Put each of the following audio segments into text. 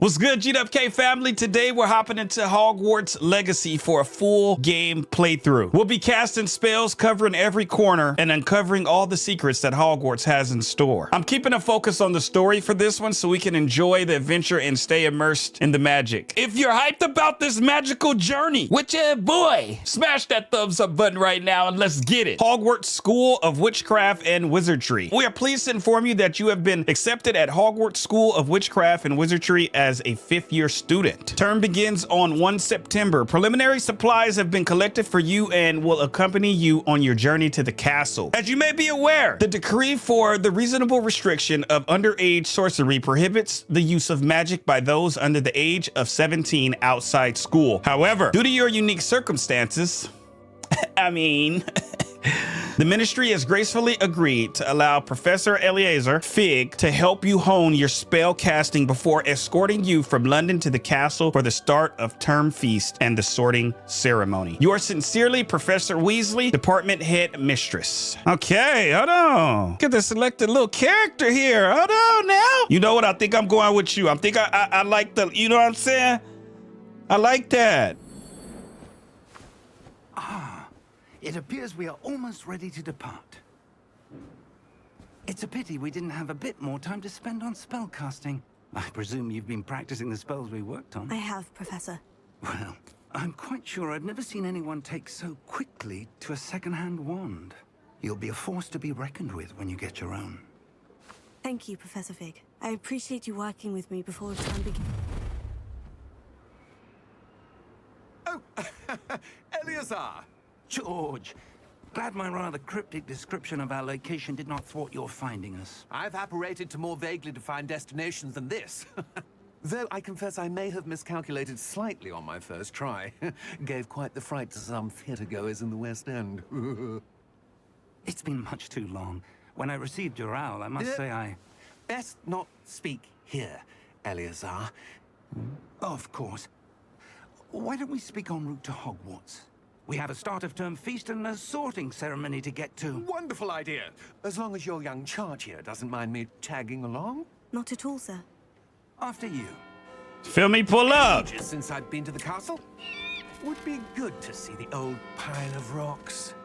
What's good, GWK Family? Today we're hopping into Hogwarts Legacy for a full game playthrough. We'll be casting spells, covering every corner, and uncovering all the secrets that Hogwarts has in store. I'm keeping a focus on the story for this one so we can enjoy the adventure and stay immersed in the magic. If you're hyped about this magical journey, which boy, smash that thumbs up button right now and let's get it. Hogwarts School of Witchcraft and Wizardry. We are pleased to inform you that you have been accepted at Hogwarts School of Witchcraft and Wizardry as a fifth-year student. Term begins on 1 September. Preliminary supplies have been collected for you and will accompany you on your journey to the castle. As you may be aware, the decree for the reasonable restriction of underage sorcery prohibits the use of magic by those under the age of 17 outside school. However, due to your unique circumstances, the ministry has gracefully agreed to allow Professor Eleazar Fig to help you hone your spell casting before escorting you from London to the castle for the start of term feast and the sorting ceremony. Yours sincerely, Professor Weasley, Department Headmistress. Okay, hold on. Get the selected little character here. Hold on now. You know what? I think I'm going with you. I like the, you know what I'm saying? I like that. It appears we are almost ready to depart. It's a pity we didn't have a bit more time to spend on spellcasting. I presume you've been practicing the spells we worked on. I have, Professor. Well, I'm quite sure I've never seen anyone take so quickly to a second-hand wand. You'll be a force to be reckoned with when you get your own. Thank you, Professor Fig. I appreciate you working with me before the time begins. Oh, Eleazar! George, glad my rather cryptic description of our location did not thwart your finding us. I've apparated to more vaguely defined destinations than this. Though I confess I may have miscalculated slightly on my first try. Gave quite the fright to some theatre-goers in the West End. It's been much too long. When I received your owl, I must say I... Best not speak here, Eleazar. Of course. Why don't we speak en route to Hogwarts? We have a start-of-term feast and a sorting ceremony to get to. Wonderful idea. As long as your young charge here doesn't mind me tagging along. Not at all, sir. After you. Feel me pull up. Ages since I've been to the castle. Would be good to see the old pile of rocks.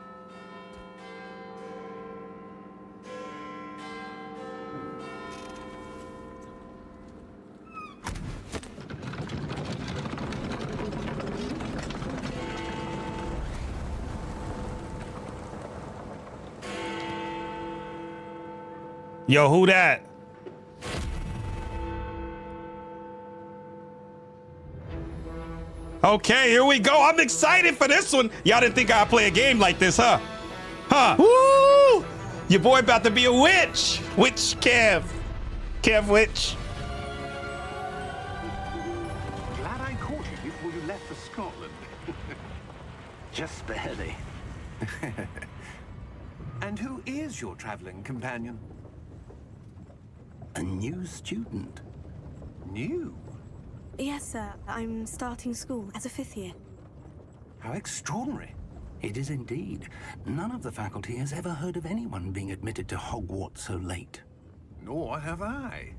Yo, who that? Okay, here we go. I'm excited for this one. Y'all didn't think I'd play a game like this, huh? Huh? Woo! Your boy about to be a witch. Witch Kev. Kev Witch. Glad I caught you before you left for Scotland. Just barely. And who is your traveling companion? A new student. New? Yes, sir. I'm starting school as a fifth year. How extraordinary. It is indeed. None of the faculty has ever heard of anyone being admitted to Hogwarts so late. Nor have I.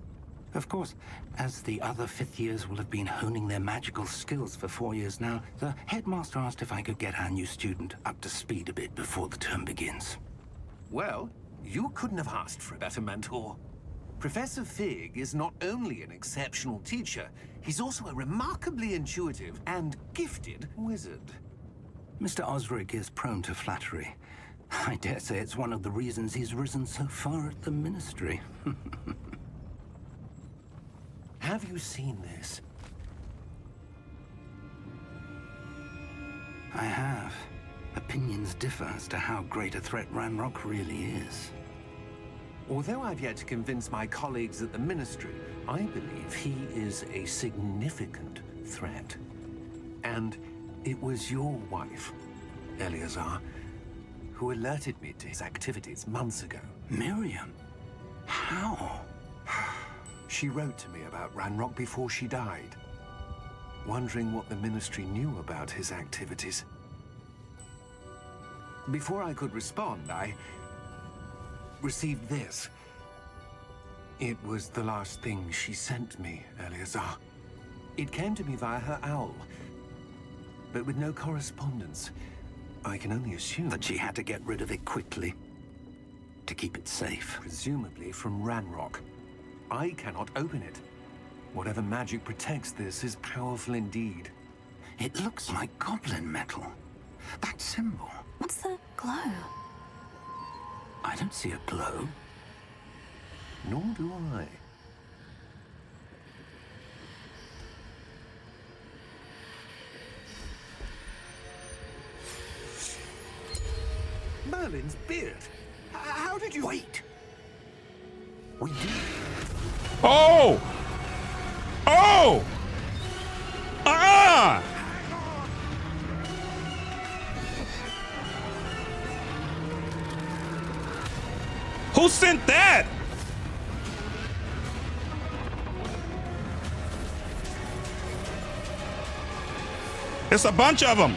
Of course, as the other fifth years will have been honing their magical skills for 4 years now, the headmaster asked if I could get our new student up to speed a bit before the term begins. Well, you couldn't have asked for a better mentor. Professor Fig is not only an exceptional teacher, he's also a remarkably intuitive and gifted wizard. Mr. Osric is prone to flattery. I dare say it's one of the reasons he's risen so far at the ministry. Have you seen this? I have. Opinions differ as to how great a threat Ranrock really is. Although I've yet to convince my colleagues at the Ministry, I believe he is a significant threat. And it was your wife, Eleazar, who alerted me to his activities months ago. Miriam? How? She wrote to me about Ranrock before she died, wondering what the Ministry knew about his activities. Before I could respond, I received this. It was the last thing she sent me, Eleazar. It came to me via her owl, but with no correspondence. I can only assume That she had to get rid of it quickly to keep it safe. presumably from Ranrock. I cannot open it. Whatever magic protects this is powerful indeed. It looks like goblin metal. That symbol. What's the glow? I don't see a glow. Nor do I. Merlin's beard. How did you... Wait! We did. Oh! Oh! Ah! Who sent that? It's a bunch of them.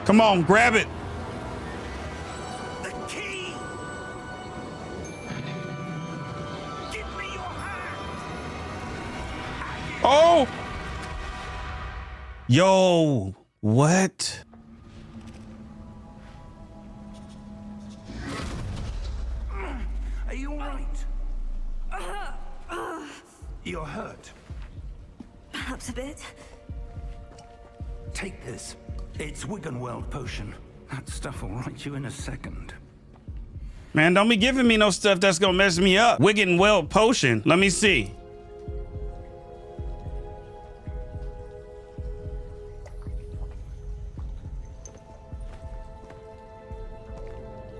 Come on, grab it. The key! Give me your hand! Oh! Yo, what? Are you all right? You're hurt. Perhaps a bit. Take this. It's Wiggenweld potion. That stuff will right you in a second. Man, don't be giving me no stuff that's gonna mess me up. Wiggenweld potion. Let me see.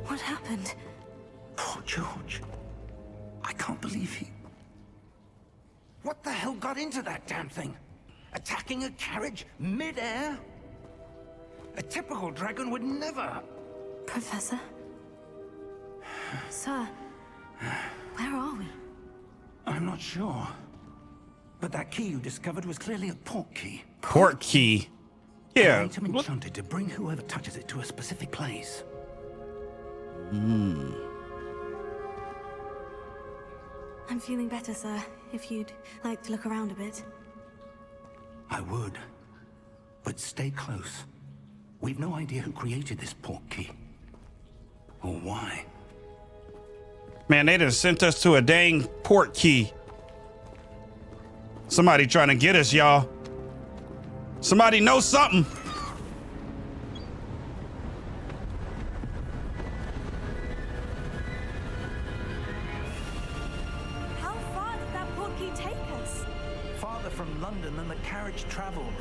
What happened? Poor George. I can't believe he... What the hell got into that damn thing? Attacking a carriage mid-air? A typical dragon would never... Professor? Sir, where are we? I'm not sure. But that key you discovered was clearly a port key. Port key. An Yeah. item enchanted to bring whoever touches it to a specific place. I'm feeling better, sir. If you'd like to look around a bit. I would. But stay close. We've no idea who created this port key. Or why. Man, they just sent us to a dang port key. Somebody trying to get us, y'all. Somebody knows something. How far did that port key take us? Farther from London than the carriage traveled.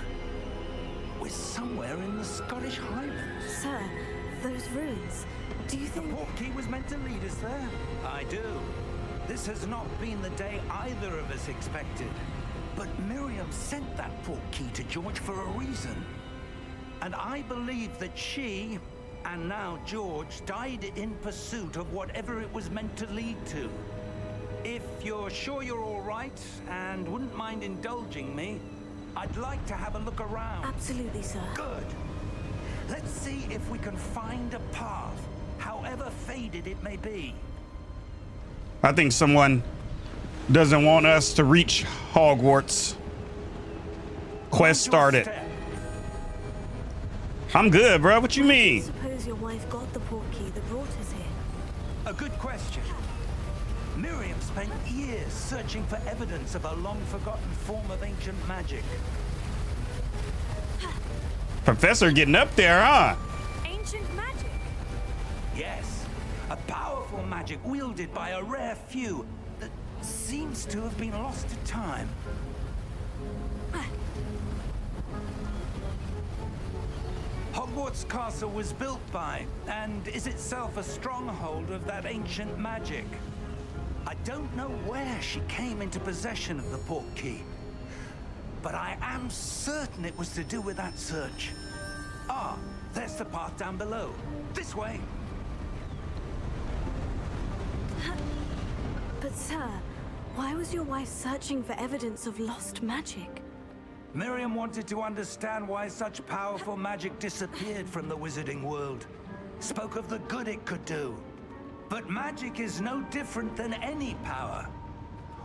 We're somewhere in the Scottish Highlands. Sir, those ruins. Do you think... The port key was meant to lead us there? I do. This has not been the day either of us expected. But Miriam sent that port key to George for a reason. And I believe that she, and now George, died in pursuit of whatever it was meant to lead to. If you're sure you're all right, and wouldn't mind indulging me, I'd like to have a look around. Absolutely, sir. Good. Let's see if we can find a path, however faded it may be. I think someone doesn't want us to reach Hogwarts. Quest started. I'm good, bro. What you mean? Suppose your wife got the port key that brought us here. A good question. Miriam spent years searching for evidence of a long-forgotten form of ancient magic. Professor getting up there, huh? Ancient magic? Yes, a powerful magic wielded by a rare few that seems to have been lost to time. Hogwarts Castle was built by, and is itself a stronghold of that ancient magic. I don't know where she came into possession of the port key, but I am certain it was to do with that search. Ah, there's the path down below. This way. But sir, why was your wife searching for evidence of lost magic? Miriam wanted to understand why such powerful magic disappeared from the wizarding world. Spoke of the good it could do. But magic is no different than any power.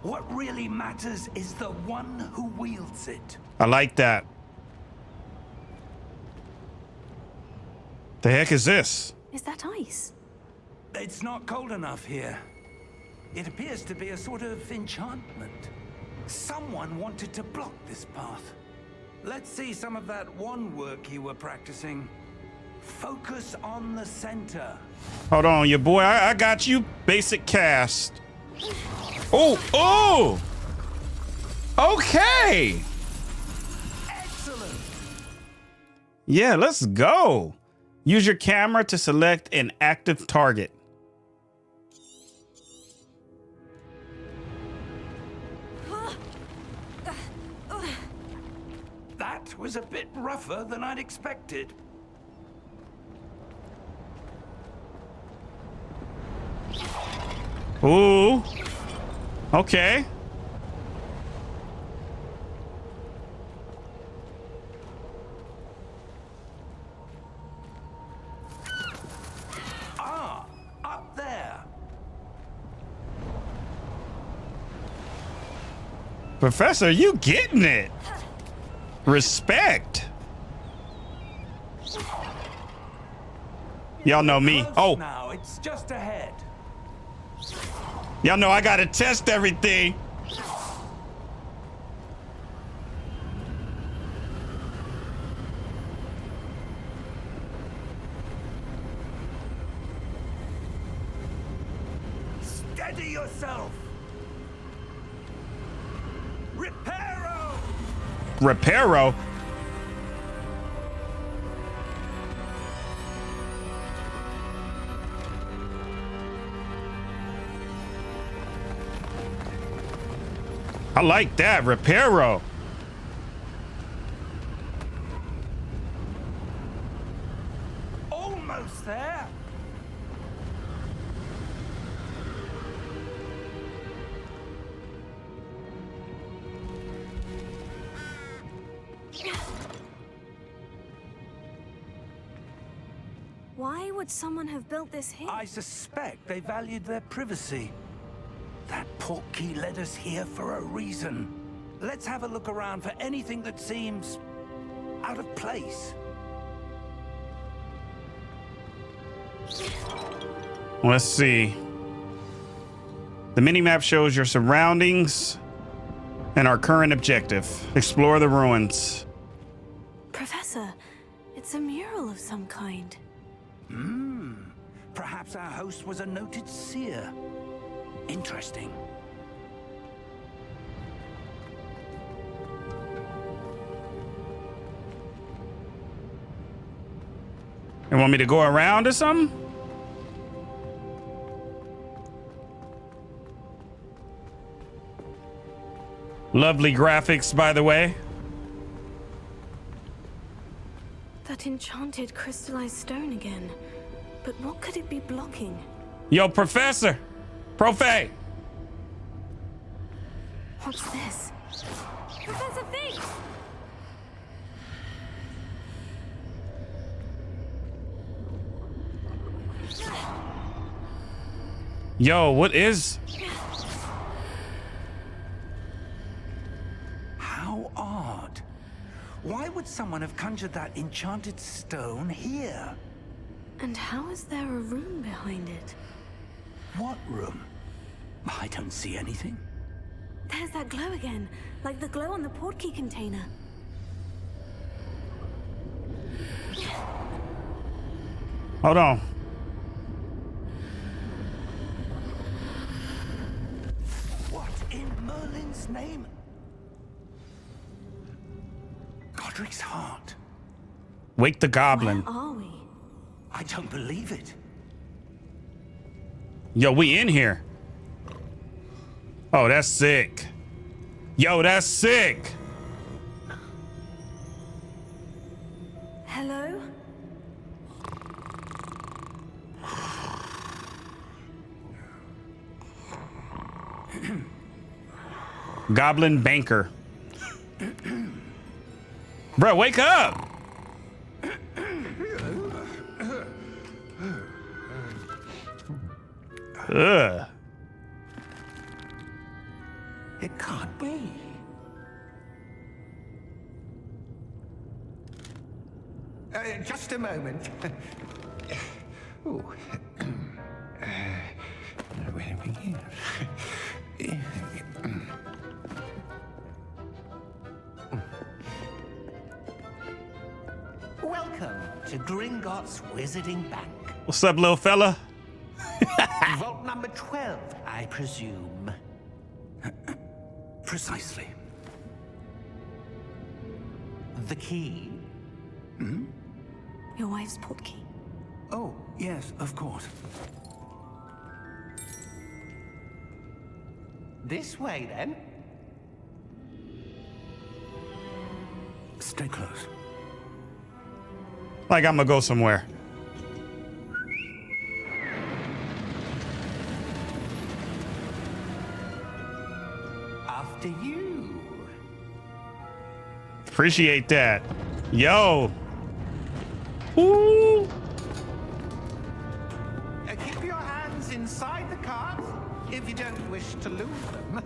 What really matters is the one who wields it. I like that. The heck is this? Is that ice? It's not cold enough here. It appears to be a sort of enchantment. Someone wanted to block this path. Let's see some of that wand work you were practicing. Focus on the center. Hold on, your boy. I got you. Basic cast. Oh, oh! Okay. Excellent. Yeah, let's go. Use your camera to select an active target. That was a bit rougher than I'd expected. Ooh. Okay. Ah, up there. Professor, you getting it? Respect. Y'all know me. Close Oh, now, it's just ahead. y'all know I gotta test everything. Steady yourself. Reparo. Reparo. I like that, Reparo. Almost there. Why would someone have built this here? I suspect they valued their privacy. That portkey led us here for a reason. Let's have a look around for anything that seems out of place. Let's see. The mini-map shows your surroundings and our current objective. Explore the ruins. Professor, it's a mural of some kind. Perhaps our host was a noted seer. Interesting. You want me to go around or something? Lovely graphics, by the way. That enchanted crystallized stone again. But what could it be blocking? Yo, Professor! Profe! What's this? Professor Fig! Yo, what is... How odd. Why would someone have conjured that enchanted stone here? And how is there a room behind it? What room? I don't see anything. There's that glow again, like the glow on the portkey container. Hold on. What in Merlin's name? Godric's heart. Wake the goblin. Where are we? I don't believe it. Yo, we in here. Oh, that's sick. Yo, that's sick. Hello? Goblin banker. Bro, wake up. Ugh. It can't be. Just a moment. Ooh. Where do we begin? Welcome to Gringotts Wizarding Bank. What's up, little fella? Vault number 12, I presume. Precisely. The key? Your wife's portkey. Oh, yes, of course. This way, then. Stay close. Like I'm gonna go somewhere. After you. Appreciate that. Yo. Ooh. Keep your hands inside the cart if you don't wish to lose them.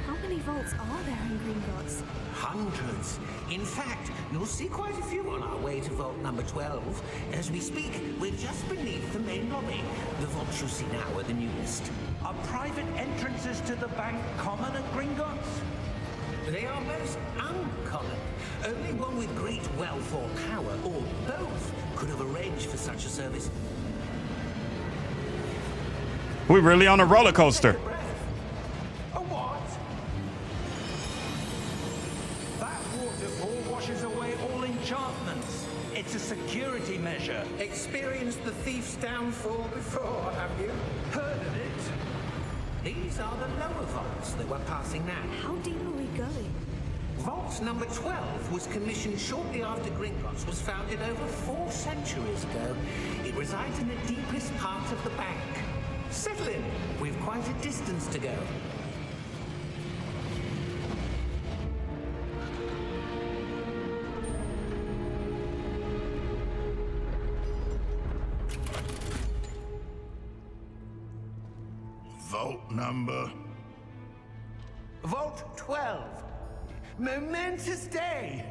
How many vaults are there in Gringotts? Hundreds. In fact, you'll see quite a few on our way to vault number 12. As we speak, we're just beneath the main lobby. The vaults you see now are the newest. Are private entrances to the bank common at Gringotts? They are most uncommon. Only one with great wealth or power, or both, could have arranged for such a service. We really on a roller coaster. A what? That waterfall washes away all enchantments. It's a security measure. Experienced the thief's downfall before, have you? Heard of it? These are the lower vaults that we're passing now. How deep are we going? Vault number 12 was commissioned shortly after Gringotts was founded over 4 centuries ago. It resides in the deepest part of the bank. Settle in. We've quite a distance to go. Vault number. Vault 12. Momentous day.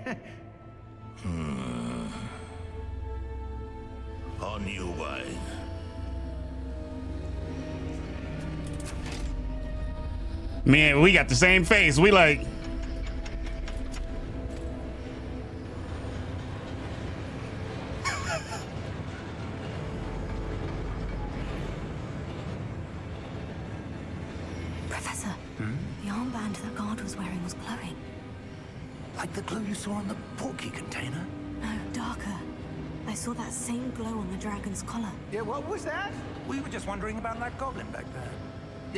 On your way. Man, we got the same face. We like. Professor, the armband that guard was wearing was glowing. Like the glue you saw on the portkey container? No, darker. I saw that same glow on the dragon's collar. Yeah, what was that? We were just wondering about that goblin back there.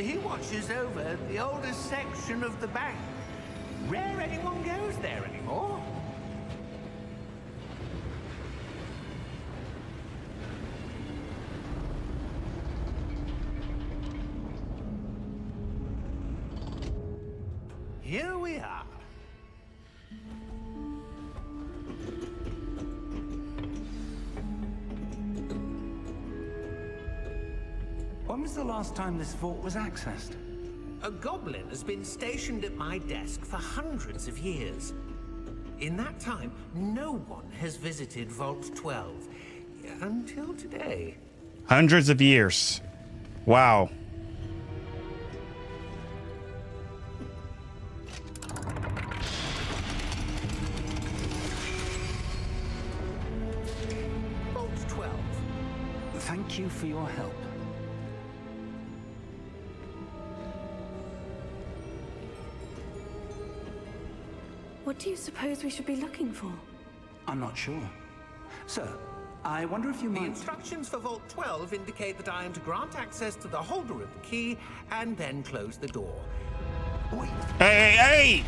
He watches over the oldest section of the bank. Rare anyone goes there anymore. Here we are. When was the last time this vault was accessed? A goblin has been stationed at my desk for hundreds of years. In that time, no one has visited Vault 12. Until today. Hundreds of years. Wow. Vault 12. Thank you for your help. What do you suppose we should be looking for? I'm not sure. Sir, I wonder if you The might... instructions for Vault 12 indicate that I am to grant access to the holder of the key and then close the door. Wait. Hey, hey, hey!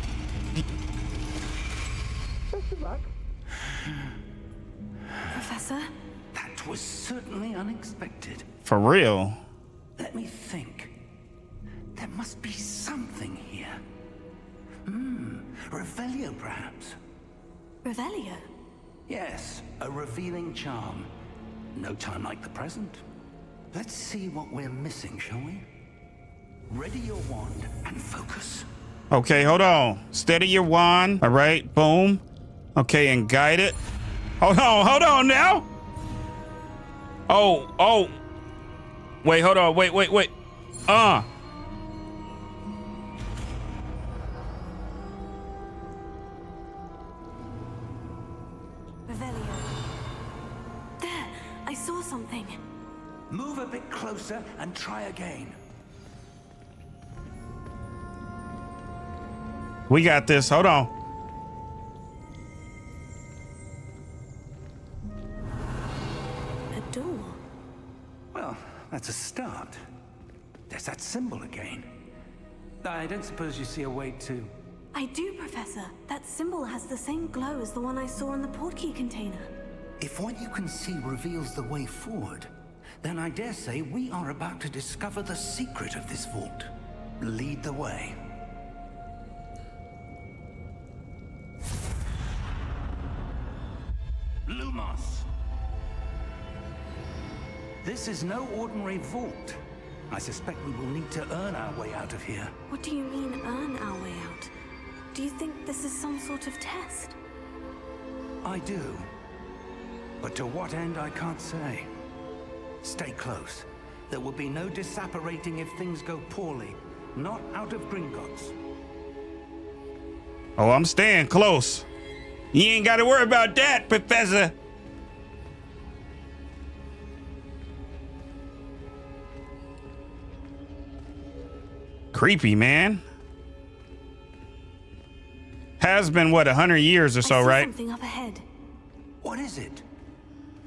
Professor? was certainly unexpected. For real. Let me think. There must be something here. Revelio, perhaps? Revelio? Yes, a revealing charm. No time like the present. Let's see what we're missing, shall we? Ready your wand and focus. Okay, hold on. Steady your wand. All right, boom. Okay, and guide it. Hold on now. Oh. Wait, hold on. Wait. Revelio. There, I saw something. Move a bit closer and try again. We got this. Hold on. A door. Well, that's a start. There's that symbol again. I don't suppose you see a way to... I do, Professor. That symbol has the same glow as the one I saw in the portkey container. If what you can see reveals the way forward, then I dare say we are about to discover the secret of this vault. Lead the way. Lumos. This is no ordinary vault. I suspect we will need to earn our way out of here. What do you mean, earn our way out? Do you think this is some sort of test? I do. But to what end, I can't say. Stay close. There will be no disapparating if things go poorly. Not out of Gringotts. Oh, I'm staying close. You ain't got to worry about that, Professor. Creepy, man. Has been, what, 100 years or so, I see right? something up ahead. What is it?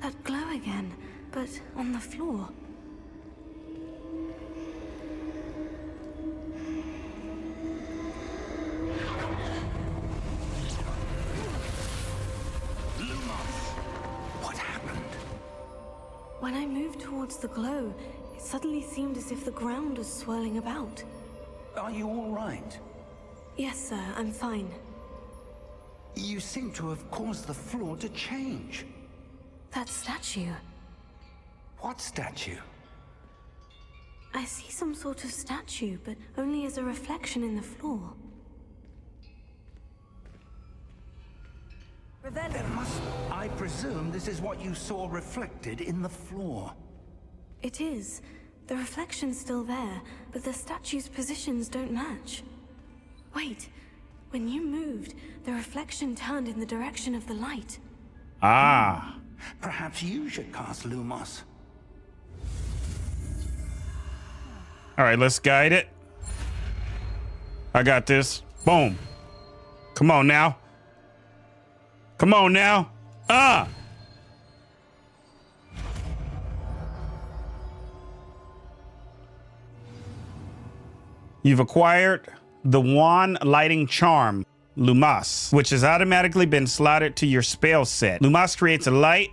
That glow again, but on the floor. What happened? When I moved towards the glow, it suddenly seemed as if the ground was swirling about. Are you all right? Yes, sir, I'm fine. You seem to have caused the floor to change. That statue. What statue? I see some sort of statue, but only as a reflection in the floor. There must... I presume this is what you saw reflected in the floor. It is. The reflection's still there, but the statue's positions don't match. Wait. When you moved, the reflection turned in the direction of the light. Ah. Perhaps you should cast Lumos. All right, let's guide it. I got this. Boom. Come on now. Come on now. You've acquired the wand lighting charm, Lumos, which has automatically been slotted to your spell set. Lumos creates a light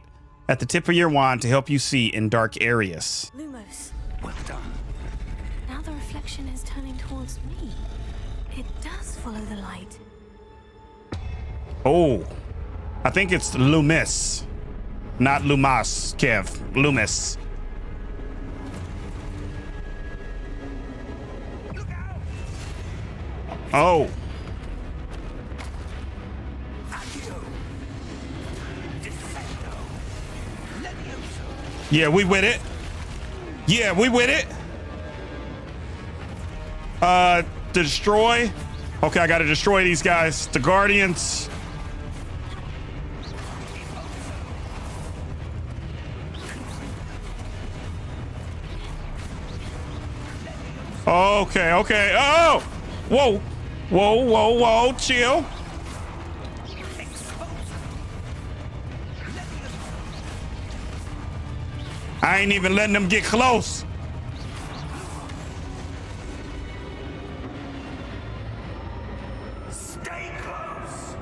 at the tip of your wand to help you see in dark areas. Lumos. Well done. Now the reflection is turning towards me. It does follow the light. Oh, I think it's Loomis, not Lumos, Kev. Loomis. Oh. Yeah, we with it. Yeah, we with it. Destroy. Okay, I gotta destroy these guys. The Guardians. Okay, okay. Oh! Whoa! Whoa, whoa, whoa, chill. I ain't even letting them get close. Stay close.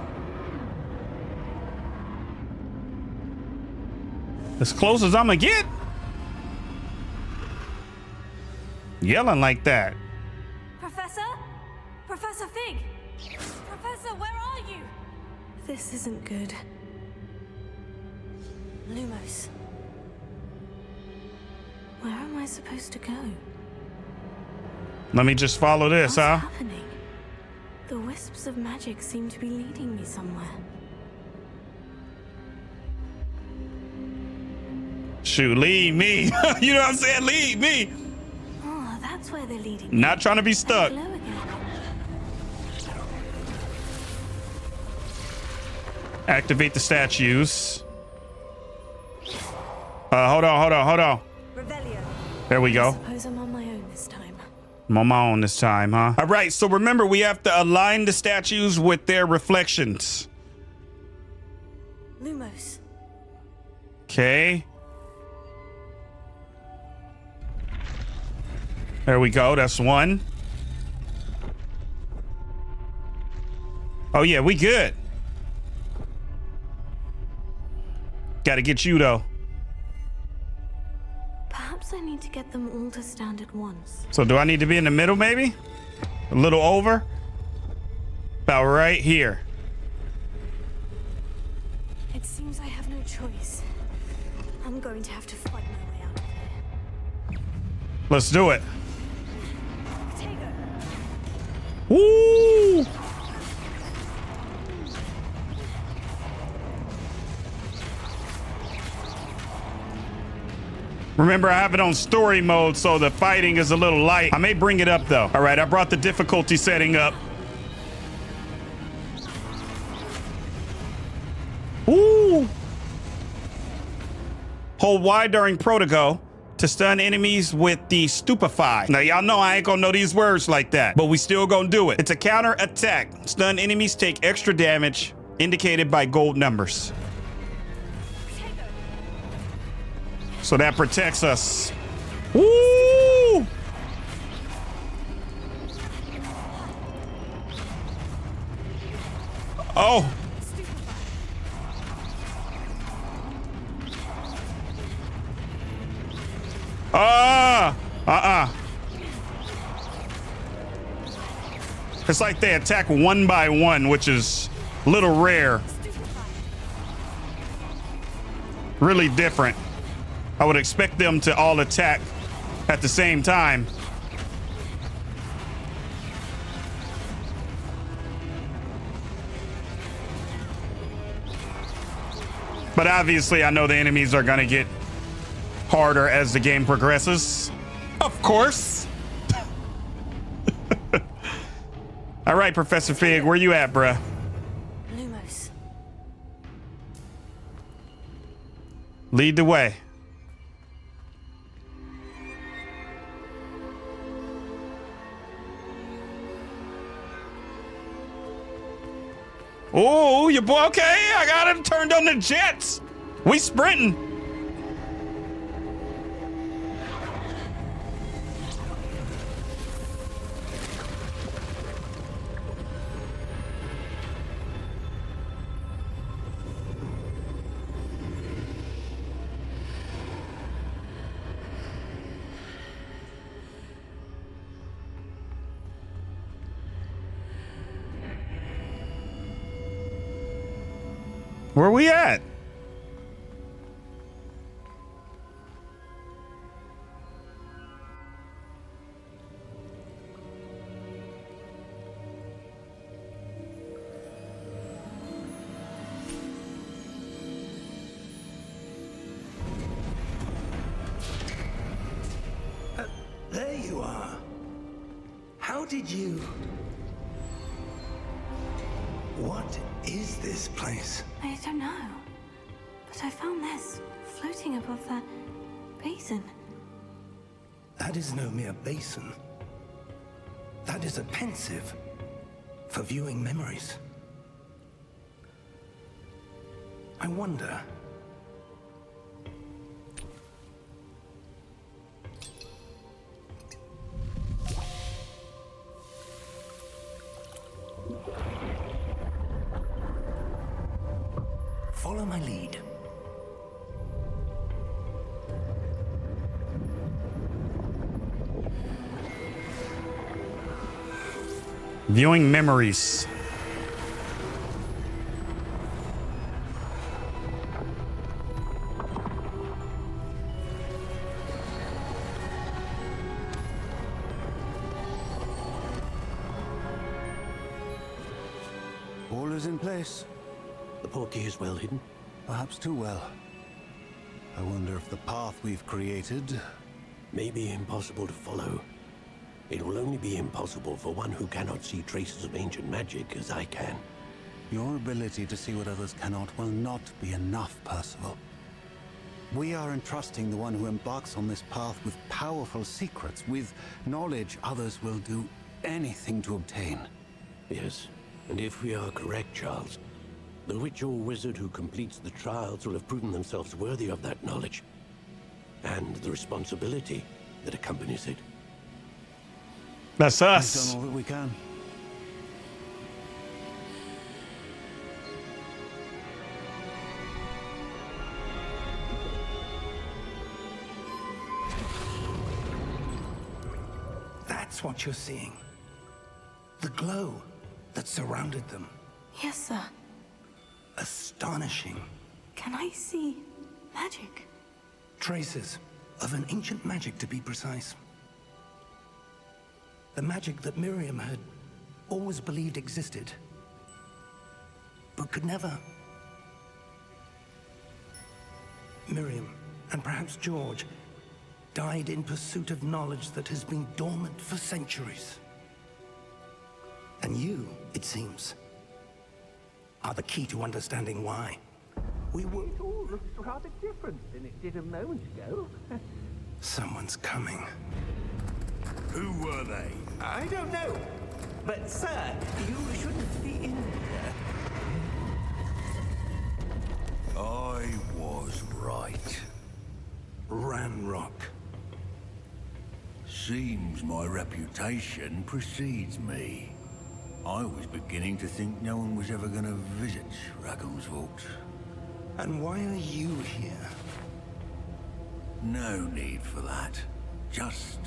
As close as I'm gonna get. Yelling like that. Professor? Professor Fig? Professor, where are you? This isn't good. Lumos. Where am I supposed to go? Let me just follow this, What's huh? happening? The wisps of magic seem to be leading me somewhere. Shoot, lead me. You know what I'm saying? Lead me. Oh, that's where they're leading me. Not trying to be stuck. Glow again. Activate the statues. Hold on. Revelio. There we go. Suppose I'm on my own this time. I'm on my own this time, huh? All right, so remember, we have to align the statues with their reflections. Lumos. Okay. There we go. That's one. Oh, yeah, we good. Got to get you, though. Perhaps I need to get them all to stand at once. So do I need to be in the middle, maybe? A little over? About right here. It seems I have no choice. I'm going to have to fight my way out of here. Let's do it. Caretaker. Woo! Remember, I have it on story mode, so the fighting is a little light. I may bring it up, though. All right, I brought the difficulty setting up. Woo! Hold Y during Protego to stun enemies with the Stupefy. Now, y'all know I ain't gonna know these words like that, but we still gonna do it. It's a counter attack. Stun enemies take extra damage, indicated by gold numbers. So that protects us. Woo! Oh. It's like they attack one by one, which is a little rare. Really different. I would expect them to all attack at the same time. But obviously, I know the enemies are gonna get harder as the game progresses. Of course. All right, Professor Fig, where you at, bruh? Lumos. Lead the way. Oh, your boy, okay. I got him turned on the jets. We sprinting. Where we at? There you are. How did you... What is this place? I don't know. But I found this floating above that basin. That is no mere basin. That is a pensive for viewing memories. I wonder... Follow my lead. Viewing memories. All is in place. The portkey is well hidden. Perhaps too well. I wonder if the path we've created... May be impossible to follow. It will only be impossible for one who cannot see traces of ancient magic as I can. Your ability to see what others cannot will not be enough, Percival. We are entrusting the one who embarks on this path with powerful secrets, with knowledge others will do anything to obtain. Yes, and if we are correct, Charles, the witch or wizard who completes the trials will have proven themselves worthy of that knowledge, and the responsibility that accompanies it. That's We've us. done all that we can. That's what you're seeing. The glow that surrounded them. Yes, sir. Astonishing. Can I see magic? Traces of an ancient magic, to be precise. The magic that Miriam had always believed existed, but could never. Miriam, and perhaps George, died in pursuit of knowledge that has been dormant for centuries. And you, it seems, are the key to understanding why. We will all look rather different than it did a moment ago. Someone's coming. Who were they? I don't know. But, sir, you shouldn't be in here. I was right. Ranrock. Seems my reputation precedes me. I was beginning to think no one was ever going to visit Rackham's vault. And why are you here? No need for that. Just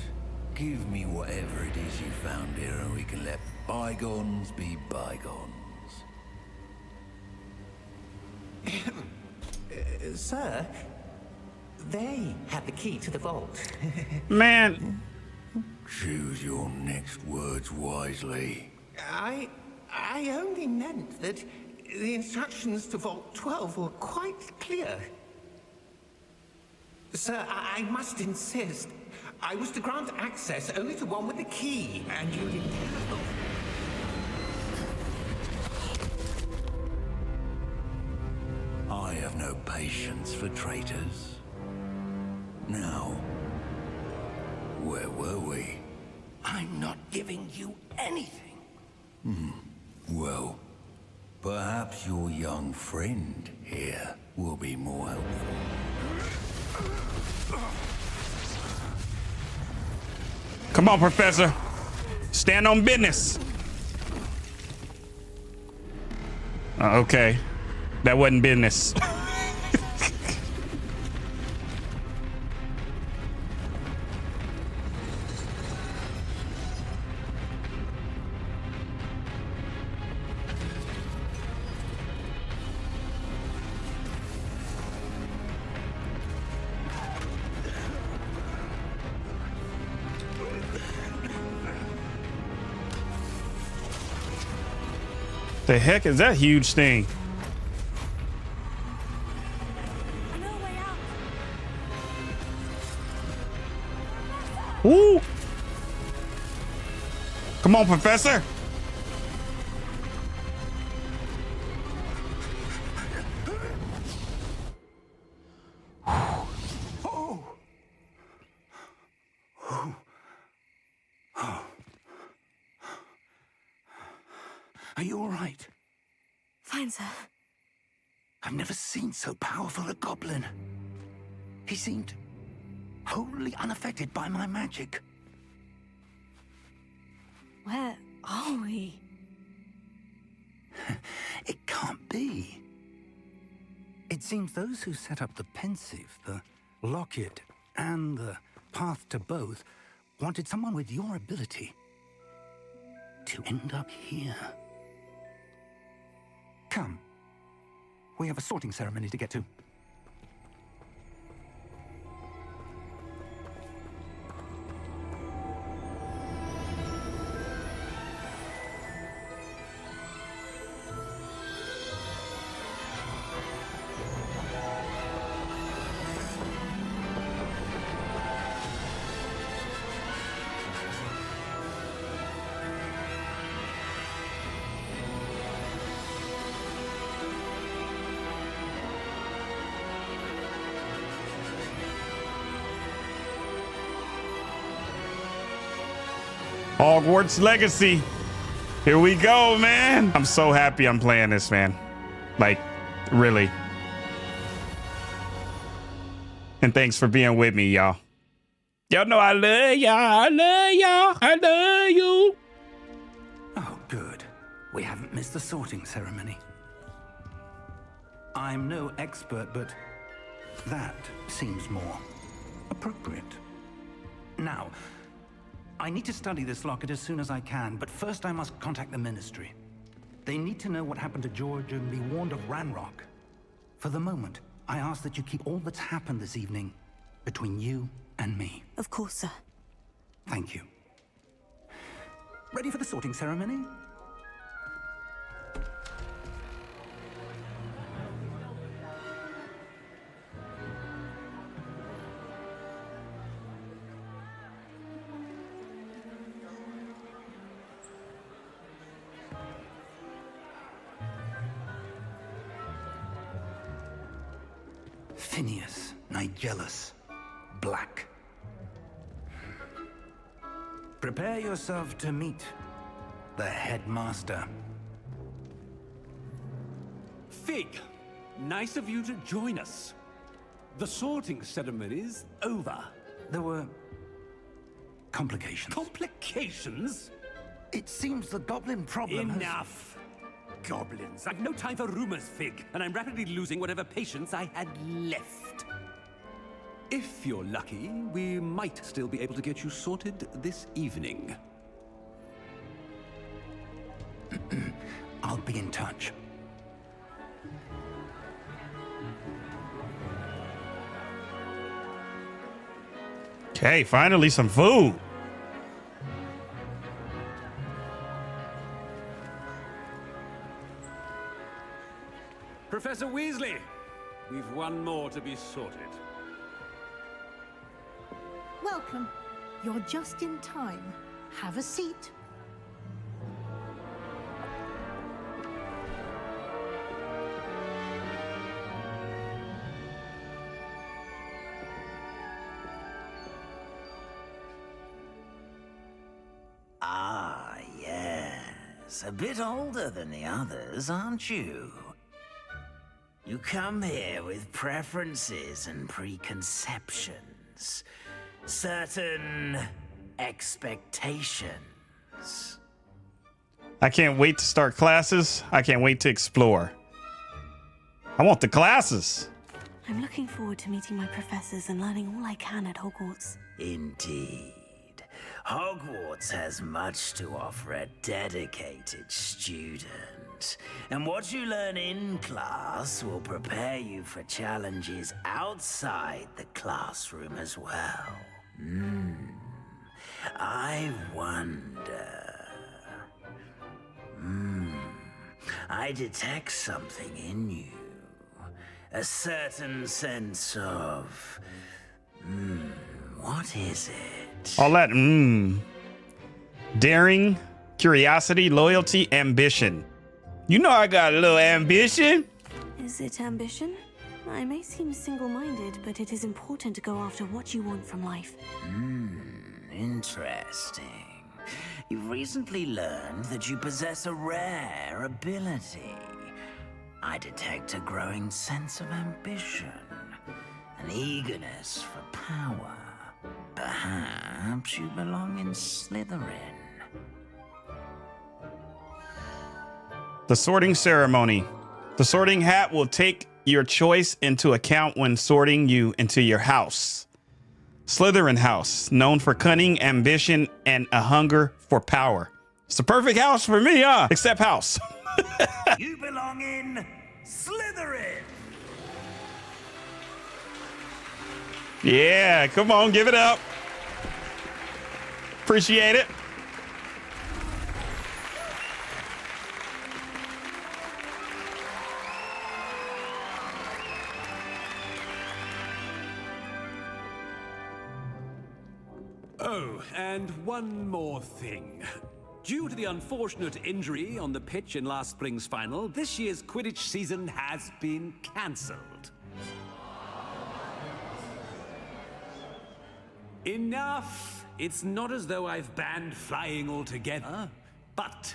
give me whatever it is you found here and we can let bygones be bygones. Sir, they had the key to the vault. Man, Choose your next words wisely. I only meant that the instructions to Vault 12 were quite clear. Sir, I must insist. I was to grant access only to one with the key, and you didn't have. I have no patience for traitors. Now, where were we? I'm not giving you anything. Well, perhaps your young friend here will be more helpful. come on, Professor. Stand on business. Okay. That wasn't business. The heck is that huge thing? No way out. Woo! Come on, Professor. Are you all right? Fine, sir. I've never seen so powerful a goblin. He seemed wholly unaffected by my magic. Where are we? It can't be. It seems those who set up the Pensive, the Locket, and the Path to both wanted someone with your ability. to end up here? Come. We have a sorting ceremony to get to. Hogwarts Legacy. Here we go, man. I'm so happy I'm playing this, man. Like, really. And thanks for being with me, y'all. Y'all know I love y'all. I love y'all. I love you. Oh, good. We haven't missed the sorting ceremony. I'm no expert, but that seems more appropriate. Now, I need to study this locket as soon as I can, but first I must contact the Ministry. They need to know what happened to George and be warned of Ranrock. For the moment, I ask that you keep all that's happened this evening between you and me. Of course, sir. Thank you. Ready for the sorting ceremony? Phineas, Nigellus, Black. Prepare yourself to meet the Headmaster. Fig, nice of you to join us. The sorting ceremony's over. There were complications. Complications? It seems the goblin problem has... Enough! Goblins. I've no time for rumors, Fig, and I'm rapidly losing whatever patience I had left. If you're lucky, we might still be able to get you sorted this evening. I'll be in touch. Okay, finally some food. Professor Weasley, we've one more to be sorted. Welcome. You're just in time. Have a seat. Ah, yes. A bit older than the others, aren't you? You come here with preferences and preconceptions. Certain expectations. I can't wait to start classes. I can't wait to explore. I want the classes. I'm looking forward to meeting my professors and learning all I can at Hogwarts. Indeed. Hogwarts has much to offer a dedicated student. And what you learn in class will prepare you for challenges outside the classroom as well. I wonder... I detect something in you. A certain sense of... what is it? All that, daring, curiosity, loyalty, ambition. You know I got a little ambition. Is it ambition? I may seem single-minded, but it is important to go after what you want from life. Interesting. You've recently learned that you possess a rare ability. I detect a growing sense of ambition, an eagerness for power. Perhaps you belong in Slytherin. The sorting ceremony. The sorting hat will take your choice into account when sorting you into your house. Slytherin house, known for cunning, ambition, and a hunger for power. It's the perfect house for me, huh? Except house. You belong in Slytherin. Yeah, come on, give it up. Appreciate it. Oh, and one more thing. Due to the unfortunate injury on the pitch in last spring's final, this year's Quidditch season has been cancelled. Enough! It's not as though I've banned flying altogether, but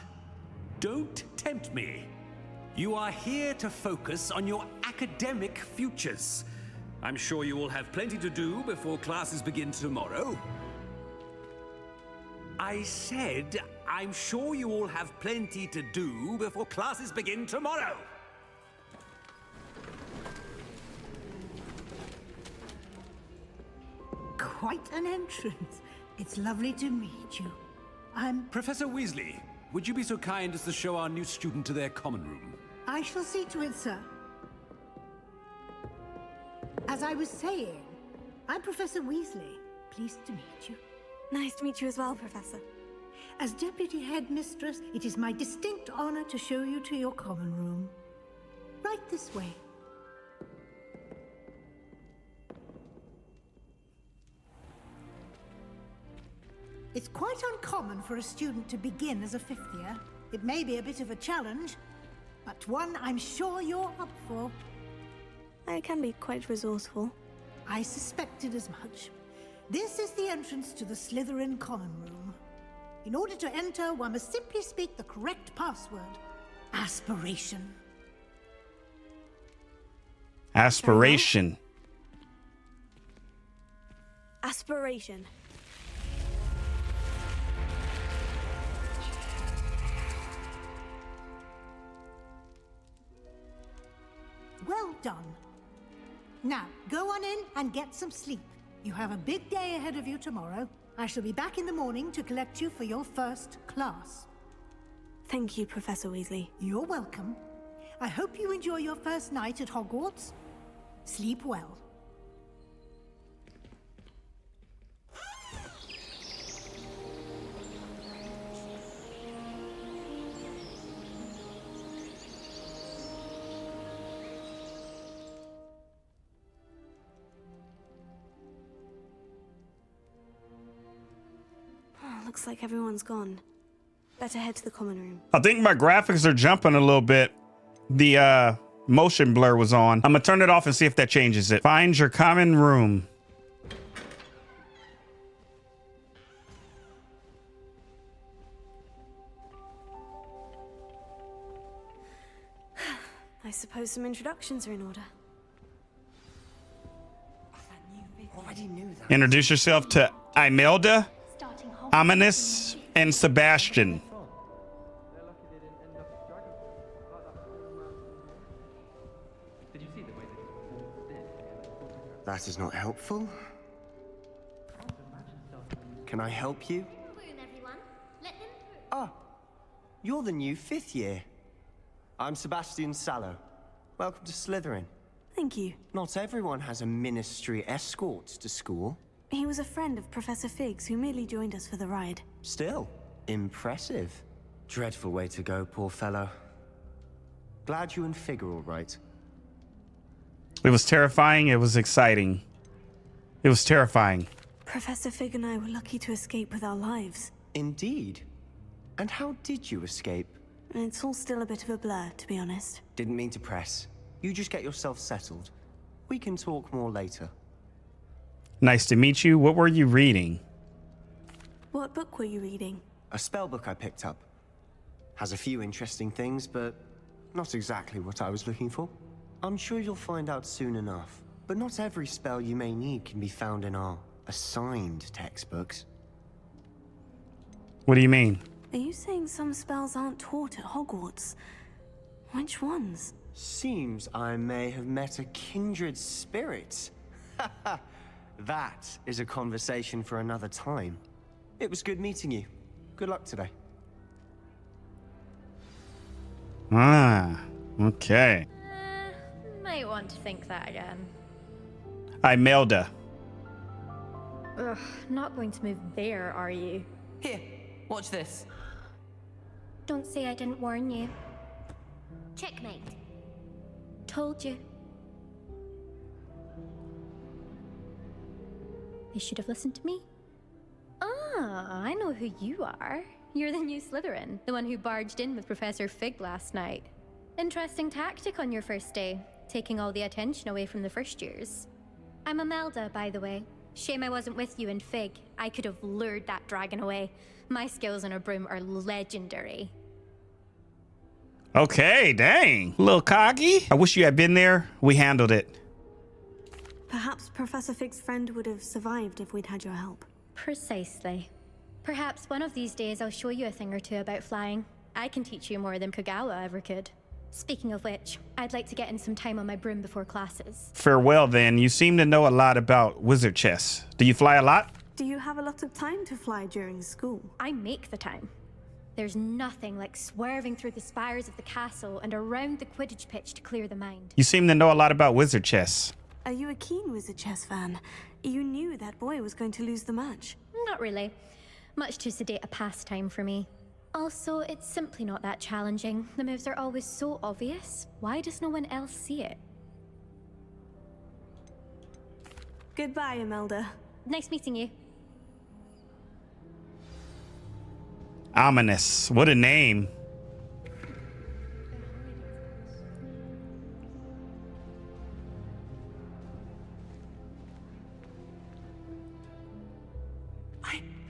don't tempt me. You are here to focus on your academic futures. I'm sure you will have plenty to do before classes begin tomorrow. I said, I'm sure you all have plenty to do before classes begin tomorrow. Quite an entrance. It's lovely to meet you. Professor Weasley, would you be so kind as to show our new student to their common room? I shall see to it, sir. As I was saying, I'm Professor Weasley. Pleased to meet you. Nice to meet you as well, Professor. As Deputy Headmistress, it is my distinct honor to show you to your common room. Right this way. It's quite uncommon for a student to begin as a fifth year. It may be a bit of a challenge, but one I'm sure you're up for. I can be quite resourceful. I suspected as much. This is the entrance to the Slytherin common room. In order to enter, one must simply speak the correct password. Aspiration. Aspiration. Aspiration. Well done. Now, go on in and get some sleep. You have a big day ahead of you tomorrow. I shall be back in the morning to collect you for your first class. Thank you, Professor Weasley. You're welcome. I hope you enjoy your first night at Hogwarts. Sleep well. Looks like everyone's gone. Better head to the common room. I think my graphics are jumping a little bit. The motion blur was on. I'm gonna turn it off and see if that changes it. Find your common room. I suppose some introductions are in order. Already knew that. Introduce yourself to Imelda, Ominous, and Sebastian. That is not helpful. Can I help you? Ah, you're the new fifth year. I'm Sebastian Sallow. Welcome to Slytherin. Thank you. Not everyone has a ministry escort to school. He was a friend of Professor Fig's who merely joined us for the ride. Still, impressive. Dreadful way to go, poor fellow. Glad you and Fig are all right. It was terrifying. It was exciting. It was terrifying. Professor Fig and I were lucky to escape with our lives. Indeed. And how did you escape? It's all still a bit of a blur, to be honest. Didn't mean to press. You just get yourself settled. We can talk more later. Nice to meet you. What were you reading? What book were you reading? A spell book I picked up. Has a few interesting things, but not exactly what I was looking for. I'm sure you'll find out soon enough. But not every spell you may need can be found in our assigned textbooks. What do you mean? Are you saying some spells aren't taught at Hogwarts? Which ones? Seems I may have met a kindred spirit. That is a conversation for another time. It was good meeting you. Good luck today. Ah, okay. Might want to think that again. Imelda. Ugh, not going to move there, are you? Here, watch this. Don't say I didn't warn you. Checkmate. Told you. You should have listened to me. Ah, I know who you are. You're the new Slytherin, the one who barged in with Professor Fig last night. Interesting tactic on your first day, taking all the attention away from the first years. I'm Imelda, by the way. Shame I wasn't with you in Fig. I could have lured that dragon away. My skills on a broom are legendary. Okay, dang. A little cocky. I wish you had been there. We handled it. Perhaps Professor Fig's friend would have survived if we'd had your help. Precisely. Perhaps one of these days I'll show you a thing or two about flying. I can teach you more than Kogawa ever could. Speaking of which, I'd like to get in some time on my broom before classes. Farewell, then. You seem to know a lot about wizard chess. Do you fly a lot? Do you have a lot of time to fly during school? I make the time. There's nothing like swerving through the spires of the castle and around the Quidditch pitch to clear the mind. You seem to know a lot about wizard chess. Are you a keen wizard chess fan? You knew that boy was going to lose the match. Not really. Much too sedate a pastime for me. Also, it's simply not that challenging. The moves are always so obvious. Why does no one else see it? Goodbye, Imelda. Nice meeting you. Ominous. What a name.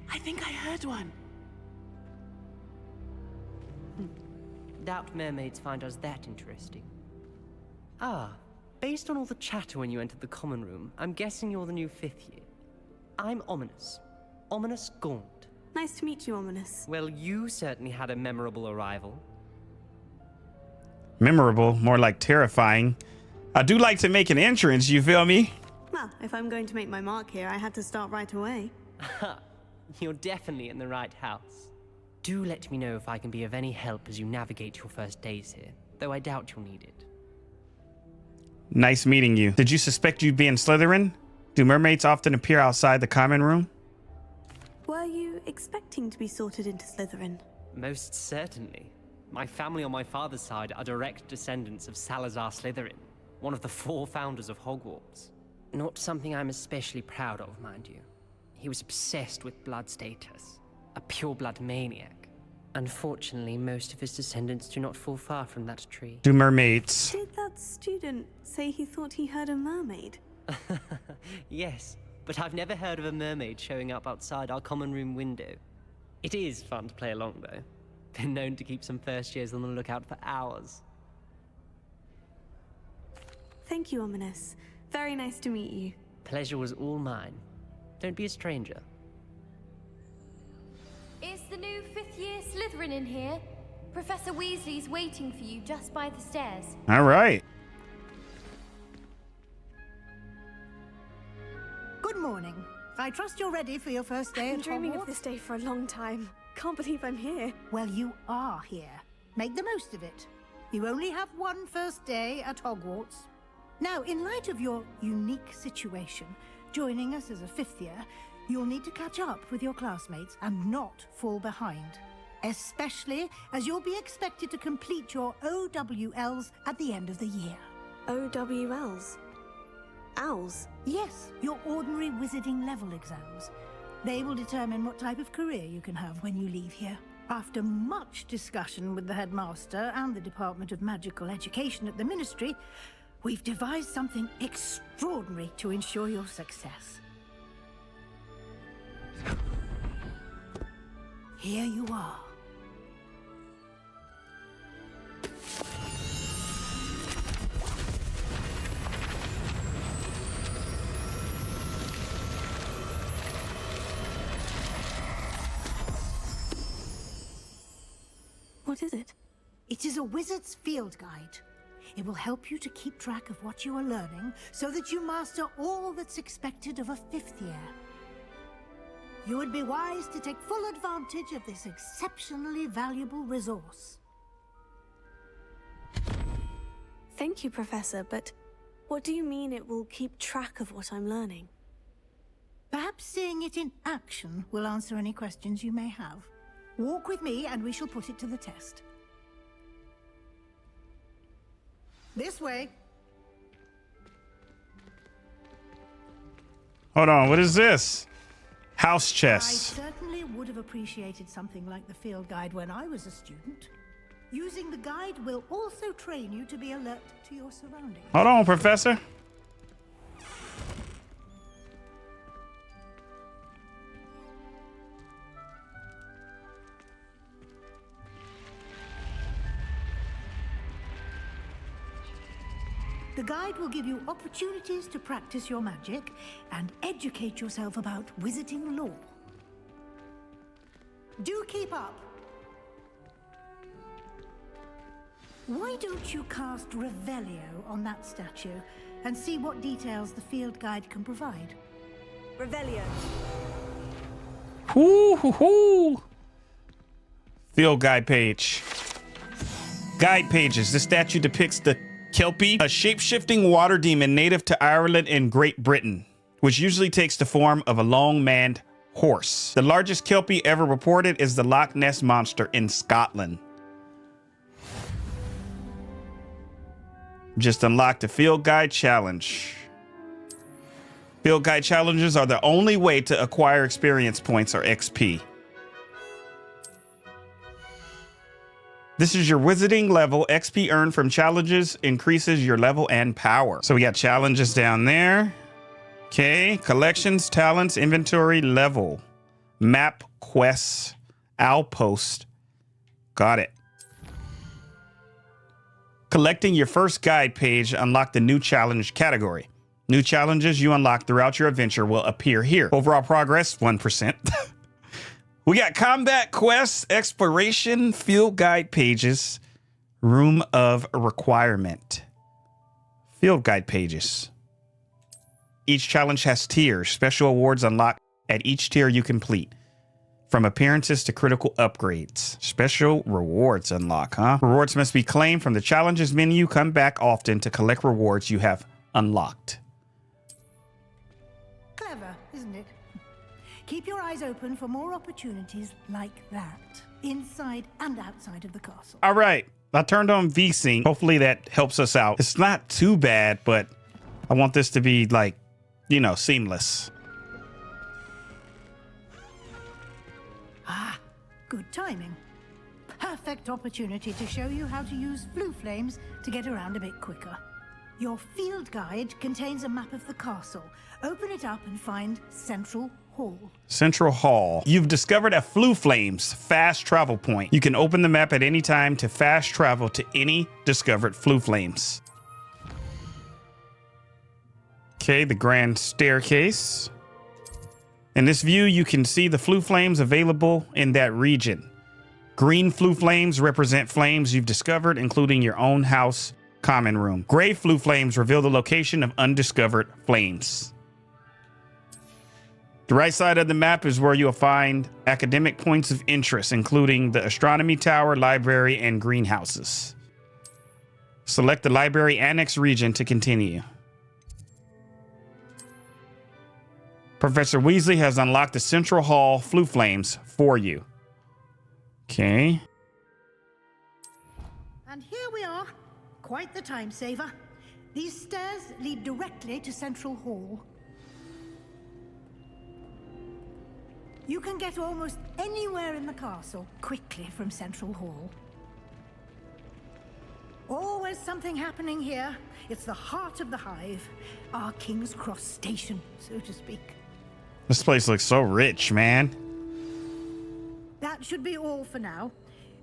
I think I heard one. Doubt mermaids find us that interesting. Ah, based on all the chatter when you entered the common room, I'm guessing you're the new 5th year. I'm Ominous. Ominous Gaunt. Nice to meet you, Ominous. Well, you certainly had a memorable arrival. Memorable, more like terrifying. I do like to make an entrance, you feel me? Well, if I'm going to make my mark here, I had to start right away. You're definitely in the right house. Do let me know if I can be of any help as you navigate your first days here, though I doubt you'll need it. Nice meeting you. Did you suspect you being Slytherin? Do mermaids often appear outside the common room? Were you expecting to be sorted into Slytherin? Most certainly. My family on my father's side are direct descendants of Salazar Slytherin, one of the 4 founders of Hogwarts. Not something I'm especially proud of, mind you. He was obsessed with blood status, a pure-blood maniac. Unfortunately, most of his descendants do not fall far from that tree. Do mermaids? Did that student say he thought he heard a mermaid? Yes, but I've never heard of a mermaid showing up outside our common room window. It is fun to play along, though. Been known to keep some first years on the lookout for hours. Thank you, Ominous. Very nice to meet you. Pleasure was all mine. Don't be a stranger. Is the new 5th year Slytherin in here? Professor Weasley's waiting for you just by the stairs. All right. Good morning. I trust you're ready for your first day I've at been dreaming Hogwarts. of this day for a long time. Can't believe I'm here. Well, you are here. Make the most of it. You only have one first day at Hogwarts. Now, in light of your unique situation, joining us as a 5th year, you'll need to catch up with your classmates and not fall behind. Especially as you'll be expected to complete your OWLs at the end of the year. OWLs? Owls? Yes, your ordinary wizarding level exams. They will determine what type of career you can have when you leave here. After much discussion with the headmaster and the Department of Magical Education at the Ministry, we've devised something extraordinary to ensure your success. Here you are. What is it? It is a wizard's field guide. It will help you to keep track of what you are learning so that you master all that's expected of a 5th year. You would be wise to take full advantage of this exceptionally valuable resource. Thank you, Professor, but what do you mean it will keep track of what I'm learning? Perhaps seeing it in action will answer any questions you may have. Walk with me and we shall put it to the test. This way. Hold on, what is this? House I chess. certainly would have appreciated something like the field guide when I was a student. Using the guide will also train you to be alert to your surroundings. Hold on, Professor. The guide will give you opportunities to practice your magic and educate yourself about wizarding lore. Do keep up. Why don't you cast Revelio on that statue and see what details the field guide can provide? Revelio. Woo-hoo-hoo. Field guide page. Guide pages. This statue depicts the Kelpie, a shape-shifting water demon native to Ireland and Great Britain, which usually takes the form of a long-maned horse. The largest Kelpie ever reported is the Loch Ness Monster in Scotland. Just unlocked the Field Guide Challenge. Field Guide Challenges are the only way to acquire experience points or XP. This is your wizarding level. XP earned from challenges increases your level and power. So we got challenges down there. Okay, collections, talents, inventory, level, map, quests, outpost. Got it. Collecting your first guide page unlock the new challenge category. New challenges you unlock throughout your adventure will appear here. Overall progress, 1%. We got combat quests, exploration, field guide pages, room of requirement. Field guide pages. Each challenge has tiers. Special awards unlock at each tier you complete. From appearances to critical upgrades. Special rewards unlock, huh? Rewards must be claimed from the challenges menu. Come back often to collect rewards you have unlocked. Clever, isn't it? Keep your eyes open for more opportunities like that, inside and outside of the castle. All right, I turned on VSync. Hopefully that helps us out. It's not too bad, but I want this to be like, you know, seamless. Ah, good timing. Perfect opportunity to show you how to use flue flames to get around a bit quicker. Your field guide contains a map of the castle. Open it up and find Central Hall. Central Hall. You've discovered a Flue Flames fast travel point. You can open the map at any time to fast travel to any discovered Flue Flames. Okay, the grand staircase. In this view, you can see the Flue Flames available in that region. Green Flue Flames represent flames you've discovered, including your own house common room. Gray Flue Flames reveal the location of undiscovered flames. The right side of the map is where you'll find academic points of interest, including the Astronomy Tower, Library, and Greenhouses. Select the Library Annex region to continue. Professor Weasley has unlocked the Central Hall Flue Flames for you. Okay. And here we are. Quite the time saver. These stairs lead directly to Central Hall. You can get almost anywhere in the castle quickly from Central Hall. Always something happening here. It's the heart of the hive, our King's Cross station, so to speak. This place looks so rich, man. That should be all for now.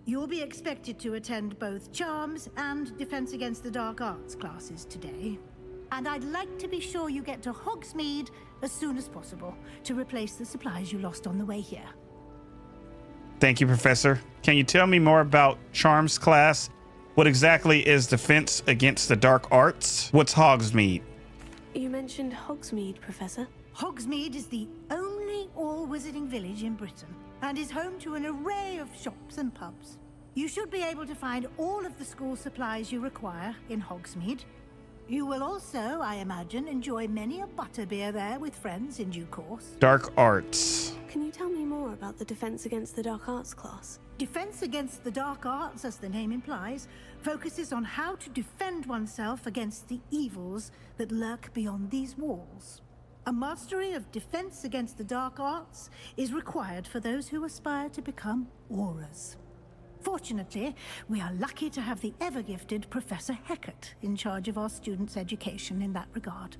You'll be expected to attend both Charms and Defense Against the Dark Arts classes today. And I'd like to be sure you get to Hogsmeade as soon as possible to replace the supplies you lost on the way here. Thank you, Professor. Can you tell me more about Charms class? What exactly is Defense Against the Dark Arts? What's Hogsmeade? You mentioned Hogsmeade, Professor. Hogsmeade is the only all-wizarding village in Britain and is home to an array of shops and pubs. You should be able to find all of the school supplies you require in Hogsmeade. You will also, I imagine, enjoy many a butterbeer there with friends in due course. Dark arts. Can you tell me more about the Defense Against the Dark Arts class? Defense Against the Dark Arts, as the name implies, focuses on how to defend oneself against the evils that lurk beyond these walls. A mastery of Defense Against the Dark Arts is required for those who aspire to become Aurors. Fortunately, we are lucky to have the ever-gifted Professor Hecat in charge of our students' education in that regard.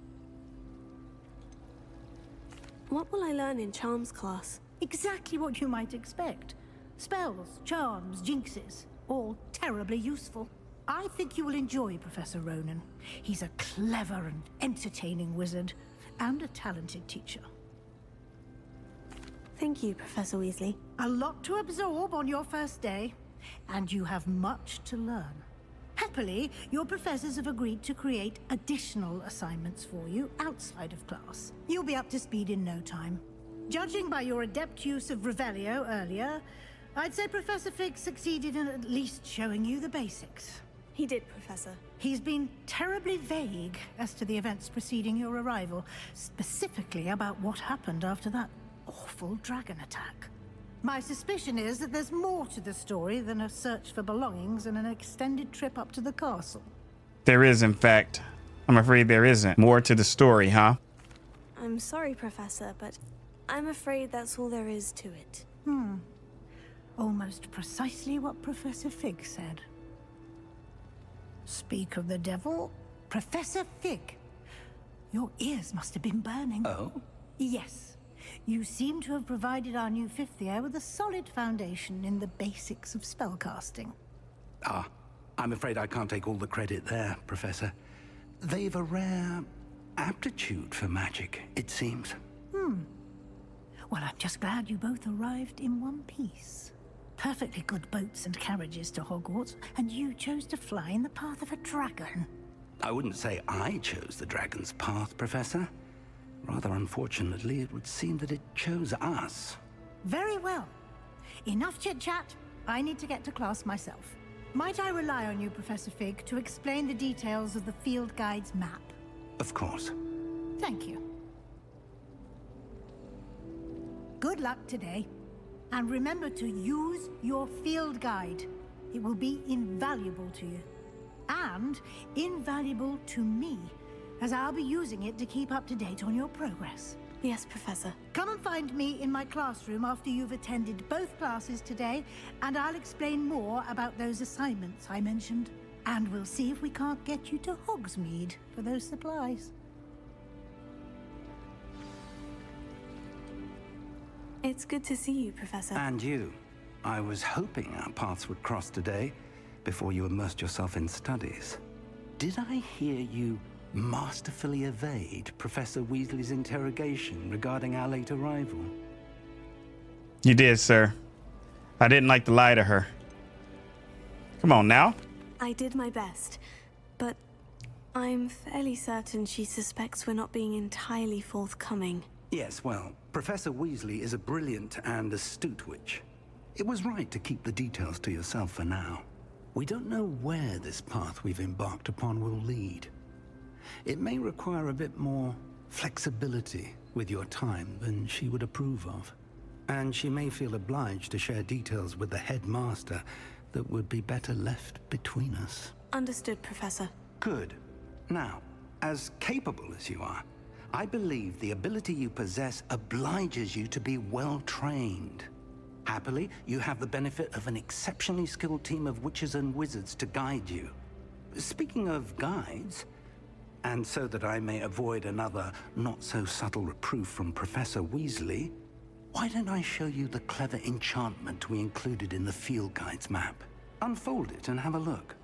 What will I learn in Charms class? Exactly what you might expect. Spells, charms, jinxes, all terribly useful. I think you will enjoy Professor Ronen. He's a clever and entertaining wizard, and a talented teacher. Thank you, Professor Weasley. A lot to absorb on your first day, and you have much to learn. Happily, your professors have agreed to create additional assignments for you outside of class. You'll be up to speed in no time. Judging by your adept use of Revelio earlier, I'd say Professor Fig succeeded in at least showing you the basics. He did, Professor. He's been terribly vague as to the events preceding your arrival, specifically about what happened after that awful dragon attack. My suspicion is that there's more to the story than a search for belongings and an extended trip up to the castle. There is, in fact. I'm afraid there isn't. More to the story, huh? I'm sorry, Professor, but I'm afraid that's all there is to it. Almost precisely what Professor Fig said. Speak of the devil, Professor Fig. Your ears must have been burning. Oh? Yes. You seem to have provided our new fifth year with a solid foundation in the basics of spellcasting. Ah, I'm afraid I can't take all the credit there, Professor. They've a rare aptitude for magic, it seems. Well, I'm just glad you both arrived in one piece. Perfectly good boats and carriages to Hogwarts, and you chose to fly in the path of a dragon. I wouldn't say I chose the dragon's path, Professor. Rather unfortunately, it would seem that it chose us. Very well. Enough chit-chat. I need to get to class myself. Might I rely on you, Professor Fig, to explain the details of the field guide's map? Of course. Thank you. Good luck today. And remember to use your field guide. It will be invaluable to you. And invaluable to me, as I'll be using it to keep up to date on your progress. Yes, Professor. Come and find me in my classroom after you've attended both classes today, and I'll explain more about those assignments I mentioned. And we'll see if we can't get you to Hogsmeade for those supplies. It's good to see you, Professor. And you. I was hoping our paths would cross today, before you immersed yourself in studies. Did I hear you masterfully evade Professor Weasley's interrogation regarding our late arrival? You did, sir. I didn't like to lie to her. Come on now. I did my best, but I'm fairly certain she suspects we're not being entirely forthcoming. Yes, well, Professor Weasley is a brilliant and astute witch. It was right to keep the details to yourself for now. We don't know where this path we've embarked upon will lead. It may require a bit more flexibility with your time than she would approve of. And she may feel obliged to share details with the headmaster that would be better left between us. Understood, Professor. Good. Now, as capable as you are, I believe the ability you possess obliges you to be well trained. Happily, you have the benefit of an exceptionally skilled team of witches and wizards to guide you. Speaking of guides, and so that I may avoid another not-so-subtle reproof from Professor Weasley, why don't I show you the clever enchantment we included in the field guide's map? Unfold it and have a look.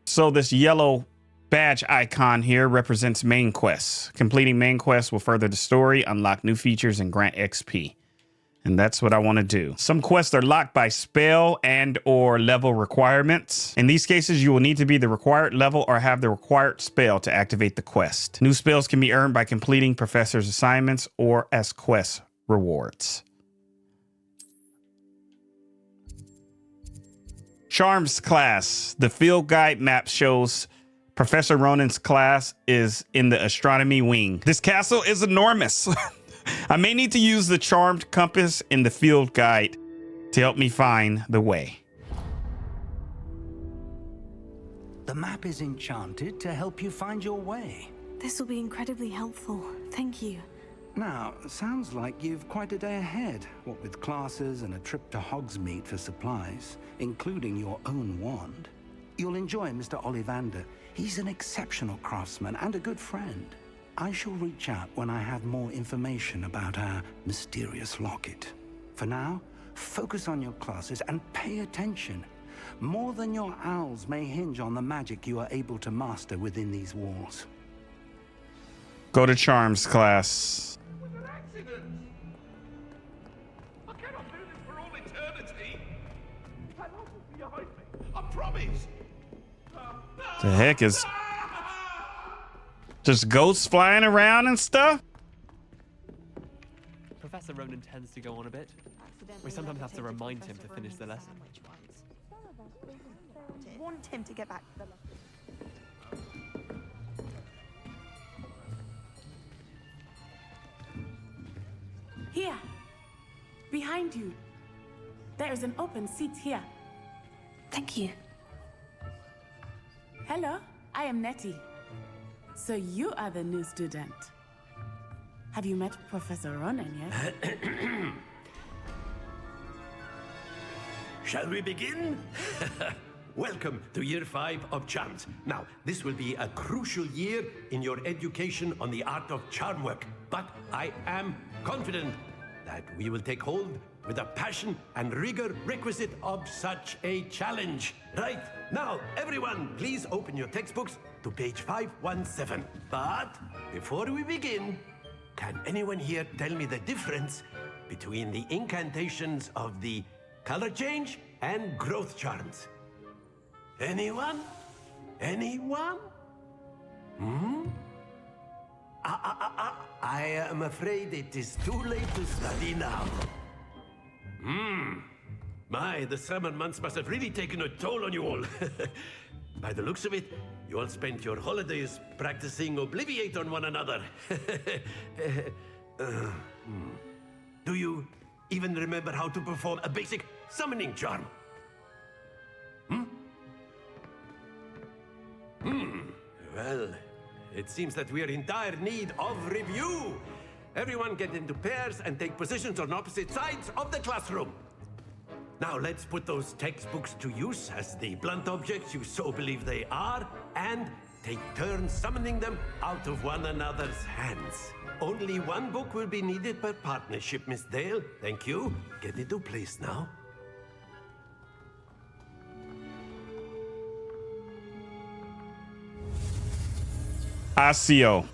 So this yellow badge icon here represents main quests. Completing main quests will further the story, unlock new features, and grant XP. And that's what I want to do. Some quests are locked by spell and or level requirements. In these cases, you will need to be the required level or have the required spell to activate the quest. New spells can be earned by completing professor's assignments or as quest rewards. Charms class. The field guide map shows Professor Ronen's class is in the astronomy wing. This castle is enormous. I may need to use the charmed compass in the field guide to help me find the way. The map is enchanted to help you find your way. This will be incredibly helpful. Thank you. Now, sounds like you've quite a day ahead, what with classes and a trip to Hogsmeade for supplies, including your own wand. You'll enjoy Mr. Ollivander. He's an exceptional craftsman and a good friend. I shall reach out when I have more information about our mysterious locket. For now, focus on your classes and pay attention. More than your owls may hinge on the magic you are able to master within these walls. Go to Charms class. It was an accident. I cannot do this for all eternity. I won't be behind me. I promise. The heck is just ghosts flying around and stuff? Professor Ronen tends to go on a bit. We sometimes have to remind him to finish the lesson. Want him to get back to the Here, behind you. There is an open seat here. Thank you. Hello, I am Nettie. So you are the new student. Have you met Professor Ronen yet? Shall we begin? Welcome to Year 5 of Charms. Now, this will be a crucial year in your education on the art of charm work, but I am confident that we will take hold with the passion and rigor requisite of such a challenge. Right, now, everyone, please open your textbooks to page 517. But before we begin, can anyone here tell me the difference between the incantations of the color change and growth charms? Anyone? Anyone? I am afraid it is too late to study now. My, the summer months must have really taken a toll on you all. By the looks of it, you all spent your holidays practicing Obliviate on one another. Do you even remember how to perform a basic summoning charm? Well, it seems that we are in dire need of review. Everyone get into pairs and take positions on opposite sides of the classroom. Now let's put those textbooks to use as the blunt objects you so believe they are, and take turns summoning them out of one another's hands. Only one book will be needed per partnership, Miss Dale. Thank you. Get into place now. Asio.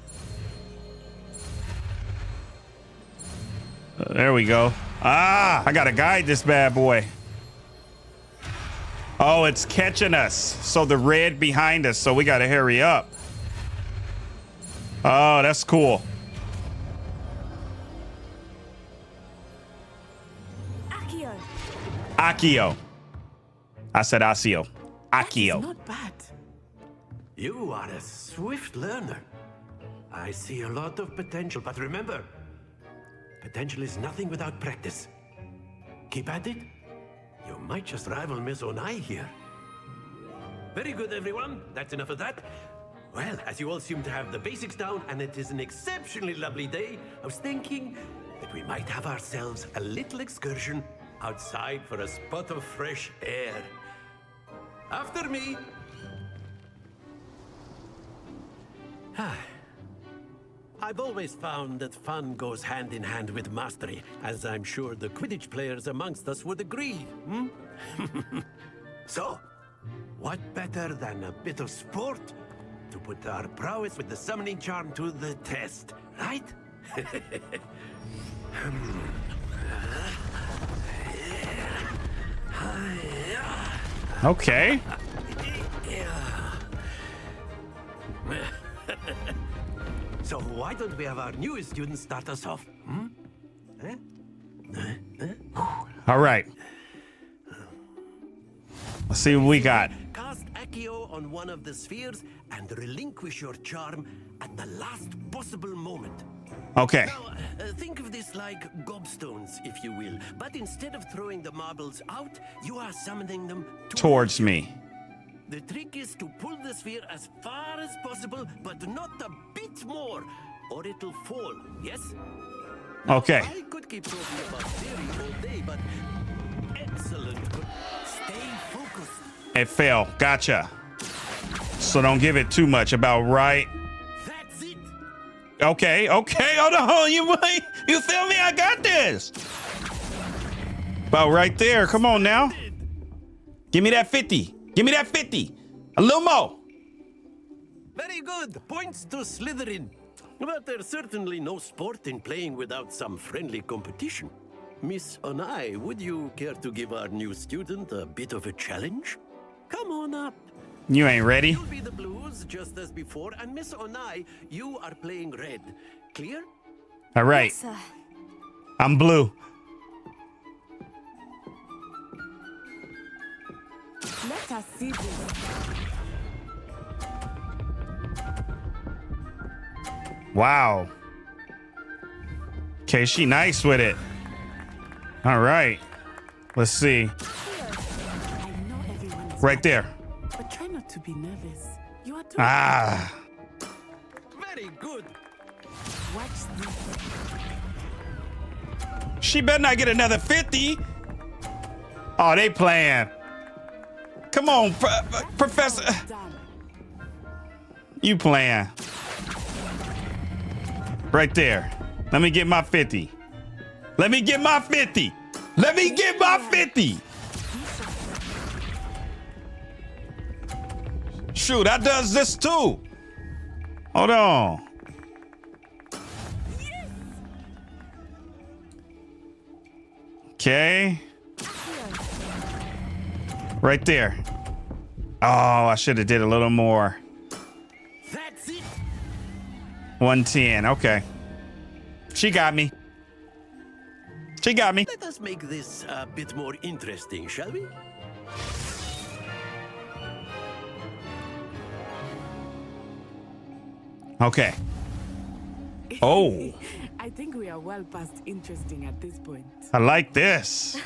There we go. Ah, I gotta guide this bad boy. Oh, it's catching us. So the red behind us. So we gotta hurry up. Oh, that's cool. Accio. Accio. I said Asio. Accio. Not bad. You are a swift learner. I see a lot of potential, but remember, potential is nothing without practice. Keep at it. You might just rival Miss Onai here. Very good, everyone. That's enough of that. Well, as you all seem to have the basics down, and it is an exceptionally lovely day, I was thinking that we might have ourselves a little excursion outside for a spot of fresh air. After me. I've always found that fun goes hand in hand with mastery, as I'm sure the Quidditch players amongst us would agree. So, what better than a bit of sport to put our prowess with the summoning charm to the test, right? Okay. So why don't we have our newest student start us off? Hmm? All right. Let's see what we got. Cast Accio on one of the spheres and relinquish your charm at the last possible moment. Okay. Now, think of this like gobstones, if you will. But instead of throwing the marbles out, you are summoning them Towards me. The trick is to pull the sphere as far as possible, but not a bit more, or it'll fall, yes? Okay. I could keep talking about theory all day, but excellent. Stay focused. It fell. Gotcha. So don't give it too much. About right. That's it. Okay. Okay. Hold on. You feel me? I got this. About right there. Come on now. Give me that 50. Give me that 50. A little more. Very good. Points to Slytherin. But there's certainly no sport in playing without some friendly competition. Miss Onai, would you care to give our new student a bit of a challenge? Come on up. You ain't ready. You'll be the blues just as before, and Miss Onai, you are playing red. Clear? All right. Yes, sir. I'm blue. Let us see this. Wow. Okay, she nice with it. All right. Let's see. I know everyone is Right there. but try not to be nervous. You are doing Ah. Very good. Watch this. She better not get another 50. Oh, they playing. Come on, Professor. You playing. Right there. Let me get my 50. Let me get my 50. Let me get my 50. Shoot, that does this too. Hold on. Okay. Right there. Oh, I should have did a little more. That's it. 110. Okay. She got me. She got me. Let us make this a bit more interesting, shall we? Okay. Oh, I think we are well past interesting at this point. I like this.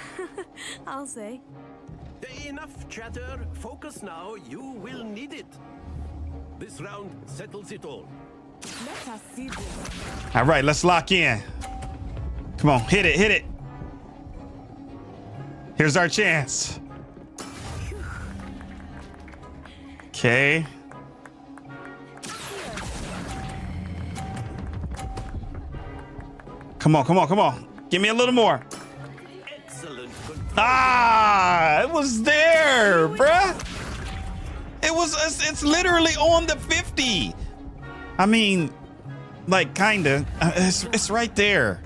I'll say. Enough chatter. Focus now. You will need it. This round settles it all. Let us see this. All right, let's lock in. Come on, hit it, hit it. Here's our chance. Okay. Come on, come on, come on. Give me a little more. Excellent. Ah, it was there, bruh. It was, it's literally on the 50. I mean, like, kinda. It's right there.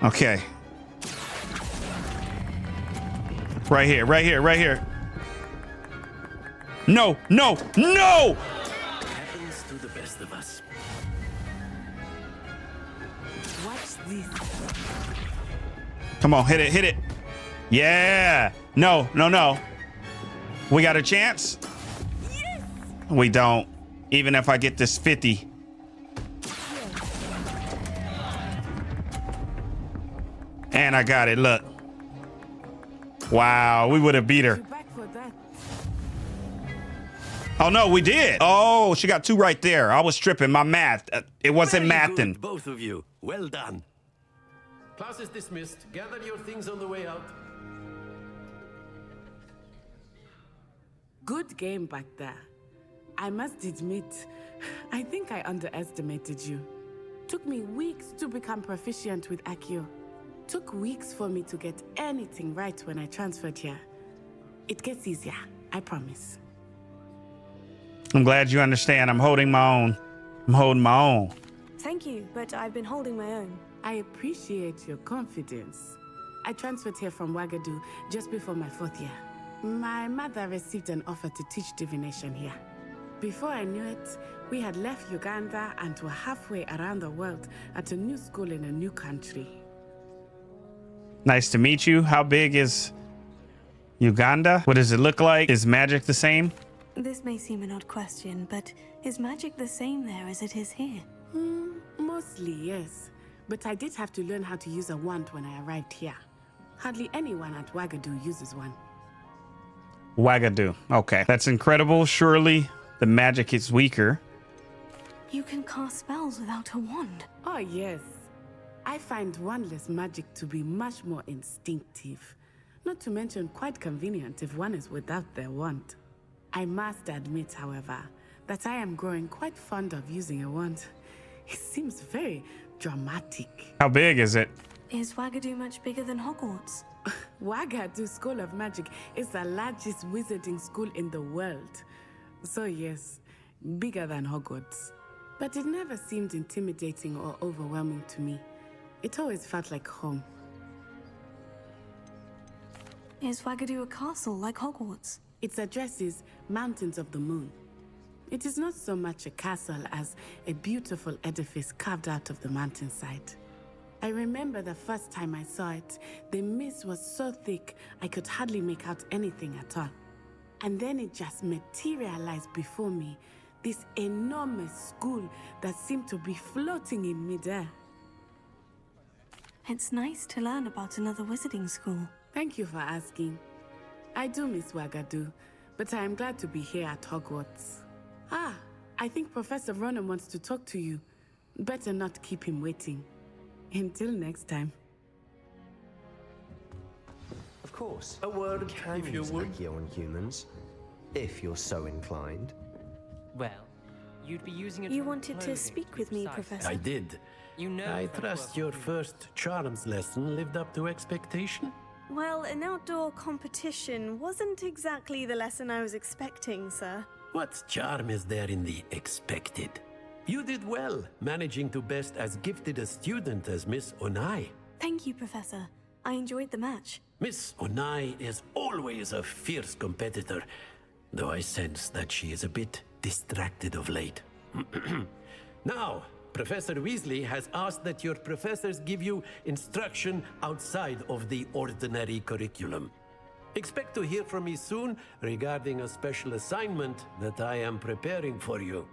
Okay. Right here, right here, right here. No, no, no! Happens to the best of us. Watch this. Come on, hit it, hit it. Yeah. No, no, no. We got a chance? Yes! We don't. Even if I get this 50. And I got it, look. Wow, we would have beat her. You back for that. Oh, no, we did. Oh, she got 2 right there. I was tripping. My math. It wasn't Very mathing. good, both of you. Well done. Class is dismissed. Gather your things on the way out. Good game back there. I must admit, I think I underestimated you. Took me weeks to become proficient with Accio. Took weeks for me to get anything right when I transferred here. It gets easier, I promise. I'm glad you understand. I'm holding my own. I'm holding my own. Thank you, but I've been holding my own. I appreciate your confidence. I transferred here from Uagadou just before my 4th year. My mother received an offer to teach divination here. Before I knew it, we had left Uganda and were halfway around the world at a new school in a new country. Nice to meet you. How big is Uganda? What does it look like? Is magic the same? This may seem an odd question, but is magic the same there as it is here? Mostly, yes. But I did have to learn how to use a wand when I arrived here. Hardly anyone at Uagadou uses one. Uagadou. Okay. That's incredible. Surely the magic is weaker. You can cast spells without a wand. Oh, yes. I find wandless magic to be much more instinctive. Not to mention quite convenient if one is without their wand. I must admit, however, that I am growing quite fond of using a wand. It seems very dramatic. How big is it? Is Uagadou much bigger than Hogwarts? Uagadou School of Magic is the largest wizarding school in the world. So yes, bigger than Hogwarts. But it never seemed intimidating or overwhelming to me. It always felt like home. Is Uagadou a castle like Hogwarts? Its address is Mountains of the Moon. It is not so much a castle as a beautiful edifice carved out of the mountainside. I remember the first time I saw it, the mist was so thick I could hardly make out anything at all. And then it just materialized before me, this enormous school that seemed to be floating in midair. It's nice to learn about another wizarding school. Thank you for asking. I do miss Uagadou, but I am glad to be here at Hogwarts. Ah, I think Professor Ronen wants to talk to you. Better not keep him waiting. Until next time. Of course. A word, Can if you use would. Accio on humans, if you're so inclined. Well, you'd be using it. You wanted to speak with me, Professor? I did. You know, I trust your first charms lesson lived up to expectation? Well, an outdoor competition wasn't exactly the lesson I was expecting, sir. What charm is there in the expected? You did well, managing to best as gifted a student as Miss Onai. Thank you, Professor. I enjoyed the match. Miss Onai is always a fierce competitor, though I sense that she is a bit distracted of late. Now, Professor Weasley has asked that your professors give you instruction outside of the ordinary curriculum. Expect to hear from me soon regarding a special assignment that I am preparing for you.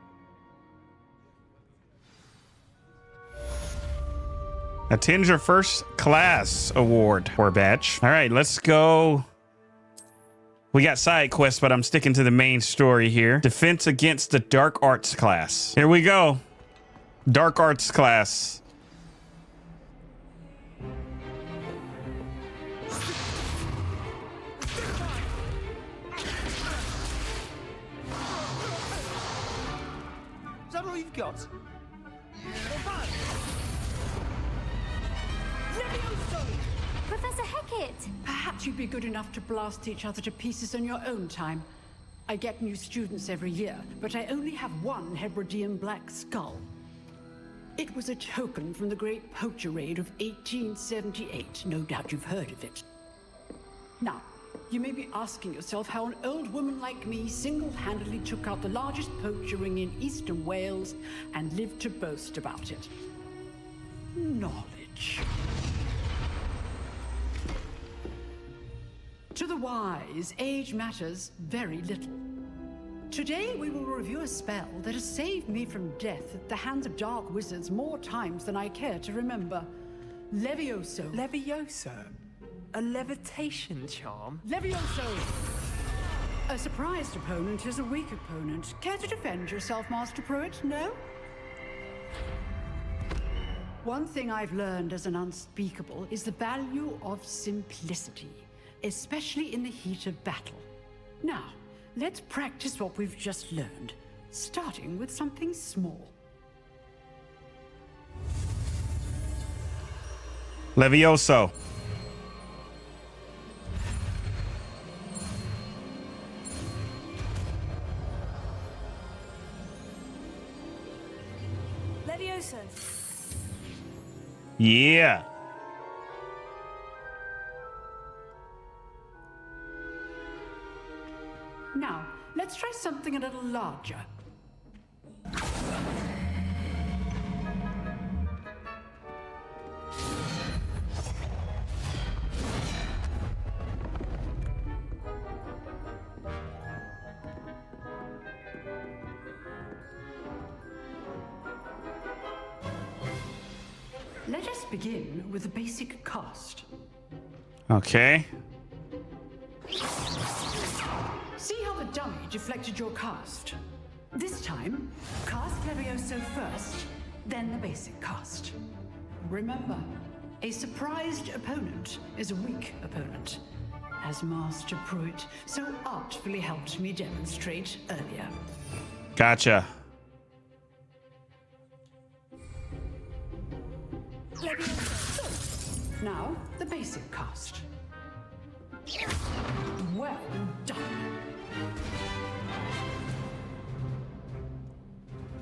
Attend your first class award or badge. All right, let's go. We got side quests, but I'm sticking to the main story here. Defense against the Dark Arts class. Here we go. Dark Arts class. Is that all you've got? Professor Hecat! Perhaps you'd be good enough to blast each other to pieces in your own time. I get new students every year, but I only have one Hebridean black skull. It was a token from the Great Poacher Raid of 1878. No doubt you've heard of it. Now, you may be asking yourself how an old woman like me single-handedly took out the largest poacher ring in eastern Wales and lived to boast about it. Knowledge. To the wise, age matters very little. Today we will review a spell that has saved me from death at the hands of dark wizards more times than I care to remember. Levioso. Levioso? A levitation charm? Levioso! A surprised opponent is a weak opponent. Care to defend yourself, Master Pruitt? No? One thing I've learned as an unspeakable is the value of simplicity, especially in the heat of battle. Now, let's practice what we've just learned, starting with something small. Levioso. Levioso. Yeah. Now, let's try something a little larger. Let us begin with the basic cast. Okay. See how the dummy deflected your cast? This time, cast Levioso first, then the basic cast. Remember, a surprised opponent is a weak opponent, as Master Pruitt so artfully helped me demonstrate earlier. Gotcha. Now, the basic cast. Well done.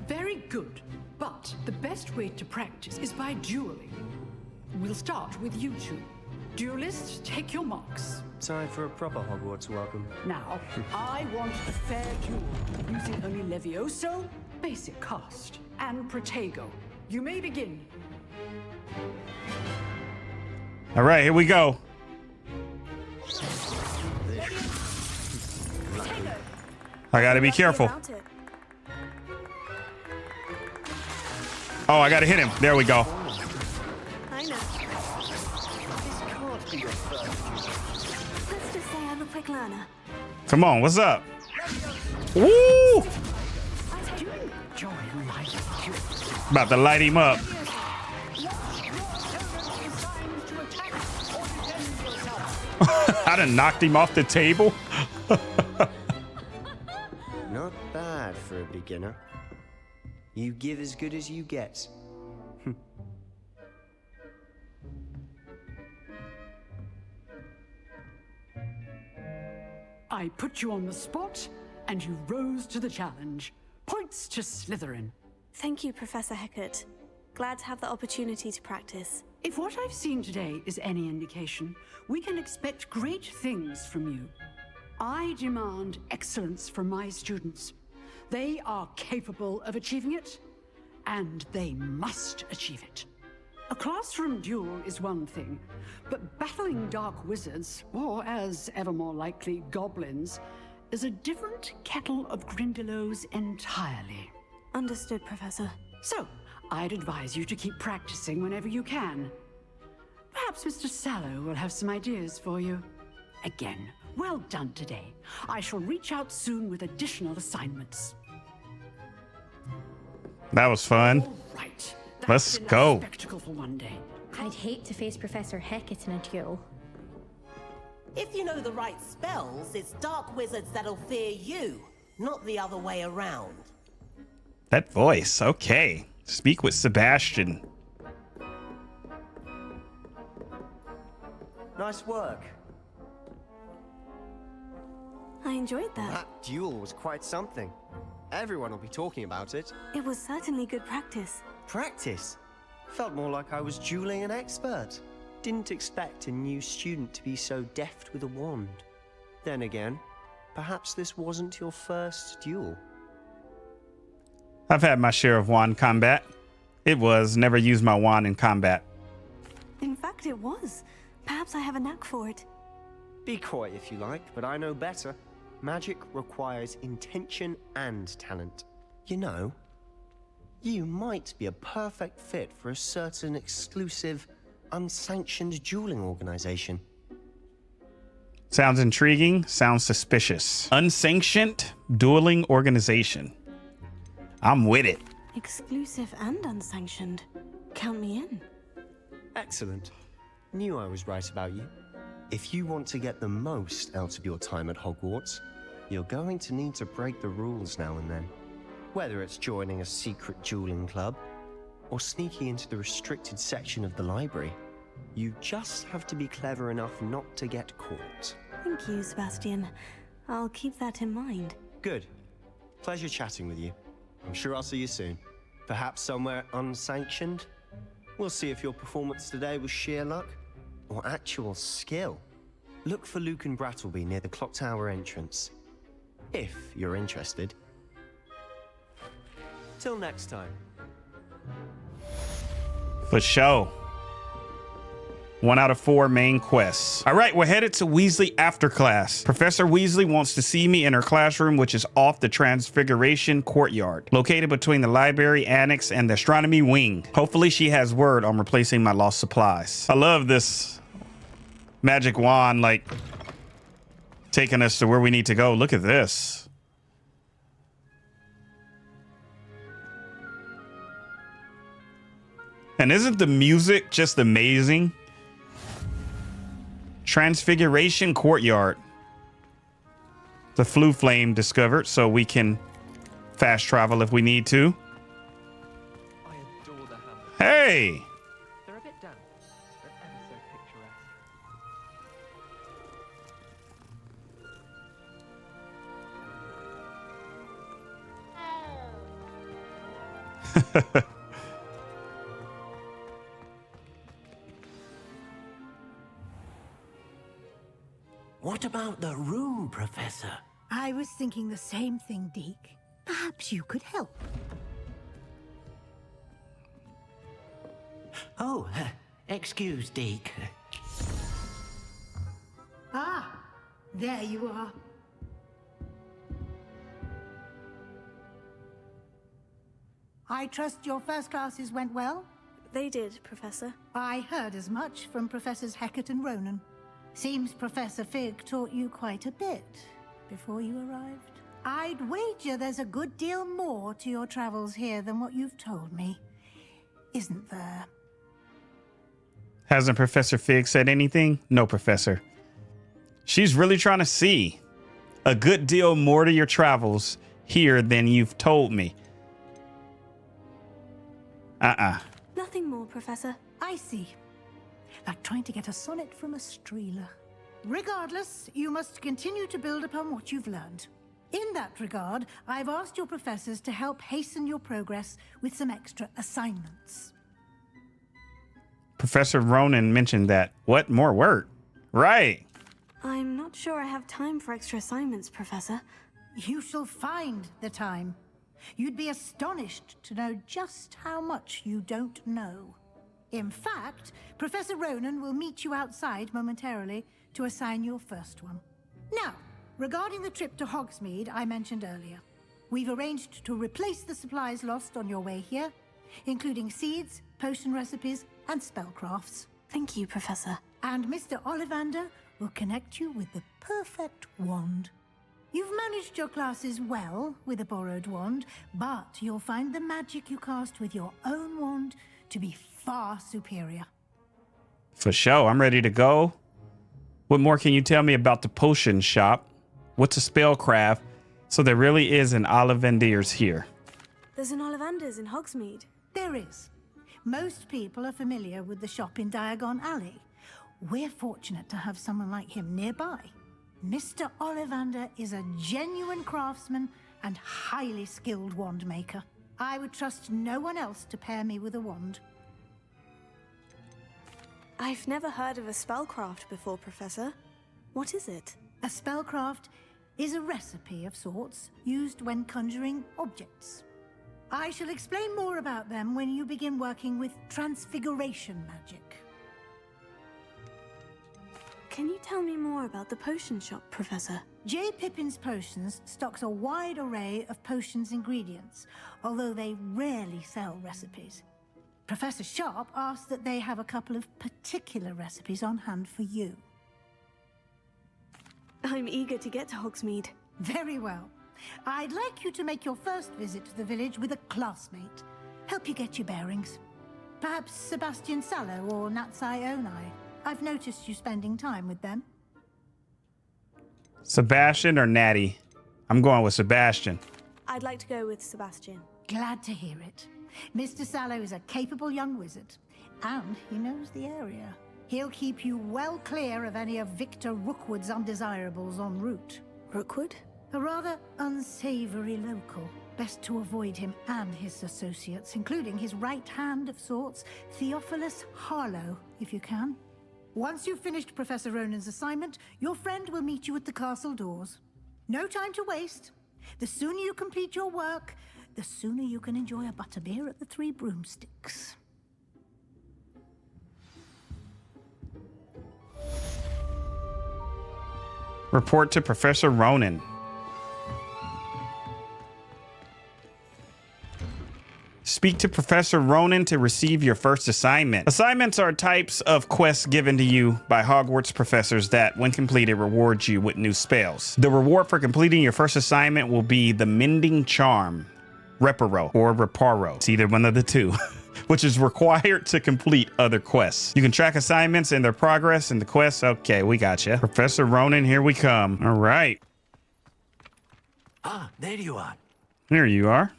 Very good, but the best way to practice is by dueling. We'll start with you two. Duelists, take your marks. Time for a proper Hogwarts welcome. Now, I want a fair duel, using only Levioso, basic cast, and Protego. You may begin. All right, here we go. I gotta be careful. Oh, I gotta hit him. There we go. I know. This can't be your first. Let's just say I'm a quick learner. Come on, what's up? Woo! About to light him up. I done knocked him off the table. Not bad for a beginner. You give as good as you get. I put you on the spot, and you rose to the challenge. Points to Slytherin. Thank you, Professor Hecat. Glad to have the opportunity to practice. If what I've seen today is any indication, we can expect great things from you. I demand excellence from my students. They are capable of achieving it, and they must achieve it. A classroom duel is one thing, but battling dark wizards, or as ever more likely, goblins, is a different kettle of Grindylows entirely. Understood, Professor. So, I'd advise you to keep practicing whenever you can. Perhaps Mr. Sallow will have some ideas for you. Again, well done today. I shall reach out soon with additional assignments. That was fun. All right. Let's go. Spectacle for one day. I'd hate to face Professor Hecat in a duel. If you know the right spells, it's dark wizards that'll fear you, not the other way around. That voice. Okay. Speak with Sebastian. Nice work. I enjoyed that. That duel was quite something. Everyone will be talking about it. It was certainly good practice. Practice? Felt more like I was dueling an expert. Didn't expect a new student to be so deft with a wand. Then again, perhaps this wasn't your first duel. I've had my share of wand combat. It was never used my wand in combat. In fact, it was. Perhaps I have a knack for it. Be coy if you like, but I know better. Magic requires intention and talent. You know, you might be a perfect fit for a certain exclusive, unsanctioned dueling organization. Sounds intriguing. Sounds suspicious. Unsanctioned dueling organization. I'm with it. Exclusive and unsanctioned. Count me in. Excellent. Knew I was right about you. If you want to get the most out of your time at Hogwarts, you're going to need to break the rules now and then. Whether it's joining a secret dueling club, or sneaking into the restricted section of the library, you just have to be clever enough not to get caught. Thank you, Sebastian. I'll keep that in mind. Good. Pleasure chatting with you. I'm sure I'll see you soon. Perhaps somewhere unsanctioned? We'll see if your performance today was sheer luck or actual skill. Look for Luke and Brattleby near the clock tower entrance, if you're interested. Till next time. For sure. 1 out of 4 main quests. All right, we're headed to Weasley after class. Professor Weasley wants to see me in her classroom, which is off the Transfiguration Courtyard, located between the library annex and the astronomy wing. Hopefully she has word on replacing my lost supplies. I love this magic wand, like, taking us to where we need to go. Look at this. And isn't the music just amazing? Transfiguration Courtyard. The Floo Flame discovered, so we can fast travel if we need to. I adore the hammer. Hey! They're a bit damp, but ever so picturesque. What about the room, Professor? I was thinking the same thing, Deke. Perhaps you could help. Oh, excuse, Deke. Ah, there you are. I trust your first classes went well? They did, Professor. I heard as much from Professors Hecat and Ronen. Seems Professor Fig taught you quite a bit before you arrived. I'd wager there's a good deal more to your travels here than what you've told me. Isn't there? Hasn't Professor Fig said anything? No, Professor. She's really trying to see a good deal more to your travels here than you've told me. Nothing more, Professor. I see. Like trying to get a sonnet from a streeler. Regardless, you must continue to build upon what you've learned. In that regard, I've asked your professors to help hasten your progress with some extra assignments. Professor Ronen mentioned that. What? More work? Right. I'm not sure I have time for extra assignments, Professor. You shall find the time. You'd be astonished to know just how much you don't know. In fact, Professor Ronen will meet you outside momentarily to assign your first one. Now, regarding the trip to Hogsmeade I mentioned earlier, we've arranged to replace the supplies lost on your way here, including seeds, potion recipes, and spellcrafts. Thank you, Professor. And Mr. Ollivander will connect you with the perfect wand. You've managed your classes well with a borrowed wand, but you'll find the magic you cast with your own wand to be far superior. For sure. I'm ready to go. What more can you tell me about the potion shop? What's a spellcraft? So there really is an Ollivander's here. There's an Ollivander's in Hogsmeade. There is. Most people are familiar with the shop in Diagon Alley. We're fortunate to have someone like him nearby. Mr. Ollivander is a genuine craftsman and highly skilled wand maker. I would trust no one else to pair me with a wand. I've never heard of a spellcraft before, Professor. What is it? A spellcraft is a recipe of sorts used when conjuring objects. I shall explain more about them when you begin working with transfiguration magic. Can you tell me more about the potion shop, Professor? J. Pippin's Potions stocks a wide array of potions ingredients, although they rarely sell recipes. Professor Sharp asked that they have a couple of particular recipes on hand for you. I'm eager to get to Hogsmeade. Very well. I'd like you to make your first visit to the village with a classmate. Help you get your bearings. Perhaps Sebastian Sallow or Natsai Onai. I've noticed you spending time with them. Sebastian or Natty? I'm going with Sebastian. I'd like to go with Sebastian. Glad to hear it. Mr. Sallow is a capable young wizard, and he knows the area. He'll keep you well clear of any of Victor Rookwood's undesirables en route. Rookwood? A rather unsavory local. Best to avoid him and his associates, including his right hand of sorts, Theophilus Harlow, if you can. Once you've finished Professor Ronen's assignment, your friend will meet you at the castle doors. No time to waste. The sooner you complete your work, the sooner you can enjoy a butterbeer at the Three Broomsticks. Report to Professor Ronen. Speak to Professor Ronen to receive your first assignment. Assignments are types of quests given to you by Hogwarts professors that, when completed, reward you with new spells. The reward for completing your first assignment will be the Mending Charm, Reparo, or Reparo. It's either one of the two, which is required to complete other quests. You can track assignments and their progress in the quests. Okay, we got you. Professor Ronen, here we come. All right. Ah, there you are. There you are.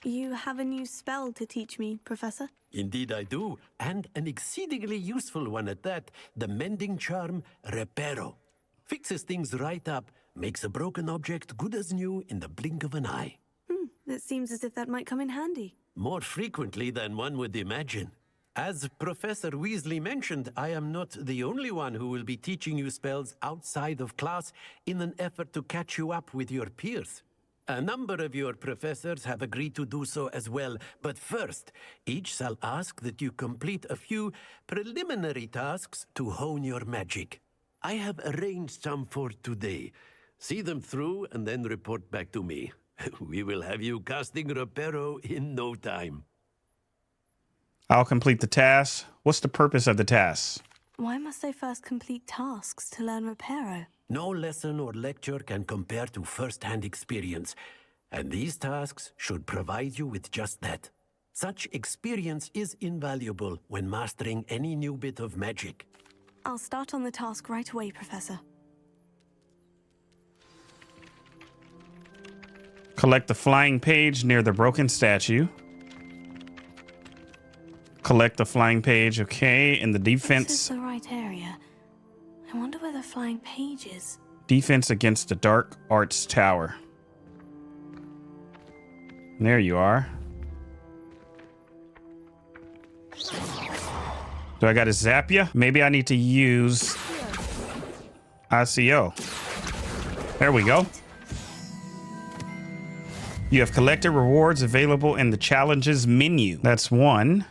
You have a new spell to teach me, Professor? Indeed I do, and an exceedingly useful one at that. The Mending Charm Reparo. Fixes things right up, makes a broken object good as new in the blink of an eye. It seems as if that might come in handy. More frequently than one would imagine. As Professor Weasley mentioned, I am not the only one who will be teaching you spells outside of class in an effort to catch you up with your peers. A number of your professors have agreed to do so as well, but first, each shall ask that you complete a few preliminary tasks to hone your magic. I have arranged some for today. See them through and then report back to me. We will have you casting Reparo in no time. I'll complete the task. What's the purpose of the task? Why must I first complete tasks to learn Reparo? No lesson or lecture can compare to first-hand experience, and these tasks should provide you with just that. Such experience is invaluable when mastering any new bit of magic. I'll start on the task right away, Professor. Collect the flying page near the broken statue. Collect the flying page, okay, in the defense. This is the right area. I wonder where the flying page is. Defense against the Dark Arts Tower. There you are. Do I gotta zap you? Maybe I need to use ICO. There we go. You have collected rewards available in the challenges menu. That's one.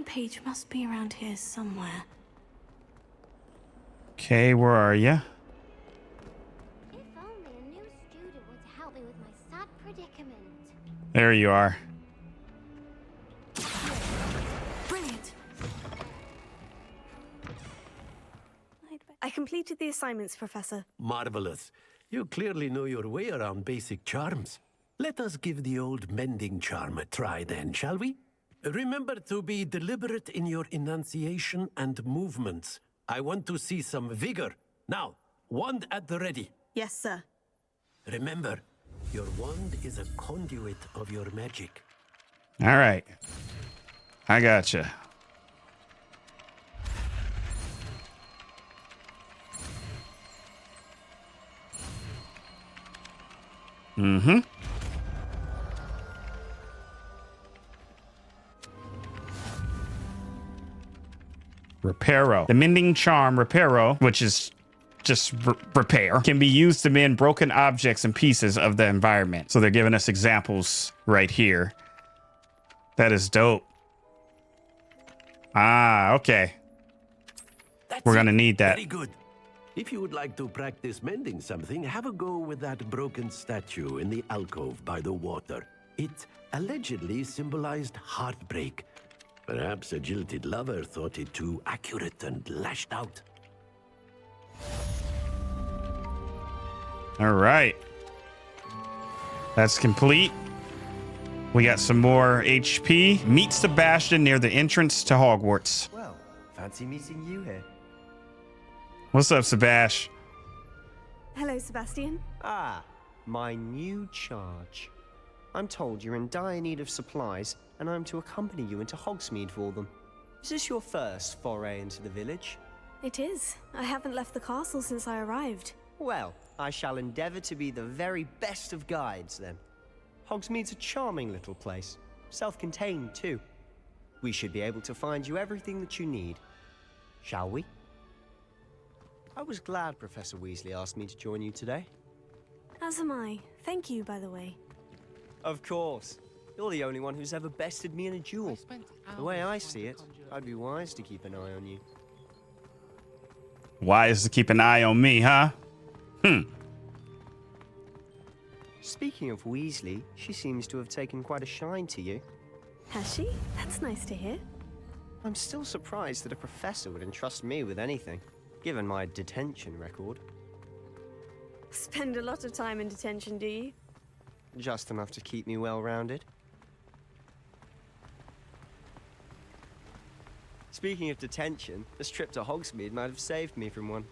Page must be around here somewhere. Okay, where are you? If only a new student were to help me with my sad predicament. There you are. Brilliant. I completed the assignments, Professor. Marvelous. You clearly know your way around basic charms. Let us give the old Mending Charm a try then, shall we? Remember to be deliberate in your enunciation and movements. I want to see some vigor. Now, wand at the ready. Yes, sir. Remember, your wand is a conduit of your magic. All right. I gotcha. Mm-hmm. Reparo. The Mending Charm Reparo, which is just repair, can be used to mend broken objects and pieces of the environment. So they're giving us examples right here. That is dope. Ah, okay. We're gonna need that. Very good. If you would like to practice mending something, have a go with that broken statue in the alcove by the water. It allegedly symbolized heartbreak. Perhaps a jilted lover thought it too accurate and lashed out. All right. That's complete. We got some more HP. Meet Sebastian near the entrance to Hogwarts. Well, fancy meeting you here. What's up, Sebastian? Hello, Sebastian. Ah, my new charge. I'm told you're in dire need of supplies, and I'm to accompany you into Hogsmeade for them. Is this your first foray into the village? It is. I haven't left the castle since I arrived. Well, I shall endeavor to be the very best of guides, then. Hogsmeade's a charming little place. Self-contained, too. We should be able to find you everything that you need. Shall we? I was glad Professor Weasley asked me to join you today. As am I. Thank you, by the way. Of course. You're the only one who's ever bested me in a duel. The way I see it, I'd be wise to keep an eye on you. Wise to keep an eye on me, huh? Speaking of Weasley, she seems to have taken quite a shine to you. Has she? That's nice to hear. I'm still surprised that a professor would entrust me with anything, given my detention record. Spend a lot of time in detention, do you? Just enough to keep me well-rounded. Speaking of detention, this trip to Hogsmeade might have saved me from one.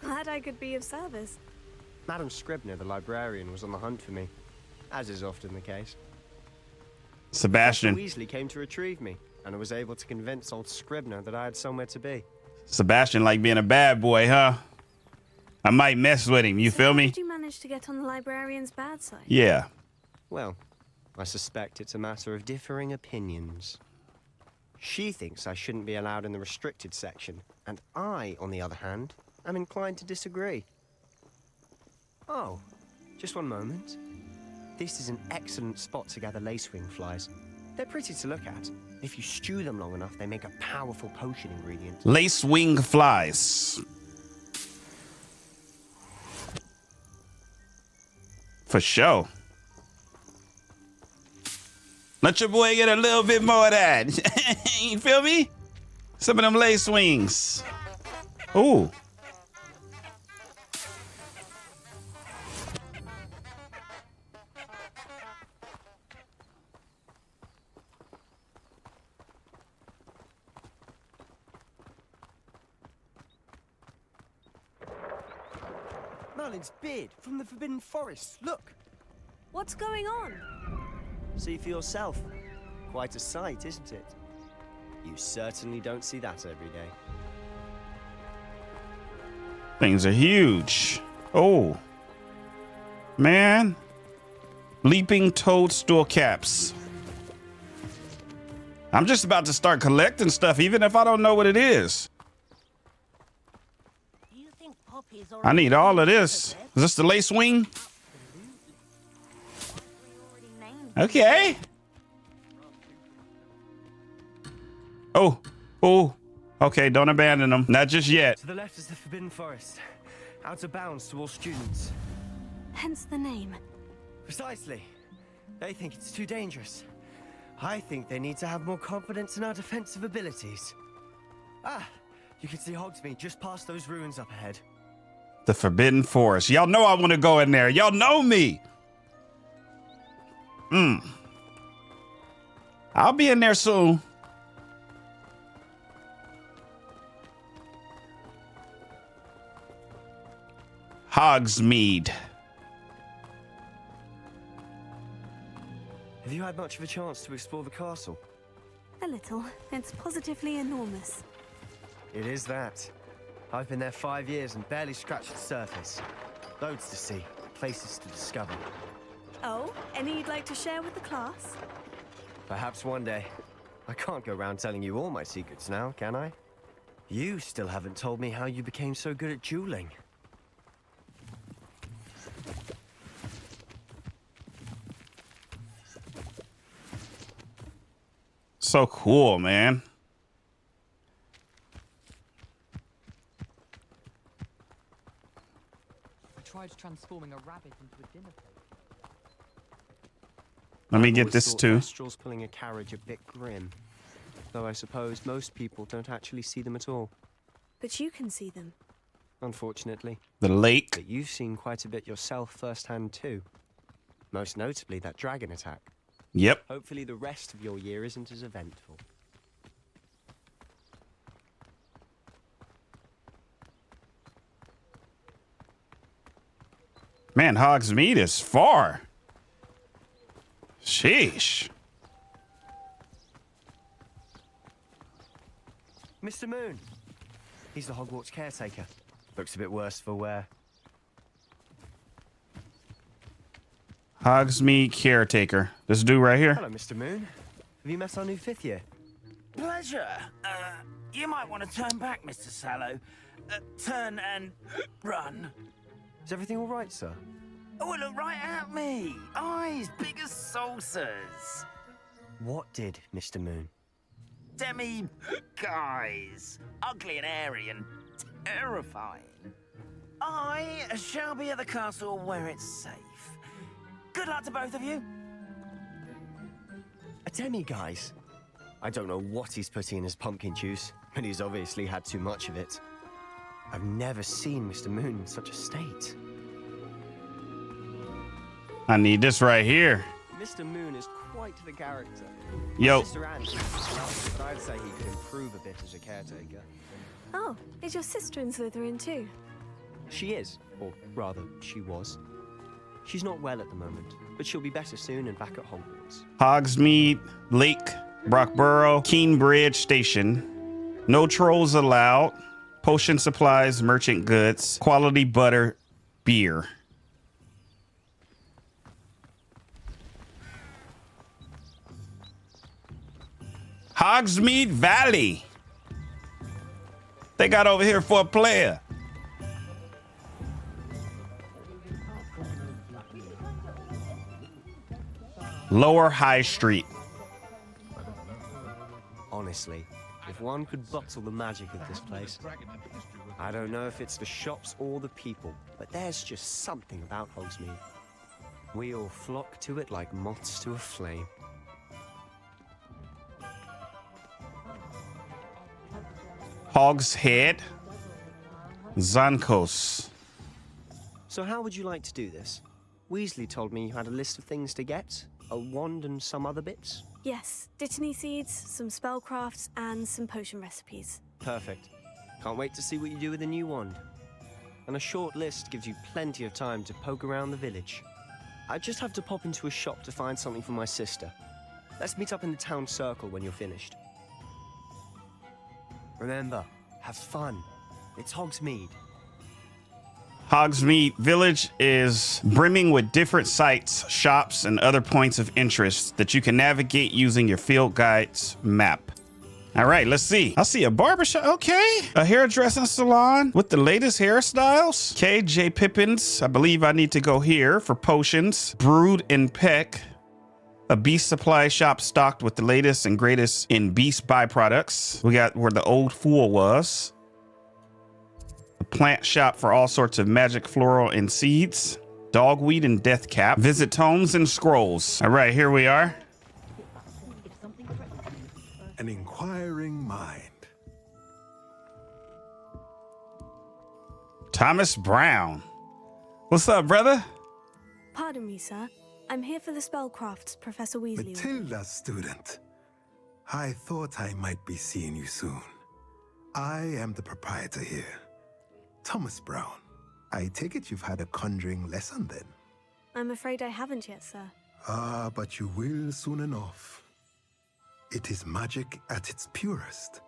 Glad I could be of service. Madam Scribner, the librarian, was on the hunt for me, as is often the case. Sebastian. Professor Weasley came to retrieve me, and I was able to convince old Scribner that I had somewhere to be. Sebastian like being a bad boy, huh? I might mess with him, you feel me? How did you manage to get on the librarian's bad side? Yeah. Well, I suspect it's a matter of differing opinions. She thinks I shouldn't be allowed in the restricted section, and I, on the other hand, am inclined to disagree. Oh, just one moment. This is an excellent spot to gather lacewing flies. They're pretty to look at. If you stew them long enough, they make a powerful potion ingredient. Lacewing flies. For sure. Let your boy get a little bit more of that. You feel me? Some of them lace wings. Ooh. Merlin's beard from the Forbidden Forest. Look. What's going on? See for yourself. Quite a sight, isn't it? You certainly don't see that every day. Things are huge. Oh. Man. Leaping toadstool caps. I'm just about to start collecting stuff, even if I don't know what it is. I need all of this. Is this the lace wing? Okay. Oh, oh. Okay, don't abandon them. Not just yet. To the left is the Forbidden Forest. Out of bounds to all students. Hence the name. Precisely. They think it's too dangerous. I think they need to have more confidence in our defensive abilities. Ah, you can see Hogsmeade just past those ruins up ahead. The Forbidden Forest. Y'all know I want to go in there. Y'all know me. I'll be in there soon. Hogsmeade. Have you had much of a chance to explore the castle? A little. It's positively enormous. It is that. I've been there 5 years and barely scratched the surface. Loads to see, places to discover. Oh, any you'd like to share with the class? Perhaps one day. I can't go around telling you all my secrets now, can I? You still haven't told me how you became so good at dueling. So cool, man. I tried transforming a rabbit into a dinner plate. Let me get this too. Astral's pulling a carriage a bit grim. Though I suppose most people don't actually see them at all. But you can see them. Unfortunately. The lake. But you've seen quite a bit yourself firsthand too. Most notably that dragon attack. Yep. Hopefully the rest of your year isn't as eventful. Man, Hogsmeade is far. Sheesh. Mr. Mr. Moon. He's the Hogwarts caretaker. Looks a bit worse for wear. Hogsmeade caretaker. This dude right here. Hello, Mr. Moon. Have you met our new 5th year? Pleasure. You might want to turn back, Mr. Sallow. Turn and run. Is everything all right, sir? Oh, look right at me. Eyes big as saucers. What did, Mr. Moon? Guys. Ugly and airy and terrifying. I shall be at the castle where it's safe. Good luck to both of you. A demi-guise? I don't know what he's putting in his pumpkin juice, but he's obviously had too much of it. I've never seen Mr. Moon in such a state. I need this right here. Mr. Moon is quite the character. Yo. My sister Anne, but I'd say he could improve a bit as a caretaker. Oh, is your sister in Slytherin too? She is, or rather, she was. She's not well at the moment, but she'll be better soon and back at Hogwarts. Hogsmeade, Lake, Brockborough, Keenbridge Station. No trolls allowed. Potion supplies, merchant goods, quality butter, beer. Hogsmeade Valley. They got over here for a player. Lower High Street. Honestly, if one could bottle the magic of this place. I don't know if it's the shops or the people, but there's just something about Hogsmeade. We all flock to it like moths to a flame. Hog's Head. Zankos. So how would you like to do this? Weasley told me you had a list of things to get. A wand and some other bits? Yes, Dittany seeds, some spellcrafts, and some potion recipes. Perfect. Can't wait to see what you do with the new wand. And a short list gives you plenty of time to poke around the village. I just have to pop into a shop to find something for my sister. Let's meet up in the town circle when you're finished. Remember, have fun. It's Hogsmeade. Hogsmeade Village is brimming with different sites, shops, and other points of interest that you can navigate using your field guide's map. All right, let's see. I see a barbershop. Okay. A hairdressing salon with the latest hairstyles. KJ Pippins. I believe I need to go here for potions. Brood and Peck. A beast supply shop stocked with the latest and greatest in beast byproducts. We got where the old fool was. A plant shop for all sorts of magic floral and seeds. Dogweed and deathcap. Visit tomes and scrolls. All right, here we are. An inquiring mind. Thomas Brown. What's up, brother? Pardon me, sir. I'm here for the spellcrafts Professor Weasley. Matilda's student. I thought I might be seeing you soon. I am the proprietor here, Thomas Brown. I take it you've had a conjuring lesson then? I'm afraid I haven't yet, sir. Ah, but you will soon enough. It is magic at its purest,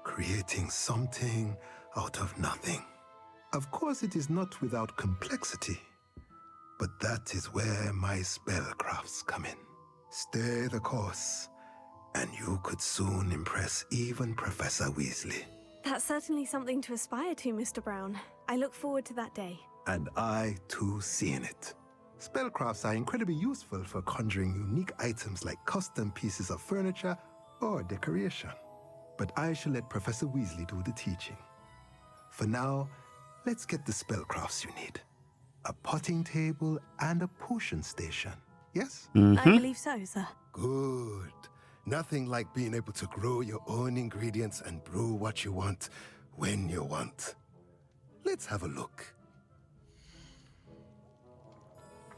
creating something out of nothing. Of course, it is not without complexity, but that is where my spellcrafts come in. Stay the course, and you could soon impress even Professor Weasley. That's certainly something to aspire to, Mr. Brown. I look forward to that day. And I, too, seeing it. Spellcrafts are incredibly useful for conjuring unique items like custom pieces of furniture or decoration. But I shall let Professor Weasley do the teaching. For now, let's get the spellcrafts you need. A potting table and a potion station, yes? I believe so, sir. Good. Nothing like being able to grow your own ingredients and brew what you want when you want. Let's have a look.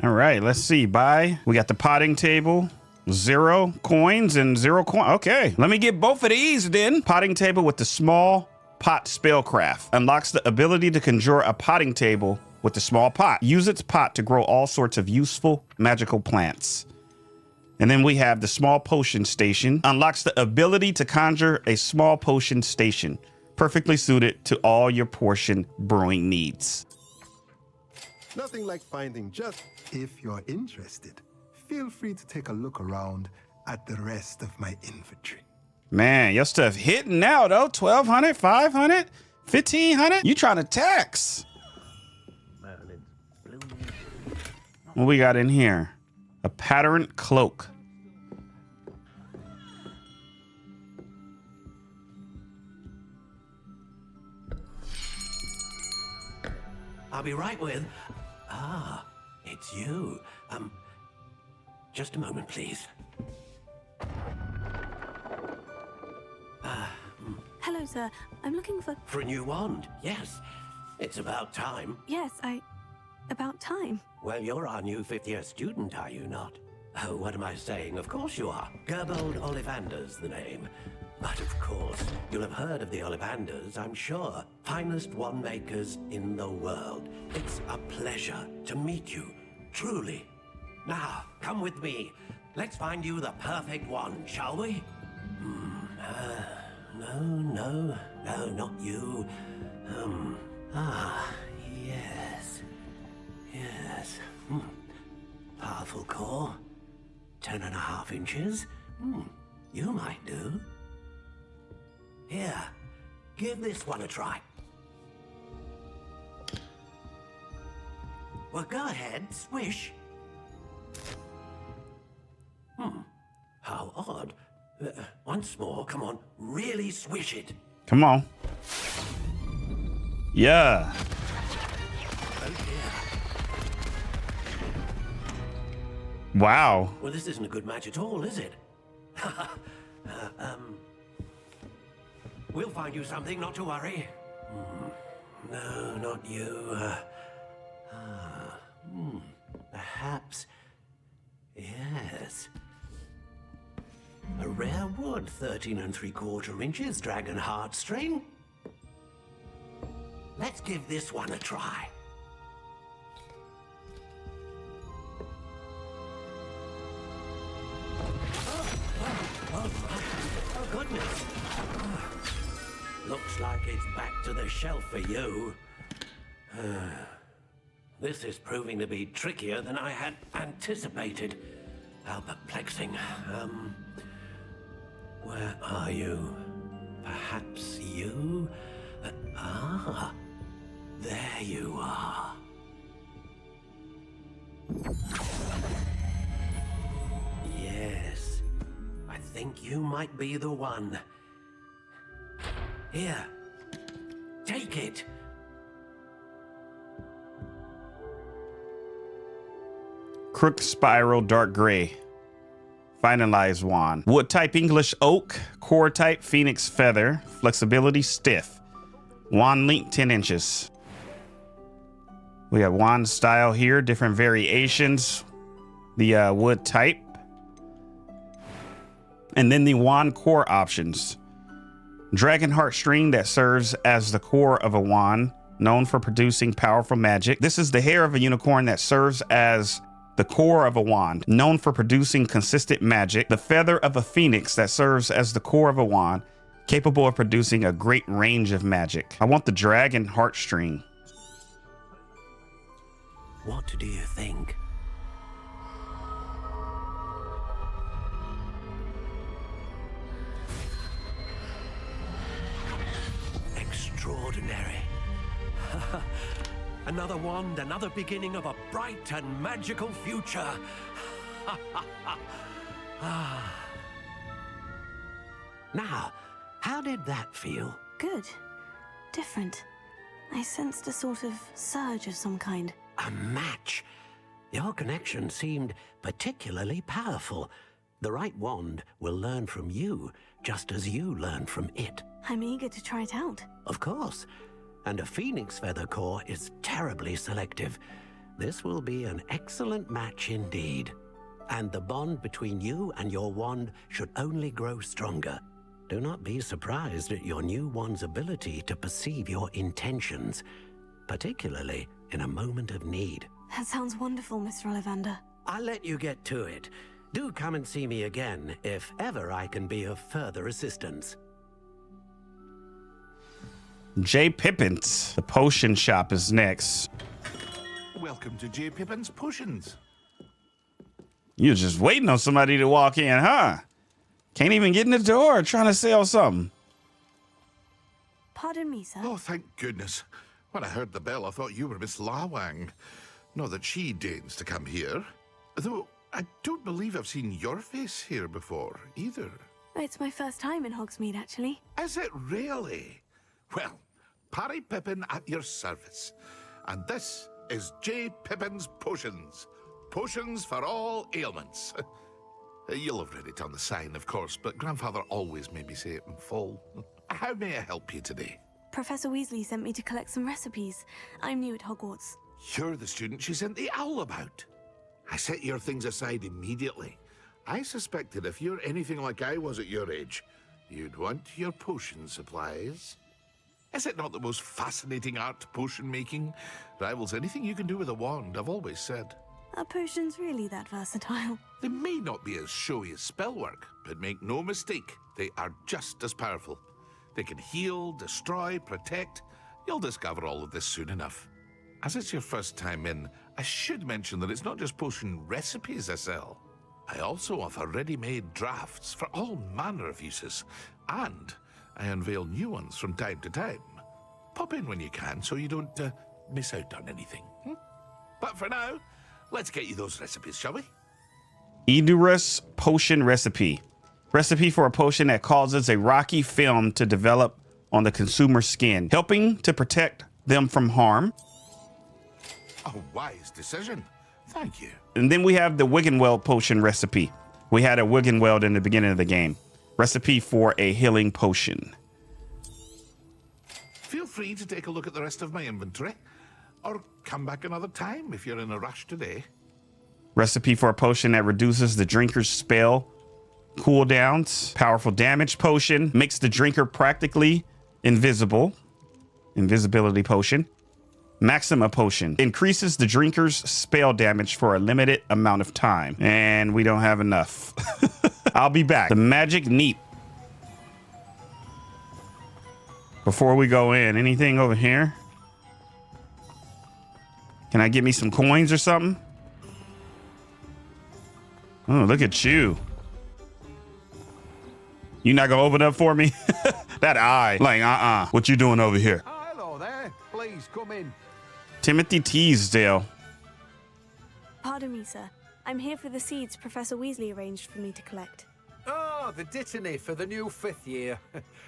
All right, let's see. Buy. We got the potting table. 0 coins and 0 coin. Okay, let me get both of these then. Potting table with the small pot spellcraft. Unlocks the ability to conjure a potting table with the small pot. Use its pot to grow all sorts of useful magical plants. And then we have the small potion station. Unlocks the ability to conjure a small potion station perfectly suited to all your portion brewing needs. Nothing like finding just... If you're interested, feel free to take a look around at the rest of my inventory. Man, your stuff hitting now, though. 1,200, 500, 1,500. You trying to tax. What we got in here? A patterned cloak. I'll be right with... Ah, it's you. Just a moment, please. Hello, sir. I'm looking for... For a new wand, yes. It's about time. Yes, about time. Well, you're our new fifth-year student, are you not? Oh, what am I saying? Of course you are. Gerbold Ollivander's the name. But of course, you'll have heard of the Ollivanders, I'm sure. Finest wand makers in the world. It's a pleasure to meet you, truly. Now, come with me. Let's find you the perfect wand, shall we? No, not you. Yes. Powerful core. 10.5 inches. You might do. Here, give this one a try. Well, go ahead, swish. How odd. Once more, come on, really swish it. Come on. Yeah. Oh dear. Wow. Well, this isn't a good match at all, is it? We'll find you something, not to worry. No, not you. Perhaps... Yes. A rare wood, 13 3/4 inches, dragon heartstring. Let's give this one a try. Oh goodness. Looks like it's back to the shelf for you. This is proving to be trickier than I had anticipated. How perplexing. Where are you? Perhaps you? There you are. Yes, I think you might be the one. Here, take it. Crook Spiral Dark Gray. Finalized wand. Wood type English Oak. Core type Phoenix Feather. Flexibility Stiff. Wand length 10 inches. We have wand style here. Different variations. The wood type. And then the wand core options. Dragon heartstring that serves as the core of a wand. Known for producing powerful magic. This is the hair of a unicorn that serves as the core of a wand, known for producing consistent magic. The feather of a phoenix that serves as the core of a wand, capable of producing a great range of magic. I want the dragon heartstring. What do you think? Extraordinary. Another wand, another beginning of a bright and magical future. Now, how did that feel? Good. Different. I sensed a sort of surge of some kind. A match. Your connection seemed particularly powerful. The right wand will learn from you, just as you learn from it. I'm eager to try it out. Of course. And a phoenix feather core is terribly selective. This will be an excellent match indeed. And the bond between you and your wand should only grow stronger. Do not be surprised at your new wand's ability to perceive your intentions, particularly in a moment of need. That sounds wonderful, Mr. Ollivander. I'll let you get to it. Do come and see me again if ever I can be of further assistance. J. Pippin's. The potion shop is next. Welcome to J. Pippin's Potions. You're just waiting on somebody to walk in, huh? Can't even get in the door trying to sell something. Pardon me, sir. Oh, thank goodness. When I heard the bell, I thought you were Miss Lawang. Not that she deigns to come here. Though I don't believe I've seen your face here before, either. It's my first time in Hogsmeade, actually. Is it really? Well, Parry Pippin at your service. And this is J. Pippin's Potions. Potions for all ailments. You'll have read it on the sign, of course, but Grandfather always made me say it in full. How may I help you today? Professor Weasley sent me to collect some recipes. I'm new at Hogwarts. You're the student she sent the owl about. I set your things aside immediately. I suspected if you're anything like I was at your age, you'd want your potion supplies. Is it not the most fascinating art, potion making? Rivals anything you can do with a wand, I've always said. Are potions really that versatile? They may not be as showy as spellwork, but make no mistake, they are just as powerful. They can heal, destroy, protect. You'll discover all of this soon enough. As it's your first time in, I should mention that it's not just potion recipes I sell. I also offer ready-made drafts for all manner of uses, and I unveil new ones from time to time. Pop in when you can so you don't miss out on anything. But for now, let's get you those recipes, shall we? Idurus potion recipe. Recipe for a potion that causes a rocky film to develop on the consumer's skin, helping to protect them from harm. A wise decision. Thank you. And then we have the Wiggenweld potion recipe. We had a Wiggenweld in the beginning of the game. Recipe for a healing potion. Feel free to take a look at the rest of my inventory, or come back another time if you're in a rush today. Recipe for a potion that reduces the drinker's spell cooldowns. Powerful damage potion. Makes the drinker practically invisible. Invisibility potion. Maxima potion. Increases the drinker's spell damage for a limited amount of time. And we don't have enough. I'll be back. The magic neep. Before we go in, anything over here? Can I get me some coins or something? Oh, look at you. You not gonna open up for me? That eye. Like, What you doing over here? Oh, hello there. Please come in. Timothy Teasdale. Pardon me, sir. I'm here for the seeds Professor Weasley arranged for me to collect. Oh, the dittany for the new 5th year.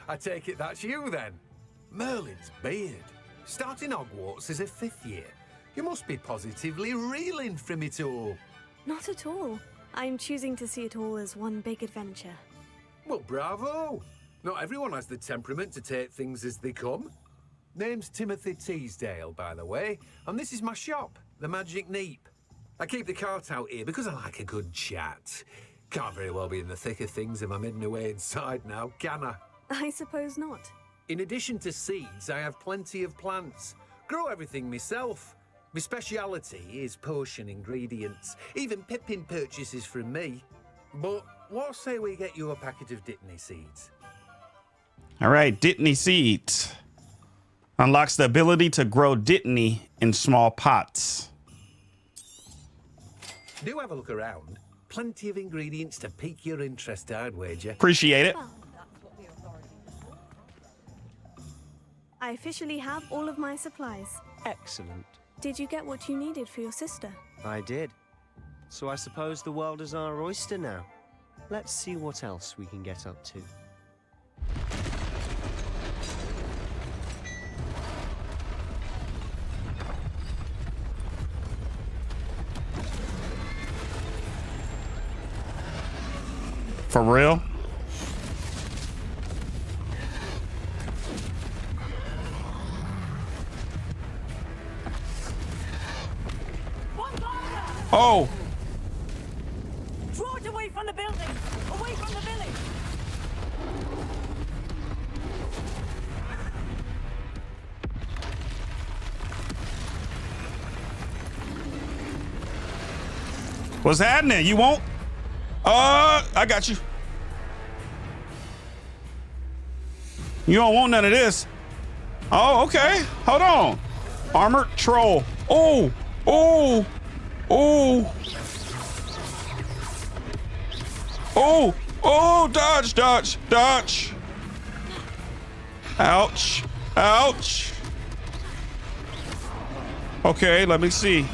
I take it that's you then. Merlin's beard. Starting Hogwarts as a 5th year. You must be positively reeling from it all. Not at all. I'm choosing to see it all as one big adventure. Well, bravo. Not everyone has the temperament to take things as they come. Name's Timothy Teasdale, by the way, and this is my shop, the Magic Neep. I keep the cart out here because I like a good chat. Can't very well be in the thick of things if I'm hidden away inside now, can I? I suppose not. In addition to seeds, I have plenty of plants. Grow everything myself. My speciality is potion ingredients. Even Pippin purchases from me. But what say we get you a packet of Dittany seeds? All right, Dittany seeds. Unlocks the ability to grow Dittany in small pots. Do have a look around. Plenty of ingredients to pique your interest, I'd wager. Appreciate it. I officially have all of my supplies. Excellent. Did you get what you needed for your sister? I did. So I suppose the world is our oyster now. Let's see what else we can get up to. For real? Oh! Draw it away from the building! Away from the village! What's happening? You won't? I got you. You don't want none of this. Oh, okay. Hold on. Armored troll. Oh, oh, oh. Oh, oh, dodge, dodge, dodge. Ouch, ouch. Okay, let me see.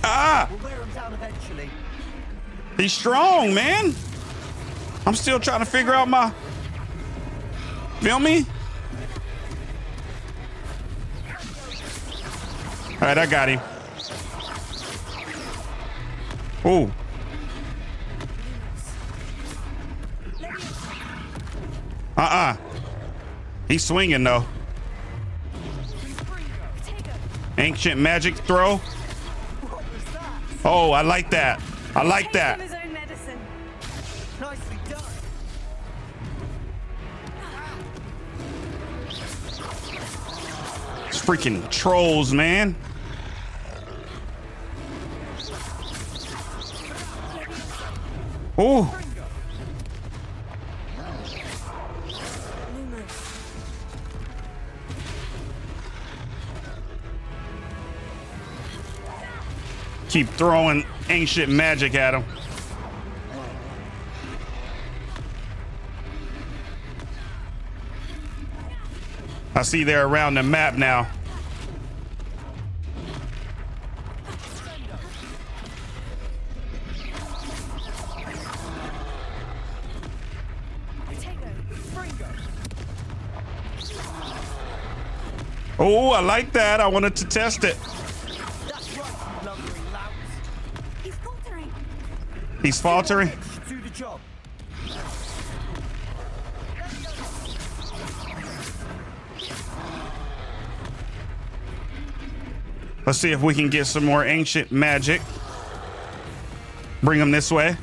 Ah! We'll wear him down eventually. He's strong, man. I'm still trying to figure out my... Feel me? All right, I got him. Oh. He's swinging, though. Ancient magic throw. Oh, I like that. I like that. Nicely done. It's freaking trolls, man. Oh. Keep throwing ancient magic at him. I see they're around the map now. Oh, I like that. I wanted to test it. He's faltering. Do the job. Let's see if we can get some more ancient magic. Bring him this way.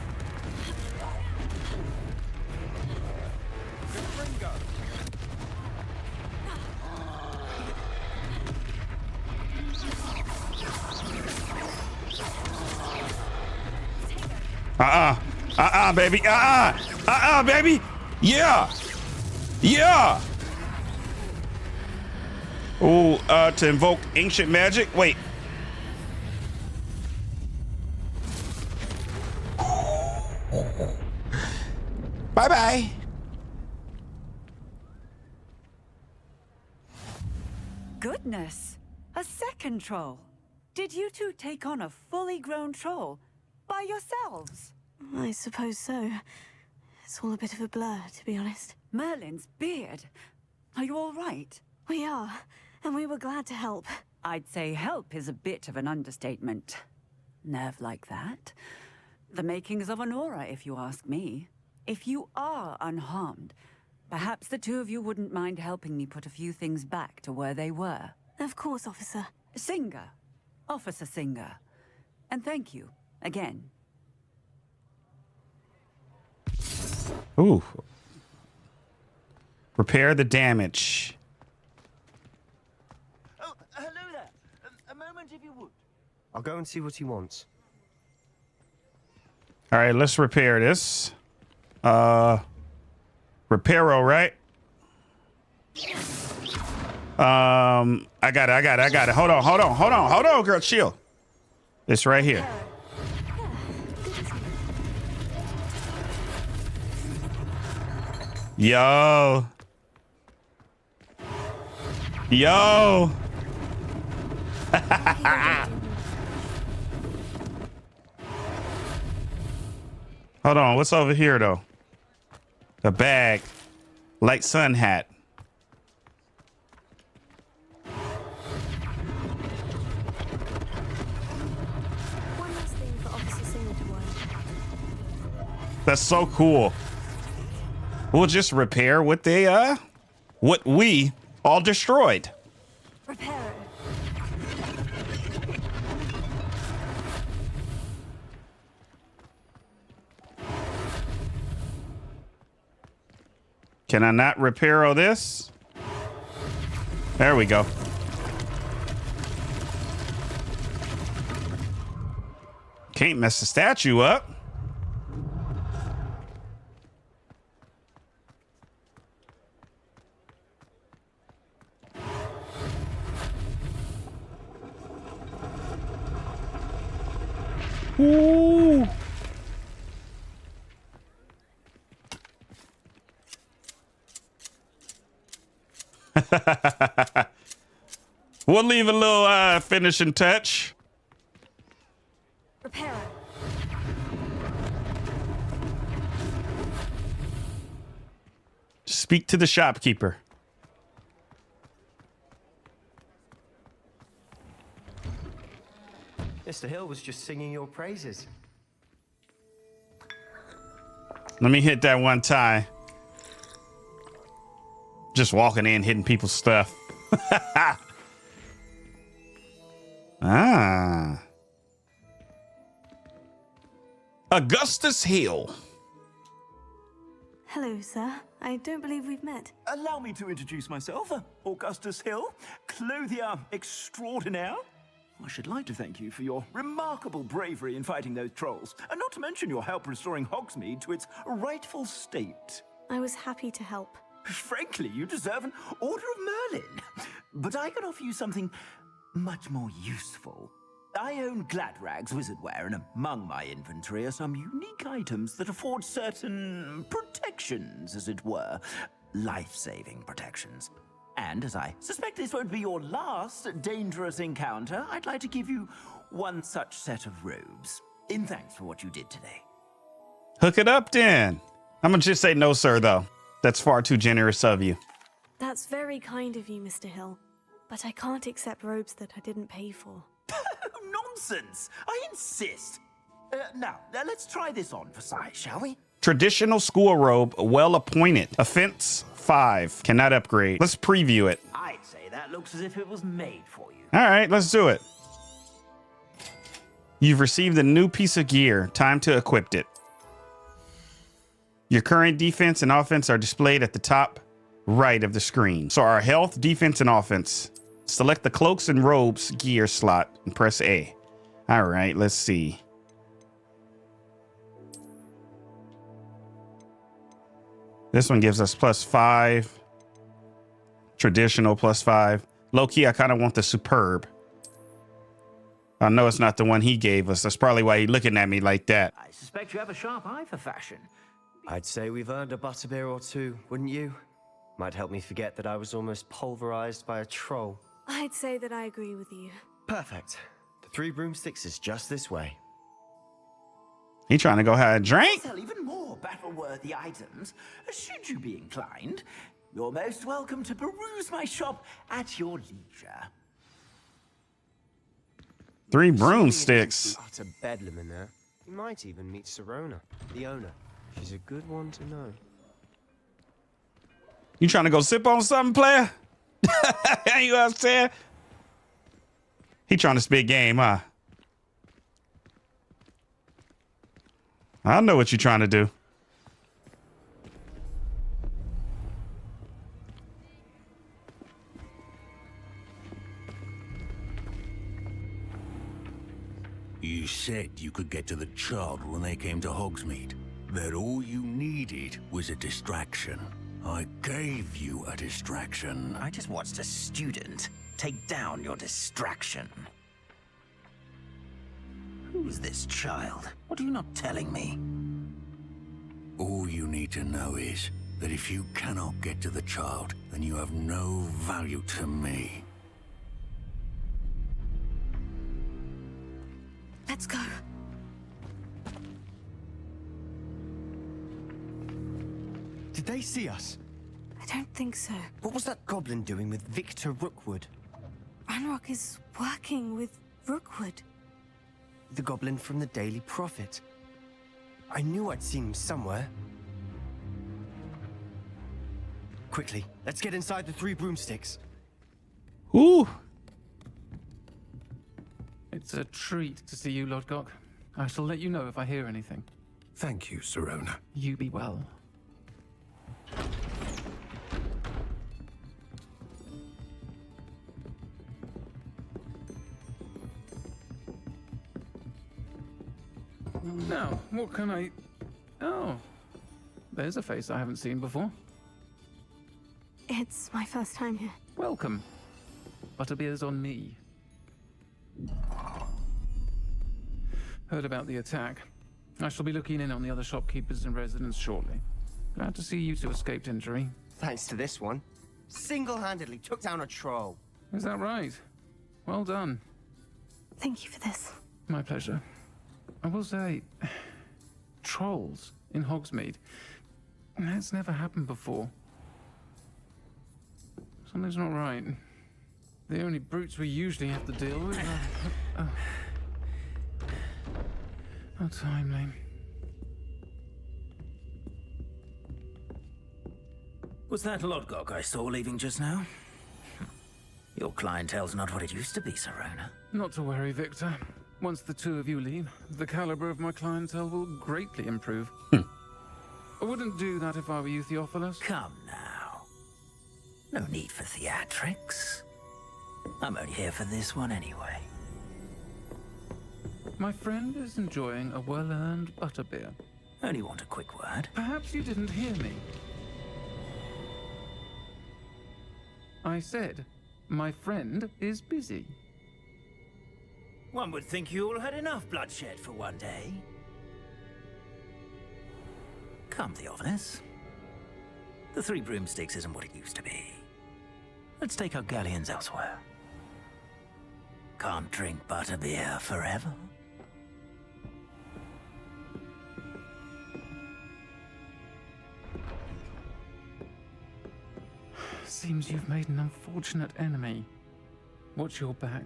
Baby. Baby. Yeah. Yeah. Oh, to invoke ancient magic. Wait. Bye-bye. Goodness, a second troll. Did you two take on a fully grown troll by yourselves? I suppose so. It's all a bit of a blur, to be honest. Merlin's beard. Are you all right? We are, and we were glad to help. I'd say help is a bit of an understatement. Nerve like that. The makings of an aura, if you ask me. If you are unharmed, perhaps the two of you wouldn't mind helping me put a few things back to where they were. Of course, officer. Singer. Officer Singer. And thank you, again. Ooh. Repair the damage. Oh, hello there. A moment if you would. I'll go and see what he wants. All right, let's repair this. Reparo, right? I got it. Hold on, girl, chill. It's right here. Yo. Hold on, what's over here though? The bag. Light sun hat. One last thing for Officer Singer to worry. That's so cool. We'll just repair what they what we all destroyed. Repair it. Can I not repair all this? There we go. Can't mess the statue up. Ooh. We'll leave a little finishing touch. Repairer. Speak to the shopkeeper. Mr. Hill was just singing your praises. Let me hit that one time. Just walking in, hitting people's stuff. Ah. Augustus Hill. Hello, sir. I don't believe we've met. Allow me to introduce myself, Augustus Hill, clothier extraordinaire. I should like to thank you for your remarkable bravery in fighting those trolls, and not to mention your help restoring Hogsmeade to its rightful state. I was happy to help. Frankly, you deserve an Order of Merlin. But I can offer you something much more useful. I own Gladrag's wizardware, and among my inventory are some unique items that afford certain protections, as it were. Life-saving protections. And as I suspect this won't be your last dangerous encounter, I'd like to give you one such set of robes, in thanks for what you did today. Hook it up then. I'm gonna just say no, sir, though. That's far too generous of you. That's very kind of you, Mr. Hill. But I can't accept robes that I didn't pay for. Nonsense! I insist. Now, let's try this on for size, shall we? Traditional school robe, well appointed. Offense 5. Cannot upgrade. Let's preview it. I'd say that looks as if it was made for you. All right, let's do it. You've received a new piece of gear. Time to equip it. Your current defense and offense are displayed at the top right of the screen. So our health, defense, and offense. Select the cloaks and robes gear slot and press A. All right, let's see. This one gives us +5. Traditional +5. Low key, I kind of want the superb. I know it's not the one he gave us. That's probably why he's looking at me like that. I suspect you have a sharp eye for fashion. I'd say we've earned a butterbeer or two, wouldn't you? Might help me forget that I was almost pulverized by a troll. I'd say that I agree with you. Perfect. The 3 broomsticks is just this way. He trying to go have a drink? Sell even more battle-worthy items. Should you be inclined, you're most welcome to peruse my shop at your leisure. 3 broomsticks. Utter bedlam in there. You might even meet Serona, the owner. She's a good one to know. You trying to go sip on something, player? You know what I'm saying? He trying to spit game, huh? I know what you're trying to do. You said you could get to the child when they came to Hogsmeade. That all you needed was a distraction. I gave you a distraction. I just watched a student take down your distraction. Who's this child? What are you not telling me? All you need to know is that if you cannot get to the child, then you have no value to me. Let's go. Did they see us? I don't think so. What was that goblin doing with Victor Rookwood? Ranrock is working with Rookwood. The goblin from the Daily Prophet. I knew I'd seen him somewhere. Quickly, let's get inside the 3 broomsticks. Ooh. It's a treat to see you, Lord Gok. I shall let you know if I hear anything. Thank you, Serona. You be well. Now, what can I... Oh, there's a face I haven't seen before. It's my first time here. Welcome. Butterbeer's on me. Heard about the attack. I shall be looking in on the other shopkeepers and residents shortly. Glad to see you two escaped injury. Thanks to this one. Single-handedly took down a troll. Is that right? Well done. Thank you for this. My pleasure. I will say, trolls in Hogsmeade. That's never happened before. Something's not right. The only brutes we usually have to deal with are... How timely. Was that Lodgok I saw leaving just now? Your clientele's not what it used to be, Sir Ronen. Not to worry, Victor. Once the two of you leave, the caliber of my clientele will greatly improve. I wouldn't do that if I were you, Theophilus. Come now. No need for theatrics. I'm only here for this one anyway. My friend is enjoying a well-earned butterbeer. Only want a quick word. Perhaps you didn't hear me. I said, my friend is busy. One would think you all had enough bloodshed for one day. Come, Theophilus. The Three Broomsticks isn't what it used to be. Let's take our galleons elsewhere. Can't drink butterbeer forever. Seems you've made an unfortunate enemy. Watch your back.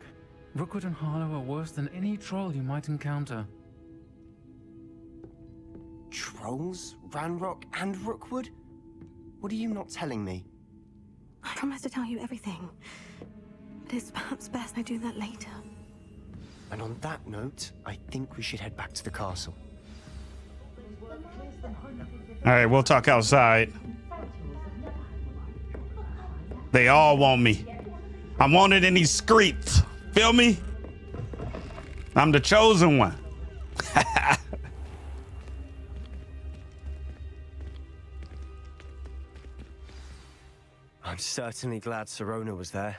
Rookwood and Harlow are worse than any troll you might encounter. Trolls? Ranrock and Rookwood? What are you not telling me? I promise to tell you everything. But it's perhaps best I do that later. And on that note, I think we should head back to the castle. All right, we'll talk outside. They all want me. I'm wanted in these streets. Feel me? I'm the chosen one. I'm certainly glad Sirona was there.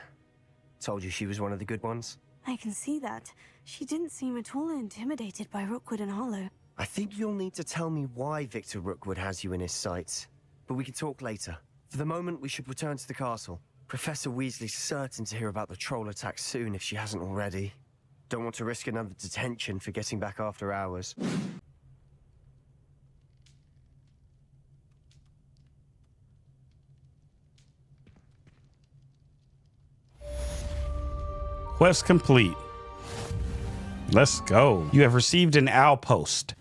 Told you she was one of the good ones. I can see that. She didn't seem at all intimidated by Rookwood and Harlow. I think you'll need to tell me why Victor Rookwood has you in his sights. But we can talk later. For the moment, we should return to the castle. Professor Weasley's certain to hear about the troll attack soon if she hasn't already. Don't want to risk another detention for getting back after hours. Quest complete. Let's go. You have received an outpost.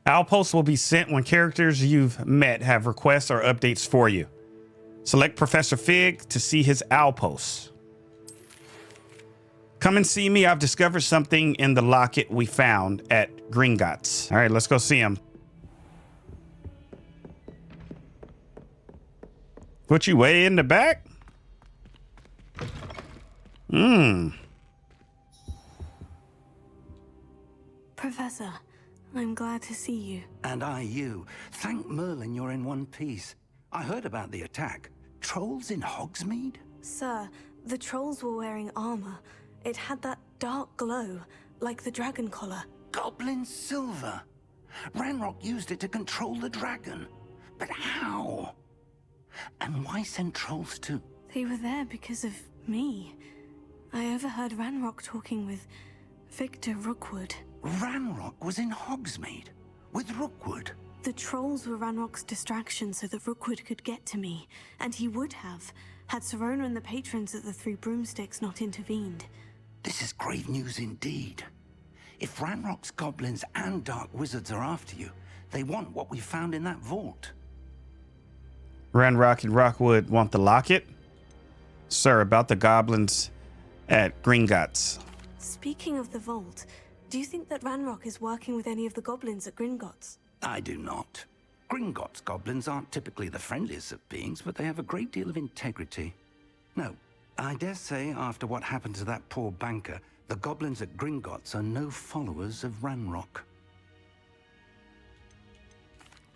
Outposts will be sent when characters you've met have requests or updates for you. Select Professor Fig to see his outposts. Come and see me. I've discovered something in the locket we found at Gringotts. All right, let's go see him. Put you way in the back? Professor, I'm glad to see you. And I you. Thank Merlin you're in one piece. I heard about the attack. Trolls in Hogsmeade? Sir, the trolls were wearing armor. It had that dark glow, like the dragon collar. Goblin silver. Ranrock used it to control the dragon. But how? And why send trolls too? They were there because of me. I overheard Ranrock talking with Victor Rookwood. Ranrock was in Hogsmeade with Rookwood. The trolls were Ranrock's distraction so that Rookwood could get to me, and he would have, had Sirona and the patrons at the Three Broomsticks not intervened. This is grave news indeed. If Ranrock's goblins and dark wizards are after you, they want what we found in that vault. Ranrock and Rookwood want the locket? Sir, about the goblins at Gringotts. Speaking of the vault, do you think that Ranrock is working with any of the goblins at Gringotts? I do not. Gringotts goblins aren't typically the friendliest of beings, but they have a great deal of integrity. No, I dare say after what happened to that poor banker, the goblins at Gringotts are no followers of Ranrock.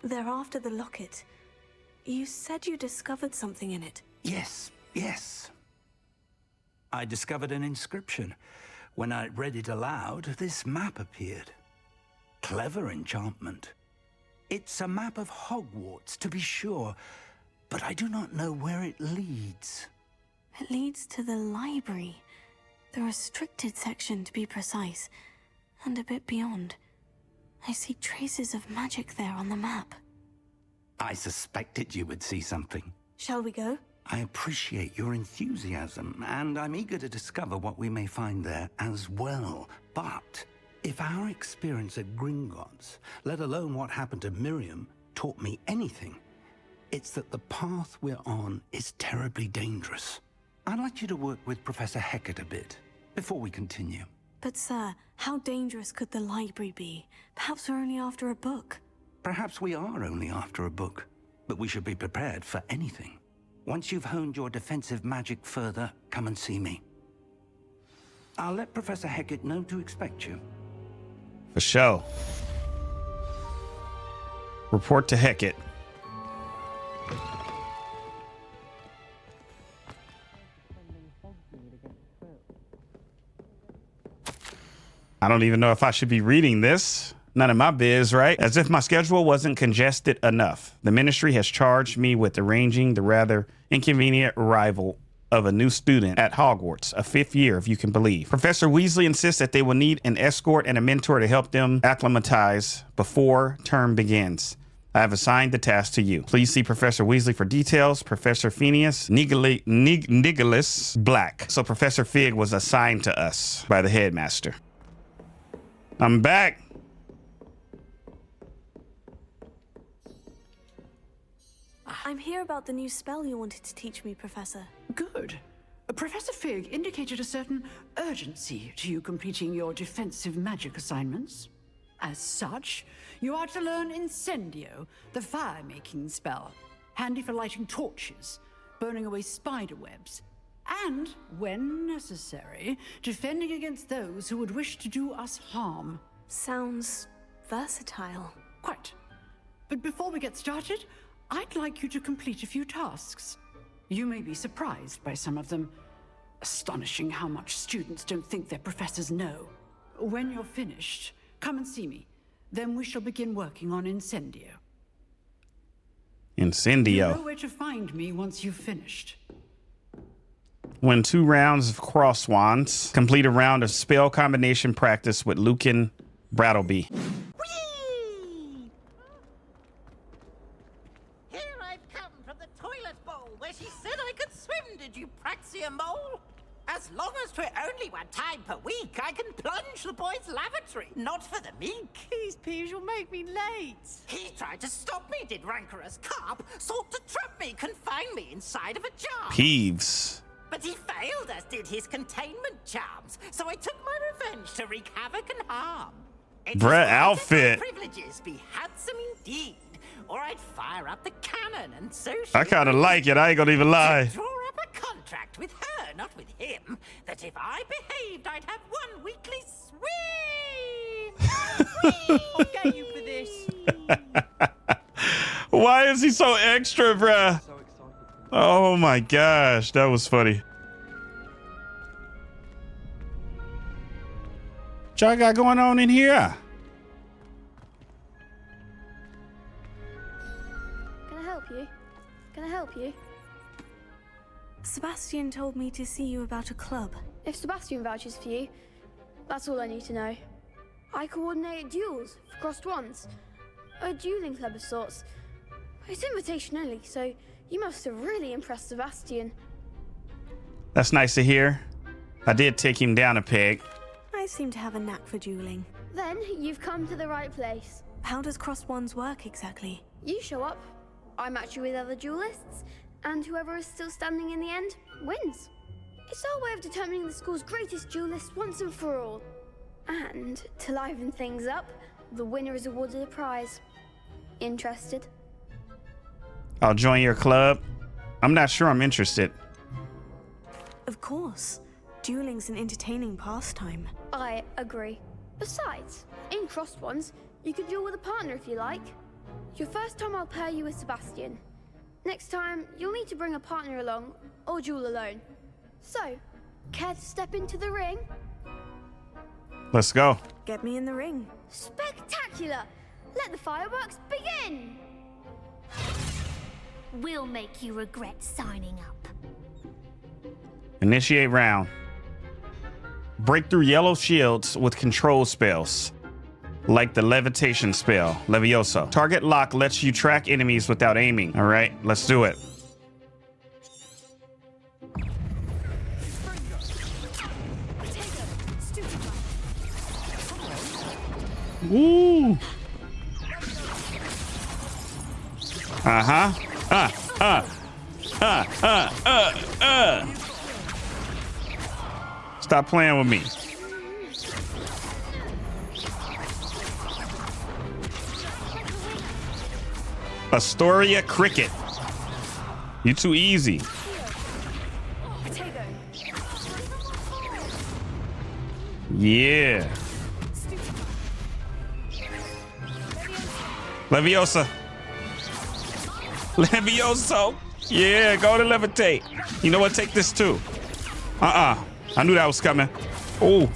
They're after the locket. You said you discovered something in it. Yes. I discovered an inscription. When I read it aloud, this map appeared. Clever enchantment. It's a map of Hogwarts, to be sure, but I do not know where it leads. It leads to the library. The restricted section, to be precise, and a bit beyond. I see traces of magic there on the map. I suspected you would see something. Shall we go? I appreciate your enthusiasm, and I'm eager to discover what we may find there as well. But if our experience at Gringotts, let alone what happened to Miriam, taught me anything, it's that the path we're on is terribly dangerous. I'd like you to work with Professor Hecat a bit before we continue. But sir, how dangerous could the library be? Perhaps we're only after a book. Perhaps we are only after a book, but we should be prepared for anything. Once you've honed your defensive magic further, come and see me. I'll let Professor Hecat know to expect you. For sure. Report to Hecat. I don't even know if I should be reading this. None of my biz, right? As if my schedule wasn't congested enough. The ministry has charged me with arranging the rather inconvenient arrival of a new student at Hogwarts, a 5th year, if you can believe. Professor Weasley insists that they will need an escort and a mentor to help them acclimatize before term begins. I have assigned the task to you. Please see Professor Weasley for details. Professor Phineas Nicholas Black. So Professor Fig was assigned to us by the headmaster. I'm back. I'm here about the new spell you wanted to teach me, Professor. Good. Professor Fig indicated a certain urgency to you completing your defensive magic assignments. As such, you are to learn Incendio, the fire-making spell, handy for lighting torches, burning away spider webs, and, when necessary, defending against those who would wish to do us harm. Sounds versatile. Quite. But before we get started, I'd like you to complete a few tasks. You may be surprised by some of them. Astonishing how much students don't think their professors know. When you're finished, come and see me. Then we shall begin working on Incendio. Incendio. You know where to find me once you've finished. Win 2 rounds of cross wands. Complete a round of spell combination practice with Lucan Brattleby. Whee! Here I've come from the toilet bowl where she said I could swim, did you Praxia mole? As long as 'twere only 1 time per week, I can plunge the boy's lavatory, not for the meek. These peeves will make me late. He tried to stop me, did rancorous carp, sought to trap me, confine me inside of a jar. Peeves. But he failed, as did his containment charms, so I took my revenge to wreak havoc and harm. Bruh outfit. Privileges be handsome indeed, or I'd fire up the cannon, and so I kind of like it. I ain't gonna even lie. draw up a contract with her, not with him, that if I behaved, I'd have 1 weekly swim. I'll get you for this. Why is he so extra, bruh? Oh my gosh, that was funny. What y'all got going on in here? Can I help you? Can I help you? Sebastian told me to see you about a club. If Sebastian vouches for you, that's all I need to know. I coordinate duels for crossed wands. A dueling club of sorts. It's invitation only, so you must have really impressed Sebastian. That's nice to hear. I did take him down a peg. I seem to have a knack for dueling. Then you've come to the right place. How does crossed wands work exactly? You show up, I match you with other duelists, and whoever is still standing in the end wins. It's our way of determining the school's greatest duelist once and for all. And to liven things up, the winner is awarded a prize. Interested? I'll join your club. I'm not sure I'm interested. Of course. Dueling's an entertaining pastime. I agree. Besides, in crossed ones, you could duel with a partner if you like. Your first time I'll pair you with Sebastian. Next time, you'll need to bring a partner along, or duel alone. So, care to step into the ring? Let's go. Get me in the ring. Spectacular! Let the fireworks begin! We'll make you regret signing up. Initiate round. Break through yellow shields with control spells, like the levitation spell, Levioso. Target lock lets you track enemies without aiming. All right, let's do it. Woo! Stop playing with me. Astoria Cricket. You too easy. Yeah. Leviosa. Levioso. Yeah, go to levitate. You know what? Take this too. I knew that was coming. Oh.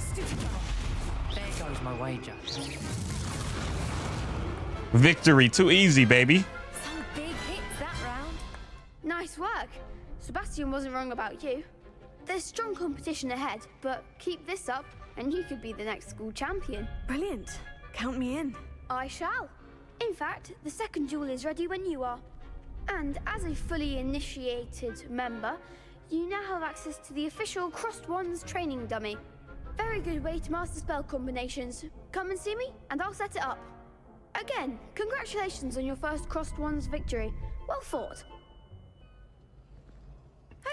There goes my wager. Victory. Too easy, baby. Some big hits that round. Nice work. Sebastian wasn't wrong about you. There's strong competition ahead, but keep this up and you could be the next school champion. Brilliant. Count me in. I shall. In fact, the second duel is ready when you are. And as a fully initiated member, you now have access to the official Crossed Wands training dummy. Very good way to master spell combinations. Come and see me, and I'll set it up. Again, congratulations on your first Crossed Wands victory. Well fought.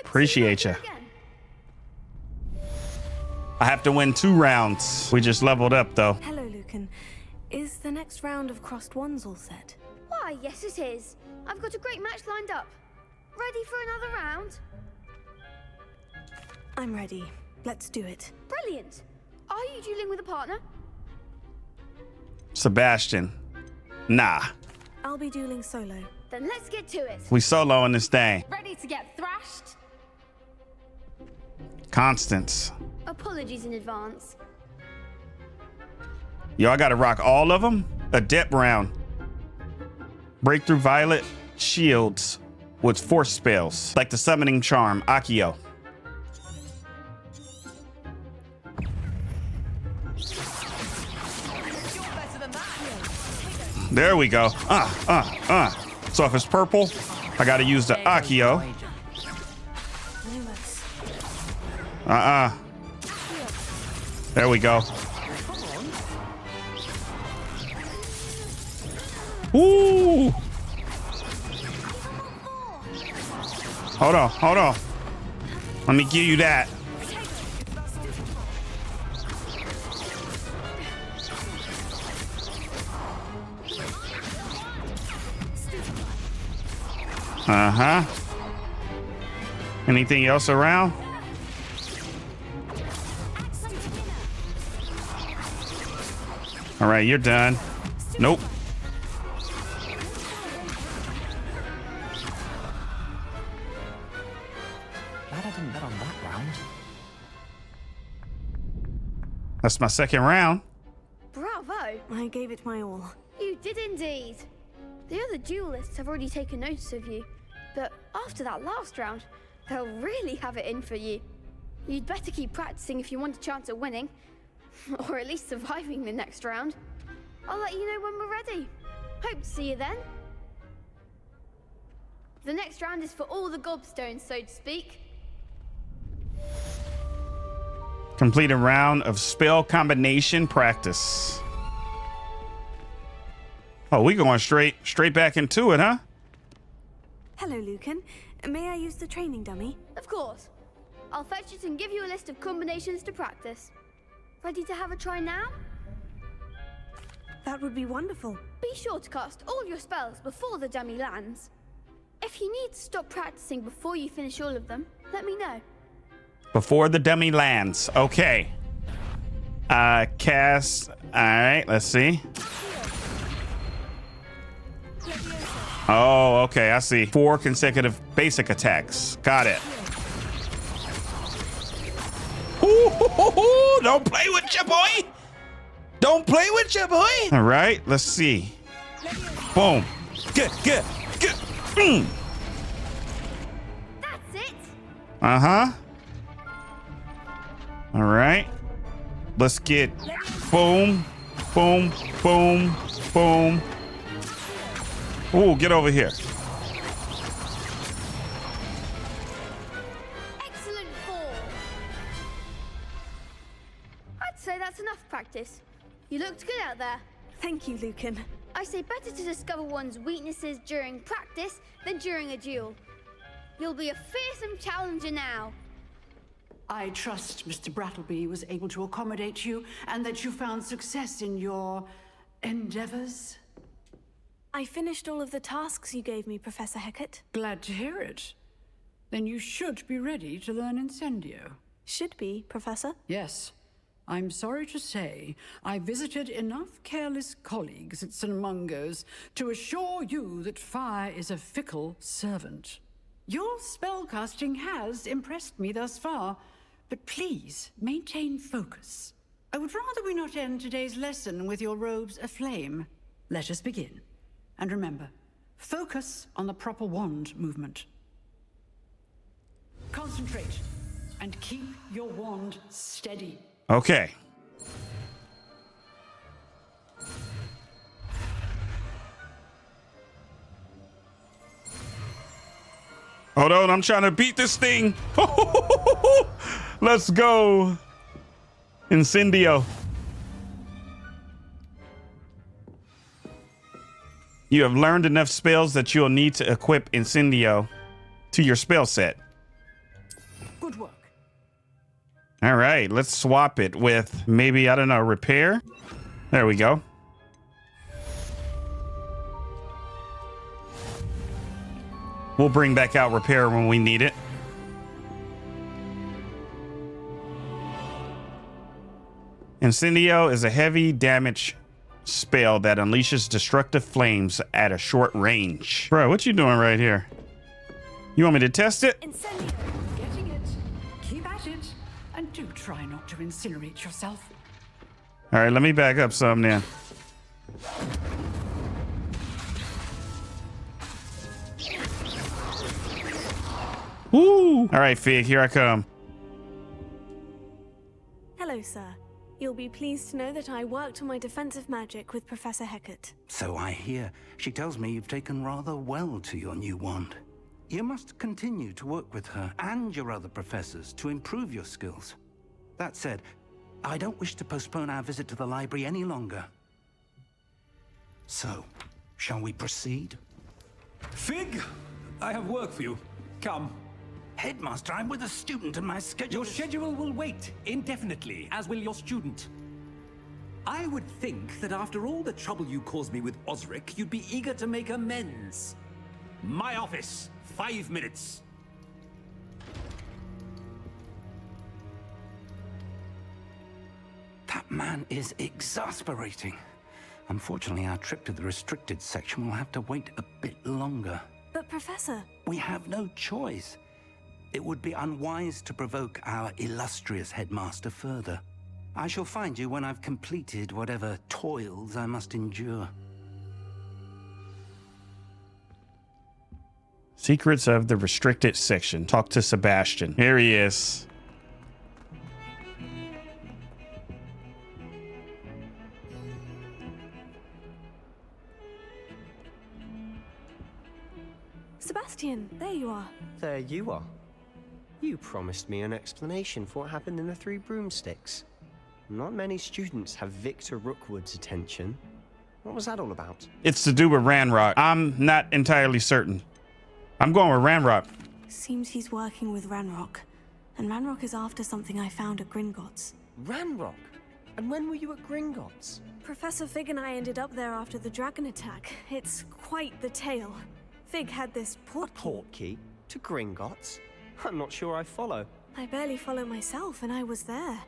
Appreciate you. I have to win 2 rounds. We just leveled up, though. Hello, Lucan. Is the next round of Crossed Wands all set? Why, yes it is. I've got a great match lined up. Ready for another round? I'm ready. Let's do it. Brilliant. Are you dueling with a partner? Sebastian. Nah. I'll be dueling solo. Then let's get to it. We soloing this thing. Ready to get thrashed? Constance. Apologies in advance. Yo, I gotta rock all of them? Adept round. Breakthrough violet shields with force spells, like the summoning charm, Accio. There we go. So if it's purple, I gotta use the Accio. There we go. Ooh. Hold on. Let me give you that. Anything else around? All right, you're done. Nope. Glad I didn't bet on that round. That's my second round. Bravo! I gave it my all. You did indeed. The other duelists have already taken notice of you, but after that last round, they'll really have it in for you. You'd better keep practicing if you want a chance at winning, or at least surviving the next round. I'll let you know when we're ready. Hope to see you then. The next round is for all the gobstones, so to speak. Complete a round of spell combination practice. Oh, we going straight back into it, huh? Hello, Lucan. May I use the training dummy? Of course. I'll fetch it and give you a list of combinations to practice. Ready to have a try now? That would be wonderful. Be sure to cast all your spells before the dummy lands. If you need to stop practicing before you finish all of them, let me know. Before the dummy lands. Okay. Cast. All right, let's see. Oh, okay, I see. 4 consecutive basic attacks. Got it. Ooh, don't play with ya, boy. Don't play with you, boy. All right, let's see. Boom. Good. That's it. Uh-huh. All right. Let's get boom. Ooh, get over here. Excellent ball. I'd say that's enough practice. You looked good out there. Thank you, Lucan. I say better to discover one's weaknesses during practice than during a duel. You'll be a fearsome challenger now. I trust Mr. Brattleby was able to accommodate you and that you found success in your endeavors. I finished all of the tasks you gave me, Professor Hecat. Glad to hear it. Then you should be ready to learn Incendio. Should be, Professor. Yes. I'm sorry to say, I visited enough careless colleagues at St. Mungo's to assure you that fire is a fickle servant. Your spellcasting has impressed me thus far, but please maintain focus. I would rather we not end today's lesson with your robes aflame. Let us begin. And remember, focus on the proper wand movement. Concentrate and keep your wand steady. Okay. Hold on, I'm trying to beat this thing. Let's go. Incendio. You have learned enough spells that you'll need to equip Incendio to your spell set. Good work. All right, let's swap it with maybe, I don't know, repair. There we go. We'll bring back out repair when we need it. Incendio is a heavy damage spell that unleashes destructive flames at a short range. Bro, what you doing right here? You want me to test it? Incendio. Getting it. Keep at it. And do try not to incinerate yourself. All right, let me back up some then. Woo! All right, Fig, here I come. Hello, sir. You'll be pleased to know that I worked on my defensive magic with Professor Hecat. So I hear. She tells me you've taken rather well to your new wand. You must continue to work with her and your other professors to improve your skills. That said, I don't wish to postpone our visit to the library any longer. So, shall we proceed? Fig, I have work for you. Come. Headmaster, I'm with a student and my schedule Your schedule will wait indefinitely, as will your student. I would think that after all the trouble you caused me with Osric, you'd be eager to make amends. My office, 5 minutes. That man is exasperating. Unfortunately, our trip to the restricted section will have to wait a bit longer. But Professor... We have no choice. It would be unwise to provoke our illustrious headmaster further. I shall find you when I've completed whatever toils I must endure. Secrets of the restricted section. Talk to Sebastian. Here he is. Sebastian, there you are. There you are. You promised me an explanation for what happened in the Three Broomsticks. Not many students have Victor Rookwood's attention. What was that all about? It's to do with Ranrock. I'm not entirely certain. I'm going with Ranrock. Seems he's working with Ranrock. And Ranrock is after something I found at Gringotts. Ranrock? And when were you at Gringotts? Professor Fig and I ended up there after the dragon attack. It's quite the tale. Fig had this portkey to Gringotts? I'm not sure I follow. I barely follow myself, and I was there.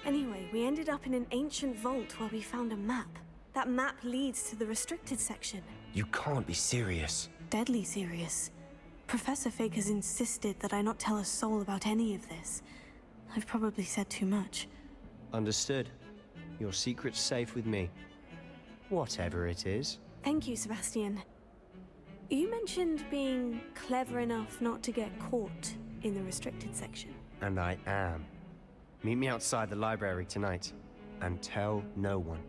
Anyway, we ended up in an ancient vault where we found a map. That map leads to the restricted section. You can't be serious. Deadly serious. Professor Fig has insisted that I not tell a soul about any of this. I've probably said too much. Understood. Your secret's safe with me. Whatever it is. Thank you, Sebastian. You mentioned being clever enough not to get caught in the restricted section. And I am. Meet me outside the library tonight, and tell no one.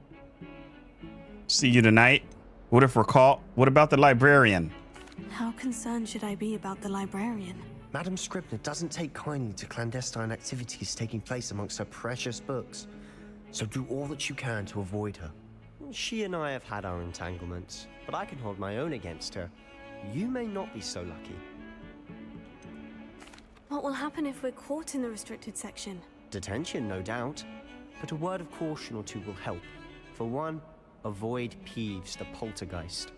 See you tonight. What if we're caught? What about the librarian? How concerned should I be about the librarian? Madam Scribner doesn't take kindly to clandestine activities taking place amongst her precious books, so do all that you can to avoid her. She and I have had our entanglements, but I can hold my own against her. You may not be so lucky. What will happen if we're caught in the restricted section? Detention, no doubt, but a word of caution or two will help. For one, avoid Peeves the poltergeist.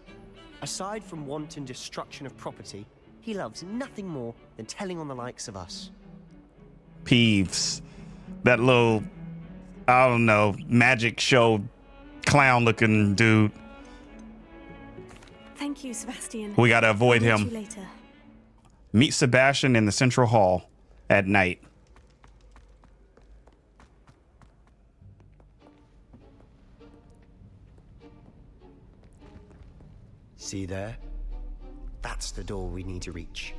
Aside from wanton destruction of property, he loves nothing more than telling on the likes of us. Peeves. That little, I don't know, magic show clown looking dude. Thank you, Sebastian. We gotta avoid I'll him. meet you later. Meet Sebastian in the central hall at night. See there? That's the door we need to reach.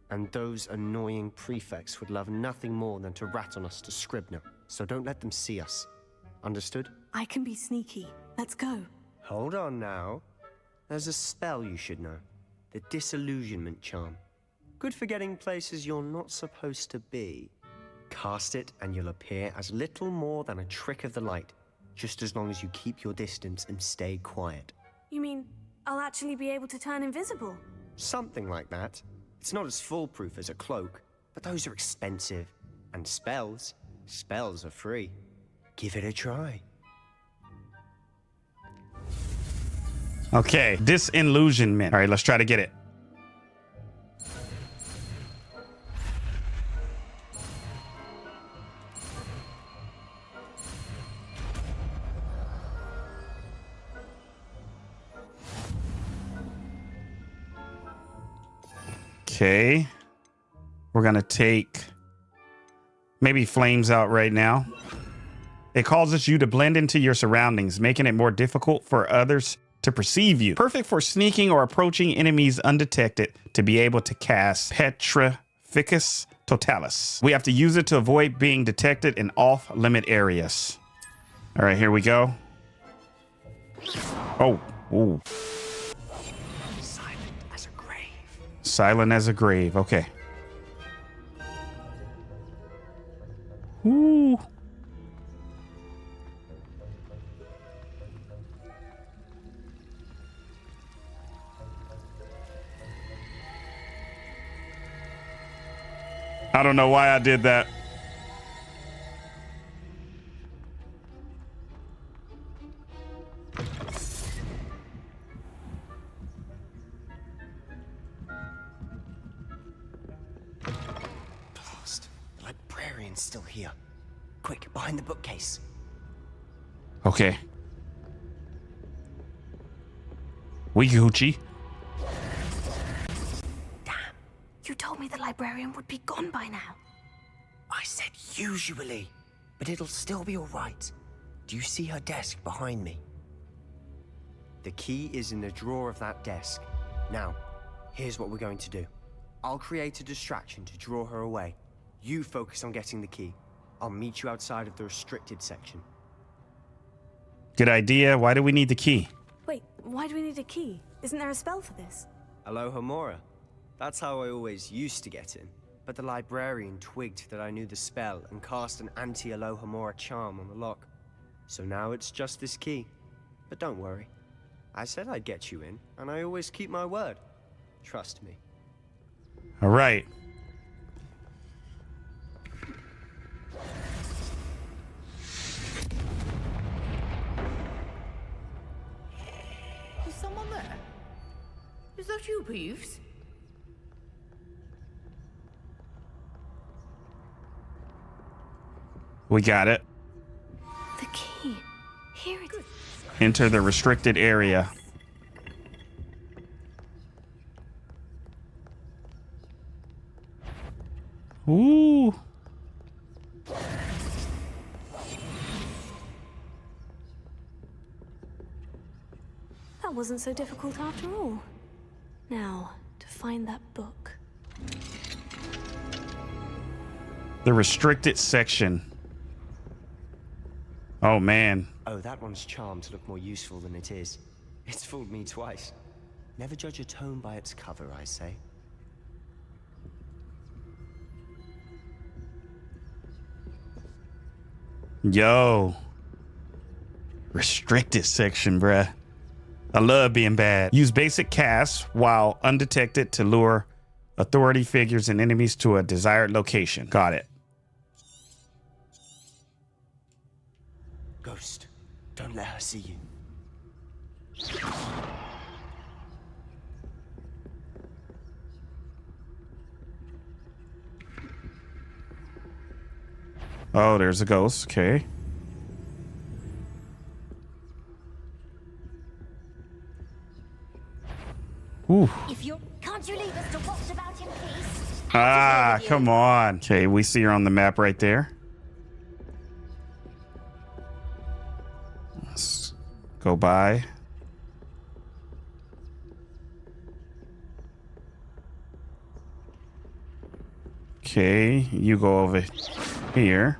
And those annoying prefects would love nothing more than to rat on us to Scribner, so don't let them see us. Understood? I can be sneaky. Let's go. Hold on now. There's a spell you should know. The Disillusionment Charm. Good for getting places you're not supposed to be. Cast it and you'll appear as little more than a trick of the light, just as long as you keep your distance and stay quiet. You mean I'll actually be able to turn invisible? Something like that. It's not as foolproof as a cloak, but those are expensive. And spells are free. Give it a try. Okay, disillusionment. All right, let's try to get it. Okay, we're gonna take maybe flames out right now. It causes you to blend into your surroundings, making it more difficult for others to perceive you. Perfect for sneaking or approaching enemies undetected to be able to cast Petrificus Totalis. We have to use it to avoid being detected in off-limit areas. All right, here we go. Oh, ooh. Silent as a grave. Okay. Ooh. I don't know why I did that. Still here. Quick, behind the bookcase. Okay. We Gucci. Damn. You told me the librarian would be gone by now. I said usually, but it'll still be all right. Do you see her desk behind me? The key is in the drawer of that desk. Now, here's what we're going to do. I'll create a distraction to draw her away. You focus on getting the key. I'll meet you outside of the restricted section. Good idea. Why do we need the key? Wait, why do we need a key? Isn't there a spell for this? Alohomora. That's how I always used to get in. But the librarian twigged that I knew the spell and cast an anti-Alohomora charm on the lock. So now it's just this key. But don't worry. I said I'd get you in, and I always keep my word. Trust me. All right. Is someone there? Is that you, Peeves? We got it. The key. Here it is. Enter the restricted area. Ooh. wasn't so difficult after all. Now, to find that book. The restricted section. Oh, man. Oh, that one's charmed to look more useful than it is. It's fooled me twice. Never judge a tome by its cover, I say. Yo. Restricted section, bruh. I love being bad. Use basic casts while undetected to lure authority figures and enemies to a desired location. Got it. Ghost, don't let her see you. Oh, there's a ghost. Okay. Ooh. Can't you leave us to watch about him, please? Ah, come on. Okay, we see her on the map right there. Let's go by. Okay, you go over here.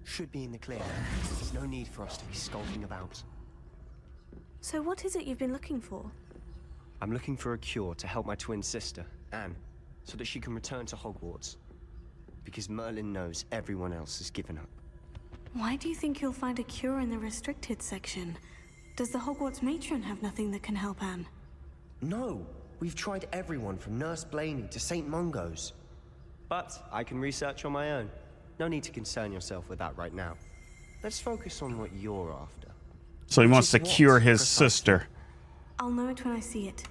Should be in the clear. There's no need for us to be skulking about. So what is it you've been looking for? I'm looking for a cure to help my twin sister, Anne, so that she can return to Hogwarts. Because Merlin knows everyone else has given up. Why do you think you'll find a cure in the restricted section? Does the Hogwarts matron have nothing that can help Anne? No, we've tried everyone from Nurse Blaney to St. Mungo's. But I can research on my own. No need to concern yourself with that right now. Let's focus on what you're after. So he wants to cure his sister. I'll know it when I see it.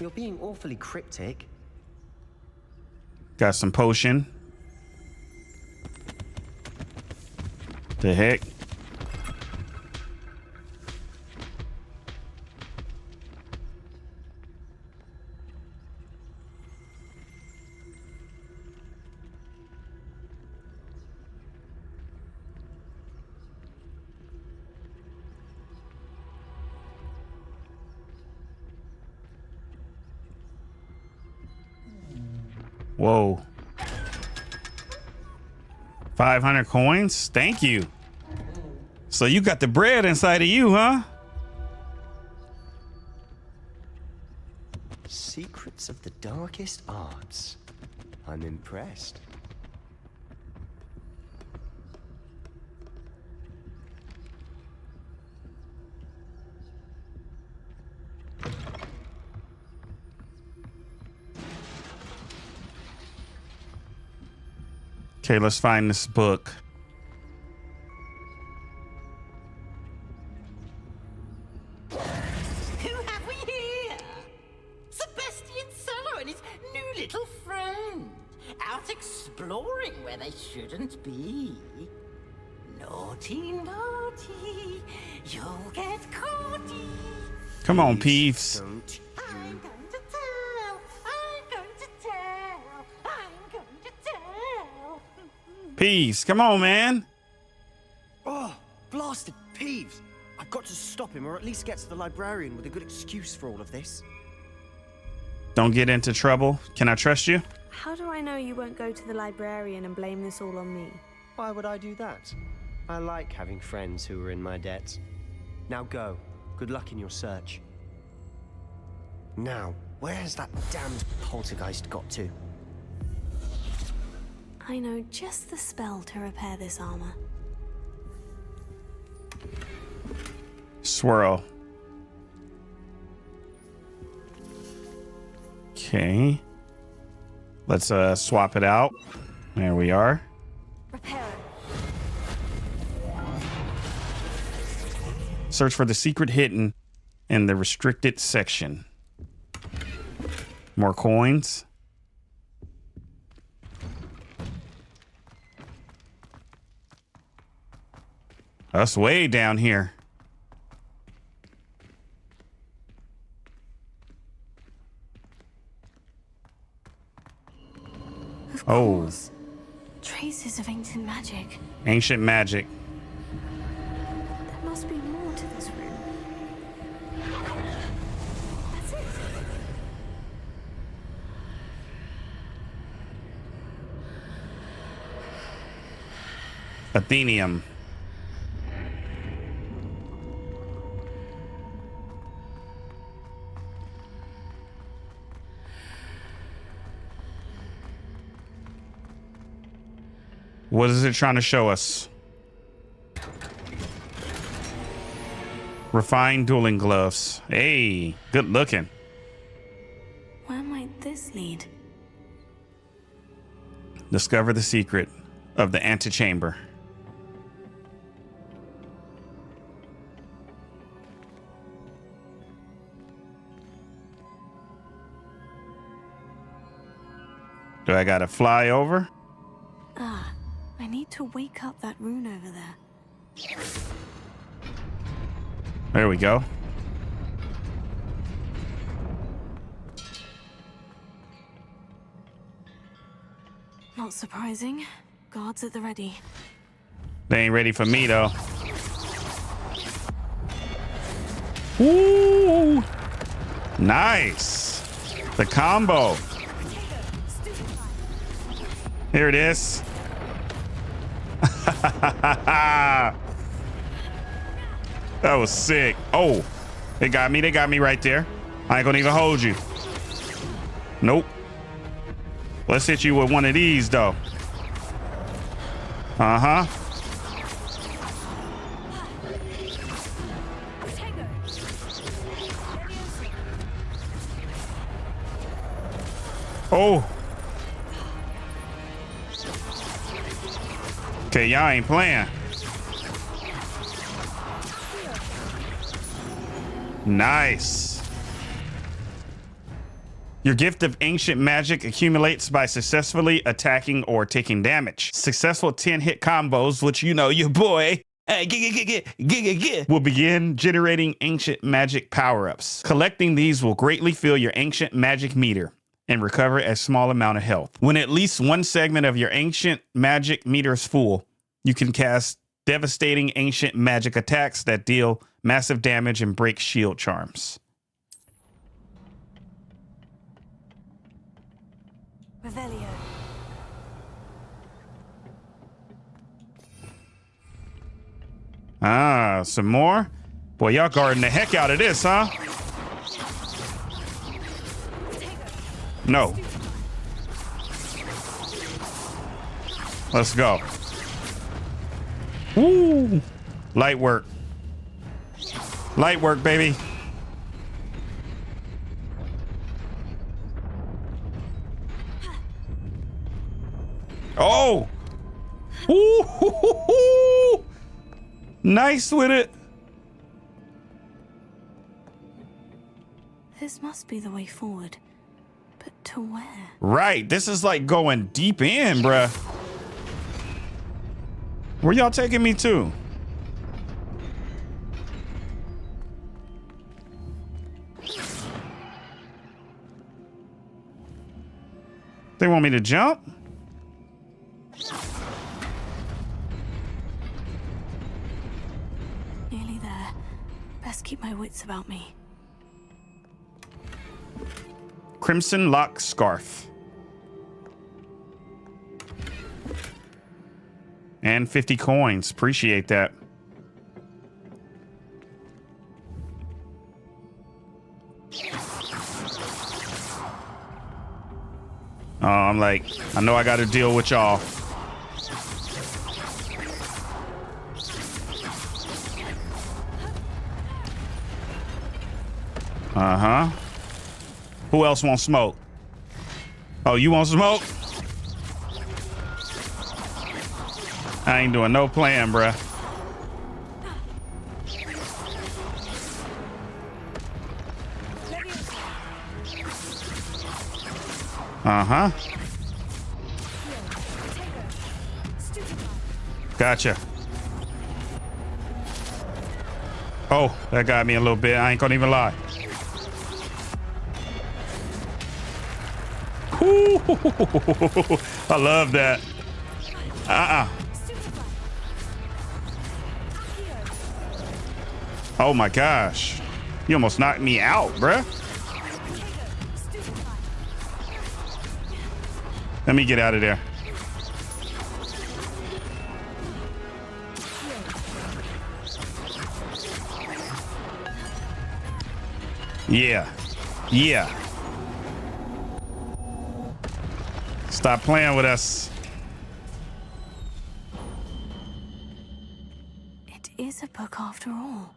You're being awfully cryptic. Got some potion. The heck? Whoa. 500 coins? Thank you. So you got the bread inside of you, huh? Secrets of the darkest arts. I'm impressed. Okay, let's find this book. Who have we here? Sebastian Cello and his new little friend. Out exploring where they shouldn't be. Naughty, naughty. You'll get caughty. Come on, Peeves. I'm going to tell. I'm going to tell. I'm going to tell. Peeves, come on, man. Oh, blasted Peeves! I've got to stop him, or at least get to the librarian with a good excuse for all of this. Don't get into trouble. Can I trust you? How do I know you won't go to the librarian and blame this all on me? Why would I do that? I like having friends who are in my debt. Now go. Good luck in your search. Now, where's that damned poltergeist got to? I know just the spell to repair this armor. Swirl. Okay. Let's swap it out. There we are. Repair. Search for the secret hidden in the restricted section. More coins. That's way down here. Of course. Tracy Traces of ancient magic. Ancient magic. There must be more to this room. That's it. Athenium. What is it trying to show us? Refined dueling gloves. Hey, good looking. Where might this lead? Discover the secret of the antechamber. Do I gotta fly over? Ah, I need to wake up that rune over there. There we go. Not surprising. Guards at the ready. They ain't ready for me though. Ooh, nice. The combo. Here it is. That was sick. Oh, they got me. They got me right there. I ain't gonna even hold you. Nope. Let's hit you with one of these though. Uh-huh. Oh. Okay, y'all ain't playing. Nice. Your gift of ancient magic accumulates by successfully attacking or taking damage. Successful 10-hit combos, which you know your boy will begin generating ancient magic power-ups. Collecting these will greatly fill your ancient magic meter and recover a small amount of health. When at least one segment of your ancient magic meter is full, you can cast devastating ancient magic attacks that deal massive damage and break shield charms. Revelio. Ah, some more? Boy, y'all guarding the heck out of this, huh? No. Let's go. Woo! Light work. Light work, baby. Oh! Ooh! Nice with it. This must be the way forward. But to where? Right. This is like going deep in, bruh. Where y'all taking me to? They want me to jump? Nearly there. Best keep my wits about me. Crimson Lock Scarf. And 50 coins. Appreciate that. Oh, I'm like, I know I got to deal with y'all. Uh-huh. Who else wants smoke? Oh, you want smoke? I ain't doing no plan, bruh. Uh-huh. Gotcha. Oh, that got me a little bit. I ain't gonna even lie. Ooh, I love that. Oh my gosh. You almost knocked me out, bruh. Let me get out of there. Yeah. Yeah. Stop playing with us. It is a book after all.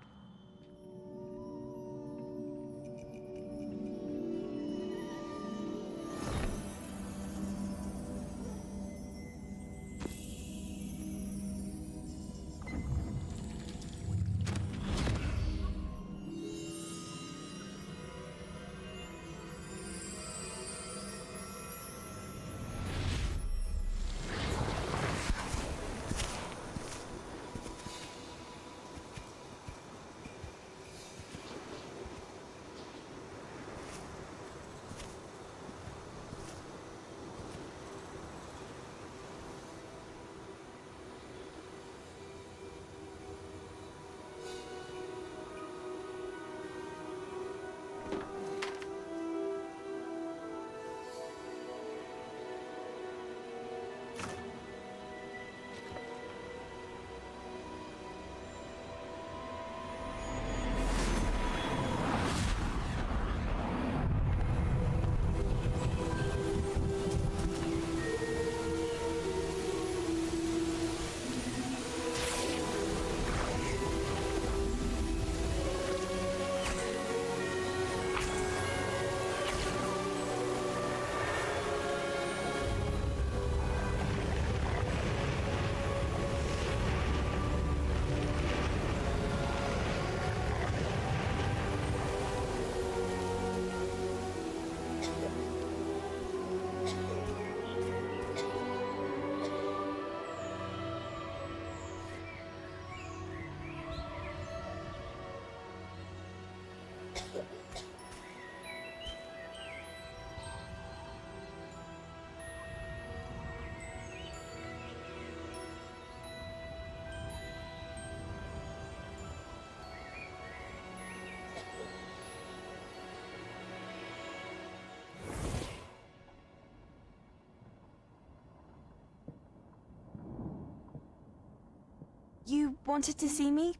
You wanted to see me?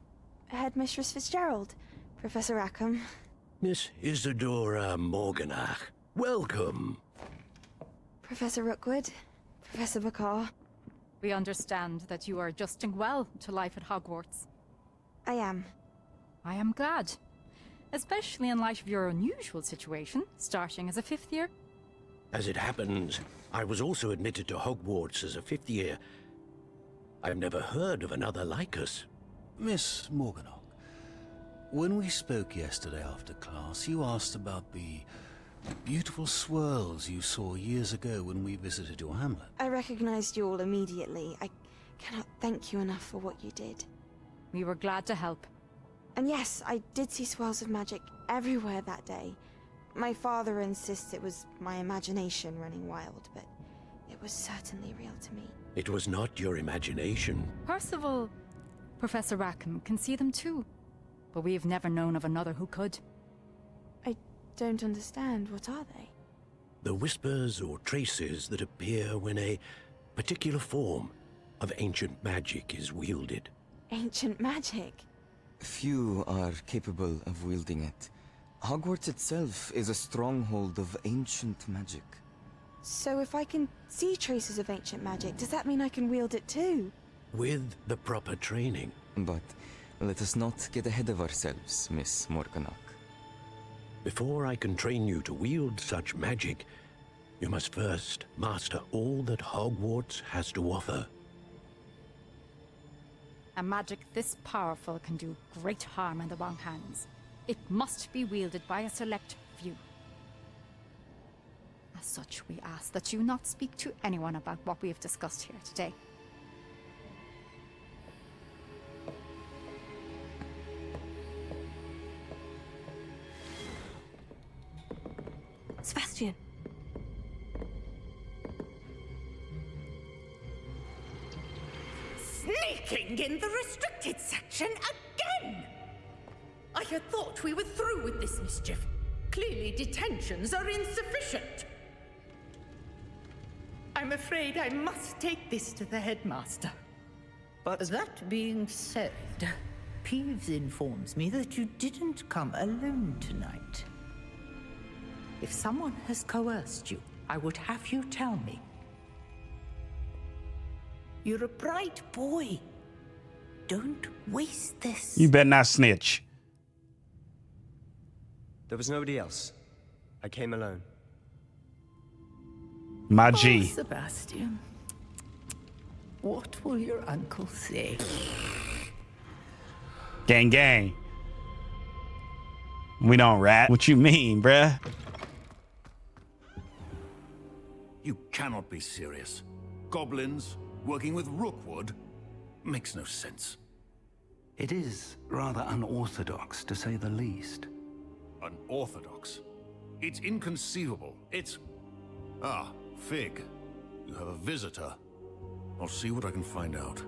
Headmistress Fitzgerald, Professor Rackham. Miss Isadora Morganach, welcome. Professor Rookwood, Professor Bakar. We understand that you are adjusting well to life at Hogwarts. I am. I am glad. Especially in light of your unusual situation, starting as a 5th year. As it happens, I was also admitted to Hogwarts as a 5th year. I've never heard of another like us. Miss Morganach, when we spoke yesterday after class, you asked about the beautiful swirls you saw years ago when we visited your hamlet. I recognized you all immediately. I cannot thank you enough for what you did. We were glad to help. And yes, I did see swirls of magic everywhere that day. My father insists it was my imagination running wild, but it was certainly real to me. It was not your imagination. Percival, Professor Rackham, can see them too. But we have never known of another who could. I don't understand. What are they? The whispers or traces that appear when a particular form of ancient magic is wielded. Ancient magic? Few are capable of wielding it. Hogwarts itself is a stronghold of ancient magic. So if I can see traces of ancient magic, does that mean I can wield it too? With the proper training. But let us not get ahead of ourselves, Miss Morganach. Before I can train you to wield such magic, you must first master all that Hogwarts has to offer. A magic this powerful can do great harm in the wrong hands. It must be wielded by a select few. As such, we ask that you not speak to anyone about what we have discussed here today. Sebastian. Sticking in the restricted section again! I had thought we were through with this mischief. Clearly detentions are insufficient. I'm afraid I must take this to the headmaster. But that being said, Peeves informs me that you didn't come alone tonight. If someone has coerced you, I would have you tell me. You're a bright boy. Don't waste this. You better not snitch. There was nobody else. I came alone. My G. Oh, Sebastian. What will your uncle say? Gang, gang. We don't rat. What you mean, bruh? You cannot be serious. Goblins working with Rookwood makes no sense. It is rather unorthodox, to say the least. Unorthodox? It's inconceivable. It's... Ah, Fig. You have a visitor. I'll see what I can find out.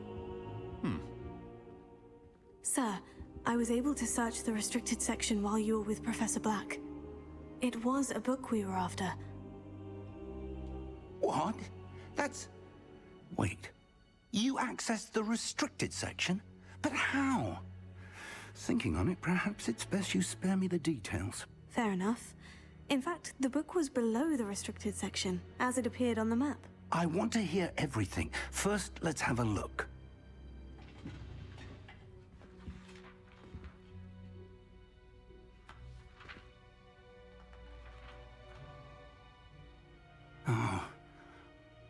Sir, I was able to search the restricted section while you were with Professor Black. It was a book we were after. What? That's... Wait. You accessed the restricted section? But how? Thinking on it, perhaps it's best you spare me the details. Fair enough. In fact, the book was below the restricted section, as it appeared on the map. I want to hear everything. First, let's have a look.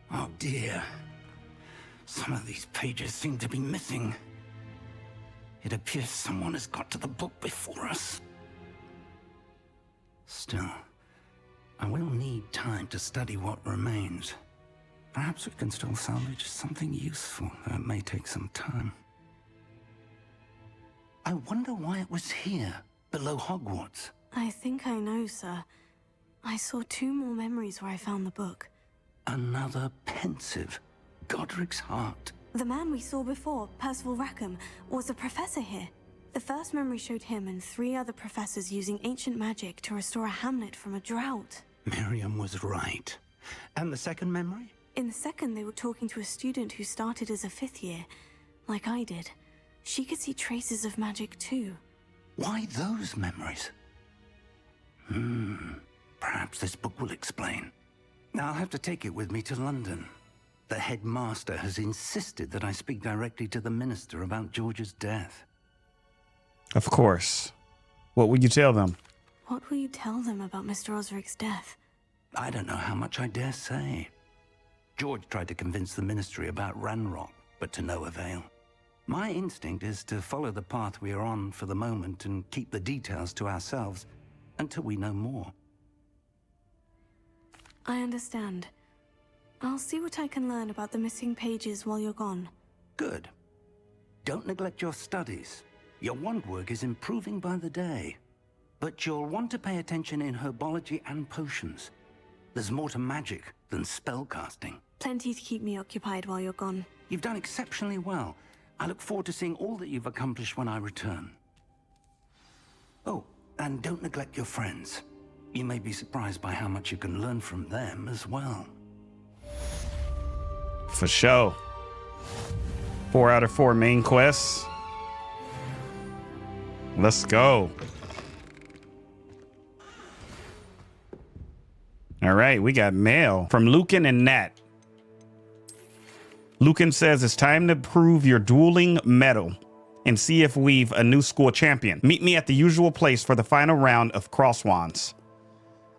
Oh dear. Some of these pages seem to be missing. It appears someone has got to the book before us. Still, I will need time to study what remains. Perhaps we can still salvage something useful, though it may take some time. I wonder why it was here, below Hogwarts. I think I know, sir. I saw 2 more memories where I found the book. Another pensive. Godric's heart. The man we saw before, Percival Rackham, was a professor here. The first memory showed him and 3 other professors using ancient magic to restore a hamlet from a drought. Miriam was right. And the second memory? In the second, they were talking to a student who started as a 5th year, like I did. She could see traces of magic too. Why those memories? Perhaps this book will explain. Now I'll have to take it with me to London. The headmaster has insisted that I speak directly to the minister about George's death. Of course. What would you tell them? What will you tell them about Mr. Osric's death? I don't know how much I dare say. George tried to convince the ministry about Ranrock, but to no avail. My instinct is to follow the path we are on for the moment and keep the details to ourselves until we know more. I understand. I'll see what I can learn about the missing pages while you're gone. Good. Don't neglect your studies. Your wand work is improving by the day. But you'll want to pay attention in herbology and potions. There's more to magic than spellcasting. Plenty to keep me occupied while you're gone. You've done exceptionally well. I look forward to seeing all that you've accomplished when I return. Oh, and don't neglect your friends. You may be surprised by how much you can learn from them as well. For sure. 4 out of 4 main quests. Let's go. All right, we got mail from Lucan and Nat. Lucan says it's time to prove your dueling mettle and see if we've a new school champion. Meet me at the usual place for the final round of crosswands.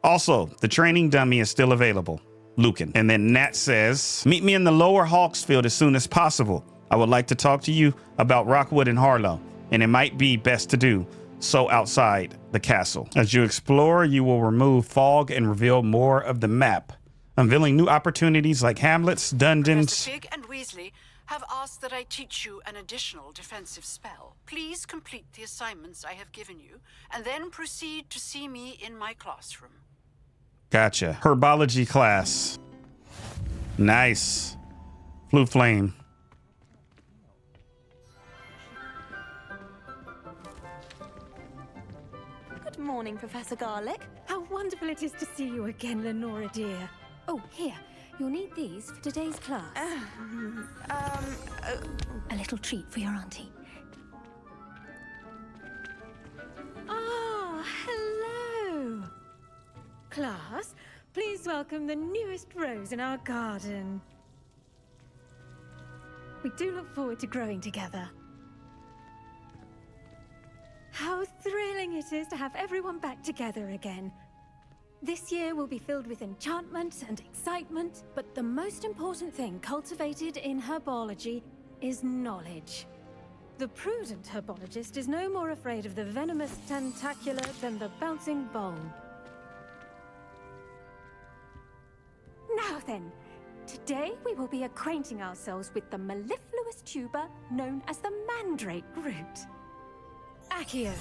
Also, the training dummy is still available. Lucan. And then Nat says, meet me in the lower Hawksfield as soon as possible. I would like to talk to you about Rockwood and Harlow, and it might be best to do so outside the castle. As you explore, you will remove fog and reveal more of the map, unveiling new opportunities like hamlets, dungeons. Professor Fig and Weasley have asked that I teach you an additional defensive spell. Please complete the assignments I have given you, and then proceed to see me in my classroom. Gotcha. Herbology class. Nice. Blue flame. Good morning, Professor Garlick. How wonderful it is to see you again, Lenora dear. Oh, here. You'll need these for today's class. A little treat for your auntie. Ah, hello. Class, please welcome the newest rose in our garden. We do look forward to growing together. How thrilling it is to have everyone back together again. This year will be filled with enchantment and excitement, but the most important thing cultivated in herbology is knowledge. The prudent herbologist is no more afraid of the venomous tentacular than the bouncing bulb. Now then, today we will be acquainting ourselves with the mellifluous tuber known as the mandrake root. Accio.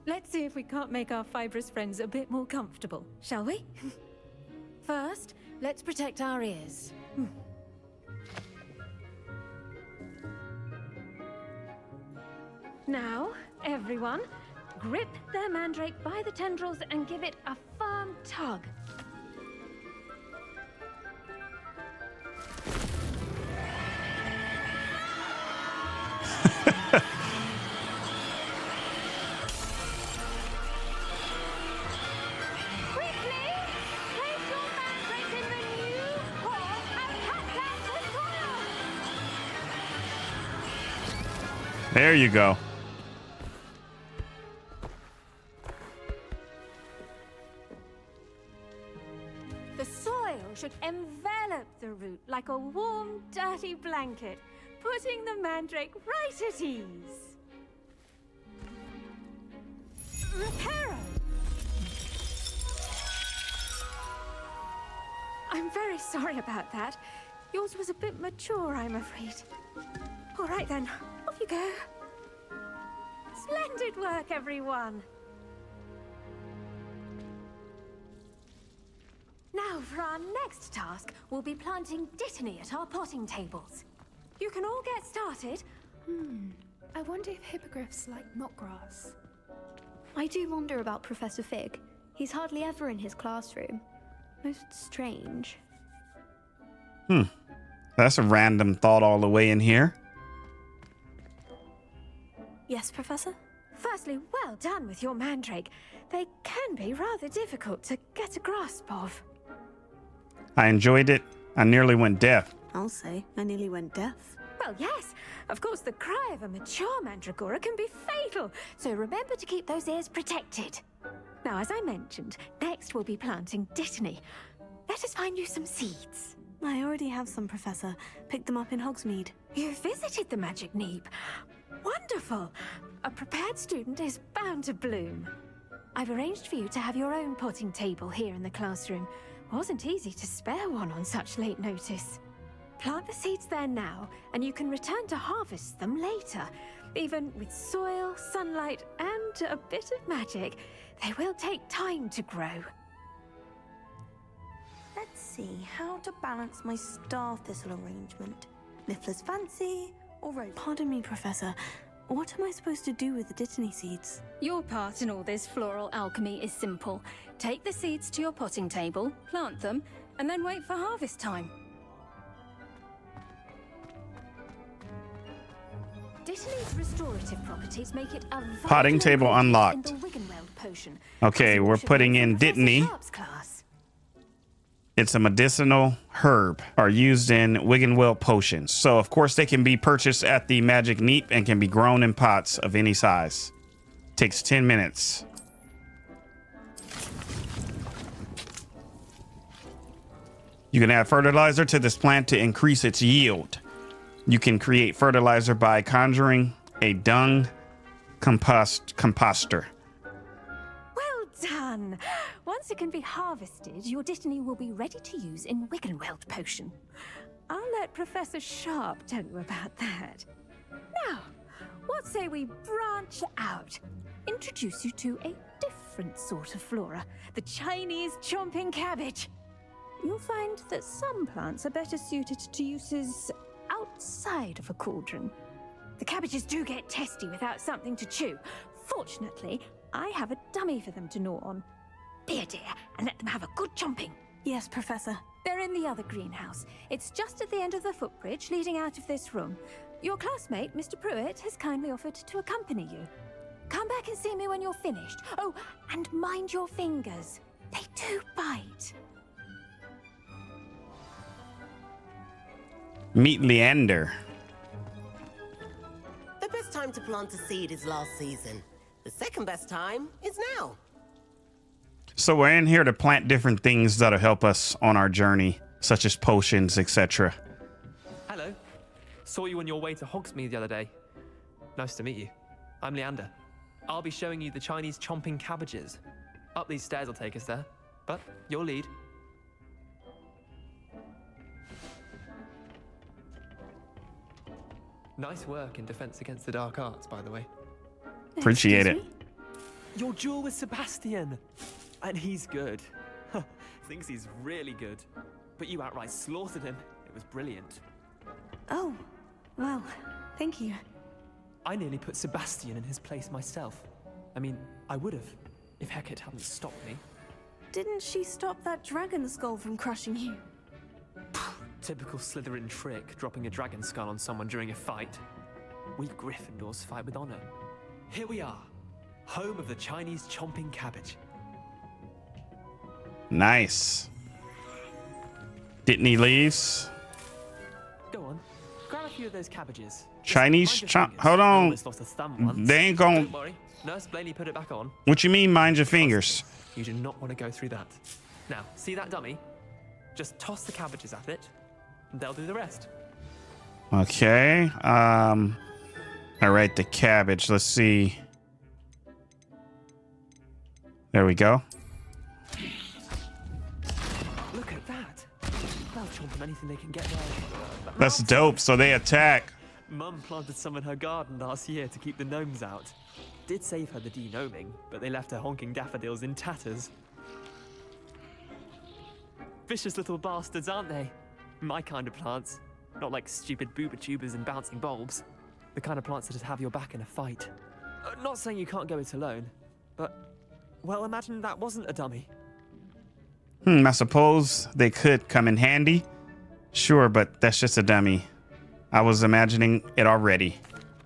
Let's see if we can't make our fibrous friends a bit more comfortable, shall we? First, let's protect our ears. Now, everyone, grip their mandrake by the tendrils and give it a firm tug. There you go. The soil should envelop the root like a warm, dirty blanket, putting the mandrake right at ease. Reparo! I'm very sorry about that. Yours was a bit mature, I'm afraid. All right then, off you go. Splendid work, everyone. Now, for our next task, we'll be planting dittany at our potting tables. You can all get started. I wonder if hippogriffs like knotgrass. I do wonder about Professor Fig. He's hardly ever in his classroom. Most strange. That's a random thought all the way in here. Yes, Professor? Firstly, well done with your mandrake. They can be rather difficult to get a grasp of. I enjoyed it. I nearly went deaf. I'll say, I nearly went deaf. Well, yes. Of course, the cry of a mature mandragora can be fatal, so remember to keep those ears protected. Now, as I mentioned, next we'll be planting dittany. Let us find you some seeds. I already have some, Professor. Picked them up in Hogsmeade. You visited the Magic Neep. Wonderful! A prepared student is bound to bloom. I've arranged for you to have your own potting table here in the classroom. Wasn't easy to spare one on such late notice. Plant the seeds there now, and you can return to harvest them later. Even with soil, sunlight, and a bit of magic, they will take time to grow. Let's see how to balance my star thistle arrangement. Niffler's fancy or rose? Pardon me, Professor. What am I supposed to do with the dittany seeds? Your part in all this floral alchemy is simple. Take the seeds to your potting table, plant them, and then wait for harvest time. Dittany's restorative properties make it a Potting table unlocked. in the Wiggenweld potion. Okay, we're putting in dittany. It's a medicinal herb, are used in Wiggenweld potions. So, of course, they can be purchased at the Magic Neep and can be grown in pots of any size. Takes 10 minutes. You can add fertilizer to this plant to increase its yield. You can create fertilizer by conjuring a dung composter. Well done! Once it can be harvested, your dittany will be ready to use in Wiggenweld potion. I'll let Professor Sharp tell you about that. Now, what say we branch out? Introduce you to a different sort of flora, the Chinese chomping cabbage. You'll find that some plants are better suited to uses outside of a cauldron. The cabbages do get testy without something to chew. Fortunately, I have a dummy for them to gnaw on. Be a dear and let them have a good chomping. Yes, Professor. They're in the other greenhouse. It's just at the end of the footbridge leading out of this room. Your classmate, Mr. Pruitt, has kindly offered to accompany you. Come back and see me when you're finished. Oh, and mind your fingers. They do bite. Meet Leander. The best time to plant a seed is last season. The second best time is now. So we're in here to plant different things that'll help us on our journey, such as potions, etc. Hello. Saw you on your way to Hogsmeade the other day. Nice to meet you. I'm Leander. I'll be showing you the Chinese chomping cabbages. Up these stairs will take us there, but you'll lead. Nice work in Defense Against the Dark Arts, by the way. Appreciate it. Your duel with Sebastian! And he's good. Thinks he's really good. But you outright slaughtered him. It was brilliant. Oh, well, thank you. I nearly put Sebastian in his place myself. I mean, I would have, if Hecat hadn't stopped me. Didn't she stop that dragon skull from crushing you? Typical Slytherin trick, dropping a dragon skull on someone during a fight. We Gryffindors fight with honor. Here we are, home of the Chinese chomping cabbage. Nice. Dittany leaves. Go on, grab a few of those cabbages. Chinese chomp. Hold on. They ain't gonna. Don't worry, Nurse Blaney put it back on. What you mean, mind your fingers? You do not want to go through that. Now, see that dummy? Just toss the cabbages at it, and they'll do the rest. Okay. All right, the cabbage. Let's see. There we go. Look at that. They'll chomp on anything they can get there. That's dope. So they attack. Mum planted some in her garden last year to keep the gnomes out. Did save her the de-gnoming, but they left her honking daffodils in tatters. Vicious little bastards, aren't they? My kind of plants. Not like stupid booba tubers and bouncing bulbs. The kind of plants that have your back in a fight. Not saying you can't go it alone, but, well, imagine that wasn't a dummy. I suppose they could come in handy. Sure, but that's just a dummy. I was imagining it already.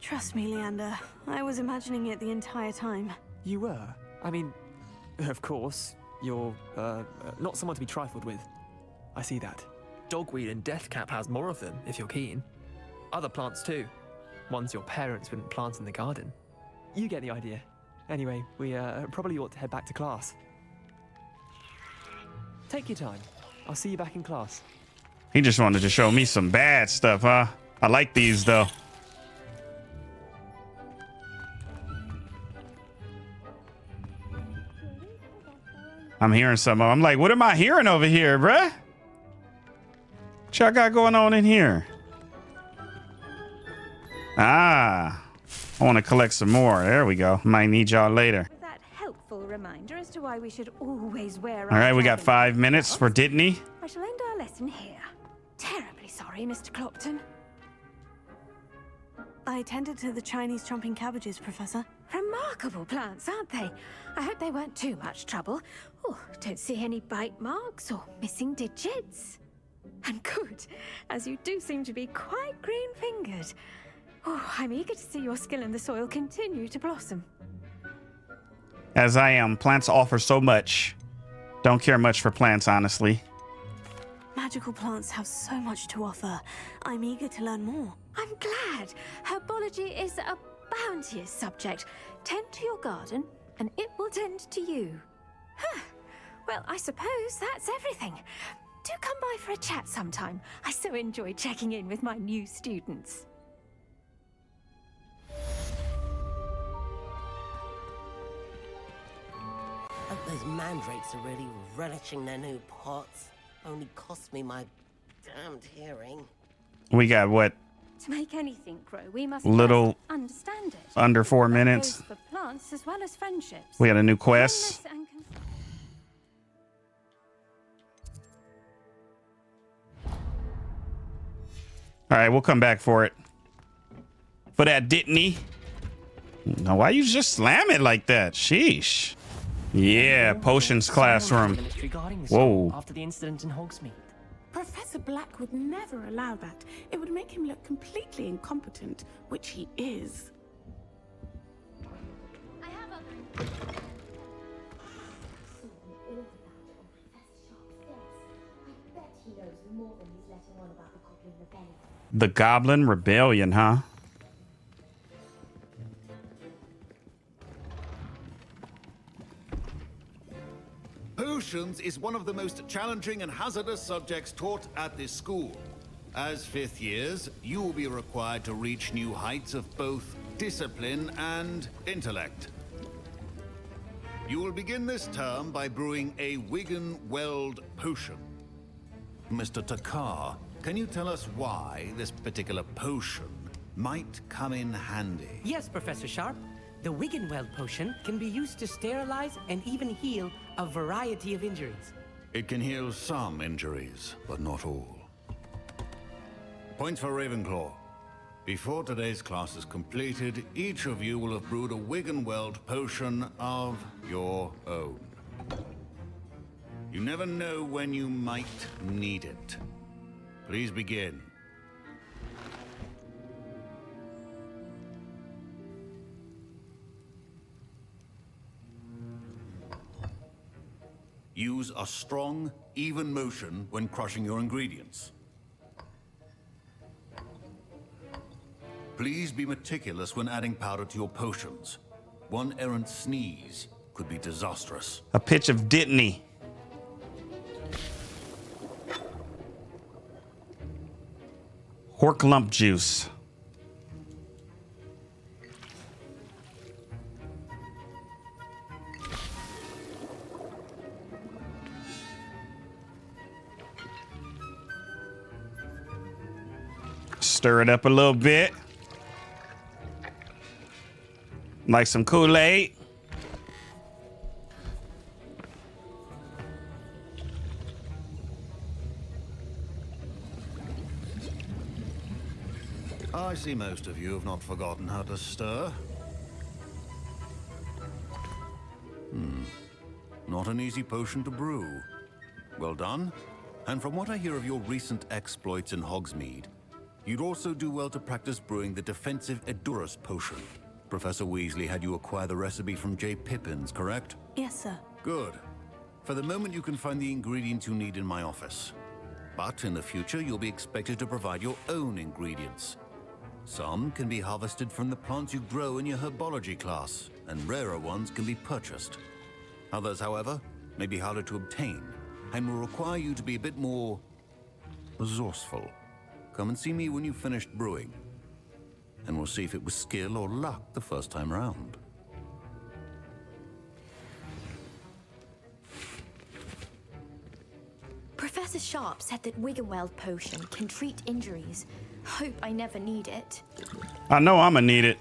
Trust me, Leander. I was imagining it the entire time. You were? I mean, of course, you're, not someone to be trifled with. I see that. Dogweed and Deathcap has more of them, if you're keen. Other plants too. Ones your parents wouldn't plant in the garden. You get the idea. Anyway, we probably ought to head back to class. Take your time. I'll see you back in class. He just wanted to show me some bad stuff, huh? I like these, though. I'm hearing some. I'm like, what am I hearing over here, bruh? What y'all got going on in here? Ah, I want to collect some more. There we go. Might need y'all later. That helpful reminder as to why we should always wear. All right, we got 5 minutes for Dittany. I shall end our lesson here. Terribly sorry, Mr. Clopton. I tended to the Chinese chomping cabbages, Professor. Remarkable plants, aren't they? I hope they weren't too much trouble. Oh, don't see any bite marks or missing digits. And good, as you do seem to be quite green-fingered. Oh, I'm eager to see your skill in the soil continue to blossom. As I am, plants offer so much. Don't care much for plants, honestly. Magical plants have so much to offer. I'm eager to learn more. I'm glad. Herbology is a bounteous subject. Tend to your garden, and it will tend to you. Huh. Well, I suppose that's everything. Do come by for a chat sometime. I so enjoy checking in with my new students. Those mandrakes are really relishing their new pots. Only cost me my damned hearing. We got what? To make anything grow, we must Little first understand it. under 4 minutes. That goes for plants as well as friendships. We got a new quest. All right, we'll come back for it. for that, didn't he? Now, why you just slam it like that? Sheesh. Yeah, potions classroom. Whoa. After the incident in Hogsmeade. Professor Black would never allow that. It would make him look completely incompetent, which he is. The Goblin Rebellion, huh? Potions is one of the most challenging and hazardous subjects taught at this school. As fifth years, you will be required to reach new heights of both discipline and intellect. You will begin this term by brewing a Wiggenweld potion. Mr. Takar, can you tell us why this particular potion might come in handy? Yes, Professor Sharp. The Wiggenweld potion can be used to sterilize and even heal a variety of injuries. It can heal some injuries, but not all. Points for Ravenclaw. Before today's class is completed, each of you will have brewed a Wiggenweld potion of your own. You never know when you might need it. Please begin. Use a strong, even motion when crushing your ingredients. Please be meticulous when adding powder to your potions. One errant sneeze could be disastrous. A pitch of Dittany. Horklump juice. Stir it up a little bit. Like some Kool-Aid. I see most of you have not forgotten how to stir. Not an easy potion to brew. Well done. And from what I hear of your recent exploits in Hogsmeade, you'd also do well to practice brewing the defensive Edurus potion. Professor Weasley had you acquire the recipe from J. Pippins, correct? Yes, sir. Good. For the moment, you can find the ingredients you need in my office. But in the future, you'll be expected to provide your own ingredients. Some can be harvested from the plants you grow in your Herbology class, and rarer ones can be purchased. Others, however, may be harder to obtain, and will require you to be a bit more resourceful. Come and see me when you've finished brewing, and we'll see if it was skill or luck the first time round. Professor Sharp said that Wiggenweld potion can treat injuries. Hope I never need it. I know I'ma need it.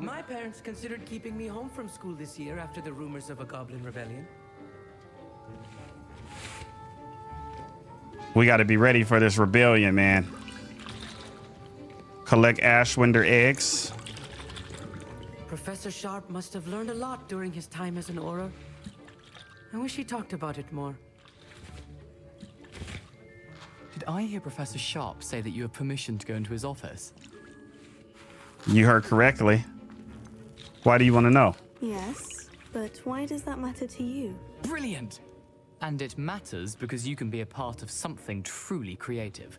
My parents considered keeping me home from school this year after the rumors of a goblin rebellion. We got to be ready for this rebellion, man. Collect Ashwinder eggs. Professor Sharp must have learned a lot during his time as an Auror. I wish he talked about it more. Did I hear Professor Sharp say that you have permission to go into his office? You heard correctly. Why do you want to know? Yes, but why does that matter to you? Brilliant! And it matters because you can be a part of something truly creative.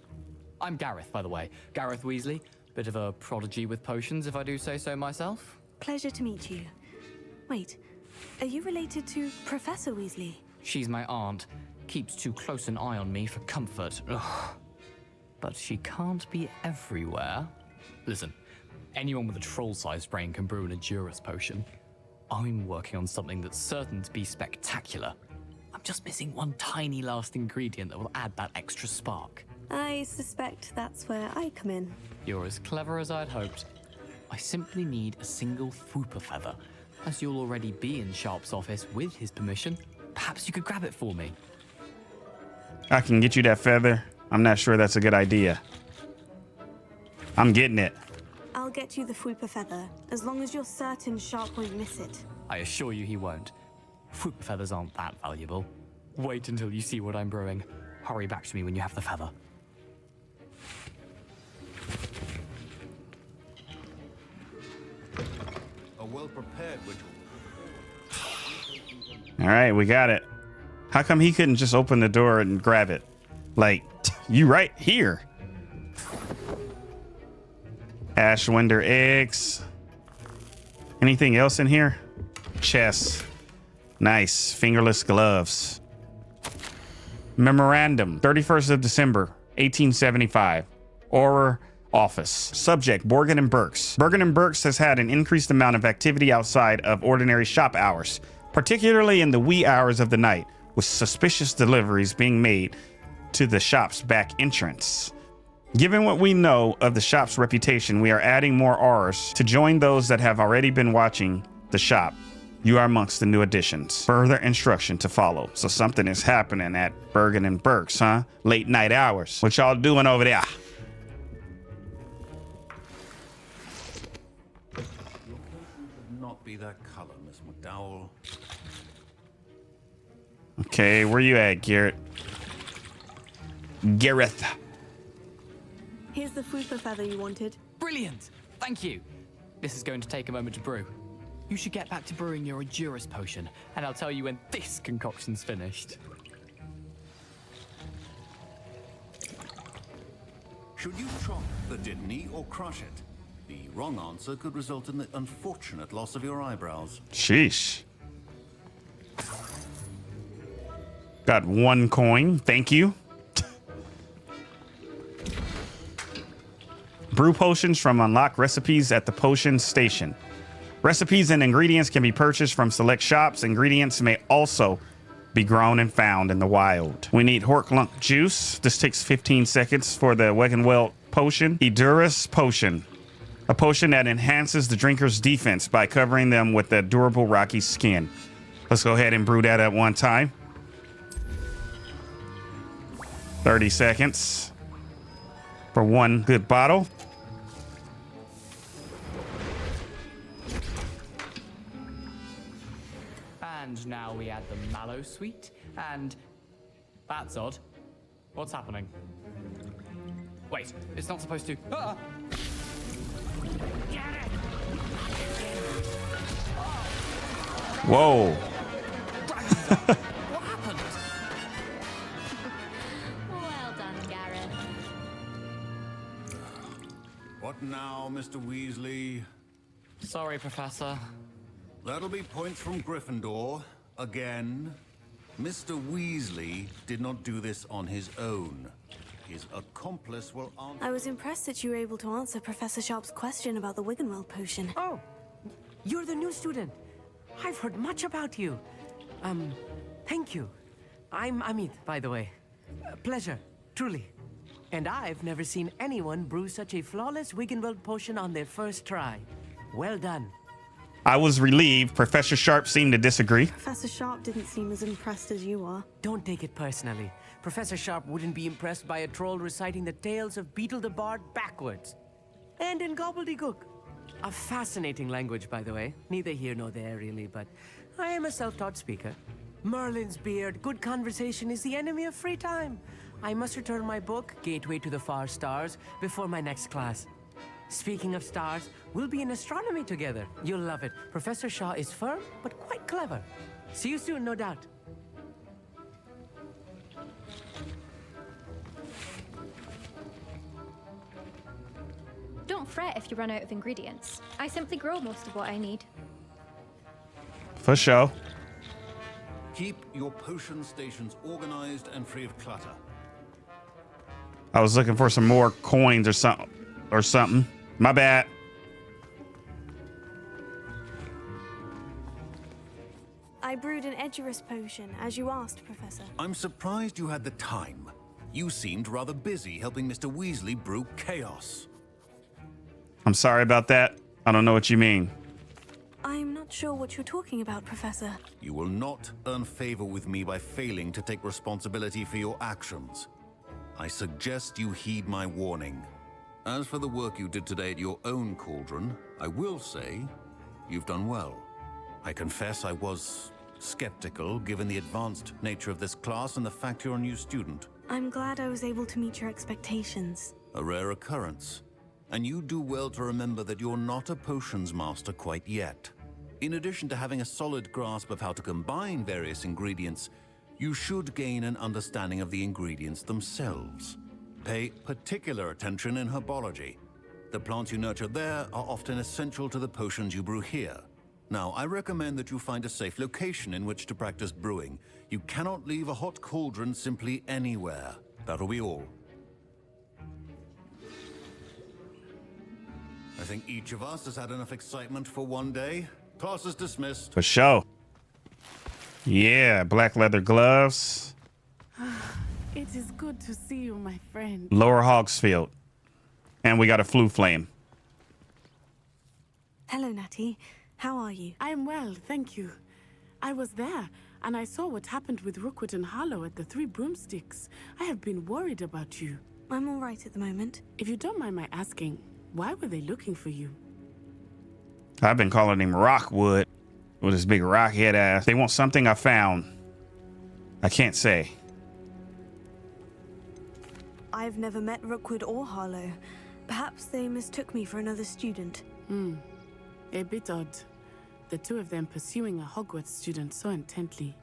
I'm Gareth, by the way. Gareth Weasley. Bit of a prodigy with potions, if I do say so myself. Pleasure to meet you. Wait, are you related to Professor Weasley? She's my aunt. Keeps too close an eye on me for comfort. Ugh. But she can't be everywhere. Listen, anyone with a troll-sized brain can brew an Edurus potion. I'm working on something that's certain to be spectacular. I'm just missing one tiny last ingredient that will add that extra spark. I suspect that's where I come in. You're as clever as I'd hoped. I simply need a single Fwooper feather. As you'll already be in Sharp's office with his permission, perhaps you could grab it for me. I can get you that feather. I'm not sure that's a good idea. I'm getting it. I'll I'll get you the Fwooper Feather, as long as you're certain Sharp won't miss it. I assure you he won't. Fwooper feathers aren't that valuable. Wait until you see what I'm brewing. Hurry back to me when you have the feather. A well-prepared ritual. All right, we got it. How come he couldn't just open the door and grab it? Like, you right here. Ashwinder eggs. Anything else in here? Chest. Nice. Fingerless gloves. Memorandum. 31st of December, 1875. Auror office. Subject, Borgin and Burks. Borgin and Burks has had an increased amount of activity outside of ordinary shop hours, particularly in the wee hours of the night, with suspicious deliveries being made to the shop's back entrance. Given what we know of the shop's reputation, we are adding more R's to join those that have already been watching the shop. You are amongst the new additions. Further instruction to follow. So something is happening at Borgin and Burks, huh? Late night hours. What y'all doing over there? Not be that color, Miss McDowell. Okay, where you at, Garrett? Gareth. Here's the Fwooper Feather you wanted. Brilliant! Thank you. This is going to take a moment to brew. You should get back to brewing your Endurus potion, and I'll tell you when this concoction's finished. Should you chop the Didney or crush it? The wrong answer could result in the unfortunate loss of your eyebrows. Sheesh. Got 1 coin. Thank you. Brew potions from unlocked recipes at the potion station. Recipes and ingredients can be purchased from select shops. Ingredients may also be grown and found in the wild. We need Horklunk juice. This takes 15 seconds for the Wegenweld potion. Endurus potion. A potion that enhances the drinker's defense by covering them with a durable rocky skin. Let's go ahead and brew that at one time. 30 seconds for 1 good bottle. And now we add the mallow sweet, and that's odd. What's happening? Wait, it's not supposed to. Ah! Whoa. What happened? Well done, Gareth. What now, Mr. Weasley? Sorry, Professor. That'll be points from Gryffindor. Again. Mr. Weasley did not do this on his own. His accomplice will answer. I was impressed that you were able to answer Professor Sharp's question about the Wegenweld potion. Oh, you're the new student. I've heard much about you. Thank you. I'm Amit, by the way. Pleasure, truly. And I've never seen anyone brew such a flawless Wegenweld potion on their first try. Well done. I was relieved. Professor Sharp seemed to disagree. Professor Sharp didn't seem as impressed as you are. Don't take it personally. Professor Sharp wouldn't be impressed by a troll reciting the tales of Beetle the Bard backwards. And in Gobbledegook. A fascinating language, by the way. Neither here nor there, really, but I am a self-taught speaker. Merlin's beard, good conversation is the enemy of free time. I must return my book, Gateway to the Far Stars, before my next class. Speaking of stars, we'll be in astronomy together. You'll love it. Professor Shaw is firm, but quite clever. See you soon, no doubt. Don't fret if you run out of ingredients. I simply grow most of what I need. For sure. Keep your potion stations organized and free of clutter. I was looking for some more coins or something. My bad. I brewed an Edurus potion, as you asked, Professor. I'm surprised you had the time. You seemed rather busy helping Mr. Weasley brew chaos. I'm sorry about that. I don't know what you mean. I'm not sure what you're talking about, Professor. You will not earn favor with me by failing to take responsibility for your actions. I suggest you heed my warning. As for the work you did today at your own cauldron, I will say you've done well. I confess I was skeptical given the advanced nature of this class and the fact you're a new student. I'm glad I was able to meet your expectations. A rare occurrence. And you do well to remember that you're not a potions master quite yet. In addition to having a solid grasp of how to combine various ingredients, you should gain an understanding of the ingredients themselves. Pay particular attention in herbology. The plants you nurture there are often essential to the potions you brew here. Now, I recommend that you find a safe location in which to practice brewing. You cannot leave a hot cauldron simply anywhere. That'll be all. I think each of us has had enough excitement for one day. Class is dismissed. For sure. Yeah, black leather gloves. It is good to see you, my friend. Lower Hogsfield. And we got a flu flame. Hello, Natty. How are you? I am well, thank you. I was there, and I saw what happened with Rookwood and Harlow at the Three Broomsticks. I have been worried about you. I'm all right at the moment. If you don't mind my asking, why were they looking for you? I've been calling him Rookwood with his big rock head ass. They want something I found. I can't say. I've never met Rookwood or Harlow. Perhaps they mistook me for another student. A bit odd. The two of them pursuing a Hogwarts student so intently.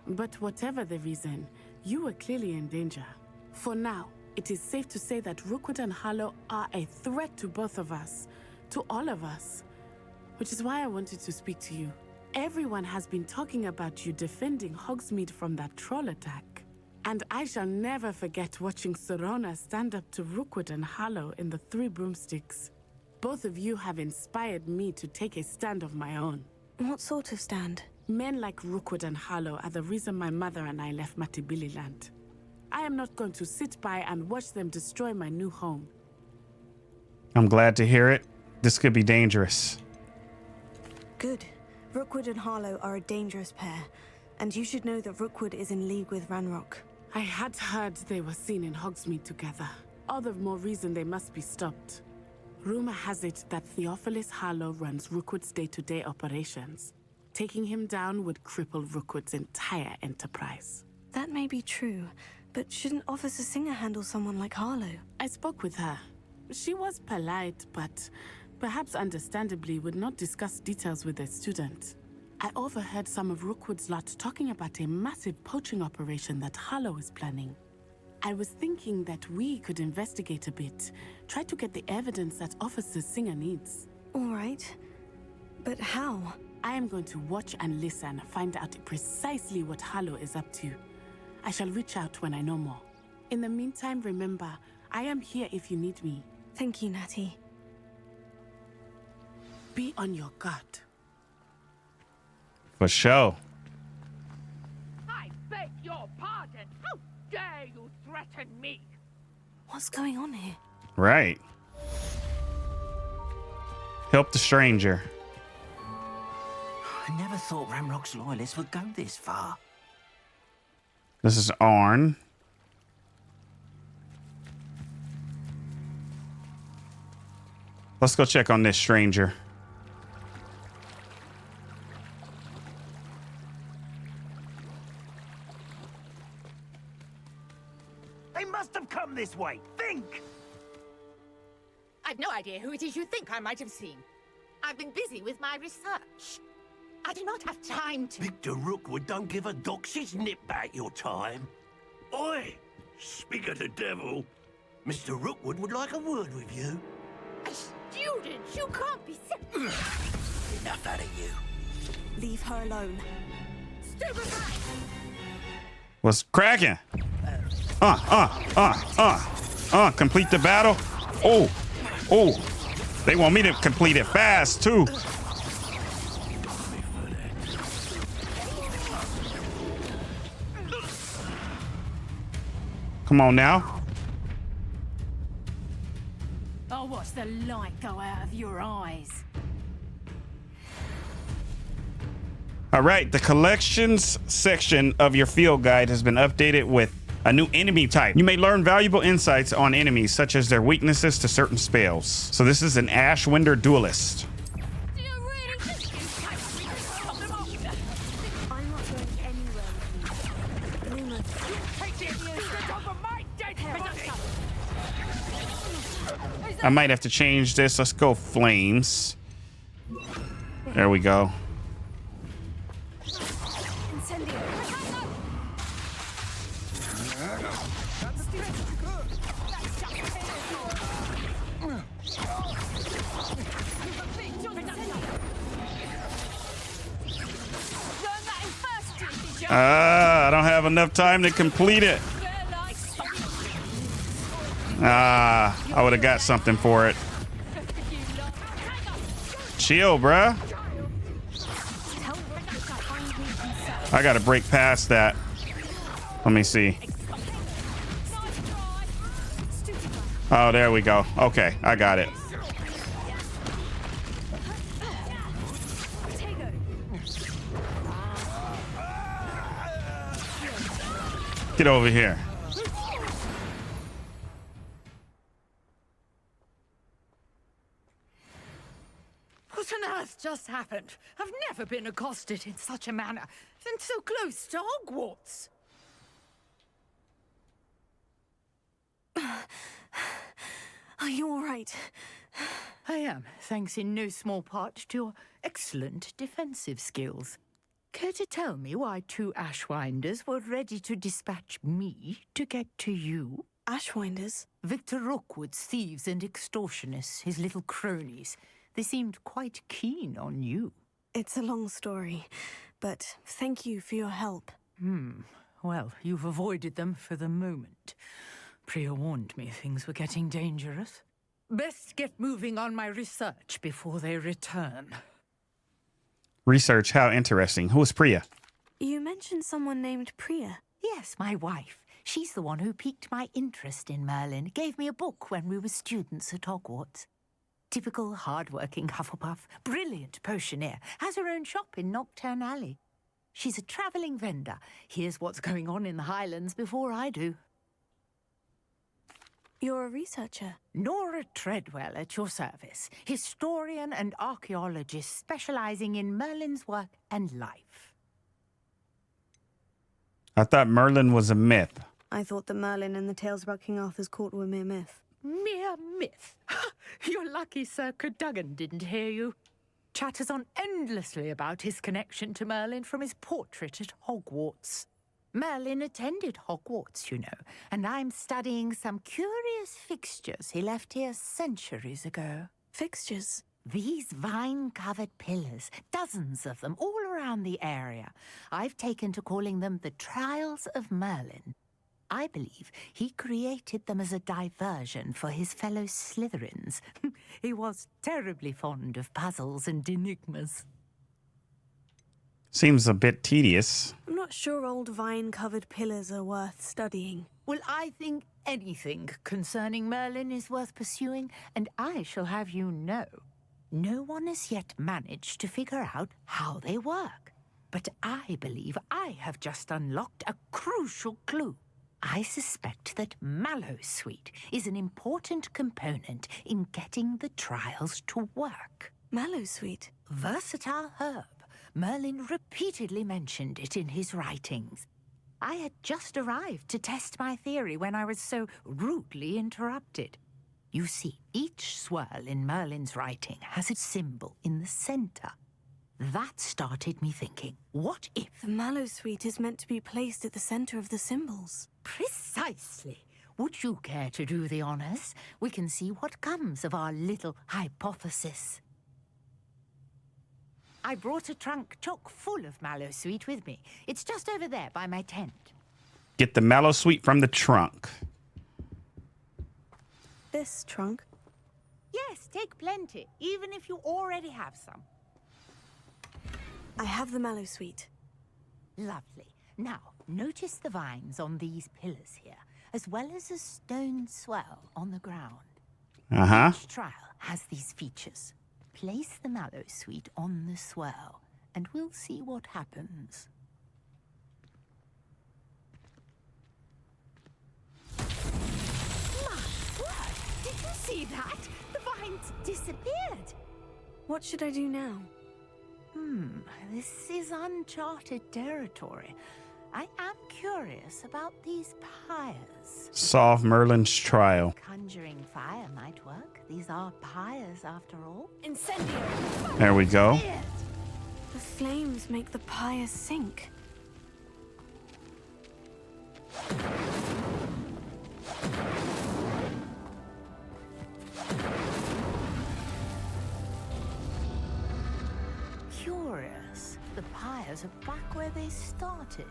But whatever the reason, you were clearly in danger. For now, it is safe to say that Rookwood and Harlow are a threat to both of us. To all of us. Which is why I wanted to speak to you. Everyone has been talking about you defending Hogsmeade from that troll attack. And I shall never forget watching Serona stand up to Rookwood and Harlow in the Three Broomsticks. Both of you have inspired me to take a stand of my own. What sort of stand? Men like Rookwood and Harlow are the reason my mother and I left Matibililand. I am not going to sit by and watch them destroy my new home. I'm glad to hear it. This could be dangerous. Good. Rookwood and Harlow are a dangerous pair, and you should know that Rookwood is in league with Ranrock. I had heard they were seen in Hogsmeade together. All the more reason they must be stopped. Rumor has it that Theophilus Harlow runs Rookwood's day-to-day operations. Taking him down would cripple Rookwood's entire enterprise. That may be true, but shouldn't Officer Singer handle someone like Harlow? I spoke with her. She was polite, but perhaps understandably would not discuss details with a student. I overheard some of Rookwood's lot talking about a massive poaching operation that Harlow is planning. I was thinking that we could investigate a bit, try to get the evidence that Officer Singer needs. All right. But how? I am going to watch and listen, find out precisely what Harlow is up to. I shall reach out when I know more. In the meantime, remember, I am here if you need me. Thank you, Natty. Be on your guard. For sure. I beg your pardon. How dare you threaten me? What's going on here? Right. Help the stranger. I never thought Ranrock's loyalists would go this far. This is Arn. Let's go check on this stranger. They must have come this way. Think! I've no idea who it is you think I might have seen. I've been busy with my research. I do not have time to... Victor Rookwood don't give a doxy's nip back your time. Oi! Speak of the devil. Mr. Rookwood would like a word with you. A student? You can't be... Enough out of you. Leave her alone. Stupefy! What's cracking? Complete the battle. Oh, they want me to complete it fast too. Come on now. I'll watch the light go out of your eyes. All right, the collections section of your field guide has been updated with A new enemy type. You may learn valuable insights on enemies, such as their weaknesses to certain spells. So this is an Ashwinder duelist. I might have to change this. Let's go flames. There we go. I don't have enough time to complete it. I would have got something for it. Chill, bruh. I gotta break past that. Let me see. Oh, there we go. Okay, I got it. Get over here. What on earth just happened? I've never been accosted in such a manner, and so close to Hogwarts. Are you all right? I am, thanks in no small part to your excellent defensive skills. Care to tell me why 2 Ashwinders were ready to dispatch me to get to you? Ashwinders? Victor Rookwood's thieves and extortionists, his little cronies. They seemed quite keen on you. It's a long story, but thank you for your help. Well, you've avoided them for the moment. Priya warned me things were getting dangerous. Best get moving on my research before they return. Research? How interesting. Who is Priya? You mentioned someone named Priya. Yes, my wife. She's the one who piqued my interest in Merlin. Gave me a book when we were students at Hogwarts. Typical hard-working Hufflepuff, brilliant potioneer, has her own shop in Nocturne Alley. She's a travelling vendor. Hears what's going on in the Highlands before I do. You're a researcher? Nora Treadwell at your service. Historian and archaeologist specializing in Merlin's work and life. I thought Merlin was a myth. I thought that Merlin and the tales about King Arthur's court were mere myth. Mere myth? You're lucky Sir Cadogan didn't hear you. Chatters on endlessly about his connection to Merlin from his portrait at Hogwarts. Merlin attended Hogwarts, you know, and I'm studying some curious fixtures he left here centuries ago. Fixtures? These vine-covered pillars, dozens of them all around the area. I've taken to calling them the Trials of Merlin. I believe he created them as a diversion for his fellow Slytherins. He was terribly fond of puzzles and enigmas. Seems a bit tedious. I'm not sure old vine-covered pillars are worth studying. Well, I think anything concerning Merlin is worth pursuing, and I shall have you know, no one has yet managed to figure out how they work. But I believe I have just unlocked a crucial clue. I suspect that Mallowsweet is an important component in getting the trials to work. Mallowsweet? Versatile herb. Merlin repeatedly mentioned it in his writings. I had just arrived to test my theory when I was so rudely interrupted. You see, each swirl in Merlin's writing has a symbol in the center. That started me thinking, what if... The Mallowsweet is meant to be placed at the center of the symbols. Precisely. Would you care to do the honors? We can see what comes of our little hypothesis. I brought a trunk chock full of Mallowsweet with me. It's just over there by my tent. Get the Mallowsweet from the trunk. This trunk? Yes, take plenty, even if you already have some. I have the Mallowsweet. Lovely. Now, notice the vines on these pillars here, as well as a stone swirl on the ground. Each trial has these features. Place the Mallowsweet on the swirl, and we'll see what happens. See that? The vines disappeared. What should I do now? This is uncharted territory. I am curious about these pyres. Solve Merlin's trial. Conjuring fire might work. These are pyres after all. Incendio! There we go. The flames make the pyre sink. Curious. The pyres are back where they started.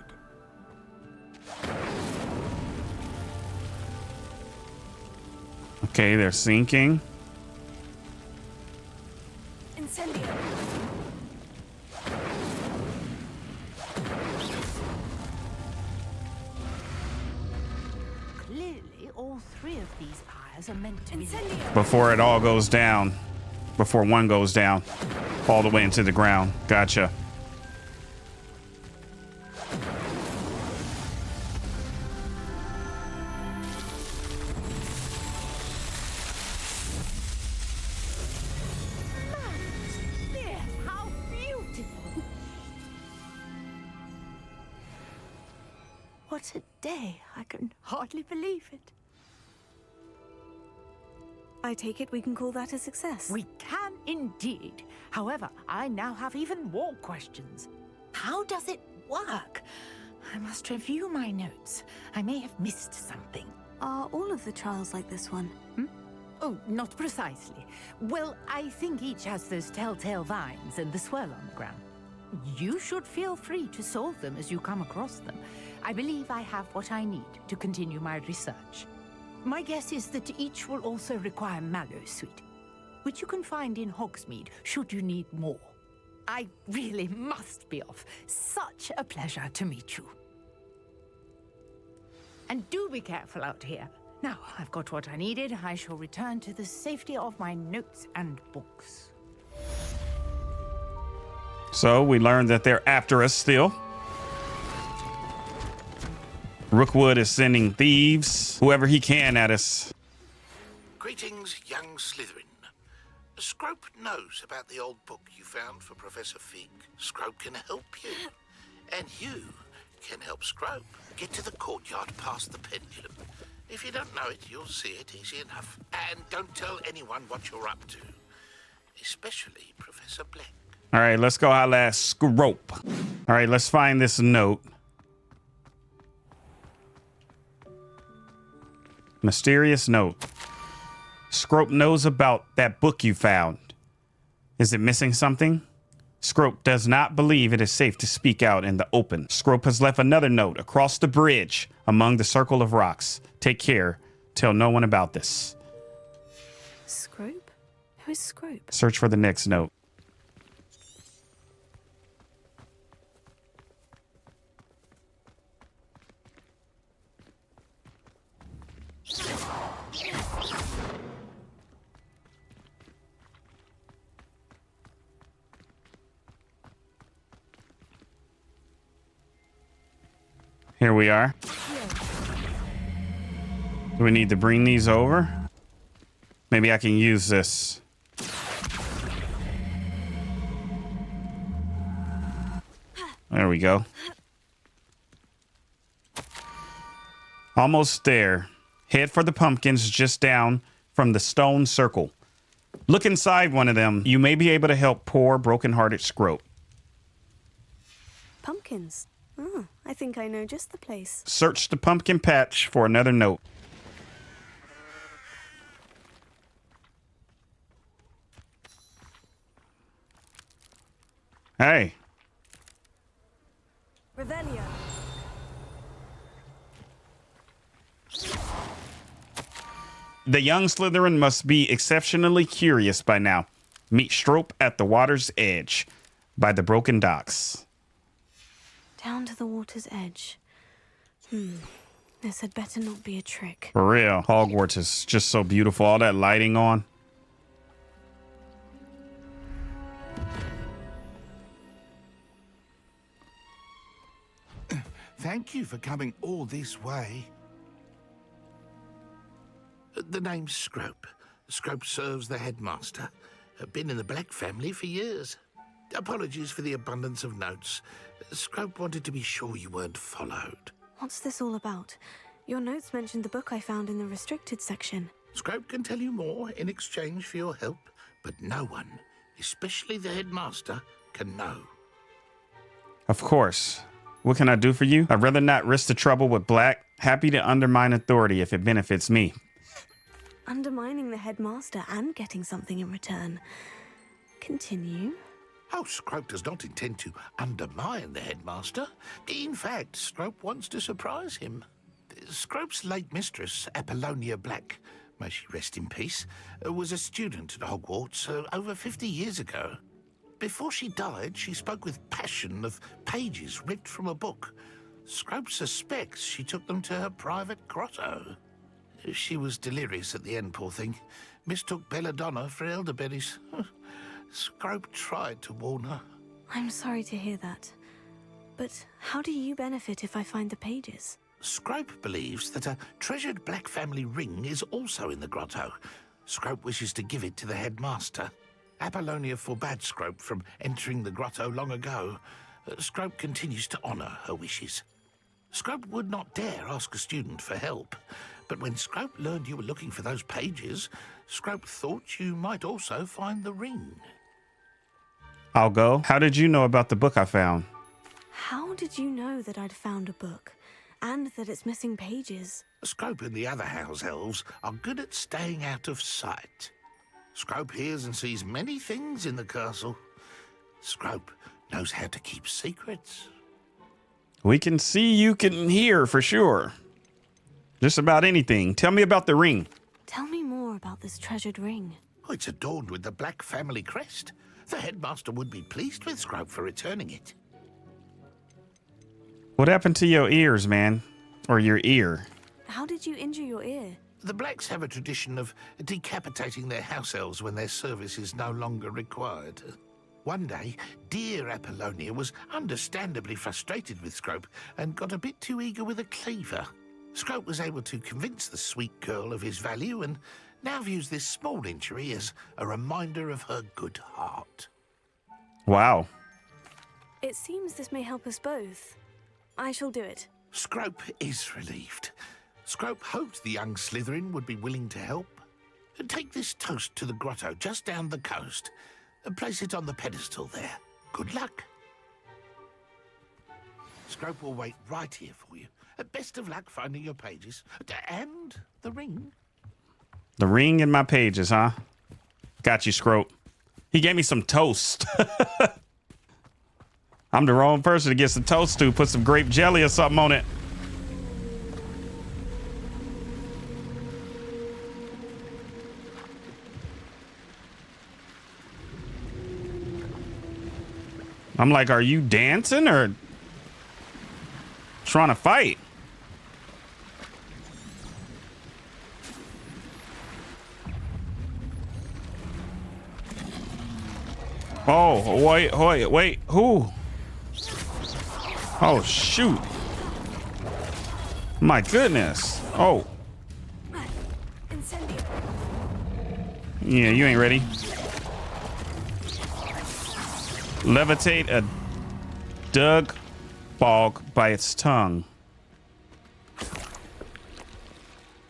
Okay, they're sinking. Incendio! Clearly, all three of these pyres are meant to be... Before it all goes down. Before one goes down. All the way into the ground. Gotcha. How beautiful! What a day. I can hardly believe it. I take it we can call that a success. We can indeed. However, I now have even more questions. How does it work? I must review my notes. I may have missed something. Are all of the trials like this one? Oh, not precisely. Well, I think each has those telltale vines and the swirl on the ground. You should feel free to solve them as you come across them. I believe I have what I need to continue my research. My guess is that each will also require mallow sweet, which you can find in Hogsmeade should you need more. I really must be off. Such a pleasure to meet you. And do be careful out here. Now, I've got what I needed. I shall return to the safety of my notes and books. So we learned that they're after us still. Rookwood is sending thieves, whoever he can, at us. Greetings, young Slytherin. Scrope knows about the old book you found for Professor Fig. Scrope can help you. And you can help Scrope get to the courtyard past the pendulum. If you don't know it, you'll see it easy enough. And don't tell anyone what you're up to. Especially Professor Black. All right, let's go holla at Scrope. All right, let's find this note. Mysterious note. Scrope knows about that book you found. Is it missing something? Scrope does not believe it is safe to speak out in the open. Scrope has left another note across the bridge among the circle of rocks. Take care. Tell no one about this. Scrope? Who is Scrope? Search for the next note. Here we are. Do we need to bring these over? Maybe I can use this. There we go. Almost there. Head for the pumpkins just down from the stone circle. Look inside one of them. You may be able to help poor, broken-hearted Scrope. Pumpkins. Oh, I think I know just the place. Search the pumpkin patch for another note. Hey. Revelio. The young Slytherin must be exceptionally curious by now. Meet Scrope at the water's edge by the broken docks. Down to the water's edge. This had better not be a trick. For real, Hogwarts is just so beautiful. All that lighting on. Thank you for coming all this way. The name's Scrope. Scrope serves the headmaster. Been in the Black family for years. Apologies for the abundance of notes. Scrope wanted to be sure you weren't followed. What's this all about? Your notes mentioned the book I found in the restricted section. Scrope can tell you more in exchange for your help, but no one, especially the headmaster, can know. Of course. What can I do for you? I'd rather not risk the trouble with Black. Happy to undermine authority if it benefits me. Undermining the headmaster and getting something in return. Continue. Oh, Scrope does not intend to undermine the headmaster. In fact, Scrope wants to surprise him. Scrope's late mistress, Apollonia Black, may she rest in peace, was a student at Hogwarts over 50 years ago. Before she died, she spoke with passion of pages ripped from a book. Scrope suspects she took them to her private grotto. She was delirious at the end, poor thing. Mistook belladonna for elderberries. Scrope tried to warn her. I'm sorry to hear that. But how do you benefit if I find the pages? Scrope believes that a treasured Black family ring is also in the grotto. Scrope wishes to give it to the headmaster. Apollonia forbade Scrope from entering the grotto long ago. Scrope continues to honor her wishes. Scrope would not dare ask a student for help, but when Scrope learned you were looking for those pages, Scrope thought you might also find the ring. I'll go. How did you know about the book I found? How did you know that I'd found a book? And that it's missing pages? Scrope and the other house elves are good at staying out of sight. Scrope hears and sees many things in the castle. Scrope knows how to keep secrets. We can see, you can hear for sure. Just about anything. Tell me about the ring. Tell me more about this treasured ring. Oh, it's adorned with the Black family crest. The headmaster would be pleased with Scrope for returning it. What happened to your ears, man? Or your ear? How did you injure your ear? The Blacks have a tradition of decapitating their house elves when their service is no longer required. One day, dear Apollonia was understandably frustrated with Scrope and got a bit too eager with a cleaver. Scrope was able to convince the sweet girl of his value and now views this small injury as a reminder of her good heart. Wow. It seems this may help us both. I shall do it. Scrope is relieved. Scrope hoped the young Slytherin would be willing to help. Take this toast to the grotto just down the coast and place it on the pedestal there. Good luck. Scrope will wait right here for you. Best of luck finding your pages. And the ring. The ring in my pages, huh? Got you, Scrope. He gave me some toast. I'm the wrong person to get some toast to. Put some grape jelly or something on it. I'm like, are you dancing or trying to fight? Oh, wait, who? Oh, shoot. My goodness. Oh. Yeah, you ain't ready. Levitate a dug bog by its tongue.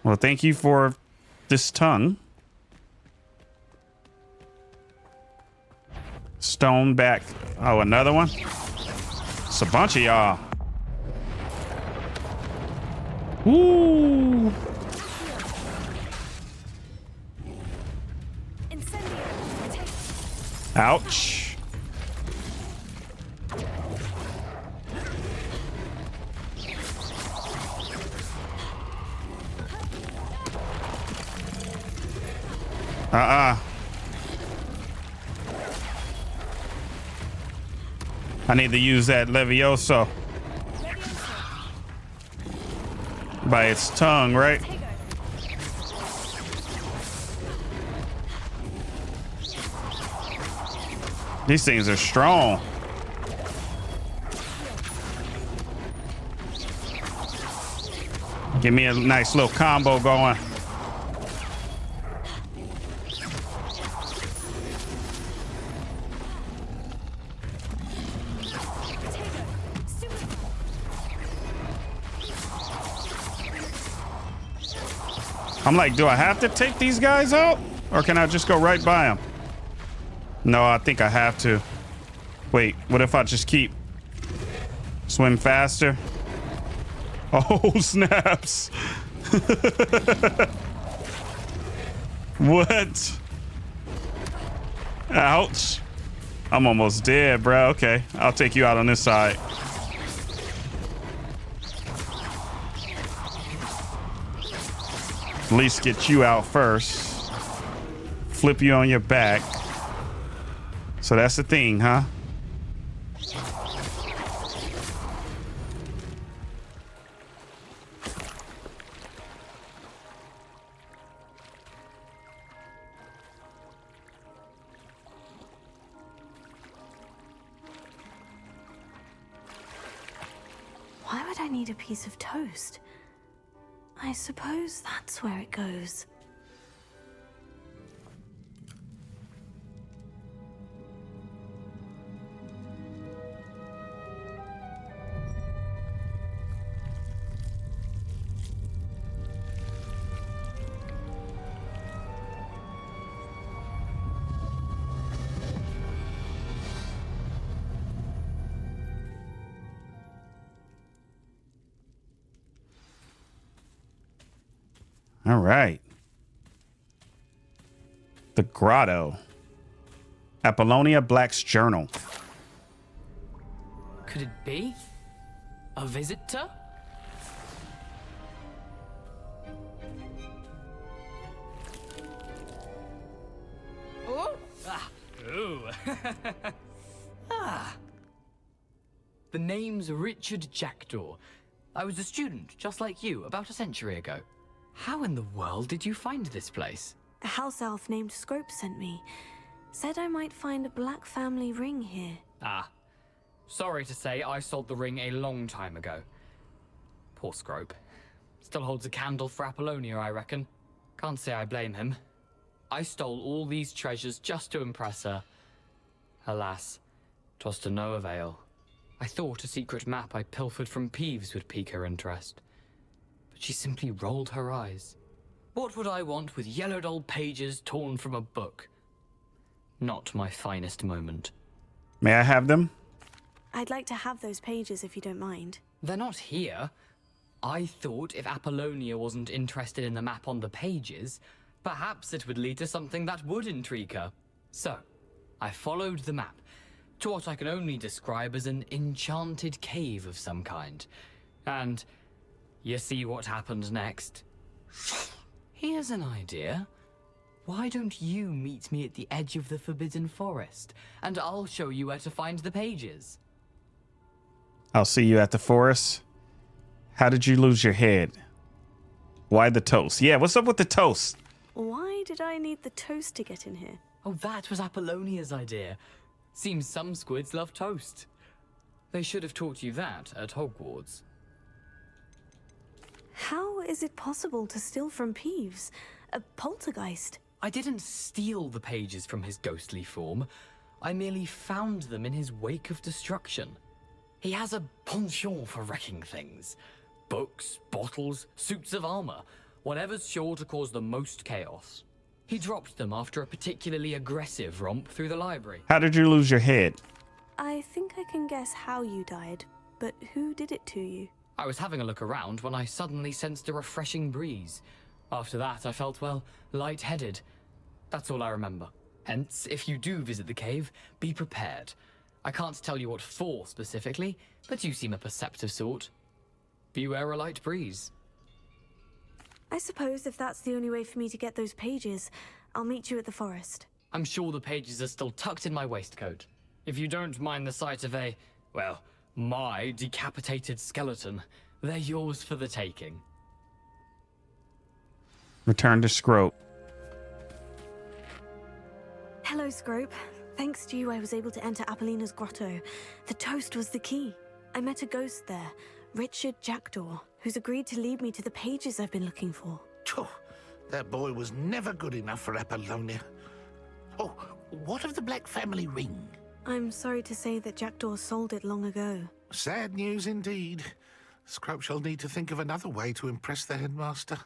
Well, thank you for this tongue. Stone back. Oh, another one? It's a bunch of y'all. Woo! Ouch. I need to use that Levioso. By its tongue, right? These things are strong. Give me a nice little combo going. I'm like, do I have to take these guys out? Or can I just go right by them? No, I think I have to. Wait, what if I just keep swim faster? Oh, snaps. What? Ouch. I'm almost dead, bro. Okay, I'll take you out on this side. At least get you out first. Flip you on your back. So that's the thing, huh? Why would I need a piece of toast? I suppose that's where it goes. All right. The Grotto. Apollonia Black's journal. Could it be? A visitor? Oh! Ah! Ooh! Ah! The name's Richard Jackdaw. I was a student, just like you, about a century ago. How in the world did you find this place? A house elf named Scrope sent me. Said I might find a black family ring here. Ah. Sorry to say, I sold the ring a long time ago. Poor Scrope. Still holds a candle for Apollonia, I reckon. Can't say I blame him. I stole all these treasures just to impress her. Alas, 'twas to no avail. I thought a secret map I pilfered from Peeves would pique her interest. But she simply rolled her eyes. What would I want with yellowed old pages torn from a book? Not my finest moment. May I have them? I'd like to have those pages if you don't mind. They're not here. I thought if Apollonia wasn't interested in the map on the pages, perhaps it would lead to something that would intrigue her. So, I followed the map to what I can only describe as an enchanted cave of some kind. And you see what happened next? Here's an idea. Why don't you meet me at the edge of the Forbidden Forest, and I'll show you where to find the pages. I'll see you at the forest. How did you lose your head? Why the toast? Yeah, what's up with the toast? Why did I need the toast to get in here? Oh, that was Apollonia's idea. Seems some squids love toast. They should have taught you that at Hogwarts. How is it possible to steal from Peeves? A poltergeist? I didn't steal the pages from his ghostly form. I merely found them in his wake of destruction. He has a penchant for wrecking things. Books, bottles, suits of armor, whatever's sure to cause the most chaos. He dropped them after a particularly aggressive romp through the library. How did you lose your head? I think I can guess how you died, but who did it to you? I was having a look around when I suddenly sensed a refreshing breeze. After that, I felt, well, lightheaded. That's all I remember. Hence, if you do visit the cave, be prepared. I can't tell you what for specifically, but you seem a perceptive sort. Beware a light breeze. I suppose if that's the only way for me to get those pages, I'll meet you at the forest. I'm sure the pages are still tucked in my waistcoat. If you don't mind the sight of a, well, my decapitated skeleton, they're yours for the taking. Return to Scrope. Hello, Scrope. Thanks to you, I was able to enter Apollina's grotto. The toast was the key. I met a ghost there, Richard Jackdaw, who's agreed to lead me to the pages I've been looking for. That boy was never good enough for Apollonia. Oh, what of the Black Family ring? I'm sorry to say that Jackdaw sold it long ago. Sad news indeed. Scrope shall need to think of another way to impress the headmaster.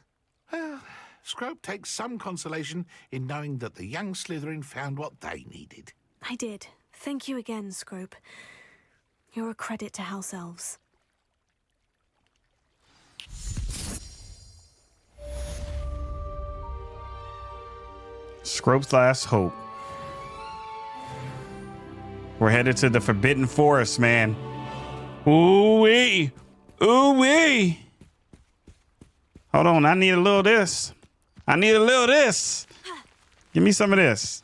Well, Scrope takes some consolation in knowing that the young Slytherin found what they needed. I did. Thank you again, Scrope. You're a credit to House Elves. Scrope's last hope. We're headed to the Forbidden Forest, man. Ooh-wee. Ooh-wee. Hold on, I need a little of this. I need a little of this. Give me some of this.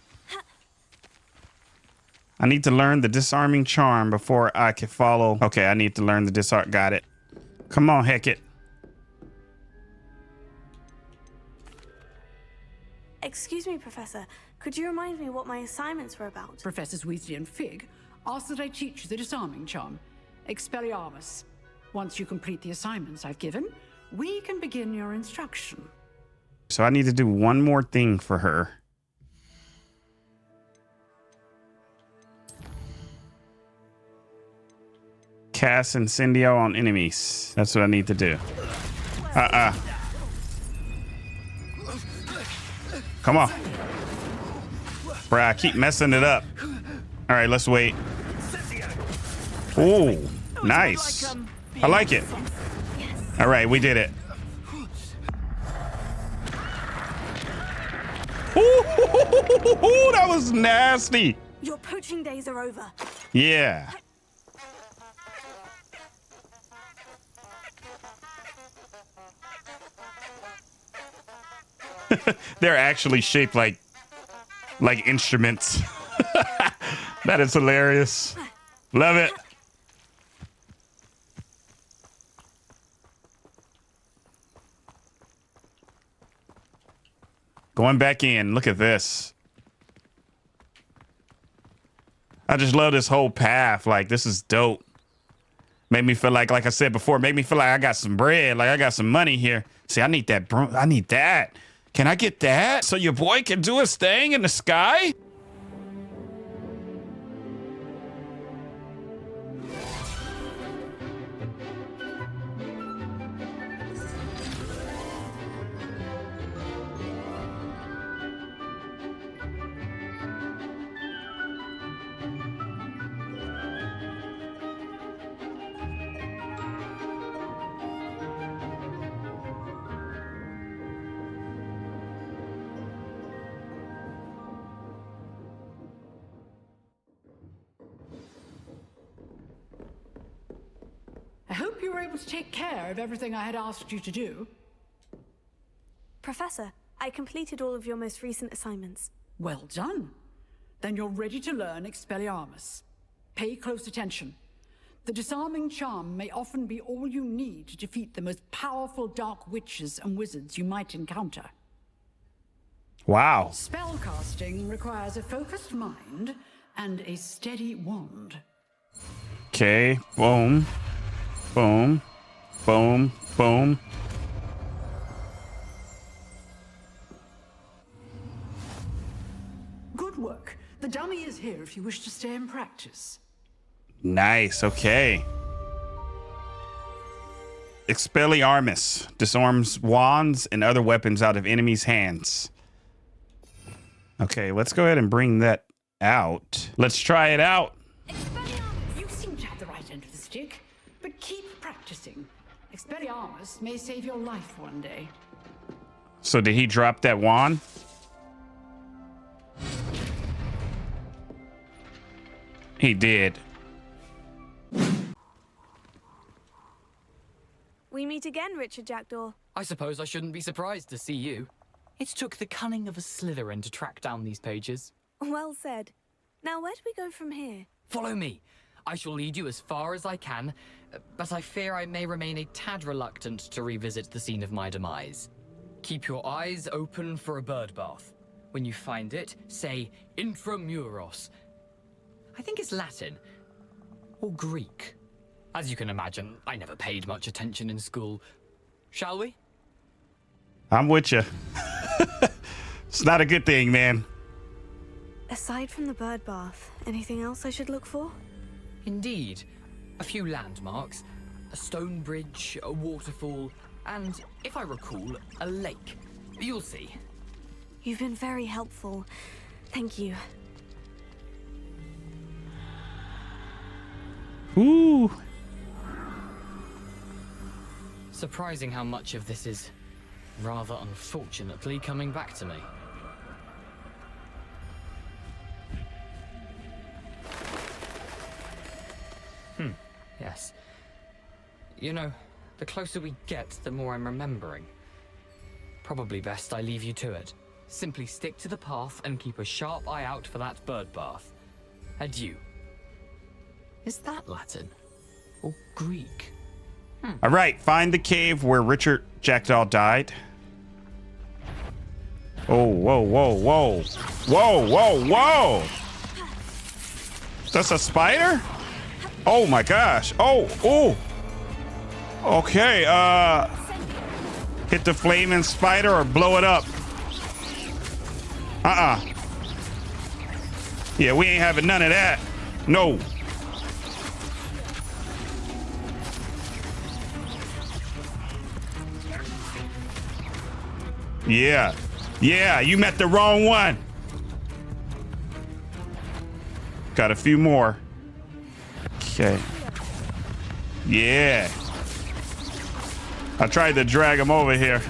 I need to learn the disarming charm before I can follow. Okay, I need to learn the disarm. Got it. Come on, Hecat. Excuse me, Professor. Could you remind me what my assignments were about? Professors Weasley and Fig asked that I teach you the disarming charm, Expelliarmus. Once you complete the assignments I've given, we can begin your instruction. So I need to do one more thing for her. Cast Incendio on enemies. That's what I need to do. Come on. Bruh, I keep messing it up. All right, let's wait. Ooh, nice. I like it. All right, we did it. Ooh, that was nasty. Your poaching days are over. Yeah. They're actually shaped like instruments. That is hilarious. Love it. Going back in. Look at this. I just love this whole path. Like, this is dope. Made me feel like I said before, made me feel like I got some bread, like I got some money here. See, I need that. I need that. Can I get that? So your boy can do his thing in the sky? I hope you were able to take care of everything I had asked you to do. Professor, I completed all of your most recent assignments. Well done. Then you're ready to learn Expelliarmus. Pay close attention. The disarming charm may often be all you need to defeat the most powerful dark witches and wizards you might encounter. Wow. Spellcasting requires a focused mind and a steady wand. Okay, boom. Boom, boom, boom. Good work. The dummy is here if you wish to stay and practice. Nice, okay. Expelliarmus disarms wands and other weapons out of enemies' hands. Okay, let's go ahead and bring that out. Let's try it out. You seem to have the right end of the stick, but keep practicing. Expelliarmus may save your life one day. So did he drop that wand? He did. We meet again, Richard Jackdaw. I suppose I shouldn't be surprised to see you. It took the cunning of a Slytherin to track down these pages. Well said. Now, where do we go from here? Follow me. I shall lead you as far as I can, but I fear I may remain a tad reluctant to revisit the scene of my demise. Keep your eyes open for a bird bath. When you find it, say intramuros. I think it's Latin. Or Greek. As you can imagine, I never paid much attention in school. Shall we? I'm with you. It's not a good thing, man. Aside from the bird bath, anything else I should look for? Indeed. A few landmarks, a stone bridge, a waterfall, and, if I recall, a lake. You'll see. You've been very helpful. Thank you. Ooh. Surprising how much of this is rather unfortunately coming back to me. Yes. You know, the closer we get, the more I'm remembering. Probably best I leave you to it. Simply stick to the path and keep a sharp eye out for that bird bath. Adieu. Is that Latin? Or Greek? All right, find the cave where Richard Jackdaw died. Oh, whoa, whoa, whoa. Whoa, whoa, whoa. That's a spider? Oh my gosh. Oh, oh. Okay, hit the flaming spider or blow it up. Yeah, we ain't having none of that. No. Yeah. Yeah, you met the wrong one. Got a few more. Okay. Yeah. I tried to drag him over here.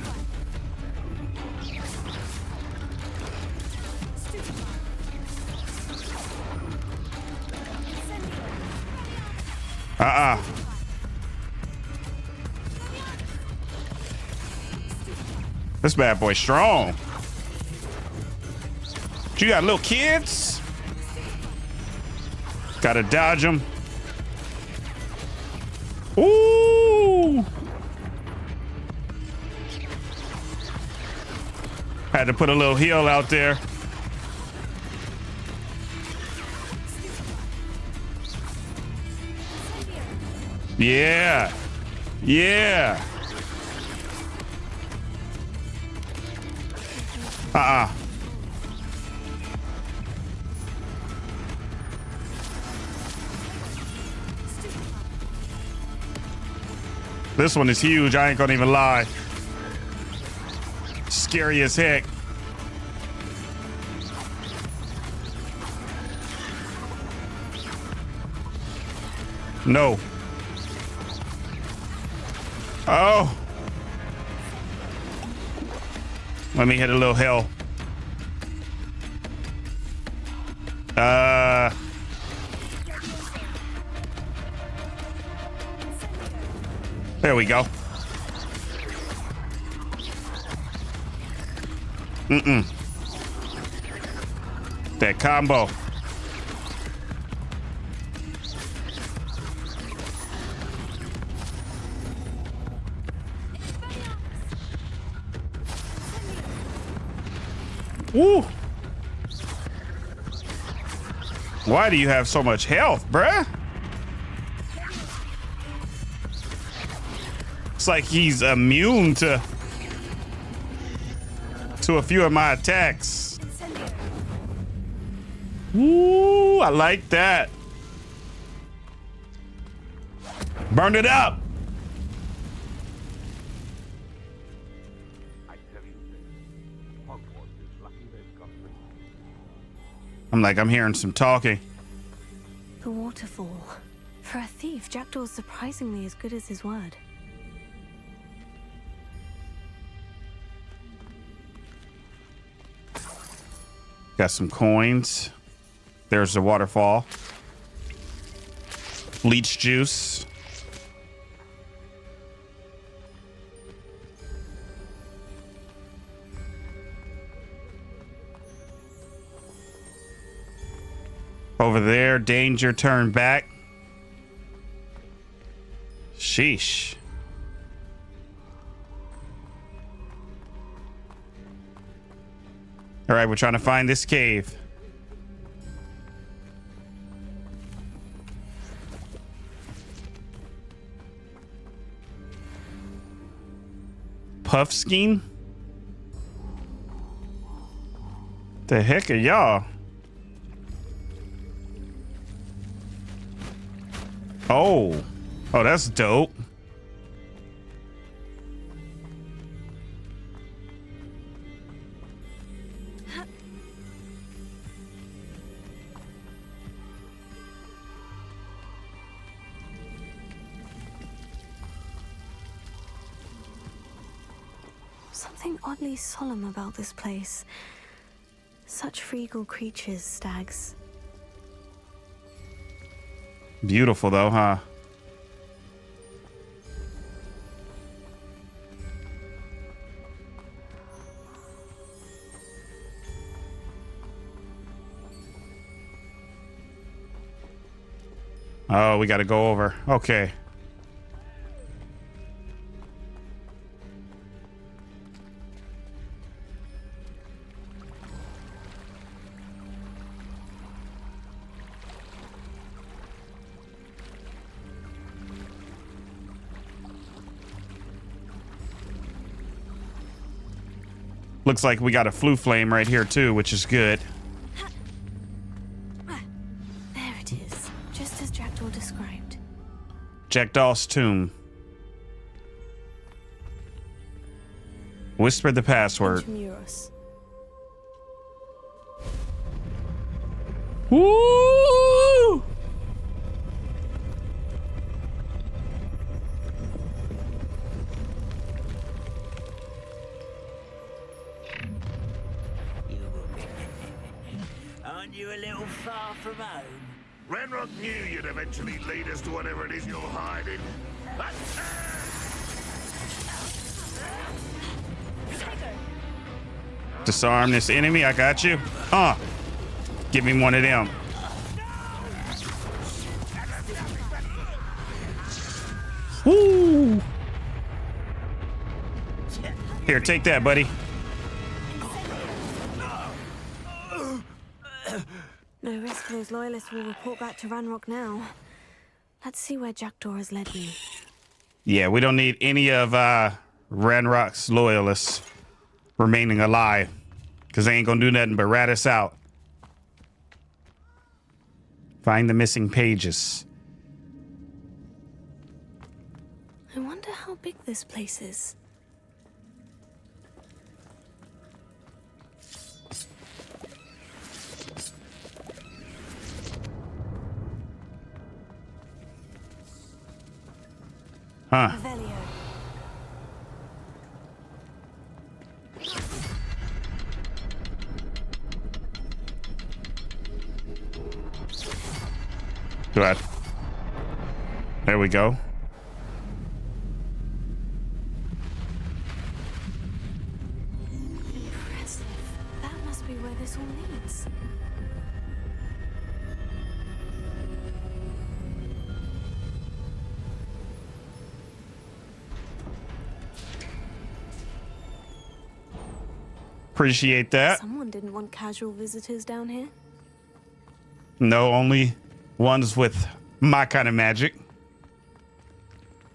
This bad boy strong. You got little kids? Gotta dodge them. Ooh. Had to put a little heal out there. Yeah. Yeah. This one is huge. I ain't gonna even lie. Scary as heck. No. Oh. Let me hit a little hell. There we go. That combo. Woo. Why do you have so much health, bruh? It's like he's immune to a few of my attacks. Ooh, I like that. Burn it up. I'm hearing some talking. The waterfall. For a thief, Jackdaw's surprisingly as good as his word. Got some coins. There's the waterfall. Leech juice. Over there, danger, turn back. Sheesh. All right, we're trying to find this cave. Puffskein? The heck are y'all? Oh, that's dope. Something oddly solemn about this place. Such regal creatures, stags. Beautiful though, huh? Oh, we got to go over. Okay. Looks like we got a flu flame right here too, which is good. There it is, just as Jackdaw described. Jackdaw's tomb. Whisper the password. Intramuros. Woo! Aren't you a little far from home? Ranrock knew you'd eventually lead us to whatever it is you're hiding. Disarm this enemy. I got you. Give me one of them. Woo! Here, take that, buddy. No risk those loyalists will report back to Ranrock now. Let's see where Jackdaw has led me. Yeah, we don't need any of Ranrock's loyalists remaining alive, because they ain't gonna do nothing but rat us out. Find the missing pages. I wonder how big this place is. Huh. Good. There we go. Impressive. That must be where this all leads. Appreciate that. Someone didn't want casual visitors down here. No, only ones with my kind of magic.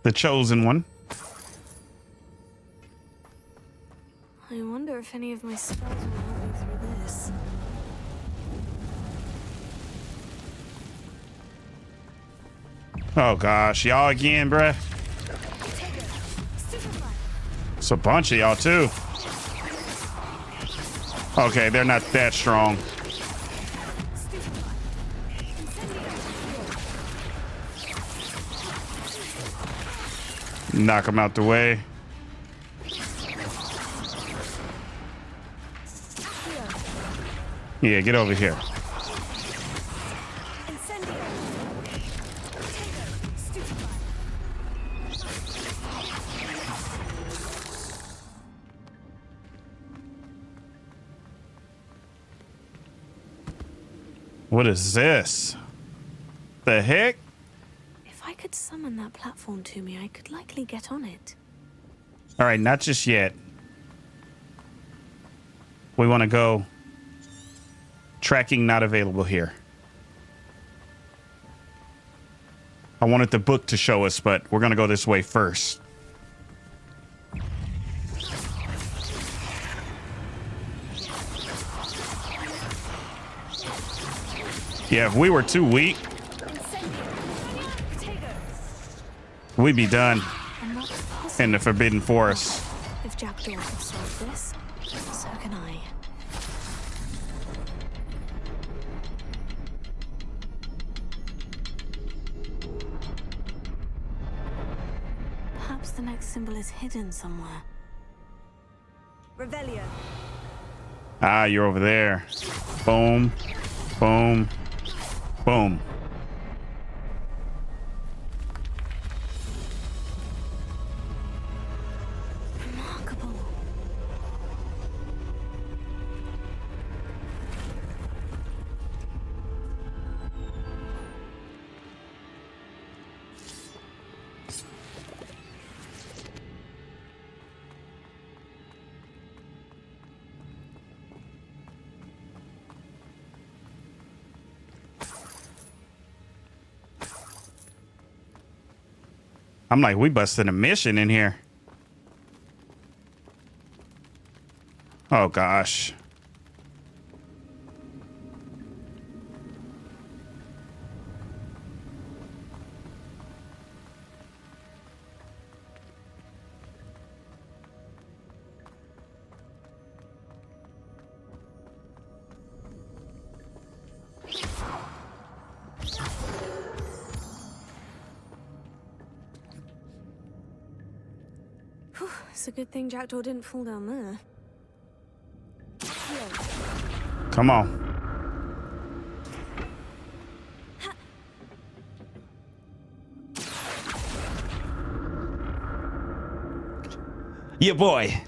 The chosen one. I wonder if any of my spells will help me through this. Oh gosh, y'all again, bruh. It's a bunch of y'all too. Okay, they're not that strong. Knock them out the way. Yeah, get over here. What is this? The heck? If I could summon that platform to me, I could likely get on it. All right, not just yet. We want to go. Tracking not available here. I wanted the book to show us, but we're going to go this way first. Yeah, if we were too weak, we'd be done in the Forbidden Forest. If Jackdaw can solve this, so can I. Perhaps the next symbol is hidden somewhere. Revelio. Ah, you're over there. Boom. Boom. Boom. Remarkable. I'm like, we busted a mission in here. Oh, gosh. It's a good thing Jackdaw didn't fall down there. Come on. Yeah, boy.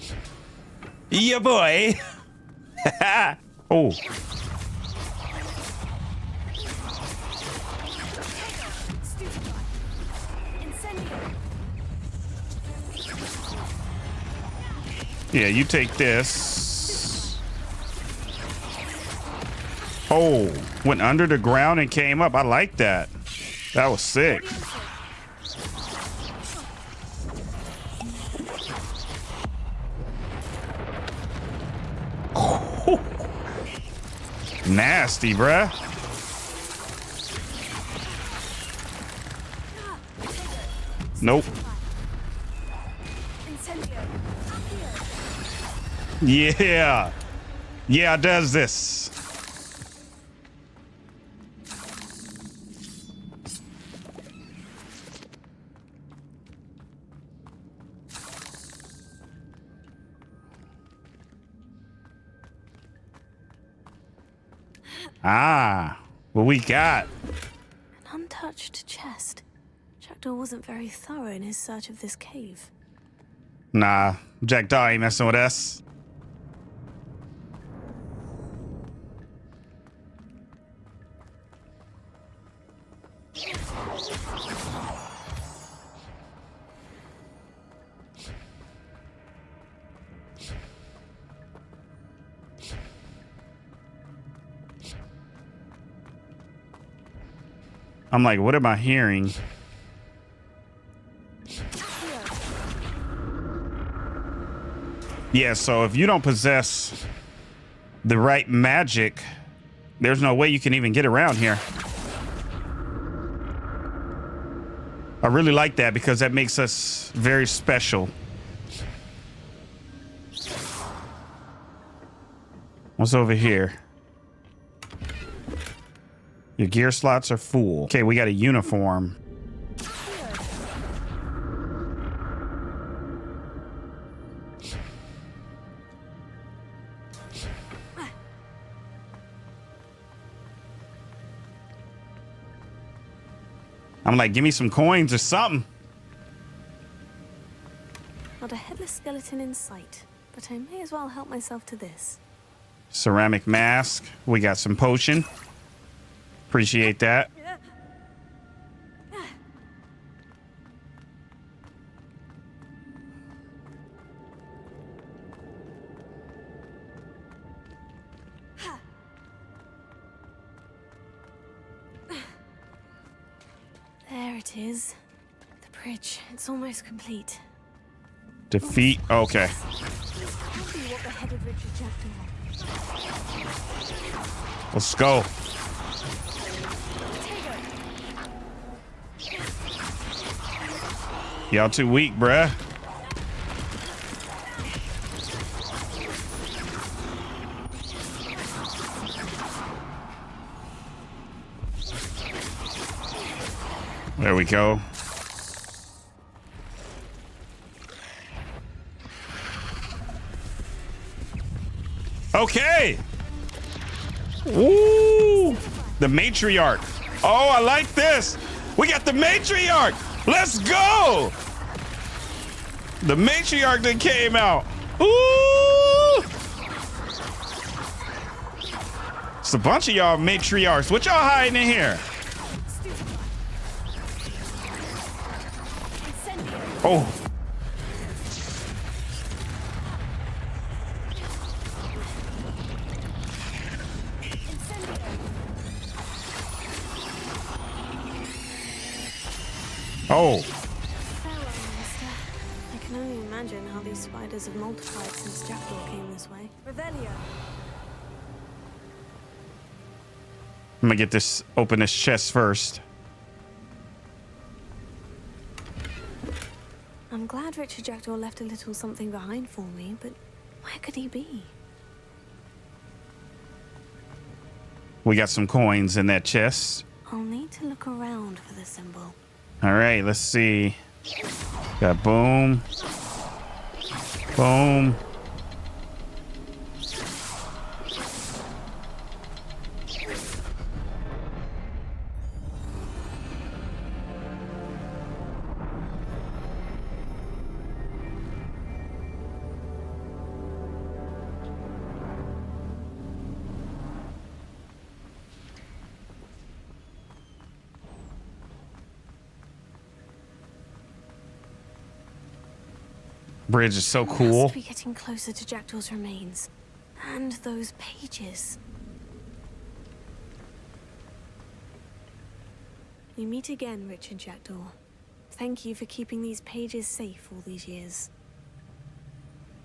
Yeah, boy. Oh. Yeah, you take this. Oh, went under the ground and came up. I like that. That was sick. Oh, nasty, bruh. Nope. Yeah. Yeah, it does this. Ah, what we got? An untouched chest. Jackdaw wasn't very thorough in his search of this cave. Nah, Jackdaw ain't messing with us. I'm like, what am I hearing? Yeah, so if you don't possess the right magic, there's no way you can even get around here. I really like that because that makes us very special. What's over here? Your gear slots are full. Okay, we got a uniform. I'm like, give me some coins or something. Not a headless skeleton in sight, but I may as well help myself to this. Ceramic mask. We got some potion. Appreciate that. There it is. The bridge. It's almost complete. Defeat. Okay. This can't be what beheaded Richard Jackdaw. Let's go. Y'all too weak, bruh. There we go. Okay. Ooh, the matriarch. Oh, I like this. We got the matriarch. Let's go. The matriarch that came out. Ooh. It's a bunch of y'all matriarchs. What y'all hiding in here? Oh. Oh. I can only imagine how these spiders have multiplied since Jackdaw came this way. Revelio. I'm gonna get this, open this chest first. I'm glad Richard Jackdaw left a little something behind for me, but where could he be? We got some coins in that chest. I'll need to look around for the symbol. All right, let's see. Got boom. Boom. Bridge is so cool. Must be getting closer to Jackdaw's remains. And those pages. You meet again, Richard Jackdaw. Thank you for keeping these pages safe all these years.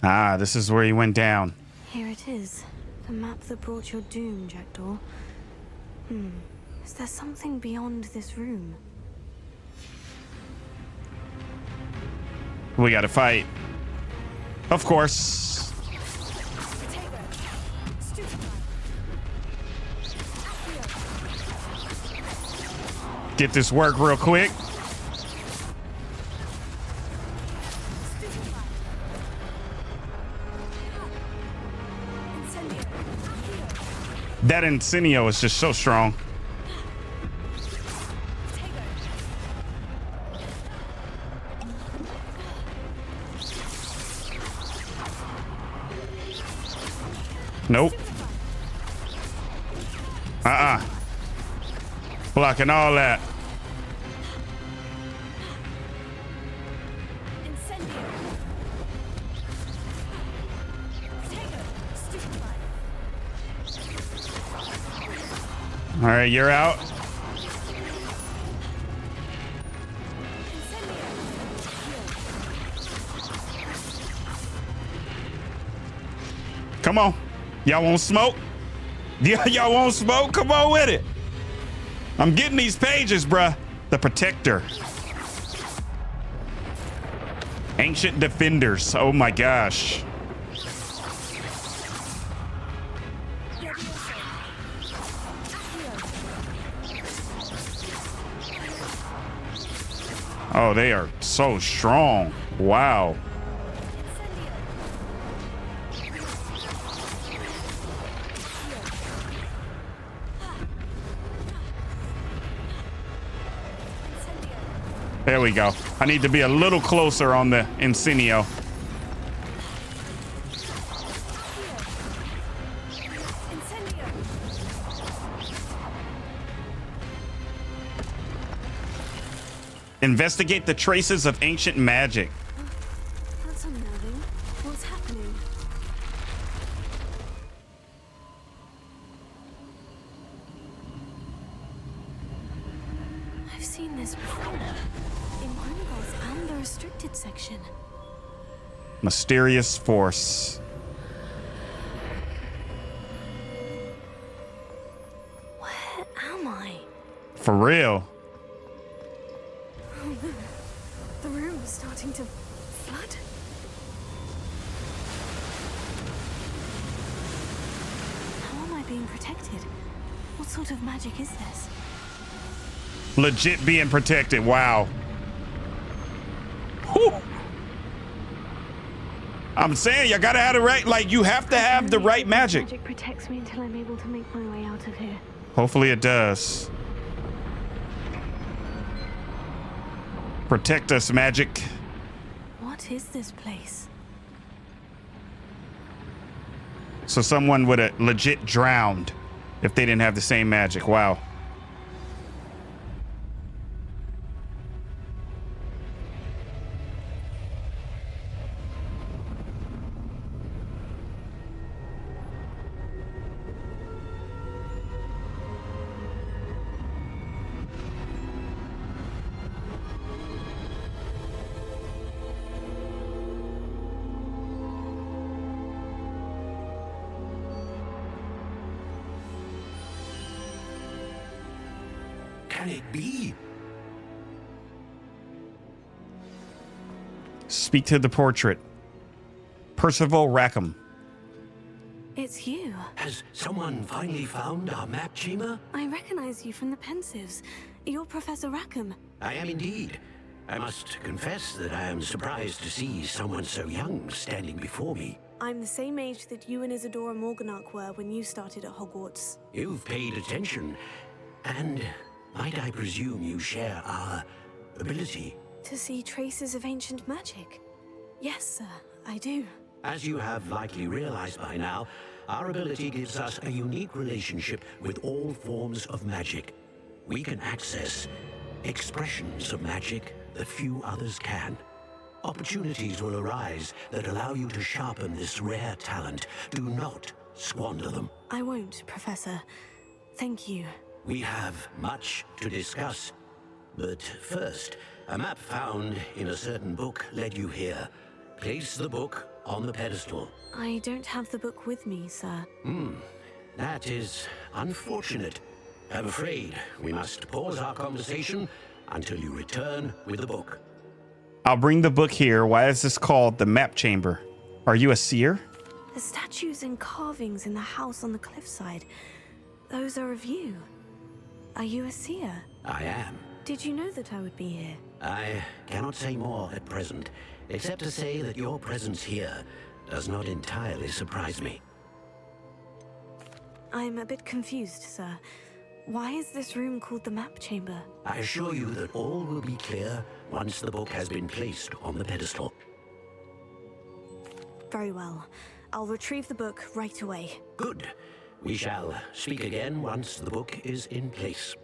Ah, this is where he went down. Here it is. The map that brought your doom, Jackdaw. Is there something beyond this room? We gotta fight. Of course. Get this work real quick. That Incendio is just so strong. Nope. Blocking all that. All right, you're out. Come on. Y'all want smoke? Yeah, y'all want smoke? Come on with it. I'm getting these pages, bruh. The Protector. Ancient Defenders. Oh my gosh. Oh, they are so strong. Wow. There we go. I need to be a little closer on the Incendio. Investigate the traces of ancient magic. That's unnerving. What's happening? I've seen this before. In Gringotts and the restricted section. Mysterious force. Where am I? For real. The room is starting to flood. How am I being protected? What sort of magic is this? Legit being protected. Wow. Whew. I'm saying you gotta have the right, like you have to have the right magic. Magic protects me until I'm able to make my way out of here. Hopefully it does. Protect us, magic. What is this place? So someone would have legit drowned if they didn't have the same magic. Wow. Can it be? Speak to the portrait. Percival Rackham. It's you. Has someone finally found our map chamber? I recognize you from the Pensives. You're Professor Rackham. I am indeed. I must confess that I am surprised to see someone so young standing before me. I'm the same age that you and Isadora Morganach were when you started at Hogwarts. You've paid attention, and might I presume you share our ability? To see traces of ancient magic? Yes, sir, I do. As you have likely realized by now, our ability gives us a unique relationship with all forms of magic. We can access expressions of magic that few others can. Opportunities will arise that allow you to sharpen this rare talent. Do not squander them. I won't, Professor. Thank you. We have much to discuss. But first, a map found in a certain book led you here. Place the book on the pedestal. I don't have the book with me, sir. That is unfortunate. I'm afraid we must pause our conversation until you return with the book. I'll bring the book here. Why is this called the map chamber? Are you a seer? The statues and carvings in the house on the cliffside, those are of you. Are you a seer? I am. Did you know that I would be here? I cannot say more at present, except to say that your presence here does not entirely surprise me. I'm a bit confused, sir. Why is this room called the map chamber? I assure you that all will be clear once the book has been placed on the pedestal. Very well. I'll retrieve the book right away. Good. We shall speak again once the book is in place.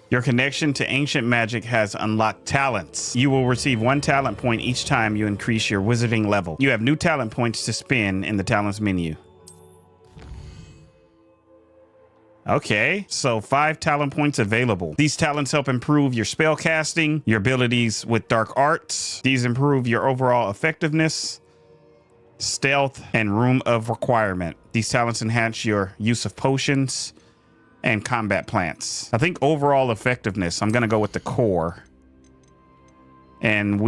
Your connection to ancient magic has unlocked talents. You will receive 1 talent point each time you increase your wizarding level. You have new talent points to spend in the talents menu. Okay, so 5 talent points available. These talents help improve your spell casting, your abilities with dark arts. These improve your overall effectiveness, stealth, and room of requirement. These talents enhance your use of potions and combat plants. I think overall effectiveness, I'm gonna go with the core. And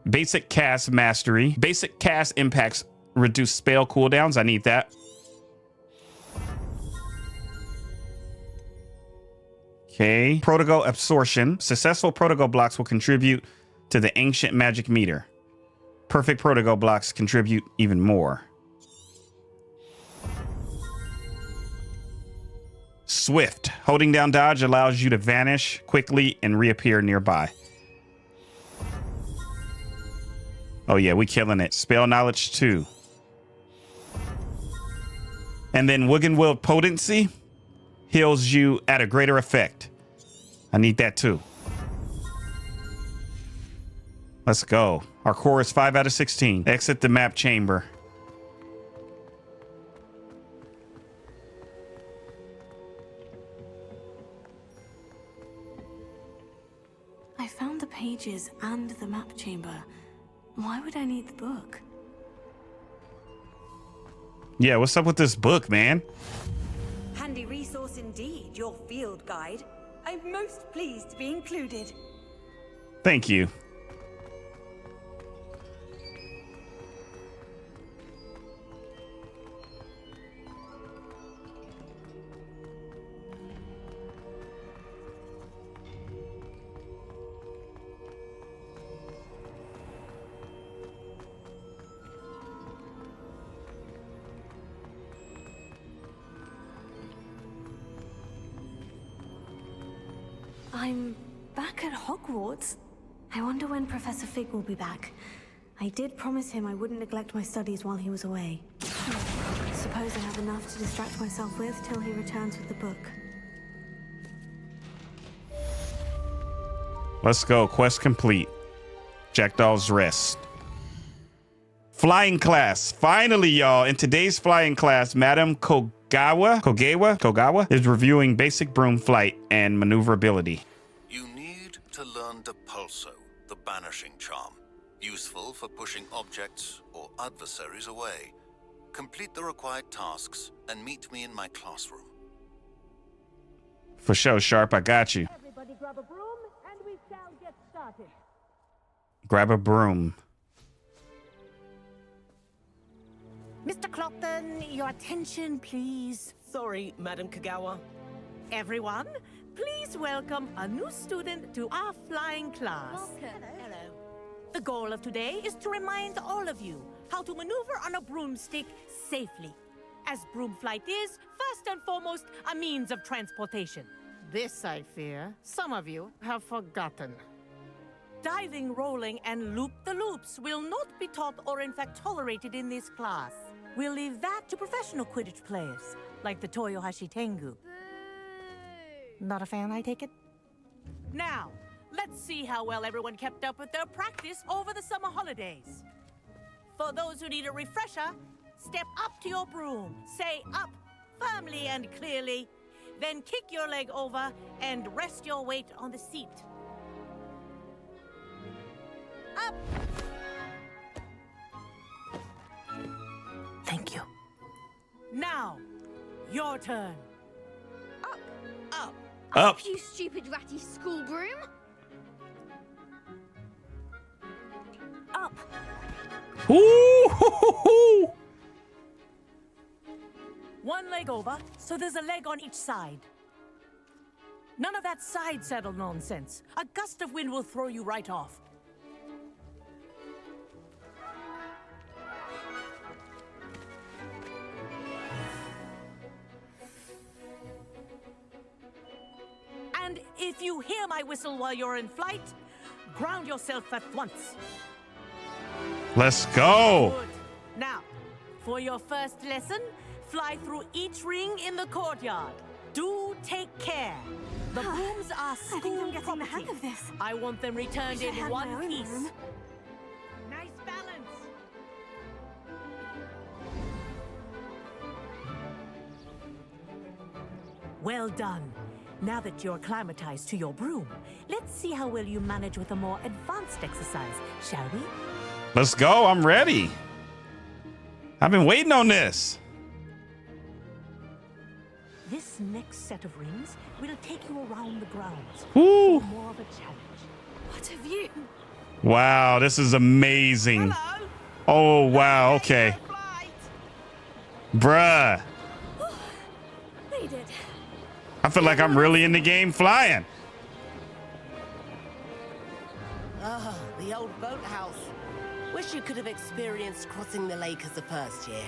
basic cast mastery. Basic cast impacts reduce spell cooldowns. I need that. Okay, Protocol absorption. Successful Protocol blocks will contribute to the ancient magic meter. Perfect Protocol blocks contribute even more. Swift. Holding down dodge allows you to vanish quickly and reappear nearby. Oh yeah, we killing it. Spell knowledge 2. And then Wiggenwild potency heals you at a greater effect. I need that too. Let's go. Our core is 5 out of 16. Exit the map chamber. I found the pages and the map chamber. Why would I need the book? Yeah, what's up with this book, man? Handy resource indeed, your field guide. I'm most pleased to be included. Thank you. I'm back at Hogwarts. I wonder when Professor Fig will be back. I did promise him I wouldn't neglect my studies while he was away. Suppose I have enough to distract myself with till he returns with the book. Let's go. Quest complete. Jackdaw's Rest. Flying class. Finally, y'all. In today's flying class, Madam Kogawa is reviewing basic broom flight and maneuverability. You need to learn Depulso, the banishing charm. Useful for pushing objects or adversaries away. Complete the required tasks and meet me in my classroom. For sure, Sharp. I got you. Everybody grab a broom and we shall get started. Grab a broom. Mr. Clopton, your attention, please. Sorry, Madam Kogawa. Everyone, please welcome a new student to our flying class. Hello. The goal of today is to remind all of you how to maneuver on a broomstick safely, as broom flight is, first and foremost, a means of transportation. This, I fear, some of you have forgotten. Diving, rolling, and loop-the-loops will not be taught or in fact tolerated in this class. We'll leave that to professional Quidditch players, like the Toyohashi Tengu. Not a fan, I take it? Now, let's see how well everyone kept up with their practice over the summer holidays. For those who need a refresher, step up to your broom, say up firmly and clearly, then kick your leg over and rest your weight on the seat. Up! Thank you. Now, your turn. Up. Up. You stupid ratty school broom. Up. Ooh. One leg over, so there's a leg on each side. None of that side saddle nonsense. A gust of wind will throw you right off. And if you hear my whistle while you're in flight, ground yourself at once. Let's go. Good. Now, for your first lesson, fly through each ring in the courtyard. Do take care. The brooms are school I think I'm getting property. the hang of this. I want them returned Wish I in had one my own piece. room. Nice balance. Well done. Now that you're acclimatized to your broom, let's see how well you manage with a more advanced exercise, shall we? Let's go. I'm ready. I've been waiting on this. This next set of rings will take you around the grounds. Ooh. For more of a challenge. What have you? Wow, this is amazing. Hello? Oh, wow. Okay. Bruh. Made it. I feel like I'm really in the game flying. Ah, the old boathouse. Wish you could have experienced crossing the lake as a first year.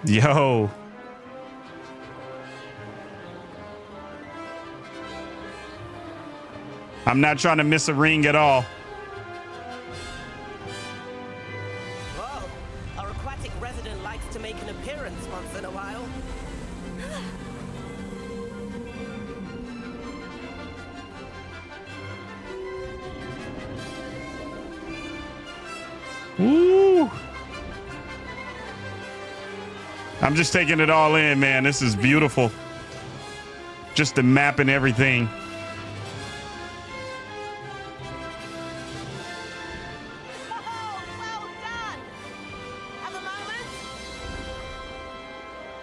Yo. I'm not trying to miss a ring at all. Whoa, our aquatic resident likes to make an appearance once in a while. Woo. I'm just taking it all in, man. This is beautiful. Just the map and everything.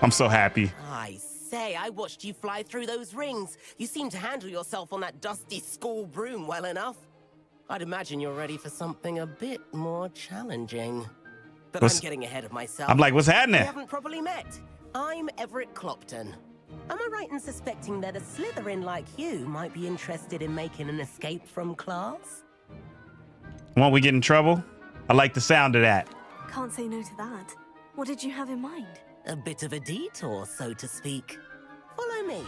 I'm so happy. I say, I watched you fly through those rings. You seem to handle yourself on that dusty school broom well enough. I'd imagine you're ready for something a bit more challenging. But I'm getting ahead of myself. I'm like, what's happening? We haven't properly met. I'm Everett Clopton. Am I right in suspecting that a Slytherin like you might be interested in making an escape from class? Won't we get in trouble? I like the sound of that. Can't say no to that. What did you have in mind? A bit of a detour, so to speak. Follow me.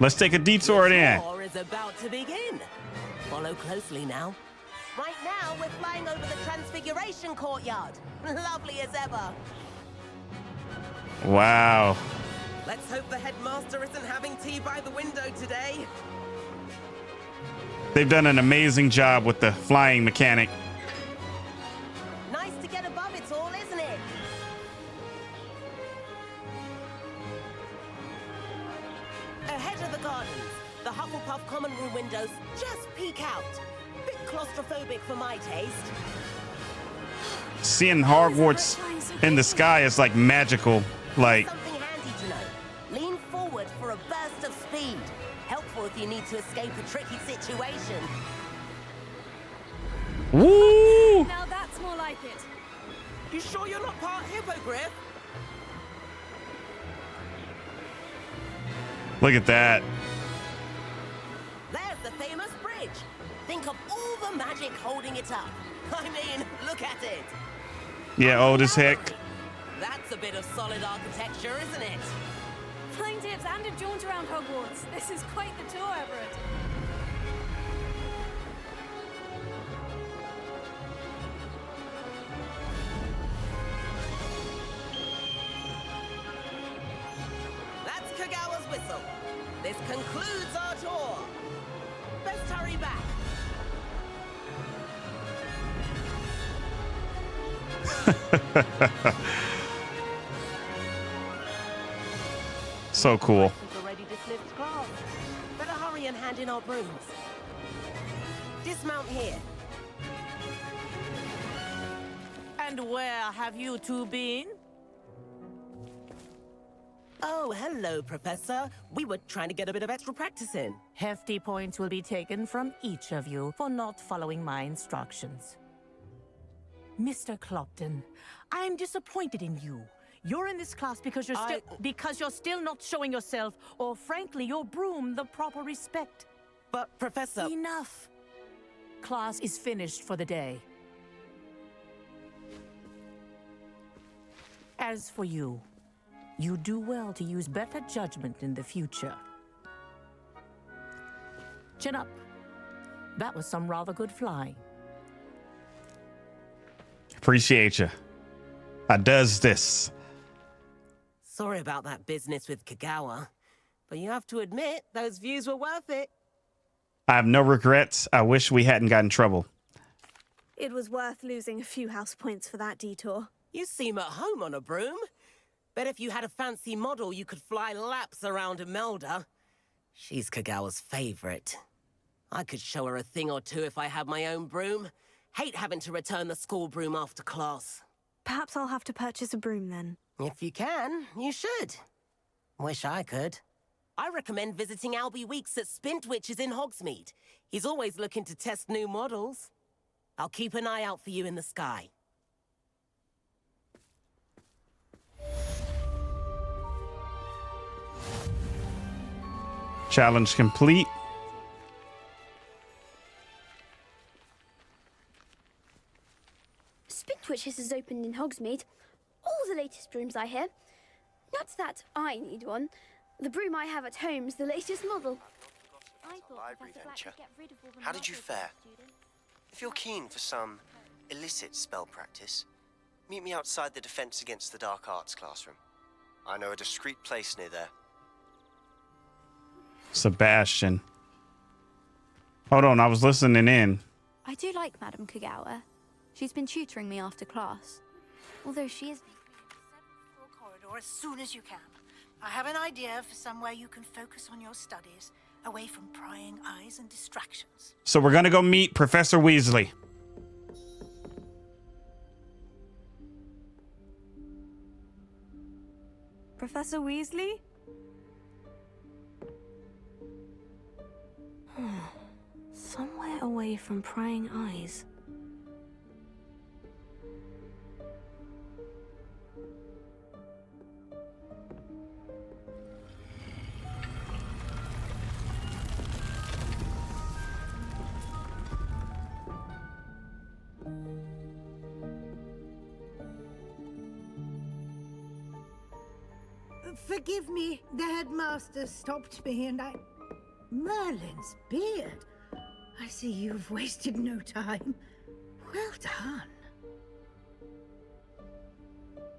Let's take a detour then. The tour is about to begin. Follow closely now. Right now, we're flying over the Transfiguration Courtyard. Lovely as ever. Wow. Let's hope the headmaster isn't having tea by the window today. They've done an amazing job with the flying mechanic. Nice to get above it all, isn't it? Ahead of the gardens, the Hufflepuff common room windows just peek out. Bit claustrophobic for my taste. Seeing Hogwarts in the sky is like magical. Like, Something handy to know. Lean forward for a burst of speed. Helpful if you need to escape a tricky situation. woo! Now that's more like it. You sure you're not part hippogriff? Look at that. There's the famous bridge. Think of all the magic holding it up. I mean, look at it. Yeah, old as heck. That's a bit of solid architecture, isn't it? Flying tips and a jaunt around Hogwarts. This is quite the tour, Everett. That's Kagawa's whistle. This concludes our tour. Best hurry back. So cool. We're already dismissed class. Better hurry and hand in our brooms. Dismount here. And where have you two been? Oh, hello, Professor. We were trying to get a bit of extra practice in. Hefty points will be taken from each of you for not following my instructions. Mr. Clopton, I'm disappointed in you. You're in this class because you're still not showing yourself, or frankly, your broom, the proper respect. But, Professor... Enough. Class is finished for the day. As for you, you do well to use better judgment in the future. Chin up. That was some rather good flying. Appreciate you. I does this. Sorry about that business with Kagawa, but you have to admit, those views were worth it. I have no regrets. I wish we hadn't got in trouble. It was worth losing a few house points for that detour. You seem at home on a broom. Bet if you had a fancy model, you could fly laps around Imelda. She's Kagawa's favorite. I could show her a thing or two if I had my own broom. Hate having to return the school broom after class. Perhaps I'll have to purchase a broom then. If you can, you should. Wish I could. I recommend visiting Albie Weeks at Spintwitches in Hogsmeade. He's always looking to test new models. I'll keep an eye out for you in the sky. Challenge complete. Spintwitches has opened in Hogsmeade. All the latest brooms, I hear. Not that I need one. The broom I have at home is the latest model. Library venture. How did you fare? If you're keen for some illicit spell practice, meet me outside the Defense Against the Dark Arts classroom. I know a discreet place near there. Sebastian. Hold on, I was listening in. I do like Madame Kagawa. She's been tutoring me after class. Although she is... corridor as soon as you can. I have an idea for somewhere you can focus on your studies, away from prying eyes and distractions. So we're gonna go meet Professor Weasley. Professor Weasley? Somewhere away from prying eyes. Forgive me, the headmaster stopped me and Merlin's beard. I see you've wasted no time. Well done.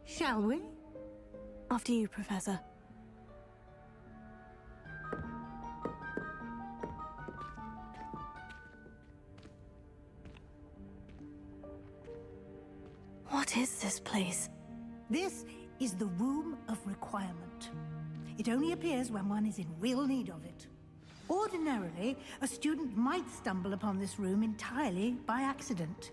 Shall we? After you, Professor. What is this place? This is the Room of Requirement. It only appears when one is in real need of it. Ordinarily, a student might stumble upon this room entirely by accident.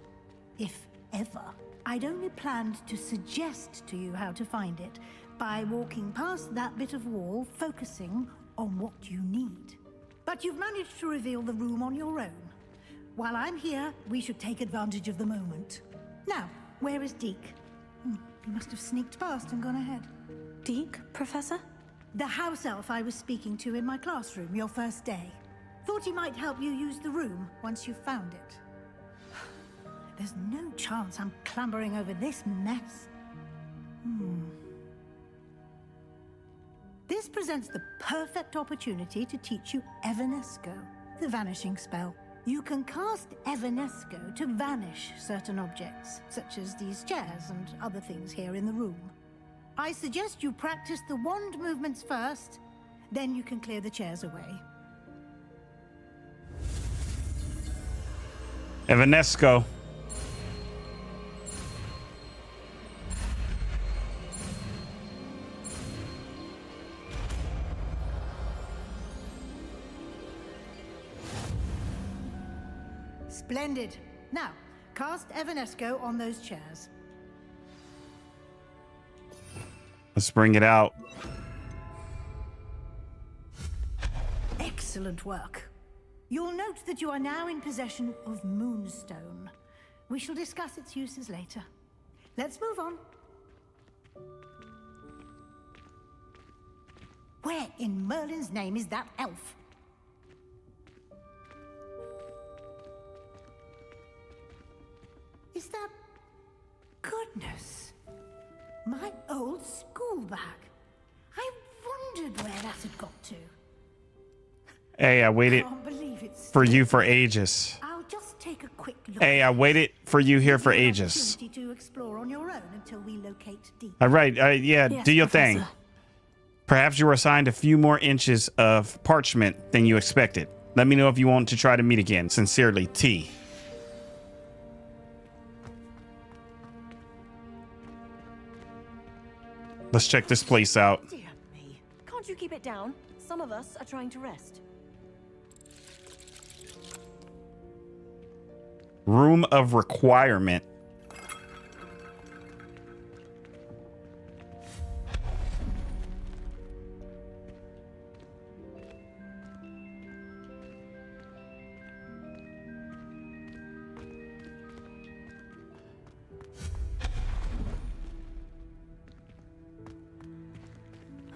If ever. I'd only planned to suggest to you how to find it by walking past that bit of wall, focusing on what you need. But you've managed to reveal the room on your own. While I'm here, we should take advantage of the moment. Now, where is Deke? He must have sneaked past and gone ahead. Deke, Professor? The house elf I was speaking to in my classroom your first day. Thought he might help you use the room once you found it. There's no chance I'm clambering over this mess. This presents the perfect opportunity to teach you Evanesco, the vanishing spell. You can cast Evanesco to vanish certain objects, such as these chairs and other things here in the room. I suggest you practice the wand movements first, then you can clear the chairs away. Evanesco. Splendid. Now, cast Evanesco on those chairs. Let's bring it out. Excellent work. You'll note that you are now in possession of Moonstone. We shall discuss its uses later. Let's move on. Where in Merlin's name is that elf? Is that... Goodness. My old school bag. I wondered where that had got to. Hey, I waited for you for ages. I'll just take a quick look. Hey, I waited for you here for ages. To explore on your own until we locate Deke. All right, yeah, Yes, do your Professor. thing. Perhaps you were assigned a few more inches of parchment than you expected. Let me know if you want to try to meet again. Sincerely, T. Let's check this place out. Dear me. Can't you keep it down? Some of us are trying to rest. Room of Requirement.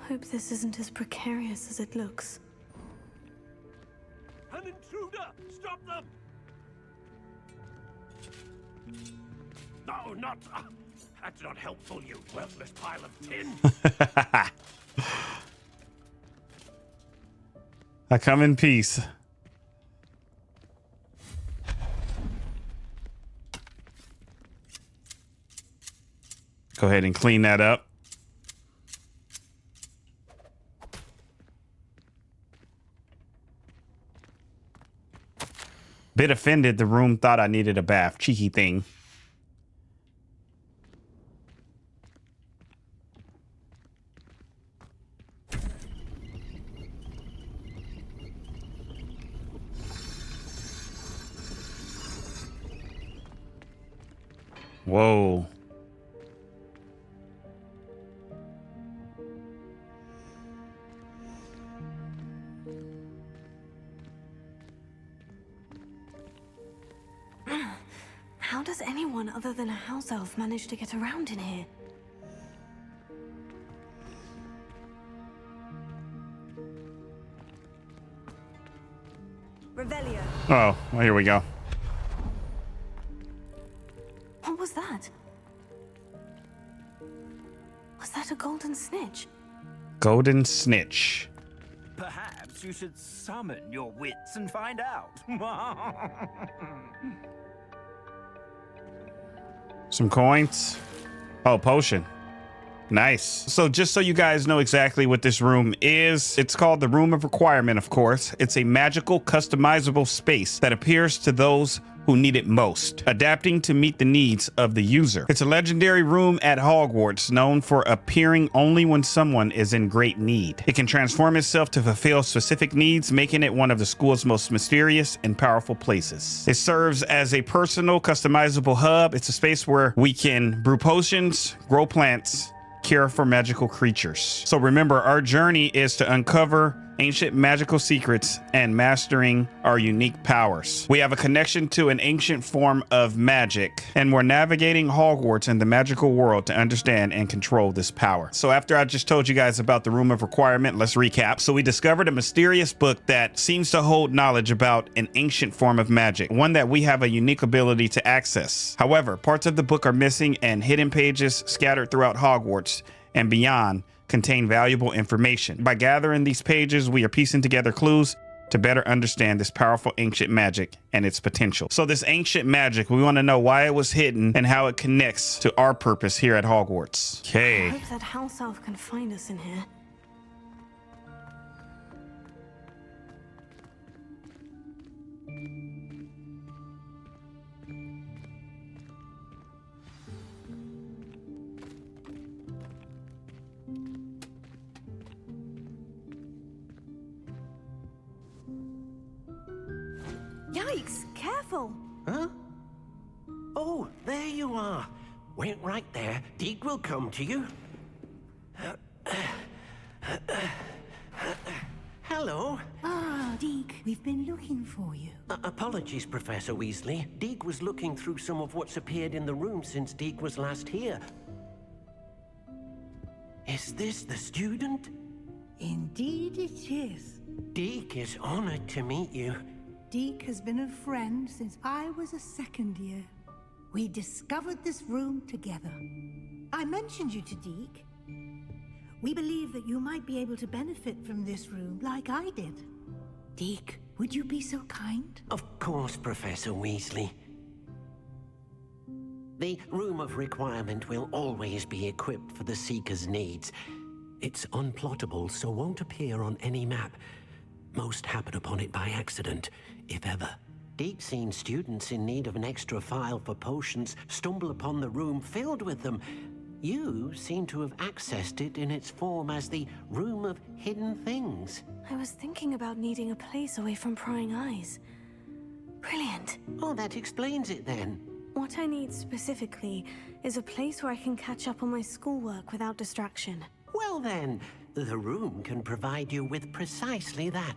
Hope this isn't as precarious as it looks. An intruder! Stop them! No, not... that's not helpful, you worthless pile of tin. I come in peace. Go ahead and clean that up. Bit offended the room thought I needed a bath. Cheeky thing. Whoa. How does anyone other than a house elf manage to get around in here? Revelio. Oh, well, here we go. What was that? Was that a golden snitch? Golden snitch. Perhaps you should summon your wits and find out. Some coins. Oh, potion. Nice. So just so you guys know exactly what this room is, it's called the Room of Requirement, of course. It's a magical, customizable space that appears to those who need it most, adapting to meet the needs of the user. It's a legendary room at Hogwarts, known for appearing only when someone is in great need. It can transform itself to fulfill specific needs, making it one of the school's most mysterious and powerful places. It serves as a personal, customizable hub. It's a space where we can brew potions, grow plants, care for magical creatures. So remember, our journey is to uncover ancient magical secrets and mastering our unique powers. We have a connection to an ancient form of magic, and we're navigating Hogwarts and the magical world to understand and control this power. So after I just told you guys about the Room of Requirement, let's recap. So we discovered a mysterious book that seems to hold knowledge about an ancient form of magic, one that we have a unique ability to access. However, parts of the book are missing, and hidden pages scattered throughout Hogwarts and beyond contain valuable information. By gathering these pages, we are piecing together clues to better understand this powerful ancient magic and its potential. So this ancient magic, we want to know why it was hidden and how it connects to our purpose here at Hogwarts. Okay. I hope that house elf can find us in here. Yikes! Careful! Huh? Oh, there you are. Wait right there. Deke will come to you. Hello. Ah, Deke, we've been looking for you. Apologies, Professor Weasley. Deke was looking through some of what's appeared in the room since Deke was last here. Is this the student? Indeed it is. Deke is honored to meet you. Deke has been a friend since I was a second year. We discovered this room together. I mentioned you to Deke. We believe that you might be able to benefit from this room like I did. Deke, would you be so kind? Of course, Professor Weasley. The Room of Requirement will always be equipped for the Seeker's needs. It's unplottable, so won't appear on any map. Most happen upon it by accident, if ever. Deke's seen students in need of an extra file for potions stumble upon the room filled with them. You seem to have accessed it in its form as the Room of Hidden Things. I was thinking about needing a place away from prying eyes. Brilliant. Oh, that explains it then. What I need specifically is a place where I can catch up on my schoolwork without distraction. Well then, the room can provide you with precisely that.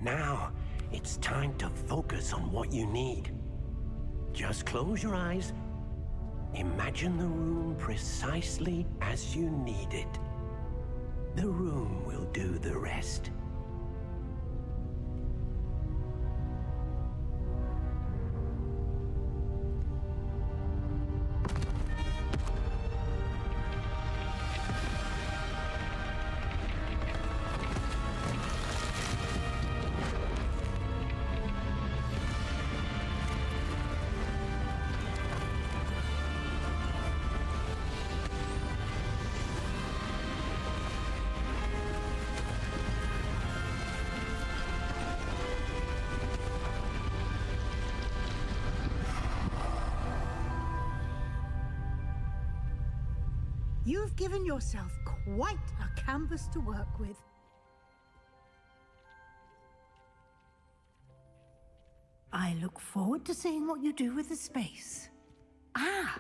Now, it's time to focus on what you need. Just close your eyes. Imagine the room precisely as you need it. The room will do the rest. You've given yourself quite a canvas to work with. I look forward to seeing what you do with the space. Ah,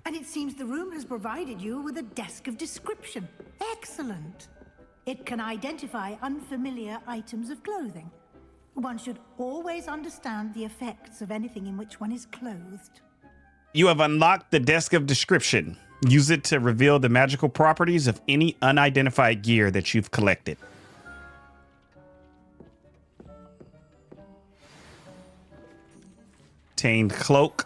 and it seems the room has provided you with a desk of description. Excellent. It can identify unfamiliar items of clothing. One should always understand the effects of anything in which one is clothed. You have unlocked the Desk of Description. Use it to reveal the magical properties of any unidentified gear that you've collected. Obtained cloak.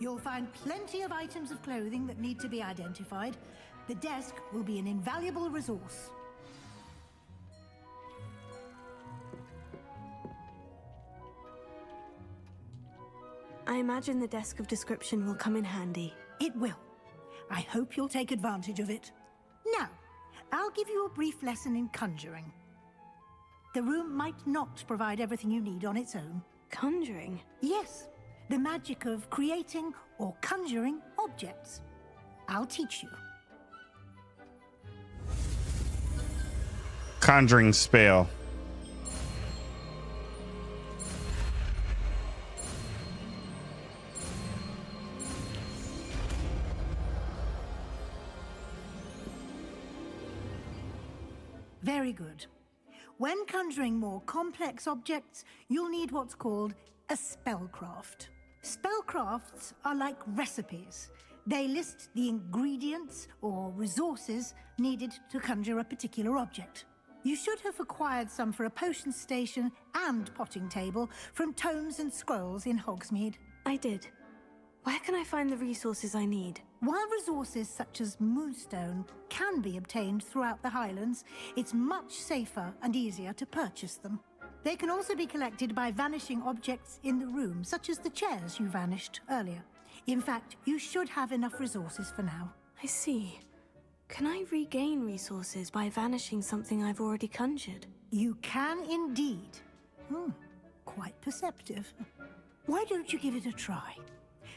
You'll find plenty of items of clothing that need to be identified. The desk will be an invaluable resource. I imagine the desk of description will come in handy. It will. I hope you'll take advantage of it. Now, I'll give you a brief lesson in conjuring. The room might not provide everything you need on its own. Conjuring? Yes, the magic of creating or conjuring objects. I'll teach you. Conjuring spell. Very good. When conjuring more complex objects, you'll need what's called a spellcraft. Spellcrafts are like recipes. They list the ingredients or resources needed to conjure a particular object. You should have acquired some for a potion station and potting table from tomes and scrolls in Hogsmeade. I did. Where can I find the resources I need? While resources such as moonstone can be obtained throughout the Highlands, it's much safer and easier to purchase them. They can also be collected by vanishing objects in the room, such as the chairs you vanished earlier. In fact, you should have enough resources for now. I see. Can I regain resources by vanishing something I've already conjured? You can indeed. Quite perceptive. Why don't you give it a try?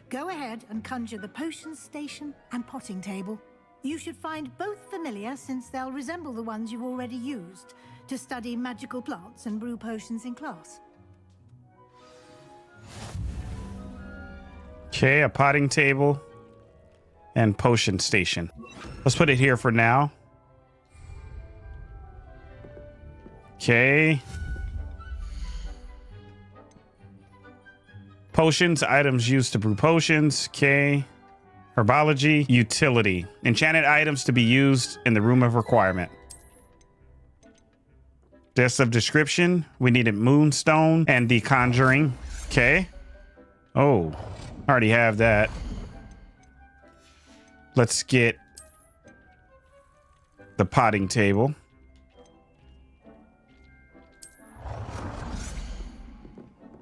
Go ahead and conjure the potion station and potting table. You should find both familiar, since they'll resemble the ones you've already used to study magical plants and brew potions in class. Okay, a potting table and potion station. Let's put it here for now. Okay. Potions, items used to brew potions. Okay. Herbology, utility. Enchanted items to be used in the room of requirement. Desk of description. We needed moonstone and the conjuring. Okay. Oh, I already have that. Let's get the potting table.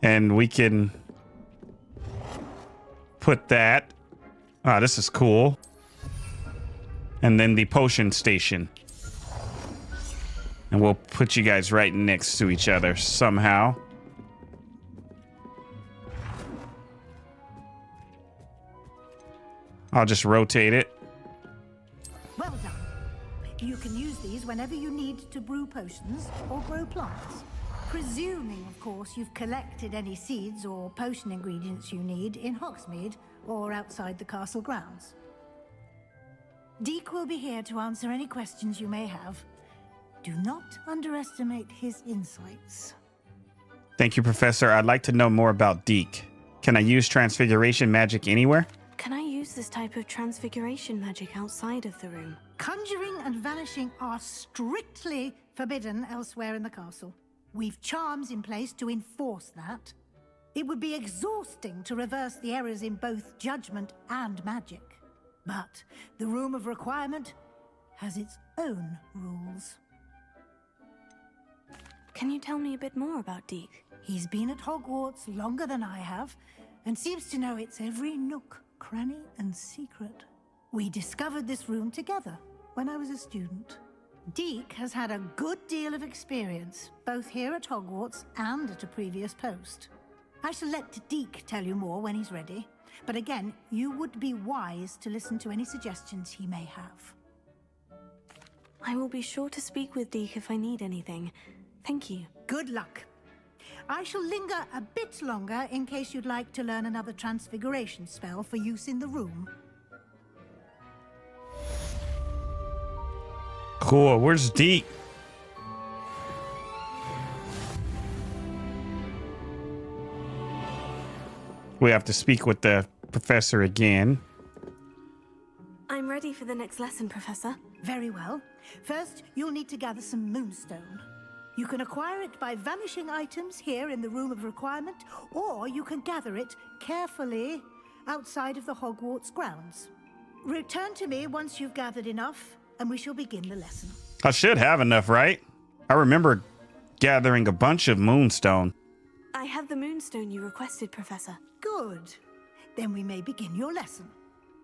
And we can put that. Ah, this is cool. And then the potion station. And we'll put you guys right next to each other somehow. I'll just rotate it. Well done. You can use these whenever you need to brew potions or grow plants. Presuming, of course, you've collected any seeds or potion ingredients you need in Hogsmeade or outside the castle grounds. Deek will be here to answer any questions you may have. Do not underestimate his insights. Thank you, Professor. I'd like to know more about Deek. Can I use transfiguration magic anywhere? Can I use this type of transfiguration magic outside of the room? Conjuring and vanishing are strictly forbidden elsewhere in the castle. We've charms in place to enforce that. It would be exhausting to reverse the errors in both judgment and magic. But the Room of Requirement has its own rules. Can you tell me a bit more about Deek? He's been at Hogwarts longer than I have, and seems to know its every nook, cranny, and secret. We discovered this room together when I was a student. Deek has had a good deal of experience, both here at Hogwarts and at a previous post. I shall let Deek tell you more when he's ready, but again, you would be wise to listen to any suggestions he may have. I will be sure to speak with Deek if I need anything. Thank you. Good luck. I shall linger a bit longer in case you'd like to learn another transfiguration spell for use in the room. Cool. Where's Deek? We have to speak with the professor again. I'm ready for the next lesson, Professor. Very well. First, you'll need to gather some moonstone. You can acquire it by vanishing items here in the Room of Requirement, or you can gather it carefully outside of the Hogwarts grounds. Return to me once you've gathered enough, and we shall begin the lesson. I should have enough, right? I remember gathering a bunch of moonstone. I have the moonstone you requested, Professor. Good. Then we may begin your lesson.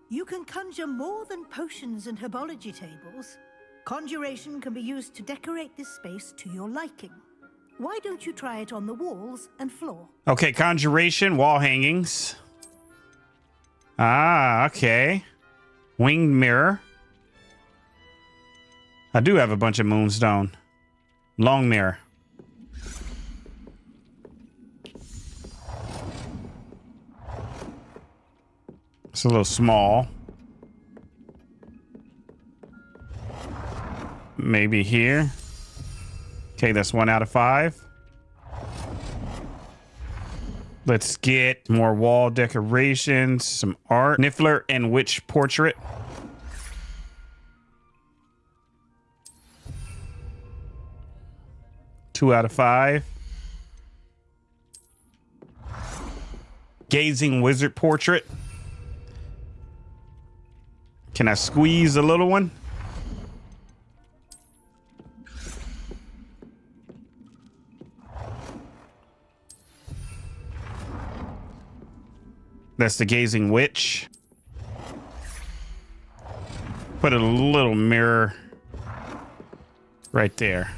You can conjure more than potions and herbology tables. Conjuration can be used to decorate this space to your liking. Why don't you try it on the walls and floor? Okay, conjuration, wall hangings. Ah, okay. Winged mirror. I do have a bunch of moonstone. Long mirror. It's a little small. Maybe here. Okay, that's 1 out of 5. Let's get more wall decorations, some art. Niffler and Witch portrait. Two out of 5. Gazing wizard portrait. Can I squeeze a little one? That's the gazing witch. Put a little mirror right there.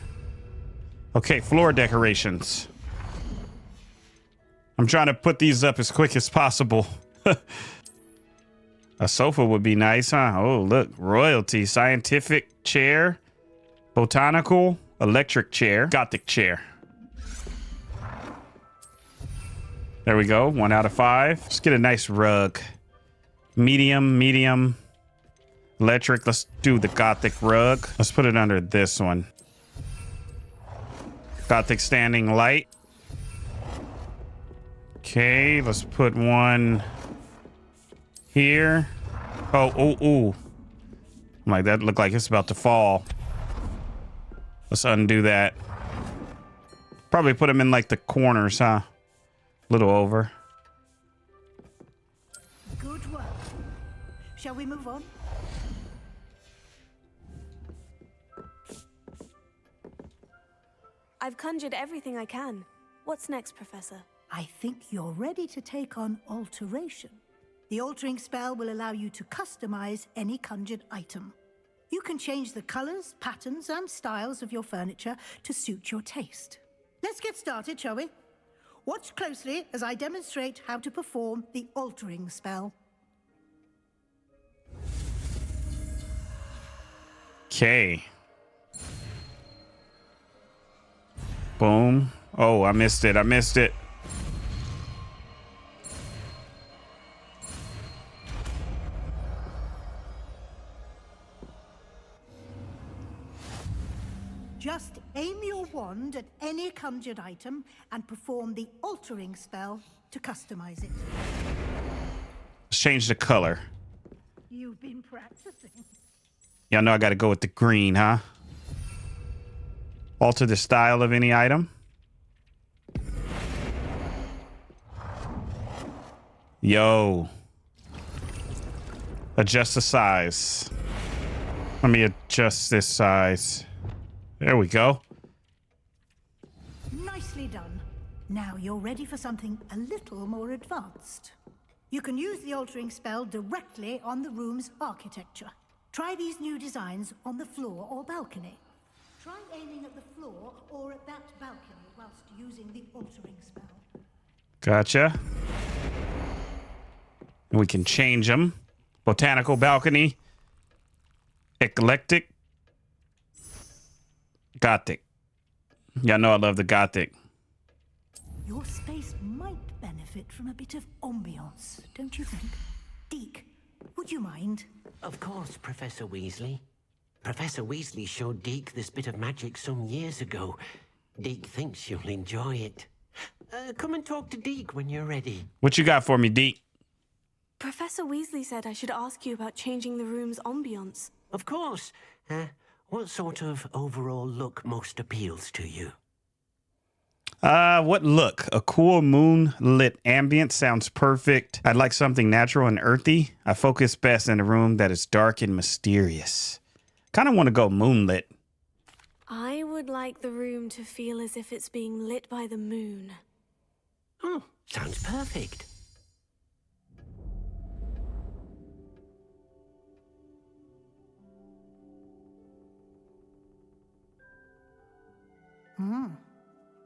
Okay, floor decorations. I'm trying to put these up as quick as possible. A sofa would be nice, huh? Oh, look, royalty, scientific chair, botanical, electric chair, Gothic chair. There we go, 1 out of 5. Let's get a nice rug. Medium, electric. Let's do the Gothic rug. Let's put it under this one. Gothic standing light. Okay, let's put one here. Oh. Like that looked like it's about to fall. Let's undo that. Probably put them in like the corners, huh? Little over. Good work. Shall we move on? I've conjured everything I can. What's next, Professor? I think you're ready to take on alteration. The altering spell will allow you to customize any conjured item. You can change the colors, patterns, and styles of your furniture to suit your taste. Let's get started, shall we? Watch closely as I demonstrate how to perform the altering spell. Okay. Boom. Oh, I missed it. Just aim your wand at any conjured item and perform the altering spell to customize it. Let's change the color. You've been practicing. Y'all know I gotta go with the green, huh? Alter the style of any item. Yo. Adjust the size. Let me adjust this size. There we go. Nicely done. Now you're ready for something a little more advanced. You can use the altering spell directly on the room's architecture. Try these new designs on the floor or balcony. Try aiming at the floor or at that balcony whilst using the altering spell. Gotcha. And we can change them. Botanical balcony. Eclectic. Gothic. Y'all know I love the Gothic. Your space might benefit from a bit of ambiance, don't you think? Deke, would you mind? Of course, Professor Weasley. Professor Weasley showed Deke this bit of magic some years ago. Deke thinks you'll enjoy it. Come and talk to Deke when you're ready. What you got for me, Deke? Professor Weasley said I should ask you about changing the room's ambiance. Of course. What sort of overall look most appeals to you? What look? A cool moonlit ambient sounds perfect. I'd like something natural and earthy. I focus best in a room that is dark and mysterious. Kind of want to go moonlit. I would like the room to feel as if it's being lit by the moon. Oh, sounds perfect.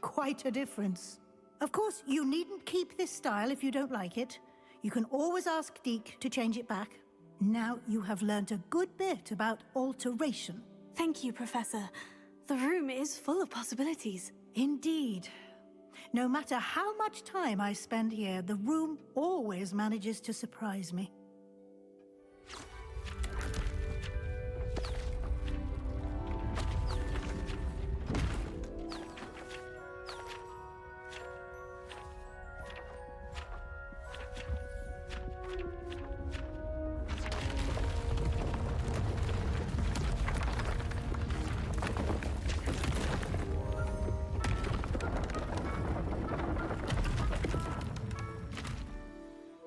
Quite a difference. Of course, you needn't keep this style if you don't like it. You can always ask Deke to change it back. Now you have learnt a good bit about alteration. Thank you, Professor. The room is full of possibilities. Indeed. No matter how much time I spend here, the room always manages to surprise me.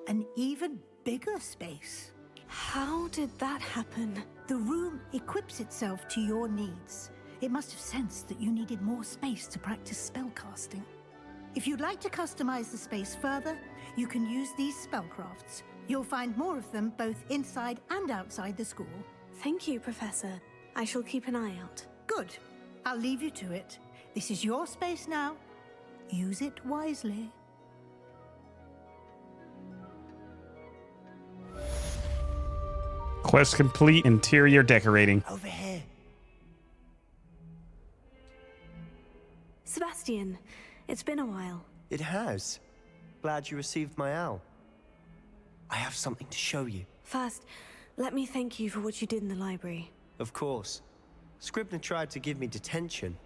An even bigger space. How did that happen? The room equips itself to your needs. It must have sensed that you needed more space to practice spellcasting. If you'd like to customize the space further, you can use these spellcrafts. You'll find more of them both inside and outside the school. Thank you, Professor. I shall keep an eye out. Good. I'll leave you to it. This is your space now. Use it wisely. Quest complete. Interior decorating. Over here. Sebastian, it's been a while. It has. Glad you received my owl. I have something to show you. First, let me thank you for what you did in the library. Of course. Scribner tried to give me detention,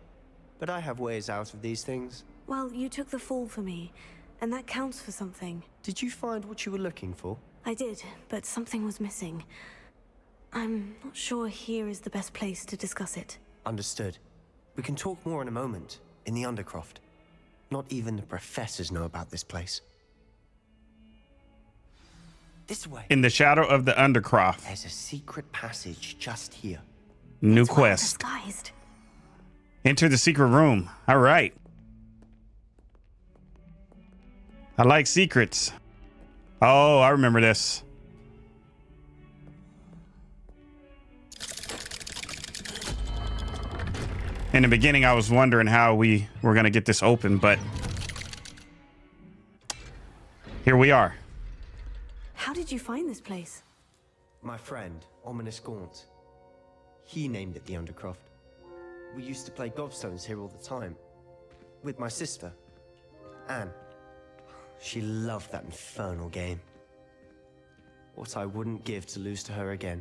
but I have ways out of these things. Well, you took the fall for me, and that counts for something. Did you find what you were looking for? I did, but something was missing. I'm not sure here is the best place to discuss it. Understood. We can talk more in a moment, in the Undercroft. Not even the professors know about this place. This way. In the Shadow of the Undercroft. There's a secret passage just here. New quest. Disguised. Enter the secret room. All right. I like secrets. Oh, I remember this. In the beginning, I was wondering how we were going to get this open, but here we are. How did you find this place? My friend, Ominous Gaunt. He named it the Undercroft. We used to play gobstones here all the time. With my sister, Anne. She loved that infernal game. What I wouldn't give to lose to her again.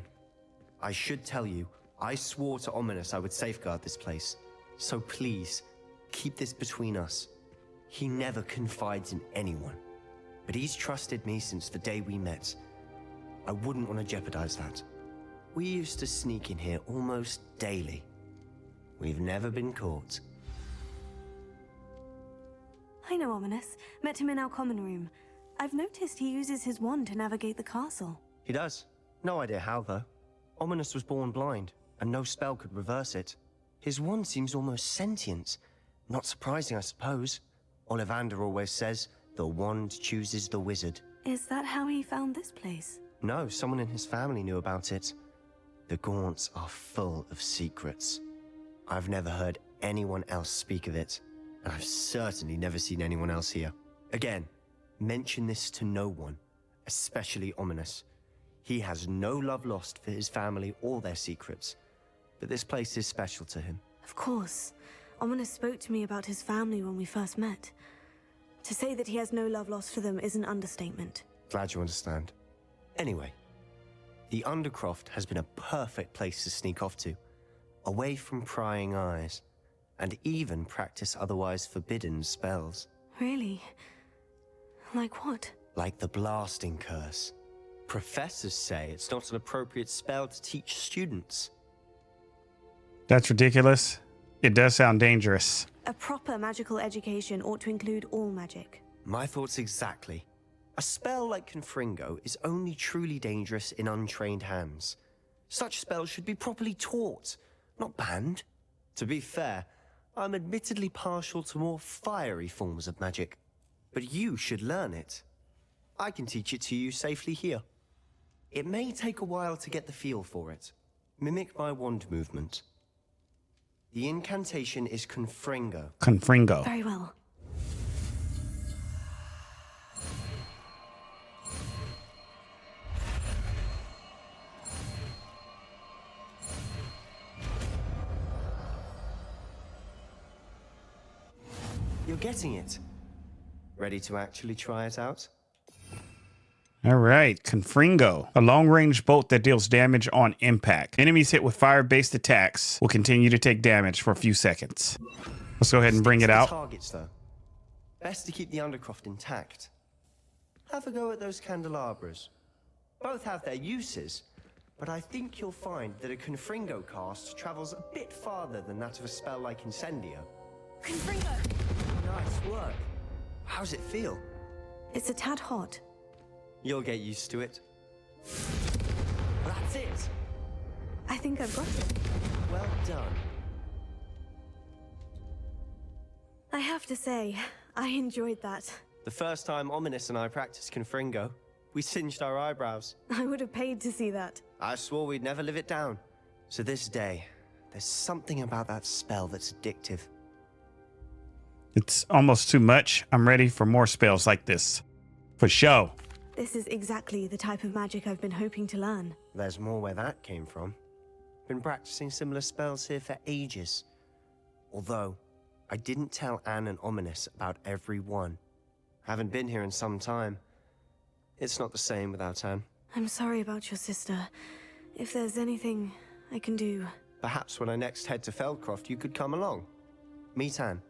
I should tell you, I swore to Ominous I would safeguard this place. So please, keep this between us. He never confides in anyone. But he's trusted me since the day we met. I wouldn't want to jeopardize that. We used to sneak in here almost daily. We've never been caught. I know Ominous. Met him in our common room. I've noticed he uses his wand to navigate the castle. He does. No idea how, though. Ominous was born blind, and no spell could reverse it. His wand seems almost sentient. Not surprising, I suppose. Ollivander always says, the wand chooses the wizard. Is that how he found this place? No, someone in his family knew about it. The Gaunts are full of secrets. I've never heard anyone else speak of it, and I've certainly never seen anyone else here. Again, mention this to no one, especially Ominous. He has no love lost for his family or their secrets, but this place is special to him. Of course. Ominous spoke to me about his family when we first met. To say that he has no love lost for them is an understatement. Glad you understand. Anyway, the Undercroft has been a perfect place to sneak off to, away from prying eyes, and even practice otherwise forbidden spells. Really? Like what? Like the blasting curse. Professors say it's not an appropriate spell to teach students. That's ridiculous. It does sound dangerous. A proper magical education ought to include all magic. My thoughts exactly. A spell like Confringo is only truly dangerous in untrained hands. Such spells should be properly taught, not banned. To be fair, I'm admittedly partial to more fiery forms of magic, but you should learn it. I can teach it to you safely here. It may take a while to get the feel for it. Mimic my wand movement. The incantation is Confringo. Confringo. Very well. You're getting it. Ready to actually try it out? All right, Confringo, a long-range bolt that deals damage on impact. Enemies hit with fire-based attacks will continue to take damage for a few seconds. Let's go ahead and bring it out. Targets, though. Best to keep the Undercroft intact. Have a go at those candelabras. Both have their uses, but I think you'll find that a Confringo cast travels a bit farther than that of a spell like Incendio. Confringo! Nice work. How's it feel? It's a tad hot. You'll get used to it. That's it. I think I've got it. Well done. I have to say, I enjoyed that. The first time Ominous and I practiced Confringo, we singed our eyebrows. I would have paid to see that. I swore we'd never live it down. So this day, there's something about that spell that's addictive. It's almost too much. I'm ready for more spells like this. For show. This is exactly the type of magic I've been hoping to learn. There's more where that came from. Been practicing similar spells here for ages. Although, I didn't tell Anne and Ominous about every one. Haven't been here in some time. It's not the same without Anne. I'm sorry about your sister. If there's anything I can do... Perhaps when I next head to Feldcroft, you could come along. Meet Anne.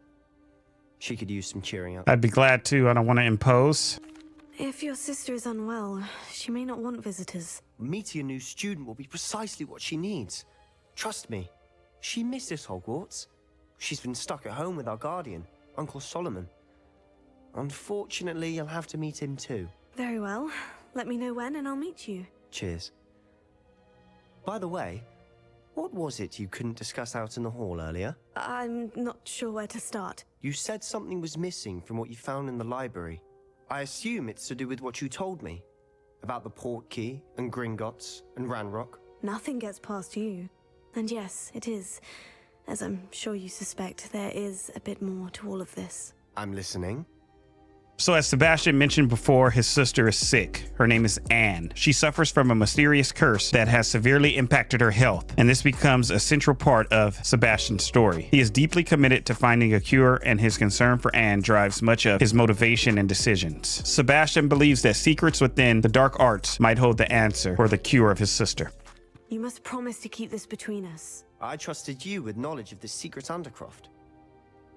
She could use some cheering up. I'd be glad to. I don't want to impose. If your sister is unwell, she may not want visitors. Meeting a new student will be precisely what she needs. Trust me, she misses Hogwarts. She's been stuck at home with our guardian, Uncle Solomon. Unfortunately, you'll have to meet him too. Very well. Let me know when and I'll meet you. Cheers. By the way, what was it you couldn't discuss out in the hall earlier? I'm not sure where to start. You said something was missing from what you found in the library. I assume it's to do with what you told me. About the Portkey, and Gringotts, and Ranrock. Nothing gets past you. And yes, it is. As I'm sure you suspect, there is a bit more to all of this. I'm listening. So as Sebastian mentioned before, his sister is sick. Her name is Anne. She suffers from a mysterious curse that has severely impacted her health, and this becomes a central part of Sebastian's story. He is deeply committed to finding a cure, and his concern for Anne drives much of his motivation and decisions. Sebastian believes that secrets within the dark arts might hold the answer for the cure of his sister. You must promise to keep this between us. I trusted you with knowledge of the secret Undercroft.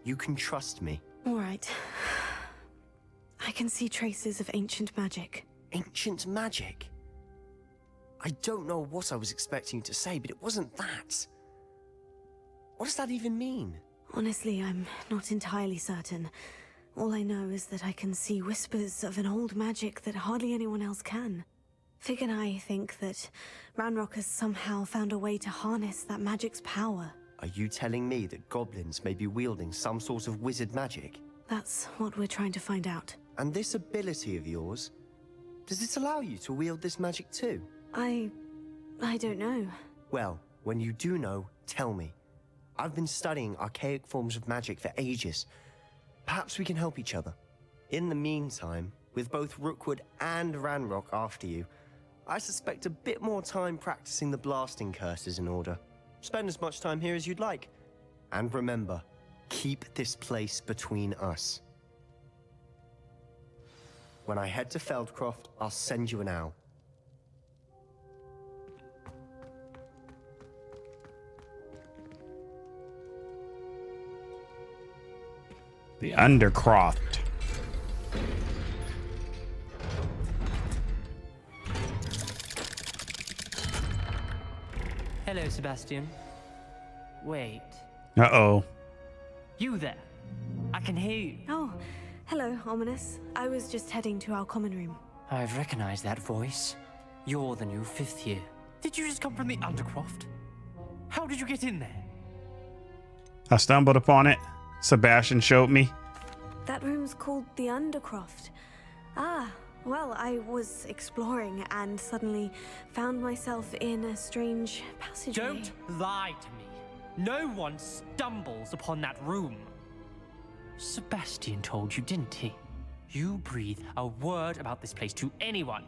You can trust me. All right. I can see traces of ancient magic. Ancient magic? I don't know what I was expecting you to say, but it wasn't that. What does that even mean? Honestly, I'm not entirely certain. All I know is that I can see whispers of an old magic that hardly anyone else can. Fig and I think that Ranrock has somehow found a way to harness that magic's power. Are you telling me that goblins may be wielding some sort of wizard magic? That's what we're trying to find out. And this ability of yours, does it allow you to wield this magic too? I don't know. Well, when you do know, tell me. I've been studying archaic forms of magic for ages. Perhaps we can help each other. In the meantime, with both Rookwood and Ranrock after you, I suspect a bit more time practicing the blasting curse is in order. Spend as much time here as you'd like. And remember, keep this place between us. When I head to Feldcroft, I'll send you an owl. The Undercroft. Hello, Sebastian. Wait. Uh-oh. You there. I can hear you. Oh, hello, Ominous. I was just heading to our common room. I've recognized that voice. You're the new 5th year. Did you just come from the Undercroft? How did you get in there? I stumbled upon it. Sebastian showed me. That room's called the Undercroft. Ah, well, I was exploring and suddenly found myself in a strange passageway. Don't lie to me. No one stumbles upon that room. Sebastian told you, didn't he? You breathe a word about this place to anyone,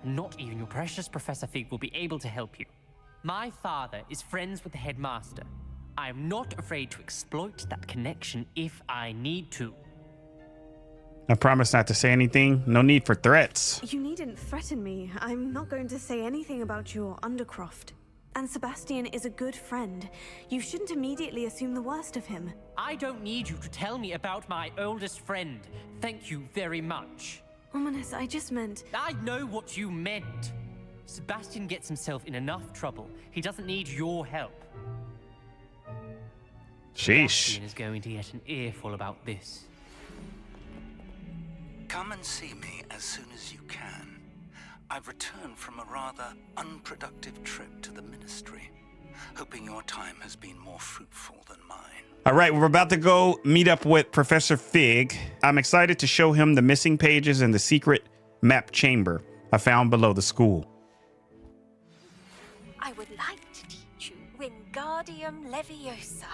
and not even your precious Professor Fig will be able to help you. My father is friends with the headmaster. I am not afraid to exploit that connection if I need to. I promise not to say anything. No need for threats. You needn't threaten me. I'm not going to say anything about your Undercroft. And Sebastian is a good friend. You shouldn't immediately assume the worst of him. I don't need you to tell me about my oldest friend. Thank you very much. Ominous, I just meant... I know what you meant. Sebastian gets himself in enough trouble. He doesn't need your help. Sheesh. Sebastian is going to get an earful about this. Come and see me as soon as you can. I've returned from a rather unproductive trip to the Ministry, hoping your time has been more fruitful than mine. All right, we're about to go meet up with Professor Fig. I'm excited to show him the missing pages in the secret map chamber I found below the school. I would like to teach you Wingardium Leviosa.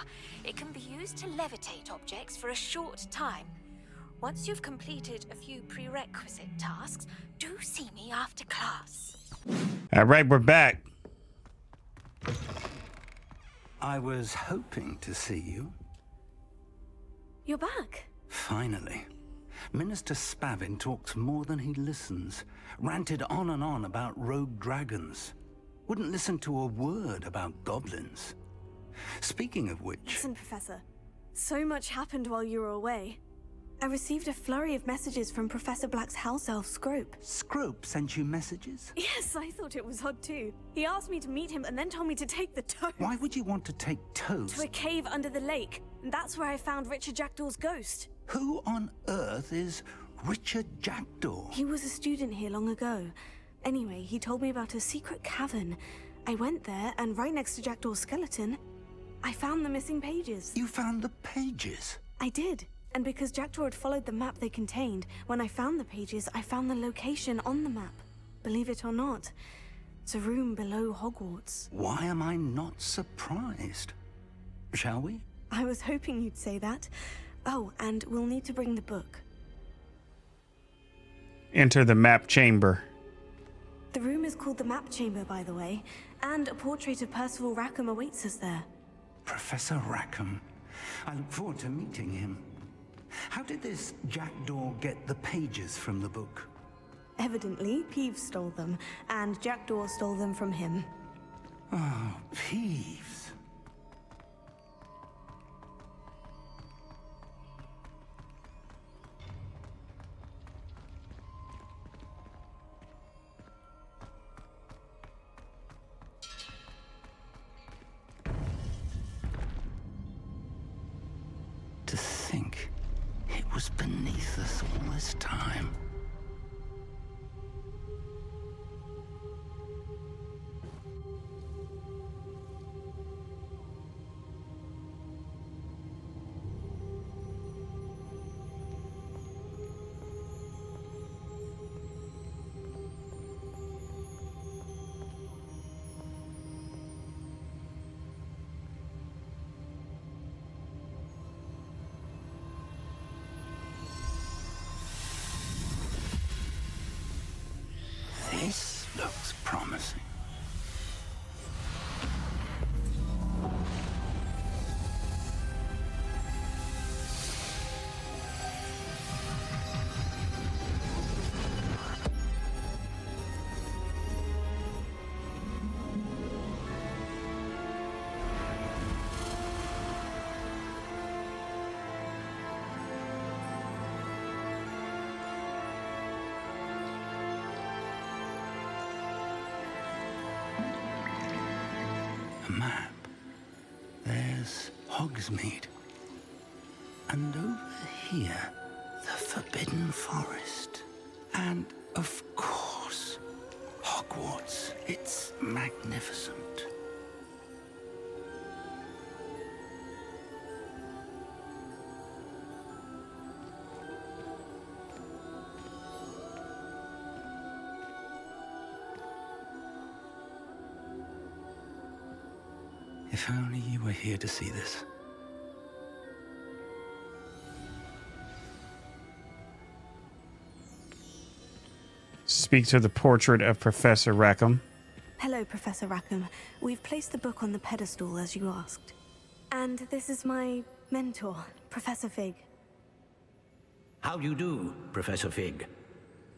It can be used to levitate objects for a short time. Once you've completed a few prerequisite tasks, do see me after class. All right, we're back. I was hoping to see you. You're back. Finally. Minister Spavin talks more than he listens. Ranted on and on about rogue dragons. Wouldn't listen to a word about goblins. Speaking of which... Listen, Professor. So much happened while you were away. I received a flurry of messages from Professor Black's house elf, Scrope. Scrope sent you messages? Yes, I thought it was odd too. He asked me to meet him and then told me to take the toast. Why would you want to take toast? To a cave under the lake. And that's where I found Richard Jackdaw's ghost. Who on earth is Richard Jackdaw? He was a student here long ago. Anyway, he told me about a secret cavern. I went there, and right next to Jackdaw's skeleton, I found the missing pages. You found the pages? I did. And because Jackdaw had followed the map they contained, when I found the pages, I found the location on the map. Believe it or not, it's a room below Hogwarts. Why am I not surprised? Shall we? I was hoping you'd say that. Oh, and we'll need to bring the book. Enter the map chamber. The room is called the Map Chamber, by the way, and a portrait of Percival Rackham awaits us there. Professor Rackham. I look forward to meeting him. How did this Jackdaw get the pages from the book? Evidently, Peeves stole them, and Jackdaw stole them from him. Oh, Peeves. To think it was beneath us all this time. This looks promising. A map. There's Hogsmeade. And over here, the Forbidden Forest. And, of course, Hogwarts. It's magnificent. If only you were here to see this. Speak to the portrait of Professor Rackham. Hello, Professor Rackham. We've placed the book on the pedestal as you asked. And this is my mentor, Professor Fig. How do you do, Professor Fig?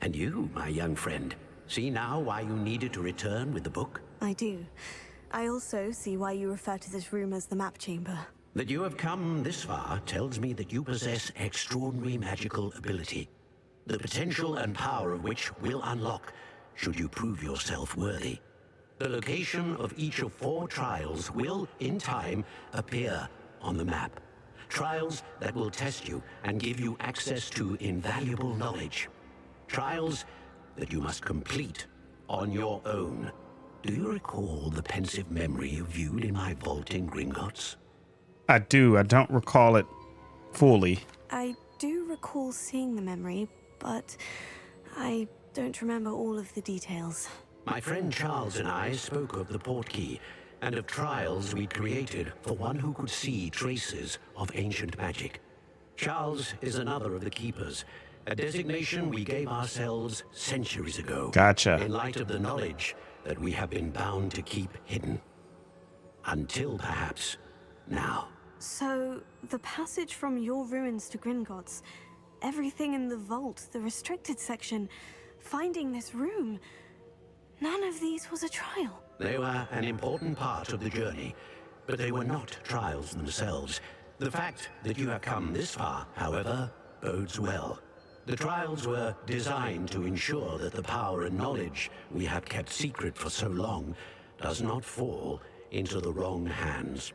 And you, my young friend, see now why you needed to return with the book? I do. I also see why you refer to this room as the map chamber. That you have come this far tells me that you possess extraordinary magical ability, the potential and power of which will unlock should you prove yourself worthy. The location of each of 4 trials will, in time, appear on the map. Trials that will test you and give you access to invaluable knowledge. Trials that you must complete on your own. Do you recall the pensive memory you viewed in my vault in Gringotts? I do. I don't recall it fully. I do recall seeing the memory, but I don't remember all of the details. My friend Charles and I spoke of the portkey and of trials we'd created for one who could see traces of ancient magic. Charles is another of the keepers, a designation we gave ourselves centuries ago. Gotcha. In light of the knowledge that we have been bound to keep hidden. Until perhaps now. So, the passage from your ruins to Gringotts, everything in the vault, the restricted section, finding this room, none of these was a trial. They were an important part of the journey, but they were not trials themselves. The fact that you have come this far, however, bodes well. The trials were designed to ensure that the power and knowledge we have kept secret for so long does not fall into the wrong hands.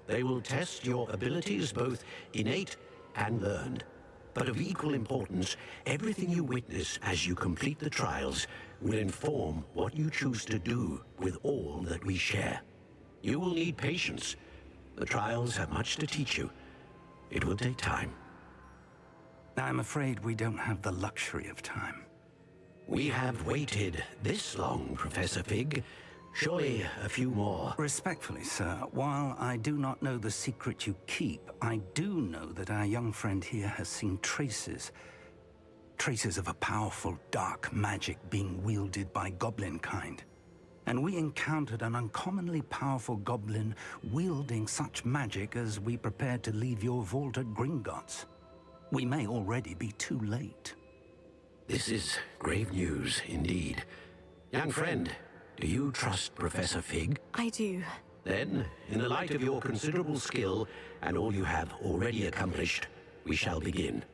They will test your abilities, both innate and learned. But of equal importance, everything you witness as you complete the trials will inform what you choose to do with all that we share. You will need patience. The trials have much to teach you. It will take time. I'm afraid we don't have the luxury of time. We have waited this long, Professor Fig. Surely a few more. Respectfully, sir, while I do not know the secret you keep, I do know that our young friend here has seen traces of a powerful dark magic being wielded by goblin kind. And we encountered an uncommonly powerful goblin wielding such magic as we prepared to leave your vault at Gringotts. We may already be too late. This is grave news indeed. Young friend, do you trust Professor Fig? I do. Then, in the light of your considerable skill and all you have already accomplished, we shall begin.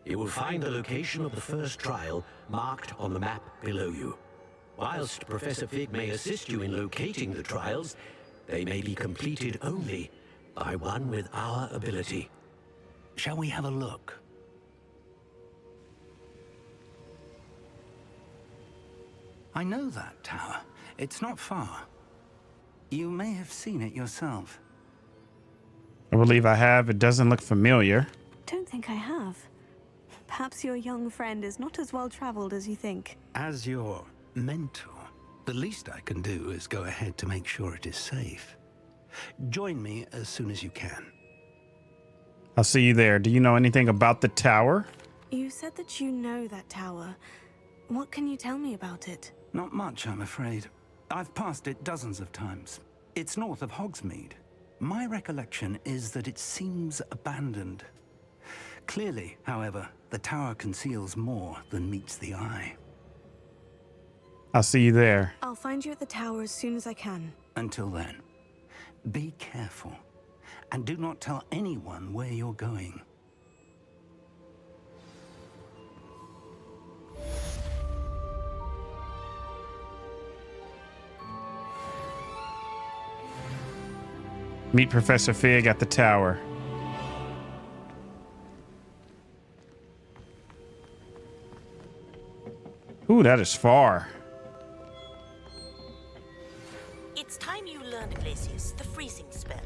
You will find the location of the first trial marked on the map below you. Whilst Professor Fig may assist you in locating the trials, they may be completed only by one with our ability. Shall we have a look? I know that tower. It's not far. You may have seen it yourself. I believe I have. It doesn't look familiar. Don't think I have. Perhaps your young friend is not as well traveled as you think. As your mentor, the least I can do is go ahead to make sure it is safe. Join me as soon as you can. I'll see you there. Do you know anything about the tower? You said that you know that tower. What can you tell me about it? Not much, I'm afraid. I've passed it dozens of times. It's north of Hogsmeade. My recollection is that it seems abandoned. Clearly, however, the tower conceals more than meets the eye. I'll see you there. I'll find you at the tower as soon as I can. Until then, be careful. And do not tell anyone where you're going. Meet Professor Fig at the tower. Ooh, that is far. It's time you learned, Glacius, the freezing spell.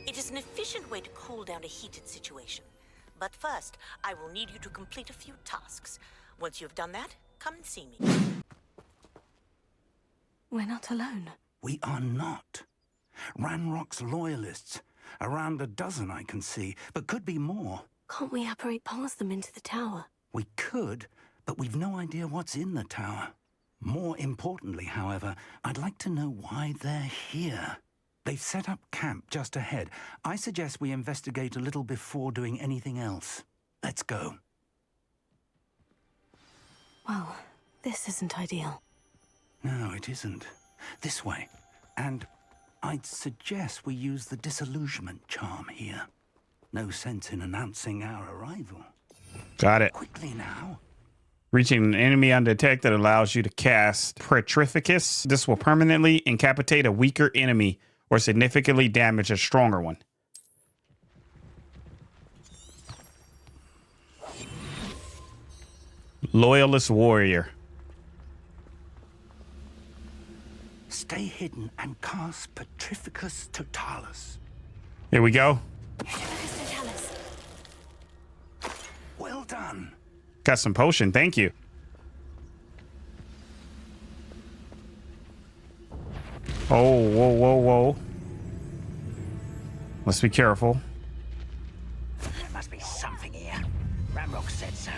It is an efficient way to cool down a heated situation. But first, I will need you to complete a few tasks. Once you've done that, come and see me. We're not alone. We are not. Ranrock's loyalists. Around a dozen I can see, but could be more. Can't we apparate past them into the tower? We could, but we've no idea what's in the tower. More importantly, however, I'd like to know why they're here. They've set up camp just ahead. I suggest we investigate a little before doing anything else. Let's go. Well, this isn't ideal. No, it isn't. This way. And I'd suggest we use the disillusionment charm here. No sense in announcing our arrival. Got it. Quickly now. Reaching an enemy undetected allows you to cast Petrificus. This will permanently incapacitate a weaker enemy or significantly damage a stronger one. Loyalist Warrior. Stay hidden and cast Petrificus Totalis. Here we go. Well done. Got some potion, thank you. Oh, whoa, whoa, whoa. Let's be careful. There must be something here. Ranrock said so.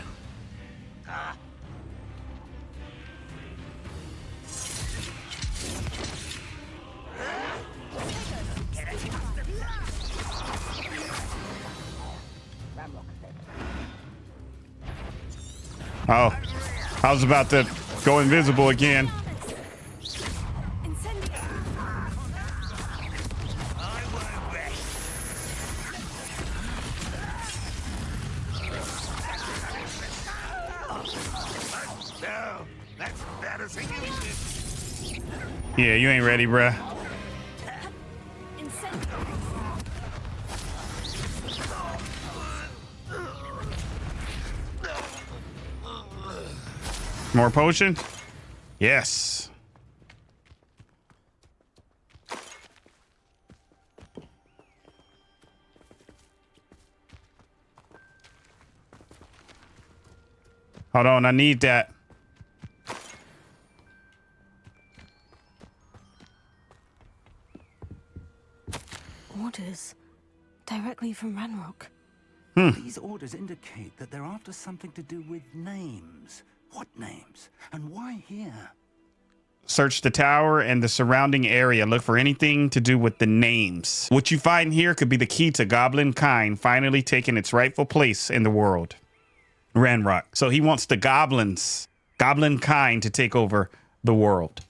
Oh, I was about to go invisible again. Yeah, you ain't ready, bruh. More potion? Yes. Hold on, I need that. Orders directly from Ranrock. These orders indicate that they're after something to do with names. What names? And why here? Search the tower and the surrounding area. Look for anything to do with the names. What you find here could be the key to goblin kind finally taking its rightful place in the world. Ranrock. So he wants the goblins, goblin kind, to take over the world.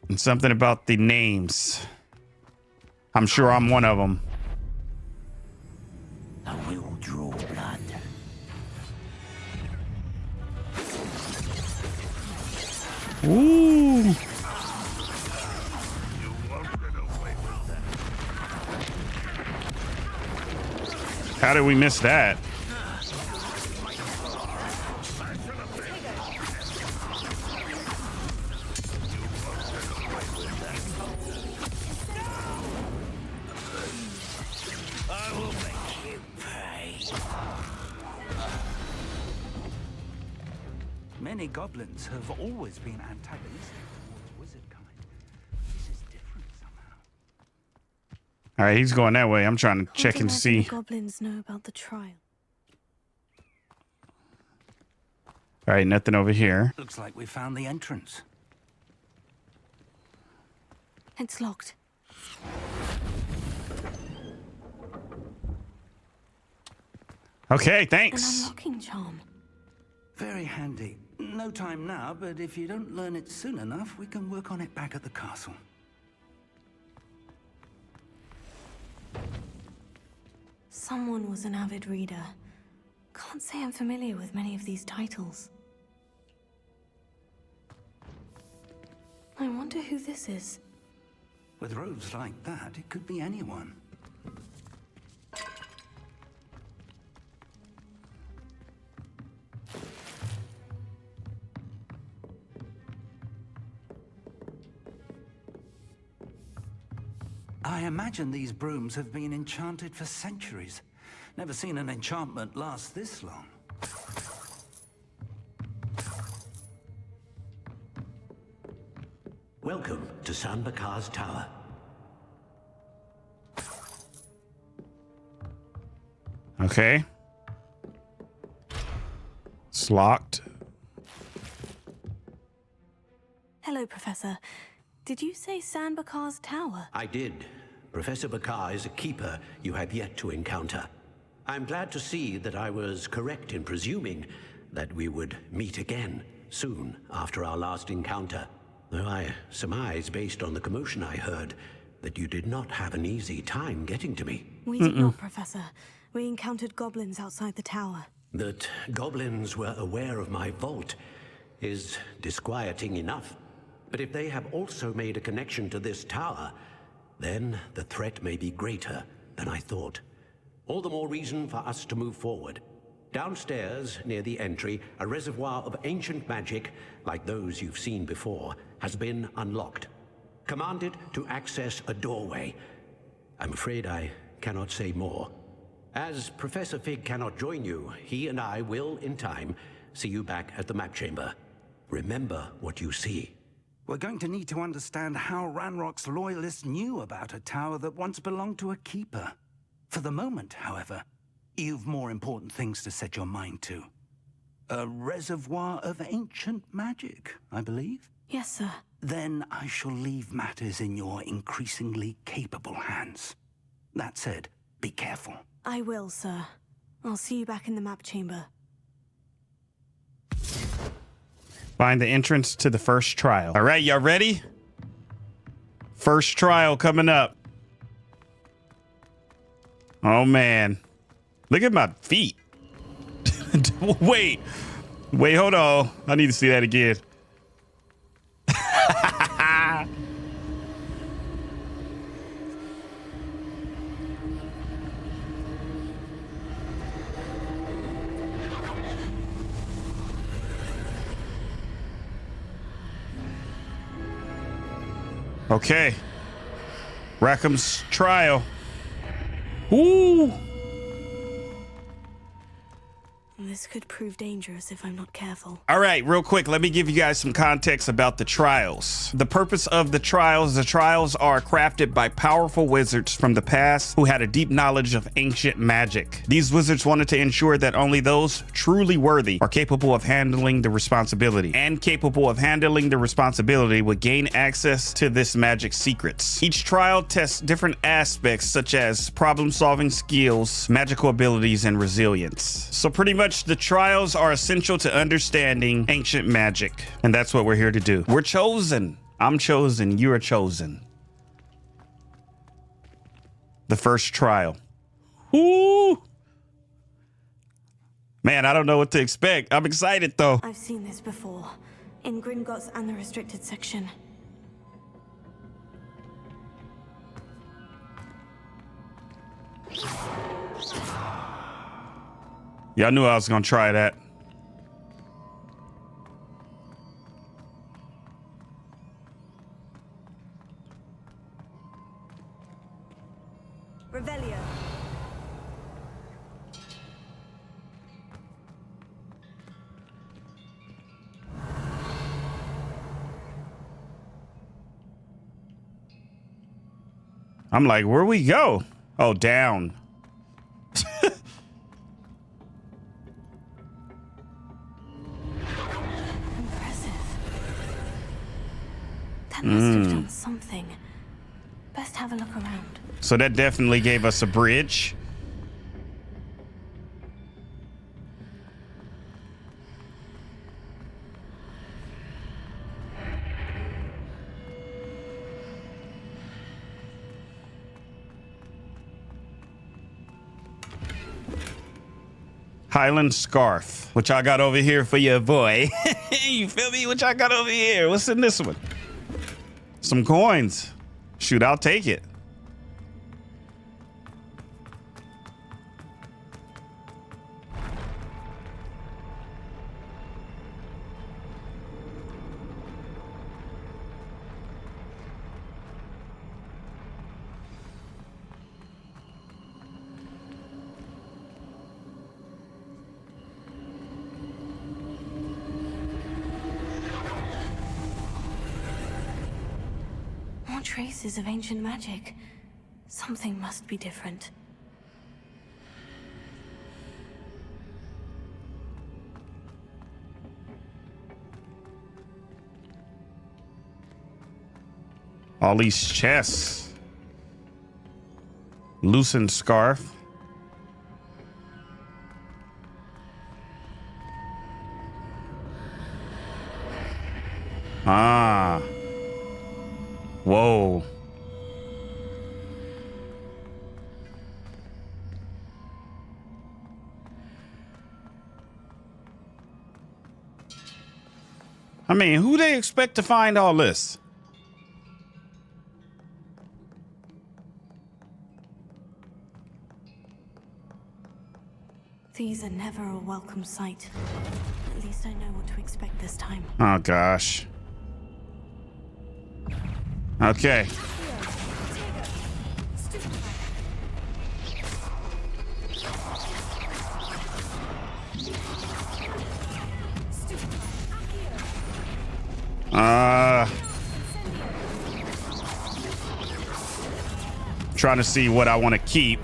And something about the names. I'm sure I'm one of them. I will draw blood. Ooh. How did we miss that? Many goblins have always been antagonistic towards wizard kind. This is different somehow. All right, he's going that way. I'm trying to check and see. The goblins know about the trial. All right, nothing over here. Looks like we found the entrance. It's locked. Okay, thanks. An unlocking charm. Very handy. No time now, but if you don't learn it soon enough, we can work on it back at the castle. Someone was an avid reader. Can't say I'm familiar with many of these titles. I wonder who this is. With robes like that, it could be anyone. I imagine these brooms have been enchanted for centuries. Never seen an enchantment last this long. Welcome to Sanbakar's Tower. Okay. It's locked. Hello, Professor. Did you say Sanbakar's Tower? I did. Professor Bakar is a keeper you have yet to encounter. I'm glad to see that I was correct in presuming that we would meet again soon after our last encounter. Though I surmise, based on the commotion I heard, that you did not have an easy time getting to me. We did not, Professor. We encountered goblins outside the tower. That goblins were aware of my vault is disquieting enough. But if they have also made a connection to this tower, then the threat may be greater than I thought. All the more reason for us to move forward. Downstairs, near the entry, a reservoir of ancient magic, like those you've seen before, has been unlocked. Commanded to access a doorway. I'm afraid I cannot say more. As Professor Fig cannot join you, he and I will, in time, see you back at the map chamber. Remember what you see. We're going to need to understand how Ranrock's loyalists knew about a tower that once belonged to a keeper. For the moment, however, you've more important things to set your mind to. A reservoir of ancient magic, I believe? Yes, sir. Then I shall leave matters in your increasingly capable hands. That said, be careful. I will, sir. I'll see you back in the map chamber. Find the entrance to the first trial. All right, y'all ready? First trial coming up. Oh, man. Look at my feet. Wait, hold on. I need to see that again. Okay. Rackham's trial. Ooh. This could prove dangerous if I'm not careful. All right, real quick, let me give you guys some context about the trials. The purpose of the trials are crafted by powerful wizards from the past who had a deep knowledge of ancient magic. These wizards wanted to ensure that only those truly worthy are capable of handling the responsibility, would gain access to this magic secrets. Each trial tests different aspects such as problem-solving skills, magical abilities, and resilience. So pretty much the trials are essential to understanding ancient magic, and that's what we're here to do. We're chosen. I'm chosen. You are chosen. The first trial. Ooh. Man, I don't know what to expect. I'm excited though. I've seen this before, in Gringotts and the restricted section. Yeah, I knew I was gonna try that. Revelio. I'm like, where we go? Oh, down. That must have done something. Best have a look around. So that definitely gave us a bridge. Highland scarf, which I got over here for your boy. You feel me? Which I got over here. What's in this one? Some coins. Shoot, I'll take it. traces of ancient magic. Something must be different. All these chests. Loosened scarf. Ah. Whoa. I mean, who they expect to find all this? These are never a welcome sight. At least I know what to expect this time. Oh, gosh. Okay. Trying to see what I want to keep.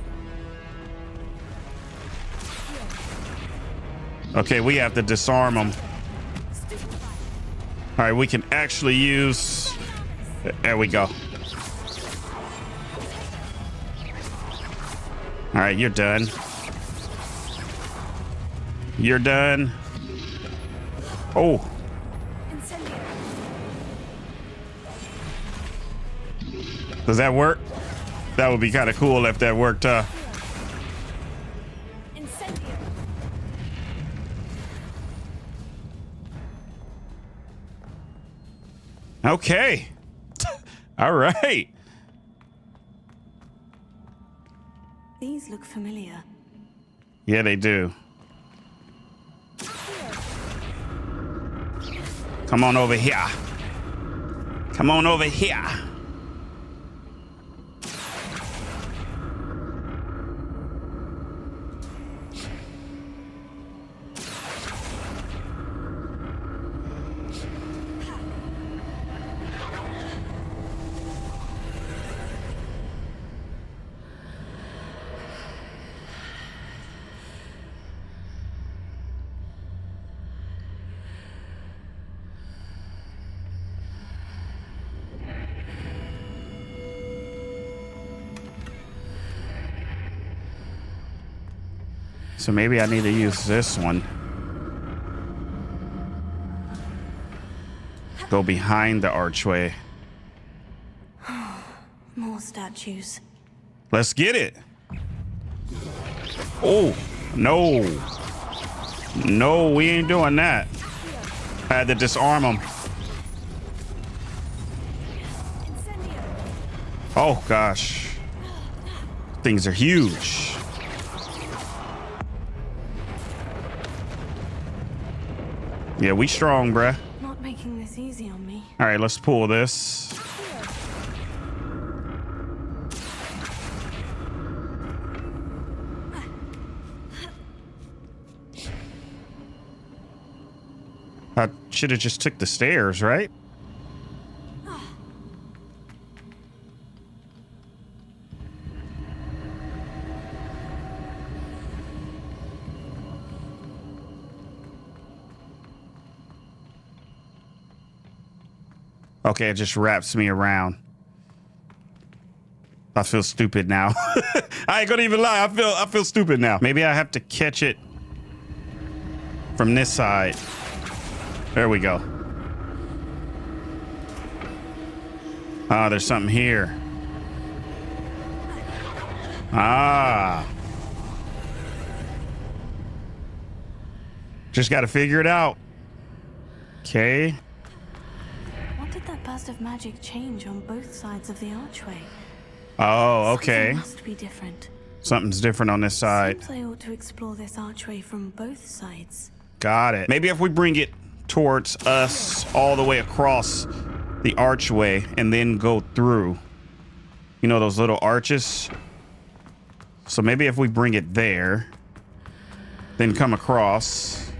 Okay, we have to disarm them. All right, we can actually use... There we go. All right, you're done. You're done. Oh. Does that work? That would be kind of cool if that worked. Okay. All right. These look familiar. Yeah, they do. Come on over here. Come on over here. So maybe I need to use this one. Go behind the archway. More statues. Let's get it. Oh, no. No, we ain't doing that. I had to disarm them. Oh, gosh. Things are huge. Yeah, we strong, bruh. Not making this easy on me. All right, let's pull this. I should have just took the stairs, right? Okay, it just wraps me around. I feel stupid now. I ain't gonna even lie. I feel stupid now. Maybe I have to catch it from this side. There we go. Ah, there's something here. Ah. Just got to figure it out. Okay. What did that burst of magic change on both sides of the archway? Oh, okay. Something must be different. Something's different on this side. Seems I ought to explore this archway from both sides. Got it. Maybe if we bring it towards us all the way across the archway and then go through, you know, those little arches. So maybe if we bring it there, then come across.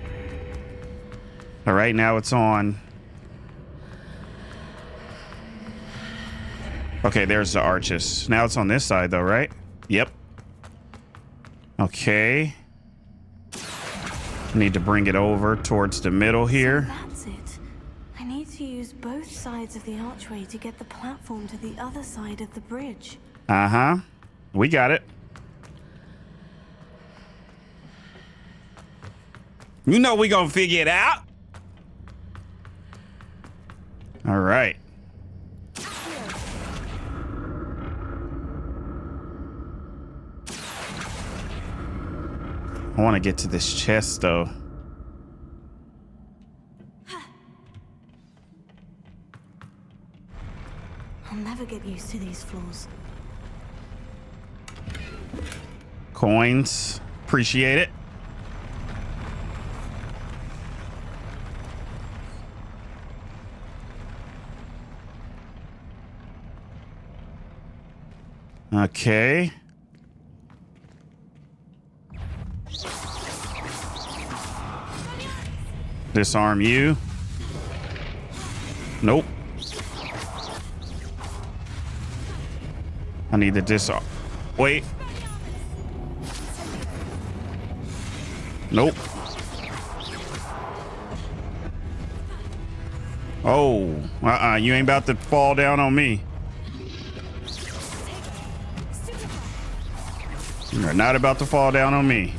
All right, now it's on. Okay, there's the arches. Now it's on this side though, right? Yep. Okay. Need to bring it over towards the middle here. So that's it. I need to use both sides of the archway to get the platform to the other side of the bridge. Uh-huh. We got it. You know we gonna figure it out. All right. I want to get to this chest though. I'll never get used to these floors. Coins. Appreciate it. Okay. Disarm you. Nope. I need to disarm. Wait. Nope. Oh. You ain't about to fall down on me. You're not about to fall down on me.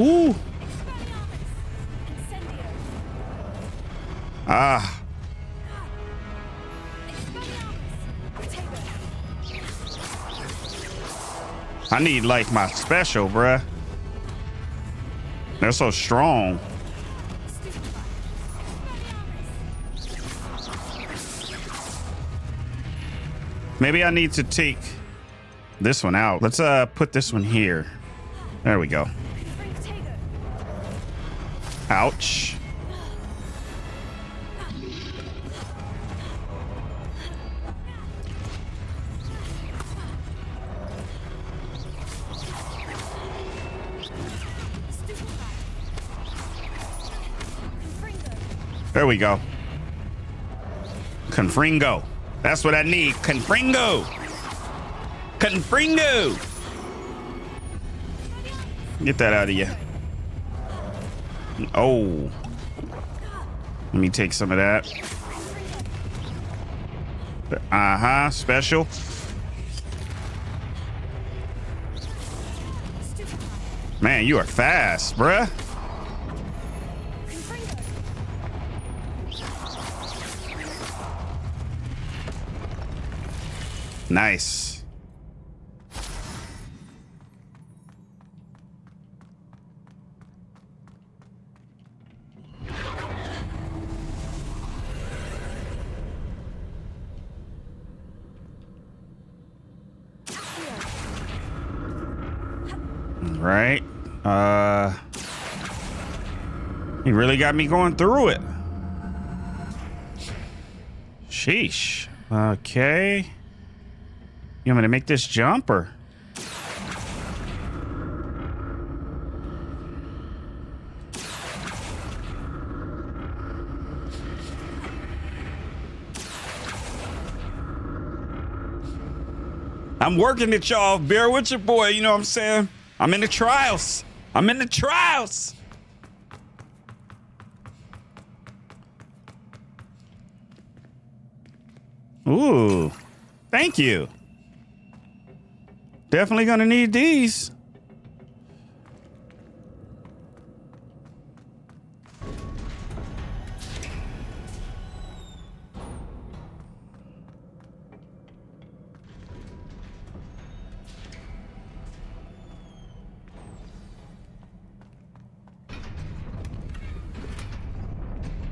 Ooh. Ah. I need like my special, bruh. They're so strong. Maybe I need to take this one out. Let's put this one here. There we go. Ouch. There we go. Confringo. That's what I need. Confringo. Confringo. Get that out of you. Oh. Let me take some of that. Uh-huh. Special. Man, you are fast, bruh. Nice. Right. He really got me going through it. Sheesh. Okay. You want me to make this jump or? I'm working it, y'all. Bear with your boy, you know what I'm saying? I'm in the trials. I'm in the trials. Ooh, thank you. Definitely gonna need these.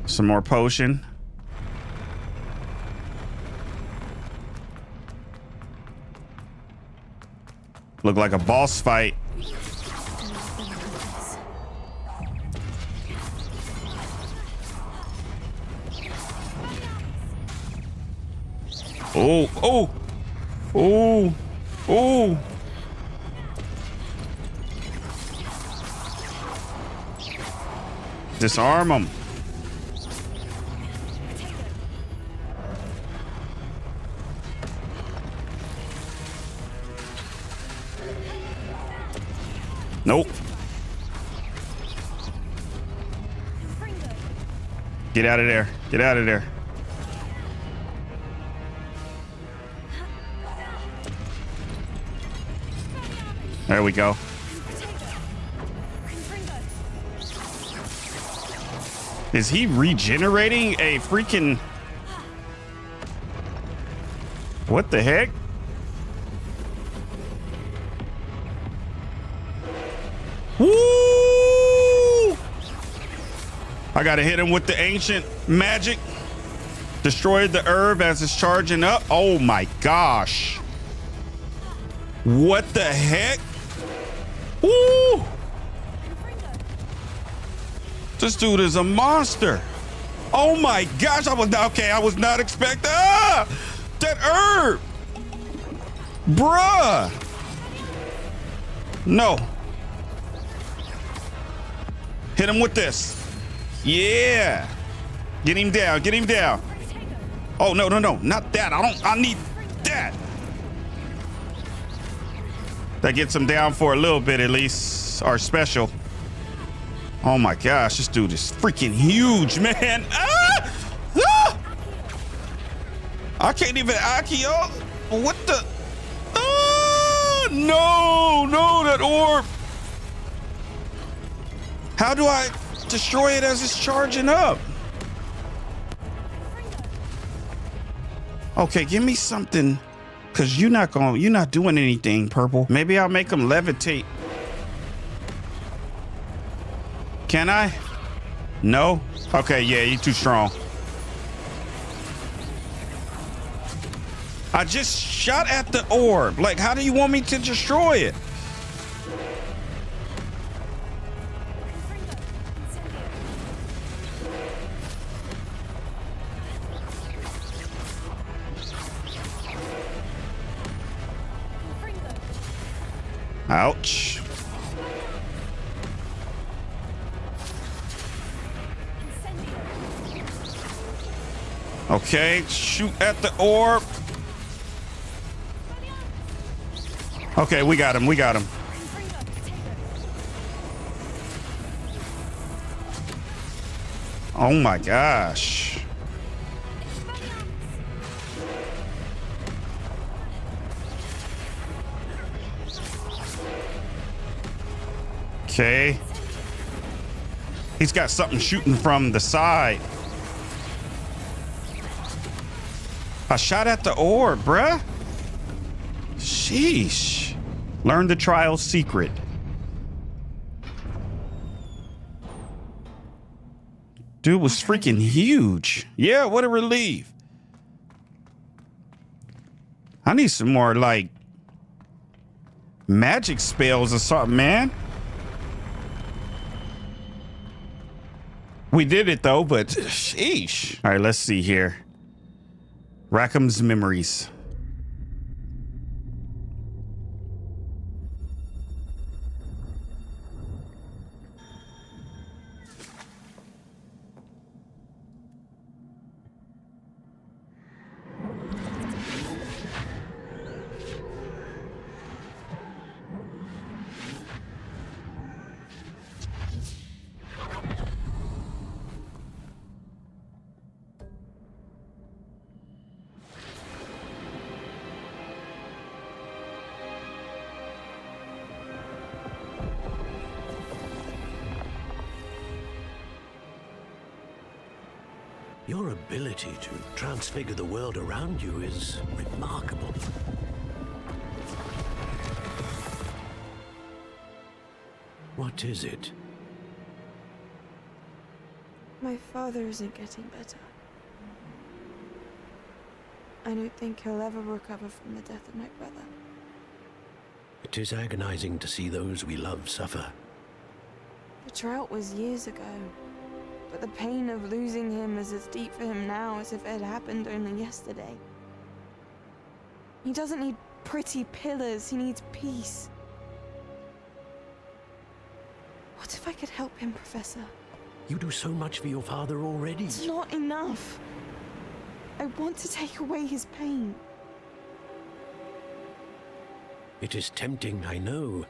Some more potion. Look like a boss fight. Oh, oh, oh, oh. Disarm him. Nope. Get out of there. Get out of there. There we go. Is he regenerating a freaking... What the heck? Woo! I gotta hit him with the ancient magic. Destroyed the herb as it's charging up. Oh my gosh. What the heck? Woo! This dude is a monster. Oh my gosh, I was not expecting that herb. Bruh. No. Hit him with this. Yeah. Get him down. Get him down. Oh, no. Not that. I need that. That gets him down for a little bit at least. Our special. Oh my gosh, this dude is freaking huge, man. I can't even Akio. What the? No, that orb. How do I destroy it as it's charging up? Okay, give me something, cause you're not doing anything, Purple. Maybe I'll make him levitate. Can I? No? Okay, yeah, you're too strong. I just shot at the orb. Like, how do you want me to destroy it? Ouch. Okay, shoot at the orb. Okay, we got him. Oh my gosh. Okay. He's got something shooting from the side. I shot at the orb, bruh. Sheesh. Learn the trial's secret. Dude was freaking huge. Yeah, what a relief. I need some more, like, magic spells or something, man. We did it, though, but sheesh. All right, let's see here. Rackham's memories. Your ability to transfigure the world around you is remarkable. What is it? My father isn't getting better. I don't think he'll ever recover from the death of my brother. It is agonizing to see those we love suffer. The drought was years ago. But the pain of losing him is as deep for him now as if it had happened only yesterday. He doesn't need pretty pillars, he needs peace. What if I could help him, Professor? You do so much for your father already. It's not enough. I want to take away his pain. It is tempting, I know,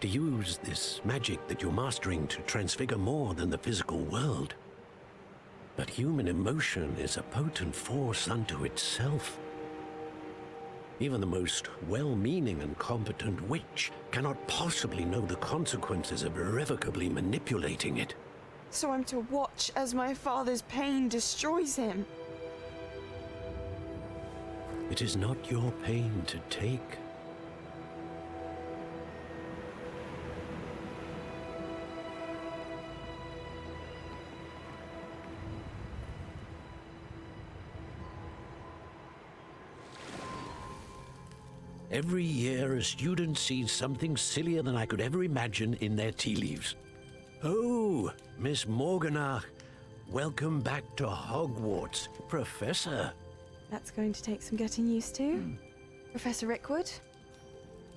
to use this magic that you're mastering to transfigure more than the physical world. But human emotion is a potent force unto itself. Even the most well-meaning and competent witch cannot possibly know the consequences of irrevocably manipulating it. So I'm to watch as my father's pain destroys him. It is not your pain to take. Every year, a student sees something sillier than I could ever imagine in their tea leaves. Oh, Miss Morganach, welcome back to Hogwarts, Professor. That's going to take some getting used to. Professor Rookwood?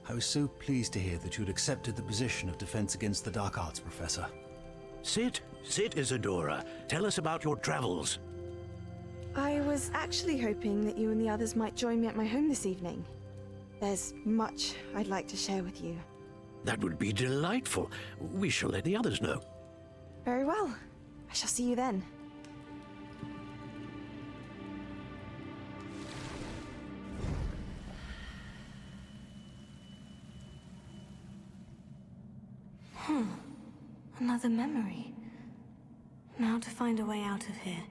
I was so pleased to hear that you had accepted the position of Defense Against the Dark Arts, Professor. Sit, Isadora. Tell us about your travels. I was actually hoping that you and the others might join me at my home this evening. There's much I'd like to share with you. That would be delightful. We shall let the others know. Very well. I shall see you then. Another memory. Now to find a way out of here.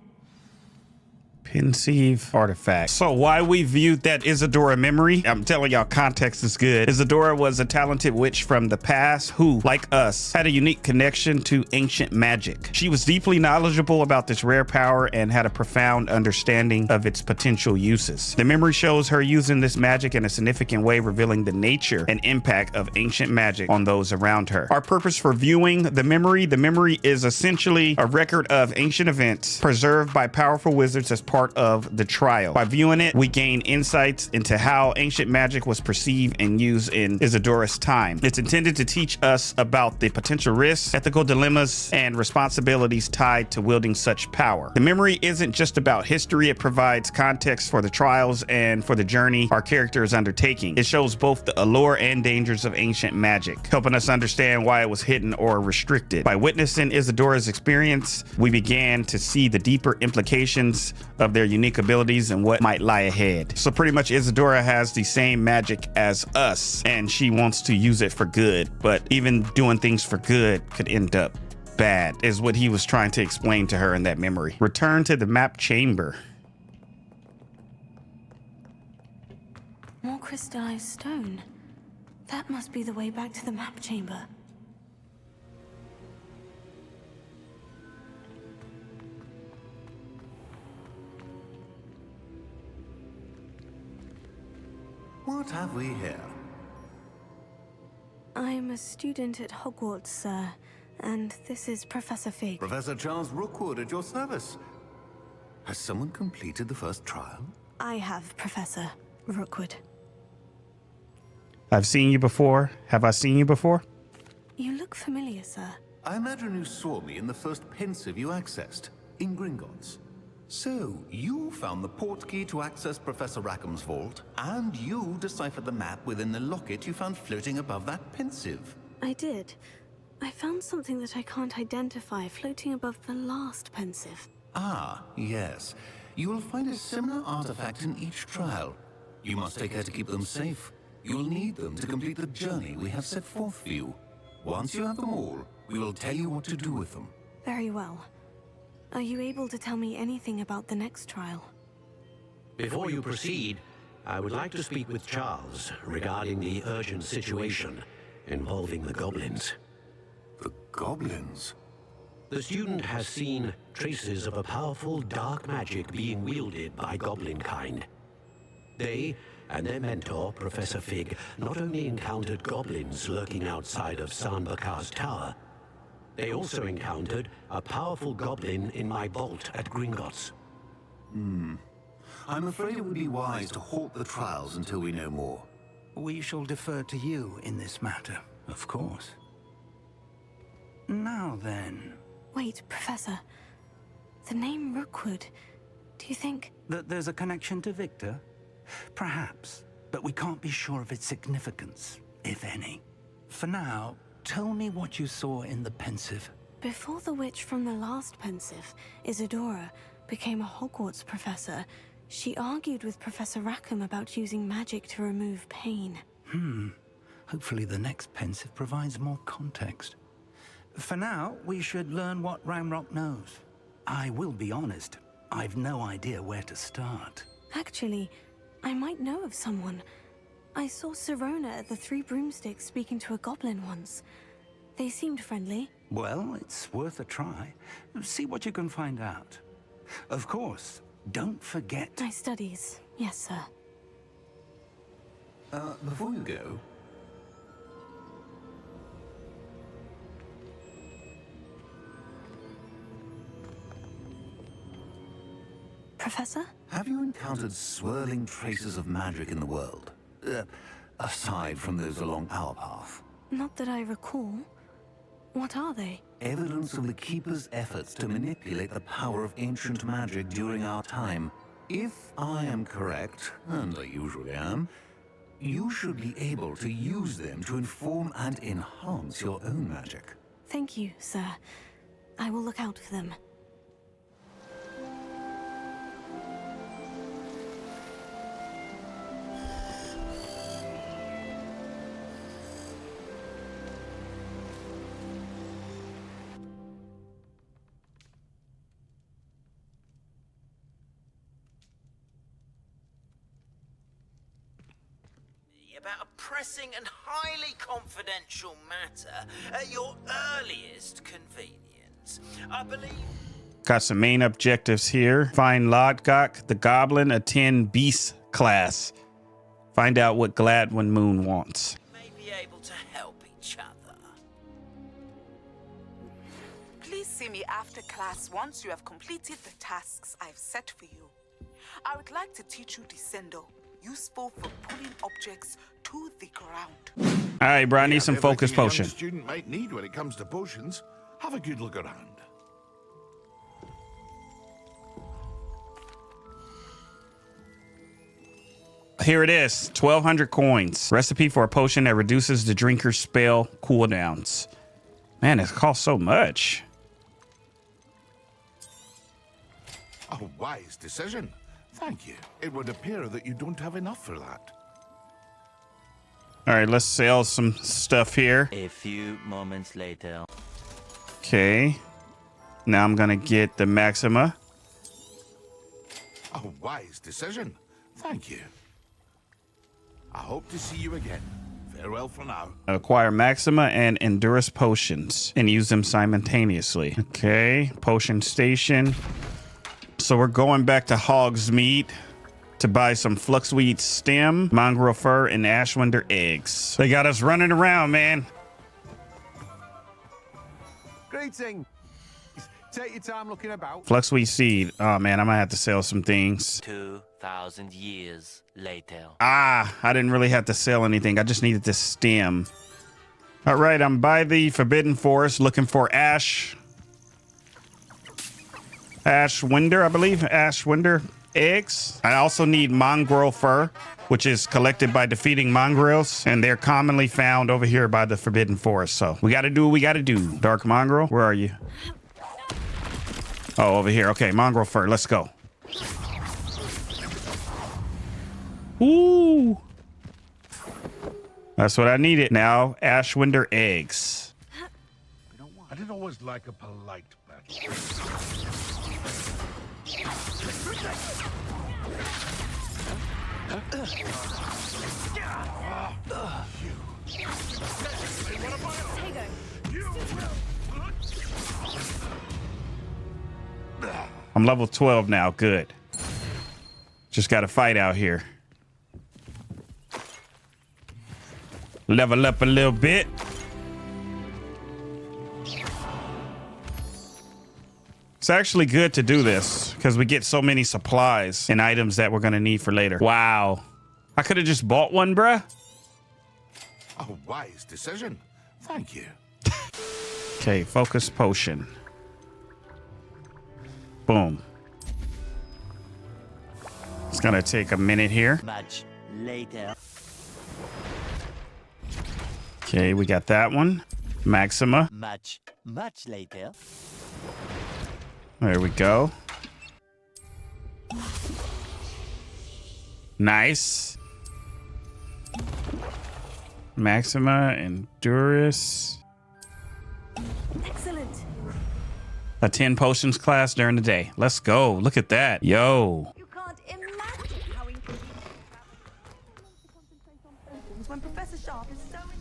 Pensieve artifact. So why we viewed that Isadora memory, I'm telling y'all, context is good. Isadora was a talented witch from the past who, like us, had a unique connection to ancient magic. She was deeply knowledgeable about this rare power and had a profound understanding of its potential uses. The memory shows her using this magic in a significant way, revealing the nature and impact of ancient magic on those around her. Our purpose for viewing the memory is essentially a record of ancient events preserved by powerful wizards as part of the trial. By viewing it, we gain insights into how ancient magic was perceived and used in Isadora's time. It's intended to teach us about the potential risks, ethical dilemmas, and responsibilities tied to wielding such power. The memory isn't just about history, it provides context for the trials and for the journey our character is undertaking. It shows both the allure and dangers of ancient magic, helping us understand why it was hidden or restricted. By witnessing Isadora's experience, we began to see the deeper implications of their unique abilities and what might lie ahead. So pretty much Isadora has the same magic as us and she wants to use it for good, but even doing things for good could end up bad, is what he was trying to explain to her in that memory. Return to the map chamber. More crystallized stone. That must be the way back to the map chamber. What have we here? I'm a student at Hogwarts, sir, and this is Professor Fig. Professor Charles Rookwood at your service. Has someone completed the first trial? I have, Professor Rookwood. I've seen you before. Have I seen you before? You look familiar, sir. I imagine you saw me in the first pensive you accessed, in Gringotts. So, you found the portkey to access Professor Rackham's vault, and you deciphered the map within the locket you found floating above that pensive. I did. I found something that I can't identify floating above the last pensive. Ah, yes. You will find a similar artifact in each trial. You must take care to keep them safe. You'll need them to complete the journey we have set forth for you. Once you have them all, we will tell you what to do with them. Very well. Are you able to tell me anything about the next trial? Before you proceed, I would like to speak with Charles regarding the urgent situation involving the goblins. The goblins? The student has seen traces of a powerful dark magic being wielded by goblin kind. They and their mentor, Professor Fig, not only encountered goblins lurking outside of Sanbakar's tower, they also encountered a powerful goblin in my vault at Gringotts. I'm afraid it would be wise to halt the trials until we know more. We shall defer to you in this matter, of course. Now then, Wait, Professor. The name Rookwood. Do you think... That there's a connection to Victor? Perhaps, but we can't be sure of its significance, if any. For now, tell me what you saw in the pensive. Before the witch from the last pensive, Isadora, became a Hogwarts professor, she argued with Professor Rackham about using magic to remove pain. Hopefully the next pensive provides more context. For now, we should learn what Ramrock knows. I will be honest, I've no idea where to start. Actually, I might know of someone. I saw Sirona at the Three Broomsticks speaking to a goblin once. They seemed friendly. Well, it's worth a try. See what you can find out. Of course, don't forget... My studies, yes, sir. Before you go... Professor? Have you encountered swirling traces of magic in the world? Aside from those along our path? Not that I recall. What are they? Evidence of the Keeper's efforts to manipulate the power of ancient magic during our time. If I am correct, and I usually am, you should be able to use them to inform and enhance your own magic. Thank you, sir. I will look out for them. About a pressing and highly confidential matter at your earliest convenience. I believe... Got some main objectives here. Find Locket the Goblin, attend Beast class. Find out what Gladwin Moon wants. May be able to help each other. Please see me after class once you have completed the tasks I've set for you. I would like to teach you Descendo, useful for pulling objects to the ground. All right, bro, I need some focus potion. A student might need when it comes to potions. Have a good look around. Here it is, 1,200 coins. Recipe for a potion that reduces the drinker's spell cooldowns. Man, it costs so much. A wise decision. Thank you. It would appear that you don't have enough for that. All right, let's sell some stuff here. A few moments later. Okay. Now I'm going to get the Maxima. A wise decision. Thank you. I hope to see you again. Farewell for now. Acquire Maxima and Endurance potions and use them simultaneously. Okay, potion station. So we're going back to Hogsmeade to buy some Fluxweed stem, mongrel fur, and Ashwinder eggs. They got us running around, man. Greeting. Take your time looking about. Fluxweed seed. Oh man, I might have to sell some things. 2,000 years later. Ah, I didn't really have to sell anything. I just needed the stem. All right, I'm by the Forbidden Forest looking for Ashwinder, I believe. Ashwinder eggs. I also need mongrel fur, which is collected by defeating mongrels, and they're commonly found over here by the Forbidden Forest. So we got to do what we got to do. Dark mongrel, where are you? Oh, over here. Okay, mongrel fur. Let's go. Ooh. That's what I needed. Now, Ashwinder eggs. I didn't always like a polite battle. I'm level 12 now. Good. Just got to fight out here. Level up a little bit. It's actually good to do this because we get so many supplies and items that we're going to need for later. Wow. I could have just bought one, bruh. A wise decision. Thank you. Okay, focus potion. Boom. It's gonna take a minute here. Much later. Okay, we got that one. Maxima. Much later. There we go. Nice. Maxima, Endurus. Excellent. A 10 potions class during the day. Let's go. Look at that. Yo. You can't imagine how inconvenient when Professor Sharp is so insistent.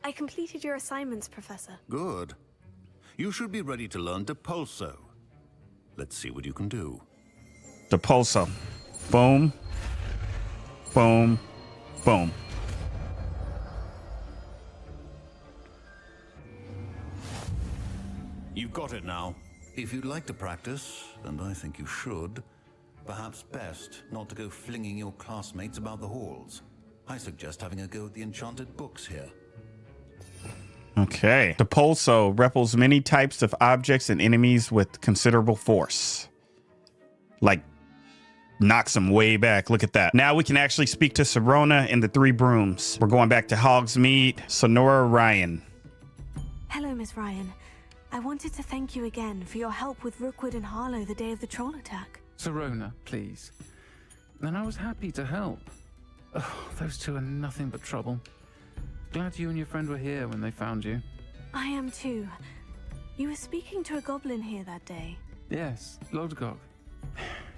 I completed your assignments, Professor. Good. You should be ready to learn Depulso. Let's see what you can do. Depulso. Boom. Boom. Boom. You've got it now. If you'd like to practice, and I think you should, perhaps best not to go flinging your classmates about the halls. I suggest having a go at the enchanted books here. Okay. Depulso repels many types of objects and enemies with considerable force. Like, knocks them way back. Look at that. Now we can actually speak to Sirona and the three brooms. We're going back to Hogsmeade. Sonora Ryan. Hello, Miss Ryan. I wanted to thank you again for your help with Rookwood and Harlow the day of the troll attack. Sirona, please. And I was happy to help. Oh, those two are nothing but trouble. Glad you and your friend were here when they found you. I am too. You were speaking to a goblin here that day. Yes, Lodgok.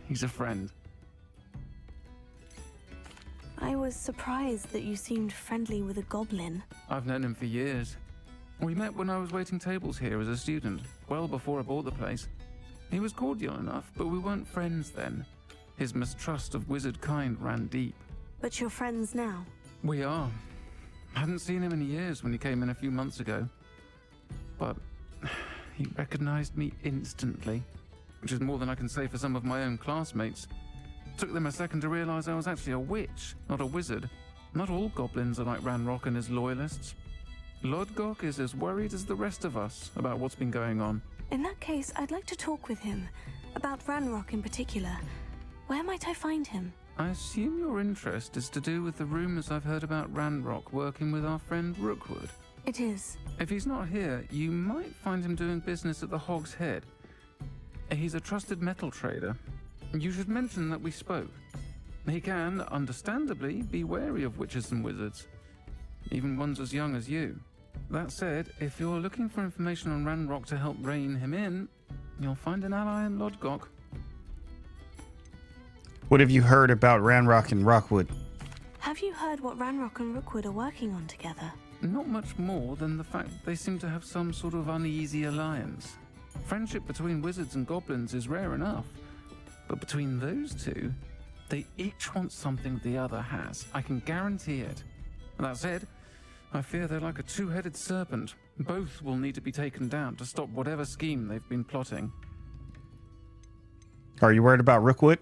He's a friend. I was surprised that you seemed friendly with a goblin. I've known him for years. We met when I was waiting tables here as a student, well before I bought the place. He was cordial enough, but we weren't friends then. His mistrust of wizard kind ran deep. But you're friends now? We are. Hadn't seen him in years when he came in a few months ago. But he recognized me instantly, which is more than I can say for some of my own classmates. Took them a second to realize I was actually a witch, not a wizard. Not all goblins are like Ranrock and his loyalists. Lodgok is as worried as the rest of us about what's been going on. In that case, I'd like to talk with him. About Ranrock in particular. Where might I find him? I assume your interest is to do with the rumors I've heard about Ranrock working with our friend Rookwood. It is. If he's not here, you might find him doing business at the Hog's Head. He's a trusted metal trader. You should mention that we spoke. He can, understandably, be wary of witches and wizards, even ones as young as you. That said, if you're looking for information on Ranrock to help rein him in, you'll find an ally in Lodgok. What have you heard about Ranrock and Rookwood? Have you heard what Ranrock and Rookwood are working on together? Not much more than the fact that they seem to have some sort of uneasy alliance. Friendship between wizards and goblins is rare enough, but between those two, they each want something the other has. I can guarantee it. That said, I fear they're like a two-headed serpent. Both will need to be taken down to stop whatever scheme they've been plotting. Are you worried about Rookwood?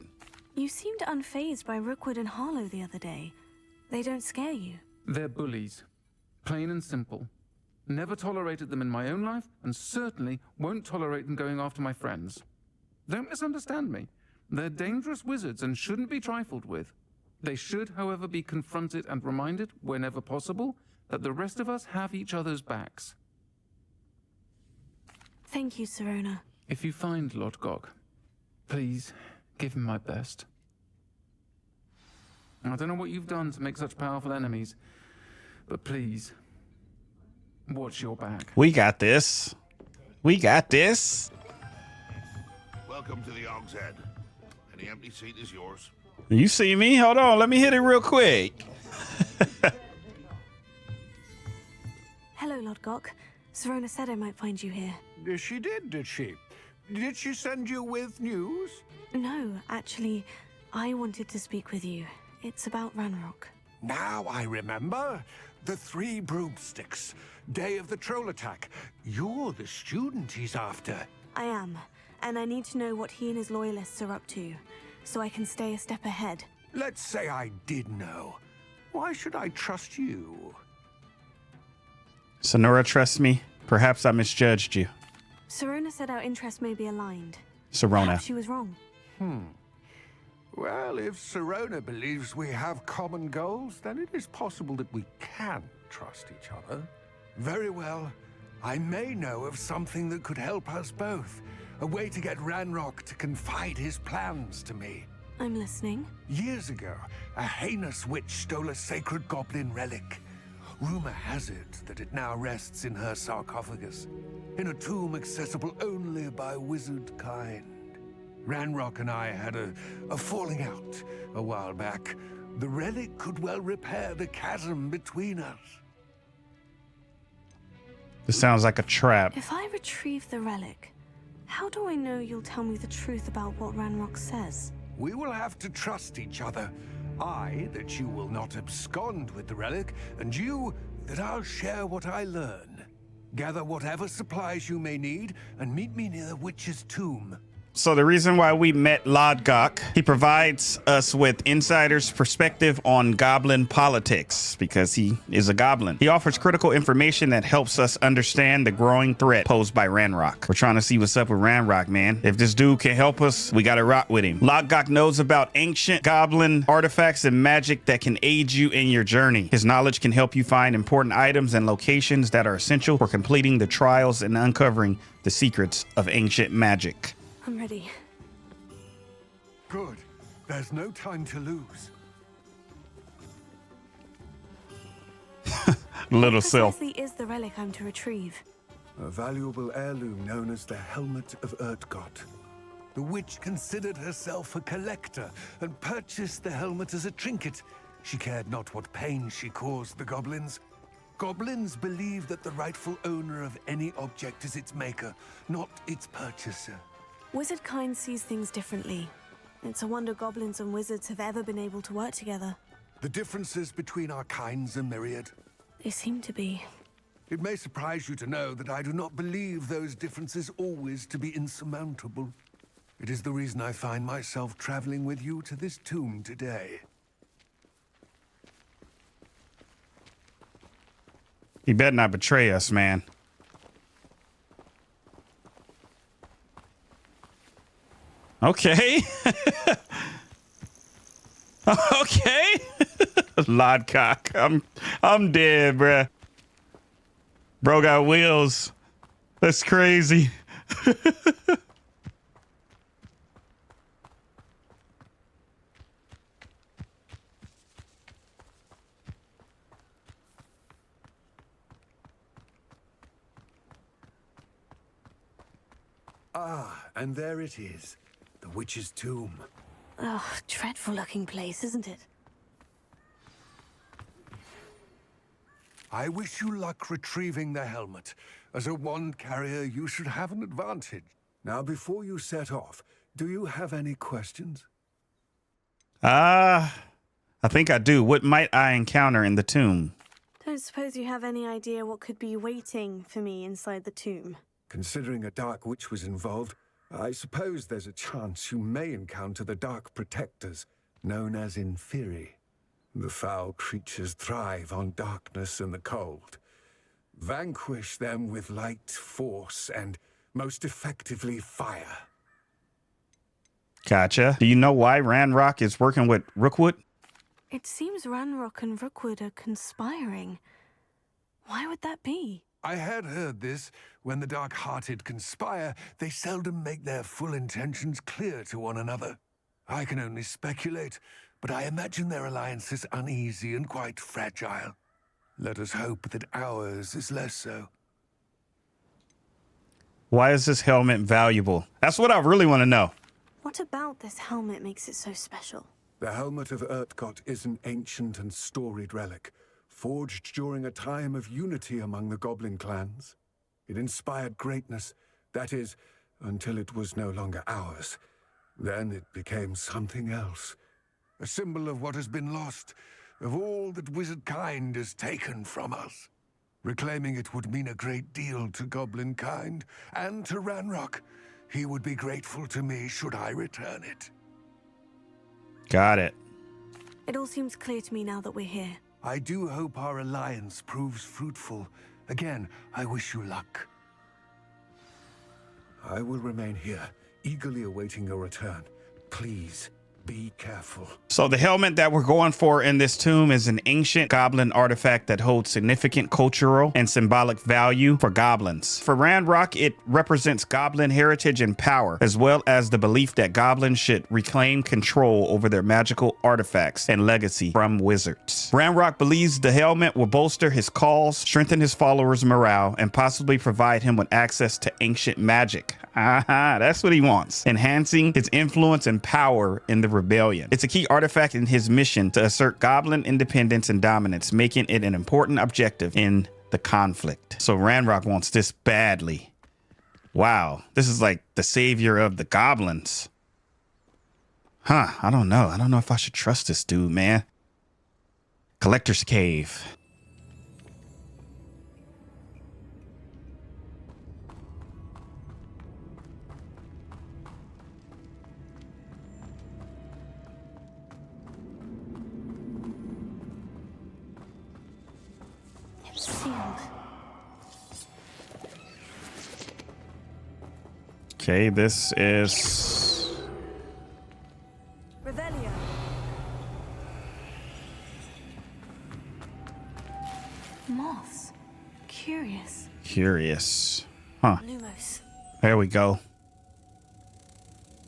You seemed unfazed by Rookwood and Harlow the other day. They don't scare you. They're bullies. Plain and simple. Never tolerated them in my own life, and certainly won't tolerate them going after my friends. Don't misunderstand me. They're dangerous wizards and shouldn't be trifled with. They should, however, be confronted and reminded, whenever possible, that the rest of us have each other's backs. Thank you, Sirona. If you find Lodgok, please give him my best. I don't know what you've done to make such powerful enemies, but please, watch your back. We got this. We got this. Welcome to the Hog's Head. Any empty seat is yours. You see me? Hold on. Let me hit it real quick. Hello, Lodgok. Sirona said I might find you here. She did she? Did she send you with news? No, actually, I wanted to speak with you. It's about Ranrock. Now I remember. The 3 broomsticks. Day of the troll attack. You're the student he's after. I am, and I need to know what he and his loyalists are up to, so I can stay a step ahead. Let's say I did know. Why should I trust you? Sonora trusts me. Perhaps I misjudged you. Sirona said our interests may be aligned. Sirona. Perhaps she was wrong. Well, if Sirona believes we have common goals, then it is possible that we can trust each other. Very well. I may know of something that could help us both. A way to get Ranrock to confide his plans to me. I'm listening. Years ago, a heinous witch stole a sacred goblin relic. Rumor has it that it now rests in her sarcophagus, in a tomb accessible only by wizard kind. Ranrock and I had a falling out a while back. The relic could well repair the chasm between us. This sounds like a trap. If I retrieve the relic, how do I know you'll tell me the truth about what Ranrock says? We will have to trust each other. I, that you will not abscond with the relic, and you, that I'll share what I learn. Gather whatever supplies you may need, and meet me near the witch's tomb. So the reason why we met Lodgok, he provides us with insider's perspective on goblin politics because he is a goblin. He offers critical information that helps us understand the growing threat posed by Ranrock. We're trying to see what's up with Ranrock, man. If this dude can help us, we gotta rock with him. Lodgok knows about ancient goblin artifacts and magic that can aid you in your journey. His knowledge can help you find important items and locations that are essential for completing the trials and uncovering the secrets of ancient magic. I'm ready. Good. There's no time to lose. Little self. What precisely is the relic I'm to retrieve? A valuable heirloom known as the Helmet of Uktkot. The witch considered herself a collector and purchased the helmet as a trinket. She cared not what pain she caused the goblins. Goblins believe that the rightful owner of any object is its maker, not its purchaser. Wizard kind sees things differently. It's a wonder goblins and wizards have ever been able to work together. The differences between our kinds are myriad. They seem to be. It may surprise you to know that I do not believe those differences always to be insurmountable. It is the reason I find myself traveling with you to this tomb today. He better not betray us, man. Okay. Okay. Lodgok. I'm dead, bruh. Bro got wheels. That's crazy. Ah, and there it is. The witch's tomb. Oh, dreadful looking place, isn't it? I wish you luck retrieving the helmet. As a wand carrier, you should have an advantage. Now, before you set off, do you have any questions? I think I do. What might I encounter in the tomb? Don't suppose you have any idea what could be waiting for me inside the tomb? Considering a dark witch was involved, I suppose there's a chance you may encounter the Dark Protectors, known as Inferi. The foul creatures thrive on darkness and the cold. Vanquish them with light, force, and most effectively fire. Gotcha. Do you know why Ranrock is working with Rookwood? It seems Ranrock and Rookwood are conspiring. Why would that be? I had heard this. When the dark-hearted conspire, they seldom make their full intentions clear to one another. I can only speculate, but I imagine their alliance is uneasy and quite fragile. Let us hope that ours is less so. Why is this helmet valuable? That's what I really want to know. What about this helmet makes it so special? The Helmet of Uktkot is an ancient and storied relic, forged during a time of unity among the goblin clans. It inspired greatness, that is, until it was no longer ours. Then it became something else, a symbol of what has been lost, of all that wizard kind has taken from us. Reclaiming it would mean a great deal to goblin kind, and to Ranrock. He would be grateful to me should I return it. Got it. It all seems clear to me now that we're here. I do hope our alliance proves fruitful. Again, I wish you luck. I will remain here, eagerly awaiting your return. Please, be careful. So the helmet that we're going for in this tomb is an ancient goblin artifact that holds significant cultural and symbolic value for goblins. For Ranrock, it represents goblin heritage and power, as well as the belief that goblins should reclaim control over their magical artifacts and legacy from wizards. Ranrock believes the helmet will bolster his cause, strengthen his followers' morale, and possibly provide him with access to ancient magic. Aha, that's what he wants, enhancing his influence and power in the rebellion. It's a key artifact in his mission to assert goblin independence and dominance, making it an important objective in the conflict. So Ranrock wants this badly. Wow, this is like the savior of the goblins. Huh, I don't know. I don't know if I should trust this dude, man. Collector's Cave. Okay, this is Revelio. Moths. Curious. Huh. Lumos. There we go.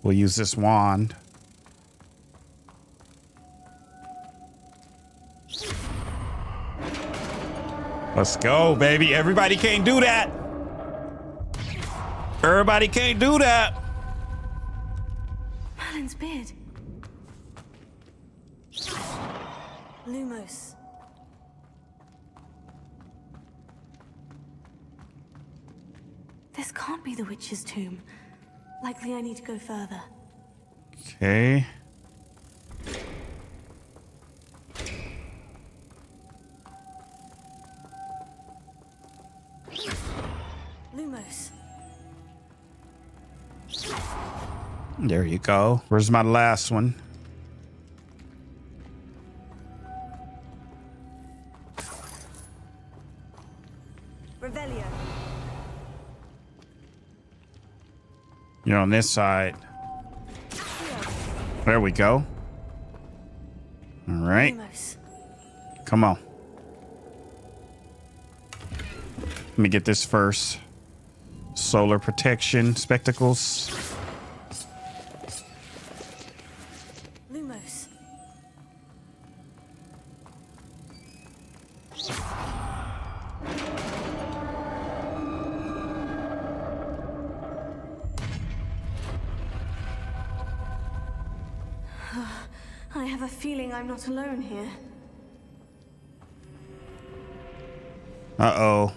We'll use this wand. Let's go, baby. Everybody can't do that. Everybody can't do that. Merlin's beard. Lumos. This can't be the witch's tomb. Likely I need to go further. Okay. Lumos. There you go. Where's my last one? Revelio. You're on this side. There we go. All right. Lumos. Come on. Let me get this first. Solar protection spectacles. Lumos. I have a feeling I'm not alone here. Uh-oh.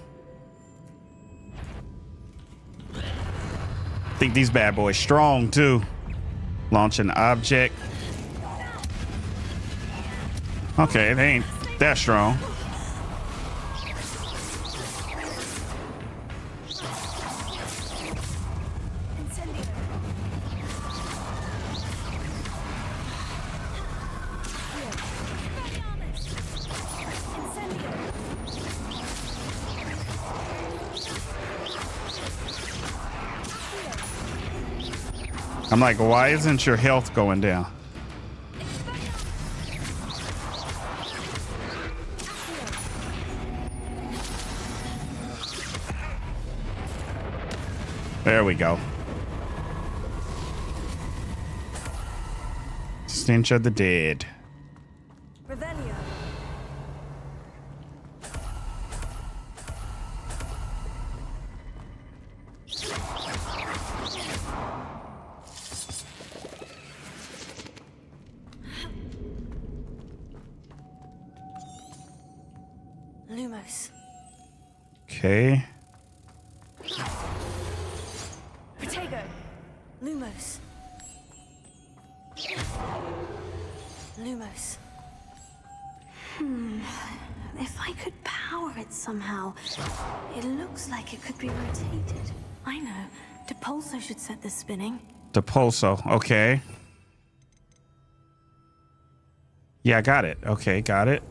I think these bad boys strong too. Launch an object. Okay, they ain't that strong. I'm like, why isn't your health going down? There we go. Stench of the dead. Revelio. Lumos. Okay. Protego. Lumos. Lumos. If I could power it somehow, it looks like it could be rotated. I know. Depulso should set this spinning. Depulso, okay. Yeah, I got it. Okay, got it.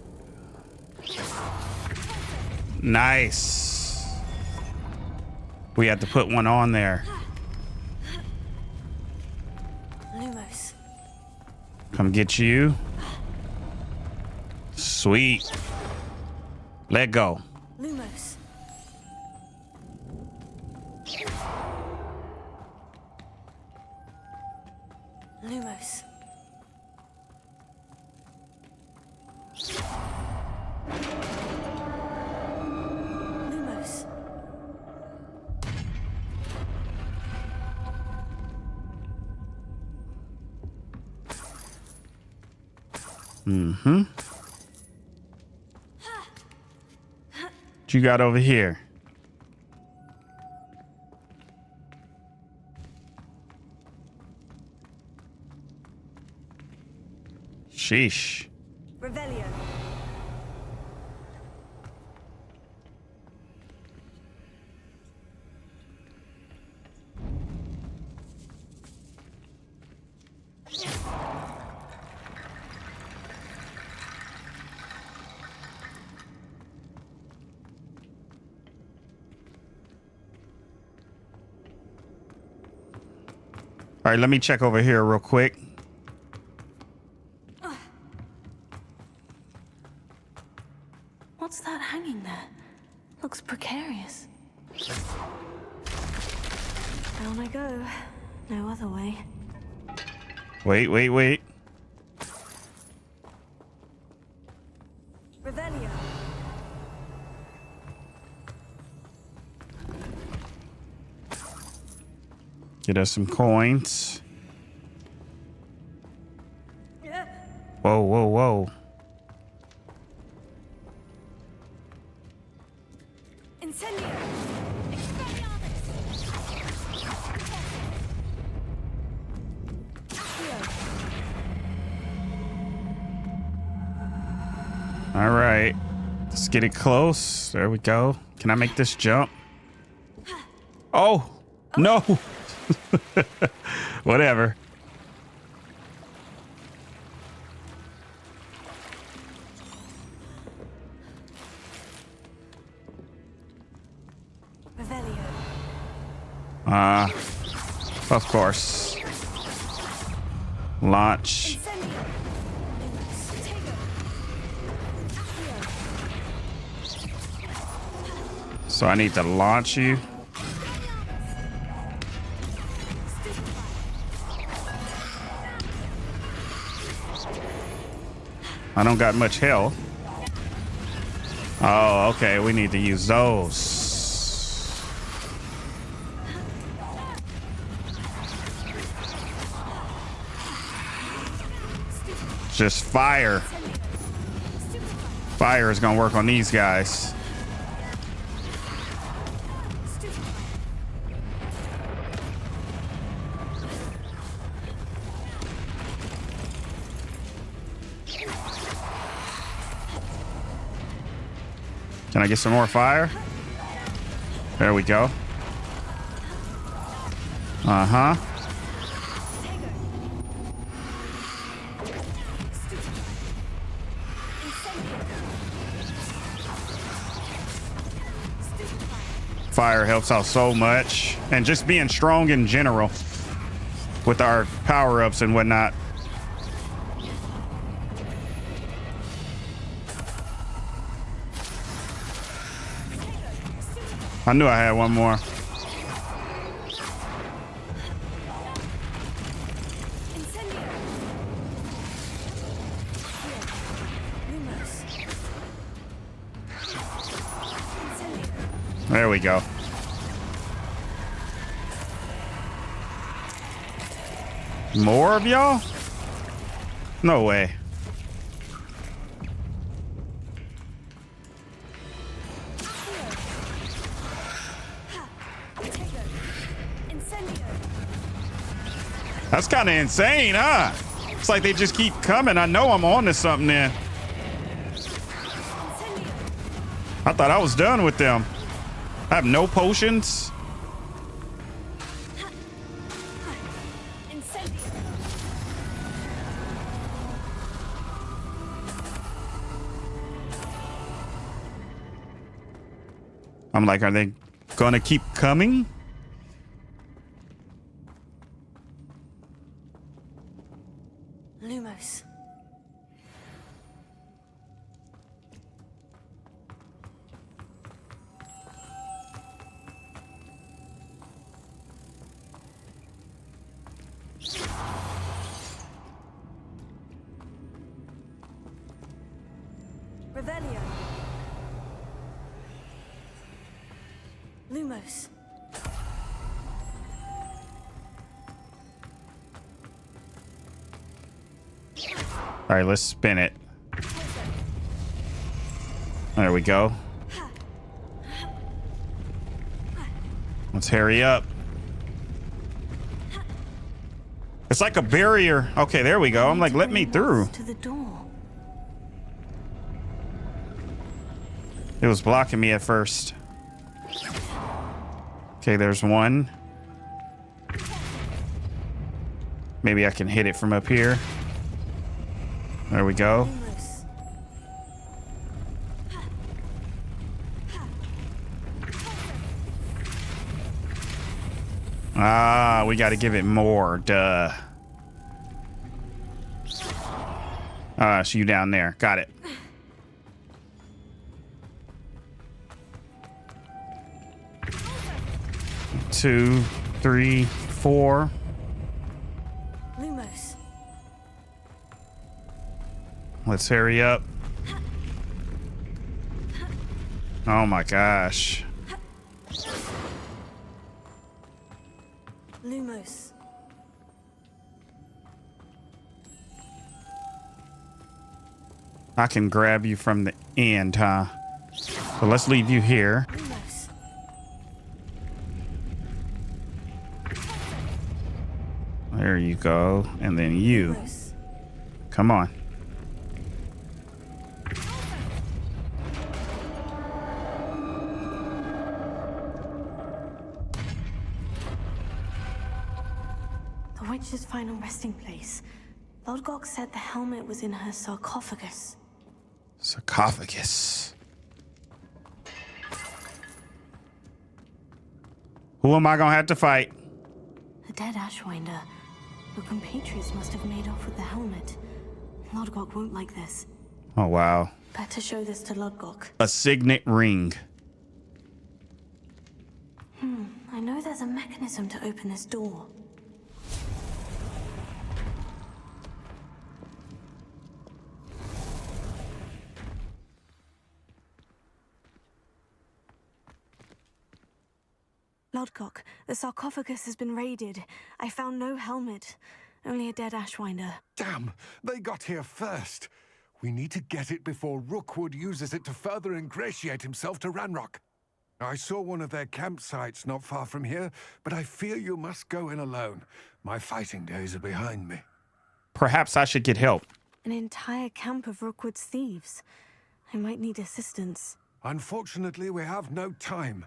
Nice. We had to put one on there. Lumos. Come get you. Sweet. Let go. Lumos. Lumos. Lumos. Mm-hmm. What you got over here? Sheesh. Revelio. All right, let me check over here real quick. What's that hanging there? Looks precarious. Down I go. No other way. Wait. Revelio. Get us some coins. Whoa. Incendio. All right. Let's get it close. There we go. Can I make this jump? Oh, no. Whatever. Of course. Launch. So I need to launch you. I don't got much health. Oh, okay. We need to use those. Just fire. Fire is gonna work on these guys. Can I get some more fire? There we go. Uh-huh. Fire helps out so much, and just being strong in general with our power-ups and whatnot. I knew I had one more. There we go. More of y'all? No way. That's kind of insane, huh? It's like they just keep coming. I know I'm on to something there. I thought I was done with them. I have no potions. I'm like, are they gonna keep coming? Lumos. Revelio. Lumos. All right, let's spin it. There we go. Let's hurry up. It's like a barrier. Okay, there we go. I'm like, let me through. To the door. It was blocking me at first. Okay, there's one. Maybe I can hit it from up here. There we go. Ah, we got to give it more. Duh. Ah, so you down there. Got it. Two, three, four. Lumos. Let's hurry up. Oh my gosh. Lumos. I can grab you from the end, huh? So let's leave you here. Lumos. There you go. And then you. Come on. The witch's final resting place. Lodgok said the helmet was in her sarcophagus. Sarcophagus. Who am I gonna have to fight? The dead Ashwinder. Your compatriots must have made off with the helmet. Lodgok won't like this. Oh, wow. Better show this to Lodgok. A signet ring. I know there's a mechanism to open this door. Lodgok, the sarcophagus has been raided. I found no helmet, only a dead Ashwinder. Damn, they got here first. We need to get it before Rookwood uses it to further ingratiate himself to Ranrock. I saw one of their campsites not far from here, but I fear you must go in alone. My fighting days are behind me. Perhaps I should get help. An entire camp of Rookwood's thieves. I might need assistance. Unfortunately, we have no time.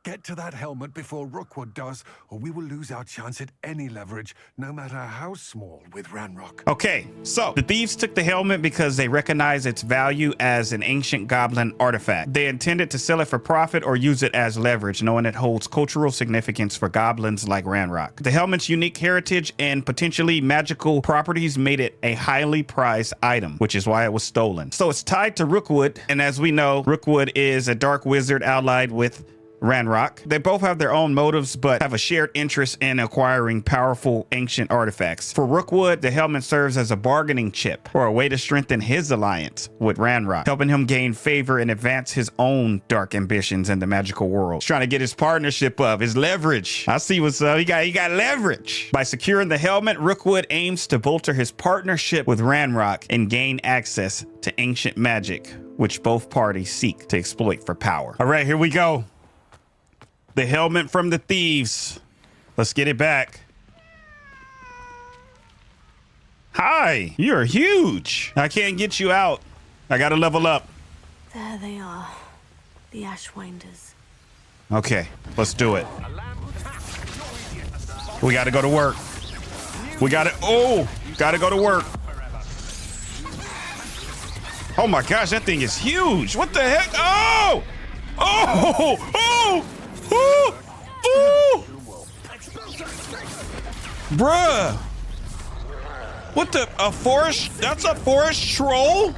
Get to that helmet before Rookwood does, or we will lose our chance at any leverage, no matter how small, with Ranrock. Okay, so the thieves took the helmet because they recognize its value as an ancient goblin artifact. They intended to sell it for profit or use it as leverage, knowing it holds cultural significance for goblins like Ranrock. The helmet's unique heritage and potentially magical properties made it a highly prized item, which is why it was stolen. So it's tied to Rookwood, and as we know, Rookwood is a dark wizard allied with Ranrock. They both have their own motives, but have a shared interest in acquiring powerful ancient artifacts. For Rookwood, the helmet serves as a bargaining chip or a way to strengthen his alliance with Ranrock, helping him gain favor and advance his own dark ambitions in the magical world. He's trying to get his partnership up, his leverage. I see what's up. He got leverage. By securing the helmet, Rookwood aims to bolster his partnership with Ranrock and gain access to ancient magic, which both parties seek to exploit for power. All right, here we go. The helmet from the thieves. Let's get it back. Hi, you're huge. I can't get you out. I gotta level up. There they are. The Ashwinders. Okay, let's do it. We gotta go to work. We gotta go to work. Oh my gosh, that thing is huge. What the heck? Oh! Oh! Oh! Oh! Oh! Bruh! What the? A forest? That's a forest troll?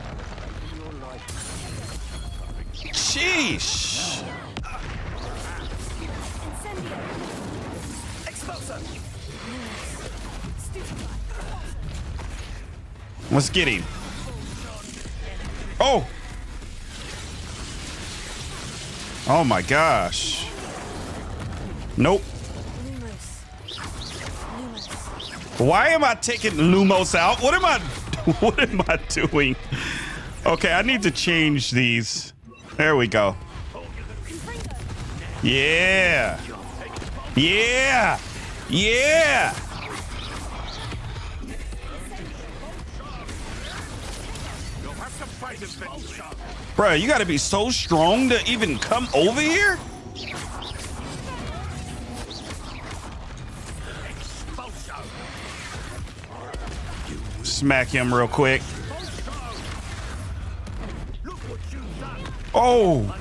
Sheesh. Let's get him. Oh! Oh my gosh. Nope. Why am I taking Lumos out? What am I doing? Okay, I need to change these. There we go. Yeah. Yeah. Yeah. Bruh, you gotta be so strong to even come over here? Smack him real quick. Oh!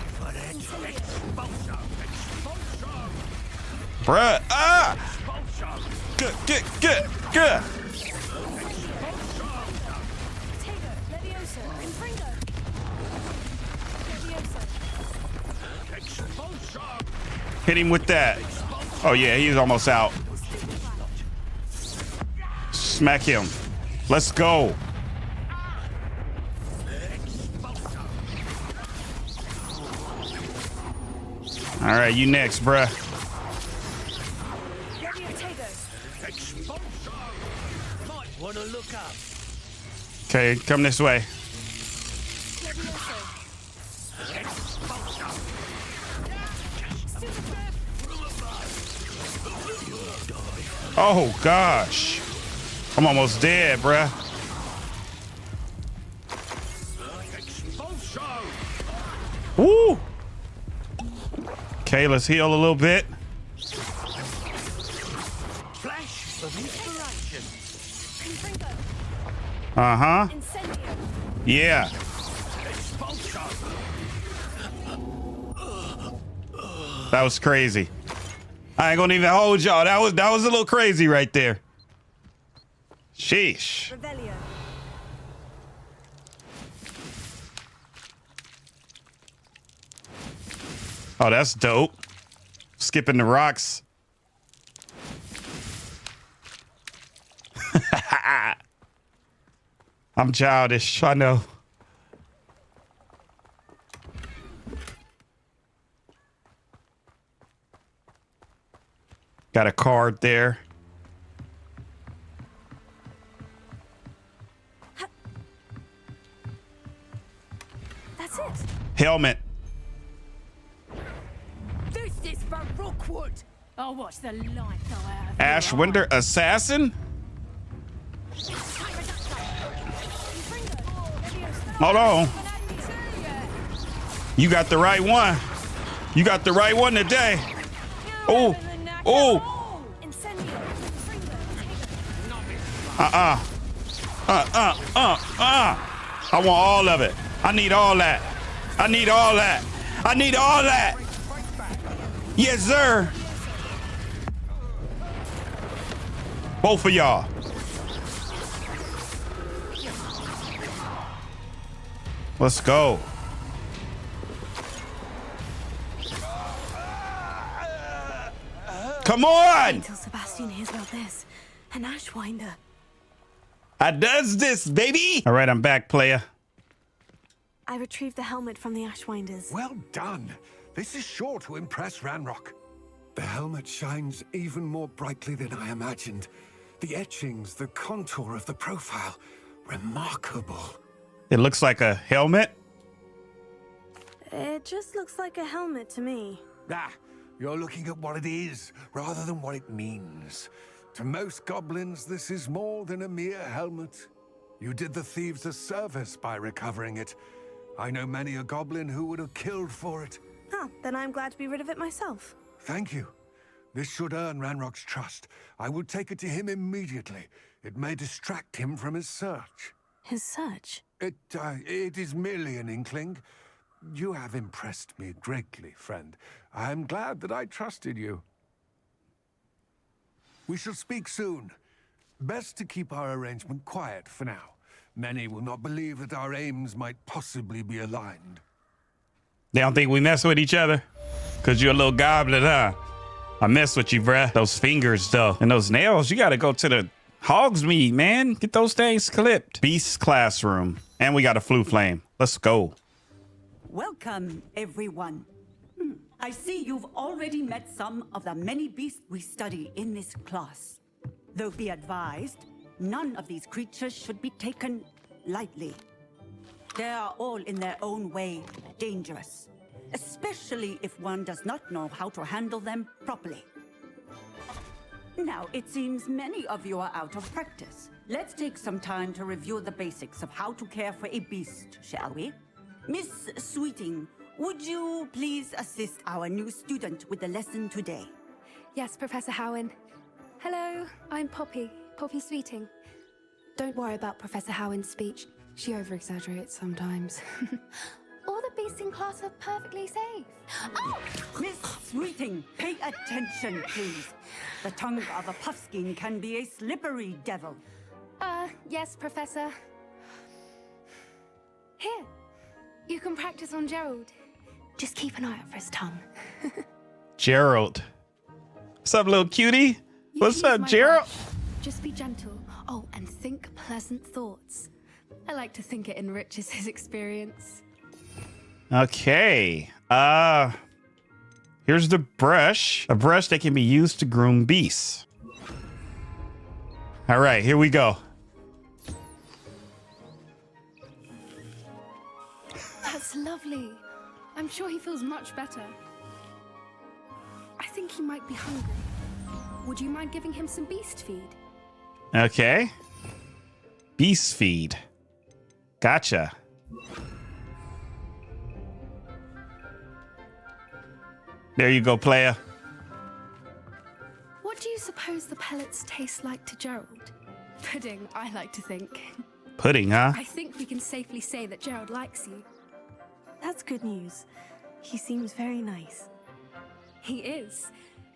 Bruh, ah! Good. Hit him with that. Oh yeah, he's almost out. Smack him. Let's go. All right, you next, bruh. Okay, come this way. Oh gosh, I'm almost dead, bruh. Woo! Okay, let's heal a little bit. Uh-huh. Yeah. That was crazy. I ain't gonna even hold y'all. That was a little crazy right there. Sheesh. Oh, that's dope. Skipping the rocks. I'm childish, I know. Got a card there. That's it. Helmet. This is for Rookwood. I'll watch the light go out. Ashwinder assassin? Hold on. You got the right one. You got the right one today. Oh. Oh. I want all of it. I need all that. I need all that. I need all that. Yes, sir. Both of y'all. Let's go. Come on! Until Sebastian hears about this. An Ashwinder. I does this, baby! All right, I'm back, player. I retrieved the helmet from the Ashwinders. Well done. This is sure to impress Ranrock. The helmet shines even more brightly than I imagined. The etchings, the contour of the profile. Remarkable. It looks like a helmet. It just looks like a helmet to me. Ah, you're looking at what it is, rather than what it means. To most goblins, this is more than a mere helmet. You did the thieves a service by recovering it. I know many a goblin who would have killed for it. Ah, then I'm glad to be rid of it myself. Thank you. This should earn Ranrock's trust. I will take it to him immediately. It may distract him from his search. His search? It is merely an inkling. You have impressed me greatly, friend. I am glad that I trusted you. We shall speak soon. Best to keep our arrangement quiet for now. Many will not believe that our aims might possibly be aligned. They don't think we mess with each other? Cause you're a little goblin, huh? I mess with you, bruh. Those fingers, though. And those nails, you gotta go to the Hogsmeade, man. Get those things clipped. Beast classroom. And we got a flu flame. Let's go. Welcome, everyone. I see you've already met some of the many beasts we study in this class. Though be advised, none of these creatures should be taken lightly. They are all in their own way dangerous, especially if one does not know how to handle them properly. Now, it seems many of you are out of practice. Let's take some time to review the basics of how to care for a beast, shall we? Miss Sweeting, would you please assist our new student with the lesson today? Yes, Professor Howin. Hello, I'm Poppy Sweeting. Don't worry about Professor Howin's speech. She over-exaggerates sometimes. All the beasts in class are perfectly safe. Oh! Miss Sweeting, pay attention, please. The tongue of a puffskein can be a slippery devil. Yes, Professor. Here, you can practice on Gerald. Just keep an eye out for his tongue. Gerald. What's up, little cutie? What's up, Gerald? Just be gentle. Oh, and think pleasant thoughts. I like to think it enriches his experience. Okay. Here's the brush. A brush that can be used to groom beasts. All right, here we go. That's lovely. I'm sure he feels much better. I think he might be hungry. Would you mind giving him some beast feed? Okay. Beast feed. Gotcha. There you go, player. What do you suppose the pellets taste like to Gerald? Pudding, I like to think. Pudding, huh? I think we can safely say that Gerald likes you. That's good news. He seems very nice. He is.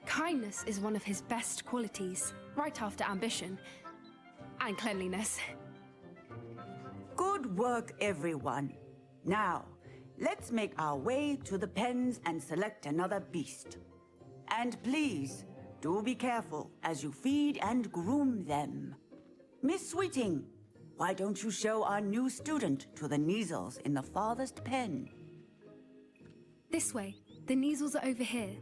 Kindness is one of his best qualities, right after ambition and cleanliness. Good work, everyone. Now, let's make our way to the pens and select another beast. And please, do be careful as you feed and groom them. Miss Sweeting, why don't you show our new student to the Neasels in the farthest pen? This way. The Neasels are over here.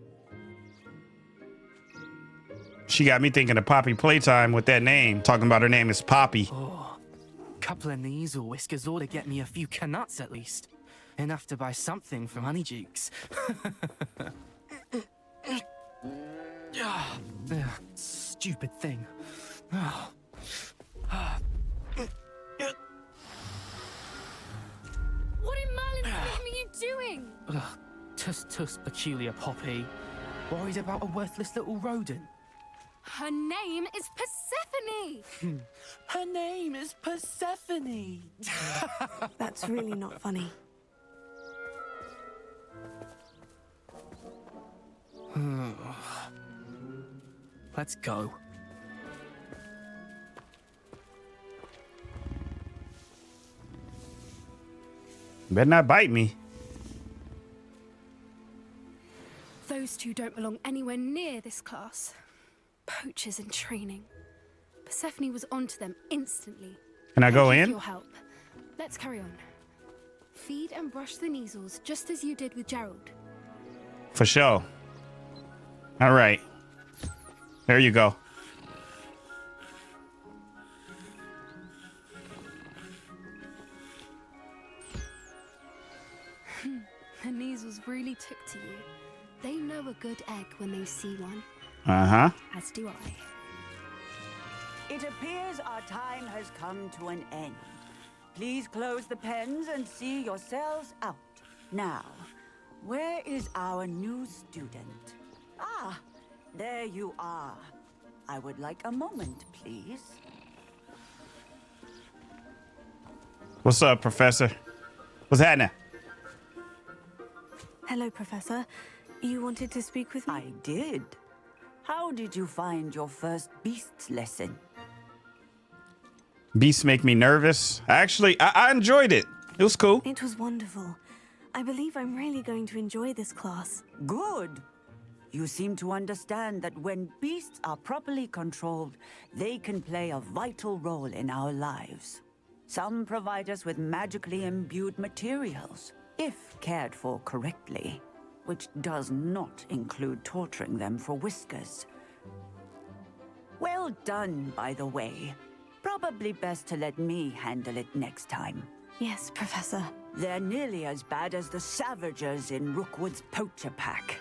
She got me thinking of Poppy Playtime with that name. Talking about her name is Poppy. Oh, couple of Neasel whiskers ought to get me a few canuts at least. Enough to buy something from Honeydukes. Stupid thing. What in Merlin's name are you doing? Tuss, peculiar Poppy. Worried about a worthless little rodent. Her name is Persephone! Her name is Persephone! That's really not funny. Let's go. Better not bite me. Those two don't belong anywhere near this class. Poachers in training. Persephone was onto them instantly. Can I go Thank you in? for your help. Let's carry on. Feed and brush the Neasels just as you did with Gerald. For sure. All right. There you go. The Neasels really took to you. They know a good egg when they see one. Uh-huh. As do I. It appears our time has come to an end. Please close the pens and see yourselves out. Now, where is our new student? Ah, there you are. I would like a moment, please. What's up, Professor? What's happening? Hello, Professor. You wanted to speak with me? I did. How did you find your first beasts lesson? Beasts make me nervous. Actually, I enjoyed it. It was cool. It was wonderful. I believe I'm really going to enjoy this class. Good. You seem to understand that when beasts are properly controlled, they can play a vital role in our lives. Some provide us with magically imbued materials, if cared for correctly, which does not include torturing them for whiskers. Well done, by the way. Probably best to let me handle it next time. Yes, Professor. They're nearly as bad as the Savagers in Rookwood's poacher pack.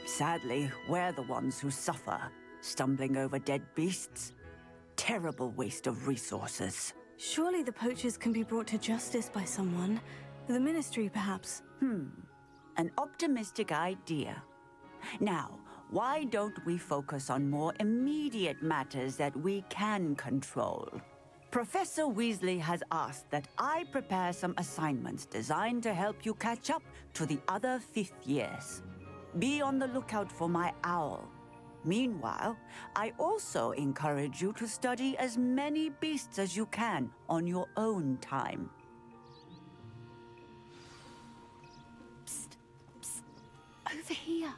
Sadly, we're the ones who suffer, stumbling over dead beasts. Terrible waste of resources. Surely the poachers can be brought to justice by someone. The Ministry, perhaps. An optimistic idea. Now, why don't we focus on more immediate matters that we can control? Professor Weasley has asked that I prepare some assignments designed to help you catch up to the other 5th years. Be on the lookout for my owl. Meanwhile, I also encourage you to study as many beasts as you can on your own time. Psst, psst, over here.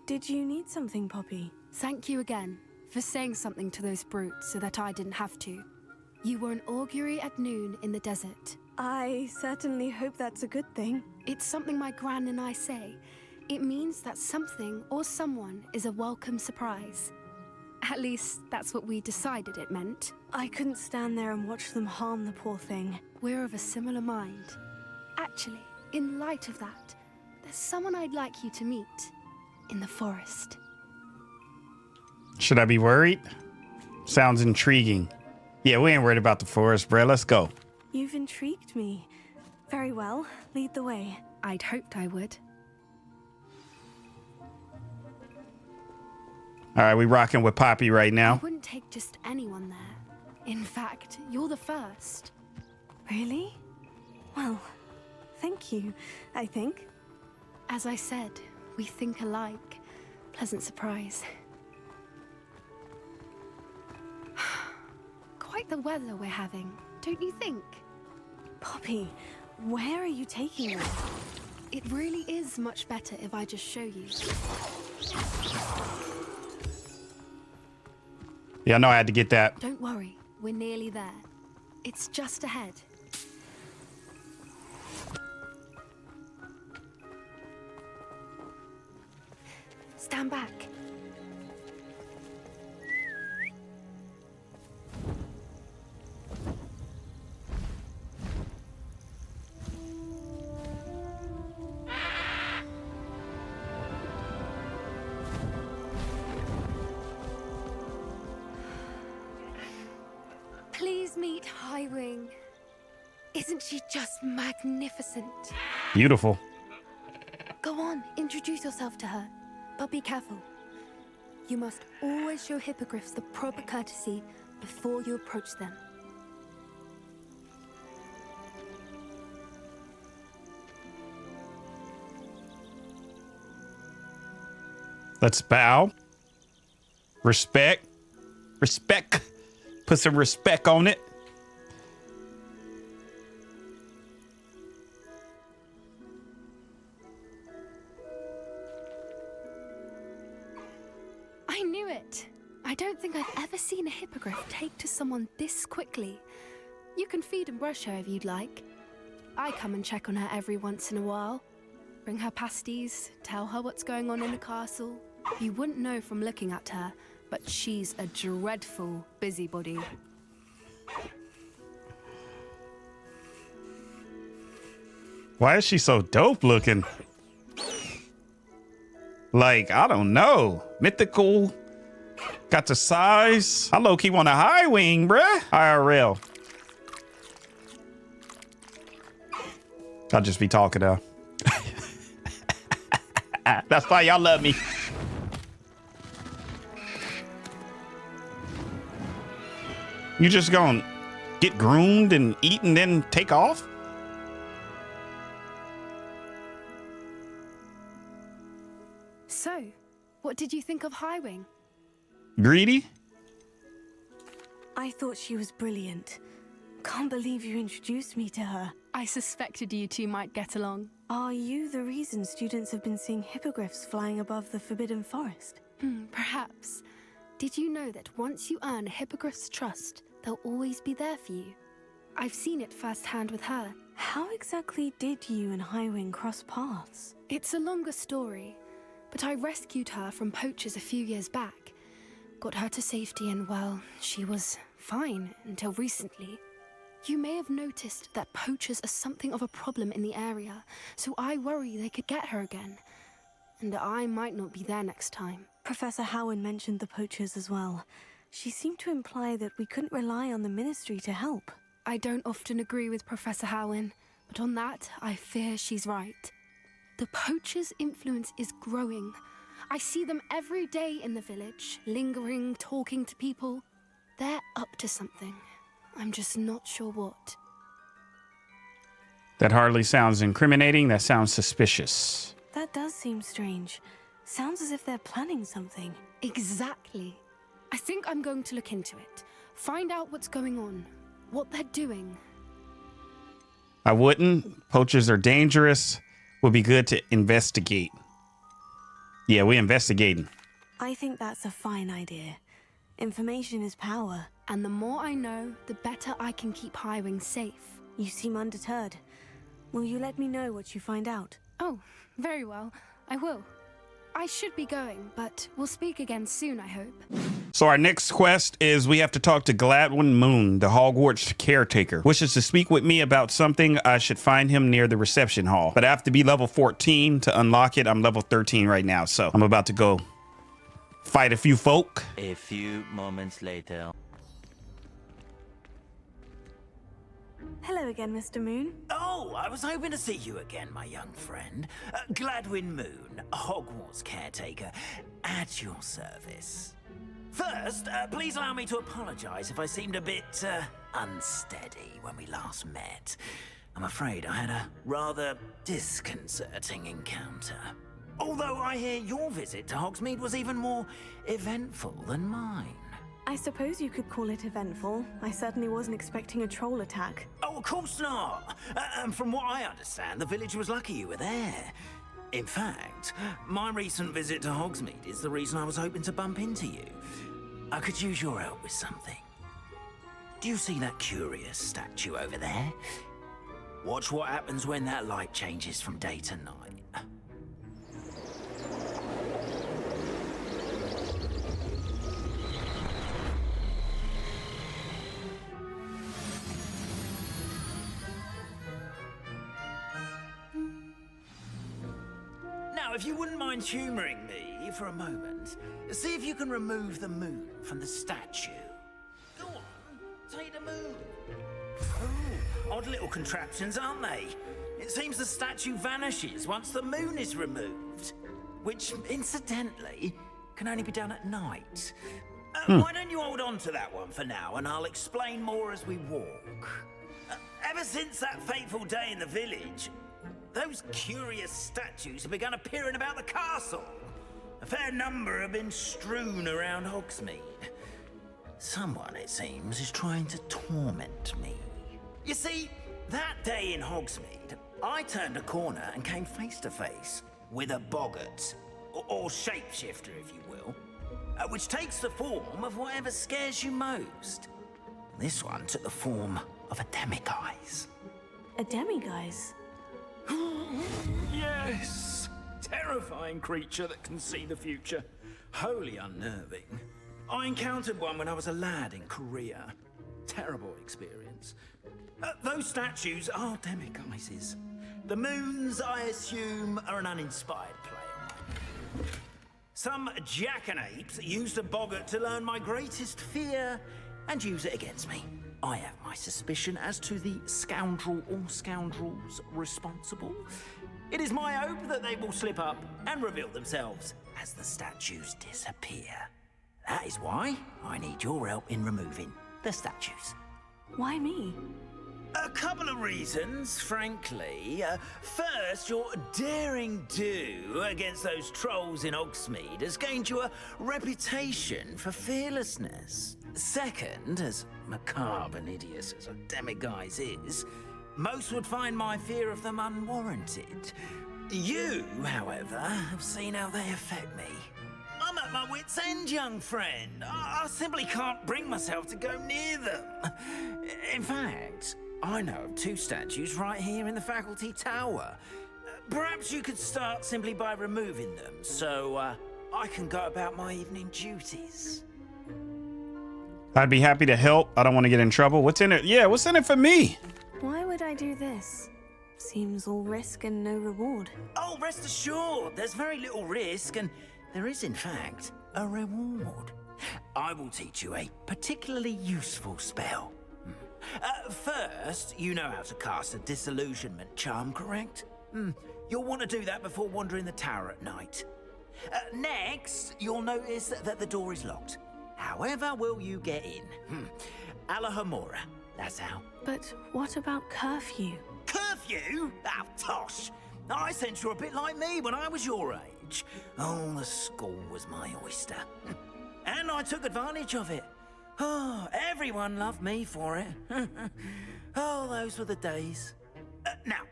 Did you need something, Poppy? Thank you again for saying something to those brutes so that I didn't have to. You were an augury at noon in the desert. I certainly hope that's a good thing. It's something my gran and I say. It means that something or someone is a welcome surprise. At least, that's what we decided it meant. I couldn't stand there and watch them harm the poor thing. We're of a similar mind. Actually, in light of that, there's someone I'd like you to meet. In the forest. Should I be worried? Sounds intriguing. Yeah, we ain't worried about the forest, bruh. Let's go. You've intrigued me. Very well. Lead the way. I'd hoped I would. All right, we rocking with Poppy right now. I wouldn't take just anyone there. In fact, you're the first. Really? Well, thank you, I think. As I said, we think alike. Pleasant surprise. Quite the weather we're having, don't you think? Poppy, where are you taking me? It really is much better if I just show you. Yeah, I know I had to get that. Don't worry, we're nearly there. It's just ahead. Stand back. Please meet Howin. Isn't she just magnificent? Beautiful. Go on, introduce yourself to her. But be careful. You must always show hippogriffs the proper courtesy before you approach them. Let's bow. Respect. Respect. Put some respect on it. I knew it. I don't think I've ever seen a hippogriff take to someone this quickly. You can feed and brush her if you'd like. I come and check on her every once in a while. Bring her pasties, tell her what's going on in the castle. You wouldn't know from looking at her, but she's a dreadful busybody. Why is she so dope looking? Like, I don't know. Mythical. Got the size. I low-key want a high wing, bruh. IRL. I'll just be talking though. That's why y'all love me. You just gonna get groomed and eat and then take off? So, what did you think of Highwing? Greedy? I thought she was brilliant. Can't believe you introduced me to her. I suspected you two might get along. Are you the reason students have been seeing hippogriffs flying above the Forbidden Forest? Perhaps. Did you know that once you earn a hippogriff's trust, they'll always be there for you? I've seen it firsthand with her. How exactly did you and Highwing cross paths? It's a longer story, but I rescued her from poachers a few years back. Got her to safety and, well, she was fine until recently. You may have noticed that poachers are something of a problem in the area, so I worry they could get her again. And I might not be there next time. Professor Howin mentioned the poachers as well. She seemed to imply that we couldn't rely on the Ministry to help. I don't often agree with Professor Howin, but on that, I fear she's right. The poachers' influence is growing. I see them every day in the village, lingering, talking to people. They're up to something. I'm just not sure what. That hardly sounds incriminating. That sounds suspicious. That does seem strange. Sounds as if they're planning something. Exactly. I think I'm going to look into it. Find out what's going on. What they're doing. I wouldn't. Poachers are dangerous. Would be good to investigate. Yeah, we're investigating. I think that's a fine idea. Information is power. And the more I know, the better I can keep Highwing safe. You seem undeterred. Will you let me know what you find out? Oh, very well. I will. I should be going, but we'll speak again soon, I hope. So our next quest is we have to talk to Gladwin Moon, the Hogwarts caretaker. Wishes to speak with me about something. I should find him near the reception hall. But I have to be level 14 to unlock it. I'm level 13 right now, so I'm about to go fight a few folk. A few moments later. Hello again, Mr. Moon. Oh, I was hoping to see you again, my young friend. Gladwin Moon, Hogwarts caretaker, at your service. First, please allow me to apologize if I seemed a bit unsteady when we last met. I'm afraid I had a rather disconcerting encounter. Although I hear your visit to Hogsmeade was even more eventful than mine. I suppose you could call it eventful. I certainly wasn't expecting a troll attack. Oh, of course not. And from what I understand, the village was lucky you were there. In fact, my recent visit to Hogsmeade is the reason I was hoping to bump into you. I could use your help with something. Do you see that curious statue over there? Watch what happens when that light changes from day to night. Now, if you wouldn't mind humoring me for a moment, see if you can remove the moon from the statue. Go on, take the moon. Oh, odd little contraptions, aren't they? It seems the statue vanishes once the moon is removed, which, incidentally, can only be done at night. Why don't you hold on to that one for now, and I'll explain more as we walk. Ever since that fateful day in the village, those curious statues have begun appearing about the castle. A fair number have been strewn around Hogsmeade. Someone, it seems, is trying to torment me. You see, that day in Hogsmeade, I turned a corner and came face to face with a boggart, or shapeshifter, if you will, which takes the form of whatever scares you most. This one took the form of a demiguise. A demiguise? Yes! Terrifying creature that can see the future. Wholly unnerving. I encountered one when I was a lad in Korea. Terrible experience. Those statues are demiguises. The moons, I assume, are an uninspired play on my Some jackanapes used a boggart to learn my greatest fear and use it against me. I have my suspicion as to the scoundrel or scoundrels responsible. It is my hope that they will slip up and reveal themselves as the statues disappear. That is why I need your help in removing the statues. Why me? A couple of reasons, frankly. First, your daring do against those trolls in Hogsmeade has gained you a reputation for fearlessness. Second, as macabre and hideous as a demiguise is, most would find my fear of them unwarranted. You, however, have seen how they affect me. I'm at my wit's end, young friend. I simply can't bring myself to go near them. In fact, I know of 2 statues right here in the faculty tower. Perhaps you could start simply by removing them, so I can go about my evening duties. I'd be happy to help. I don't want to get in trouble. What's in it? Yeah, what's in it for me? Why would I do this? Seems all risk and no reward. Oh, rest assured, there's very little risk, and there is, in fact, a reward. I will teach you a particularly useful spell. First, you know how to cast a disillusionment charm, correct? You'll want to do that before wandering the tower at night. Next, you'll notice that the door is locked. However will you get in? Alahomora, that's how. But what about curfew? Curfew? Oh, tosh. I sense you're a bit like me when I was your age. Oh, the school was my oyster. And I took advantage of it. Oh, everyone loved me for it. Oh, those were the days. Now,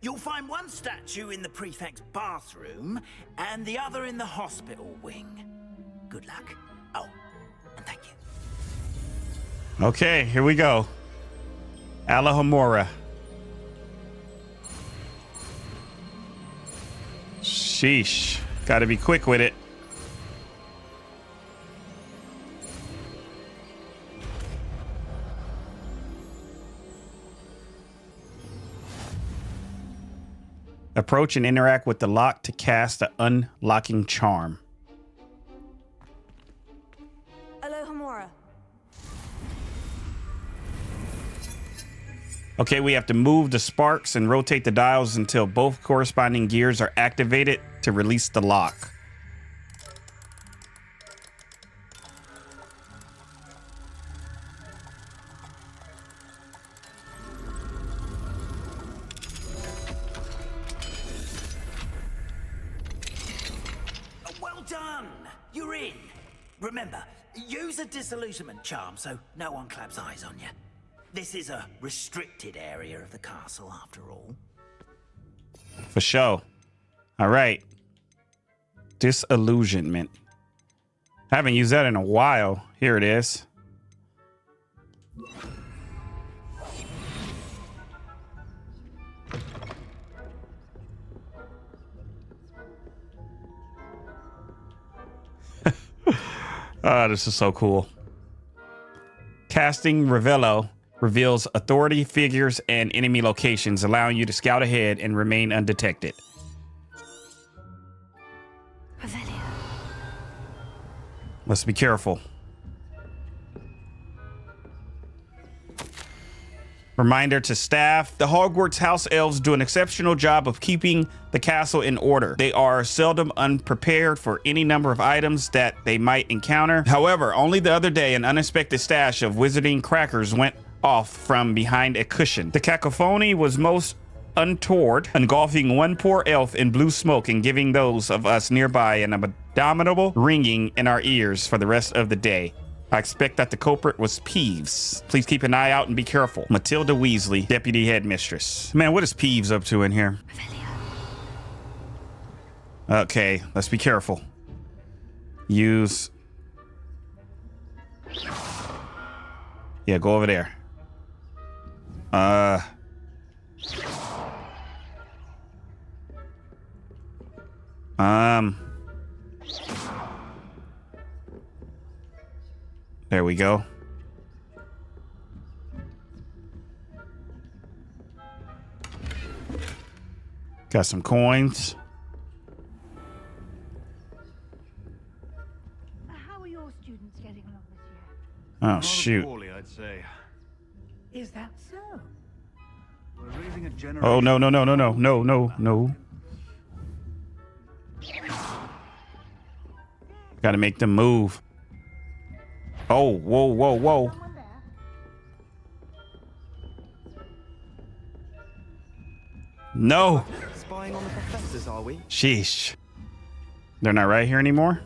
you'll find one statue in the prefect's bathroom and the other in the hospital wing. Good luck. Oh, and thank you. Okay, here we go. Alahomora. Sheesh. Gotta be quick with it. Approach and interact with the lock to cast the unlocking charm. Alahomora. Okay, we have to move the sparks and rotate the dials until both corresponding gears are activated to release the lock. Well done! You're in. Remember, use a disillusionment charm so no one claps eyes on you. This is a restricted area of the castle, after all. For sure. All right. Disillusionment. I haven't used that in a while. Here it is. This is so cool. Casting Revello reveals authority figures and enemy locations, allowing you to scout ahead and remain undetected. Let's be careful. Reminder to staff, the Hogwarts house elves do an exceptional job of keeping the castle in order. They are seldom unprepared for any number of items that they might encounter. However, only the other day, an unexpected stash of wizarding crackers went off from behind a cushion. The cacophony was most untoward, engulfing one poor elf in blue smoke and giving those of us nearby an abominable ringing in our ears for the rest of the day. I expect that the culprit was Peeves. Please keep an eye out and be careful. Matilda Weasley, Deputy Headmistress. Man, what is Peeves up to in here? Okay, let's be careful. Use... Yeah, go over there. There we go. Got some coins. your students getting along this year? Oh, shoot. Poorly, I'd say. Is that so? We're raising a generation. Oh, no, no, no, no, no, no, no, no. Gotta make them move. Oh, whoa, whoa, whoa. No. Spying on the professors, are we? Sheesh. They're not right here anymore?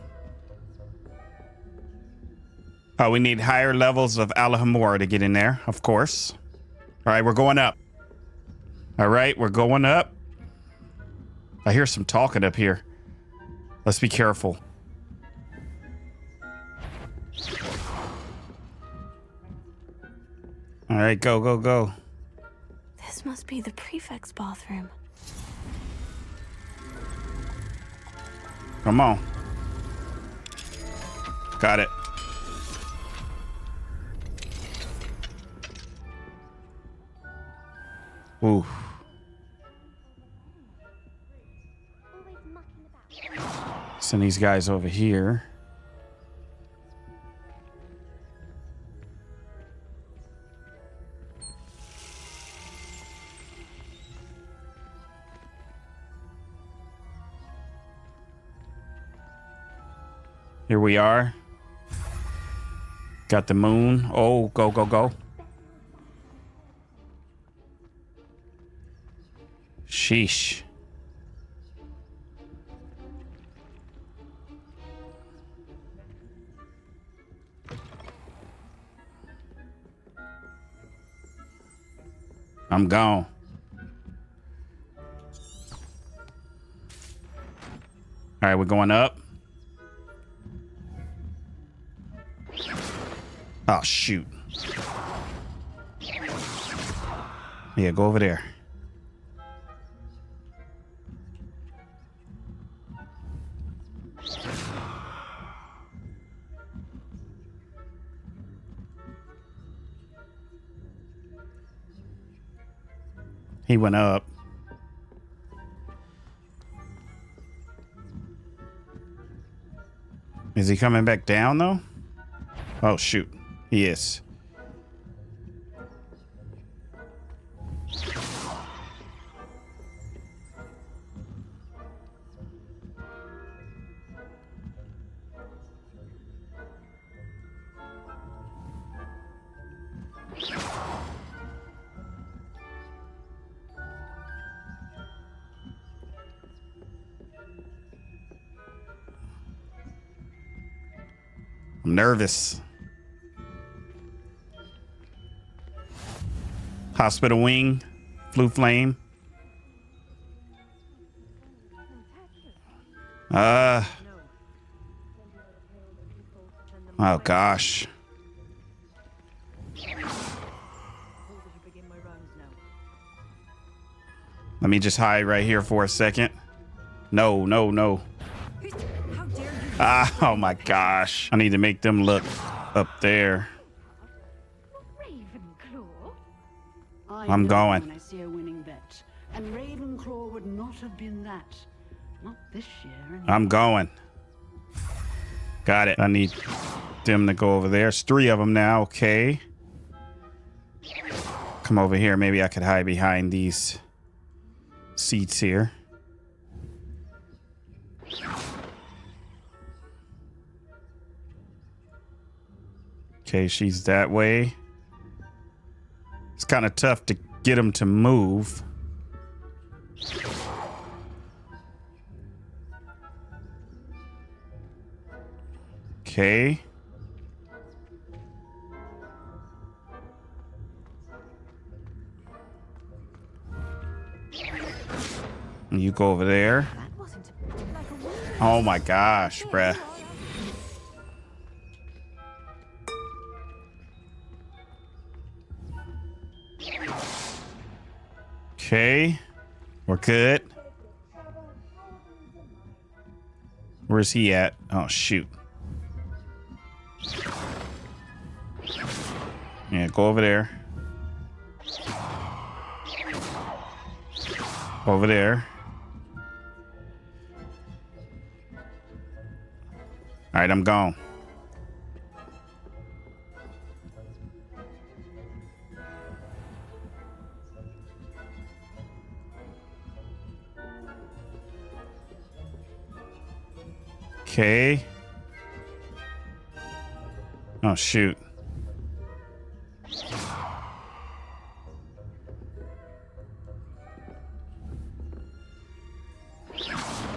Oh, we need higher levels of Alhamora to get in there, of course. All right, we're going up. All right, we're going up. I hear some talking up here. Let's be careful. All right, go, go, go. This must be the prefect's bathroom. Come on. Got it. Ooh. Send these guys over here. Here we are. Got the moon. Oh, go, go, go. Sheesh. I'm gone. All right, we're going up. Oh, shoot. Yeah, go over there. He went up. Is he coming back down, though? Oh, shoot. He is. I'm nervous. Hospital wing, blue flame. Oh gosh. Let me just hide right here for a second. No, no, no. Ah, oh my gosh. I need to make them look up there. I'm going. When I see a winning bet, and Ravenclaw would not have been that. Not this year. Anyway. I'm going. Got it. I need them to go over there. There's 3 of them now. Okay. Come over here. Maybe I could hide behind these seats here. Okay, she's that way. It's kind of tough to get them to move. Okay. You go over there. Oh my gosh, bruh. Okay, we're good. Where's he at? Oh, shoot. Yeah, go over there. Over there. All right, I'm gone. Okay. Oh, shoot.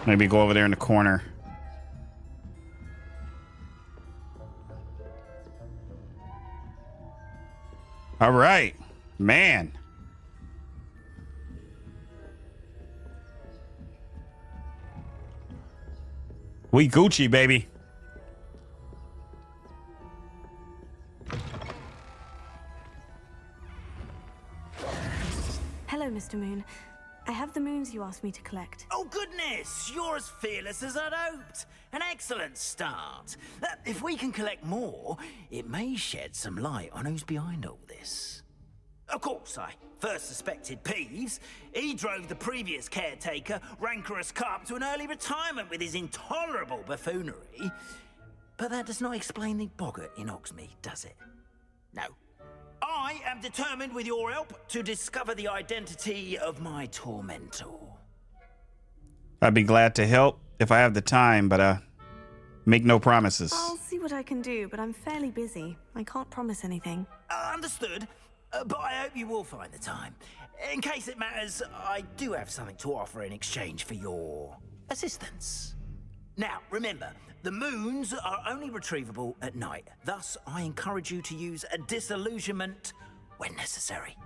Maybe go over there in the corner. All right, man. We Gucci, baby. Hello, Mr. Moon. I have the moons you asked me to collect. Oh, goodness! You're as fearless as I'd hoped. An excellent start. If we can collect more, it may shed some light on who's behind all this. Of course, I first suspected Peeves. He drove the previous caretaker, rancorous carp, to an early retirement with his intolerable buffoonery. But that does not explain the boggart in Hogsmeade, does it? No. I am determined, with your help, to discover the identity of my tormentor. I'd be glad to help if I have the time, but make no promises. I'll see what I can do, but I'm fairly busy. I can't promise anything. Understood. But I hope you will find the time. In case it matters, I do have something to offer in exchange for your assistance. Now, remember, the moons are only retrievable at night. Thus, I encourage you to use a disillusionment when necessary.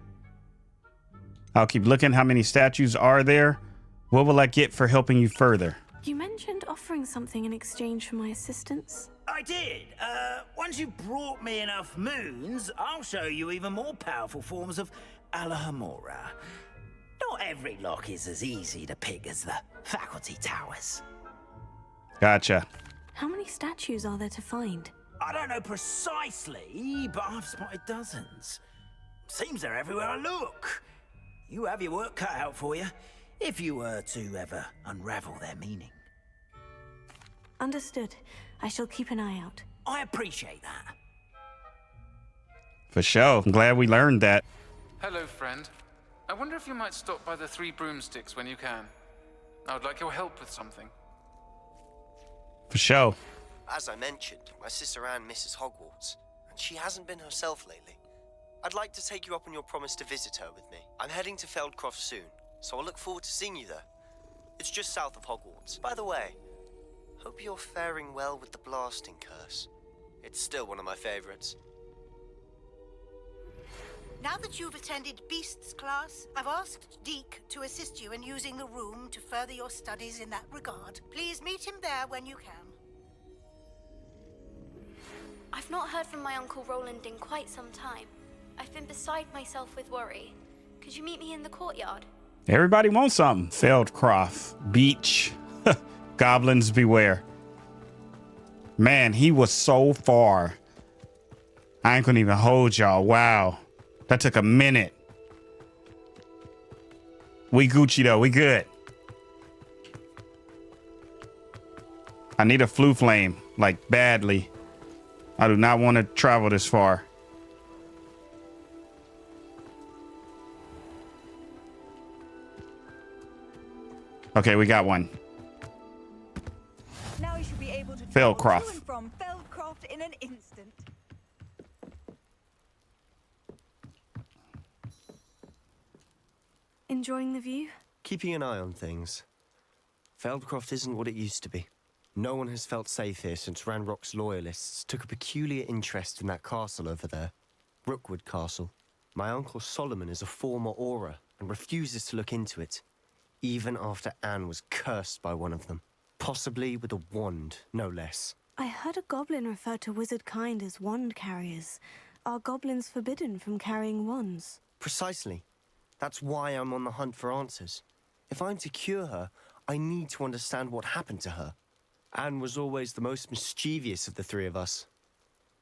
I'll keep looking. How many statues are there? What will I get for helping you further? You mentioned offering something in exchange for my assistance. I did. Once you brought me enough moons, I'll show you even more powerful forms of Alohomora. Not every lock is as easy to pick as the faculty towers. Gotcha. How many statues are there to find? I don't know precisely, but I've spotted dozens. Seems they're everywhere I look. You have your work cut out for you, if you were to ever unravel their meaning. Understood. I shall keep an eye out. I appreciate that. For sure. I'm glad we learned that. Hello, friend. I wonder if you might stop by the Three Broomsticks when you can. I would like your help with something. For sure. As I mentioned, my sister Anne misses Hogwarts, and she hasn't been herself lately. I'd like to take you up on your promise to visit her with me. I'm heading to Feldcroft soon, so I'll look forward to seeing you there. It's just south of Hogwarts. By the way, hope you're faring well with the blasting curse. It's still one of my favorites. Now that you've attended Beasts class, I've asked Deke to assist you in using the room to further your studies in that regard. Please meet him there when you can. I've not heard from my Uncle Roland in quite some time. I've been beside myself with worry. Could you meet me in the courtyard? Everybody wants something. Feldcroft, beach, goblins beware. Man, he was so far. I ain't gonna even hold y'all. Wow. That took a minute. We Gucci though, we good. I need a flue flame, like badly. I do not want to travel this far. Okay, we got one. Now you should be able to Feldcroft. travel to and from Feldcroft in an instant. Enjoying the view? Keeping an eye on things. Feldcroft isn't what it used to be. No one has felt safe here since Ranrock's loyalists took a peculiar interest in that castle over there. Rookwood Castle. My uncle Solomon is a former Auror and refuses to look into it, even after Anne was cursed by one of them. Possibly with a wand, no less. I heard a goblin refer to wizard kind as wand carriers. Are goblins forbidden from carrying wands? Precisely. That's why I'm on the hunt for answers. If I'm to cure her, I need to understand what happened to her. Anne was always the most mischievous of the three of us.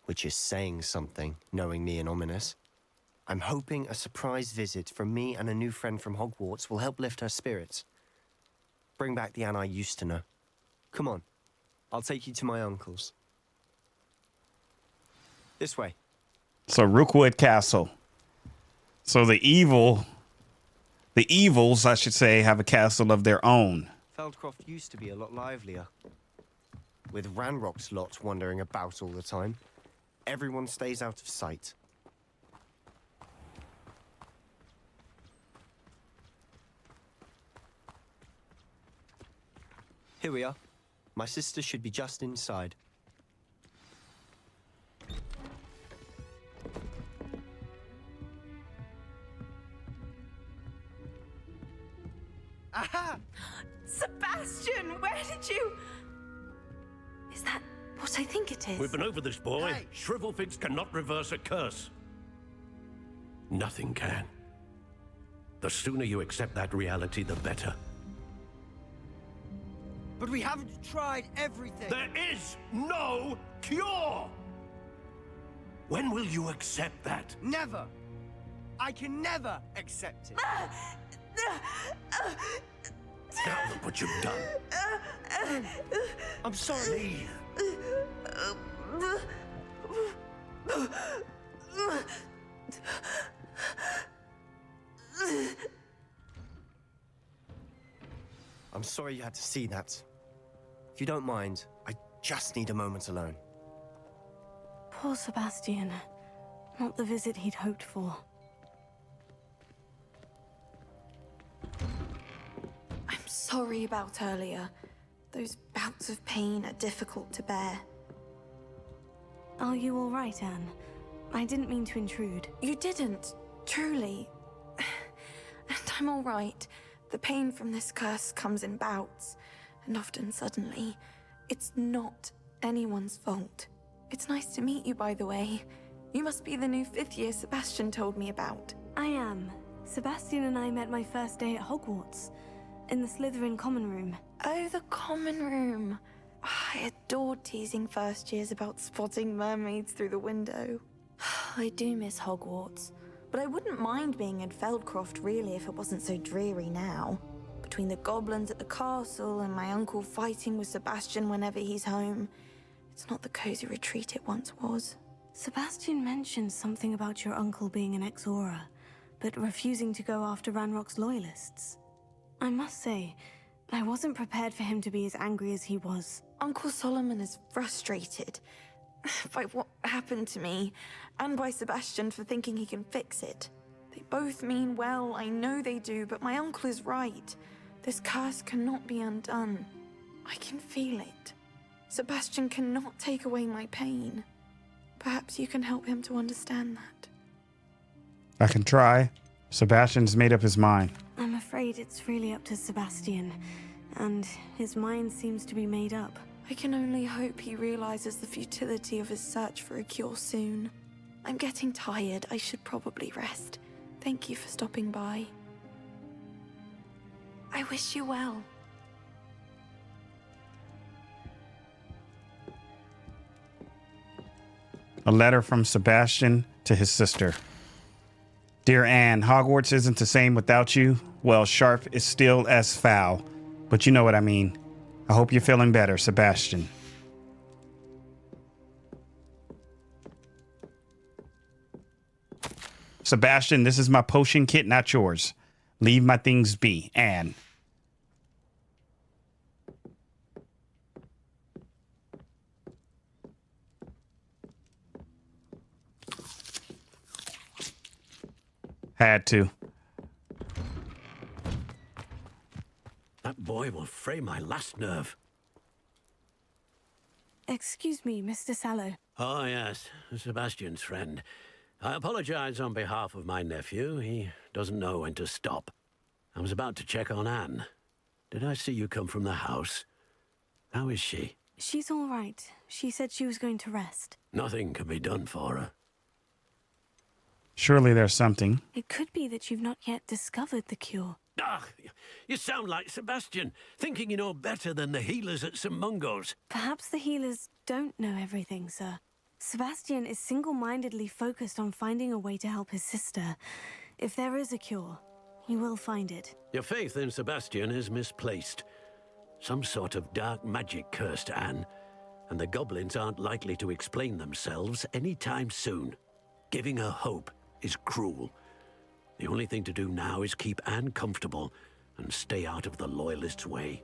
Which is saying something, knowing me and ominous. I'm hoping a surprise visit from me and a new friend from Hogwarts will help lift her spirits. Bring back the Anne I used to know. Come on, I'll take you to my uncle's. This way. So Rookwood Castle. So the evils, I should say, have a castle of their own. Feldcroft used to be a lot livelier. with Ranrock's lot wandering about all the time, everyone stays out of sight. Here we are. My sister should be just inside. Aha! Sebastian, where did you... Is that what I think it is? We've been over this, boy. Hey. Shrivelfigs cannot reverse a curse. Nothing can. The sooner you accept that reality, the better. But we haven't tried everything. There is no cure! When will you accept that? Never. I can never accept it. Now look what you've done. I'm sorry. I'm sorry you had to see that. If you don't mind, I just need a moment alone. Poor Sebastian. Not the visit he'd hoped for. I'm sorry about earlier. Those bouts of pain are difficult to bear. Are you all right, Anne? I didn't mean to intrude. You didn't, truly. And I'm all right. The pain from this curse comes in bouts, and often suddenly. It's not anyone's fault. It's nice to meet you, by the way. You must be the new 5th year Sebastian told me about. I am. Sebastian and I met my first day at Hogwarts, in the Slytherin common room. Oh, the common room. I adored teasing first years about spotting mermaids through the window. I do miss Hogwarts, but I wouldn't mind being in Feldcroft really if it wasn't so dreary now. Between the goblins at the castle and my uncle fighting with Sebastian whenever he's home, it's not the cozy retreat it once was. Sebastian mentioned something about your uncle being an ex-Auror, but refusing to go after Ranrock's loyalists. I must say, I wasn't prepared for him to be as angry as he was. Uncle Solomon is frustrated by what happened to me, and by Sebastian for thinking he can fix it. They both mean well, I know they do, but my uncle is right. This curse cannot be undone. I can feel it. Sebastian cannot take away my pain. Perhaps you can help him to understand that. I can try. Sebastian's made up his mind. I'm afraid it's really up to Sebastian, and his mind seems to be made up. I can only hope he realizes the futility of his search for a cure soon. I'm getting tired. I should probably rest. Thank you for stopping by. I wish you well. A letter from Sebastian to his sister. Dear Anne, Hogwarts isn't the same without you. Well, Sharp is still as foul, but you know what I mean. I hope you're feeling better, Sebastian. Sebastian, this is my potion kit, not yours. Leave my things be, Anne. Had to. That boy will fray my last nerve. Excuse me, Mr. Sallow. Oh, yes, Sebastian's friend. I apologize on behalf of my nephew. He doesn't know when to stop. I was about to check on Anne. Did I see you come from the house? How is she? She's all right. She said she was going to rest. Nothing can be done for her. Surely there's something. It could be that you've not yet discovered the cure. Ah, you sound like Sebastian, thinking you know better than the healers at St. Mungo's. Perhaps the healers don't know everything, sir. Sebastian is single-mindedly focused on finding a way to help his sister. If there is a cure, he will find it. Your faith in Sebastian is misplaced. Some sort of dark magic cursed Anne, and the goblins aren't likely to explain themselves anytime soon. Giving her hope is cruel. The only thing to do now is keep Anne comfortable and stay out of the Loyalists' way.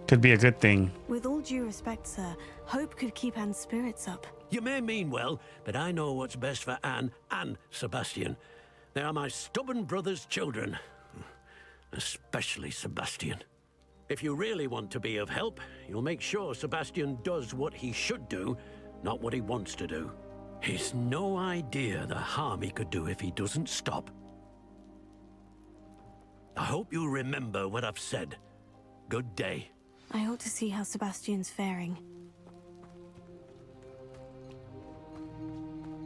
Could be a good thing. With all due respect, sir, hope could keep Anne's spirits up. You may mean well, but I know what's best for Anne and Sebastian. They are my stubborn brother's children. Especially Sebastian. If you really want to be of help, you'll make sure Sebastian does what he should do, not what he wants to do. He's no idea the harm he could do if he doesn't stop. I hope you remember what I've said. Good day. I ought to see how Sebastian's faring.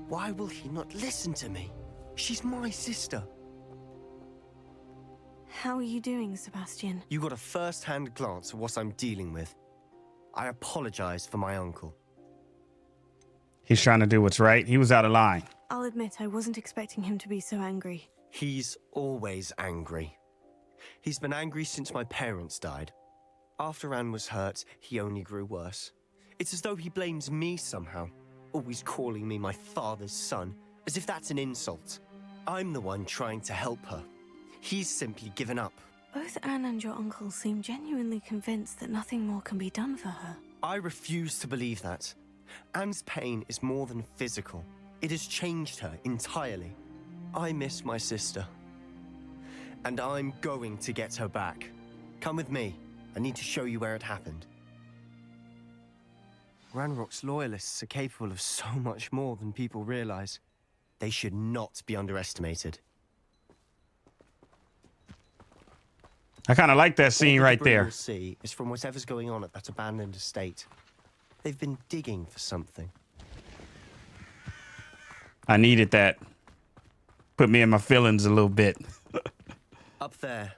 Why will he not listen to me? She's my sister. How are you doing, Sebastian? You got a first-hand glance at what I'm dealing with. I apologize for my uncle. He's trying to do what's right. He was out of line. I'll admit I wasn't expecting him to be so angry. He's always angry. He's been angry since my parents died. After Anne was hurt, he only grew worse. It's as though he blames me somehow, always calling me my father's son, as if that's an insult. I'm the one trying to help her. He's simply given up. Both Anne and your uncle seem genuinely convinced that nothing more can be done for her. I refuse to believe that. Anne's pain is more than physical. It has changed her entirely. I miss my sister. And I'm going to get her back. Come with me. I need to show you where it happened. Ranrock's loyalists are capable of so much more than people realize. They should not be underestimated. I kind of like that scene right there. What we'll see is from whatever's going on at that abandoned estate. They've been digging for something. I needed that. Put me in my feelings a little bit. Up there,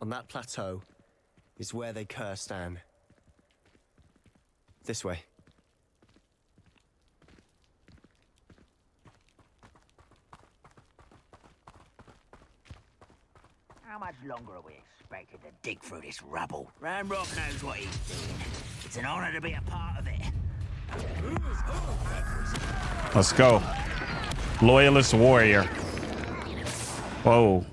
on that plateau, is where they cursed Anne. This way. How much longer are we expected to dig through this rubble? Ranrock knows what he's doing. It's an honor to be a part of it. Let's go. Loyalist warrior. Whoa.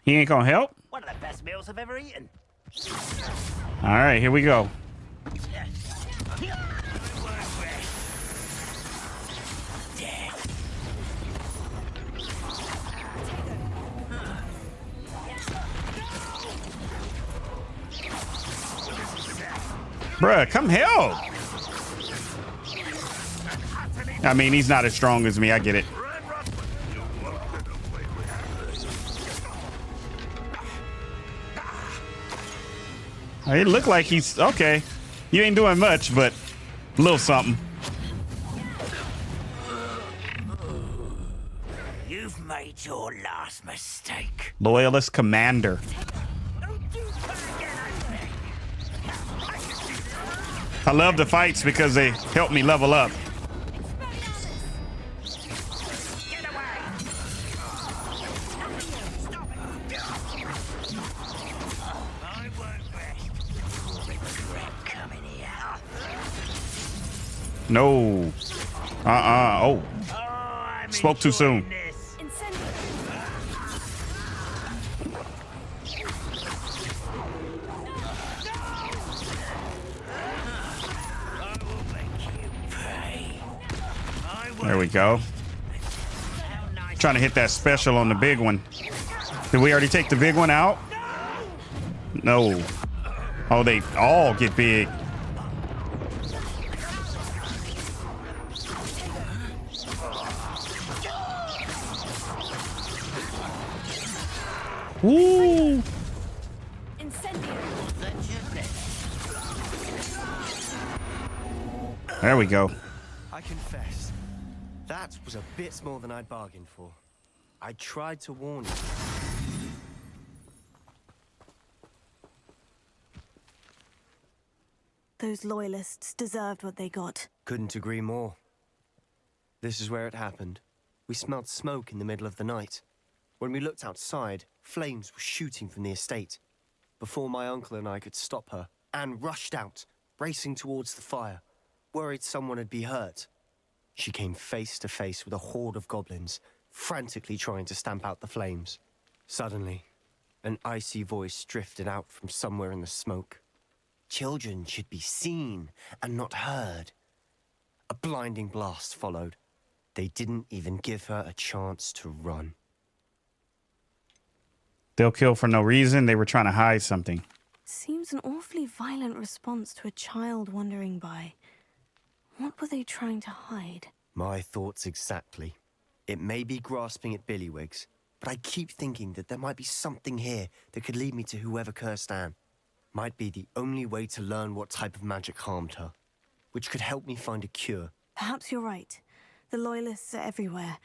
He ain't gonna help? One of the best meals I've ever eaten. All right, here we go. Bruh, come help. I mean, he's not as strong as me. I get it. It looked like he's okay. You ain't doing much, but a little something. You've made your last mistake. Loyalist commander. I love the fights because they help me level up. No. Oh. Spoke too soon. There we go. Trying to hit that special on the big one. Did we already take the big one out? No. Oh, they all get big. Woo! There we go. I confess, that was a bit more than I'd bargained for. I tried to warn you. Those loyalists deserved what they got. Couldn't agree more. This is where it happened. We smelled smoke in the middle of the night. When we looked outside, flames were shooting from the estate. Before my uncle and I could stop her, Anne rushed out, racing towards the fire, worried someone had been hurt. She came face to face with a horde of goblins, frantically trying to stamp out the flames. Suddenly, an icy voice drifted out from somewhere in the smoke. Children should be seen and not heard. A blinding blast followed. They didn't even give her a chance to run. They'll kill for no reason. They were trying to hide something. Seems an awfully violent response to a child wandering by. What were they trying to hide? My thoughts exactly. It may be grasping at Billywigs, but I keep thinking that there might be something here that could lead me to whoever cursed Anne. Might be the only way to learn what type of magic harmed her, which could help me find a cure. Perhaps you're right. The Loyalists are everywhere,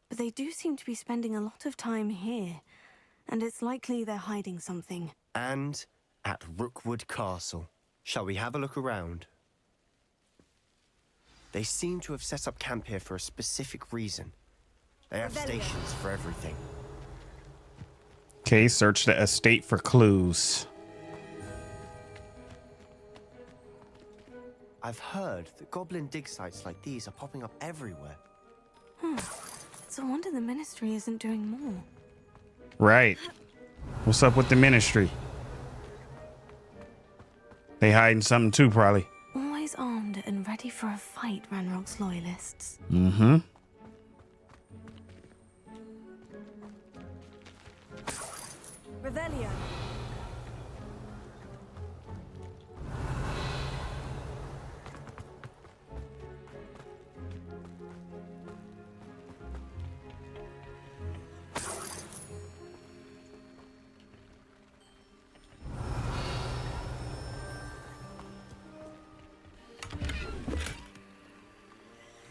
but they do seem to be spending a lot of time here, and it's likely they're hiding something. And at Rookwood Castle. Shall we have a look around? They seem to have set up camp here for a specific reason. They have stations for everything. Okay, search the estate for clues. I've heard that goblin dig sites like these are popping up everywhere. It's a wonder the Ministry isn't doing more. Right. What's up with the Ministry? They hiding something too, probably. Always armed and ready for a fight, Ranrock's Loyalists. Mm-hmm. Revelio.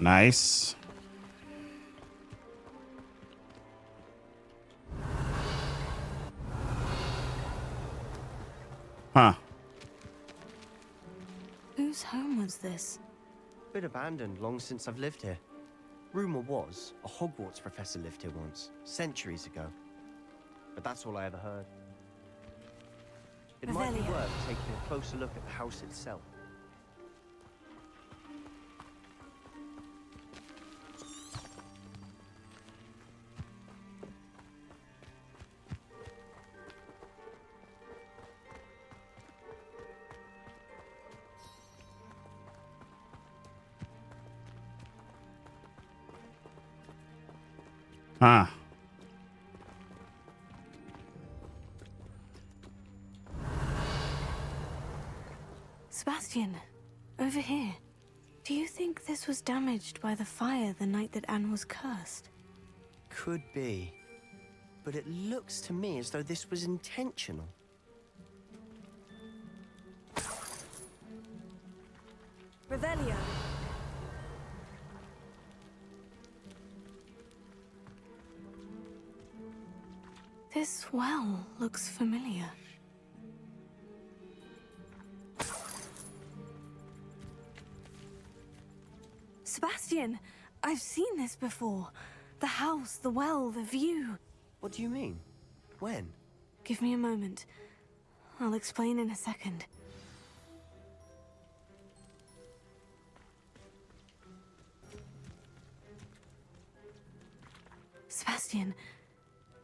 Nice. Huh. Whose home was this? Been abandoned long since I've lived here. Rumor was a Hogwarts professor lived here once, centuries ago. But that's all I ever heard. It might be worth taking a closer look at the house itself. Huh. Sebastian, over here. Do you think this was damaged by the fire the night that Anne was cursed? Could be. But it looks to me as though this was intentional. Revelio. This well looks familiar. Sebastian, I've seen this before. The house, the well, the view. What do you mean? When? Give me a moment. I'll explain in a second. Sebastian,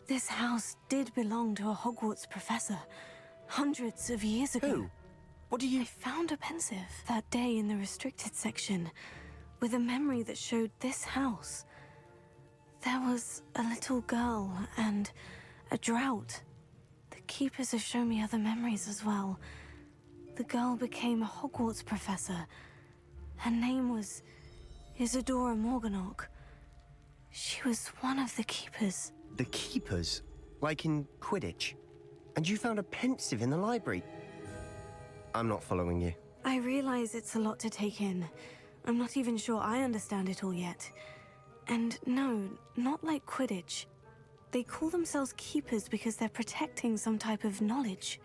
this house did belong to a Hogwarts professor, hundreds of years ago. Who? What do you... I found a pensive that day in the restricted section, with a memory that showed this house. There was a little girl and a drought. The keepers have shown me other memories as well. The girl became a Hogwarts professor. Her name was Isadora Morganach. She was one of the keepers. The keepers? Like in Quidditch? And you found a pensive in the library? I'm not following you. I realize it's a lot to take in. I'm not even sure I understand it all yet. And no, not like Quidditch. They call themselves keepers because they're protecting some type of knowledge.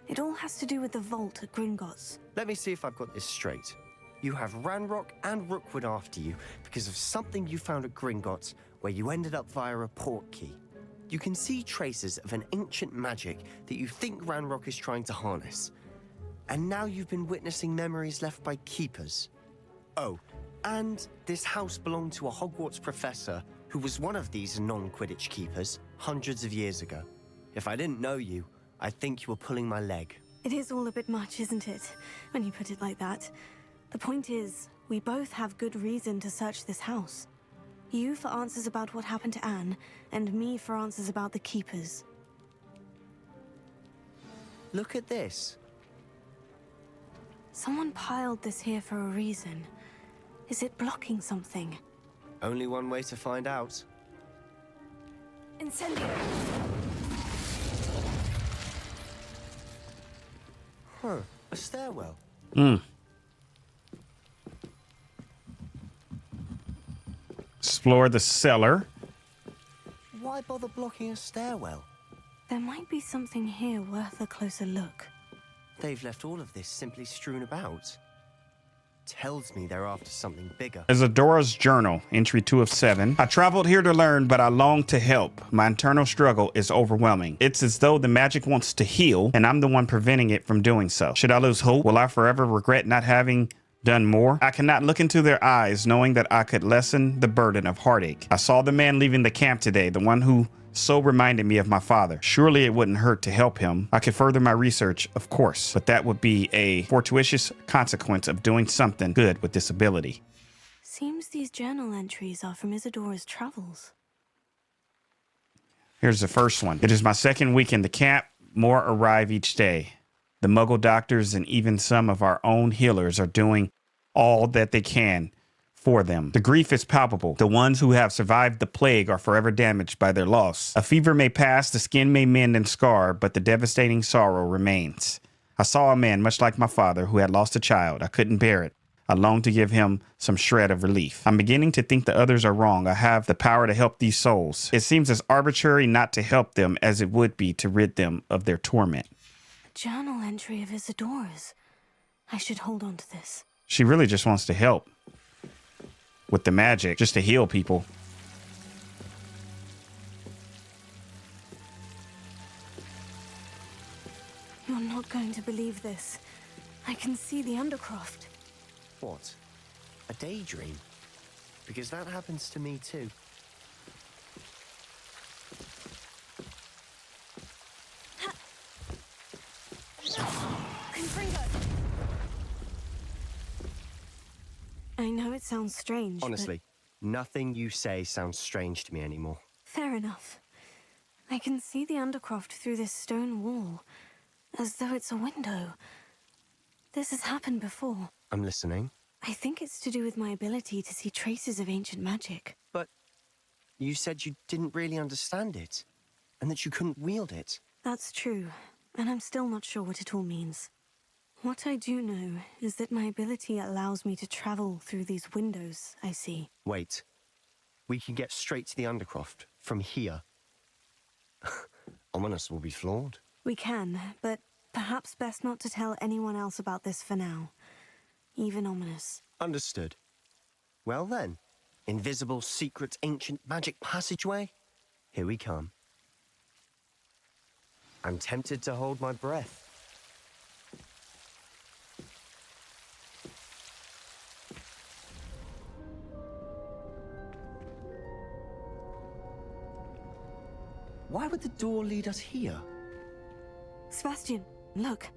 It all has to do with the vault at Gringotts. Let me see if I've got this straight. You have Ranrock and Rookwood after you because of something you found at Gringotts where you ended up via a portkey. You can see traces of an ancient magic that you think Ranrock is trying to harness. And now you've been witnessing memories left by keepers. Oh, and this house belonged to a Hogwarts professor who was one of these non-Quidditch keepers hundreds of years ago. If I didn't know you, I'd think you were pulling my leg. It is all a bit much, isn't it? When you put it like that. The point is, we both have good reason to search this house. You for answers about what happened to Anne, and me for answers about the Keepers. Look at this. Someone piled this here for a reason. Is it blocking something? Only one way to find out. Incendio! Huh, a stairwell. Explore the cellar. Why bother blocking a stairwell? There might be something here worth a closer look. They've left all of this simply strewn about. Tells me they're after something bigger. Isadora's journal, entry 2 of 7. I traveled here to learn, but I long to help. My internal struggle is overwhelming. It's as though the magic wants to heal, and I'm the one preventing it from doing so. Should I lose hope? Will I forever regret not having done more? I cannot look into their eyes, knowing that I could lessen the burden of heartache. I saw the man leaving the camp today, the one who so reminded me of my father. Surely it wouldn't hurt to help him. I could further my research, of course, but that would be a fortuitous consequence of doing something good with this ability. Seems these journal entries are from Isadora's travels. Here's the first one. It is my second week in the camp. More arrive each day. The Muggle doctors and even some of our own healers are doing all that they can for them. The grief is palpable. The ones who have survived the plague are forever damaged by their loss. A fever may pass, the skin may mend and scar, but the devastating sorrow remains. I saw a man much like my father who had lost a child. I couldn't bear it. I longed to give him some shred of relief. I'm beginning to think the others are wrong. I have the power to help these souls. It seems as arbitrary not to help them as it would be to rid them of their torment. A journal entry of Isadora's. I should hold on to this. She really just wants to help with the magic, just to heal people. You're not going to believe this. I can see the Undercroft. What? A daydream? Because that happens to me too. I know it sounds strange, Honestly, nothing you say sounds strange to me anymore. Fair enough. I can see the Undercroft through this stone wall, as though it's a window. This has happened before. I'm listening. I think it's to do with my ability to see traces of ancient magic. But you said you didn't really understand it, and that you couldn't wield it. That's true, and I'm still not sure what it all means. What I do know is that my ability allows me to travel through these windows I see. Wait. We can get straight to the Undercroft from here. Ominous will be flawed. We can, but perhaps best not to tell anyone else about this for now. Even Ominous. Understood. Well then, invisible, secret, ancient magic passageway? Here we come. I'm tempted to hold my breath. Why would the door lead us here? Sebastian, look.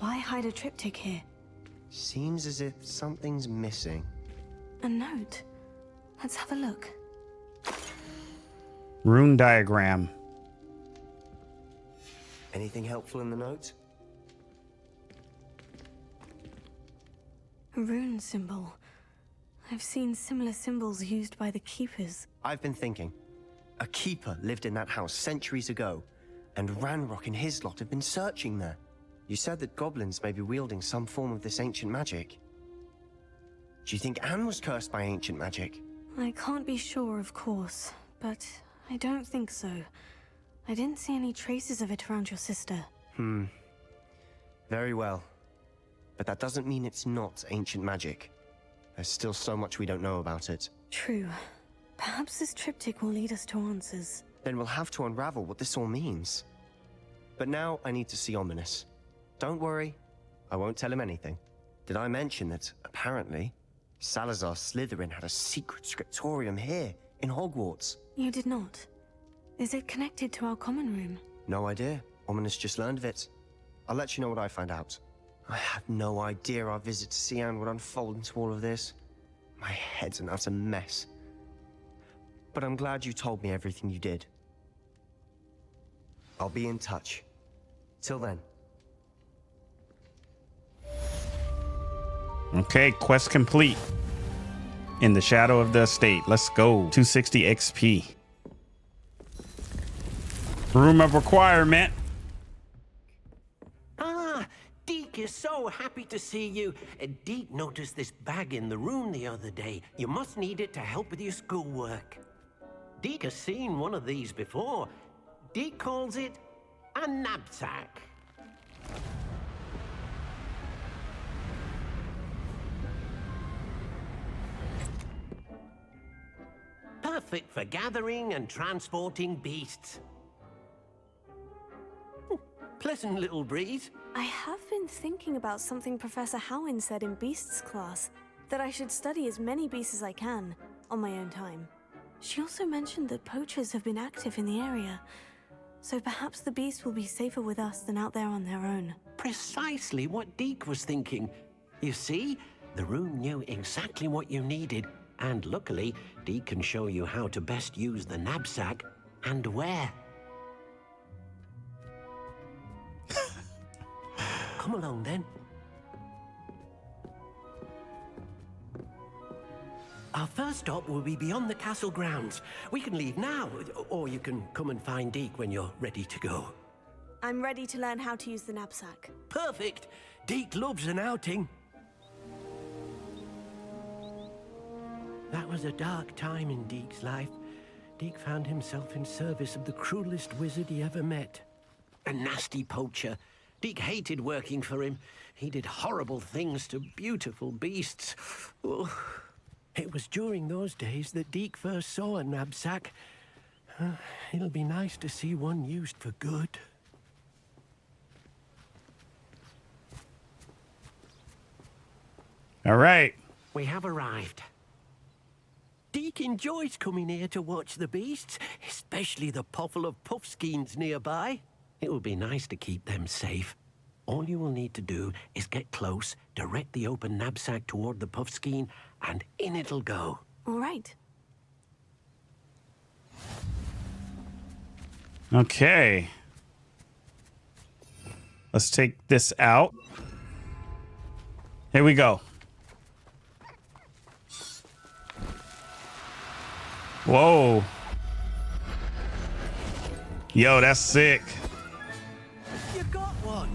Why hide a triptych here? Seems as if something's missing. A note. Let's have a look. Rune diagram. Anything helpful in the note? A rune symbol. I've seen similar symbols used by the Keepers. I've been thinking. A keeper lived in that house centuries ago, and Ranrock and his lot have been searching there. You said that goblins may be wielding some form of this ancient magic. Do you think Anne was cursed by ancient magic? I can't be sure, of course, but I don't think so. I didn't see any traces of it around your sister. Very well. but that doesn't mean it's not ancient magic. There's still so much we don't know about it. True. Perhaps this triptych will lead us to answers. Then we'll have to unravel what this all means. But now I need to see Ominous. Don't worry, I won't tell him anything. Did I mention that, apparently, Salazar Slytherin had a secret scriptorium here, in Hogwarts? You did not. Is it connected to our common room? No idea. Ominous just learned of it. I'll let you know what I find out. I had no idea our visit to Sian would unfold into all of this. My head's an utter mess. But I'm glad you told me everything you did. I'll be in touch. Till then. Okay, quest complete. In the Shadow of the Estate. Let's go. 260 XP. Room of requirement. Ah, Deek is so happy to see you. Deek noticed this bag in the room the other day. You must need it to help with your schoolwork. Deek has seen one of these before. Deek calls it a Nab-Sack. Perfect for gathering and transporting beasts. Pleasant little breeze. I have been thinking about something Professor Howin said in Beasts class, that I should study as many beasts as I can, on my own time. She also mentioned that poachers have been active in the area, so perhaps the beasts will be safer with us than out there on their own. Precisely what Deek was thinking. You see, the room knew exactly what you needed, and luckily, Deek can show you how to best use the Nab-Sack and where. Come along then. Our first stop will be beyond the castle grounds. We can leave now, or you can come and find Deek when you're ready to go. I'm ready to learn how to use the Nab-Sack. Perfect! Deek loves an outing. That was a dark time in Deek's life. Deek found himself in service of the cruelest wizard he ever met. A nasty poacher. Deek hated working for him. He did horrible things to beautiful beasts. Oh. It was during those days that Deek first saw a Nab-Sack. It'll be nice to see one used for good. All right. We have arrived. Deek enjoys coming here to watch the beasts, especially the poffle of puffskeins nearby. It will be nice to keep them safe. All you will need to do is get close, direct the open Nab-Sack toward the puffskein, and in it'll go. All right. Okay. Let's take this out. Here we go. Whoa. Yo, that's sick. You got one.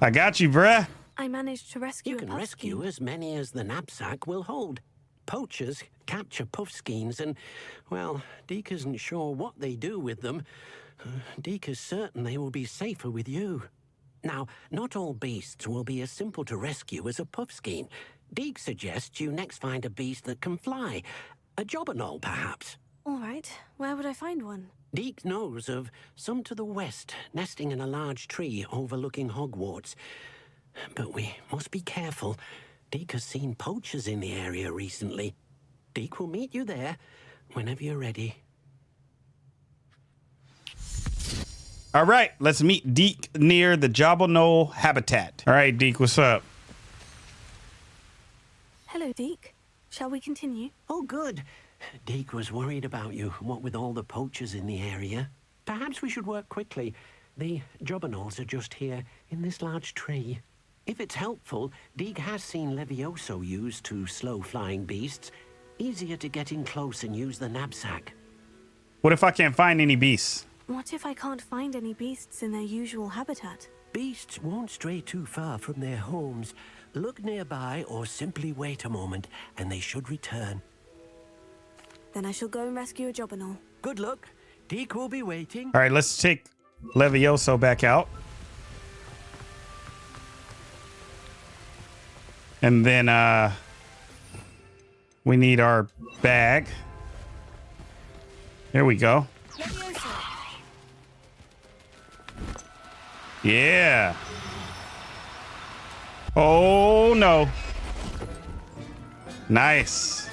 I got you, bruh. I managed to rescue You can rescue as many as the Nab-Sack will hold. Poachers capture puffskeins and, well, Deek isn't sure what they do with them. Deek is certain they will be safer with you. Now, not all beasts will be as simple to rescue as a puffskein. Deek suggests you next find a beast that can fly. A jobberknoll, perhaps. All right. Where would I find one? Deek knows of some to the west, nesting in a large tree overlooking Hogwarts. But we must be careful. Deek has seen poachers in the area recently. Deek will meet you there whenever you're ready. All right, let's meet Deek near the Jobberknoll habitat. All right, Deek, what's up? Hello, Deek. Shall we continue? Oh, good. Deek was worried about you, what with all the poachers in the area. Perhaps we should work quickly. The jobberknolls are just here, in this large tree. If it's helpful, Deek has seen Levioso used to slow flying beasts. Easier to get in close and use the Nab-Sack. What if I can't find any beasts? What if I can't find any beasts in their usual habitat? Beasts won't stray too far from their homes. Look nearby or simply wait a moment, and they should return. Then I shall go and rescue a jobberknoll. Good luck. Deek will be waiting. All right, let's take Levioso back out. And then we need our bag. There we go. Yeah. Oh no. Nice.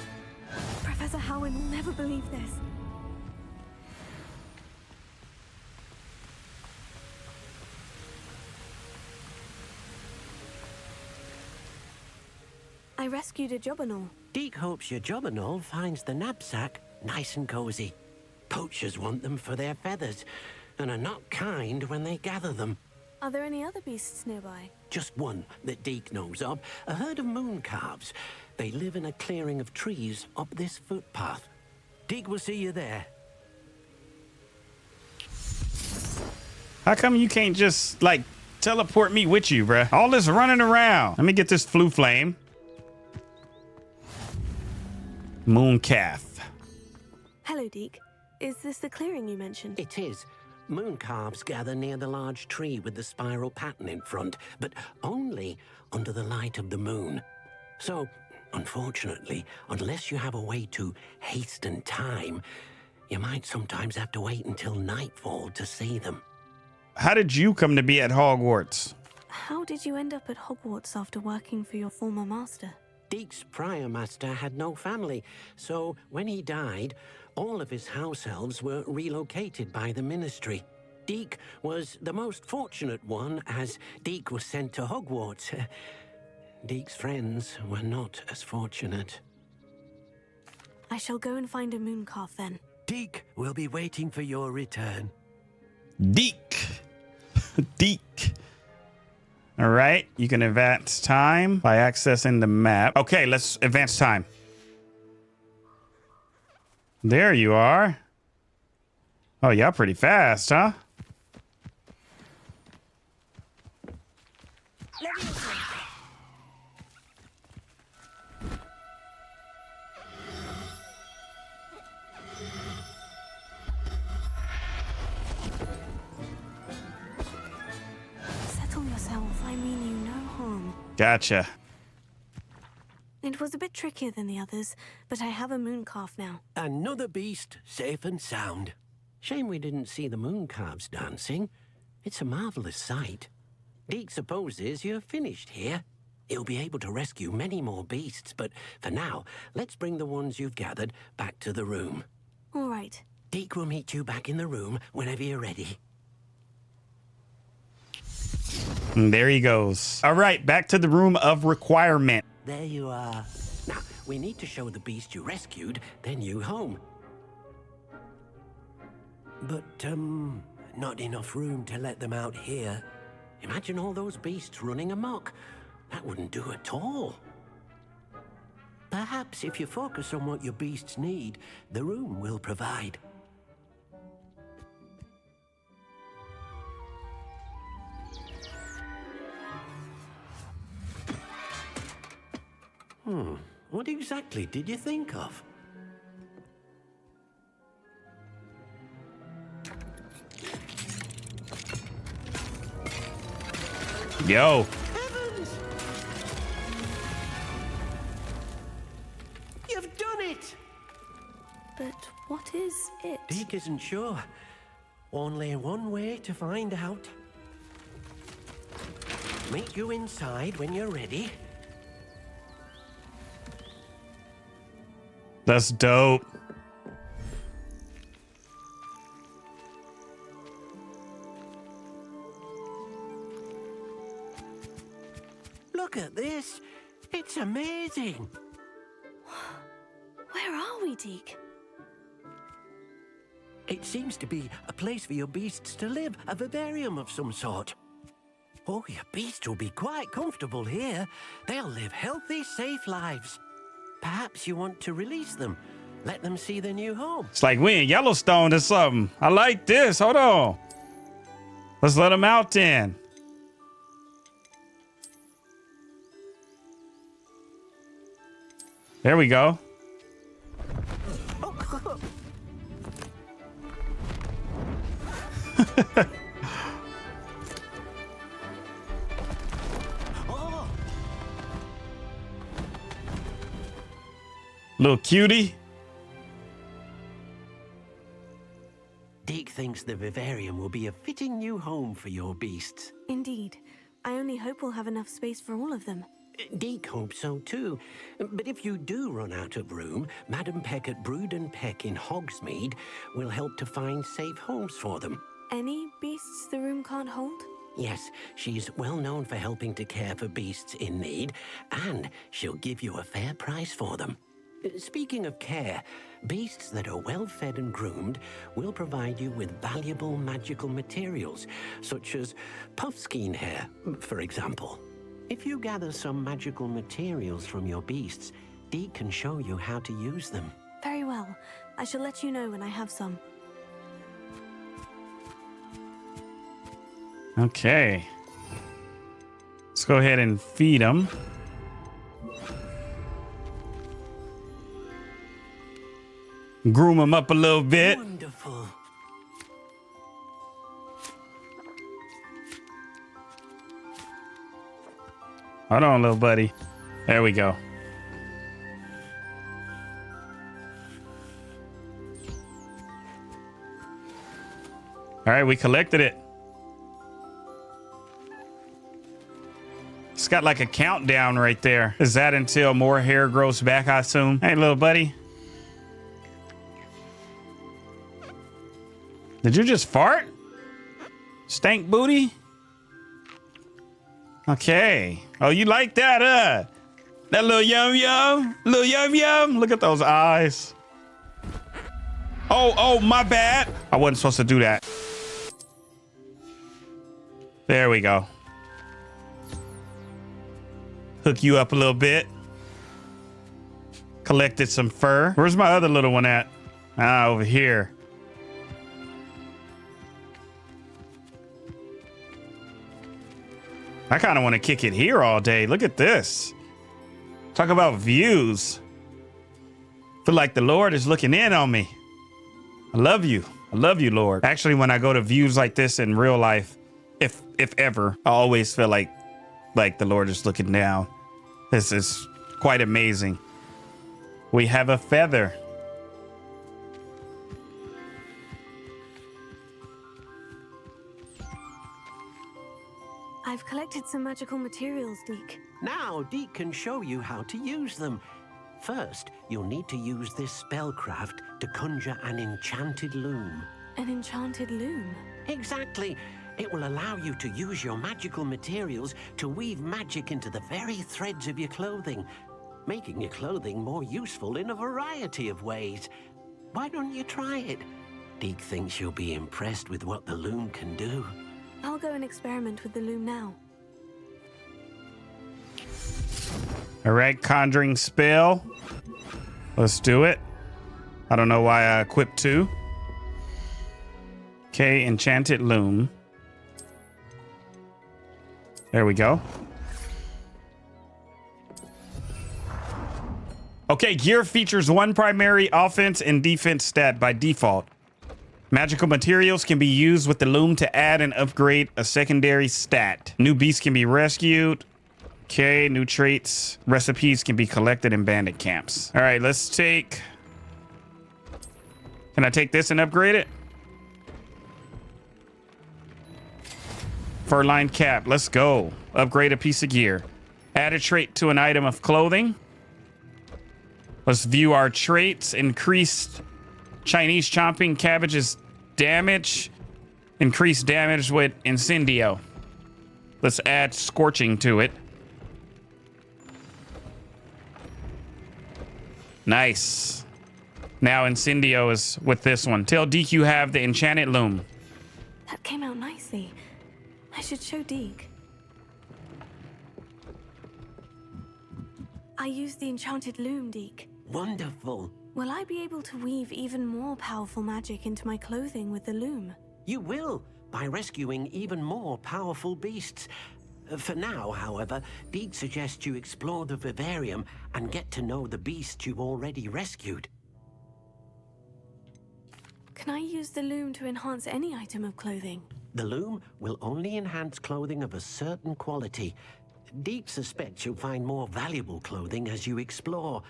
Professor Howin will never believe this. I rescued a Jobberknoll. Deek hopes your Jobberknoll finds the Nab-Sack nice and cozy. Poachers want them for their feathers and are not kind when they gather them. Are there any other beasts nearby? Just one that Deek knows of, a herd of moon calves. They live in a clearing of trees up this footpath. Deek will see you there. How come you can't just, like, teleport me with you, bruh? All this running around. Let me get this flue flame. Moon calf. Hello, Deek. Is this the clearing you mentioned? It is. Moon calves gather near the large tree with the spiral pattern in front, but only under the light of the moon. So, unfortunately, unless you have a way to hasten time, you might sometimes have to wait until nightfall to see them. How did you come to be at Hogwarts? How did you end up at Hogwarts after working for your former master? Deek's prior master had no family, so when he died, all of his house elves were relocated by the ministry. Deek was the most fortunate one, as Deek was sent to Hogwarts. Deek's friends were not as fortunate. I shall go and find a moon calf then. Deek will be waiting for your return. Deek. Deek. All right, you can advance time by accessing the map. Okay, let's advance time. There you are. Oh, y'all pretty fast, huh? Settle yourself. I mean you no harm. Gotcha. It was a bit trickier than the others, but I have a moon calf now. Another beast, safe and sound. Shame we didn't see the moon calves dancing. It's a marvelous sight. Deek supposes you're finished here. He'll be able to rescue many more beasts, but for now, let's bring the ones you've gathered back to the room. All right. Deek will meet you back in the room whenever you're ready. And there he goes. All right, back to the room of requirement. There you are. Now, we need to show the beast you rescued their new home. But, not enough room to let them out here. Imagine all those beasts running amok. That wouldn't do at all. Perhaps if you focus on what your beasts need, the room will provide. What exactly did you think of? Yo. Heavens! You've done it! But what is it? Deek isn't sure. Only one way to find out. Meet you inside when you're ready. That's dope. Look at this. It's amazing. Where are we, Deek? It seems to be a place for your beasts to live, a vivarium of some sort. Oh, your beasts will be quite comfortable here. They'll live healthy, safe lives. Perhaps you want to release them. Let them see their new home. It's like we in Yellowstone or something. I like this. Hold on. Let's let them out then. There we go. Little cutie. Deke thinks the vivarium will be a fitting new home for your beasts. Indeed. I only hope we'll have enough space for all of them. Deke hopes so too. But if you do run out of room, Madam Peck at Brood and Peck in Hogsmeade will help to find safe homes for them. Any beasts the room can't hold? Yes, she's well known for helping to care for beasts in need, and she'll give you a fair price for them. Speaking of care, beasts that are well fed and groomed will provide you with valuable magical materials, such as puffskein hair, for example. If you gather some magical materials from your beasts, Deke can show you how to use them. Very well. I shall let you know when I have some. Okay. Let's go ahead and feed them. Groom them up a little bit. Wonderful. Hold on, little buddy. There we go. All right, we collected it. It's got like a countdown right there. Is that until more hair grows back, I assume? Hey, little buddy. Did you just fart? Stank booty? Okay. Oh, you like that, That little yum yum? Little yum yum? Look at those eyes. Oh, my bad. I wasn't supposed to do that. There we go. Hook you up a little bit. Collected some fur. Where's my other little one at? Ah, over here. I kind of want to kick it here all day. Look at this. Talk about views. Feel like the Lord is looking in on me. I love you. I love you, Lord. Actually, when I go to views like this in real life, if ever, I always feel like the Lord is looking down. This is quite amazing. We have a feather. I've collected some magical materials, Deke. Now, Deke can show you how to use them. First, you'll need to use this spellcraft to conjure an enchanted loom. An enchanted loom? Exactly. It will allow you to use your magical materials to weave magic into the very threads of your clothing, making your clothing more useful in a variety of ways. Why don't you try it? Deke thinks you'll be impressed with what the loom can do. I'll go and experiment with the loom now. All right, conjuring spell. Let's do it. I don't know why I equipped 2. Okay, enchanted loom. There we go. Okay, gear features 1 primary offense and defense stat by default. Magical materials can be used with the loom to add and upgrade a secondary stat. New beasts can be rescued. Okay, new traits. Recipes can be collected in bandit camps. All right, let's take... Can I take this and upgrade it? Fur-lined cap. Let's go. Upgrade a piece of gear. Add a trait to an item of clothing. Let's view our traits. Increased Chinese chomping cabbage's damage. Increased damage with Incendio. Let's add scorching to it. Nice. Now Incendio is with this one. Tell Deke you have the enchanted loom. That came out nicely. I should show Deke. I used the enchanted loom, Deke. Wonderful. Will I be able to weave even more powerful magic into my clothing with the loom? You will, by rescuing even more powerful beasts. For now, however, Deke suggests you explore the vivarium and get to know the beasts you've already rescued. Can I use the loom to enhance any item of clothing? The loom will only enhance clothing of a certain quality. Deke suspects you'll find more valuable clothing as you explore.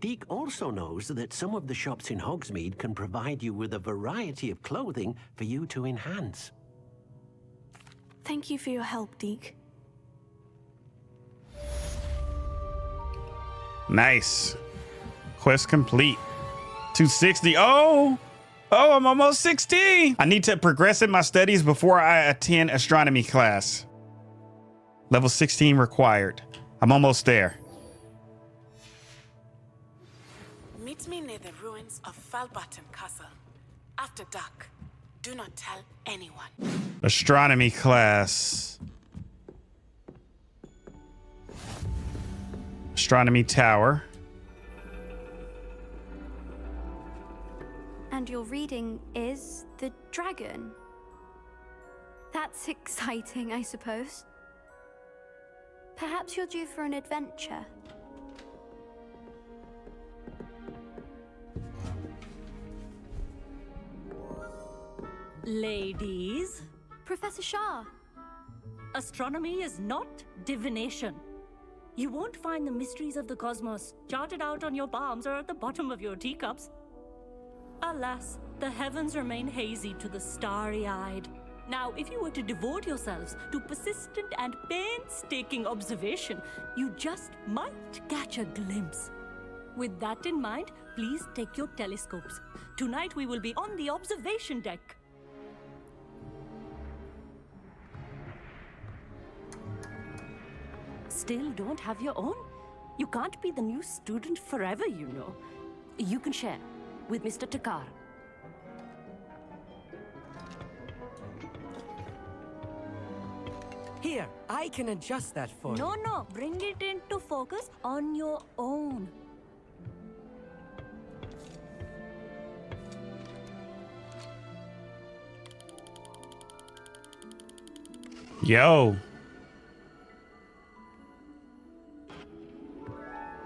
Deek also knows that some of the shops in Hogsmeade can provide you with a variety of clothing for you to enhance. Thank you for your help, Deek. Nice. Quest complete. 260. Oh, I'm almost 16. I need to progress in my studies before I attend astronomy class. Level 16 required. I'm almost there. Meet me near the ruins of Falbaton Castle. After dark. Do not tell anyone. Astronomy class. Astronomy tower. And your reading is the dragon. That's exciting, I suppose. Perhaps you're due for an adventure. Ladies, Professor Shah. astronomy is not divination. You won't find the mysteries of the cosmos charted out on your palms or at the bottom of your teacups. Alas, the heavens remain hazy to the starry-eyed. Now, if you were to devote yourselves to persistent and painstaking observation, you just might catch a glimpse. With that in mind, please take your telescopes. Tonight we will be on the observation deck. Still don't have your own? You can't be the new student forever, you know. You can share with Mr. Takar. Here, I can adjust that for you. No, bring it into focus on your own. Yo.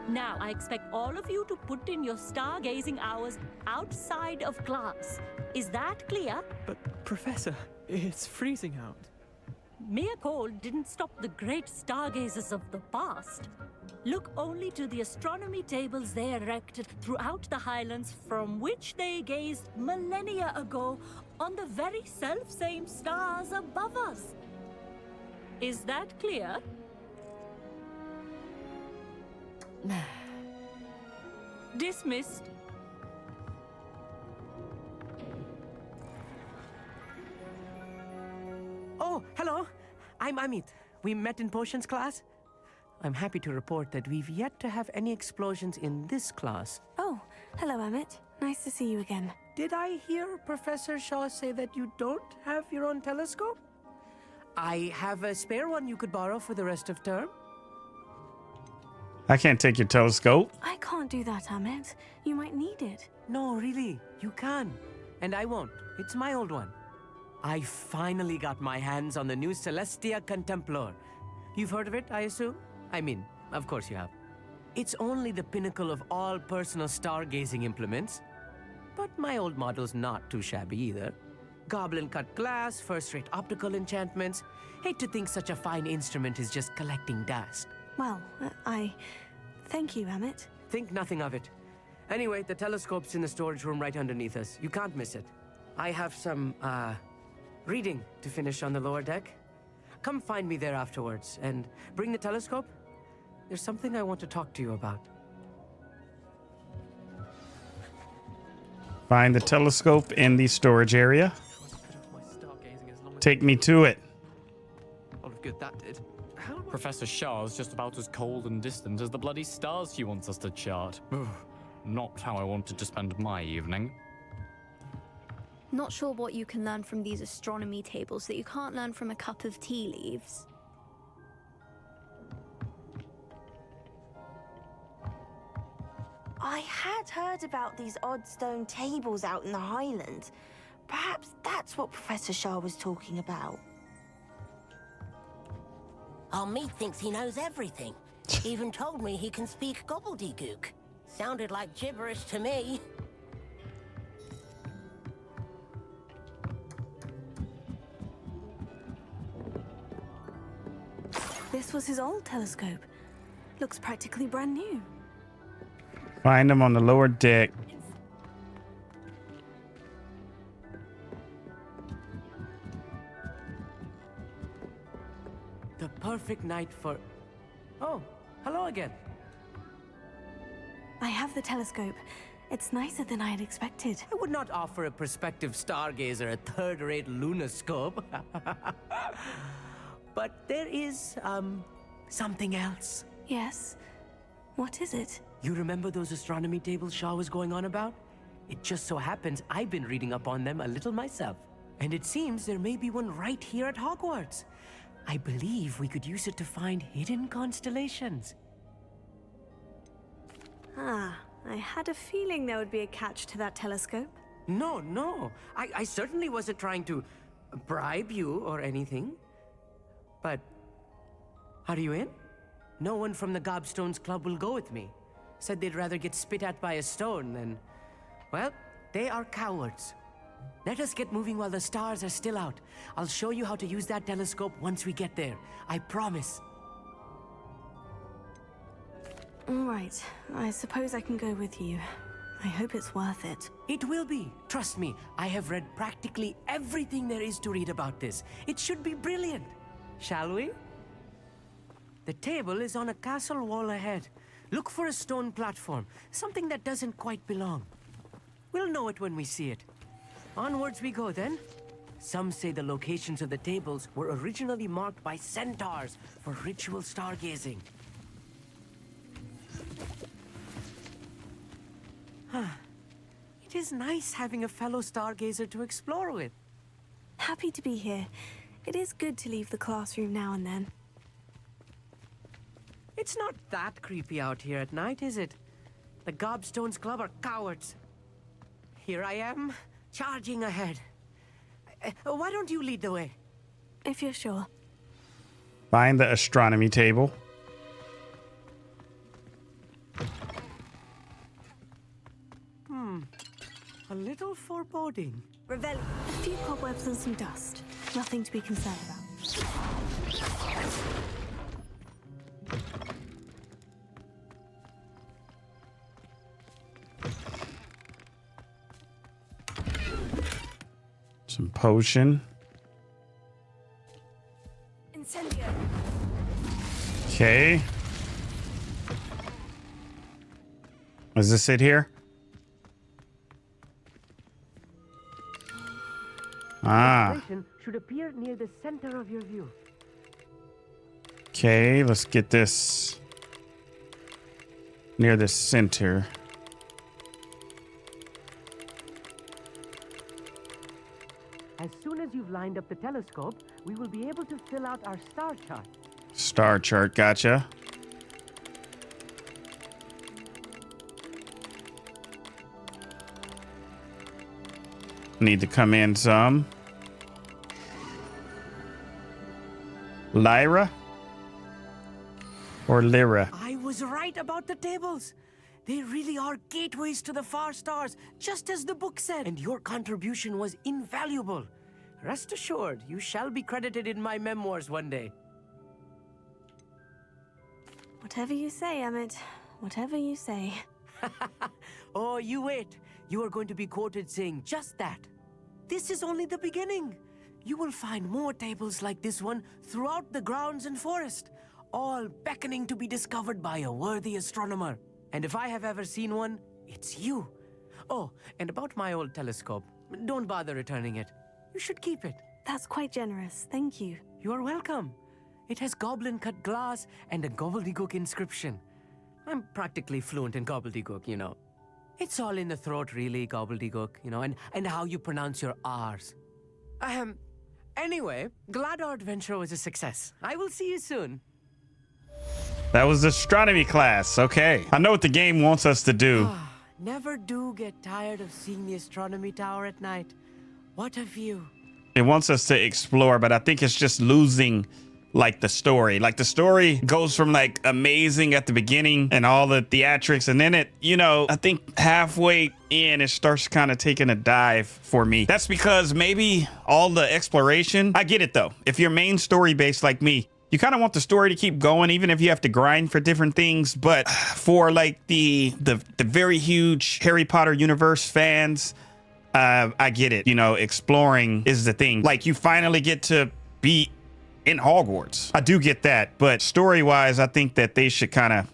Now, I expect all of you to put in your stargazing hours outside of class. Is that clear? But, Professor, it's freezing out. Mere cold didn't stop the great stargazers of the past. Look only to the astronomy tables they erected throughout the Highlands from which they gazed millennia ago on the very self-same stars above us. Is that clear? Dismissed. Oh, hello. I'm Amit. We met in potions class. I'm happy to report that we've yet to have any explosions in this class. Oh, hello, Amit. Nice to see you again. Did I hear Professor Shaw say that you don't have your own telescope? I have a spare one you could borrow for the rest of term. I can't take your telescope. I can't do that, Amit. You might need it. No, really, you can. And I won't. It's my old one. I finally got my hands on the new Celestia Contemplar. You've heard of it, I assume? I mean, of course you have. It's only the pinnacle of all personal stargazing implements. But my old model's not too shabby either. Goblin-cut glass, first-rate optical enchantments. Hate to think such a fine instrument is just collecting dust. Well, thank you, Amit. Think nothing of it. Anyway, the telescope's in the storage room right underneath us. You can't miss it. I have some, reading to finish on the lower deck. Come find me there afterwards, and bring the telescope. There's something I want to talk to you about. Find the telescope in the storage area. Take me to it. A lot of good that did. Professor Shah's just about as cold and distant as the bloody stars she wants us to chart. Not how I wanted to spend my evening. Not sure what you can learn from these astronomy tables that you can't learn from a cup of tea leaves. I had heard about these odd stone tables out in the Highlands. Perhaps that's what Professor Shah was talking about. Amit thinks he knows everything. Even told me he can speak gobbledygook. Sounded like gibberish to me. This was his old telescope. Looks practically brand new. Find them on the lower deck. The perfect night for... Oh, hello again. I have the telescope. It's nicer than I had expected. I would not offer a prospective stargazer a third-rate lunar scope. But there is, something else. Yes? What is it? You remember those astronomy tables Shaw was going on about? It just so happens I've been reading up on them a little myself. And it seems there may be one right here at Hogwarts. I believe we could use it to find hidden constellations. Ah, I had a feeling there would be a catch to that telescope. No. I certainly wasn't trying to bribe you or anything. But, are you in? No one from the Gobstones Club will go with me. Said they'd rather get spit at by a stone than... Well, they are cowards. Let us get moving while the stars are still out. I'll show you how to use that telescope once we get there. I promise. All right. I suppose I can go with you. I hope it's worth it. It will be. Trust me, I have read practically everything there is to read about this. It should be brilliant. Shall we? The table is on a castle wall ahead. Look for a stone platform, something that doesn't quite belong. We'll know it when we see it. Onwards we go then. Some say the locations of the tables were originally marked by centaurs for ritual stargazing. It is nice having a fellow stargazer to explore with. Happy to be here. It is good to leave the classroom now and then. It's not that creepy out here at night, is it? The Gobstones Club are cowards. Here I am, charging ahead. Why don't you lead the way? If you're sure. Find the astronomy table. A little foreboding. Revelli. A few cobwebs and some dust. Nothing to be concerned about. Some potion. Incendio. Okay. Is this it here? Ah. Should appear near the center of your view. Okay, let's get this near the center. As soon as you've lined up the telescope, we will be able to fill out our star chart. Star chart, gotcha. Need to come in some. Lyra? Or Lyra? I was right about the tables. They really are gateways to the far stars, just as the book said. And your contribution was invaluable. Rest assured, you shall be credited in my memoirs one day. Whatever you say, Emmett. Whatever you say. Oh, you wait. You are going to be quoted saying just that. This is only the beginning. You will find more tables like this one throughout the grounds and forest, all beckoning to be discovered by a worthy astronomer. And if I have ever seen one, it's you. Oh, and about my old telescope, don't bother returning it. You should keep it. That's quite generous. Thank you. You are welcome. It has goblin-cut glass and a gobbledegook inscription. I'm practically fluent in gobbledegook, you know. It's all in the throat, really, gobbledegook, you know, and how you pronounce your R's. Anyway, glad our adventure was a success. I will see you soon. That was astronomy class. Okay. I know what the game wants us to do. Never do get tired of seeing the astronomy tower at night. What a view. It wants us to explore, but I think it's just losing like the story. Like the story goes from like amazing at the beginning and all the theatrics, and then it, you know, I think halfway in it starts kind of taking a dive for me. That's because maybe all the exploration, I get it though. If you're main story based like me, you kind of want the story to keep going, even if you have to grind for different things. But for like the very huge Harry Potter universe fans, I get it. You know, exploring is the thing. Like, you finally get to be in Hogwarts. I do get that. But story-wise, I think that they should kind of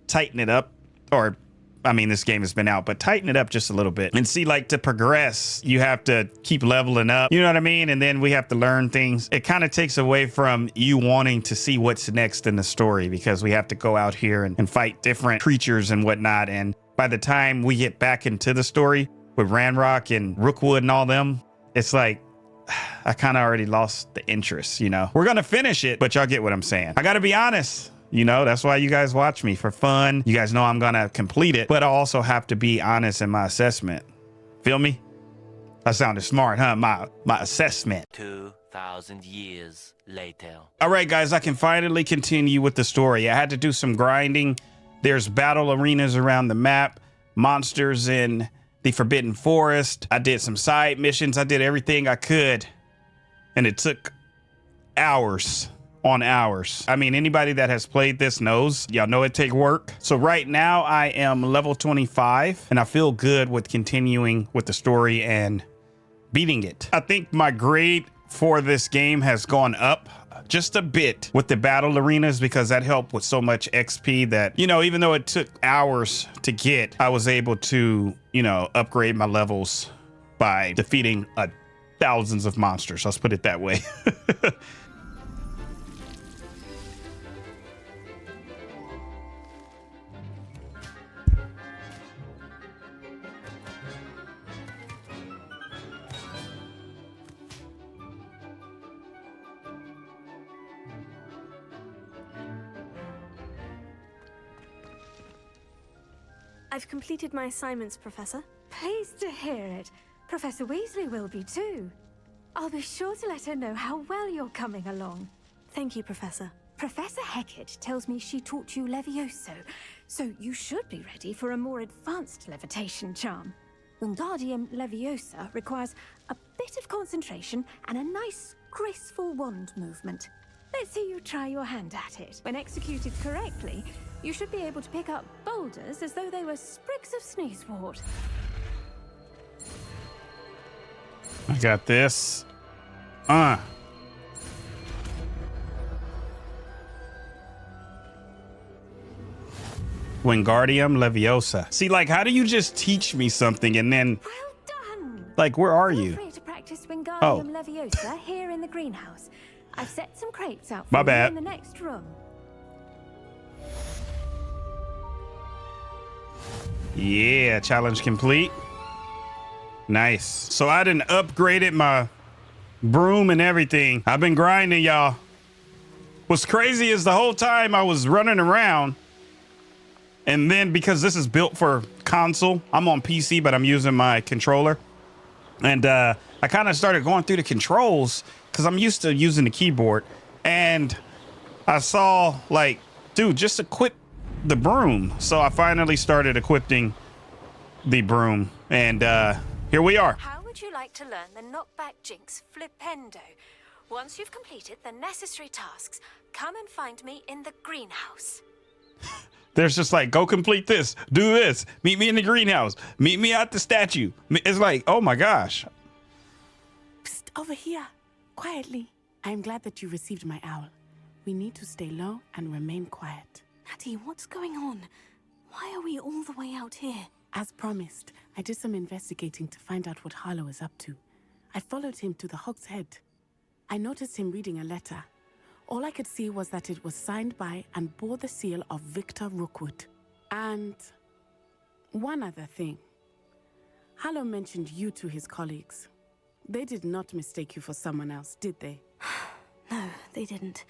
tighten it up. Or, I mean, this game has been out, but tighten it up just a little bit. And see, like, to progress, you have to keep leveling up. You know what I mean? And then we have to learn things. It kind of takes away from you wanting to see what's next in the story, because we have to go out here and fight different creatures and whatnot. And by the time we get back into the story with Ranrock and Rookwood and all them, it's like, I kind of already lost the interest, you know? We're going to finish it, but y'all get what I'm saying. I got to be honest. You know, that's why you guys watch me, for fun. You guys know I'm going to complete it, but I also have to be honest in my assessment. Feel me? I sounded smart, huh? My assessment. 2,000 years later. All right, guys, I can finally continue with the story. I had to do some grinding. There's battle arenas around the map, monsters in the Forbidden Forest. I did some side missions. I did everything I could, and it took hours on hours. I mean, anybody that has played this knows, y'all know it take work. So right now I am level 25 and I feel good with continuing with the story and beating it. I think my grade for this game has gone up just a bit with the battle arenas, because that helped with so much XP that, you know, even though it took hours to get, I was able to, you know, upgrade my levels by defeating thousands of monsters. Let's put it that way. I've completed my assignments, Professor. Pleased to hear it. Professor Weasley will be too. I'll be sure to let her know how well you're coming along. Thank you, Professor. Professor Hecat tells me she taught you Levioso, so you should be ready for a more advanced levitation charm. Wingardium Leviosa requires a bit of concentration and a nice, graceful wand movement. Let's see you try your hand at it. When executed correctly, you should be able to pick up boulders as though they were sprigs of sneezewort. I got this. Wingardium Leviosa. See, like, how do you just teach me something and then... Well done! Like, where are Feel you? free to practice Wingardium Leviosa here in the greenhouse. I've set some crates out for My you bad. in the next room. Yeah, challenge complete. Nice. So I done upgraded my broom and everything. I've been grinding, y'all. What's crazy is the whole time I was running around, and then because this is built for console, I'm on PC, but I'm using my controller. And I kind of started going through the controls because I'm used to using the keyboard. And I saw, like, dude, just equip the broom. So I finally started equipping the broom, and here we are. How would you like to learn the knockback jinx flipendo? Once you've completed the necessary tasks, come and find me in the greenhouse. There's just like, go complete this, do this, meet me in the greenhouse, meet me at the statue. It's like, oh my gosh. Psst, over here, quietly. I am glad that you received my owl. We need to stay low and remain quiet. Natty, what's going on? Why are we all the way out here? As promised, I did some investigating to find out what Harlow is up to. I followed him to the Hog's Head. I noticed him reading a letter. All I could see was that it was signed by and bore the seal of Victor Rookwood. And one other thing. Harlow mentioned you to his colleagues. They did not mistake you for someone else, did they? No, they didn't.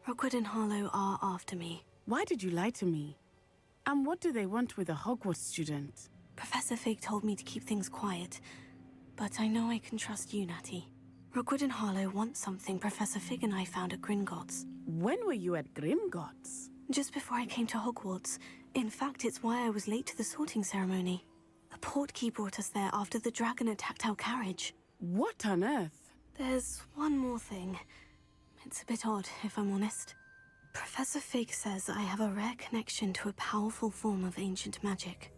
Rookwood and Harlow are after me. Why did you lie to me? And what do they want with a Hogwarts student? Professor Fig told me to keep things quiet, but I know I can trust you, Natty. Rookwood and Harlow want something Professor Fig and I found at Gringotts. When were you at Gringotts? Just before I came to Hogwarts. In fact, it's why I was late to the sorting ceremony. A portkey brought us there after the dragon attacked our carriage. What on earth? There's one more thing. It's a bit odd, if I'm honest. Professor Fig says I have a rare connection to a powerful form of ancient magic.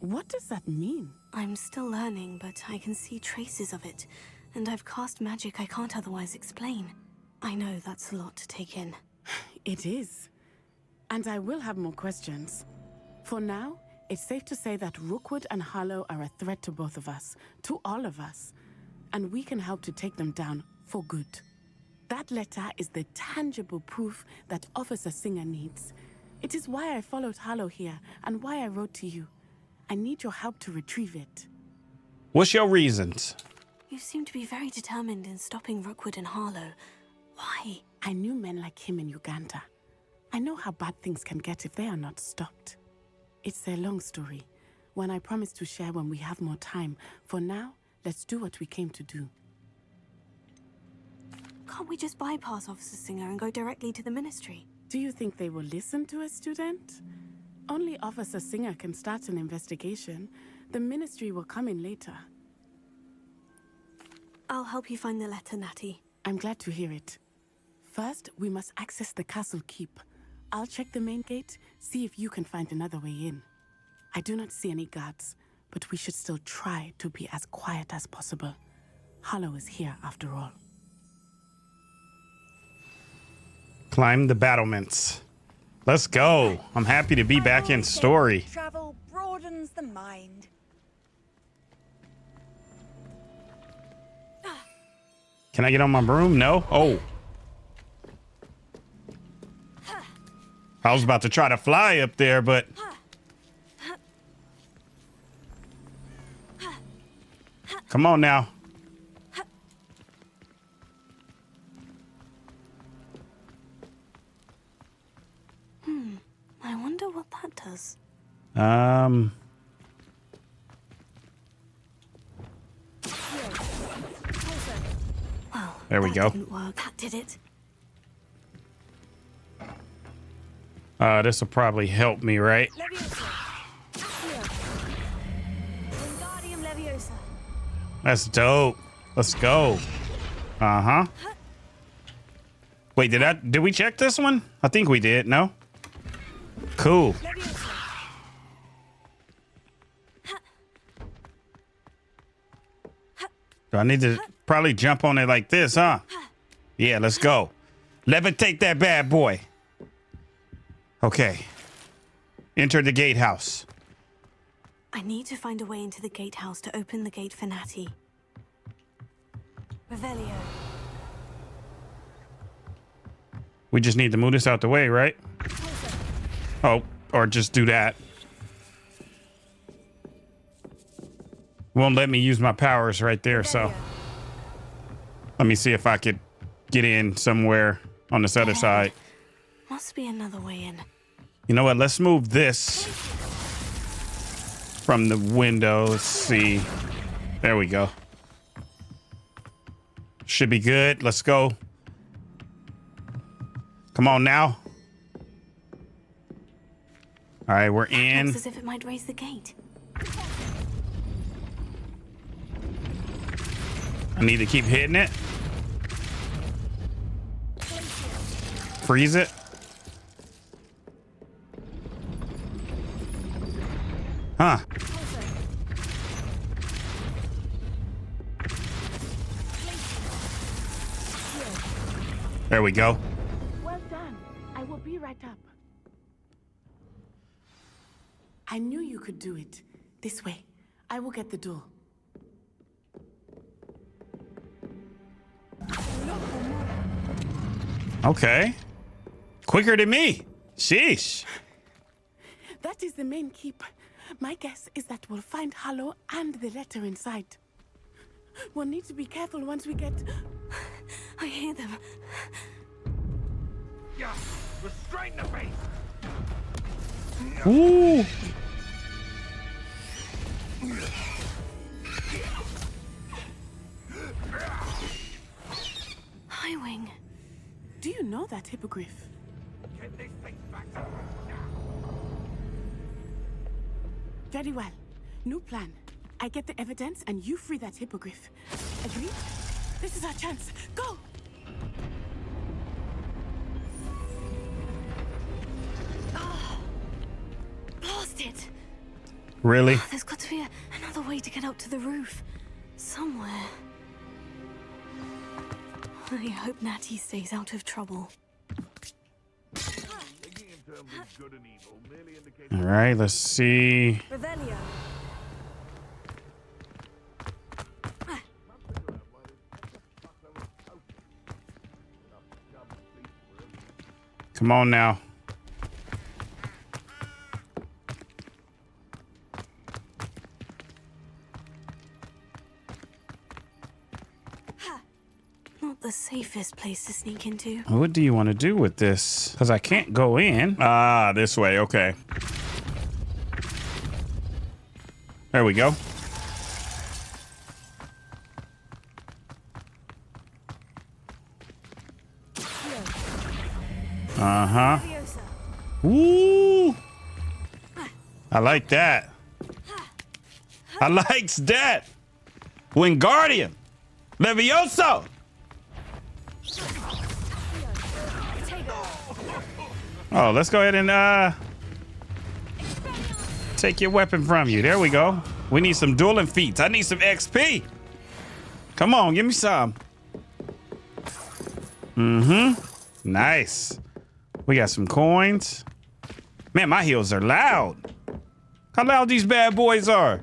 What does that mean? I'm still learning, but I can see traces of it, and I've cast magic I can't otherwise explain. I know that's a lot to take in. It is. And I will have more questions. For now, it's safe to say that Rookwood and Harlow are a threat to both of us, to all of us, and we can help to take them down for good. That letter is the tangible proof that Officer Singer needs. It is why I followed Harlow here, and why I wrote to you. I need your help to retrieve it. What's your reasons? You seem to be very determined in stopping Rookwood and Harlow. Why? I knew men like him in Uganda. I know how bad things can get if they are not stopped. It's a long story, one I promise to share when we have more time. For now, let's do what we came to do. Can't we just bypass Officer Singer and go directly to the Ministry? Do you think they will listen to a student? Only Officer Singer can start an investigation. The Ministry will come in later. I'll help you find the letter, Natty. I'm glad to hear it. First, we must access the castle keep. I'll check the main gate, see if you can find another way in. I do not see any guards, but we should still try to be as quiet as possible. Harlow is here after all. Climb the battlements. Let's go. I'm happy to be back in story. Travel broadens the mind. Can I get on my broom? No? Oh. I was about to try to fly up there, but... Come on now. I wonder what that does. Well, there we go. Didn't work. That did it. This will probably help me, right? That's dope. Let's go. Uh-huh. Wait, did we check this one? I think we did. No? Cool. Do I need to probably jump on it like this, huh? Yeah, let's go. Levitate that bad boy. Okay. Enter the gatehouse. I need to find a way into the gatehouse to open the gate for Natty. Revelio. We just need to move this out the way, right? Oh, or just do that. Won't let me use my powers right there, so. Let me see if I could get in somewhere on this other side. Must be another way in. You know what? Let's move this from the window. Let's see. There we go. Should be good. Let's go. Come on now. All right, we're in. Looks as if it might raise the gate. I need to keep hitting it. Freeze it. Huh. There we go. Well done. I will be right up. I knew you could do it. This way. I will get the door. Okay. Quicker than me. Sheesh. That is the main keep. My guess is that we'll find Harlow and the letter inside. We'll need to be careful once we get... I hear them. Yeah, restrain the face. Ooh. Highwing. Do you know that hippogriff? Get this thing back now. Very well. New plan. I get the evidence and you free that hippogriff. Agreed? This is our chance. Go! it. Really? There's got to be another way to get up to the roof. Somewhere. I hope Natty stays out of trouble. All right, let's see. Revelio. Come on now. Not the safest place to sneak into. What do you want to do with this? Because I can't go in. Ah, this way. Okay. There we go. Uh-huh. Woo! I like that. I likes that. Wingardium. Levioso. Oh, let's go ahead and take your weapon from you. There we go. We need some dueling feats. I need some XP. Come on, give me some. Mm-hmm. Nice. We got some coins. Man, my heels are loud. How loud these bad boys are.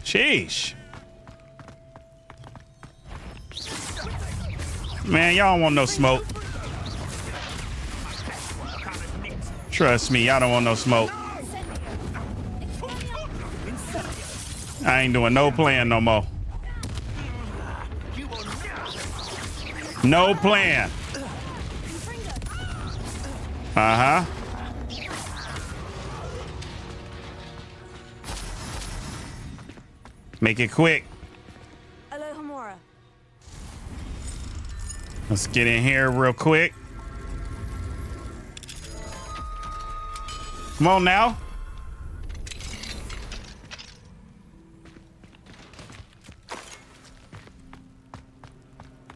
Sheesh. Man, y'all don't want no smoke. Trust me, y'all don't want no smoke. I ain't doing no plan no more. No plan. Uh-huh. Make it quick. Alohomora. Let's get in here real quick. Come on now.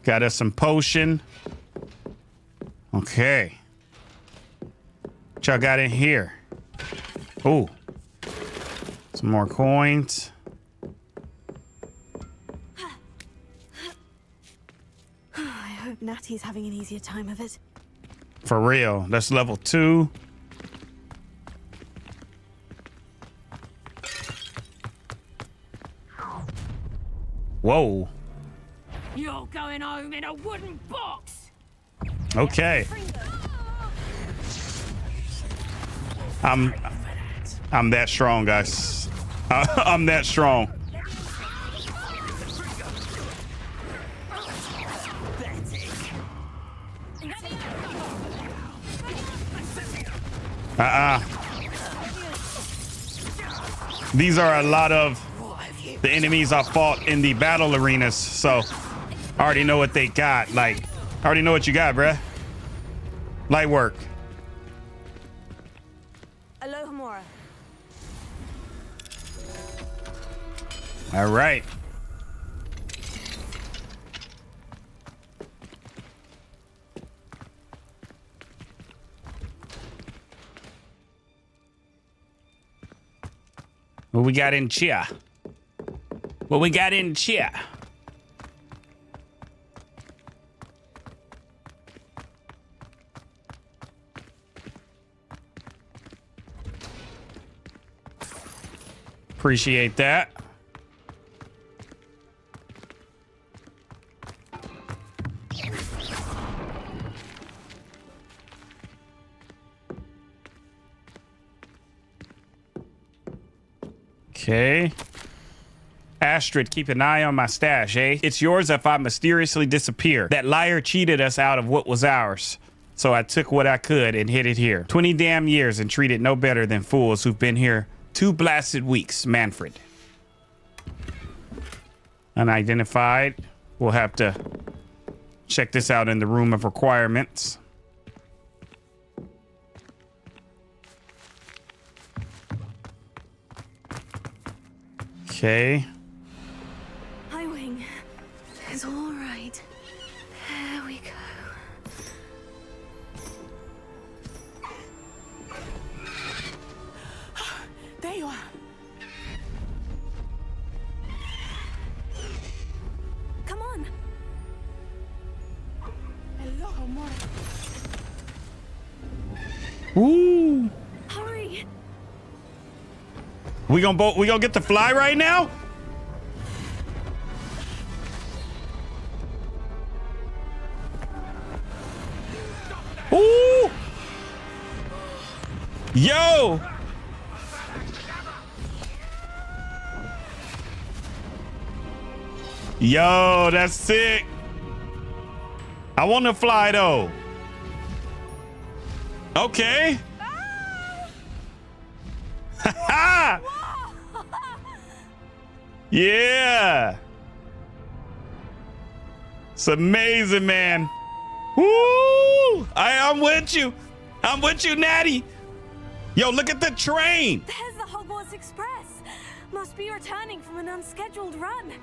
Got us some potion. Okay. What y'all got in here? Ooh. Some more coins. I hope Natty's having an easier time of it. For real. That's level 2. Whoa. You're going home in a wooden box. Okay. I'm that strong, guys. I'm that strong. These are a lot of the enemies I fought in the battle arenas, so I already know what they got. Like, I already know what you got, bruh. Light work. Alohomora. All right. What we got in cheer? What we got in cheer? Appreciate that. Okay. Astrid, keep an eye on my stash, eh? It's yours if I mysteriously disappear. That liar cheated us out of what was ours. So I took what I could and hid it here. 20 damn years and treated no better than fools who've been here 2 blasted weeks. Manfred. Unidentified. We'll have to check this out in the room of requirements. Okay. Hi, Wing. It's all right. There we go. you are. Come on. Hello, amore. Ooh. Hurry. We gonna get to fly right now? Ooh. Yo. Yo, that's sick. I want to fly though. Okay. Ha! Yeah. It's amazing, man. Woo! I'm with you. I'm with you, Natty. Yo, look at the train. There's the Hogwarts Express. Must be returning from an unscheduled run.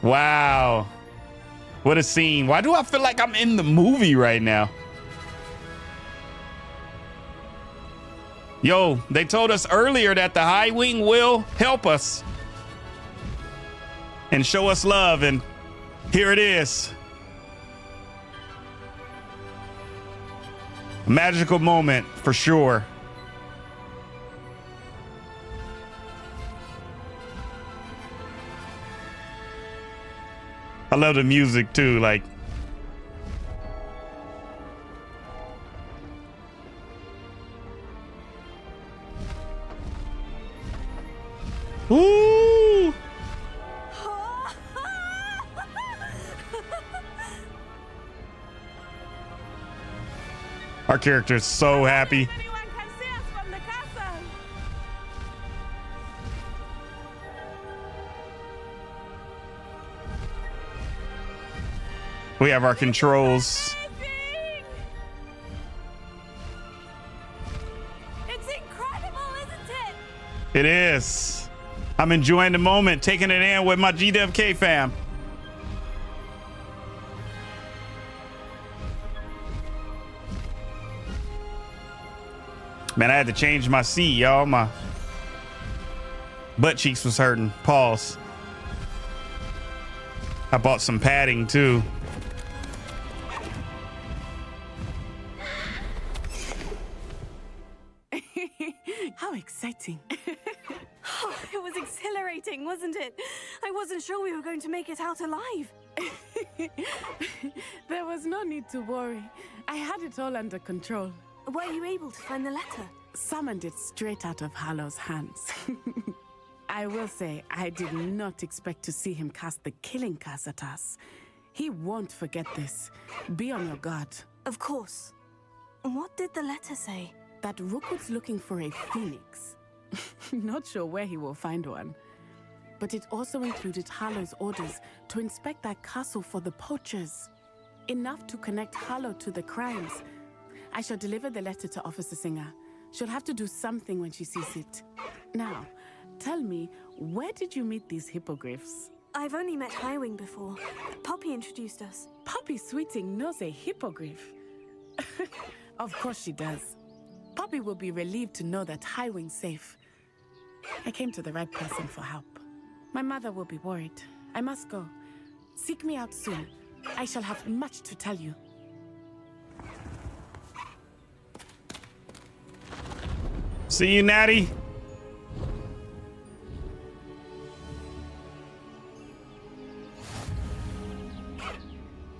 Wow. What a scene. Why do I feel like I'm in the movie right now? Yo, they told us earlier that the High Wing will help us and show us love, and here it is. A magical moment for sure. I love the music too, like. Ooh! Our character is so happy. We have our controls. It's incredible, isn't it? It is. I'm enjoying the moment, taking it in with my GWK fam. Man, I had to change my seat, y'all. My butt cheeks was hurting. Pause. I bought some padding too. How exciting. It was exhilarating, wasn't it? I wasn't sure we were going to make it out alive. There was no need to worry. I had it all under control. Were you able to find the letter? Summoned it straight out of Hallow's hands. I will say, I did not expect to see him cast the killing curse at us. He won't forget this. Be on your guard. Of course. What did the letter say? That Rookwood's looking for a phoenix. Not sure where he will find one. But it also included Hallow's orders to inspect that castle for the poachers. Enough to connect Hallow to the crimes. I shall deliver the letter to Officer Singer. She'll have to do something when she sees it. Now, tell me, where did you meet these hippogriffs? I've only met Highwing before. Poppy introduced us. Poppy Sweeting knows a hippogriff. Of course she does. Poppy will be relieved to know that Highwing's safe. I came to the right person for help. My mother will be worried. I must go. Seek me out soon. I shall have much to tell you. See you, Natty.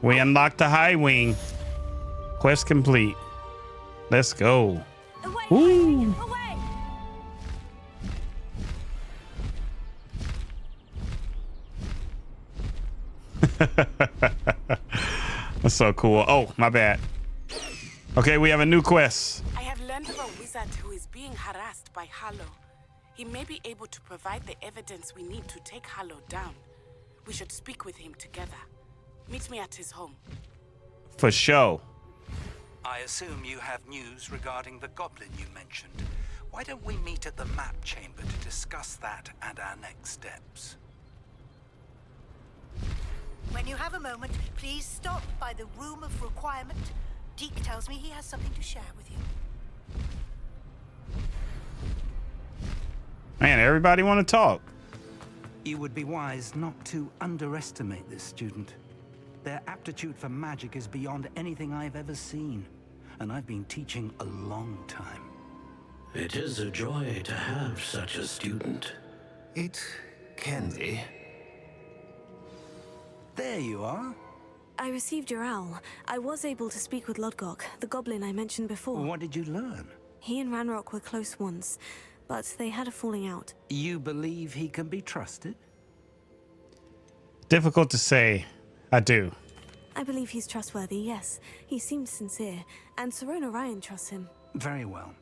We unlocked the High Wing. Quest complete. Let's go. Away, Woo. away! That's so cool. Oh, my bad. Okay, we have a new quest. I have learned of a wizard who is being harassed by Hallow. He may be able to provide the evidence we need to take Hallow down. We should speak with him together. Meet me at his home. For show. I assume you have news regarding the goblin you mentioned. Why don't we meet at the map chamber to discuss that and our next steps? When you have a moment, please stop by the Room of Requirement. Deke tells me he has something to share with you. Man, everybody want to talk. You would be wise not to underestimate this student. Their aptitude for magic is beyond anything I've ever seen, and I've been teaching a long time. It is a joy to have such a student. It can be. There you are. I received your owl. I was able to speak with Lodgok, the goblin I mentioned before. What did you learn? He and Ranrock were close once, but they had a falling out. You believe he can be trusted? Difficult to say. I do. I believe he's trustworthy, yes. He seemed sincere, and Serona Ryan trusts him. Very well.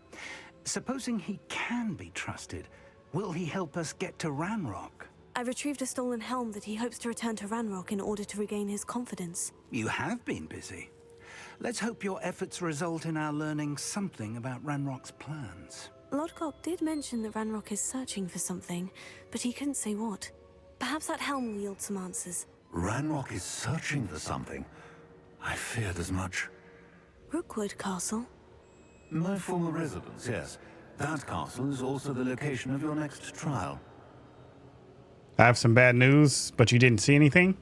Supposing he can be trusted, will he help us get to Ranrock? I retrieved a stolen helm that he hopes to return to Ranrock in order to regain his confidence. You have been busy. Let's hope your efforts result in our learning something about Ranrock's plans. Lodgok did mention that Ranrock is searching for something, but he couldn't say what. Perhaps that helm will yield some answers. Ranrock is searching for something. I feared as much. Rookwood Castle? My former residence, yes. That castle is also the location of your next trial. I have some bad news, but you didn't see anything?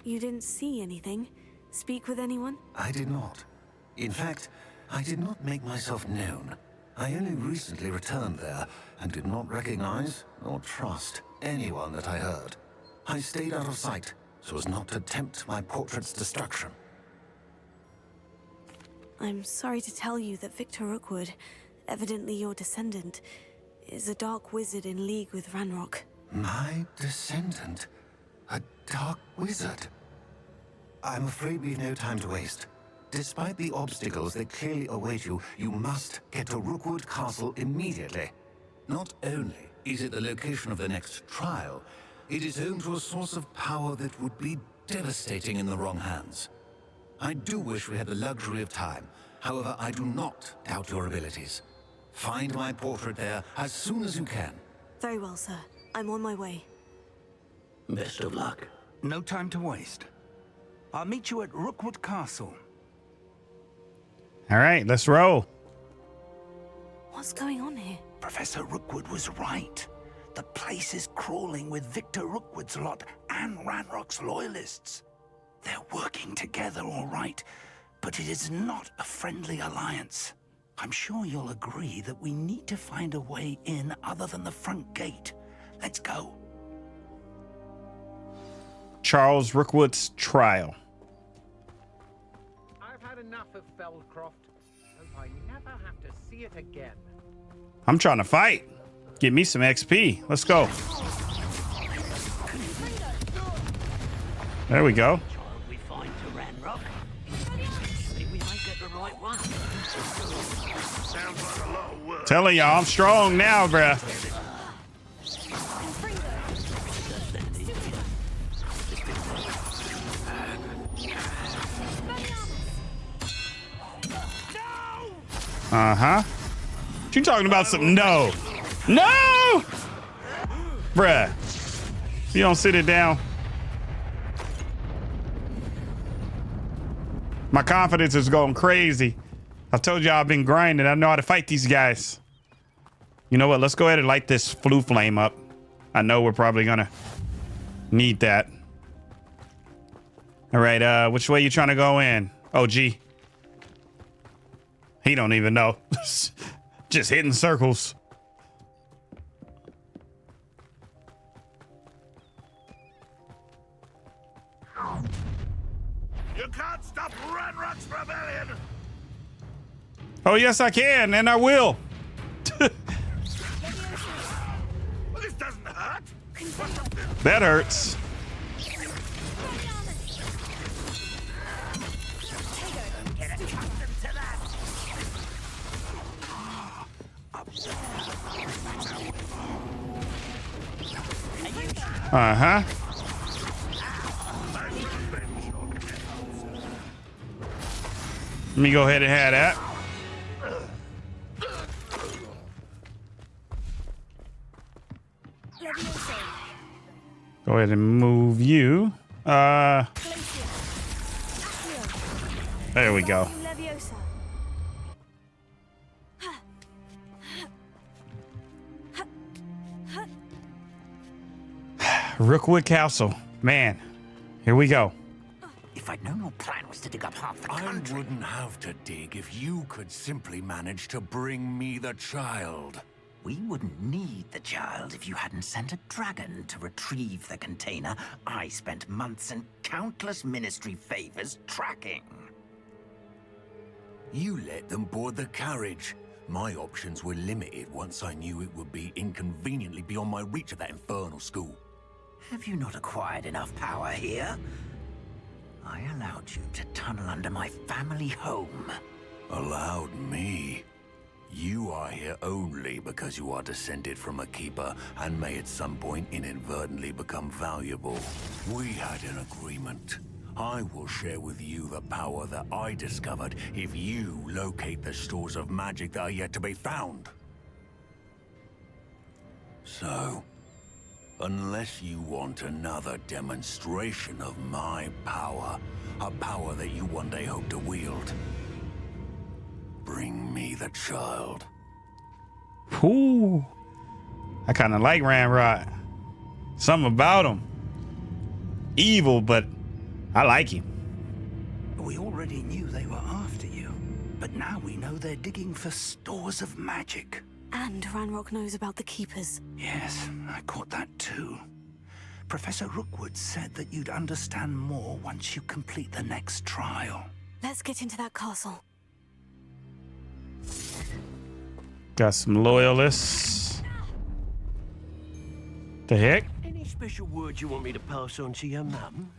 You didn't see anything? Speak with anyone? I did not. In fact, I did not make myself known. I only recently returned there and did not recognize or trust anyone that I heard. I stayed out of sight so as not to tempt my portrait's destruction. I'm sorry to tell you that Victor Rookwood, evidently your descendant, is a dark wizard in league with Ranrock. My descendant? A dark wizard? I'm afraid we've no time to waste. Despite the obstacles that clearly await you, you must get to Rookwood Castle immediately. Not only is it the location of the next trial, it is home to a source of power that would be devastating in the wrong hands. I do wish we had the luxury of time. However, I do not doubt your abilities. Find my portrait there as soon as you can. Very well, sir. I'm on my way. Best of luck. No time to waste. I'll meet you at Rookwood Castle. All right, let's roll. What's going on here? Professor Rookwood was right. The place is crawling with Victor Rookwood's lot and Ranrock's loyalists. They're working together, all right, but it is not a friendly alliance. I'm sure you'll agree that we need to find a way in other than the front gate. Let's go. Charles Rookwood's trial. I've had enough of Feldcroft. Hope I never have to see it again. I'm trying to fight. Give me some XP. Let's go. There we go. We find to Ranrock. Maybe we might get the right one. Telling y'all I'm strong now, bruh. Uh-huh. What you talking about? Some no. No! Bruh. You don't sit it down. My confidence is going crazy. I told you I've been grinding. I know how to fight these guys. You know what? Let's go ahead and light this flue flame up. I know we're probably gonna need that. All right, which way you trying to go in? Oh, gee. He don't even know. Just hitting circles. You can't stop Ranrock's rebellion! Oh, yes, I can, and I will. Well, this doesn't hurt. That hurts. Uh-huh. Let me go ahead and have that. Go ahead and move you. There we go. Rookwood Castle. Man, here we go. If I'd known your plan was to dig up half the country... I wouldn't have to dig if you could simply manage to bring me the child. We wouldn't need the child if you hadn't sent a dragon to retrieve the container I spent months and countless ministry favors tracking. You let them board the carriage. My options were limited once I knew it would be inconveniently beyond my reach of that infernal school. Have you not acquired enough power here? I allowed you to tunnel under my family home. Allowed me? You are here only because you are descended from a keeper and may at some point inadvertently become valuable. We had an agreement. I will share with you the power that I discovered if you locate the stores of magic that are yet to be found. So, unless you want another demonstration of my power, a power that you one day hope to wield, bring me the child. Ooh, I kind of like Ramrod. Something about him. Evil, but I like him. We already knew they were after you, but now we know they're digging for stores of magic. And Ranrock knows about the Keepers. Yes, I caught that too. Professor Rookwood said that you'd understand more once you complete the next trial. Let's get into that castle. Got some loyalists. The heck? Any special words you want me to pass on to your mum?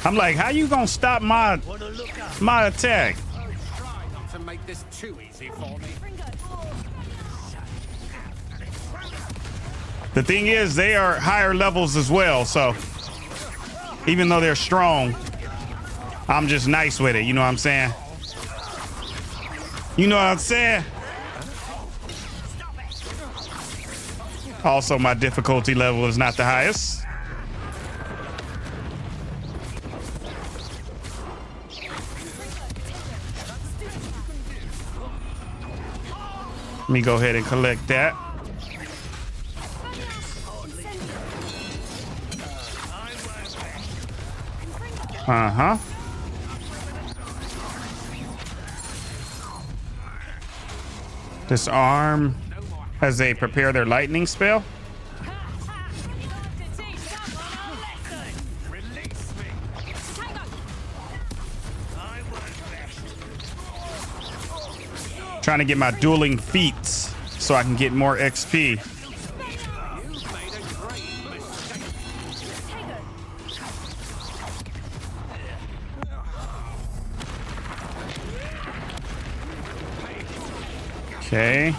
I'm like, how you gonna stop my attack? Try not to make this too easy for me. The thing is, they are higher levels as well, so even though they're strong, I'm just nice with it, you know what I'm saying? You know what I'm saying? Also, my difficulty level is not the highest. Let me go ahead and collect that. Uh-huh. Disarm as they prepare their lightning spell. Trying to get my dueling feats so I can get more XP. Okay.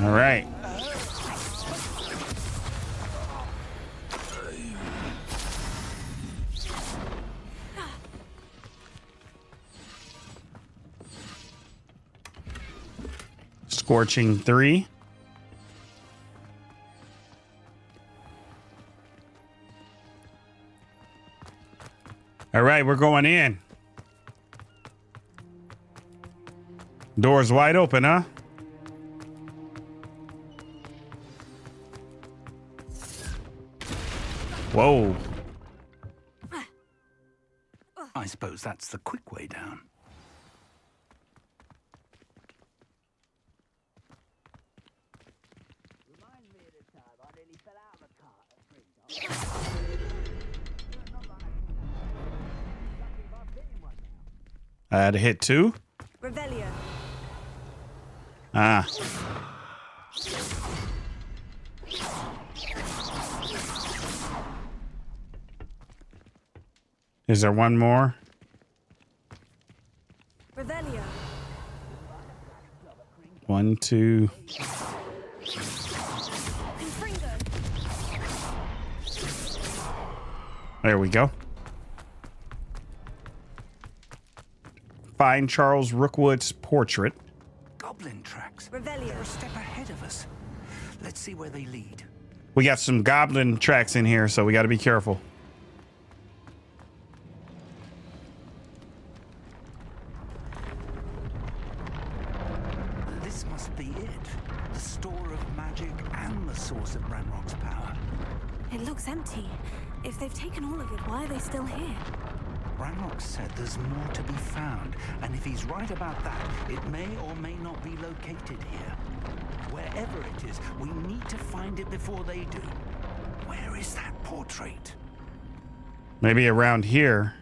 All right. Scorching 3. All right, we're going in. Doors wide open, huh? Whoa. I suppose that's the quick way down. I had to hit 2. Revelio. Ah. Is there one more? Revelio. 1, 2. There we go. Find Charles Rookwood's portrait. Goblin tracks. Revelio. They're a step ahead of us. Let's see where they lead. We got some goblin tracks in here, so we got to be careful. This must be it. The store of magic and the source of Ranrock's power. It looks empty. If they've taken all of it, why are they still here? Ranrock said there's more to be found, and if he's right about that, it may or may not be located here. Wherever it is, we need to find it before they do. Where is that portrait? Maybe around here.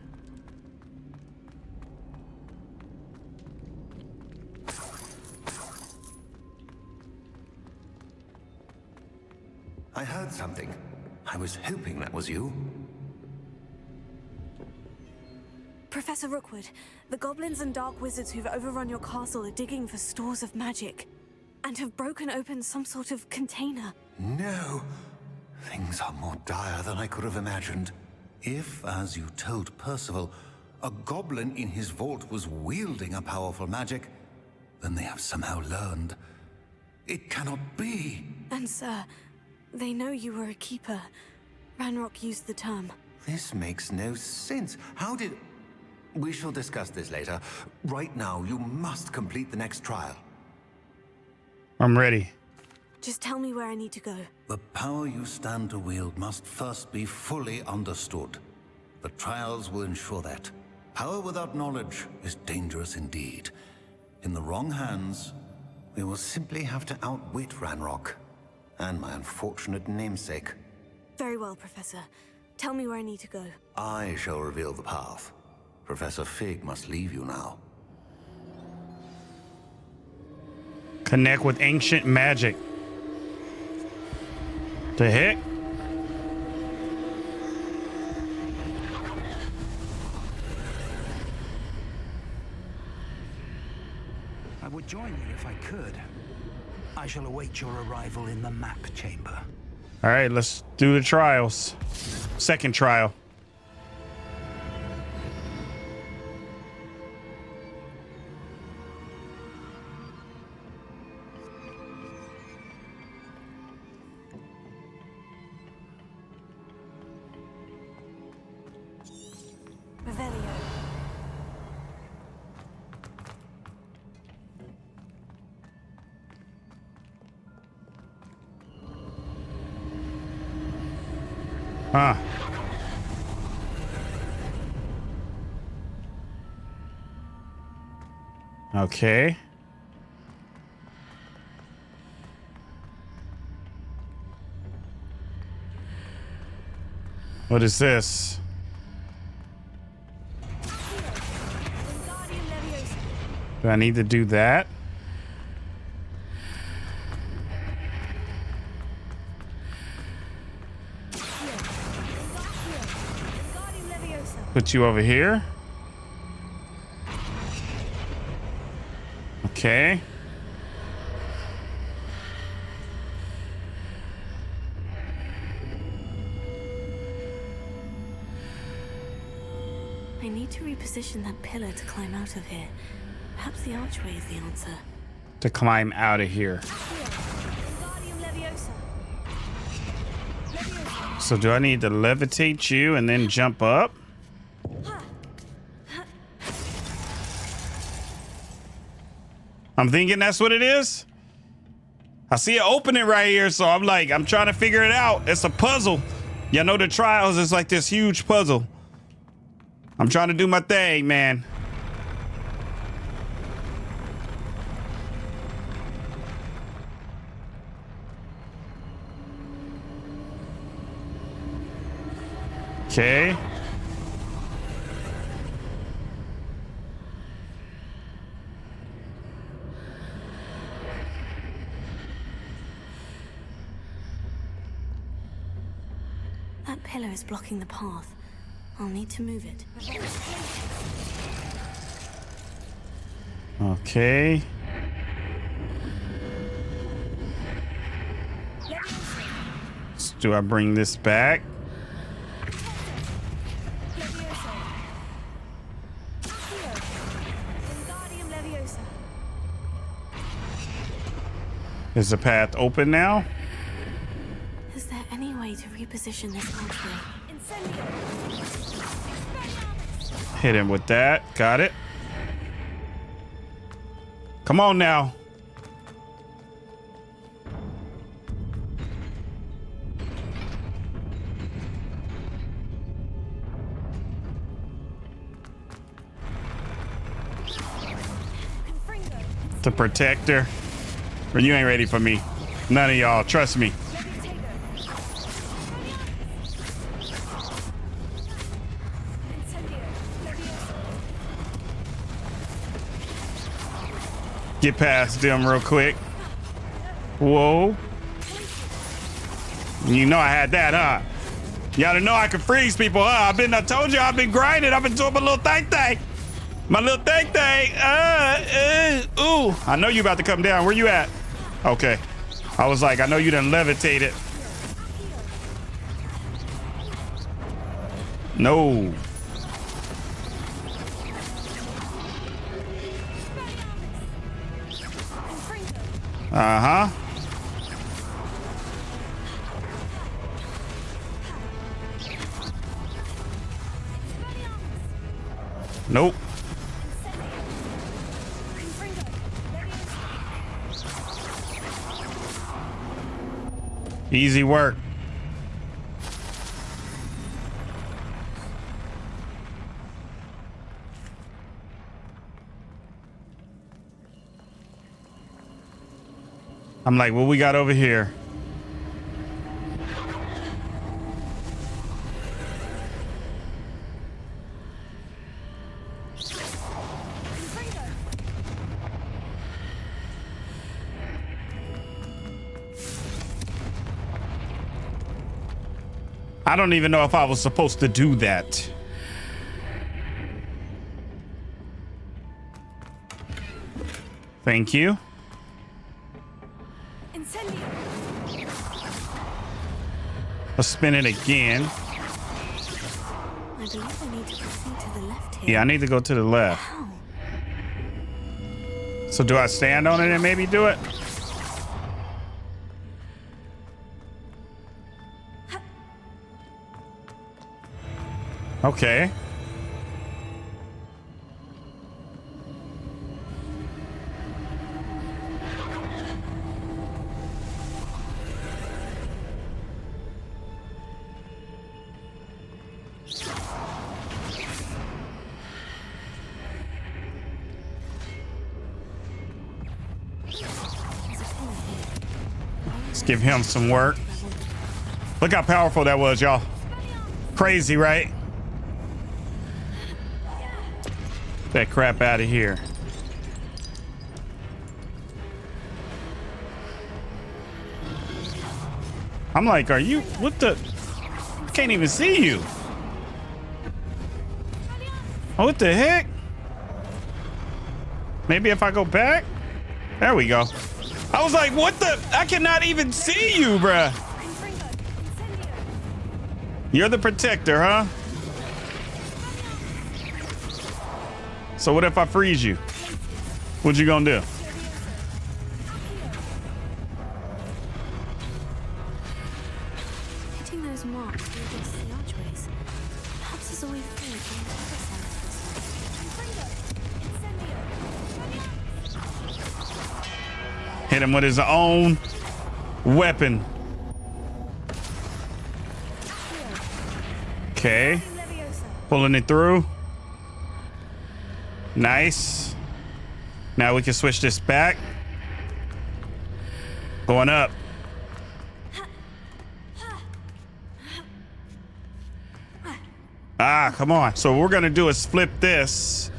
I heard something. I was hoping that was you. Professor Rookwood, the goblins and dark wizards who've overrun your castle are digging for stores of magic and have broken open some sort of container. No. Things are more dire than I could have imagined. If, as you told Percival, a goblin in his vault was wielding a powerful magic, then they have somehow learned. It cannot be. And sir, they know you were a keeper. Ranrock used the term. This makes no sense. How did... We shall discuss this later. Right now, you must complete the next trial. I'm ready. Just tell me where I need to go. The power you stand to wield must first be fully understood. The trials will ensure that. Power without knowledge is dangerous indeed. In the wrong hands, we will simply have to outwit Ranrock and my unfortunate namesake. Very well, Professor. Tell me where I need to go. I shall reveal the path. Professor Fig must leave you now. Connect with ancient magic. The heck? I would join you if I could. I shall await your arrival in the map chamber. All right, let's do the trials. Second trial. Huh. Okay. What is this? Do I need to do that? Put you over here. Okay. I need to reposition that pillar to climb out of here. Perhaps the archway is the answer. To climb out of here. So do I need to levitate you and then jump up? I'm thinking that's what it is. I see it opening right here, so I'm trying to figure it out. It's a puzzle. You know, the trials is like this huge puzzle. I'm trying to do my thing, man. Okay. That pillar is blocking the path. I'll need to move it. Okay. So do I bring this back? Is the path open now? Is there any way to reposition this archway? Hit him with that. Got it. Come on now. The Protector. But you ain't ready for me. None of y'all. Trust me. Get past them real quick. Whoa. You know I had that, huh? Y'all know I can freeze people, huh? I told you I've been grinding. I've been doing my little thing. My little thing. Ooh. I know you about to come down. Where you at? Okay. I was like, I know you done levitated. No. Uh-huh. Nope. Easy work. I'm like, what we got over here? I don't even know if I was supposed to do that. Thank you. Let's spin it again. I believe I need to proceed to the left here. Yeah, I need to go to the left. So do I stand on it and maybe do it? Okay. Let's give him some work. Look how powerful that was, y'all. Crazy, right? That crap out of here. I'm like, are you, what the? I can't even see you. Oh, what the heck? Maybe if I go back? There we go. I was like, what the? I cannot even see you, bruh. You're the protector, huh? So what if I freeze you? What you gonna do? Hitting those marks against the archways. Perhaps there's a way through from the other side. Hit him with his own weapon. Okay. Pulling it through. Nice. Now we can switch this back. Going up. Ah, come on. So what we're gonna do is flip this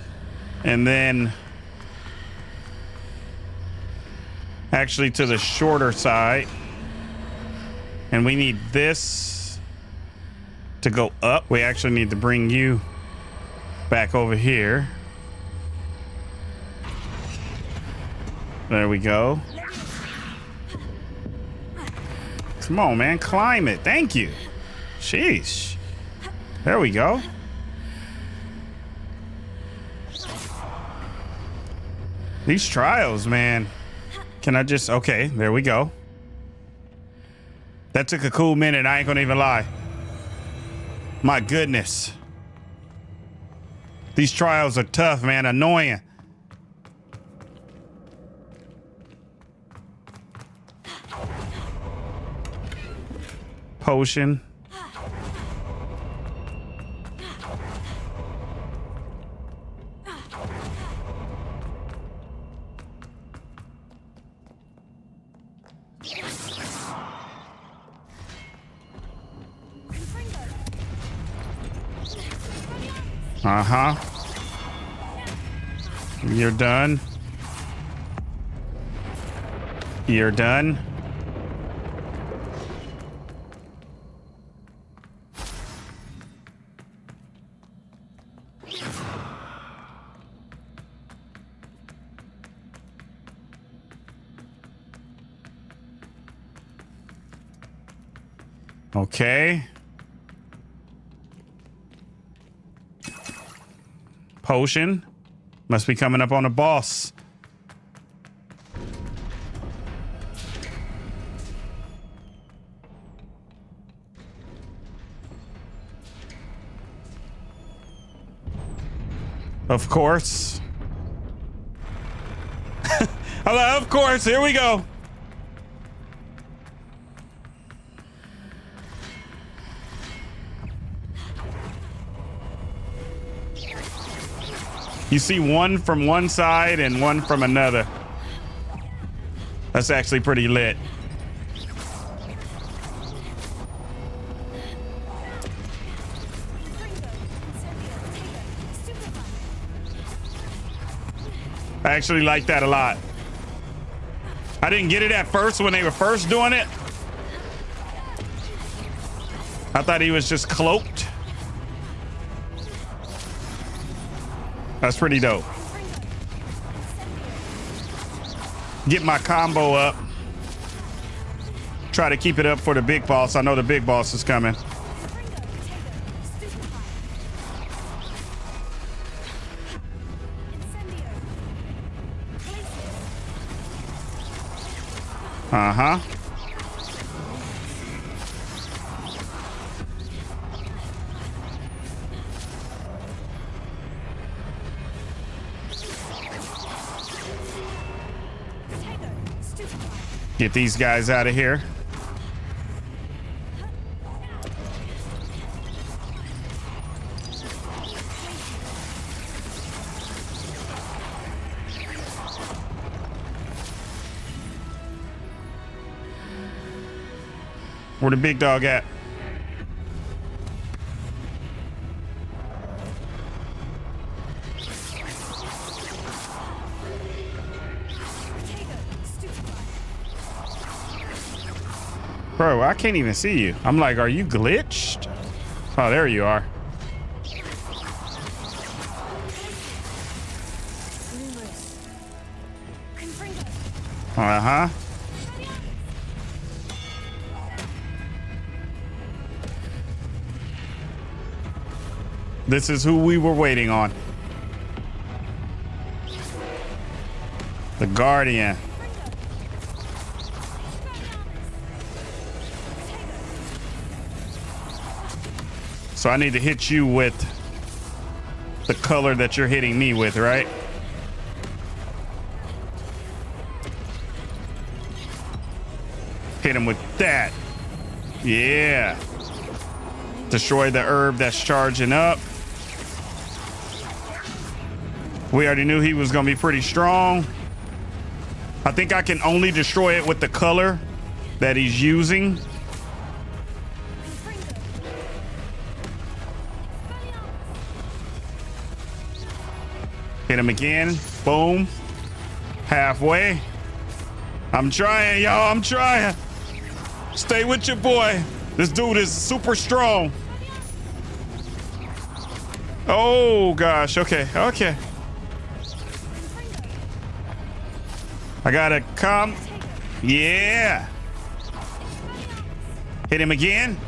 and then actually to the shorter side. And we need this to go up. We actually need to bring you back over here. There we go. Come on, man. Climb it. Thank you. Sheesh. There we go. These trials, man. Can I just... Okay, there we go. That took a cool minute. I ain't gonna even lie. My goodness. These trials are tough, man. Annoying. Potion. Uh-huh. You're done. You're done. Okay. Potion. Must be coming up on a boss. Of course. Hello, of course. Here we go. You see one from one side and one from another. That's actually pretty lit. I actually like that a lot. I didn't get it at first when they were first doing it. I thought he was just cloaked. That's pretty dope. Get my combo up. Try to keep it up for the big boss. I know the big boss is coming. Uh-huh. Get these guys out of here. Where the big dog at? Bro, I can't even see you. I'm like, are you glitched? Oh, there you are. Uh-huh. This is who we were waiting on. The Guardian. So I need to hit you with the color that you're hitting me with, right? Hit him with that. Yeah. Destroy the herb that's charging up. We already knew he was going to be pretty strong. I think I can only destroy it with the color that he's using. Hit him again. Boom. Halfway. I'm trying, y'all. I'm trying. Stay with your boy. This dude is super strong. Oh, gosh. Okay. Okay. I gotta come. Yeah. Hit him again.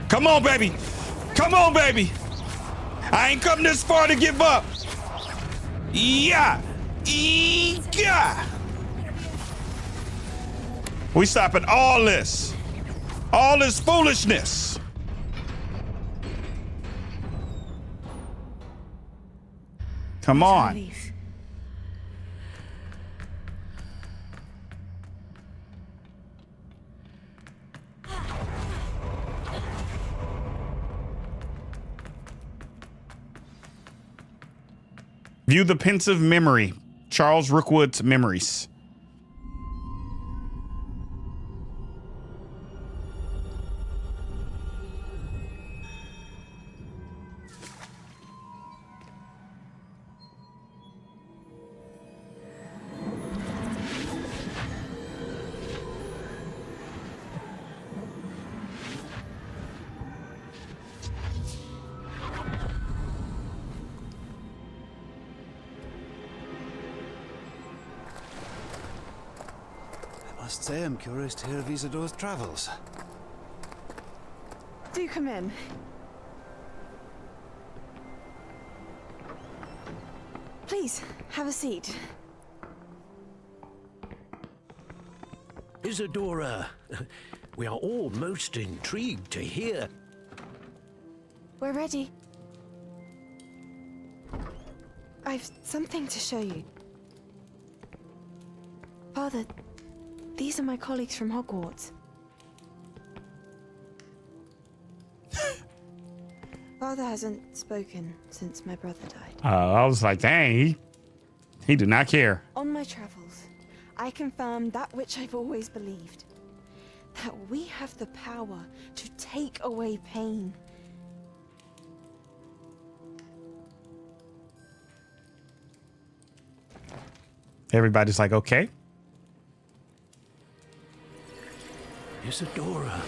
Come on, baby. Come on, baby. I ain't come this far to give up. Yeah. Yeah. We stopping all this foolishness. Come on. View the pensive memory. Charles Rookwood's memories. Must say I'm curious to hear of Isadore's travels. Do come in. Please, have a seat. Isadora, we are all most intrigued to hear. We're ready. I've something to show you. Father, these are my colleagues from Hogwarts. Father hasn't spoken since my brother died. I was like, dang, he do not care. On my travels, I confirmed that which I've always believed. That we have the power to take away pain. Everybody's like, okay. Isadora.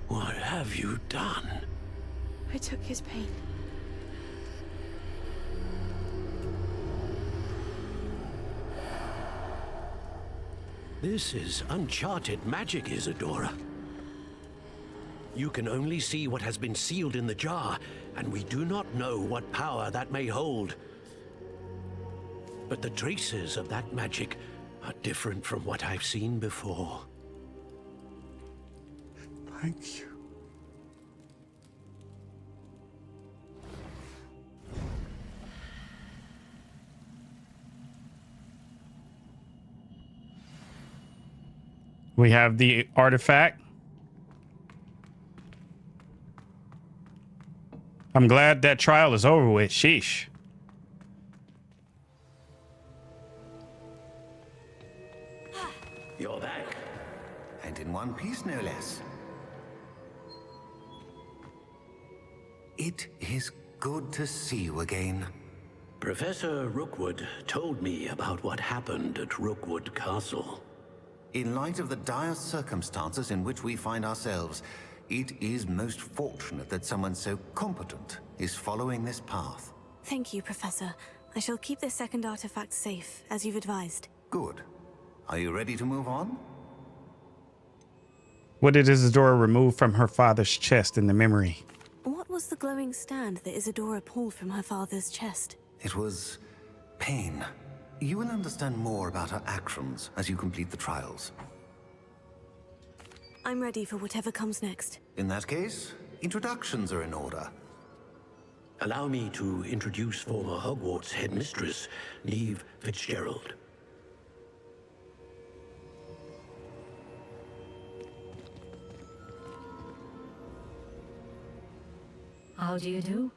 What have you done? I took his pain. This is uncharted magic, Isadora. You can only see what has been sealed in the jar, and we do not know what power that may hold. But the traces of that magic are different from what I've seen before. Thank you. We have the artifact. I'm glad that trial is over with. Sheesh. You're back. And in one piece, no less. It is good to see you again. Professor Rookwood told me about what happened at Rookwood Castle. In light of the dire circumstances in which we find ourselves, it is most fortunate that someone so competent is following this path. Thank you, Professor. I shall keep this second artifact safe, as you've advised. Good. Are you ready to move on? What did Isadora remove from her father's chest in the memory? What was the glowing stand that Isadora pulled from her father's chest? It was pain. You will understand more about her actions as you complete the trials. I'm ready for whatever comes next. In that case, introductions are in order. Allow me to introduce former Hogwarts Headmistress, Niamh Fitzgerald. How do you do?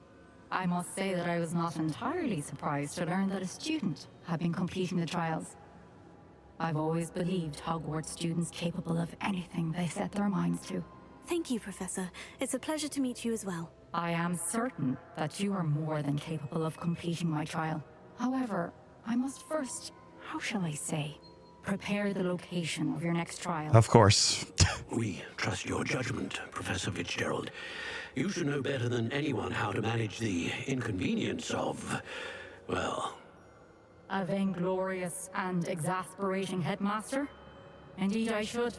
I must say that I was not entirely surprised to learn that a student had been completing the trials. I've always believed Hogwarts students capable of anything they set their minds to. Thank you, Professor. It's a pleasure to meet you as well. I am certain that you are more than capable of completing my trial. However, I must first, how shall I say, prepare the location of your next trial. Of course. We trust your judgment, Professor Fitzgerald. You should know better than anyone how to manage the inconvenience of, well... A vainglorious and exasperating headmaster? Indeed I should.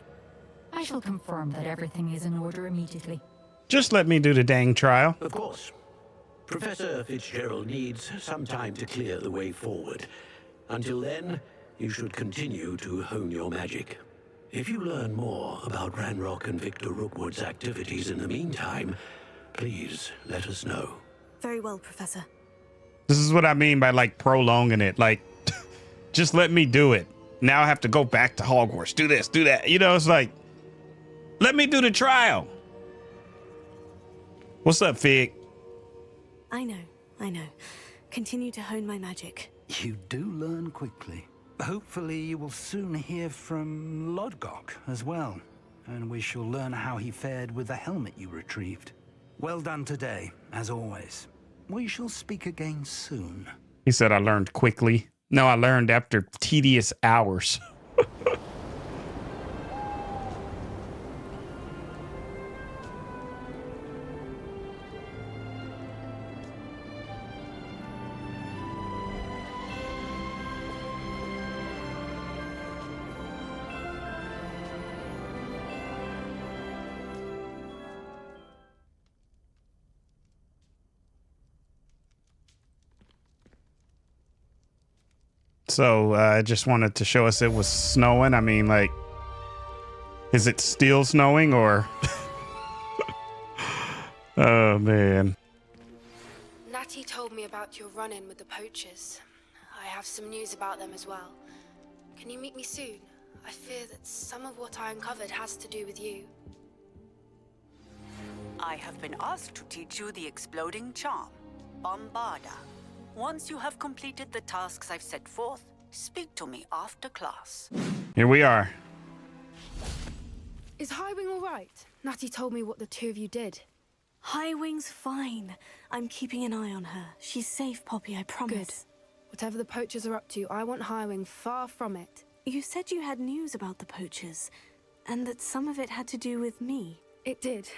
I shall confirm that everything is in order immediately. Just let me do the dang trial. Of course. Professor Fitzgerald needs some time to clear the way forward. Until then, you should continue to hone your magic. If you learn more about Ranrock and Victor Rookwood's activities in the meantime, please let us know. Very well, Professor. This is what I mean by like prolonging it. Like, just let me do it. Now I have to go back to Hogwarts. Do this, do that. You know, it's like, let me do the trial. What's up, Fig? I know. Continue to hone my magic. You do learn quickly. Hopefully you will soon hear from Lodgok as well, and we shall learn how he fared with the helmet you retrieved. Well done today, as always. We shall speak again soon. He said I learned quickly. No, I learned after tedious hours. So I just wanted to show us it was snowing. I mean, like, is it still snowing or? Oh, man. Natty told me about your run-in with the poachers. I have some news about them as well. Can you meet me soon? I fear that some of what I uncovered has to do with you. I have been asked to teach you the exploding charm, Bombarda. Once you have completed the tasks I've set forth, speak to me after class. Here we are. Is Highwing all right? Natty told me what the two of you did. Highwing's fine. I'm keeping an eye on her. She's safe, Poppy, I promise. Good. Whatever the poachers are up to, I want Highwing far from it. You said you had news about the poachers, and that some of it had to do with me. It did.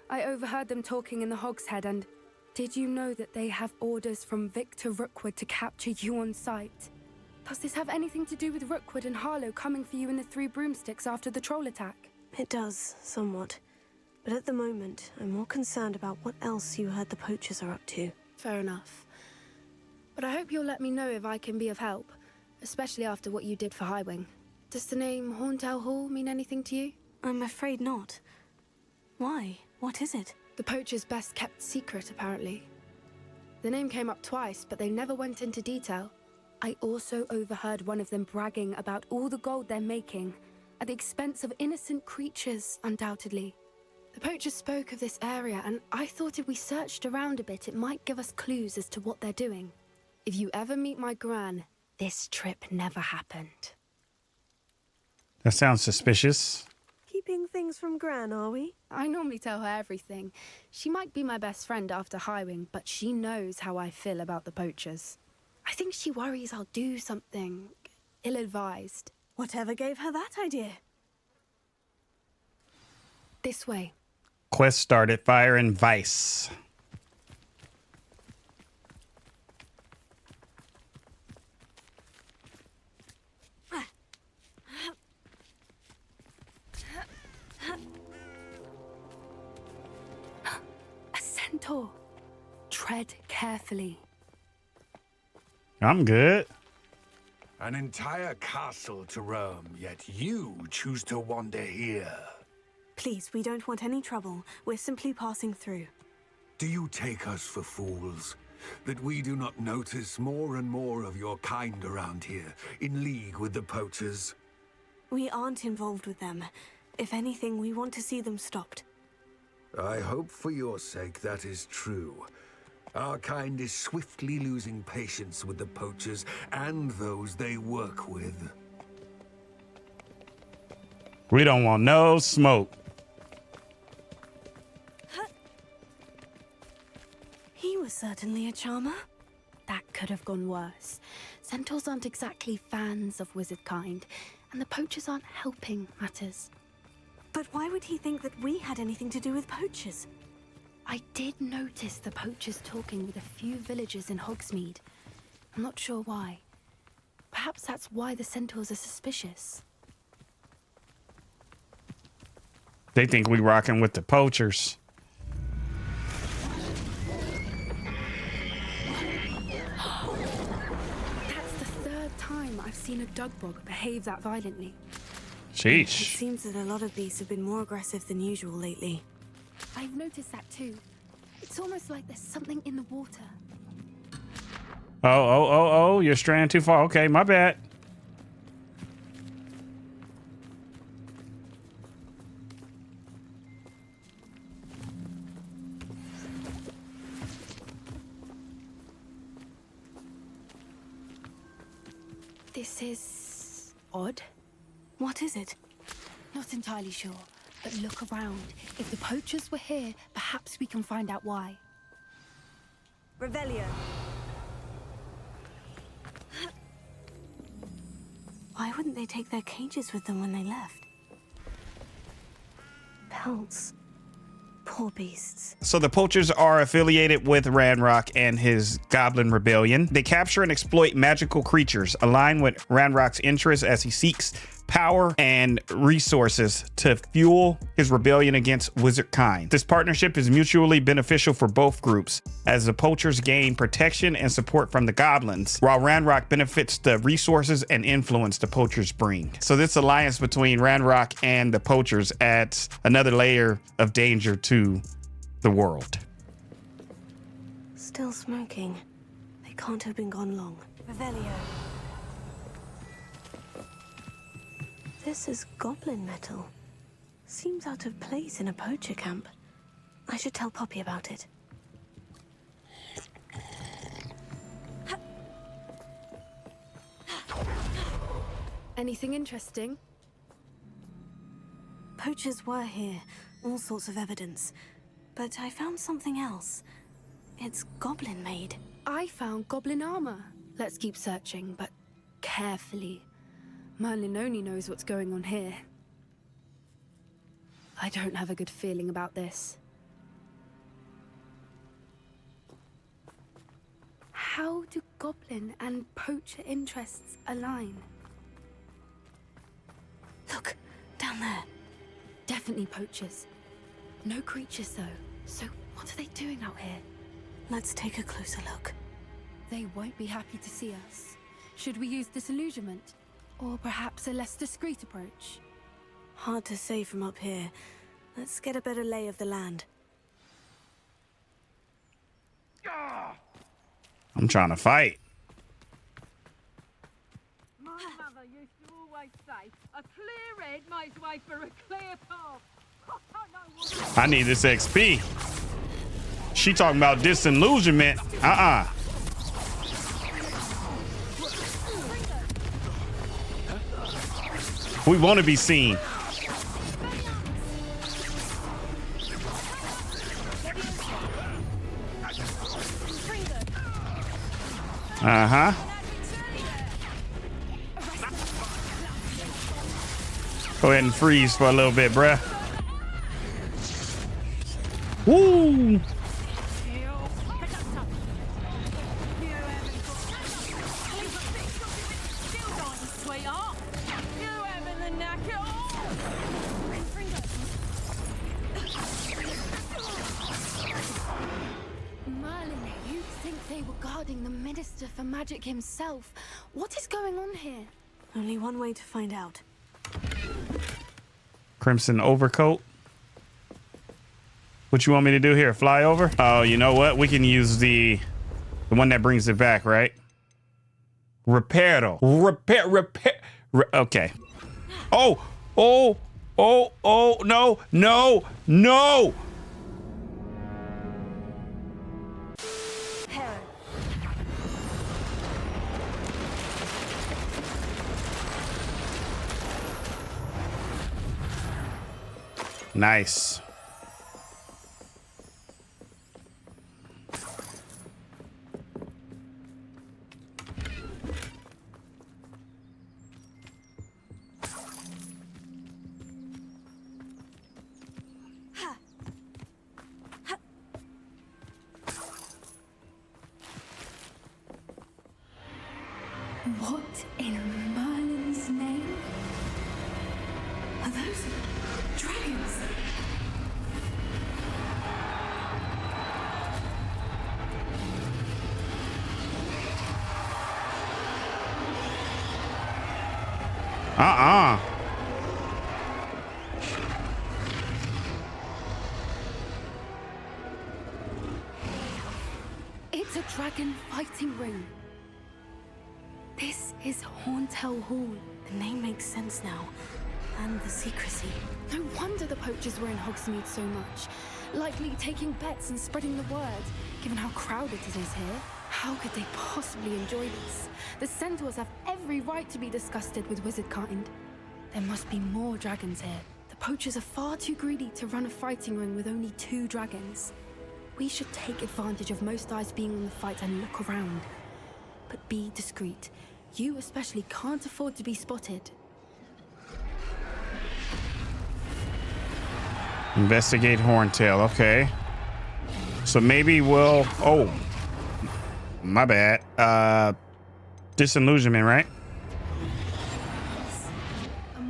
I overheard them talking in the Hogshead, and did you know that they have orders from Victor Rookwood to capture you on sight? Does this have anything to do with Rookwood and Harlow coming for you in the Three Broomsticks after the troll attack? It does, somewhat. But at the moment, I'm more concerned about what else you heard the poachers are up to. Fair enough. But I hope you'll let me know if I can be of help, especially after what you did for Highwing. Does the name Horntail Hall mean anything to you? I'm afraid not. Why? What is it? The poachers' best kept secret, apparently. The name came up twice, but they never went into detail. I also overheard one of them bragging about all the gold they're making, at the expense of innocent creatures, undoubtedly. The poachers spoke of this area, and I thought if we searched around a bit, it might give us clues as to what they're doing. If you ever meet my gran, this trip never happened. That sounds suspicious. Keeping things from Gran, are we? I normally tell her everything. She might be my best friend after Highwing, but she knows how I feel about the poachers. I think she worries I'll do something ill-advised. Whatever gave her that idea? This way. Quest started. Fire and Vice. A centaur. Tread carefully. I'm good. An entire castle to roam, yet you choose to wander here. Please, we don't want any trouble. We're simply passing through. Do you take us for fools? That we do not notice more and more of your kind around here, in league with the poachers? We aren't involved with them. If anything, we want to see them stopped. I hope for your sake that is true. Our kind is swiftly losing patience with the poachers and those they work with. We don't want no smoke. He was certainly a charmer. That could have gone worse. Centaurs aren't exactly fans of wizard kind, and the poachers aren't helping matters. But why would he think that we had anything to do with poachers? I did notice the poachers talking with a few villagers in Hogsmeade. I'm not sure why. Perhaps that's why the centaurs are suspicious. They think we rocking with the poachers. That's the third time I've seen a Dugbog behave that violently. Sheesh. It seems that a lot of these have been more aggressive than usual lately. I've noticed that too. It's almost like there's something in the water. Oh, you're straying too far. Okay, my bad. This is odd. What is it? Not entirely sure, but look around. If the poachers were here, perhaps we can find out why. Revelio. Why wouldn't they take their cages with them when they left? Pelts. Poor beasts. So the poachers are affiliated with Ranrock and his Goblin Rebellion. They capture and exploit magical creatures, align with Ranrock's interests as he seeks power and resources to fuel his rebellion against wizard kind. This partnership is mutually beneficial for both groups, as the poachers gain protection and support from the goblins, while Ranrock benefits the resources and influence the poachers bring. So this alliance between Ranrock and the poachers adds another layer of danger to the world. Still smoking. They can't have been gone long. Revelio. This is goblin metal. Seems out of place in a poacher camp. I should tell Poppy about it. Anything interesting? Poachers were here, all sorts of evidence. But I found something else. It's goblin made. I found goblin armor. Let's keep searching, but carefully. Merlin only knows what's going on here. I don't have a good feeling about this. How do goblin and poacher interests align? Look, down there. Definitely poachers. No creatures though. So what are they doing out here? Let's take a closer look. They won't be happy to see us. Should we use disillusionment? Or perhaps a less discreet approach? Hard to say from up here. Let's get a better lay of the land. I'm trying to fight. My mother used to always say, a clear head makes way for a clear path. I need this XP. She talking about disillusionment. We want to be seen. Go ahead and freeze for a little bit, bruh. Woo! The Minister for Magic himself. What is going on here? Only one way to find out. Crimson overcoat. What you want me to do here? Fly over? Oh, you know what? We can use the one that brings it back, right? Reparo. Okay. Oh, no. Nice. What in Merlin's name? Are those dragons? It's a dragon fighting ring. This is Hauntel Hall. The name makes sense now. And the secrecy. No wonder the poachers were in Hogsmeade so much. Likely taking bets and spreading the word, given how crowded it is here. How could they possibly enjoy this? The centaurs have every right to be disgusted with wizard kind. There must be more dragons here. The poachers are far too greedy to run a fighting ring with only 2 dragons. We should take advantage of most eyes being on the fight and look around. But be discreet. You especially can't afford to be spotted. Investigate Horntail. Okay. So maybe we'll... Oh. My bad. Disillusionment, right? A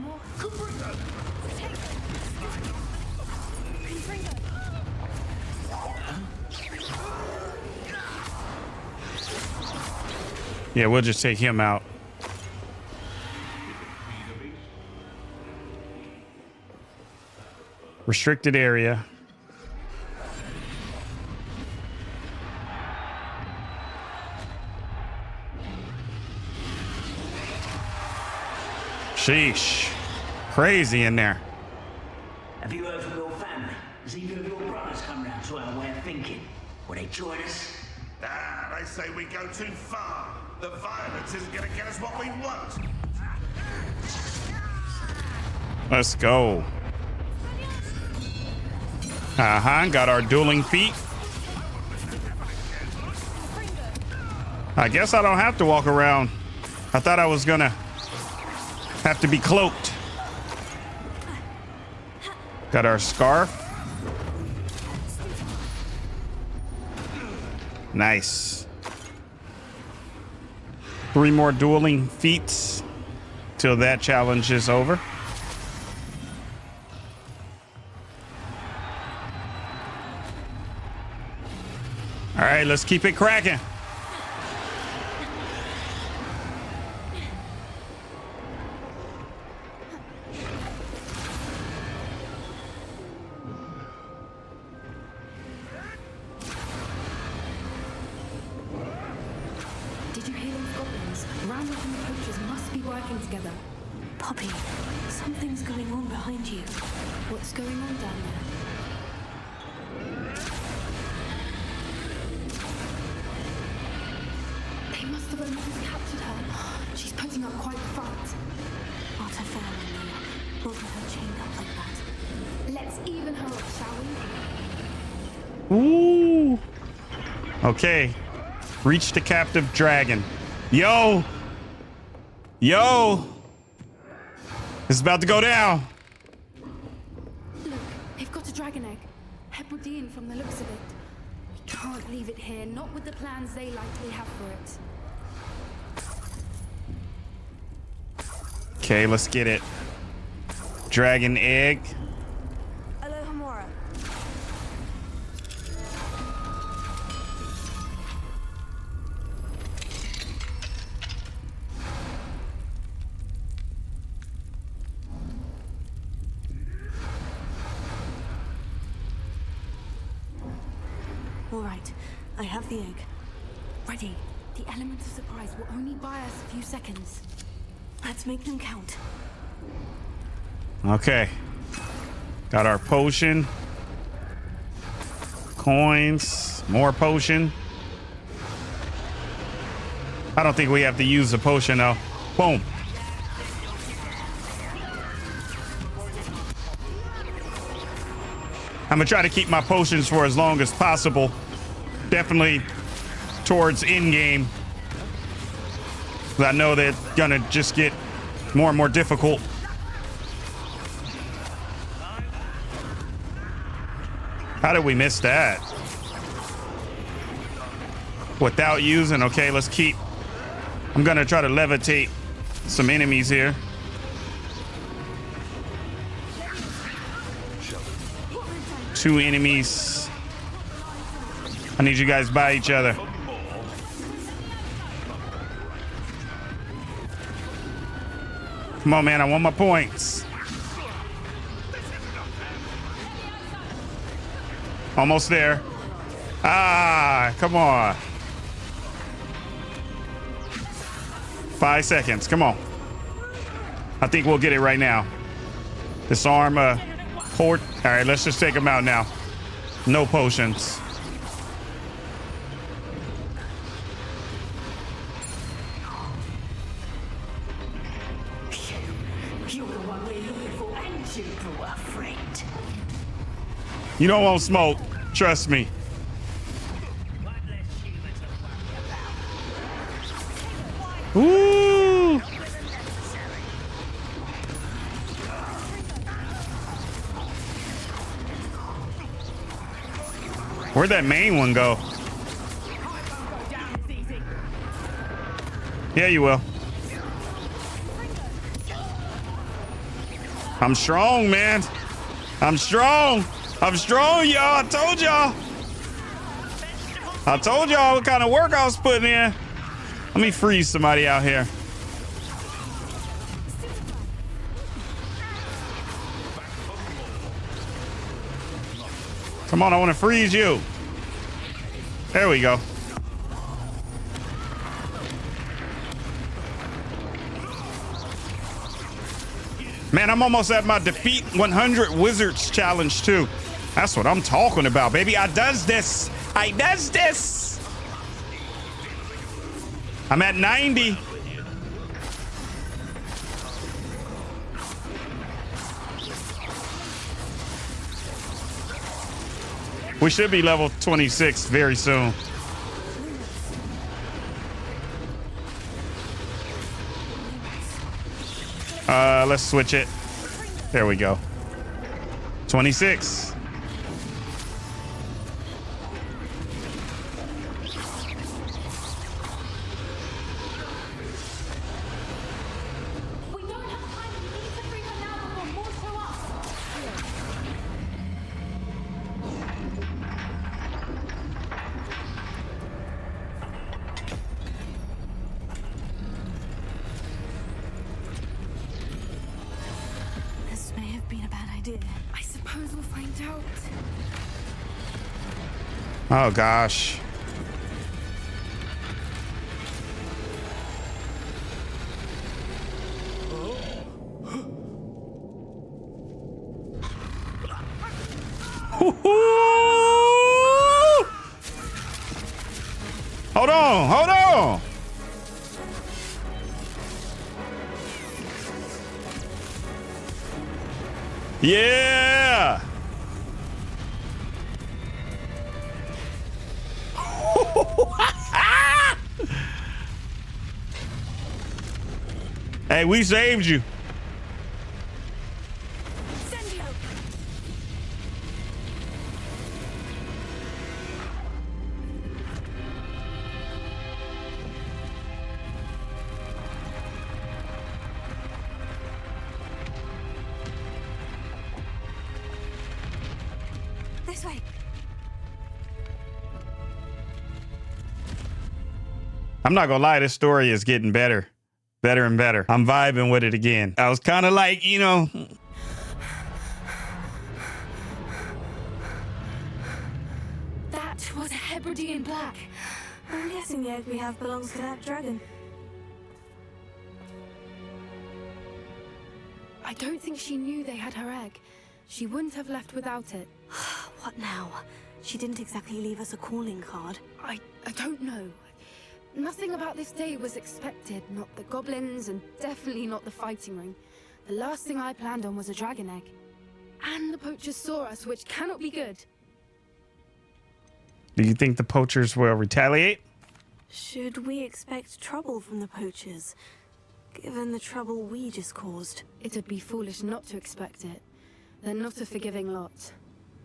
Yeah, we'll just take him out. Restricted area. Sheesh. Crazy in there. Have you heard from your family? Has either of your brothers come round to our way of thinking? Will they join us? Ah, they say we go too far. The violence isn't going to get us what we want. Let's go. Got our dueling feet. I guess I don't have to walk around. I thought I was gonna have to be cloaked. Got our scarf. Nice. 3 more dueling feats till that challenge is over. All right, let's keep it cracking. Did you hear those goblins? Ranrock and the poachers must be working together. Poppy, something's going on behind you. What's going on down there? They must have only just captured her. She's putting up quite the fight. Not a fair one, Niamh. We'll get her chained up like that. Let's even her up, shall we? Ooh. Okay. Reach the captive dragon. Yo. Yo. It's about to go down. Look, they've got a dragon egg. Herbology from the looks of it. We can't leave it here, not with the plans they likely have for it. Okay, let's get it. Dragon egg. Alohomora. All right, I have the egg. Ready. The element of surprise will only buy us a few seconds. Let's make them count. Okay. Got our potion. Coins. More potion. I don't think we have to use the potion though. Boom. I'm gonna try to keep my potions for as long as possible. Definitely towards end game. I know they're gonna just get more and more difficult. How did we miss that? Without using, okay, let's keep. I'm gonna try to levitate some enemies here. Two enemies. I need you guys by each other. Come on, man, I want my points. Almost there. Ah, come on. 5 seconds, come on. I think we'll get it right now. Disarm port. All right, let's just take them out now. No potions. You don't want smoke. Trust me. Ooh. Where'd that main one go? Yeah, you will. I'm strong, man. I'm strong. I'm strong, y'all. I told y'all. I told y'all what kind of work I was putting in. Let me freeze somebody out here. Come on, I want to freeze you. There we go. Man, I'm almost at my defeat 100 wizards challenge too. That's what I'm talking about, baby. I does this. I does this. I'm at 90. We should be level 26 very soon. Let's switch it. There we go. 26. Oh gosh. Hold on, hold on. Yeah. Hey, we saved you. This way. I'm not gonna lie, this story is getting better. Better and better. I'm vibing with it again. I was kind of like, you know. That was a Hebridean black. I'm guessing the egg we have belongs to that dragon. I don't think she knew they had her egg. She wouldn't have left without it. What now? She didn't exactly leave us a calling card. I don't know. Nothing about this day was expected, not the goblins, and definitely not the fighting ring. The last thing I planned on was a dragon egg. And the poachers saw us, which cannot be good. Do you think the poachers will retaliate? Should we expect trouble from the poachers, given the trouble we just caused? It'd be foolish not to expect it. They're not a forgiving lot.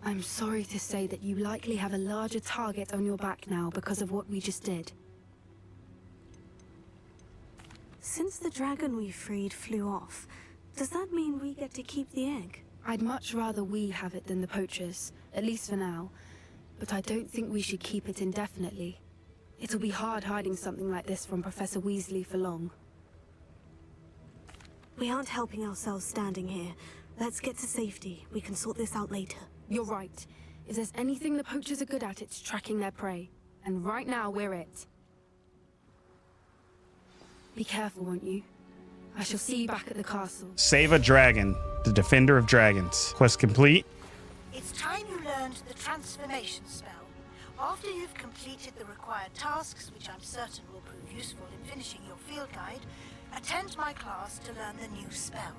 I'm sorry to say that you likely have a larger target on your back now because of what we just did. Since the dragon we freed flew off, does that mean we get to keep the egg? I'd much rather we have it than the poachers, at least for now. But I don't think we should keep it indefinitely. It'll be hard hiding something like this from Professor Weasley for long. We aren't helping ourselves standing here. Let's get to safety. We can sort this out later. You're right. If there's anything the poachers are good at, it's tracking their prey. And right now, we're it. Be careful, won't you? I shall see you back at the castle. Save a dragon, the defender of dragons. Quest complete. It's time you learned the transformation spell. After you've completed the required tasks, which I'm certain will prove useful in finishing your field guide, attend my class to learn the new spell.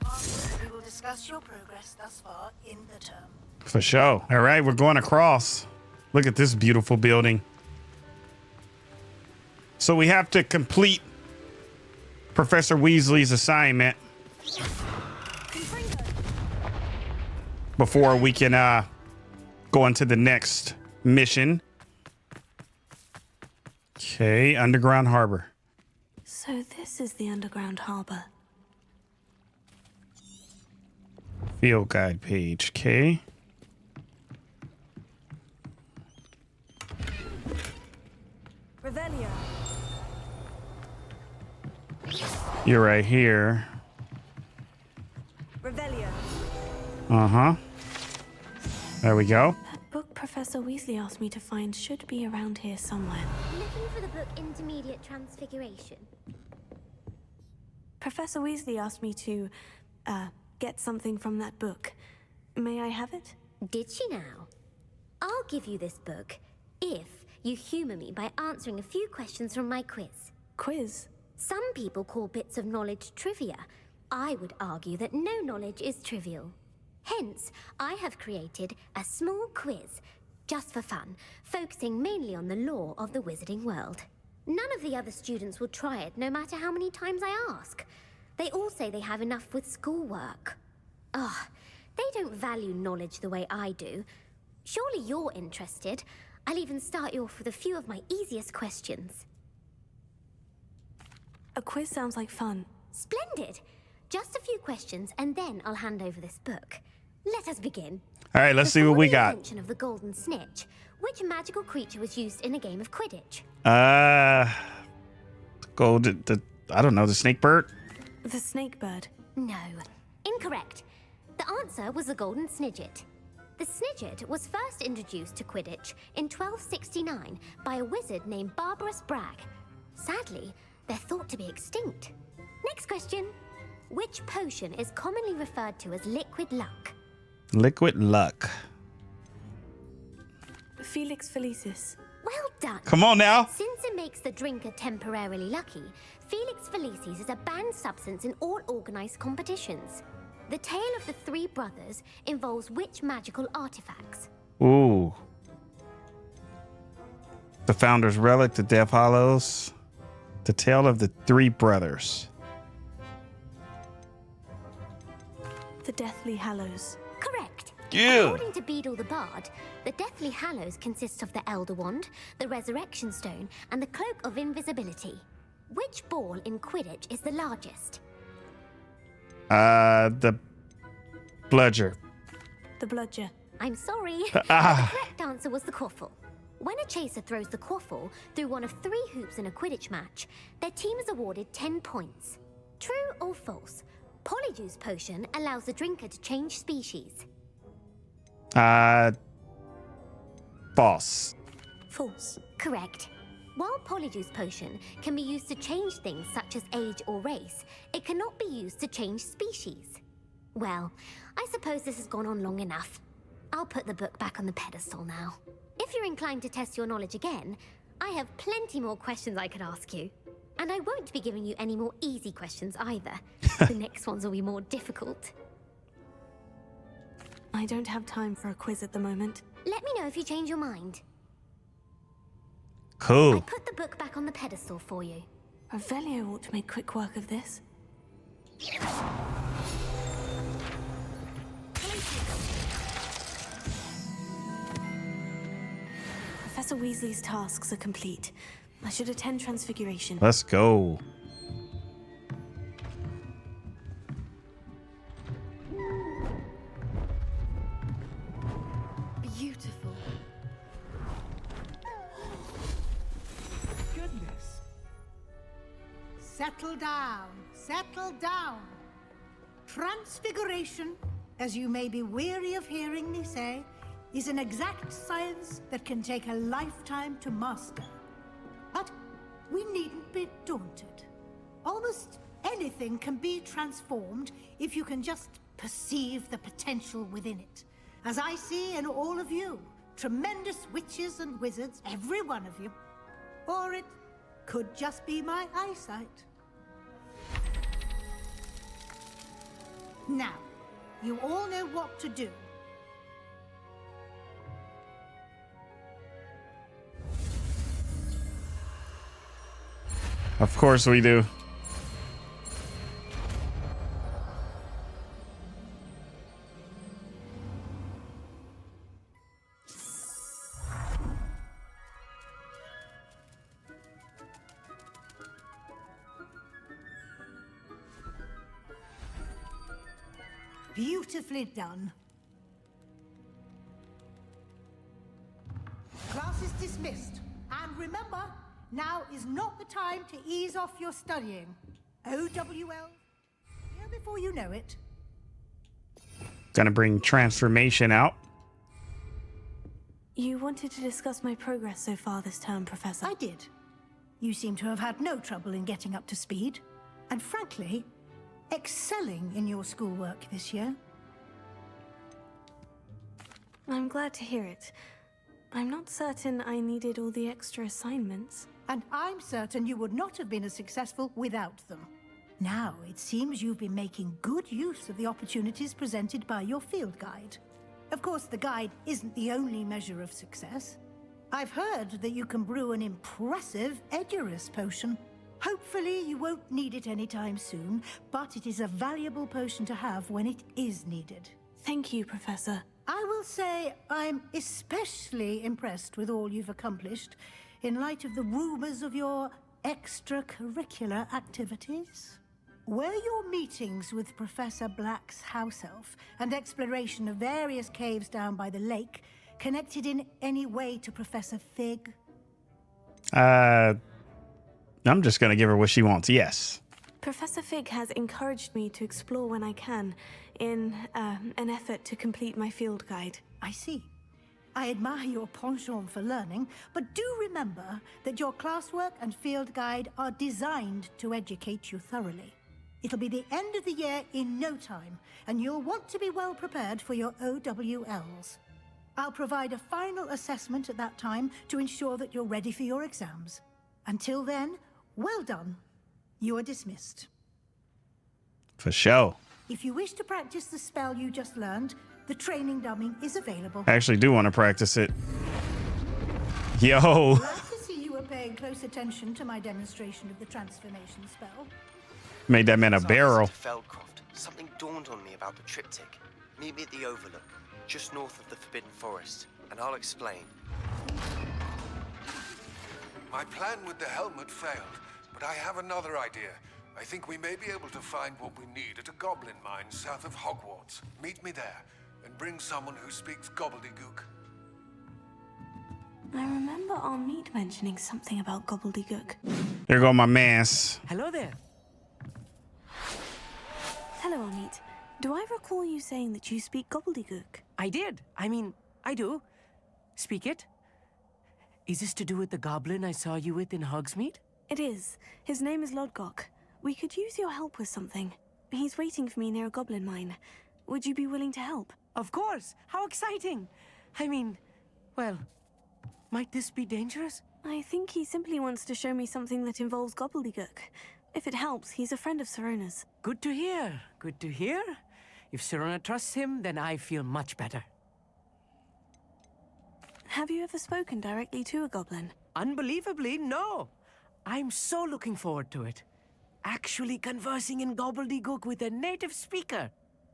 Afterwards, we will discuss your progress thus far in the term. For sure. All right, we're going across. Look at this beautiful building. So we have to complete Professor Weasley's assignment before we can go into the next mission. Okay, Underground Harbor. So this is the Underground Harbor. Field guide page. Okay. Revelio. You're right here. Revelio. Uh-huh. There we go. That book Professor Weasley asked me to find should be around here somewhere. Looking for the book Intermediate Transfiguration. Professor Weasley asked me to, get something from that book. May I have it? Did she now? I'll give you this book if you humor me by answering a few questions from my quiz. Quiz? Some people call bits of knowledge trivia. I would argue that no knowledge is trivial. Hence, I have created a small quiz, just for fun, focusing mainly on the lore of the wizarding world. None of the other students will try it, no matter how many times I ask. They all say they have enough with schoolwork. Ugh, they don't value knowledge the way I do. Surely you're interested. I'll even start you off with a few of my easiest questions. A quiz sounds like fun. Splendid! Just a few questions, and then I'll hand over this book. Let us begin. All right, let's see what we got. Before the invention of the golden snitch, which magical creature was used in a game of Quidditch? I don't know, the snake bird? The snake bird. No. Incorrect. The answer was the golden snidget. The snidget was first introduced to Quidditch in 1269 by a wizard named Barbarous Bragg. Sadly, they're thought to be extinct. Next question. Which potion is commonly referred to as liquid luck? Liquid luck. Felix Felicis. Well done. Come on now. Since it makes the drinker temporarily lucky, Felix Felicis is a banned substance in all organized competitions. The tale of the three brothers involves which magical artifacts? Ooh. The Founder's Relic, the Death Hallows, the Tale of the Three Brothers. The Deathly Hallows. Correct. Yeah. According to Beadle the Bard, the Deathly Hallows consists of the Elder Wand, the Resurrection Stone, and the Cloak of Invisibility. Which ball in Quidditch is the largest? The Bludger. The Bludger. I'm sorry. The correct answer was the Quaffle. When a chaser throws the Quaffle through one of 3 hoops in a Quidditch match, their team is awarded 10 points. True or false? Polyjuice Potion allows the drinker to change species. False. False. Correct. While Polyjuice Potion can be used to change things such as age or race, it cannot be used to change species. Well, I suppose this has gone on long enough. I'll put the book back on the pedestal now. If you're inclined to test your knowledge again, I have plenty more questions I could ask you. And I won't be giving you any more easy questions either. The next ones will be more difficult. I don't have time for a quiz at the moment. Let me know if you change your mind. Cool. I put the book back on the pedestal for you. Revelio ought to make quick work of this. Professor Weasley's tasks are complete. I should attend Transfiguration. Let's go. Beautiful. Goodness. Settle down. Settle down. Transfiguration, as you may be weary of hearing me say, is an exact science that can take a lifetime to master. But we needn't be daunted. Almost anything can be transformed if you can just perceive the potential within it. As I see in all of you, tremendous witches and wizards, every one of you. Or it could just be my eyesight. Now, you all know what to do. Of course we do. Beautifully done. Class is dismissed. And remember, now is not the time to ease off your studying. OWL. Here before you know it. Gonna bring transformation out. You wanted to discuss my progress so far this term, Professor. I did. You seem to have had no trouble in getting up to speed. And frankly, excelling in your schoolwork this year. I'm glad to hear it. I'm not certain I needed all the extra assignments. And I'm certain you would not have been as successful without them. Now, it seems you've been making good use of the opportunities presented by your field guide. Of course, the guide isn't the only measure of success. I've heard that you can brew an impressive Edurus potion. Hopefully, you won't need it anytime soon, but it is a valuable potion to have when it is needed. Thank you, Professor. I will say I'm especially impressed with all you've accomplished in light of the rumors of your extracurricular activities. Were your meetings with Professor Black's house elf and exploration of various caves down by the lake connected in any way to Professor Fig? I'm just gonna give her what she wants. Yes. Professor Fig has encouraged me to explore when I can in an effort to complete my field guide. I see. I admire your penchant for learning, but do remember that your classwork and field guide are designed to educate you thoroughly. It'll be the end of the year in no time, and you'll want to be well prepared for your OWLs. I'll provide a final assessment at that time to ensure that you're ready for your exams. Until then, well done. You are dismissed. For sure. If you wish to practice the spell you just learned, the training dummy is available. I actually do want to practice it. Yo. Glad to see you were paying close attention to my demonstration of the transformation spell. Made that man a barrel. Feldcroft, something dawned on me about the triptych. Meet me at the Overlook, just north of the Forbidden Forest, and I'll explain. My plan with the helmet failed, but I have another idea. I think we may be able to find what we need at a goblin mine south of Hogwarts. Meet me there, and bring someone who speaks gobbledygook. I remember our meet mentioning something about gobbledygook. There go my mans. Hello there. Hello, Amit. Do I recall you saying that you speak gobbledygook? I did. I mean, I do. Speak it. Is this to do with the goblin I saw you with in Hogsmeade? It is. His name is Lodgok. We could use your help with something. He's waiting for me near a goblin mine. Would you be willing to help? Of course. How exciting. I mean, well, might this be dangerous? I think he simply wants to show me something that involves gobbledygook. If it helps, he's a friend of Sirona's. Good to hear. Good to hear. If Sirona trusts him, then I feel much better. Have you ever spoken directly to a goblin? Unbelievably, no. I'm so looking forward to it. Actually conversing in gobbledygook with a native speaker.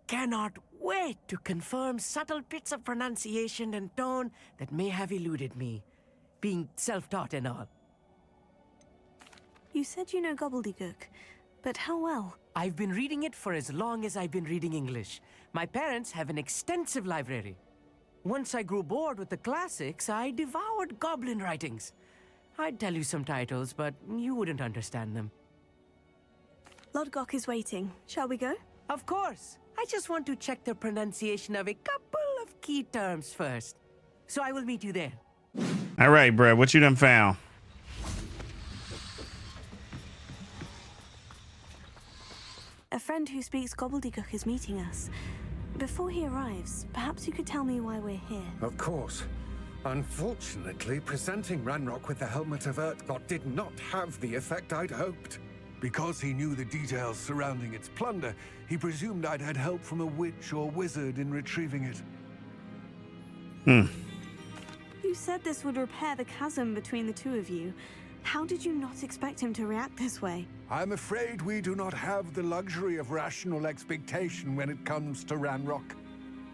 Cannot wait to confirm subtle bits of pronunciation and tone that may have eluded me, being self-taught and all. You said you know gobbledygook, but how well? I've been reading it for as long as I've been reading English. My parents have an extensive library. Once I grew bored with the classics, I devoured goblin writings. I'd tell you some titles, but you wouldn't understand them. Lodgok is waiting. Shall we go? Of course. I just want to check the pronunciation of a couple of key terms first. So I will meet you there. All right, bro. What you done found? A friend who speaks gobbledygook is meeting us. Before he arrives, perhaps you could tell me why we're here. Of course. Unfortunately, presenting Ranrock with the Helmet of Uktkot did not have the effect I'd hoped. Because he knew the details surrounding its plunder, he presumed I'd had help from a witch or wizard in retrieving it. You said this would repair the chasm between the two of you. How did you not expect him to react this way? I'm afraid we do not have the luxury of rational expectation when it comes to Ranrock.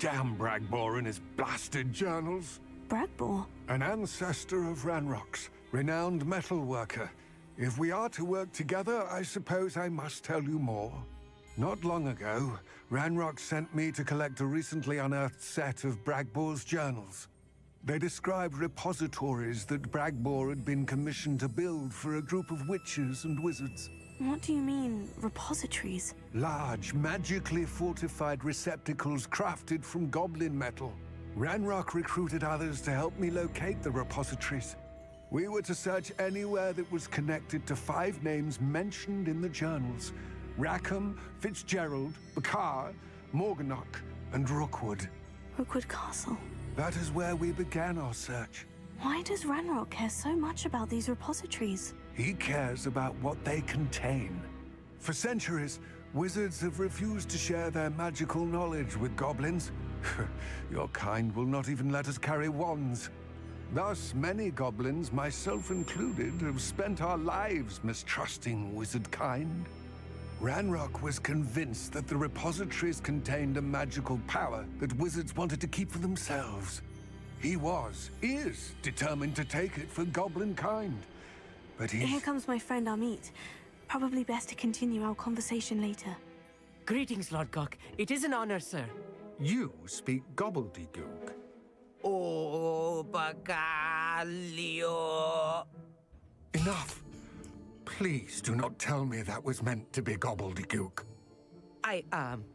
Damn Bragbor and his blasted journals. Bragbor? An ancestor of Ranrock's, renowned metalworker. If we are to work together, I suppose I must tell you more. Not long ago, Ranrock sent me to collect a recently unearthed set of Bragbor's journals. They described repositories that Bragbor had been commissioned to build for a group of witches and wizards. What do you mean, repositories? Large, magically fortified receptacles crafted from goblin metal. Ranrock recruited others to help me locate the repositories. We were to search anywhere that was connected to 5 names mentioned in the journals. Rackham, Fitzgerald, Bakar, Morganach, and Rookwood. Rookwood Castle. That is where we began our search. Why does Ranrock care so much about these repositories? He cares about what they contain. For centuries, wizards have refused to share their magical knowledge with goblins. Your kind will not even let us carry wands. Thus, many goblins, myself included, have spent our lives mistrusting wizard kind. Ranrock was convinced that the repositories contained a magical power that wizards wanted to keep for themselves. He is determined to take it for goblin kind. But Here comes my friend Amit. Probably best to continue our conversation later. Greetings, Lord Cock. It is an honor, sir. You speak gobbledygook. Oh, Bagalio. Enough. Please do not tell me that was meant to be gobbledygook.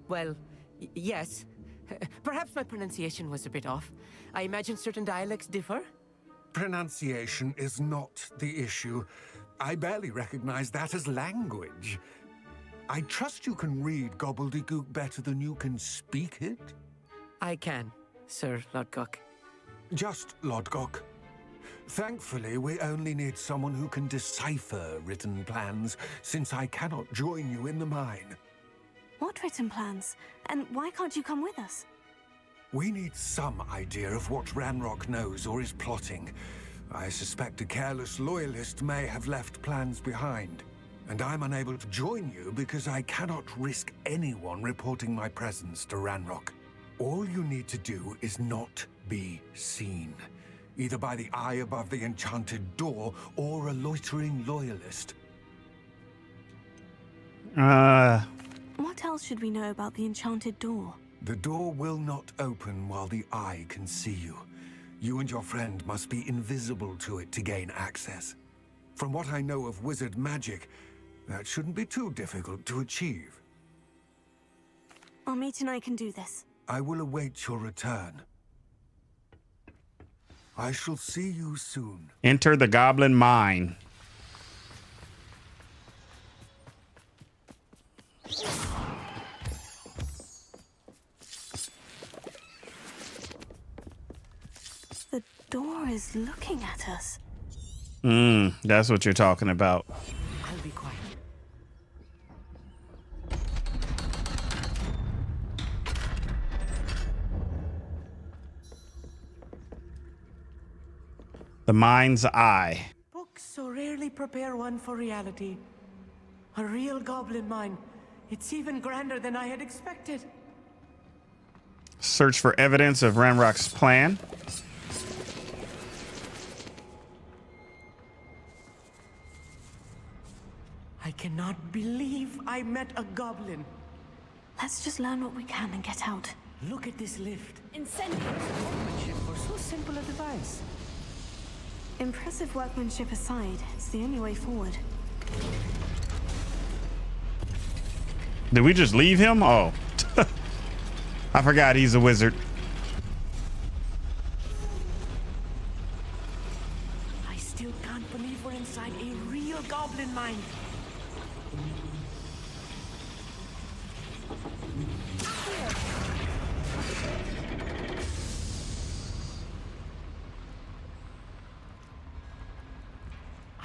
Well, yes. Perhaps my pronunciation was a bit off. I imagine certain dialects differ. Pronunciation is not the issue. I barely recognize that as language. I trust you can read gobbledygook better than you can speak it? I can, Sir Lodgok. Just Lodgok. Thankfully, we only need someone who can decipher written plans, since I cannot join you in the mine. What written plans? And why can't you come with us? We need some idea of what Ranrock knows or is plotting. I suspect a careless loyalist may have left plans behind. And I'm unable to join you because I cannot risk anyone reporting my presence to Ranrock. All you need to do is not be seen, either by the eye above the enchanted door or a loitering loyalist. What else should we know about the enchanted door? The door will not open while the eye can see you. You and your friend must be invisible to it to gain access. From what I know of wizard magic, that shouldn't be too difficult to achieve. Amit and I can do this. I will await your return. I shall see you soon. Enter the goblin mine. The door is looking at us. That's what you're talking about. I'll be quiet. The mind's eye. Books so rarely prepare one for reality. A real goblin mine. It's even grander than I had expected. Search for evidence of Ranrock's plan. I cannot believe I met a goblin. Let's just learn what we can and get out. Look at this lift. Incendiary. Workmanship for so simple a device. Impressive workmanship aside, it's the only way forward. Did we just leave him? Oh. I forgot he's a wizard. I still can't believe we're inside a real goblin mine.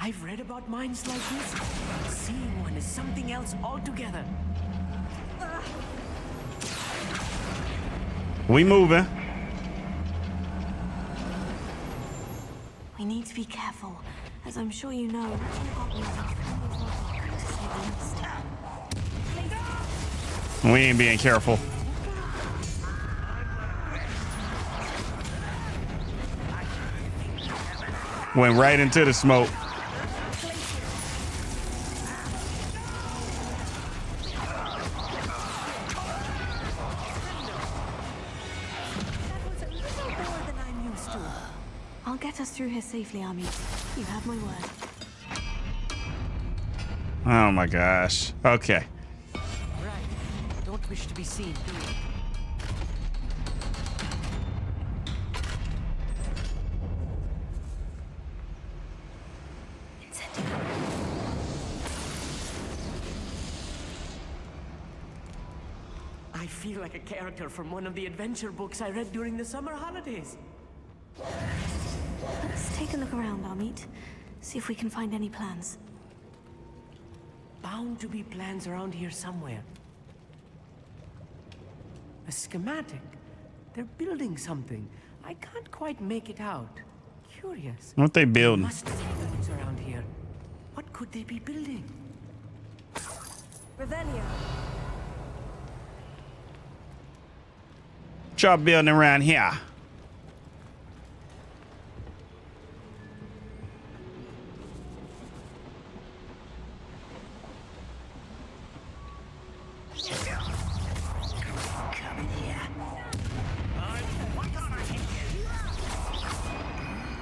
I've read about mines like this. Seeing one is something else altogether. We moving. We need to be careful, as I'm sure you know. We ain't being careful. Went right into the smoke. I'll get us through here safely, Amit. You have my word. Oh my gosh. Okay. Right. Don't wish to be seen, do you? I feel like a character from one of the adventure books I read during the summer holidays. Let's take a look around, Amit. See if we can find any plans. Bound to be plans around here somewhere. A schematic. They're building something. I can't quite make it out. Curious. What they building? Must be buildings around here. What could they be building? Revelio. What y'all building around here?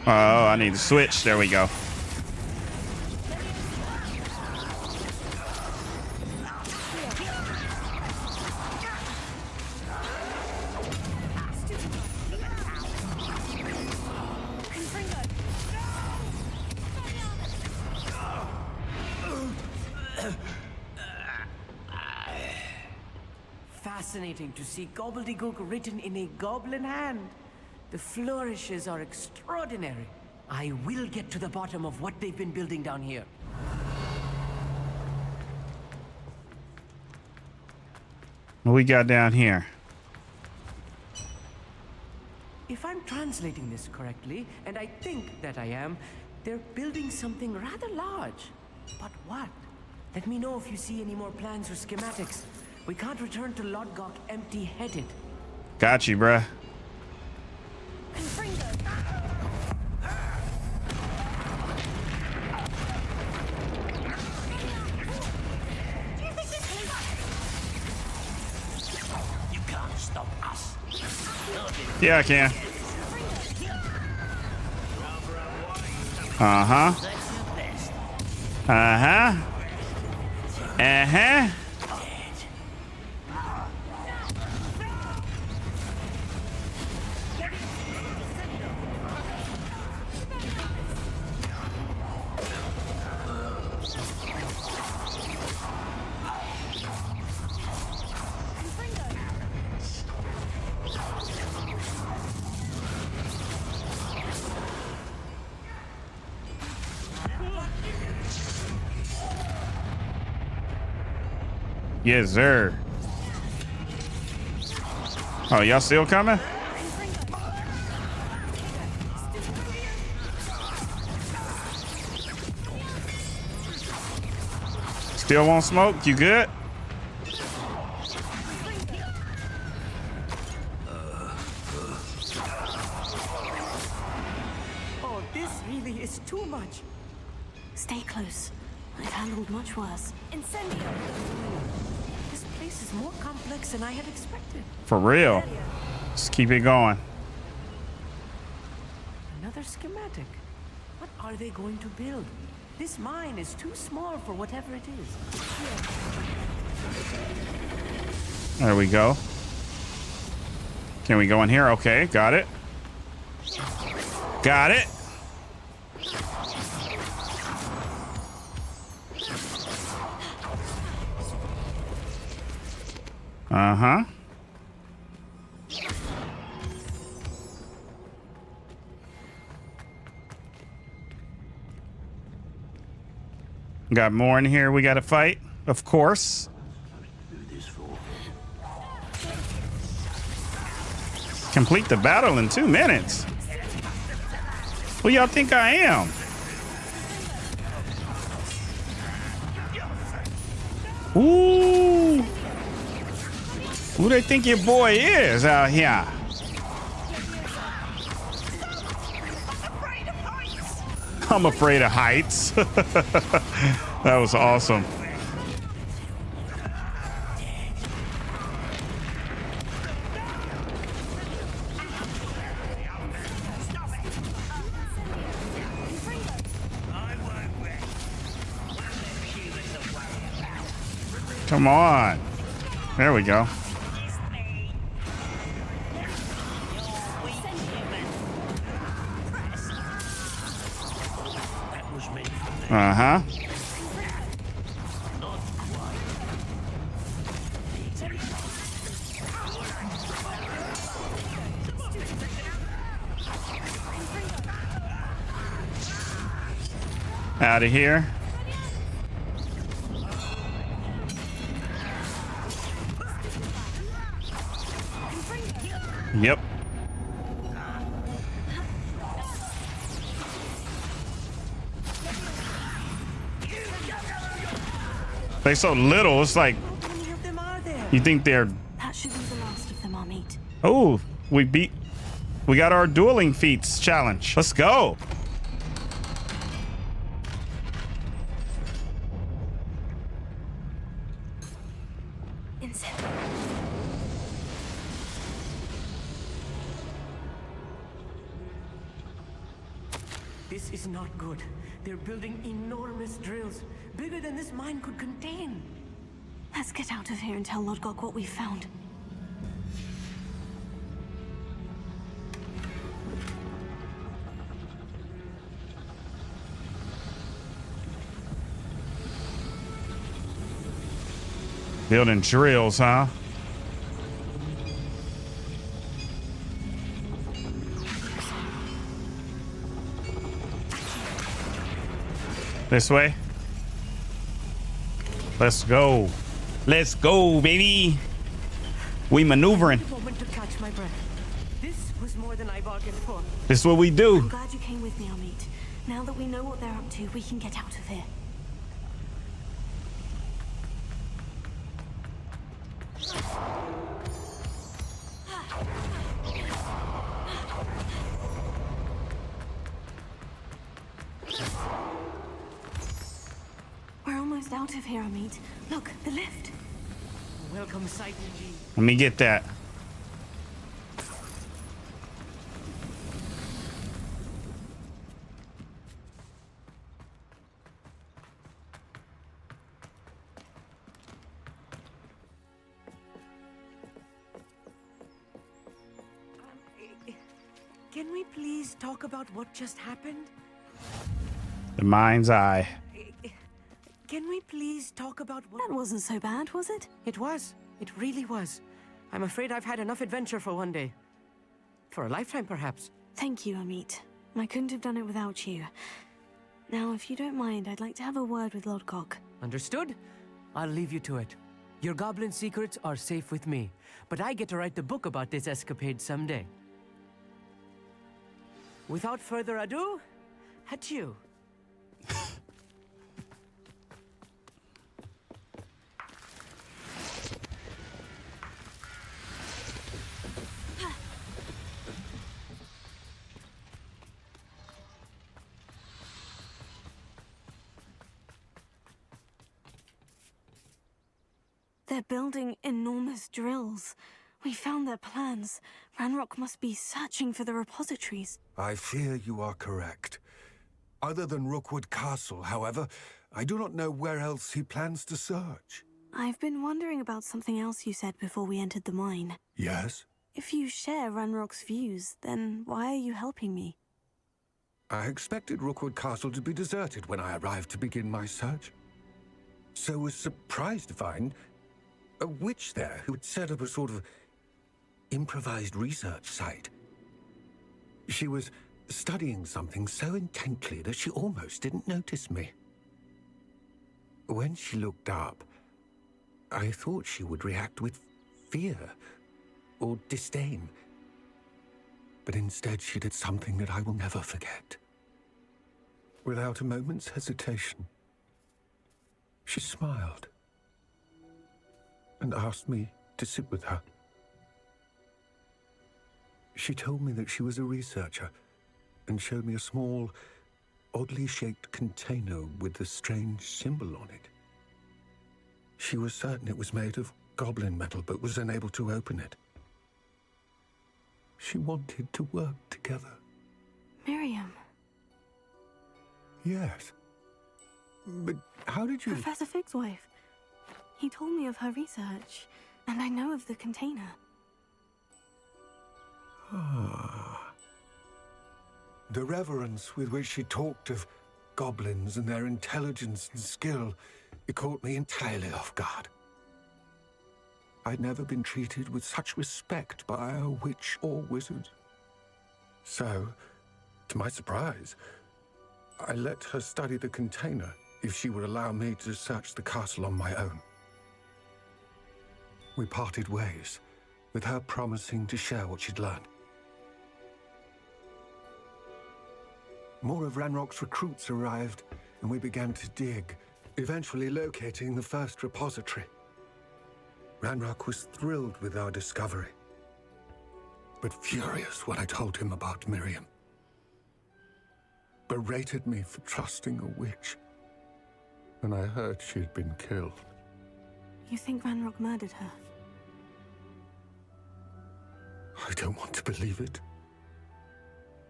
Oh, I need to switch. There we go. Fascinating to see gobbledygook written in a goblin hand. The flourishes are extraordinary. I will get to the bottom of what they've been building down here. What we got down here? If I'm translating this correctly, and I think that I am, they're building something rather large. But what? Let me know if you see any more plans or schematics. We can't return to Lodgok empty-headed. Got you, bruh. You can't stop us. Yeah, I can. Uh-huh. Uh-huh. Uh-huh. Yes, sir. Oh, y'all still coming? Still want smoke? You good? Oh, this really is too much. Stay close. I've handled much worse. Incendio. This place is more complex than I had expected. For real. Let's keep it going. Another schematic. What are they going to build? This mine is too small for whatever it is. There we go. Can we go in here? Okay, got it. Got it. Uh-huh. Got more in here we gotta fight, of course. Complete the battle in 2 minutes. Who y'all think I am? Ooh. Who they think your boy is out here? I'm afraid of heights. That was awesome. Come on. There we go. Uh-huh. Out of here. Yep. They're so little, it's like you think they're. That should be the last of them, Armite. Oh, we got our dueling feats challenge. Let's go. This is not good. They're building enormous drills, bigger than this mine could contain. Let's get out of here and tell Lodgok what we found. Building drills, huh? This way. Let's go. Let's go, baby. We maneuvering. Moment to catch my breath. This was more than I bargained for. This is what we do. I'm glad you came with me, Armite. Now that we know what they're up to, we can get out of here. We're almost out of here, Armite. Look, the lift. Welcome, sight indeed. Let me get that. Can we please talk about what just happened? The mind's eye. Can we please talk about what... That wasn't so bad, was it? It was. It really was. I'm afraid I've had enough adventure for one day. For a lifetime, perhaps. Thank you, Armite. I couldn't have done it without you. Now, if you don't mind, I'd like to have a word with Lodgok. Understood? I'll leave you to it. Your goblin secrets are safe with me, but I get to write the book about this escapade someday. Without further ado, adieu. They're building enormous drills. We found their plans. Ranrock must be searching for the repositories. I fear you are correct. Other than Rookwood Castle, however, I do not know where else he plans to search. I've been wondering about something else you said before we entered the mine. Yes? If you share Ranrock's views, then why are you helping me? I expected Rookwood Castle to be deserted when I arrived to begin my search. So was surprised to find a witch there who had set up a sort of improvised research site. She was studying something so intently that she almost didn't notice me. When she looked up, I thought she would react with fear or disdain. But instead she did something that I will never forget. Without a moment's hesitation, she smiled and asked me to sit with her. She told me that she was a researcher and showed me a small, oddly shaped container with a strange symbol on it. She was certain it was made of goblin metal, but was unable to open it. She wanted to work together. Miriam. Yes. But how did you... Professor Fig's wife. He told me of her research, and I know of the container. The reverence with which she talked of goblins and their intelligence and skill, it caught me entirely off guard. I'd never been treated with such respect by a witch or wizard. So, to my surprise, I let her study the container if she would allow me to search the castle on my own. We parted ways, with her promising to share what she'd learned. More of Ranrock's recruits arrived, and we began to dig, eventually locating the first repository. Ranrock was thrilled with our discovery, but furious when I told him about Miriam. Berated me for trusting a witch, and I heard she'd been killed. You think Ranrock murdered her? I don't want to believe it,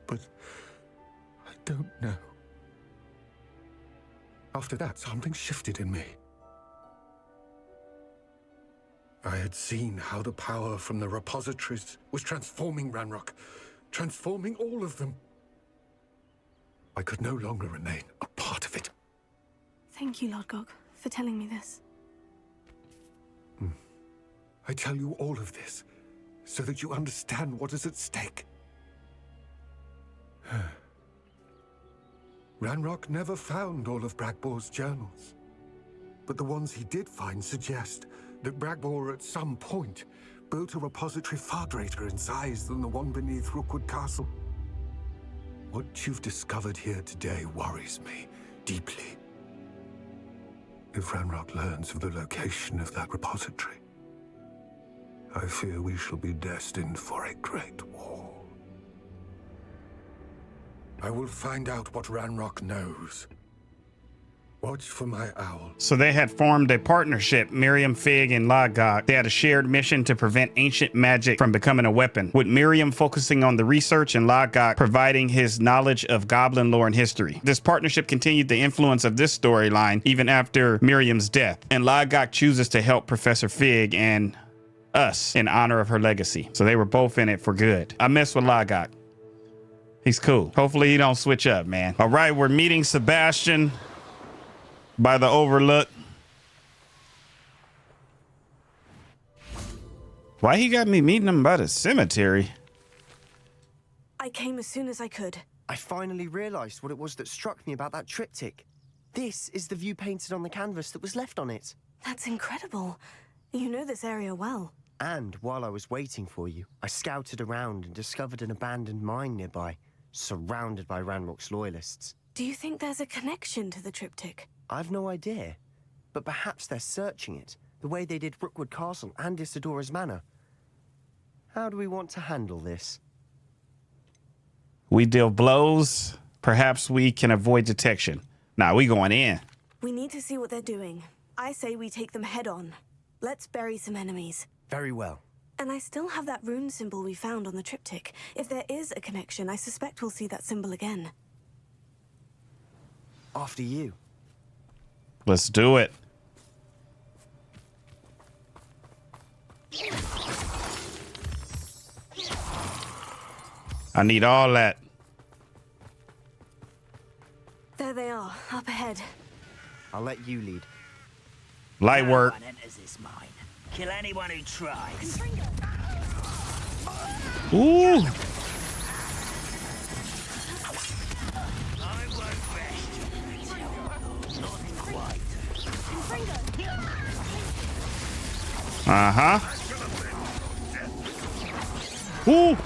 but I don't know. After that, something shifted in me. I had seen how the power from the repositories was transforming Ranrock, transforming all of them. I could no longer remain a part of it. Thank you, Lord Gog, for telling me this. I tell you all of this so that you understand what is at stake. Ranrock never found all of Bragbor's journals, but the ones he did find suggest that Bragbor at some point built a repository far greater in size than the one beneath Rookwood Castle. What you've discovered here today worries me deeply. If Ranrock learns of the location of that repository, I fear we shall be destined for a great war. I will find out what Ranrock knows. Watch for my owl. So they had formed a partnership, Miriam, Fig, and Locket. They had a shared mission to prevent ancient magic from becoming a weapon, with Miriam focusing on the research and Locket providing his knowledge of goblin lore and history. This partnership continued the influence of this storyline even after Miriam's death, and Locket chooses to help Professor Fig and us in honor of her legacy. So they were both in it for good. I mess with Locket. He's cool. Hopefully he don't switch up, man. All right, we're meeting Sebastian by the Overlook. Why he got me meeting him by the cemetery? I came as soon as I could. I finally realized what it was that struck me about that triptych. This is the view painted on the canvas that was left on it. That's incredible. You know this area well. And while I was waiting for you, I scouted around and discovered an abandoned mine nearby, surrounded by Ranrock's loyalists. Do you think there's a connection to the triptych? I've no idea, but perhaps they're searching it, the way they did Rookwood Castle and Isidora's Manor. How do we want to handle this? We deal blows. Perhaps we can avoid detection. Nah, we going in. We need to see what they're doing. I say we take them head on. Let's bury some enemies. Very well. And I still have that rune symbol we found on the triptych. If there is a connection, I suspect we'll see that symbol again. After you. Let's do it. I need all that. There they are, up ahead. I'll let you lead. Light work. No one enters this mine. Kill anyone who tries. Ooh. Uh-huh. Ooh.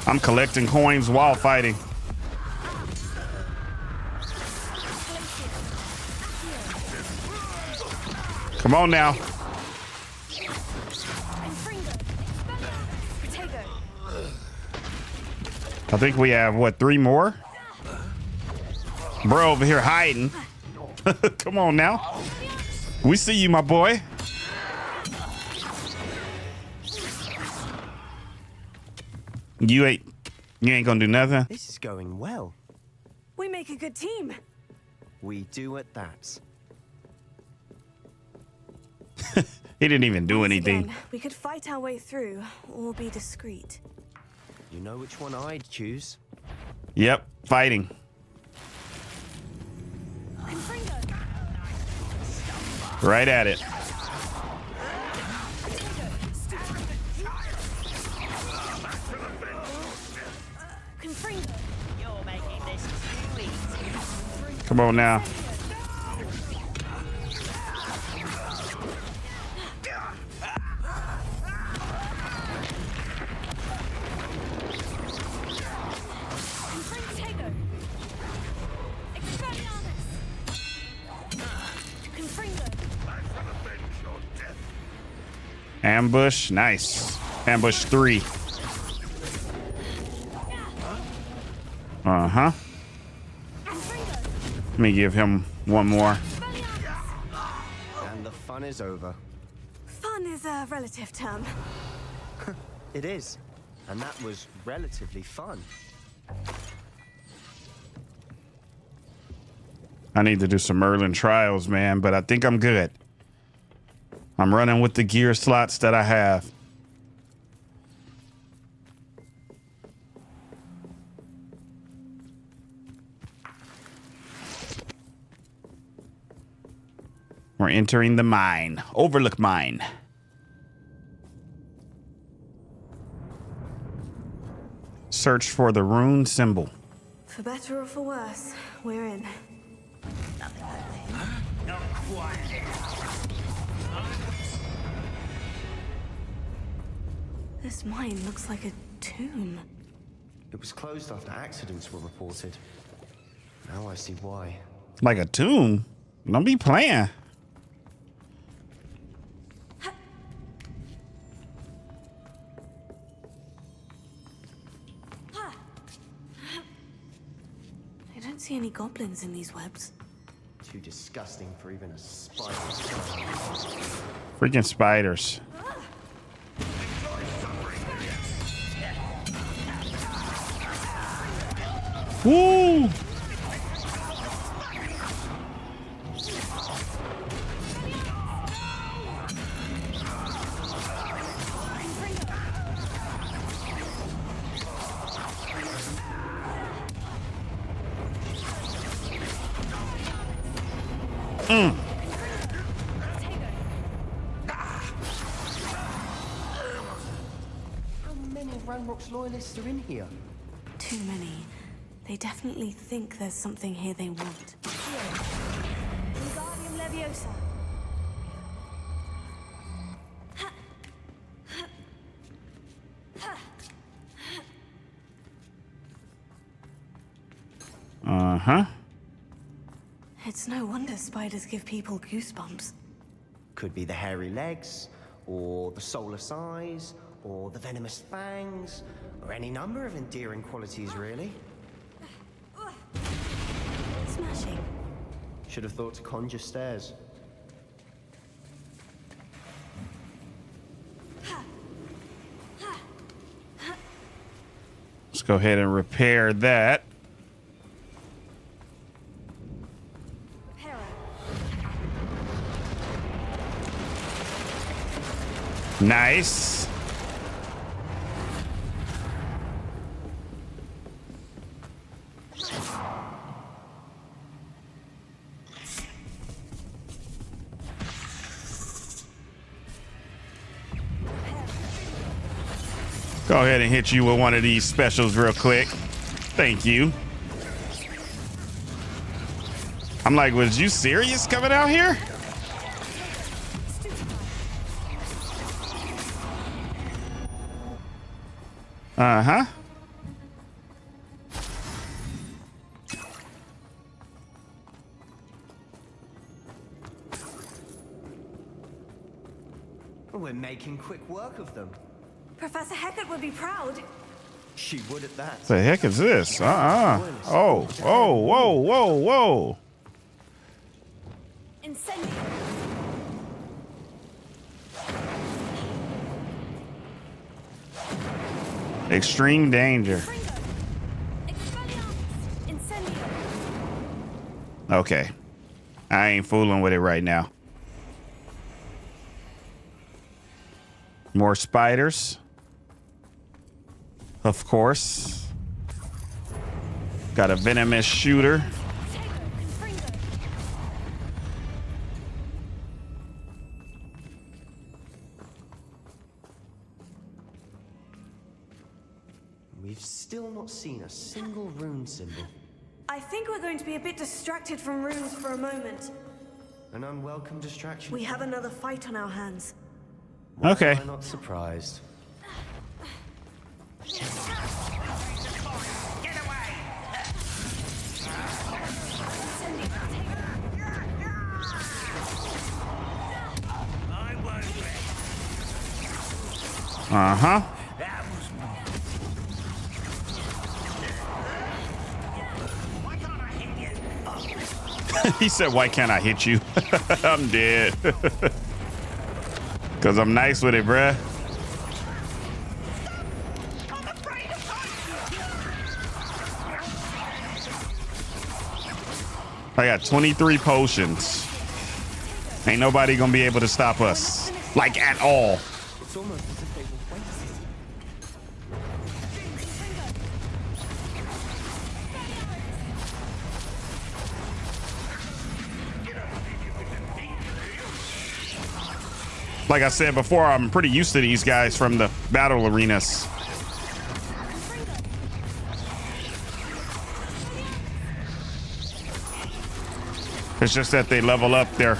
I'm collecting coins while fighting. Come on now. I think we have, what, 3 more? Bro over here hiding. Come on now. We see you, my boy. You ain't gonna do nothing? This is going well. We make a good team. We do at that. He didn't even do Once anything. again, we could fight our way through, or be discreet. You know which one I'd choose. Yep, fighting. Right at it. You're making this too easy. Come on now. Ambush, nice. Ambush 3. Uh-huh. Let me give him one more. And the fun is over. Fun is a relative term. It is. And that was relatively fun. I need to do some Merlin trials, man, but I think I'm good. I'm running with the gear slots that I have. We're entering the mine. Overlook mine. Search for the rune symbol. For better or for worse, we're in. Not quite. This mine looks like a tomb. It was closed after accidents were reported. Now I see why. Like a tomb? Don't be playing. I don't see any goblins in these webs. Too disgusting for even a spider. Freaking spiders. Woo! How many of Ranrock's loyalists are in here? Too many. They definitely think there's something here they want. Wingardium Leviosa. Uh-huh. It's no wonder spiders give people goosebumps. Could be the hairy legs, or the soulless eyes, or the venomous fangs, or any number of endearing qualities, really. Smashing. Should have thought to conjure stairs. Let's go ahead and repair that. Nice. Go ahead and hit you with one of these specials real quick. Thank you. I'm like, was you serious coming out here? Uh-huh. We're making quick work of them. Professor Hecat would be proud. She would at that. What the heck is this? Oh, whoa, whoa, whoa, whoa. Incendio. Extreme danger. Okay. I ain't fooling with it right now. More spiders. Of course. Got a venomous shooter. We've still not seen a single rune symbol. I think we're going to be a bit distracted from runes for a moment. An unwelcome distraction? We have another fight on our hands. Okay. Why am I not surprised? Uh-huh. He said, why can't I hit you? I'm dead. Because I'm nice with it, bruh. I got 23 potions. Ain't nobody gonna be able to stop us. Like, at all. It's almost as if they were waiting. Like I said before, I'm pretty used to these guys from the battle arenas. It's just that they level up there.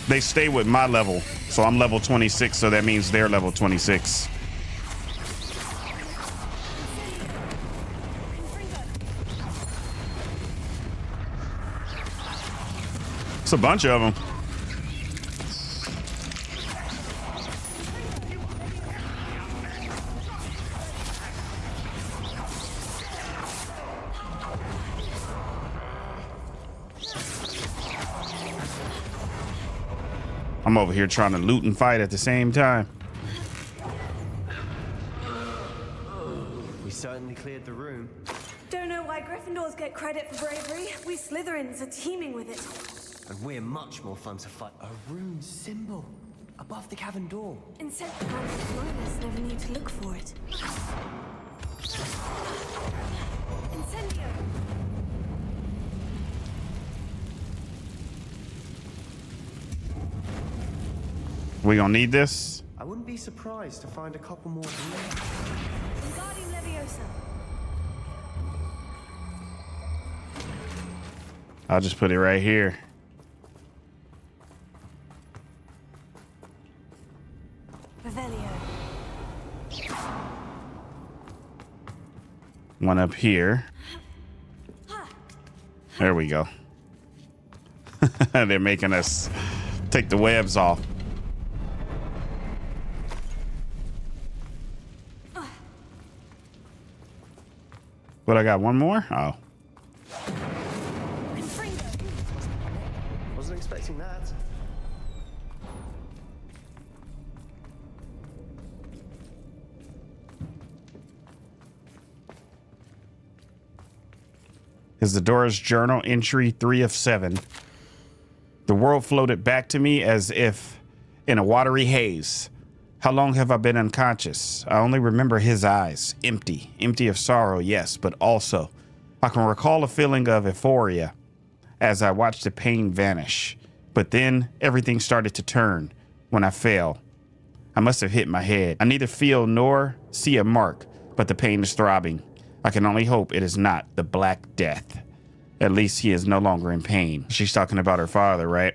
They stay with my level. So I'm level 26, so that means they're level 26. It's a bunch of them. I'm over here trying to loot and fight at the same time. We certainly cleared the room. Don't know why Gryffindors get credit for bravery. We Slytherins are teeming with it. And we're much more fun to fight. A rune symbol above the cavern door. Insecticons Loyalists never knew to look for it. Incendio! We gonna need this? I wouldn't be surprised to find a couple more. Wingardium Leviosa. I'll just put it right here. Revelio. One up here. There we go. They're making us take the webs off. But I got one more? Oh. Wasn't expecting that. Isidora's journal entry 3 of 7. The world floated back to me as if in a watery haze. How long have I been unconscious? I only remember his eyes, empty of sorrow, yes, but also I can recall a feeling of euphoria as I watched the pain vanish. But then everything started to turn when I fell. I must have hit my head. I neither feel nor see a mark, but the pain is throbbing. I can only hope it is not the Black Death. At least he is no longer in pain. She's talking about her father, right?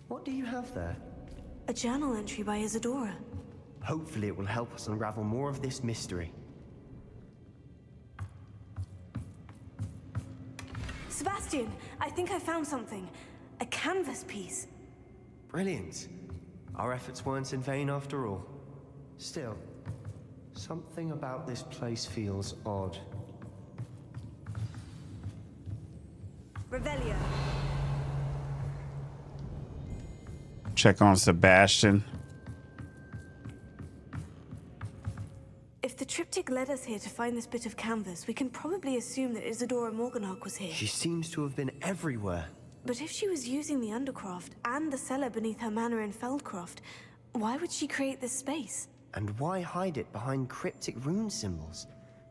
What do you have there? A journal entry by Isidora. Hopefully it will help us unravel more of this mystery. Sebastian, I think I found something. A canvas piece. Brilliant. Our efforts weren't in vain after all. Still, something about this place feels odd. Revelio. Check on Sebastian. If the triptych led us here to find this bit of canvas, we can probably assume that Isidora Morganach was here. She seems to have been everywhere. But if she was using the Undercroft and the cellar beneath her manor in Feldcroft, Why would she create this space? And why hide it behind cryptic rune symbols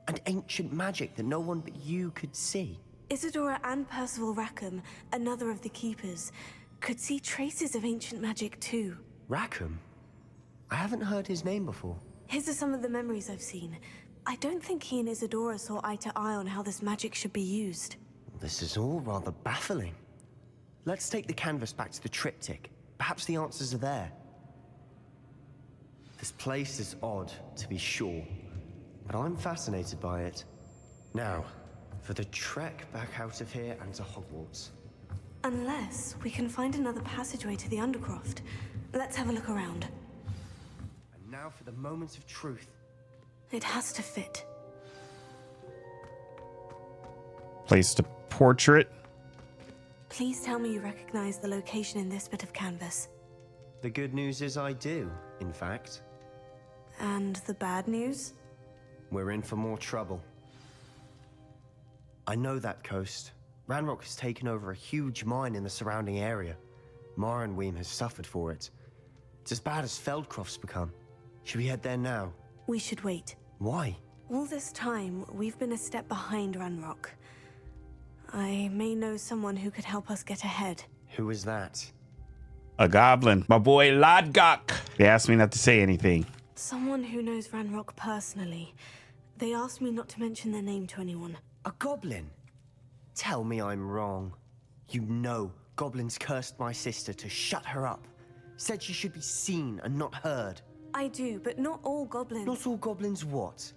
and ancient magic that no one but you could see? Isadora and Percival Rackham, another of the Keepers, could see traces of ancient magic too. Rackham? I haven't heard his name before. His are some of the memories I've seen. I don't think he and Isadora saw eye to eye on how this magic should be used. This is all rather baffling. Let's take the canvas back to the triptych. Perhaps the answers are there. This place is odd, to be sure, but I'm fascinated by it. Now, for the trek back out of here and to Hogwarts. Unless we can find another passageway to the Undercroft. Let's have a look around. And now for the moment of truth. It has to fit. Place the portrait. Please tell me you recognize the location in this bit of canvas. The good news is I do, in fact. And the bad news? We're in for more trouble. I know that coast. Ranrock has taken over a huge mine in the surrounding area. Mornweem has suffered for it. It's as bad as Feldcroft's become. Should we head there now? We should wait. Why? All this time, we've been a step behind Ranrock. I may know someone who could help us get ahead. Who is that? A goblin. My boy Lodgok. They asked me not to say anything. Someone who knows Ranrock personally. They asked me not to mention their name to anyone. A goblin? Tell me I'm wrong. You know goblins cursed my sister to shut her up. Said she should be seen and not heard. I do, but not all goblins. Not all goblins what?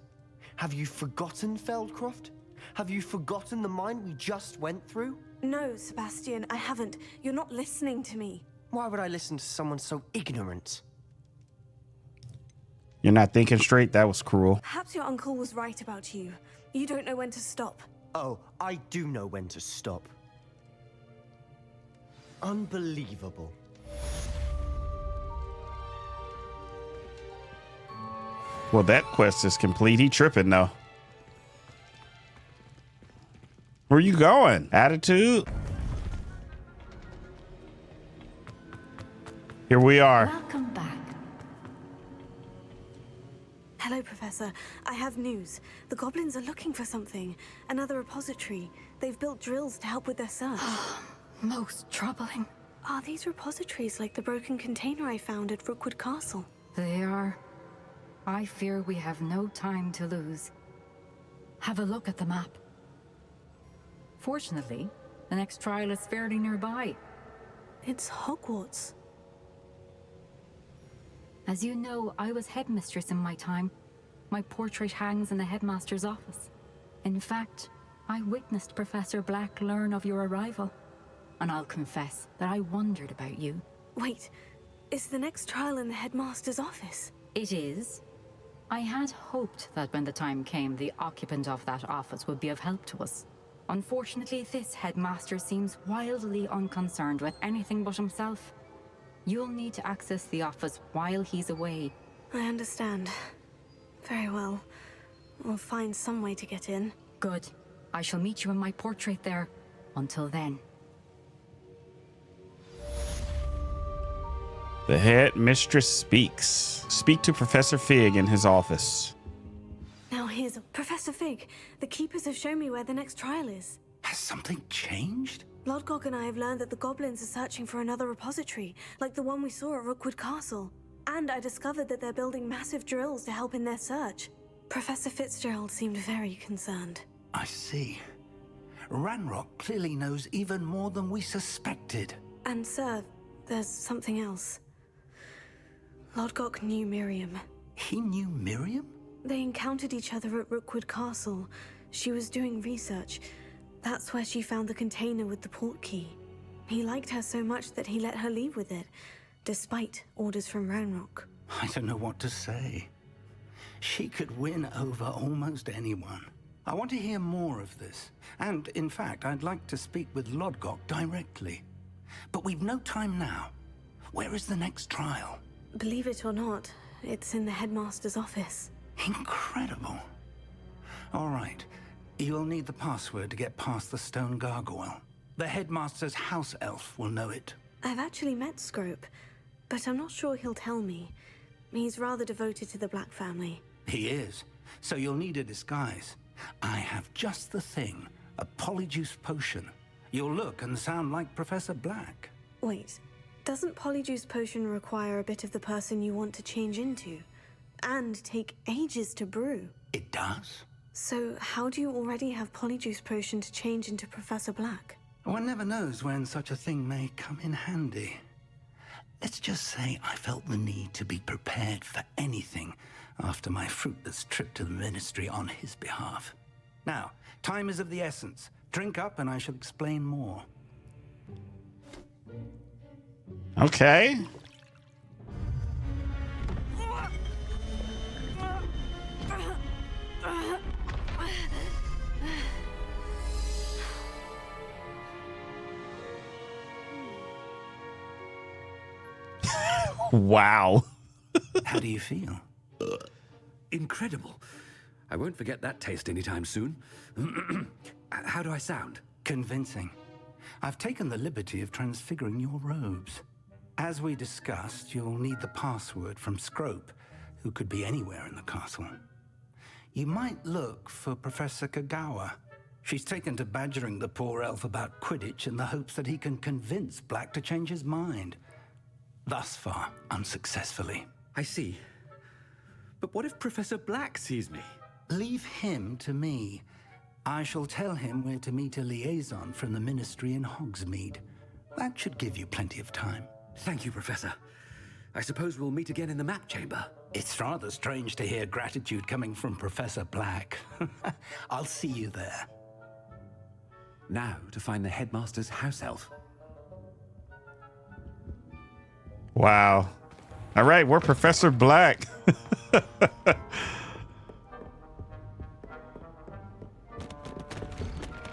Have you forgotten Feldcroft? Have you forgotten the mine we just went through? No, Sebastian, I haven't. You're not listening to me. Why would I listen to someone so ignorant? You're not thinking straight? That was cruel. Perhaps your uncle was right about you. You don't know when to stop. Oh, I do know when to stop. Unbelievable. Well, that quest is complete. He tripping though. Where you going? Attitude? Here we are. Welcome back. Hello, Professor. I have news. The goblins are looking for something. Another repository. They've built drills to help with their search. Most troubling. Are these repositories like the broken container I found at Rookwood Castle? They are. I fear we have no time to lose. Have a look at the map. Fortunately, the next trial is fairly nearby. It's Hogwarts. As you know, I was headmistress in my time. My portrait hangs in the headmaster's office. In fact, I witnessed Professor Black learn of your arrival. And I'll confess that I wondered about you. Wait, is the next trial in the headmaster's office? It is. I had hoped that when the time came, the occupant of that office would be of help to us. Unfortunately, this headmaster seems wildly unconcerned with anything but himself. You'll need to access the office while he's away. I understand. Very well. We'll find some way to get in. Good. I shall meet you in my portrait there. Until then. The Headmistress Speaks. Speak to Professor Fig in his office. Now here's Professor Fig. The Keepers have shown me where the next trial is. Has something changed? Lodgok and I have learned that the goblins are searching for another repository, like the one we saw at Rookwood Castle. And I discovered that they're building massive drills to help in their search. Professor Fitzgerald seemed very concerned. I see. Ranrock clearly knows even more than we suspected. And sir, there's something else. Lodgok knew Miriam. He knew Miriam? They encountered each other at Rookwood Castle. She was doing research. That's where she found the container with the port key. He liked her so much that he let her leave with it, despite orders from Ranrock. I don't know what to say. She could win over almost anyone. I want to hear more of this. And, in fact, I'd like to speak with Lodgok directly. But we've no time now. Where is the next trial? Believe it or not, it's in the headmaster's office. Incredible. All right. You'll need the password to get past the stone gargoyle. The headmaster's house elf will know it. I've actually met Scrope. but I'm not sure he'll tell me. He's rather devoted to the Black family. He is. So you'll need a disguise. I have just the thing. A Polyjuice potion. You'll look and sound like Professor Black. Wait, doesn't Polyjuice potion require a bit of the person you want to change into? And take ages to brew? It does. So how do you already have Polyjuice potion to change into Professor Black? One never knows when such a thing may come in handy. Let's just say I felt the need to be prepared for anything after my fruitless trip to the Ministry on his behalf. Now, time is of the essence. Drink up and I shall explain more. Okay. Wow. How do you feel? Incredible. I won't forget that taste anytime soon. How do I sound? Convincing. I've taken the liberty of transfiguring your robes. As we discussed, you'll need the password from Scrope, who could be anywhere in the castle. You might look for Professor Kagawa. She's taken to badgering the poor elf about Quidditch in the hopes that he can convince Black to change his mind. Thus far, unsuccessfully. I see. But what if Professor Black sees me? Leave him to me. I shall tell him where to meet a liaison from the Ministry in Hogsmeade. That should give you plenty of time. Thank you, Professor. I suppose we'll meet again in the map chamber. It's rather strange to hear gratitude coming from Professor Black. I'll see you there. Now to find the headmaster's house elf. Wow. All right, we're Professor Black.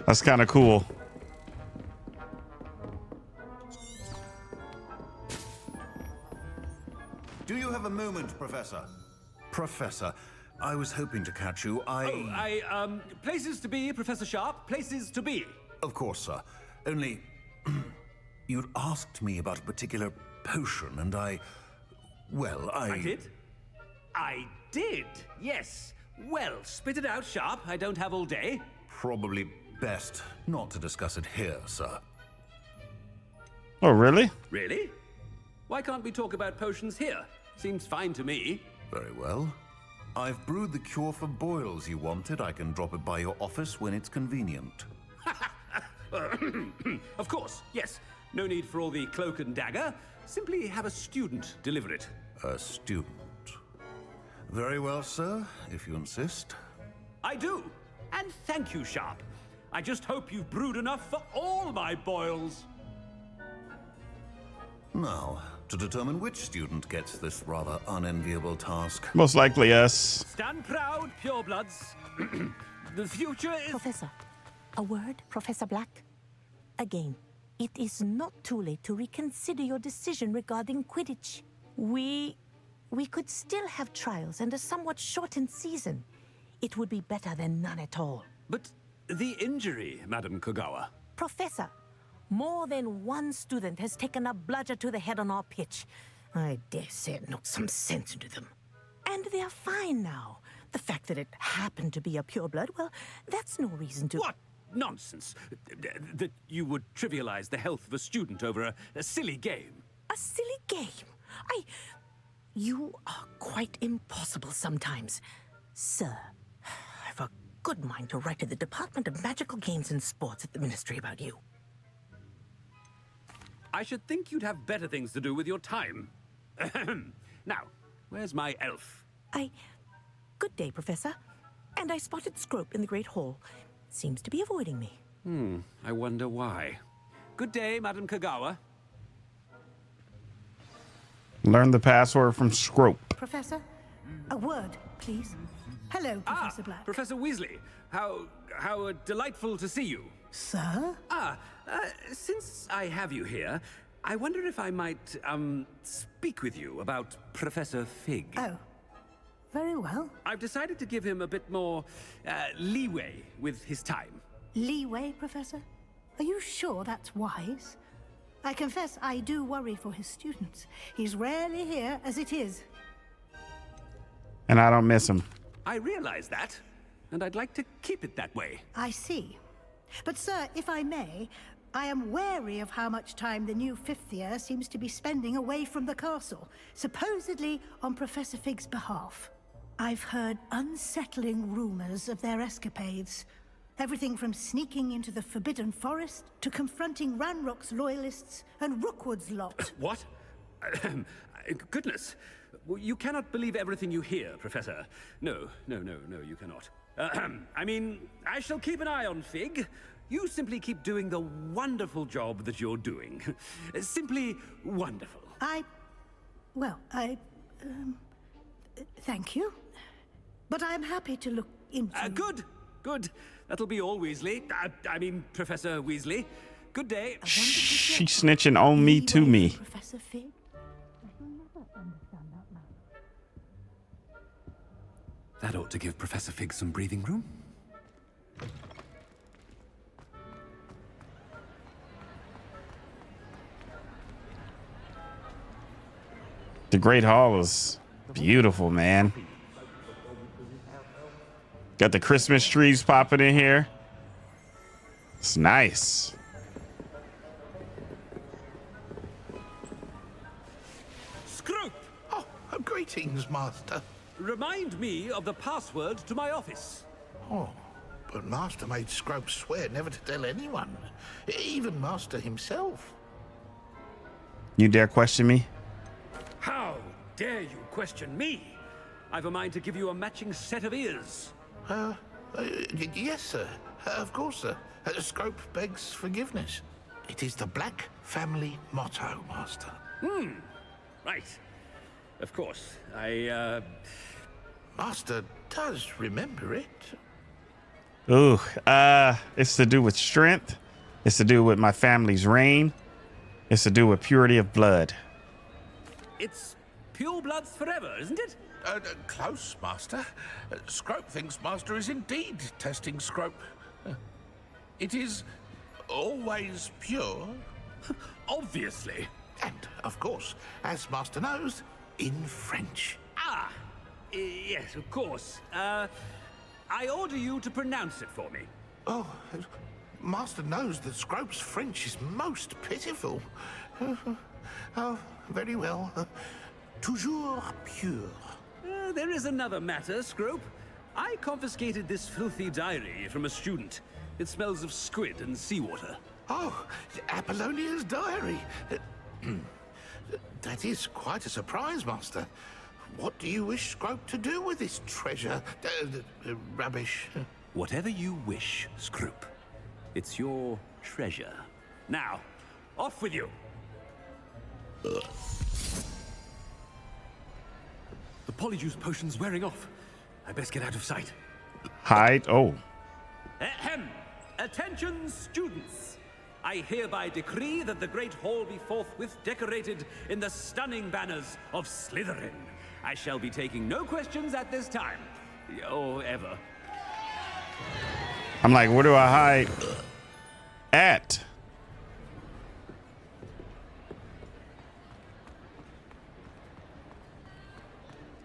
That's kind of cool. Do you have a moment, Professor? Professor, I was hoping to catch you. Places to be, Professor Sharp. Places to be. Of course, sir. Only, you'd asked me about a particular potion, and I did? I did, yes. Well, spit it out, Sharp. I don't have all day. Probably best not to discuss it here, sir. Oh, really? Really? Why can't we talk about potions here? Seems fine to me. Very well. I've brewed the cure for boils you wanted. I can drop it by your office when it's convenient. Of course, yes. No need for all the cloak and dagger. Simply have a student deliver it. A student. Very well, sir, if you insist. I do. And thank you, Sharp. I just hope you've brewed enough for all my boils. Now, to determine which student gets this rather unenviable task. Most likely us. Stand proud, purebloods. The future is... Professor, a word, Professor Black? Again, it is not too late to reconsider your decision regarding Quidditch. We could still have trials and a somewhat shortened season. It would be better than none at all. But the injury, Madam Kagawa. Professor, more than one student has taken a bludger to the head on our pitch. I dare say it knocked some sense into them. And they're fine now. The fact that it happened to be a pureblood, well, that's no reason to... What nonsense! That you would trivialize the health of a student over a silly game. A silly game? You are quite impossible sometimes. Sir, I've a good mind to write to the Department of Magical Games and Sports at the Ministry about you. I should think you'd have better things to do with your time. Now, where's my elf? Good day, Professor. And I spotted Scrope in the Great Hall. Seems to be avoiding me. I wonder why. Good day, Madam Kagawa. Learn the password from Scrope. Professor, a word, please. Hello, Professor Black. Professor Weasley. How delightful to see you. Sir? Since I have you here, I wonder if I might, speak with you about Professor Fig. Oh, very well. I've decided to give him a bit more, leeway with his time. Leeway, Professor? Are you sure that's wise? I confess I do worry for his students. He's rarely here as it is. And I don't miss him. I realize that, and I'd like to keep it that way. I see. But sir, if I may, I am wary of how much time the new fifth year seems to be spending away from the castle, supposedly on Professor Fig's behalf. I've heard unsettling rumors of their escapades. Everything from sneaking into the Forbidden Forest to confronting Ranrock's loyalists and Rookwood's lot. What? Goodness. You cannot believe everything you hear, Professor. No, you cannot. I mean, I shall keep an eye on Fig. You simply keep doing the wonderful job that you're doing. Simply wonderful. Thank you. But I'm happy to look into... Good. That'll be all, Weasley. I mean, Professor Weasley. Good day. She's snitching on me to me. Professor Fig? That ought to give Professor Fig some breathing room. The Great Hall is beautiful, man. Got the Christmas trees popping in here. It's nice. Scrope! Oh, greetings, Master. Remind me of the password to my office. Oh, but Master made Scrope swear never to tell anyone, even Master himself. You dare question me? How dare you question me? I've a mind to give you a matching set of ears. Yes, sir. Of course, sir. Scrope begs forgiveness. It is the Black family motto, Master. Right. Of course. Master does remember it. Ooh, it's to do with strength. It's to do with my family's reign. It's to do with purity of blood. It's pure bloods forever, isn't it? Close, Master. Scrope thinks Master is indeed testing Scrope. It is always pure. Obviously. And, of course, as Master knows, in French. Yes, of course. I order you to pronounce it for me. Oh, Master knows that Scrope's French is most pitiful. Oh, very well. Toujours pure. There is another matter, Scrope. I confiscated this filthy diary from a student. It smells of squid and seawater. Oh, Apollonia's diary. That is quite a surprise, Master. What do you wish Scrope to do with this treasure? Rubbish. Whatever you wish, Scrope. It's your treasure. Now, off with you. The Polyjuice potion's wearing off. I best get out of sight. Hide. Oh. Ahem. Attention, students. I hereby decree that the Great Hall be forthwith decorated in the stunning banners of Slytherin. I shall be taking no questions at this time. Or ever. I'm like, where do I hide? At.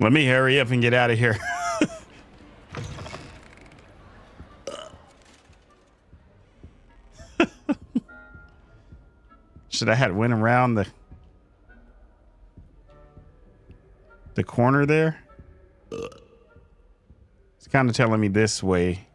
Let me hurry up and get out of here. Should I have went around the corner there? It's kind of telling me this way.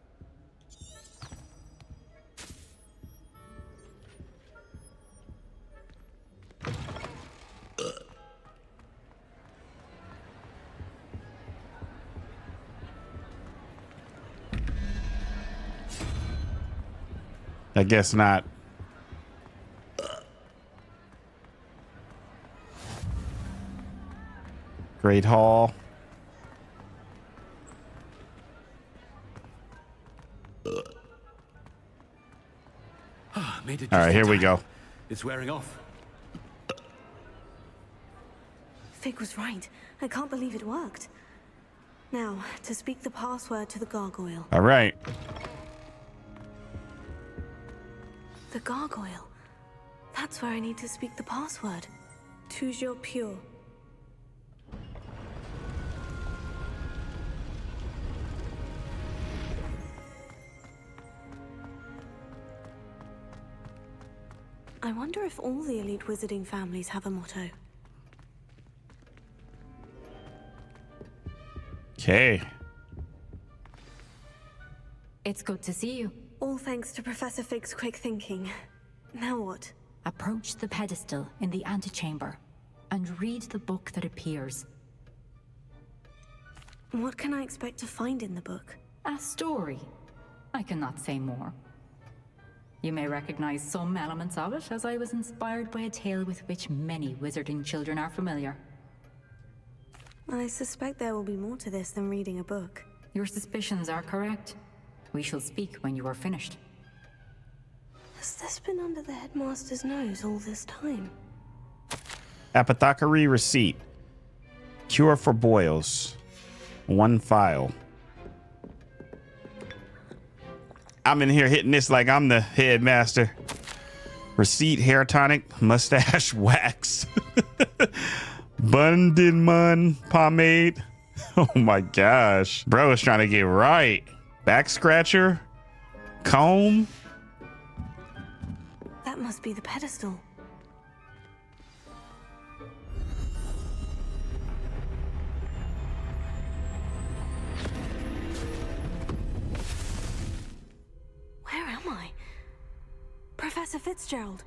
I guess not. Great Hall. Made it All right, just here in we time. go. It's wearing off. Fig was right. I can't believe it worked. Now, to speak the password to the gargoyle. All right. The gargoyle. That's where I need to speak the password. Toujours pure. I wonder if all the elite wizarding families have a motto. Okay. It's good to see you. All thanks to Professor Fig's quick thinking. Now what? Approach the pedestal in the antechamber and read the book that appears. What can I expect to find in the book? A story. I cannot say more. You may recognize some elements of it, as I was inspired by a tale with which many wizarding children are familiar. I suspect there will be more to this than reading a book. Your suspicions are correct. We shall speak when you are finished. Has this been under the headmaster's nose all this time? Apothecary receipt. Cure for boils. 1 file. I'm in here hitting this like I'm the headmaster. Receipt, hair tonic, mustache wax. Bundin pomade. Oh my gosh. Bro is trying to get right. Back scratcher. Comb. That must be the pedestal. Where am I? Professor Fitzgerald,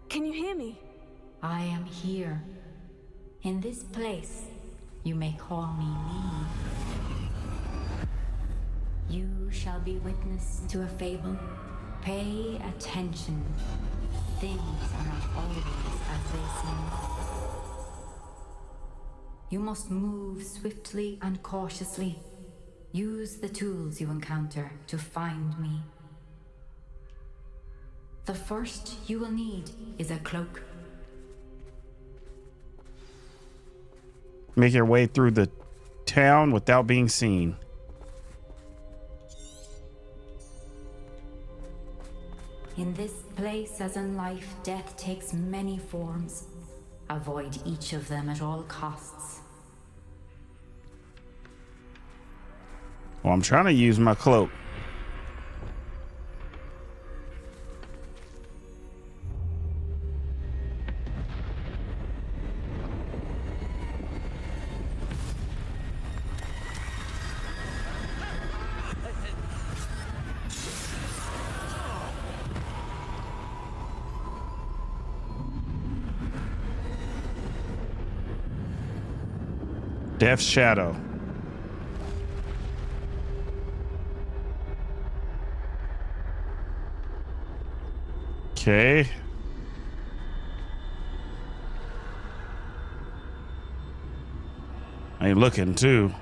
can you hear me? I am here. In this place, you may call me Niamh. You shall be witness to a fable. Pay attention. Things are not always as they seem. You must move swiftly and cautiously. Use the tools you encounter to find me. The first you will need is a cloak. Make your way through the town without being seen. In this place, as in life, death takes many forms. Avoid each of them at all costs. Well, I'm trying to use my cloak. Death's Shadow. Okay. I ain't looking too.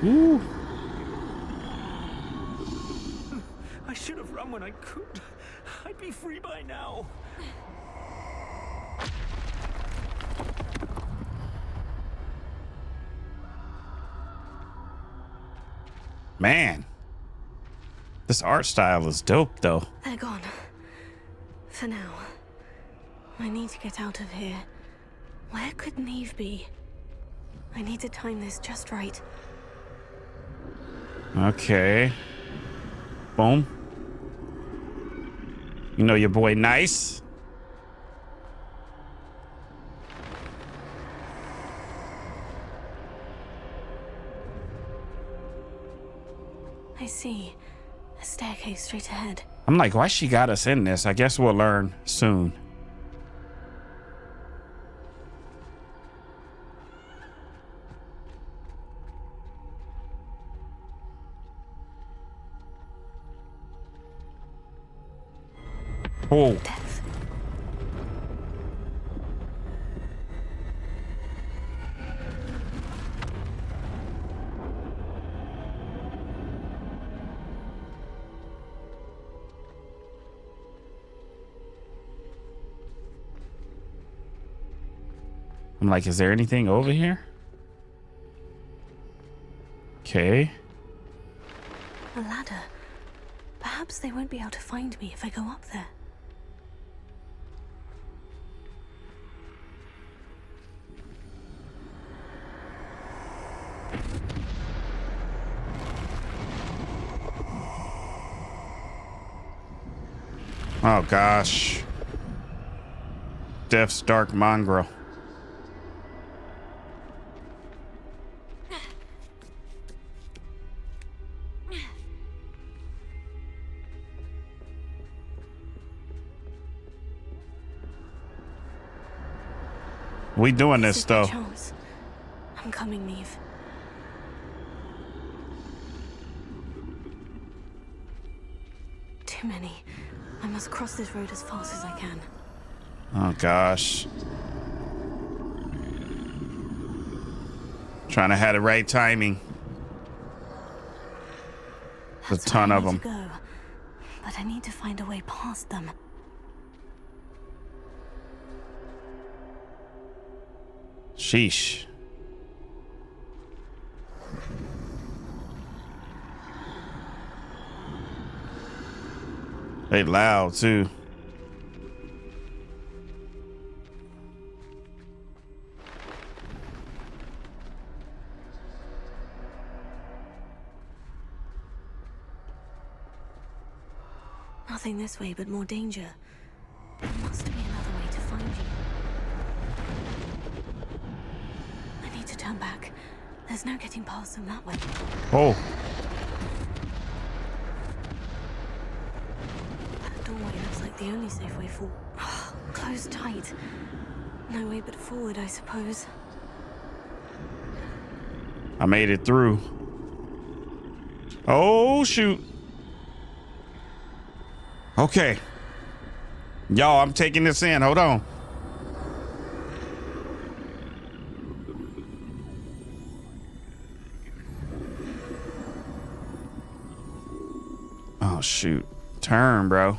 Ooh. I should have run when I could. I'd be free by now. Man, this art style is dope though. They're gone. For now. I need to get out of here. Where could Niamh be? I need to time this just right. Okay. Boom. You know your boy nice. I see. A staircase straight ahead. I'm like, why she got us in this? I guess we'll learn soon. Oh. I'm like, is there anything over here? Okay. A ladder. Perhaps they won't be able to find me if I go up there. Oh gosh. Death's dark mongrel. We doing this though. Chance. I'm coming, Niamh. Too many. I must cross this road as fast as I can. Oh gosh. Trying to have the right timing. There's a ton of them. Go, but I need to find a way past them. Sheesh. They loud too. Nothing this way, but more danger. There must be another way to find you. I need to turn back. There's no getting past them that way. Oh. That doorway looks like the only safe way forward. Closed tight. No way but forward, I suppose. I made it through. Oh, shoot. Okay. Y'all, I'm taking this in. Hold on. Oh, shoot. Turn, bro.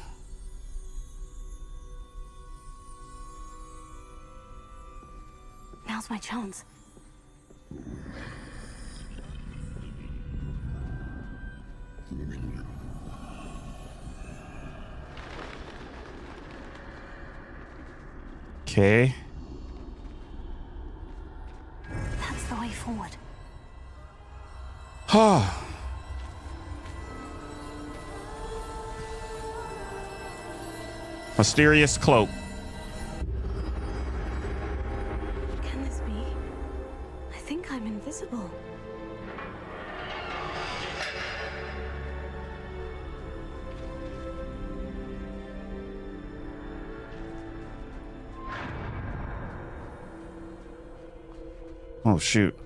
Now's my chance. Okay. That's the way forward. Oh. Mysterious cloak. Can this be? I think I'm invisible. Oh, shoot.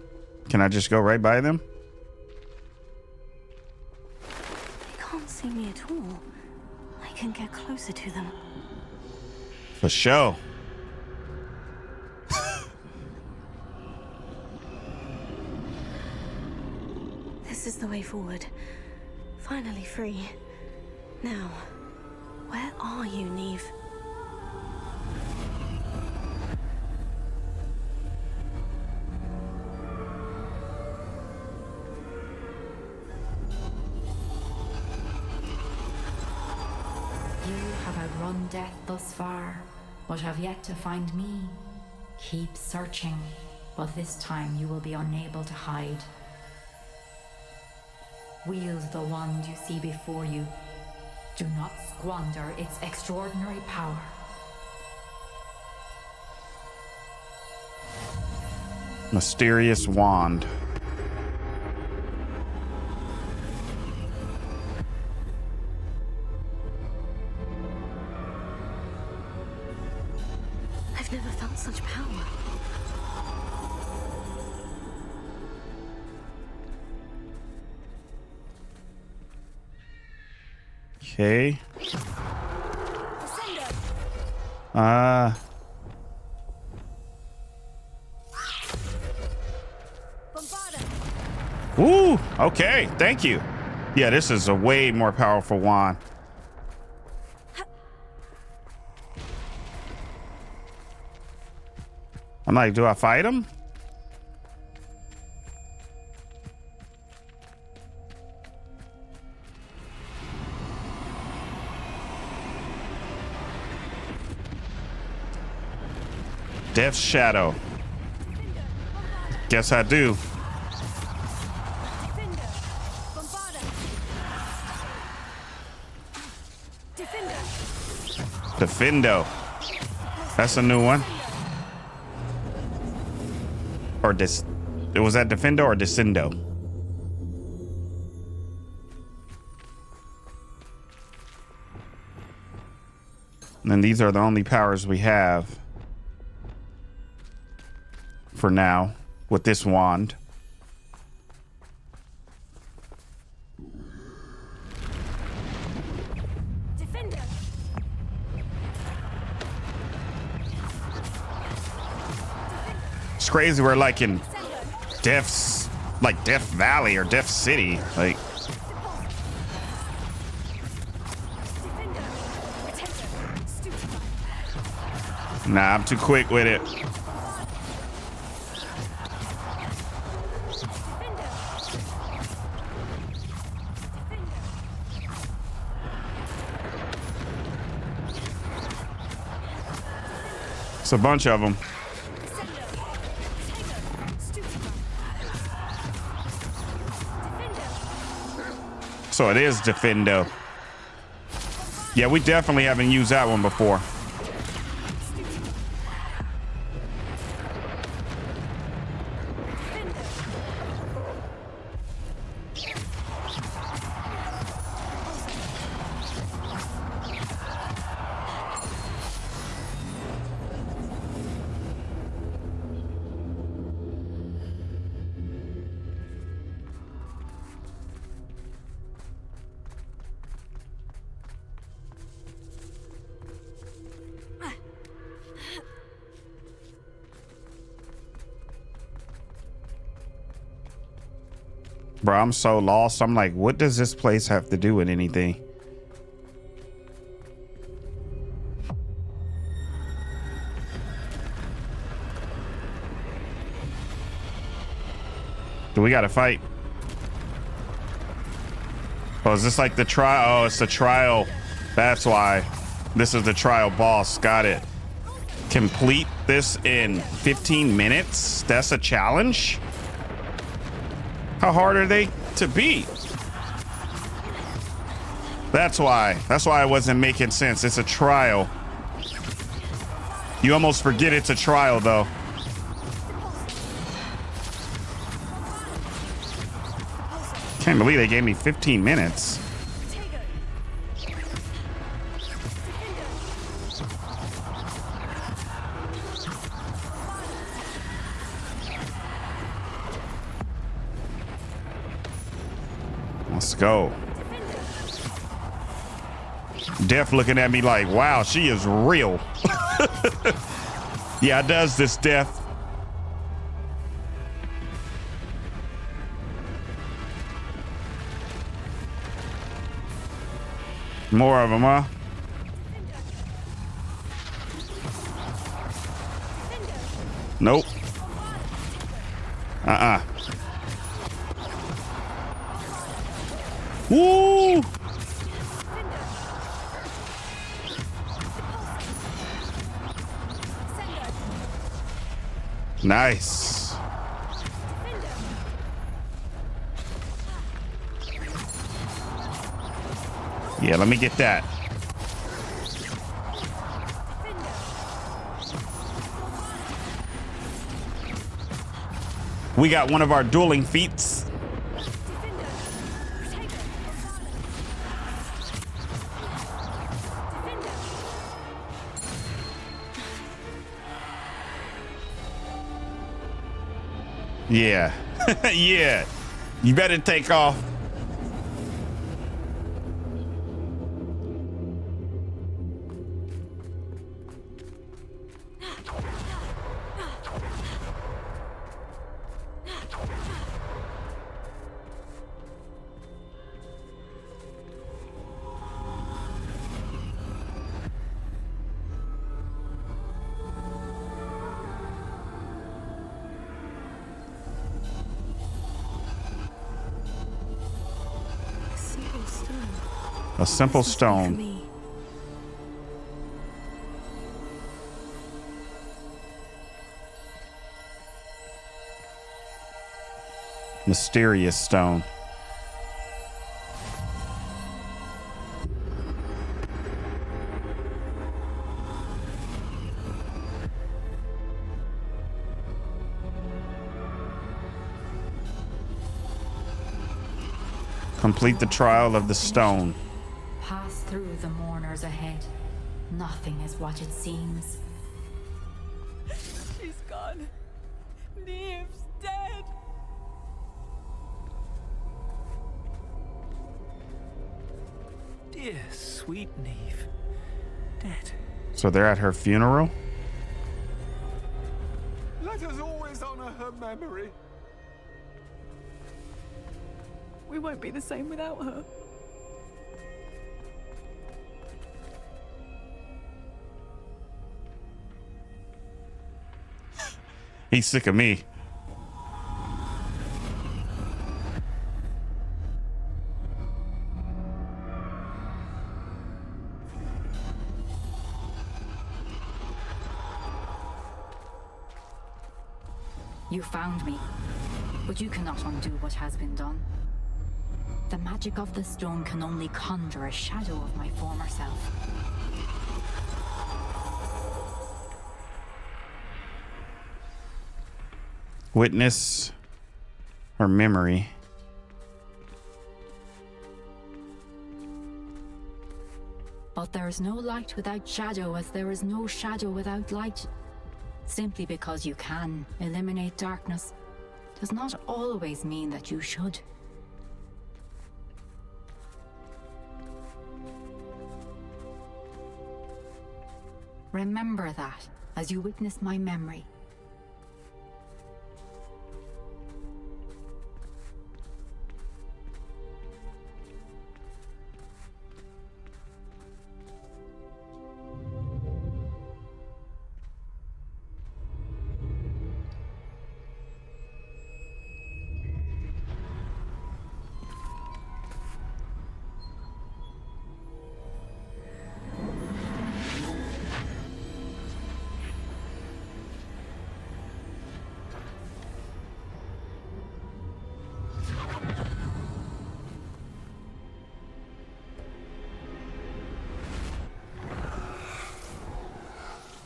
Can I just go right by them? They can't see me at all. I can get closer to them. For sure. This is the way forward. Finally free. Now, where are you, Niamh? Outrun death thus far, but have yet to find me. Keep searching, but this time you will be unable to hide. Wield the wand you see before you. Do not squander its extraordinary power. Mysterious wand. I've never felt such power. Okay. Ooh, okay, thank you. Yeah, this is a way more powerful wand. I'm like, do I fight him? Death's Shadow. Guess I do. Defendo. That's a new one. Or was that Defendo or Descendo? And then these are the only powers we have for now with this wand. It's crazy. We're like in Death Valley or Death City. Like, nah, I'm too quick with it. It's a bunch of them. So it is Defendo. Yeah, we definitely haven't used that one before. Bro, I'm so lost. I'm like, what does this place have to do with anything? Do we gotta fight? Oh, is this like the trial? Oh, it's the trial. That's why. This is the trial boss. Got it. Complete this in 15 minutes? That's a challenge? How hard are they to beat? That's why it wasn't making sense. It's a trial. You almost forget it's a trial though. Can't believe they gave me 15 minutes. Let's go. Death looking at me like, wow, she is real. Yeah, it does this, Death. More of them, huh? Nope. Woo! Nice. Yeah, let me get that. We got one of our dueling feats. Yeah. Yeah. You better take off. A simple stone. Mysterious stone. Complete the trial of the stone. Pass through the mourners ahead. Nothing is what it seems. She's gone. Niamh's dead. Dear sweet Niamh. Dead. So they're at her funeral? Let us always honor her memory. We won't be the same without her. He's sick of me. You found me, but you cannot undo what has been done. The magic of the stone can only conjure a shadow of my former self. Witness her memory. But there is no light without shadow, as there is no shadow without light. Simply because you can eliminate darkness does not always mean that you should. Remember that as you witness my memory.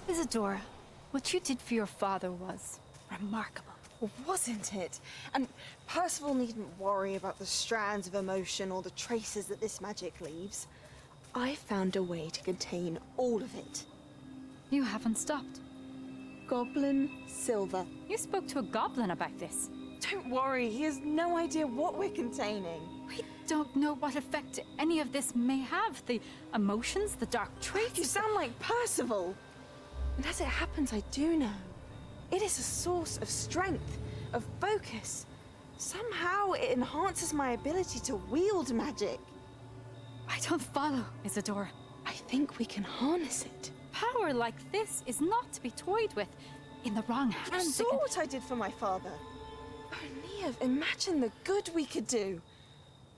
Isadora, what you did for your father was remarkable. Well, wasn't it? And Percival needn't worry about the strands of emotion or the traces that this magic leaves. I found a way to contain all of it. You haven't stopped. Goblin Silver. You spoke to a goblin about this. Don't worry, he has no idea what we're containing. We don't know what effect any of this may have. The emotions, the dark traits. You sound like Percival. And as it happens, I do know. It is a source of strength, of focus. Somehow it enhances my ability to wield magic. I don't follow, Isadora. I think we can harness it. Power like this is not to be toyed with. In the wrong hands. You saw what I did for my father. Oh, Niamh, imagine the good we could do.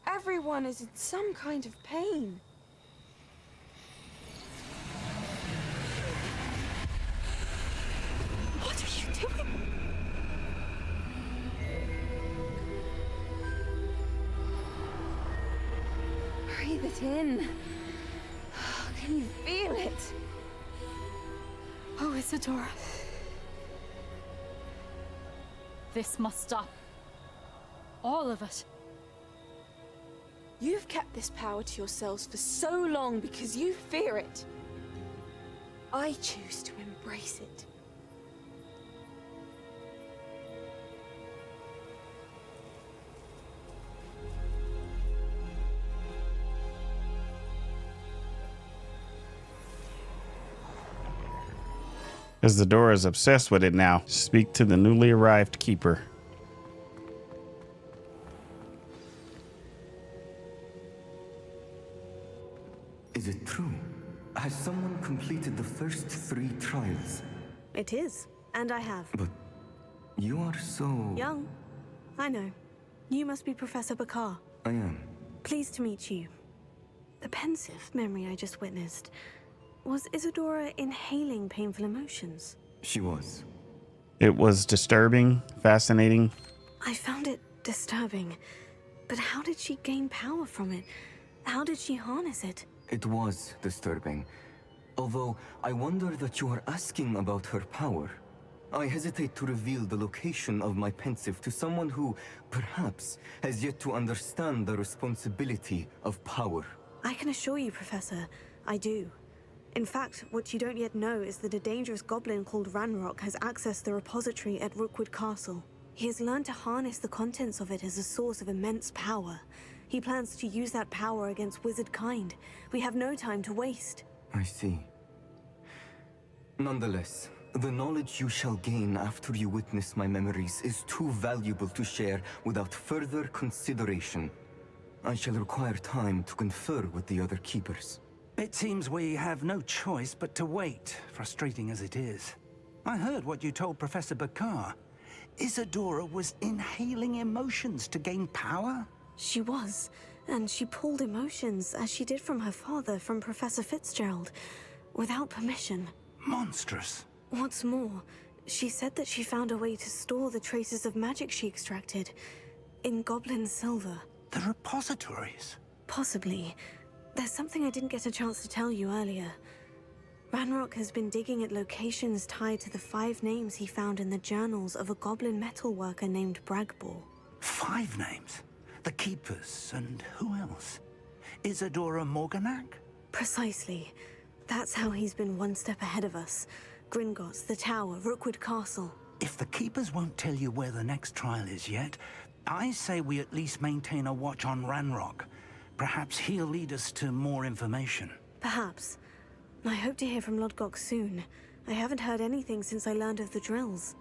Everyone is in some kind of pain. What are you doing? Breathe it in. Can you feel it? Oh, Isadora. This must stop. All of it. You've kept this power to yourselves for so long because you fear it. I choose to embrace it. Isadora is obsessed with it now. Speak to the newly arrived keeper. Is it true? Has someone completed the first 3 trials? It is, and I have. But you are so... Young. I know. You must be Professor Bakar. I am. Pleased to meet you. The pensive memory I just witnessed. Was Isadora inhaling painful emotions? She was. It was disturbing, fascinating. I found it disturbing. But how did she gain power from it? How did she harness it? It was disturbing. Although, I wonder that you are asking about her power. I hesitate to reveal the location of my pensive to someone who, perhaps, has yet to understand the responsibility of power. I can assure you, Professor, I do. In fact, what you don't yet know is that a dangerous goblin called Ranrock has accessed the repository at Rookwood Castle. He has learned to harness the contents of it as a source of immense power. He plans to use that power against wizard kind. We have no time to waste. I see. Nonetheless, the knowledge you shall gain after you witness my memories is too valuable to share without further consideration. I shall require time to confer with the other keepers. It seems we have no choice but to wait, frustrating as it is. I heard what you told Professor Bakar. Isadora was inhaling emotions to gain power? She was, and she pulled emotions, as she did from her father, from Professor Fitzgerald, without permission. Monstrous. What's more, she said that she found a way to store the traces of magic she extracted in goblin silver. The repositories? Possibly. There's something I didn't get a chance to tell you earlier. Ranrock has been digging at locations tied to the 5 names he found in the journals of a goblin metalworker named Bragbor. 5 names? The Keepers, and who else? Isadora Morganac? Precisely. That's how he's been one step ahead of us. Gringotts, the Tower, Rookwood Castle. If the Keepers won't tell you where the next trial is yet, I say we at least maintain a watch on Ranrock. Perhaps he'll lead us to more information. Perhaps. I hope to hear from Lodgok soon. I haven't heard anything since I learned of the drills.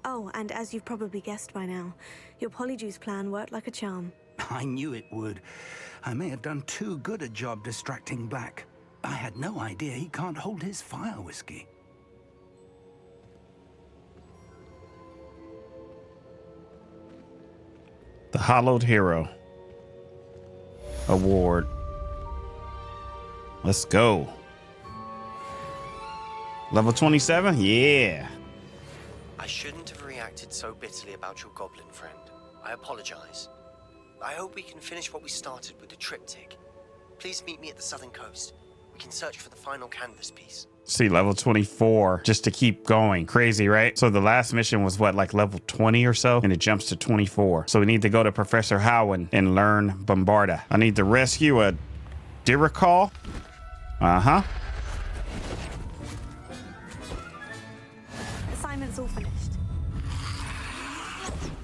Oh, and as you've probably guessed by now, your Polyjuice plan worked like a charm. I knew it would. I may have done too good a job distracting Black. I had no idea he can't hold his fire whiskey. The Hollowed Hero Award. Let's go. Level 27? Yeah. I shouldn't have reacted so bitterly about your goblin friend. I apologize. I hope we can finish what we started with the triptych. Please meet me at the southern coast. We can search for the final canvas piece. See, level 24 just to keep going. Crazy, right? So the last mission was what, like level 20 or so? And it jumps to 24. So we need to go to Professor Howin and learn Bombarda. I need to rescue a Diricall. Uh-huh. Assignment's all finished.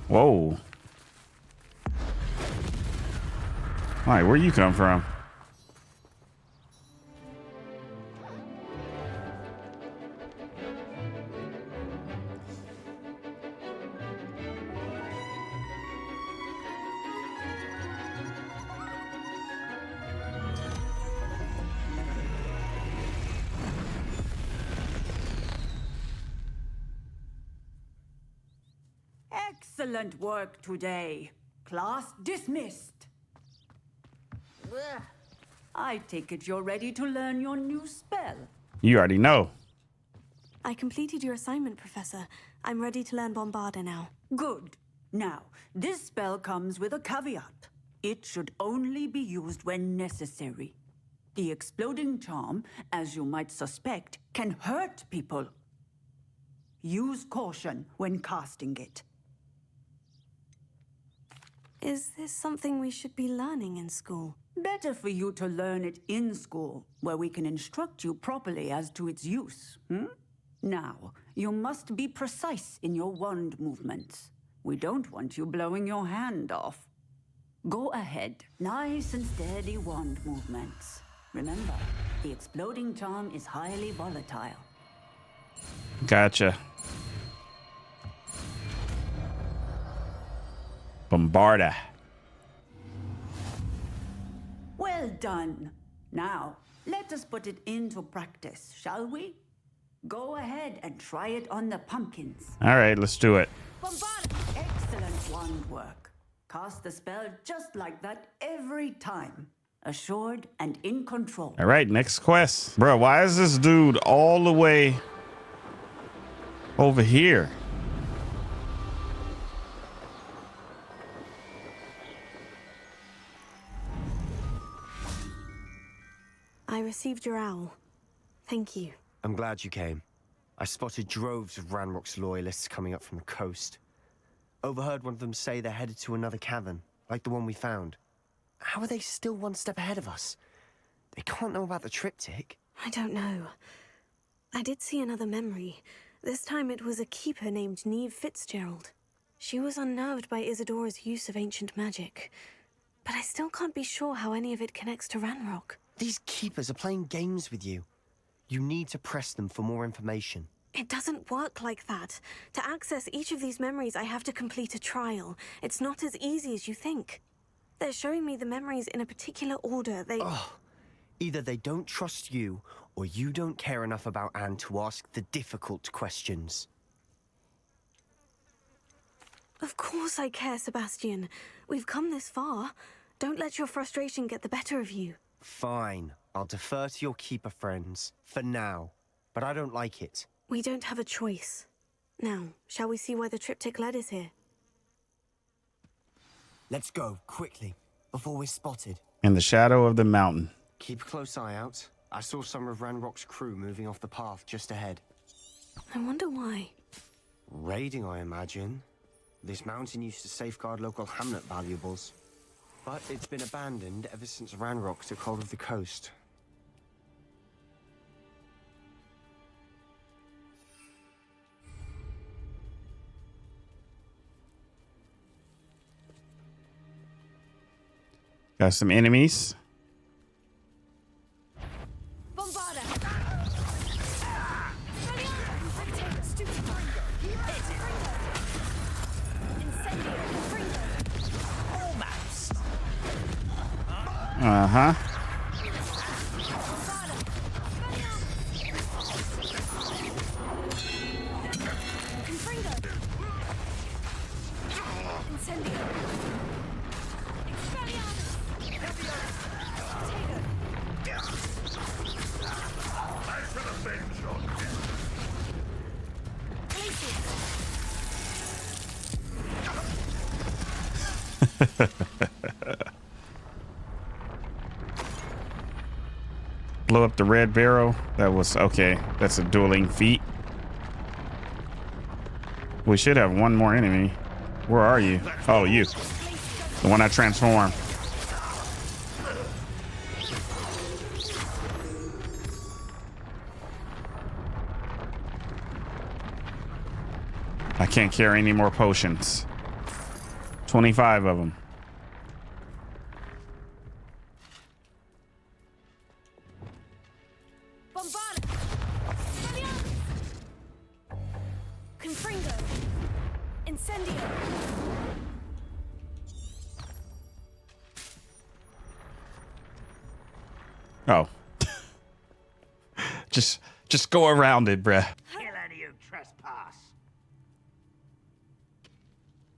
Whoa. All right, where you come from? Excellent work today. Class dismissed. I take it you're ready to learn your new spell. You already know. I completed your assignment, Professor. I'm ready to learn Bombarda now. Good. Now, this spell comes with a caveat. It should only be used when necessary. The exploding charm, as you might suspect, can hurt people. Use caution when casting it. Is this something we should be learning in school? Better for you to learn it in school, where we can instruct you properly as to its use. Now, you must be precise in your wand movements. We don't want you blowing your hand off. Go ahead, nice and steady wand movements. Remember, the exploding charm is highly volatile. Gotcha. Bombarda. Well done. Now, let us put it into practice, shall we? Go ahead and try it on the pumpkins. All right, let's do it. Excellent wand work. Cast the spell just like that every time. assured and in control. All right, next quest. Bro, why is this dude all the way over here? I received your owl. Thank you. I'm glad you came. I spotted droves of Ranrock's loyalists coming up from the coast. Overheard one of them say they're headed to another cavern, like the one we found. How are they still one step ahead of us? They can't know about the triptych. I don't know. I did see another memory. This time it was a keeper named Niamh Fitzgerald. She was unnerved by Isadora's use of ancient magic. But I still can't be sure how any of it connects to Ranrock. These keepers are playing games with you. You need to press them for more information. It doesn't work like that. To access each of these memories, I have to complete a trial. It's not as easy as you think. They're showing me the memories in a particular order. Either they don't trust you, or you don't care enough about Anne to ask the difficult questions. Of course I care, Sebastian. We've come this far. Don't let your frustration get the better of you. Fine. I'll defer to your keeper friends, for now. But I don't like it. We don't have a choice. Now, shall we see why the triptych led us here? Let's go, quickly, before we're spotted. In the shadow of the mountain. Keep a close eye out. I saw some of Ranrock's crew moving off the path just ahead. I wonder why. Raiding, I imagine. This mountain used to safeguard local hamlet valuables. But it's been abandoned ever since Ranrock took hold of the coast. Got some enemies. Uh-huh. Blow up the red barrel. That was okay. That's a dueling feat. We should have one more enemy. Where are you? Oh, you. The one I transformed. I can't carry any more potions. 25 of them. Oh. just go around it, bruh.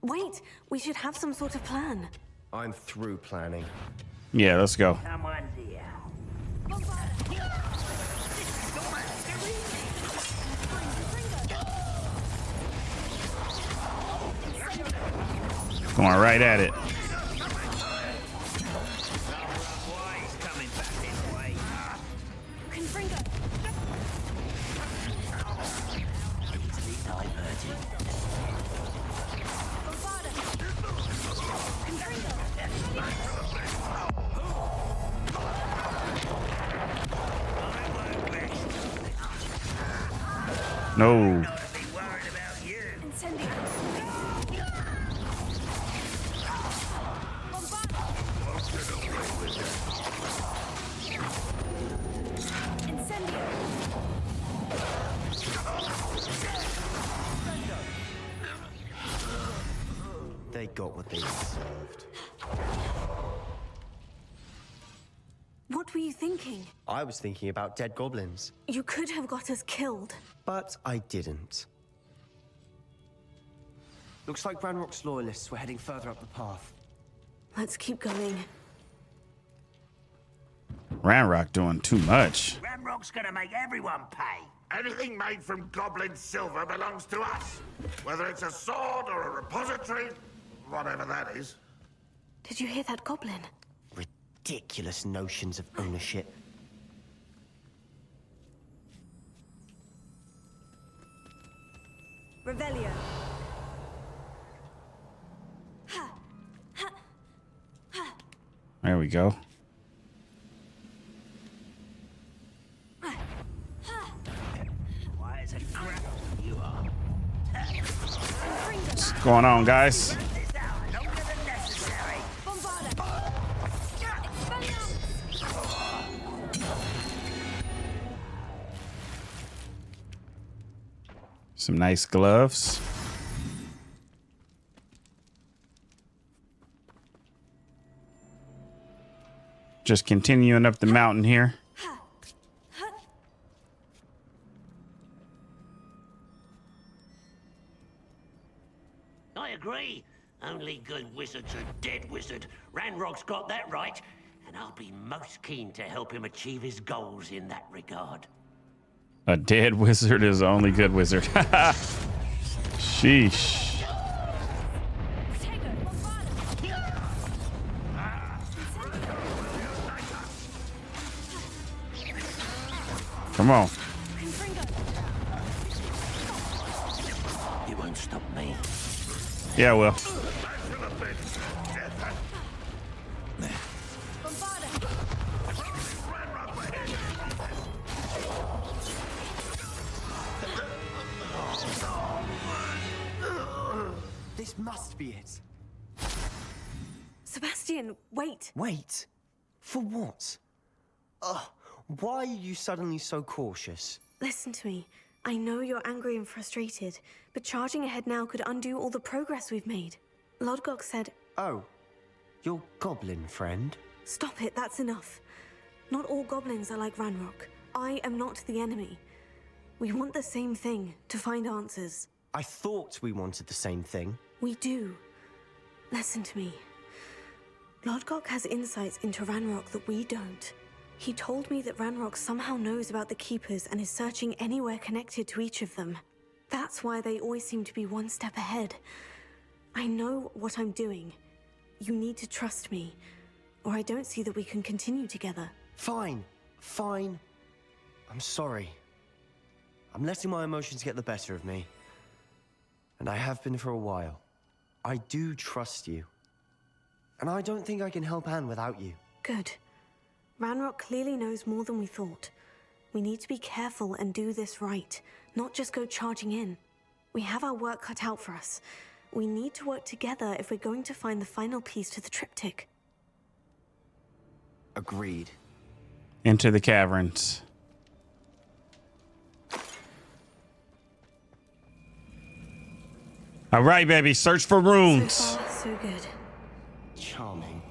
Wait, we should have some sort of plan. I'm through planning. Yeah, let's go. Come on, dear. Going right at it. No. They got what they deserved. What were you thinking? I was thinking about dead goblins. You could have got us killed. But I didn't. Looks like Ranrock's loyalists were heading further up the path. Let's keep going. Ranrock doing too much. Ranrock's gonna make everyone pay. Anything made from goblin silver belongs to us. Whether it's a sword or a repository, whatever that is. Did you hear that goblin? Ridiculous notions of ownership. Revelio. There we go. Why is it crap you are? What's going on, guys? Some nice gloves. Just continuing up the mountain here. I agree. Only good wizards are dead wizard. Ranrock's got that right, and I'll be most keen to help him achieve his goals in that regard. A dead wizard is the only good wizard. Sheesh. Come on. You won't stop me. Yeah, well. This must be it. Sebastian, wait. Wait? For what? Why are you suddenly so cautious? Listen to me. I know you're angry and frustrated, but charging ahead now could undo all the progress we've made. Lodgok said... Oh, your goblin friend? Stop it, that's enough. Not all goblins are like Ranrock. I am not the enemy. We want the same thing, to find answers. I thought we wanted the same thing. We do. Listen to me. Lodgok has insights into Ranrock that we don't. He told me that Ranrock somehow knows about the Keepers and is searching anywhere connected to each of them. That's why they always seem to be one step ahead. I know what I'm doing. You need to trust me, or I don't see that we can continue together. Fine. I'm sorry. I'm letting my emotions get the better of me. And I have been for a while. I do trust you. And I don't think I can help Anne without you. Good. Ranrock clearly knows more than we thought. We need to be careful and do this right, not just go charging in. We have our work cut out for us. We need to work together if we're going to find the final piece to the triptych. Agreed. Into the caverns. All right, baby, search for runes. So far, so good. Charming.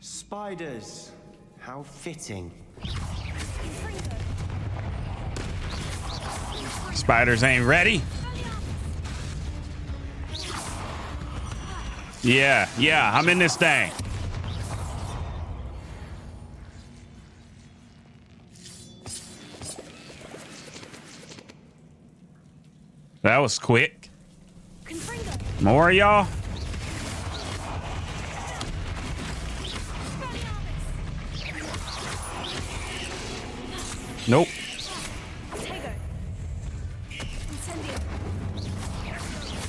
Spiders. How fitting. Spiders ain't ready. Yeah, I'm in this thing. That was quick. More of y'all? Nope.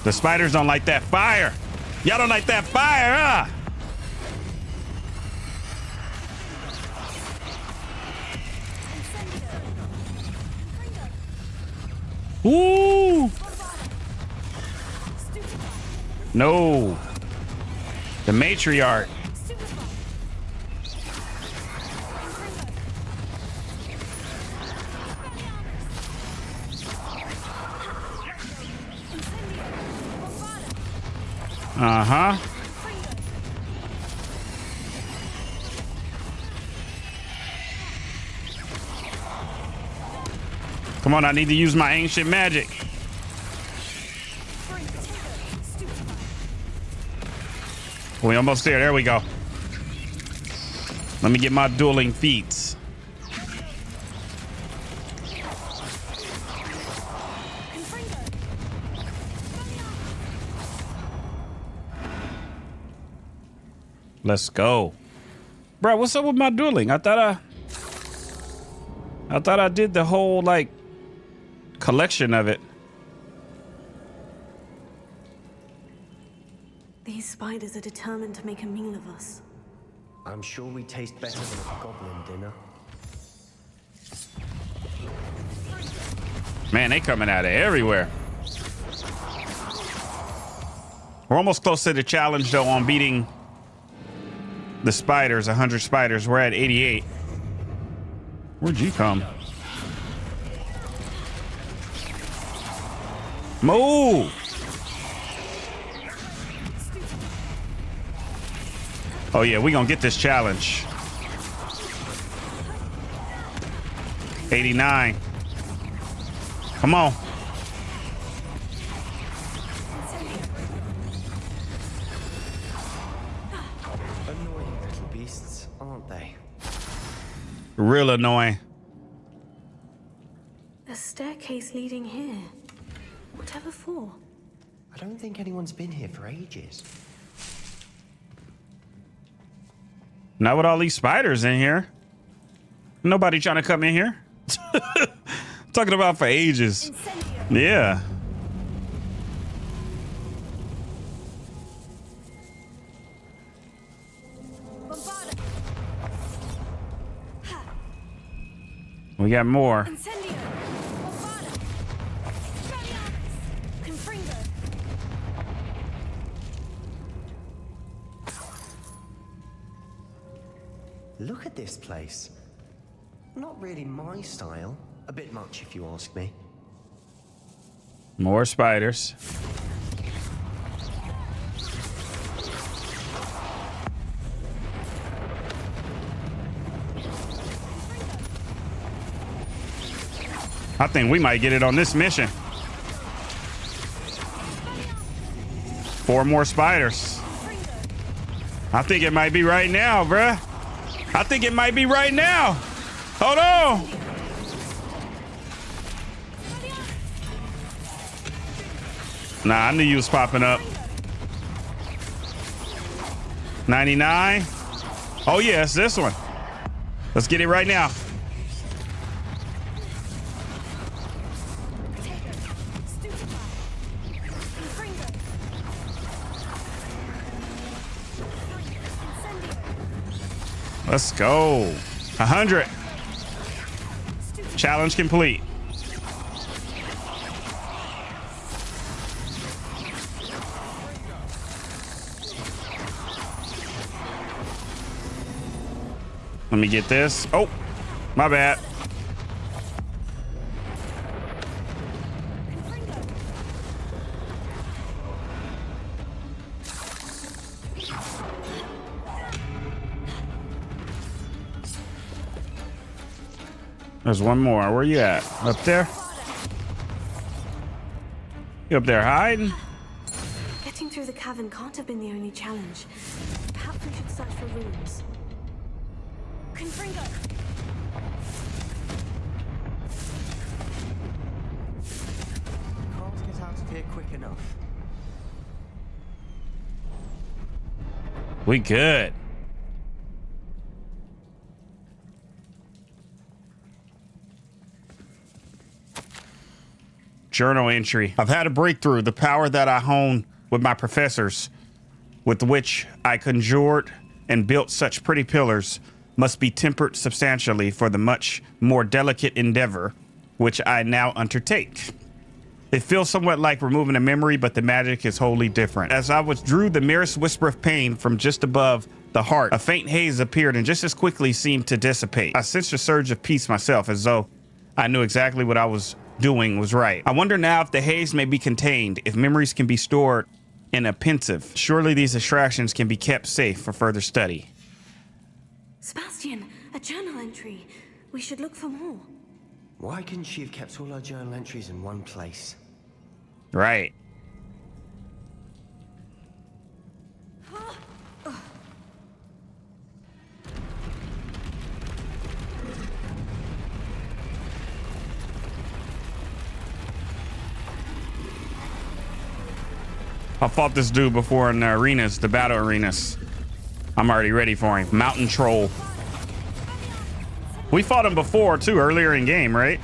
The spiders don't like that fire. Y'all don't like that fire, huh? Ooh. No. The matriarch. Uh-huh. Come on, I need to use my ancient magic. We almost there. There we go. Let me get my dueling feats. Let's go. Bro, what's up with my dueling? I thought I did the whole like collection of it. These spiders are determined to make a meal of us. I'm sure we taste better than a goblin dinner. Man, they coming out of everywhere. We're almost close to the challenge though on beating the spiders, 100 spiders. We're at 88. Where'd you come? Move! Oh yeah, we gonna get this challenge. 89. Come on. Annoying little beasts, aren't they? Real annoying. A staircase leading here. Whatever for? I don't think anyone's been here for ages. Not with all these spiders in here. Nobody trying to come in here. Talking about for ages. Yeah. We got more. Look at this place. Not really my style. A bit much if you ask me. More spiders. I think we might get it on this mission. 4 more spiders. I think it might be right now, bruh. I think it might be right now. Hold on. Nah, I knew you was popping up. 99. Oh, yeah, it's this one. Let's get it right now. Let's go. 100. Challenge complete. Let me get this. Oh, my bad. There's one more. Where you at? Up there? You up there hiding? Getting through the cavern can't have been the only challenge. Perhaps we should search for rooms. Confringo! Can't get out of here quick enough. We good. Journal entry. I've had a breakthrough. The power that I hone with my professors, with which I conjured and built such pretty pillars, must be tempered substantially for the much more delicate endeavor which I now undertake. It feels somewhat like removing a memory, but the magic is wholly different. As I withdrew the merest whisper of pain from just above the heart, a faint haze appeared and just as quickly seemed to dissipate. I sensed a surge of peace myself, as though I knew exactly what I was doing was right. I wonder now if the haze may be contained, if memories can be stored in a pensive. Surely these extractions can be kept safe for further study. Sebastian, a journal entry. We should look for more. Why couldn't she have kept all her journal entries in one place? Right. I fought this dude before in the arenas, the battle arenas. I'm already ready for him. Mountain Troll. We fought him before too, earlier in game, right?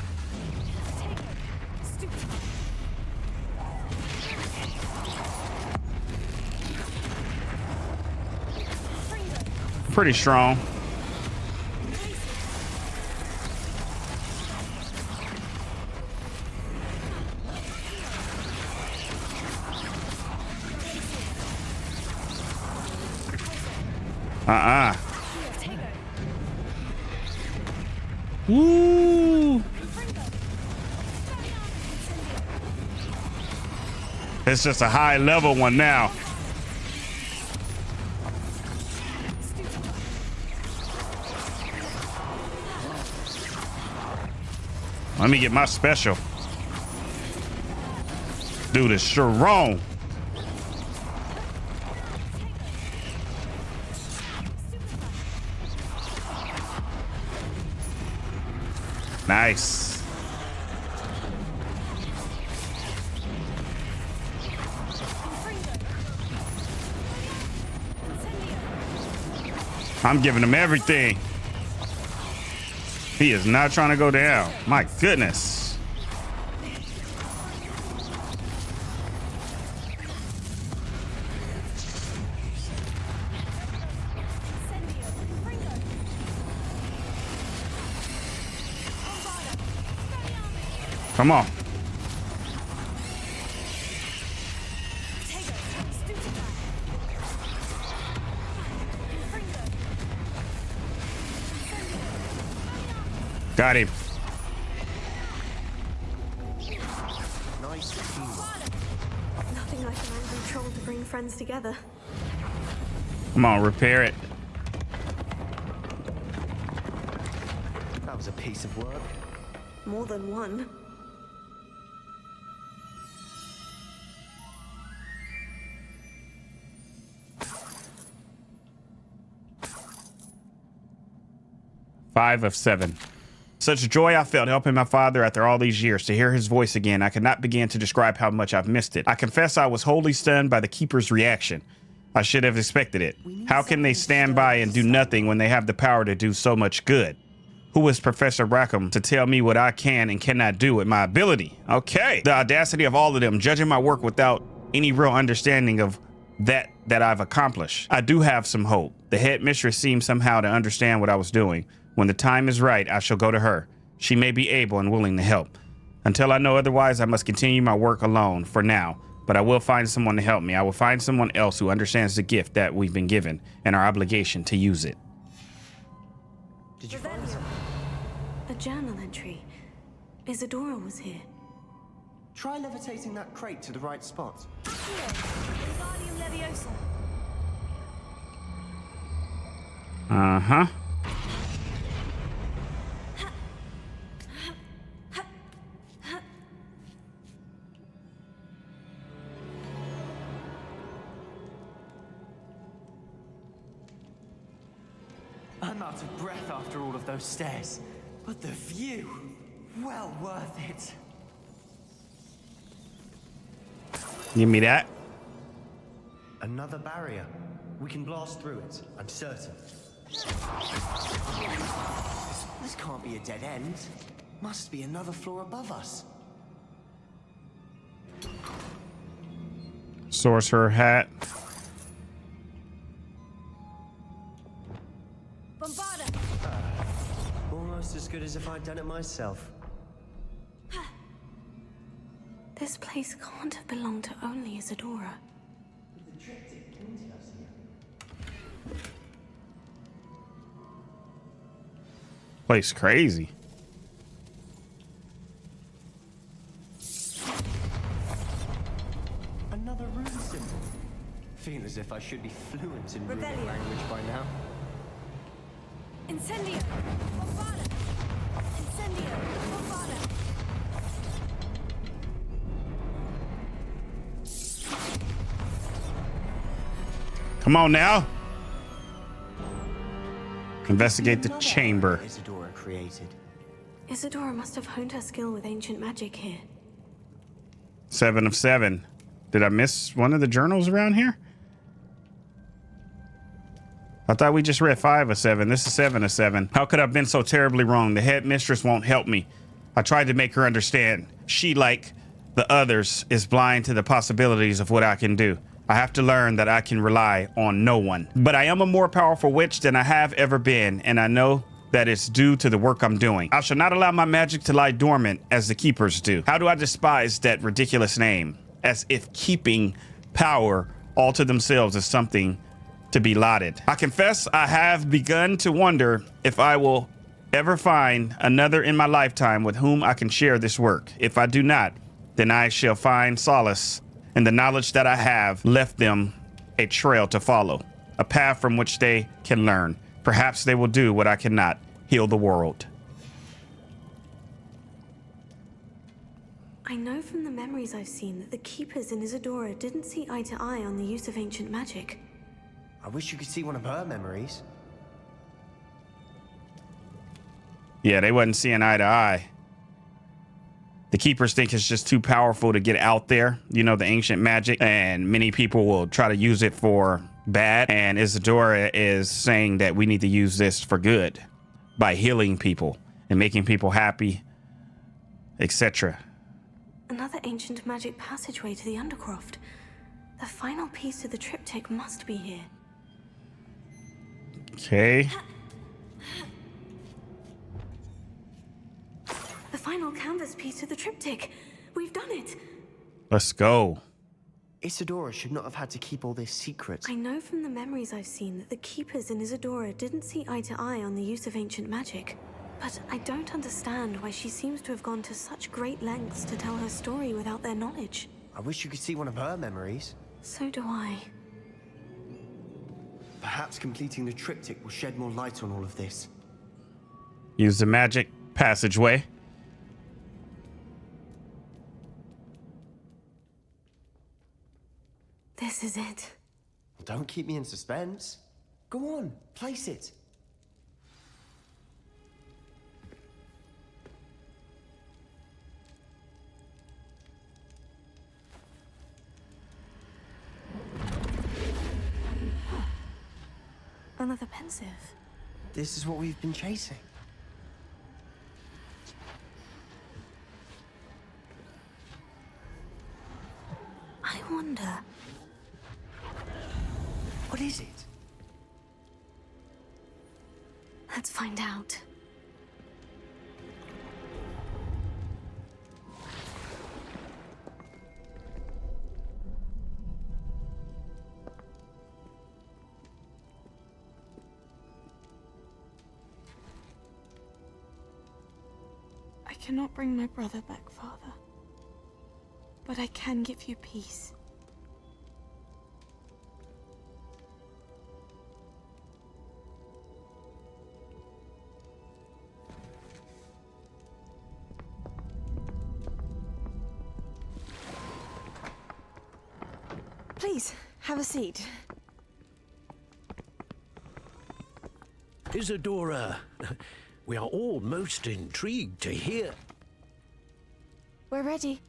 Pretty strong. Woo! It's just a high level one now. Let me get my special. Dude is strong. Nice. I'm giving him everything. He is not trying to go down. My goodness. Come on. Got him. Nothing like an angry troll to bring friends together. Come on, repair it. That was a piece of work. More than one. Five of 7. Such joy I felt helping my father after all these years. To hear his voice again, I could not begin to describe how much I've missed it. I confess I was wholly stunned by the Keeper's reaction. I should have expected it. How can they stand by and do nothing when they have the power to do so much good? Who is Professor Rackham to tell me what I can and cannot do with my ability? Okay. The audacity of all of them, judging my work without any real understanding of that I've accomplished. I do have some hope. The headmistress seemed somehow to understand what I was doing. When the time is right, I shall go to her. She may be able and willing to help. Until I know otherwise, I must continue my work alone for now, but I will find someone to help me. I will find someone else who understands the gift that we've been given and our obligation to use it. Did you find something? A journal entry. Isadora was here. Try levitating that crate to the right spot. Uh-huh. I'm out of breath after all of those stairs, but the view, well worth it. Give me that. Another barrier. We can blast through it, I'm certain. This can't be a dead end. Must be another floor above us. Sorcerer hat. Almost as good as if I'd done it myself. This place can't have belonged to only Isadora. Place crazy. Another rune symbol. Feel as if I should be fluent in rune language by now. Incendio! Bombada! Incendio! Bombada! Come on now. Investigate the chamber. Isadora created. Isadora must have honed her skill with ancient magic here. 7 of 7. Did I miss one of the journals around here? I thought we just read 5 of 7. This is 7 of 7. How could I have been so terribly wrong? The headmistress won't help me. I tried to make her understand. She, like the others, is blind to the possibilities of what I can do. I have to learn that I can rely on no one. But I am a more powerful witch than I have ever been, and I know that it's due to the work I'm doing. I shall not allow my magic to lie dormant as the keepers do. How do I despise that ridiculous name? As if keeping power all to themselves is something to be lauded. I confess I have begun to wonder if I will ever find another in my lifetime with whom I can share this work. If I do not, then I shall find solace in the knowledge that I have left them a trail to follow, a path from which they can learn. Perhaps they will do what I cannot, heal the world. I know from the memories I've seen that the keepers in Isadora didn't see eye to eye on the use of ancient magic. I wish you could see one of her memories. Yeah, they wasn't seeing eye to eye. The keepers think it's just too powerful to get out there, you know, the ancient magic, and many people will try to use it for bad. And Isadora is saying that we need to use this for good by healing people and making people happy, etc. Another ancient magic passageway to the Undercroft. The final piece of the triptych must be here. Okay. The final canvas piece of the triptych. We've done it. Let's go. Isadora should not have had to keep all this secret. I know from the memories I've seen that the keepers in Isadora didn't see eye to eye on the use of ancient magic. But I don't understand why she seems to have gone to such great lengths to tell her story without their knowledge. I wish you could see one of her memories. So do I. Perhaps completing the triptych will shed more light on all of this. Use the magic passageway. This is it. Don't keep me in suspense. Go on, place it. Another pensive. This is what we've been chasing. I wonder. What is it? Let's find out. I cannot bring my brother back, Father. But I can give you peace. Please, have a seat. Isadora, we are all most intrigued to hear. We're ready.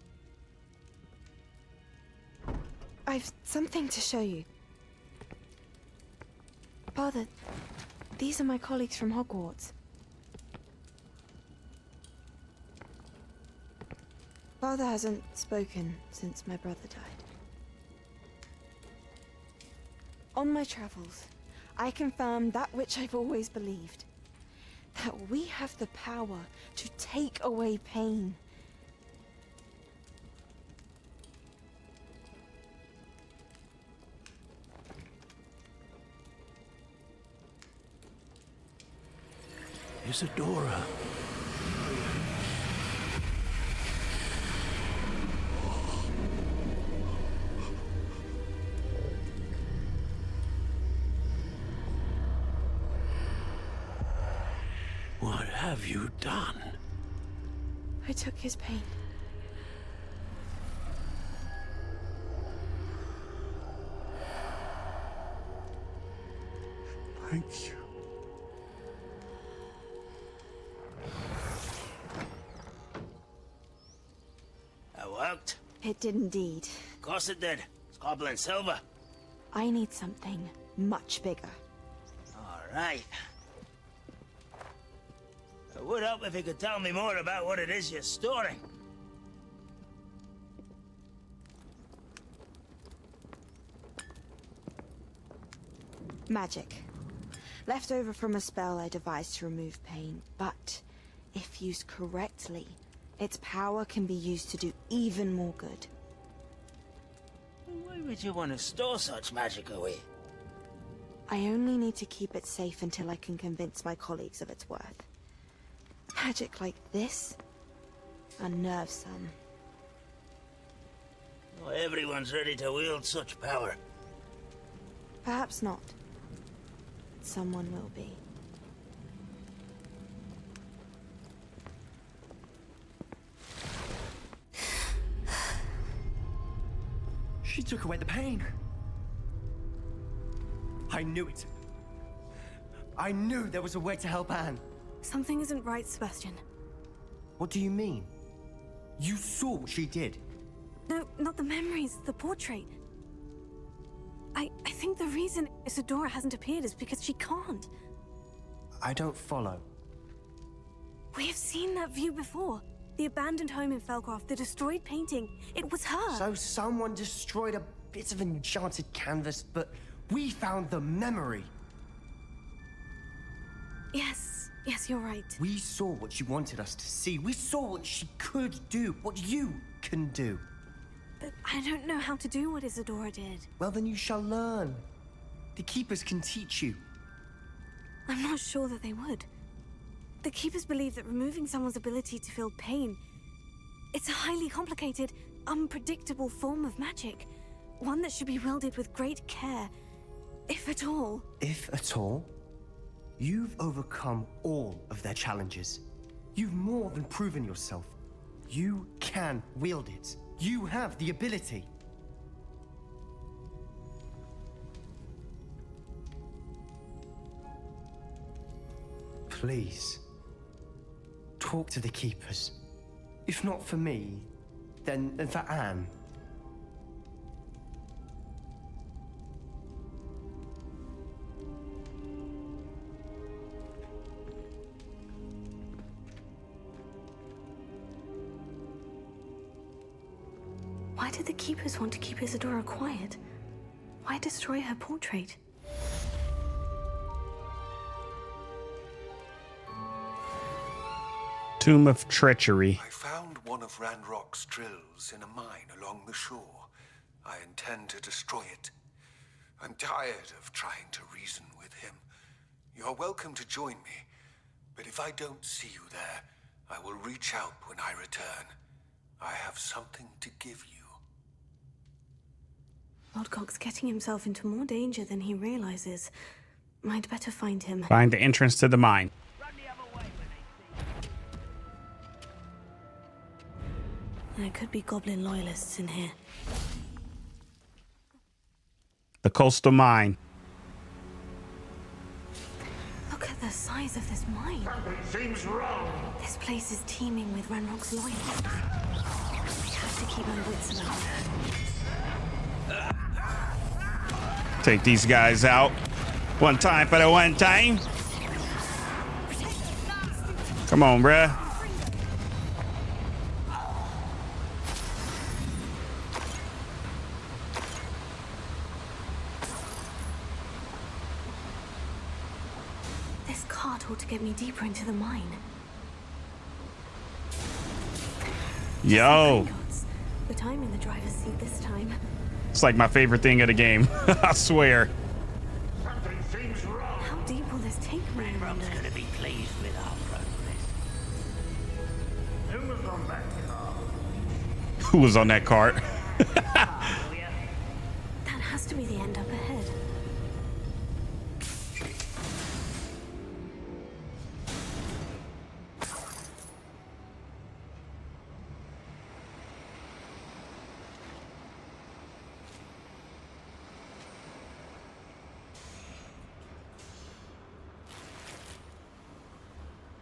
I've something to show you. Father, these are my colleagues from Hogwarts. Father hasn't spoken since my brother died. On my travels, I confirmed that which I've always believed. That we have the power to take away pain. Isadora. What have you done? I took his pain. Thank you. It worked. It did indeed. Of course it did. It's goblin silver. I need something much bigger. All right. It would help if you could tell me more about what it is you're storing. Magic. Left over from a spell I devised to remove pain, but if used correctly, its power can be used to do even more good. Why would you want to store such magic away? I only need to keep it safe until I can convince my colleagues of its worth. Magic like this unnerves some. Not everyone's ready to wield such power. Perhaps not. Someone will be. She took away the pain. I knew it. I knew there was a way to help Anne. Something isn't right, Sebastian. What do you mean? You saw what she did. No, not the memories, the portrait. I think the reason Isadora hasn't appeared is because she can't. I don't follow. We have seen that view before. The abandoned home in Felcroft, the destroyed painting. It was her. So someone destroyed a bit of enchanted canvas, but we found the memory. Yes, you're right. We saw what she wanted us to see. We saw what she could do, what you can do. But I don't know how to do what Isadora did. Well, then you shall learn. The Keepers can teach you. I'm not sure that they would. The Keepers believe that removing someone's ability to feel pain, it's a highly complicated, unpredictable form of magic. One that should be wielded with great care, if at all. If at all? You've overcome all of their challenges. You've more than proven yourself. You can wield it. You have the ability. Please, talk to the Keepers. If not for me, then for Anne. Why did the Keepers want to keep Isadora quiet? Why destroy her portrait? Tomb of Treachery. I found one of Ranrock's drills in a mine along the shore. I intend to destroy it. I'm tired of trying to reason with him. You're welcome to join me, but if I don't see you there, I will reach out when I return. I have something to give you. Lodgok's getting himself into more danger than he realizes. I'd better find him. Find the entrance to the mine. There could be goblin loyalists in here. The coastal mine. Look at the size of this mine. Something seems wrong. This place is teeming with Ranrock's loyalists. I have to keep my wits about me. Take these guys out. One time for the one time. Come on, bruh. This cart ought to get me deeper into the mine. Yo. But I'm in the driver's seat this time. It's like my favorite thing of the game. I swear. Something seems wrong. How deep will this take me? Ranrock's gonna be pleased with our progress. Who was on that car? Who was on that cart? That has to be the end up ahead.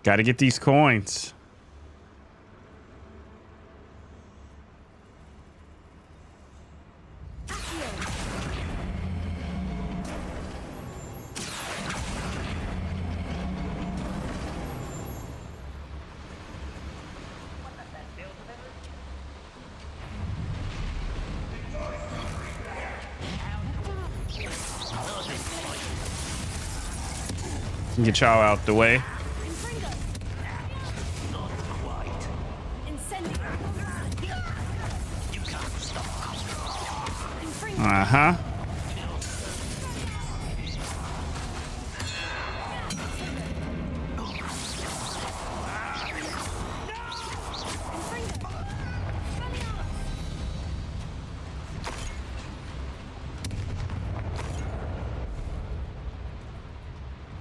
Gotta get these coins. Get y'all out the way. Uh-huh.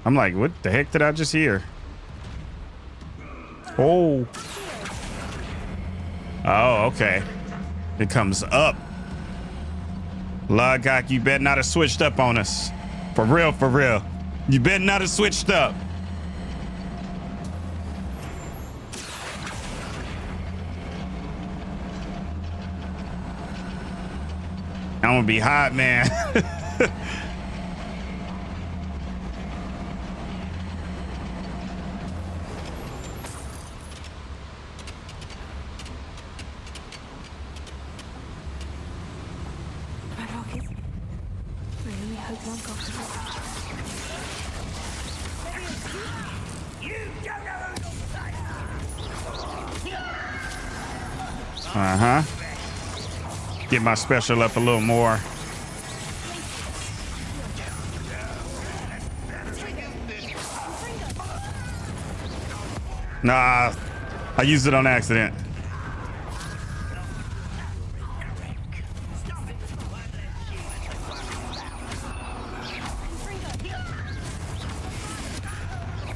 I'm like, what the heck did I just hear? Oh. Oh, okay. It comes up. Locket, you better not have switched up on us. For real, for real. You better not have switched up. I'm gonna be hot, man. Uh-huh. Get my special up a little more. Nah, I used it on accident.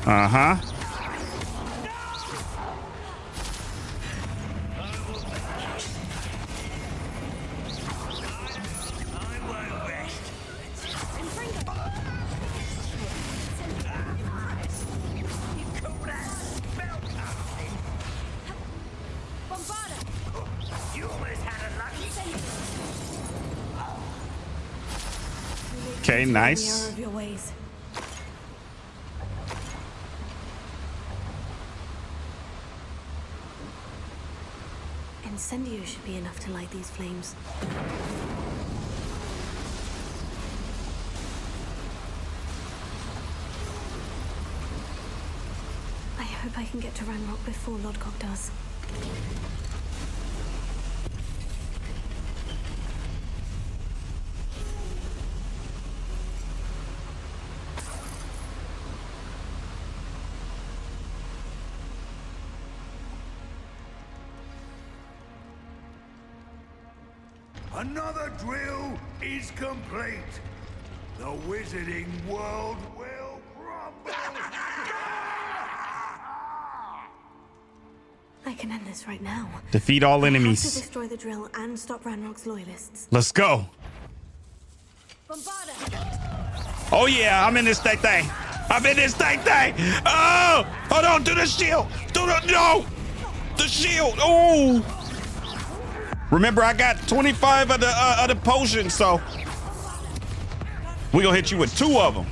Uh-huh. Okay, nice. Incendio should be enough to light these flames. I hope I can get to Ranrock before Lodgok does. Another drill is complete. The wizarding world will crumble. I can end this right now. Defeat all I enemies. have to destroy the drill and stop Ranrock's loyalists. Let's go. Oh yeah, I'm in this thing. I'm in this thing. Oh, hold on, do the shield. No, the shield. Oh. Remember, I got 25 of the potions, so we gonna hit you with 2 of them.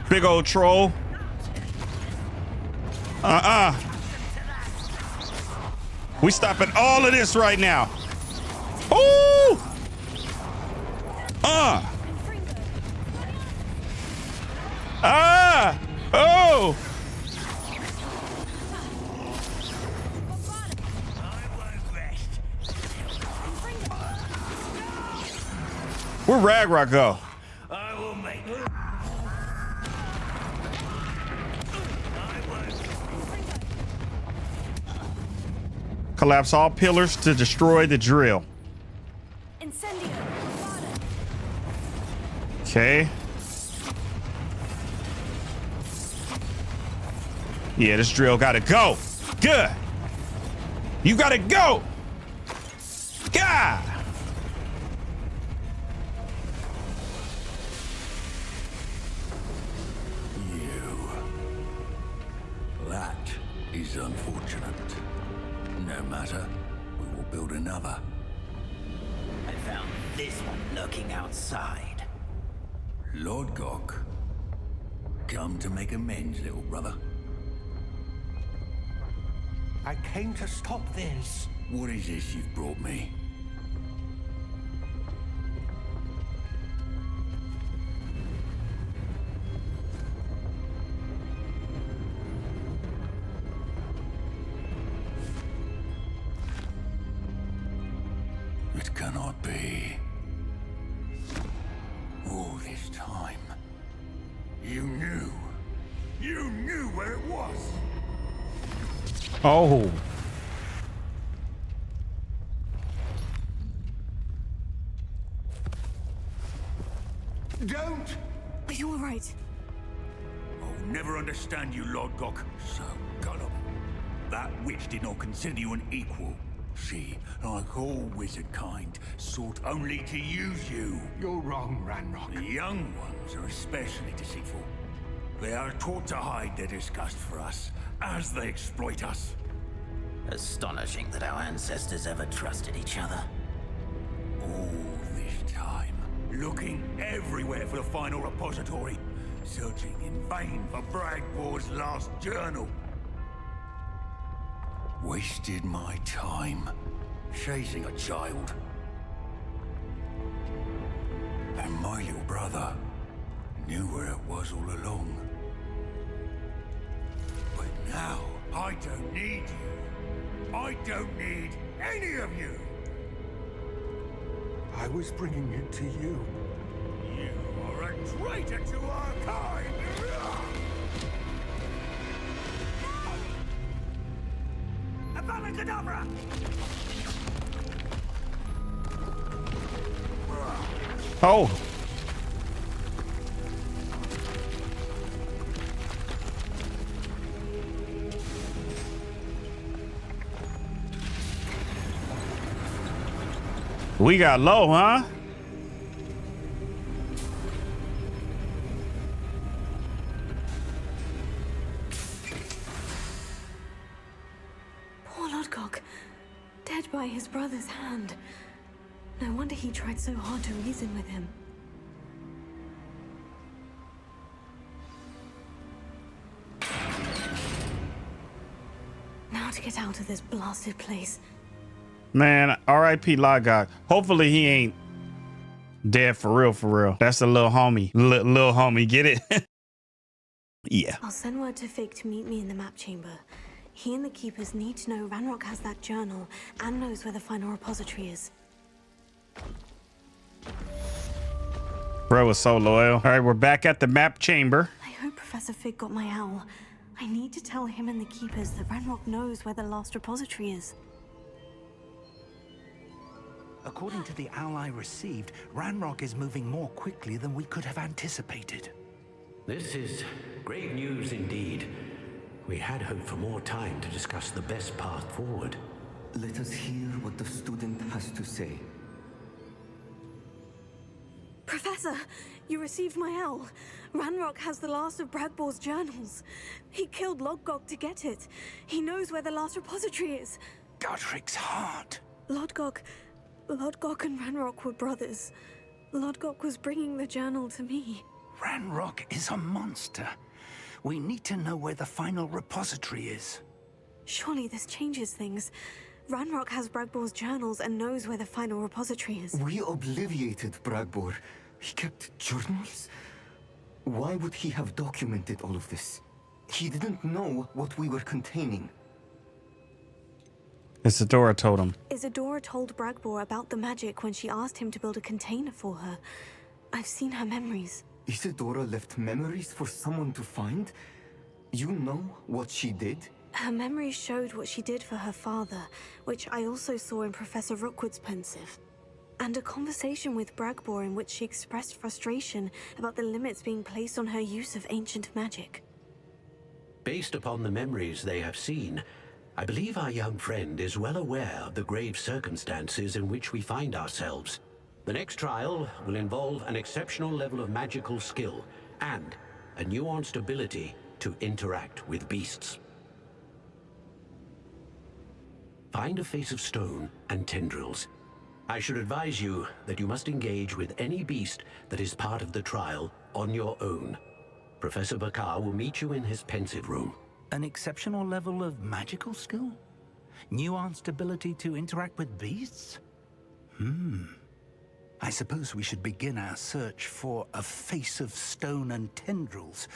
Big old troll. We stopping all of this right now. Ooh. Oh. Where'd Ragnarok go? I will make Collapse all pillars to destroy the drill. Okay. Yeah, this drill gotta go. Good. You gotta go. God. That is unfortunate. No matter, we will build another. I found this one lurking outside. Lodgok, come to make amends, little brother. I came to stop this. What is this you've brought me? It cannot be. All this time, you knew. You knew where it was. Oh. Don't! Are you all right? I'll never understand you, Lodgok. So gullible. That witch did not consider you an equal. She, like all wizard kind, sought only to use you. You're wrong, Ranrock. The young ones are especially deceitful. They are taught to hide their disgust for us, as they exploit us. Astonishing that our ancestors ever trusted each other. All this time, looking everywhere for the final repository, searching in vain for Bragbor's last journal. Wasted my time, chasing a child. And my little brother knew where it was all along. But now, I don't need you. I don't need any of you. I was bringing it to you. You are a traitor to our kind! Abracadabra! Oh. We got low, huh? Poor Lodgok, dead by his brother's hand. No wonder he tried so hard to reason with him. Now to get out of this blasted place. Man, R.I.P. Logot. Hopefully he ain't dead for real, for real. That's a little homie. Little homie, get it? Yeah. I'll send word to Fig to meet me in the map chamber. He and the Keepers need to know Ranrock has that journal and knows where the final repository is. Bro was so loyal. All right, we're back at the map chamber. I hope Professor Fig got my owl. I need to tell him and the Keepers that Ranrock knows where the last repository is. According to the owl I received, Ranrock is moving more quickly than we could have anticipated. This is great news indeed. We had hoped for more time to discuss the best path forward. Let us hear what the student has to say. Professor, you received my owl. Ranrock has the last of Bragbor's journals. He killed Lodgok to get it. He knows where the last repository is. Godric's heart. Lodgok and Ranrock were brothers. Lodgok was bringing the journal to me. Ranrock is a monster. We need to know where the final repository is. Surely this changes things. Ranrock has Bragbor's journals and knows where the final repository is. We obliviated Bragbor. He kept journals? Why would he have documented all of this? He didn't know what we were containing. Isadora told him. Isadora told Bragbor about the magic when she asked him to build a container for her. I've seen her memories. Isadora left memories for someone to find? You know what she did? Her memories showed what she did for her father, which I also saw in Professor Rookwood's pensive. And a conversation with Bragbor in which she expressed frustration about the limits being placed on her use of ancient magic. Based upon the memories they have seen, I believe our young friend is well aware of the grave circumstances in which we find ourselves. The next trial will involve an exceptional level of magical skill and a nuanced ability to interact with beasts. Find a face of stone and tendrils. I should advise you that you must engage with any beast that is part of the trial on your own. Professor Bakar will meet you in his pensive room. An exceptional level of magical skill? Nuanced ability to interact with beasts? I suppose we should begin our search for a face of stone and tendrils,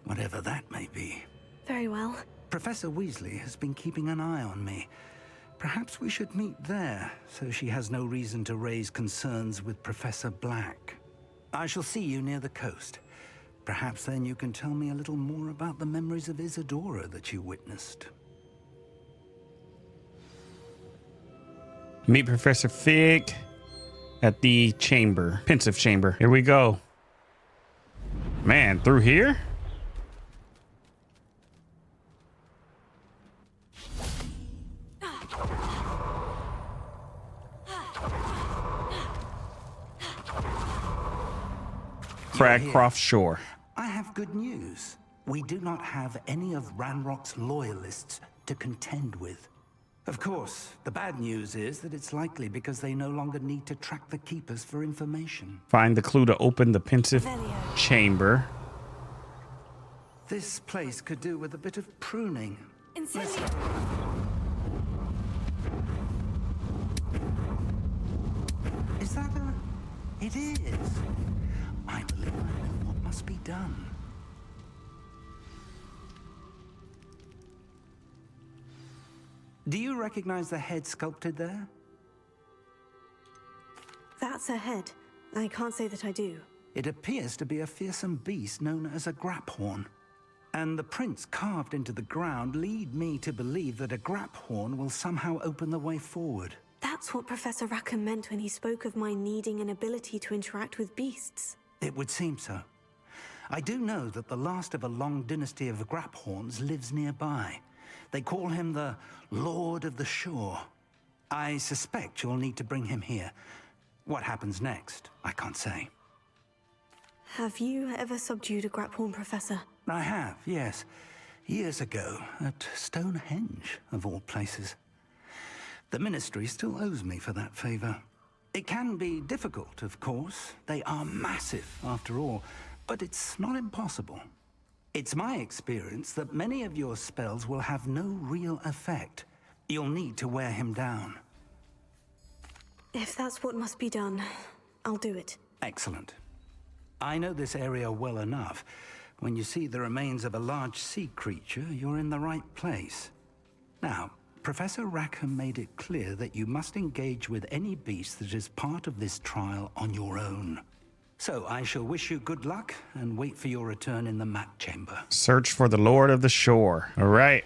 whatever that may be. Very well. Professor Weasley has been keeping an eye on me. Perhaps we should meet there, so she has no reason to raise concerns with Professor Black. I shall see you near the coast. Perhaps then you can tell me a little more about the memories of Isadora that you witnessed. Meet Professor Fig at the chamber, pensive chamber. Here we go. Man, through here? Cragcroft Shore. I have good news. We do not have any of Ranrock's loyalists to contend with. Of course, the bad news is that it's likely because they no longer need to track the Keepers for information. Find the clue to open the pensive chamber. This place could do with a bit of pruning. Incendio. Is that a... It is. I believe I know what must be done. Do you recognize the head sculpted there? That's a head. I can't say that I do. It appears to be a fearsome beast known as a graphorn. And the prints carved into the ground lead me to believe that a graphorn will somehow open the way forward. That's what Professor Rackham meant when he spoke of my needing an ability to interact with beasts. It would seem so. I do know that the last of a long dynasty of graphorns lives nearby. They call him the Lord of the Shore. I suspect you'll need to bring him here. What happens next, I can't say. Have you ever subdued a graphorn, Professor? I have, yes. Years ago, at Stonehenge, of all places. The Ministry still owes me for that favor. It can be difficult, of course. They are massive, after all, but it's not impossible. It's my experience that many of your spells will have no real effect. You'll need to wear him down. If that's what must be done, I'll do it. Excellent. I know this area well enough. When you see the remains of a large sea creature, you're in the right place. Now, Professor Rackham made it clear that you must engage with any beast that is part of this trial on your own. So I shall wish you good luck and wait for your return in the map chamber. Search for the Lord of the Shore. All right.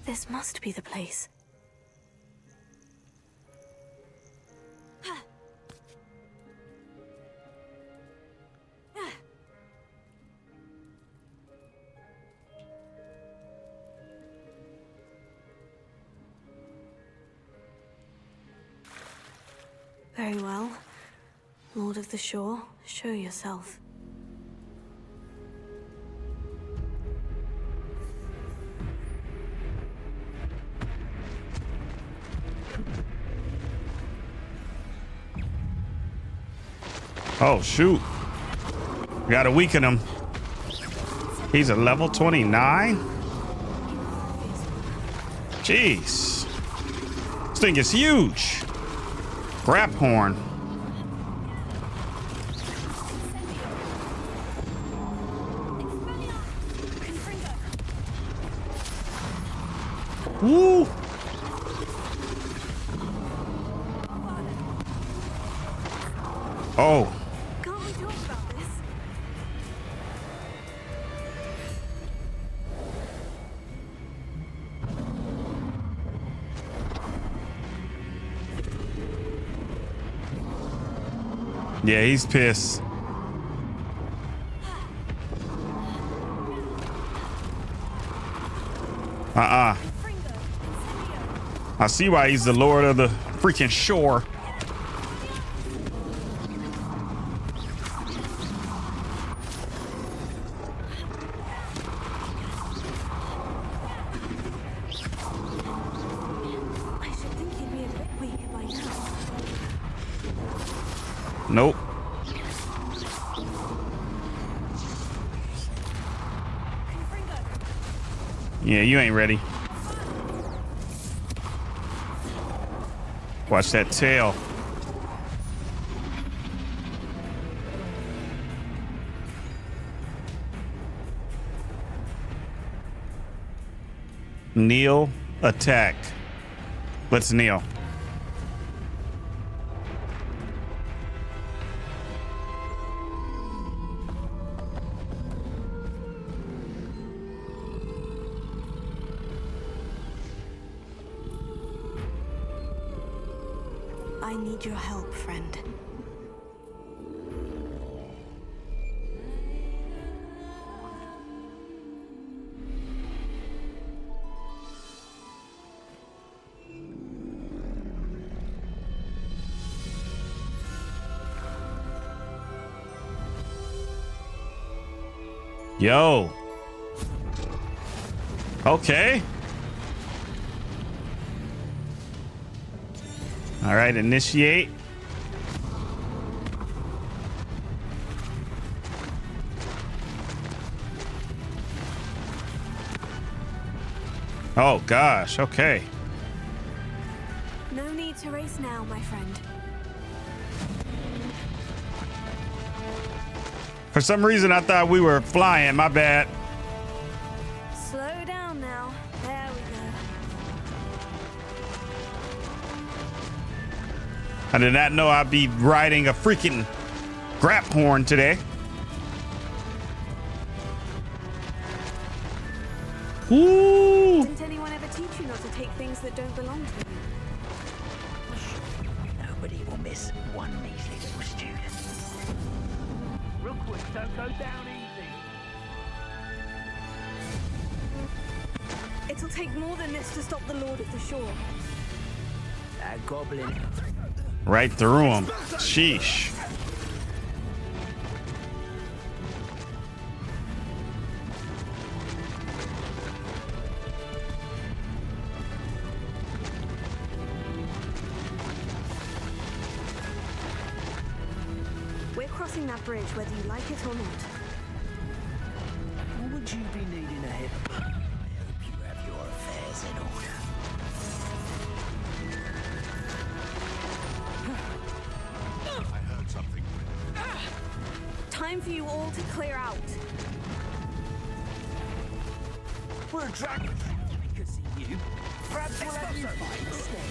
This must be the place. Very well. Lord of the Shore, show yourself. Oh, shoot. Gotta weaken him. He's a level 29? Jeez. This thing is huge. Graphorn. Woo! Oh. Can't we talk about this? Yeah, he's pissed. I see why he's the Lord of the freaking Shore. I should think he'd be a bit weaker by now. Nope. Yeah, you ain't ready. Watch that tail. Kneel, attack. Let's kneel. I need your help, friend. Yo. Okay. All right, initiate. Oh gosh, okay. No need to race now, my friend. For some reason, I thought we were flying. My bad. Slow down now. There we go. I did not know I'd be riding a freaking grap horn today. Ooh. Didn't anyone ever teach you not to take things that don't belong to you? Nobody will miss one measly little student. Rookwood, don't go down easy. It'll take more than this to stop the Lord of the Shore. That goblin. Right through him. Sheesh. We're crossing that bridge whether you like it or not. Would you be needing a hip? I hope you have your affairs in order. I heard something. Time for you all to clear out. We're a dragon. Because of you. Perhaps we'll have you fight instead.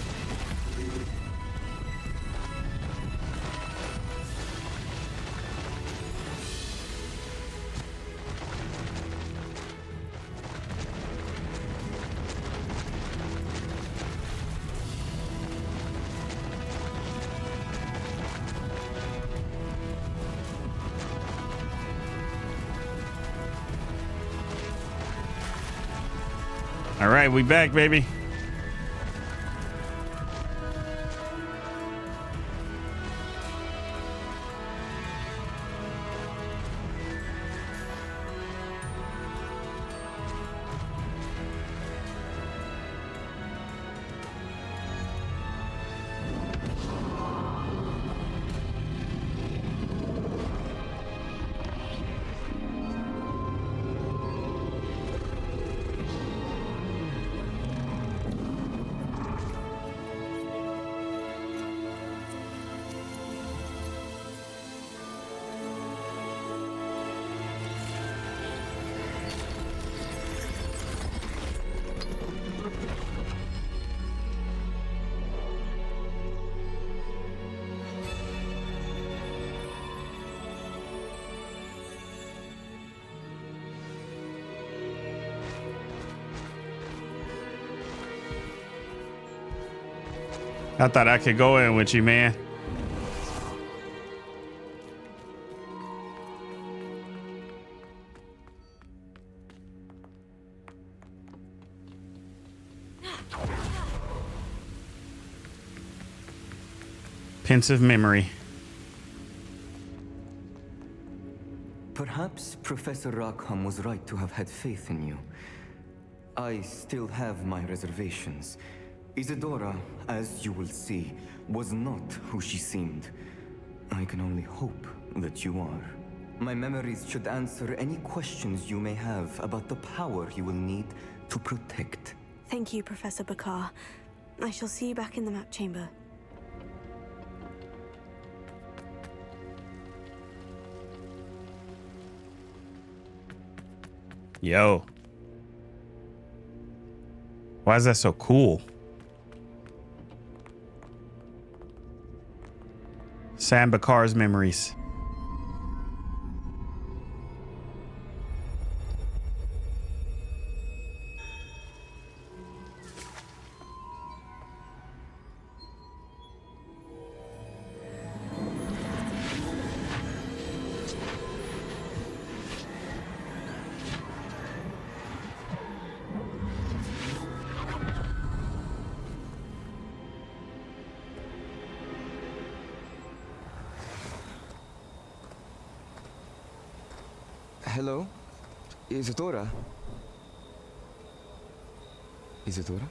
All right, we back, baby. I thought I could go in with you, man. Pensive memory. Perhaps Professor Rackham was right to have had faith in you. I still have my reservations. Isadora, as you will see, was not who she seemed. I can only hope that you are. My memories should answer any questions you may have about the power you will need to protect. Thank you, Professor Bakar. I shall see you back in the map chamber. Yo. Why is that so cool? Sam Bakar's memories. Hello? Isadora? Isadora?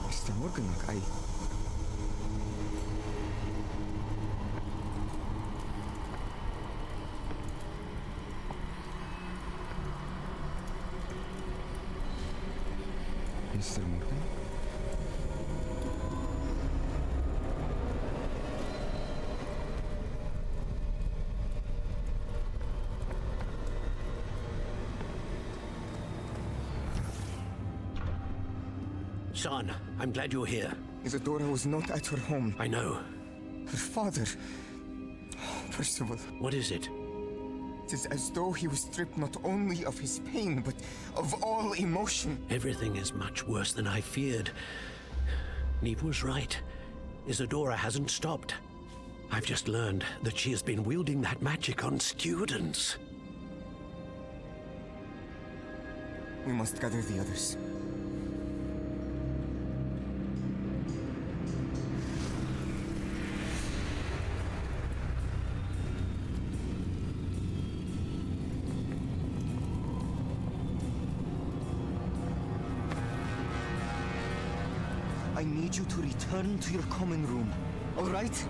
Mr. Morganach, Mr. Morgan? Son, I'm glad you're here. Isadora was not at her home. I know. Her father... Percival. What is it? It is as though he was stripped not only of his pain, but of all emotion. Everything is much worse than I feared. Niamh was right. Isadora hasn't stopped. I've just learned that she has been wielding that magic on students. We must gather the others. I need you to return to your common room, all right?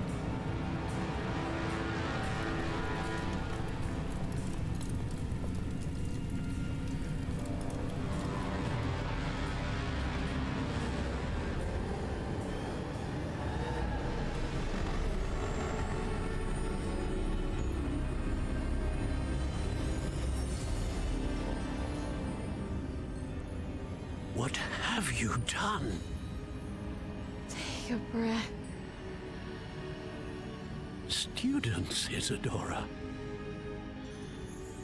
What have you done? Take a breath. Students, Isadora.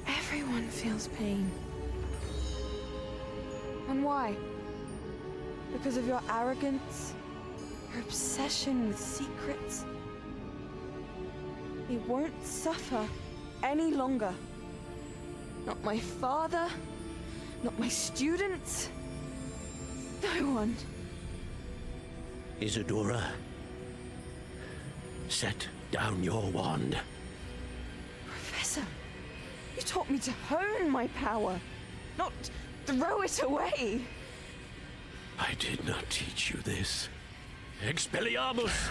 Everyone feels pain. And why? Because of your arrogance? Your obsession with secrets? He won't suffer any longer. Not my father, not my students, no one. Isadora, set down your wand. Professor, you taught me to hone my power, not throw it away. I did not teach you this. Expelliarmus!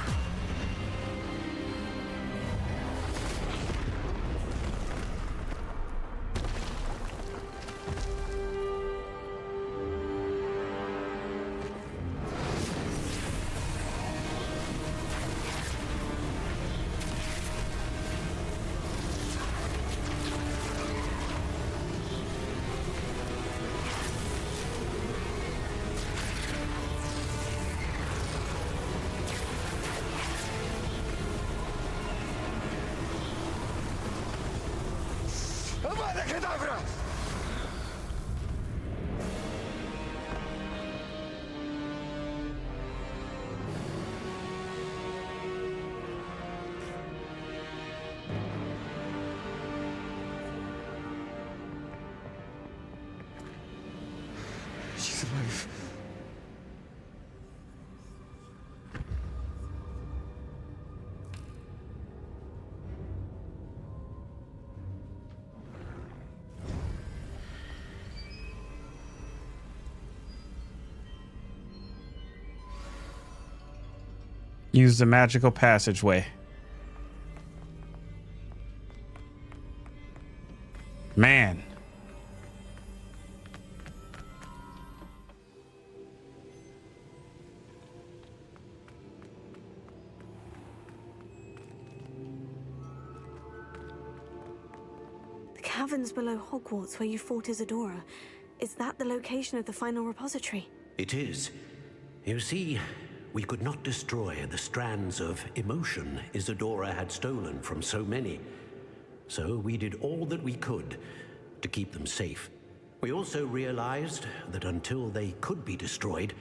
She's alive. Use the magical passageway. Man. caverns below Hogwarts where you fought Isadora. Is that the location of the final repository? It is. You see, we could not destroy the strands of emotion Isadora had stolen from so many. So we did all that we could to keep them safe. We also realized that until they could be destroyed,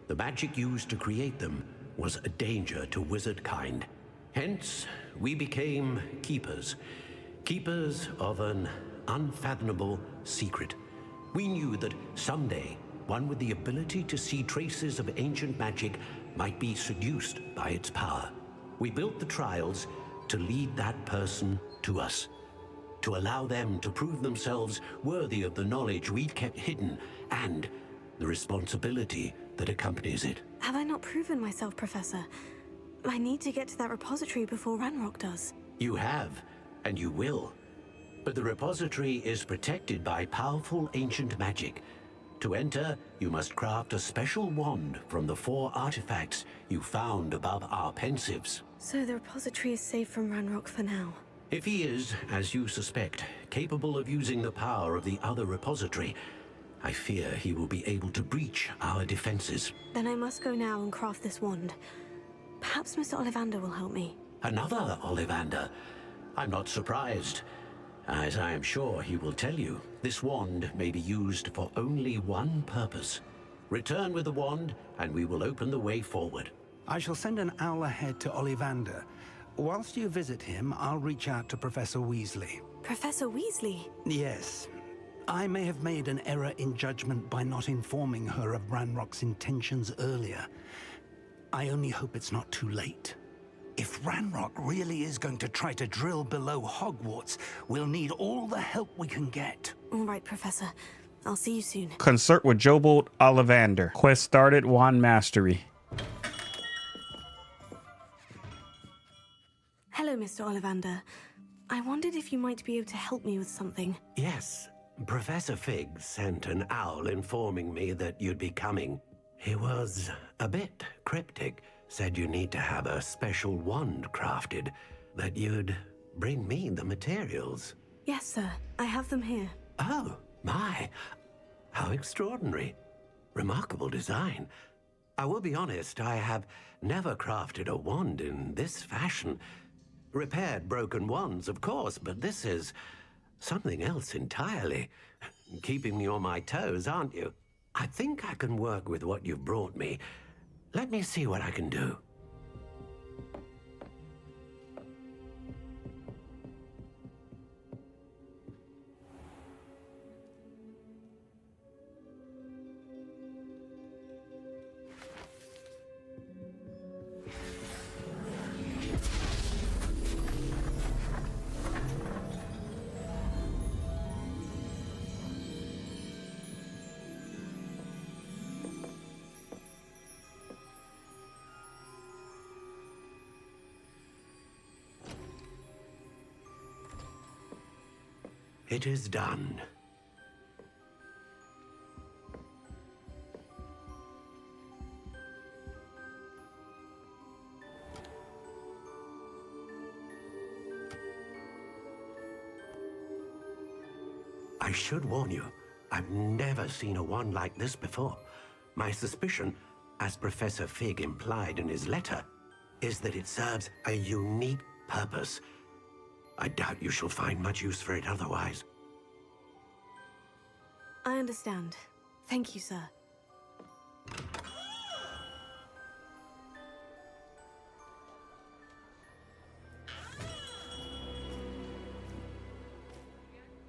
the magic used to create them was a danger to wizard kind. Hence, we became keepers. Keepers of an unfathomable secret. We knew that someday, one with the ability to see traces of ancient magic might be seduced by its power. We built the trials to lead that person to us, to allow them to prove themselves worthy of the knowledge we'd kept hidden and the responsibility that accompanies it. Have I not proven myself, Professor? I need to get to that repository before Ranrock does. You have, and you will. But the repository is protected by powerful ancient magic. To enter, you must craft a special wand from the 4 artifacts you found above our pensives. So the repository is safe from Ranrock for now. If he is, as you suspect, capable of using the power of the other repository, I fear he will be able to breach our defenses. Then I must go now and craft this wand. Perhaps Mr. Ollivander will help me. Another Ollivander? I'm not surprised. As I am sure he will tell you, this wand may be used for only one purpose. Return with the wand, and we will open the way forward. I shall send an owl ahead to Ollivander. Whilst you visit him, I'll reach out to Professor Weasley. Professor Weasley? Yes. I may have made an error in judgment by not informing her of Ranrock's intentions earlier. I only hope it's not too late. If Ranrock really is going to try to drill below Hogwarts, we'll need all the help we can get. All right, Professor. I'll see you soon. Consult with Jobold Ollivander. Quest started. Wand mastery. Hello, Mr. Ollivander. I wondered if you might be able to help me with something. Yes. Professor Fig sent an owl informing me that you'd be coming. He was a bit cryptic. Said you need to have a special wand crafted, that you'd bring me the materials. Yes, sir. I have them here. Oh, my. How extraordinary. Remarkable design. I will be honest, I have never crafted a wand in this fashion. Repaired broken wands, of course, but this is something else entirely. Keeping me on my toes, aren't you? I think I can work with what you've brought me. Let me see what I can do. It is done. I should warn you, I've never seen a wand like this before. My suspicion, as Professor Fig implied in his letter, is that it serves a unique purpose. I doubt you shall find much use for it otherwise. I understand. Thank you, sir.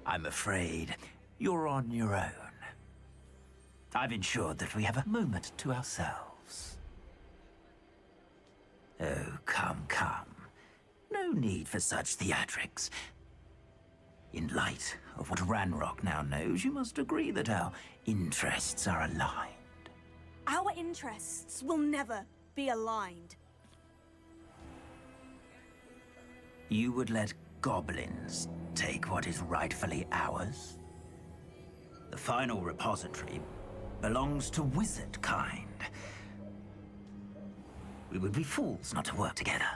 I'm afraid you're on your own. I've ensured that we have a moment to ourselves. Oh, come, come. No need for such theatrics. In light of what Ranrock now knows, you must agree that our interests are aligned. Our interests will never be aligned. You would let goblins take what is rightfully ours? The final repository belongs to wizard kind. We would be fools not to work together.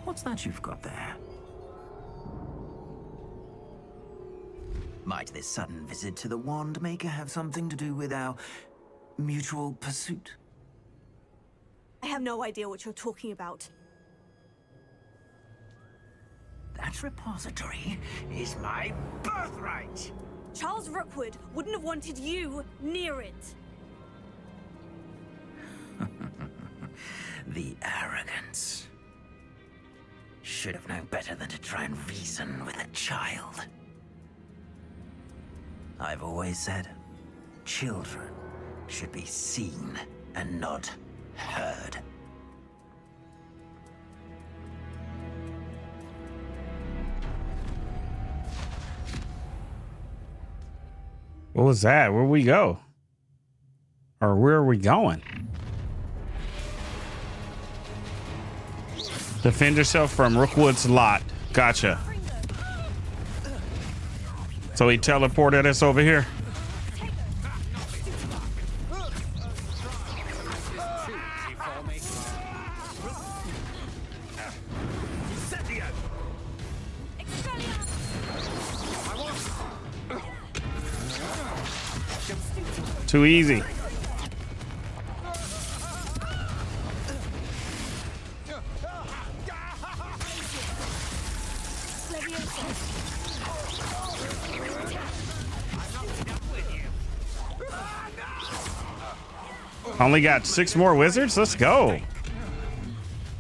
What's that you've got there? Might this sudden visit to the Wand Maker have something to do with our mutual pursuit? I have no idea what you're talking about. That repository is my birthright! Charles Rookwood wouldn't have wanted you near it. The arrogance. Should have known better than to try and reason with a child. I've always said, children should be seen and not heard. What was that? Where we go? Or where are we going? Defend yourself from Rookwood's lot. Gotcha. So he teleported us over here. Too easy. Only got 6 more wizards? Let's go.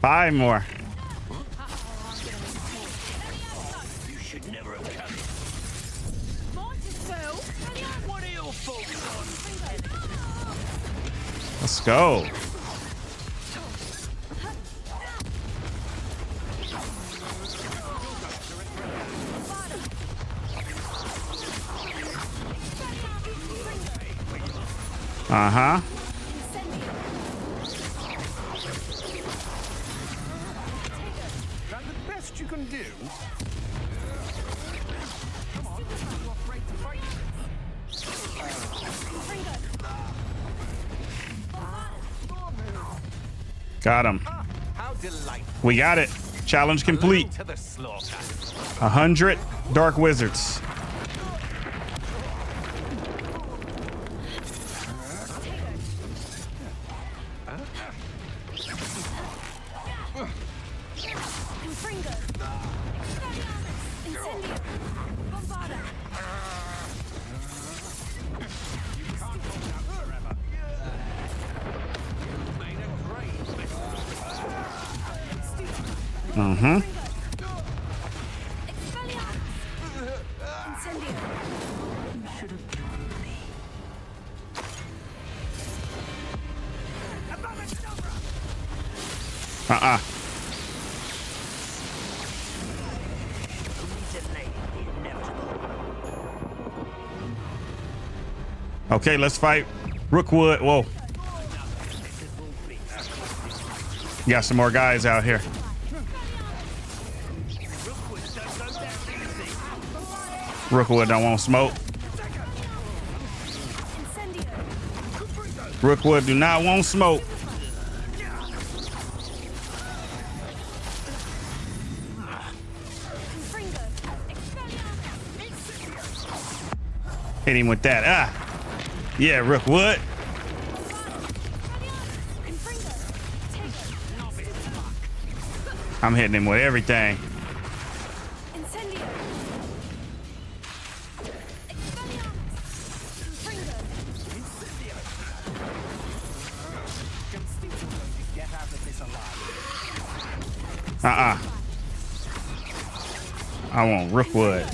5 more. Let's go. Uh-huh. That's the best you can do. Got him. We got it. Challenge complete. 100 dark wizards. Mm-hmm. Uh-uh. Okay, let's fight Rookwood. Whoa. Got some more guys out here. Rookwood don't want smoke. Rookwood do not want smoke. Hit him with that. Ah. Yeah, Rookwood. I'm hitting him with everything. I want Rookwood.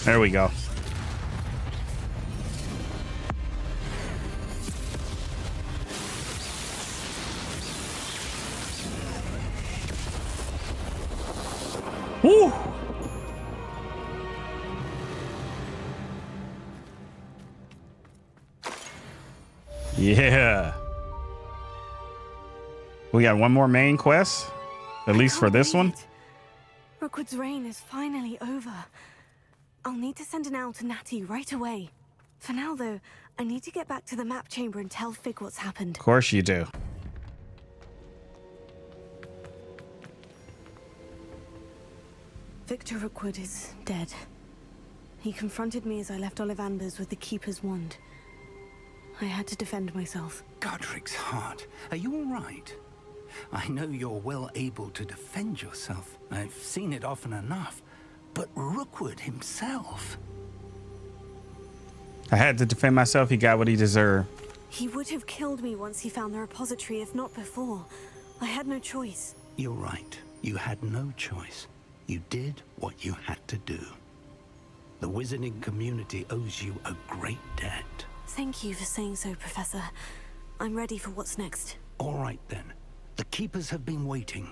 There we go. Woo! Yeah. We got one more main quest, at least for this one. Rookwood's reign is finally over. I'll need to send an owl to Natty right away. For now, though, I need to get back to the map chamber and tell Fig what's happened. Of course you do. Victor Rookwood is dead. He confronted me as I left Ollivanders with the Keeper's wand. I had to defend myself. Godric's heart. Are you all right? I know you're well able to defend yourself. I've seen it often enough. But Rookwood himself... I had to defend myself. He got what he deserved. He would have killed me once he found the repository, if not before. I had no choice. You're right. You had no choice. You did what you had to do. The wizarding community owes you a great debt. Thank you for saying so, Professor. I'm ready for what's next. All right, then. The Keepers have been waiting.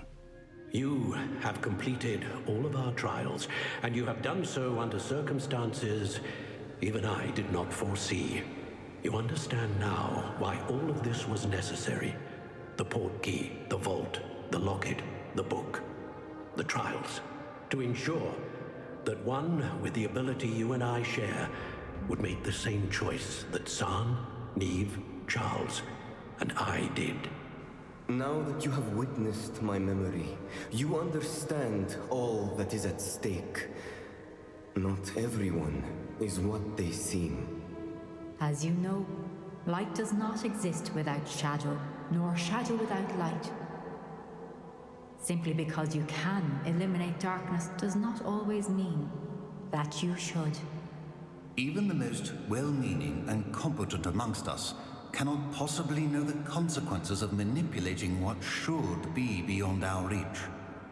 You have completed all of our trials, and you have done so under circumstances even I did not foresee. You understand now why all of this was necessary. The portkey, the vault, the locket, the book, the trials. To ensure that one with the ability you and I share would make the same choice that San, Niamh, Charles, and I did. Now that you have witnessed my memory, you understand all that is at stake. Not everyone is what they seem. As you know, light does not exist without shadow, nor shadow without light. Simply because you can eliminate darkness does not always mean that you should. Even the most well-meaning and competent amongst us cannot possibly know the consequences of manipulating what should be beyond our reach.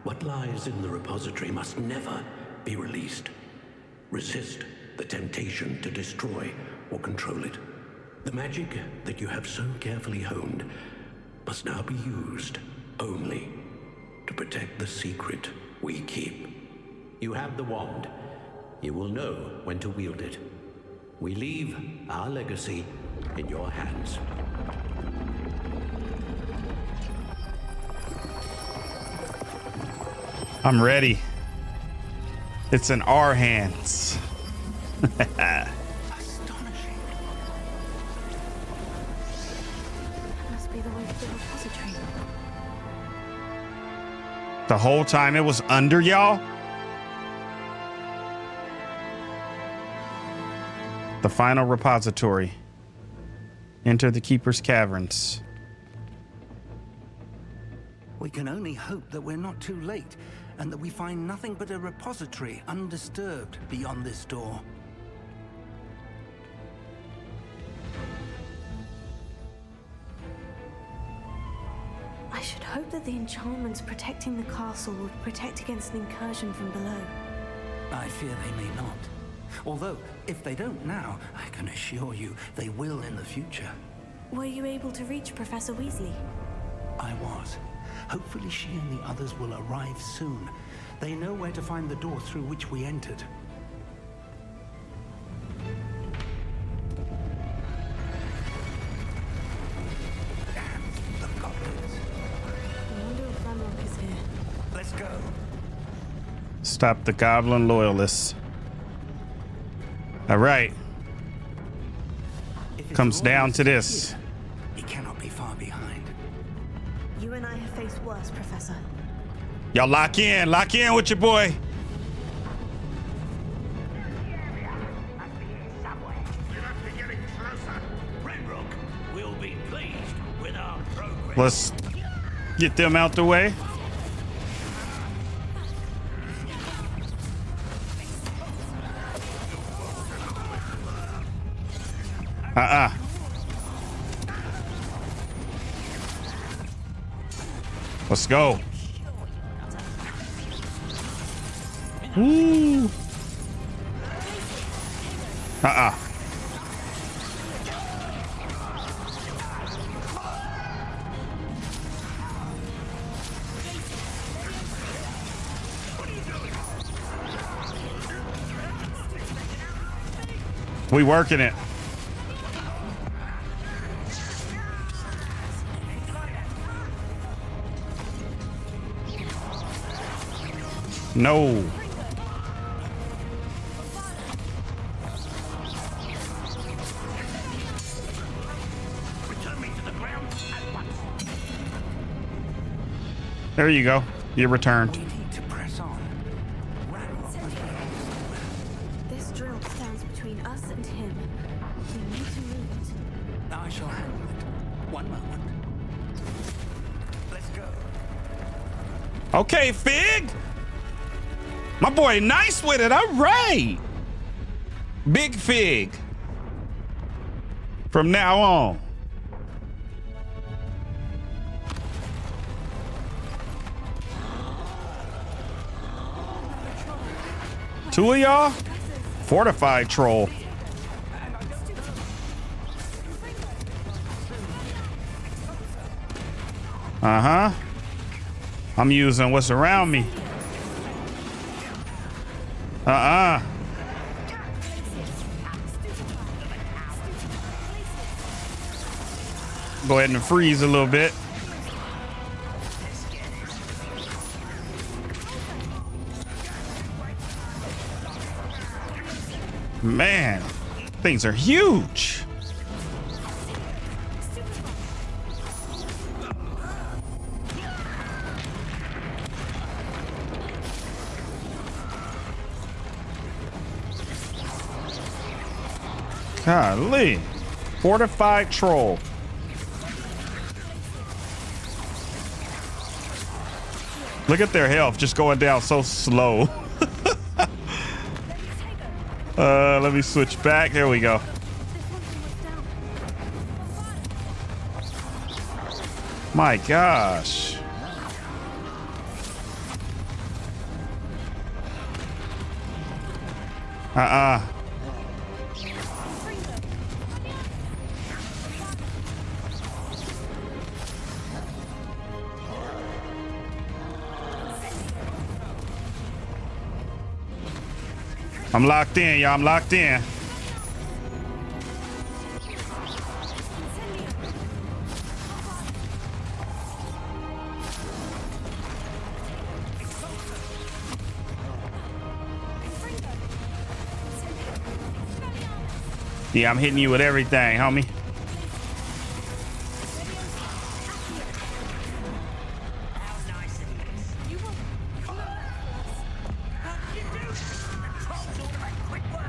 What lies in the repository must never be released. Resist the temptation to destroy or control it. The magic that you have so carefully honed must now be used only to protect the secret we keep. You have the wand. You will know when to wield it. We leave our legacy in your hands. I'm ready. It's in our hands. Astonishing. Must be the way to the repository. The whole time it was under y'all? The final repository. Enter the Keeper's Caverns. We can only hope that we're not too late, and that we find nothing but a repository undisturbed beyond this door. I should hope that the enchantments protecting the castle would protect against an incursion from below. I fear they may not. Although, if they don't now, I can assure you they will in the future. Were you able to reach Professor Weasley? I was. Hopefully she and the others will arrive soon. They know where to find the door through which we entered. Damn the goblins. I wonder if Ranrock is here. Let's go. Stop the goblin loyalists. All right. Comes down to this. He cannot be far behind. You and I have faced worse, Professor. Y'all lock in with your boy. We'll be pleased with our progress. Let's get them out the way. Let's go. Woo. We working it. No. There you go. You returned. This drill stands between us and him. We need to move it. I shall handle it. One moment. Let's go. Okay, Fig. My boy, nice with it. All right. Big Fig. From now on. Two of y'all? Fortified troll. Uh-huh. I'm using what's around me. Uh-uh. Go ahead and freeze a little bit. Man, things are huge. Golly. Fortified troll. Look at their health just going down so slow. Let me switch back. There we go. My gosh. I'm locked in, y'all. I'm locked in. Yeah, I'm hitting you with everything, homie.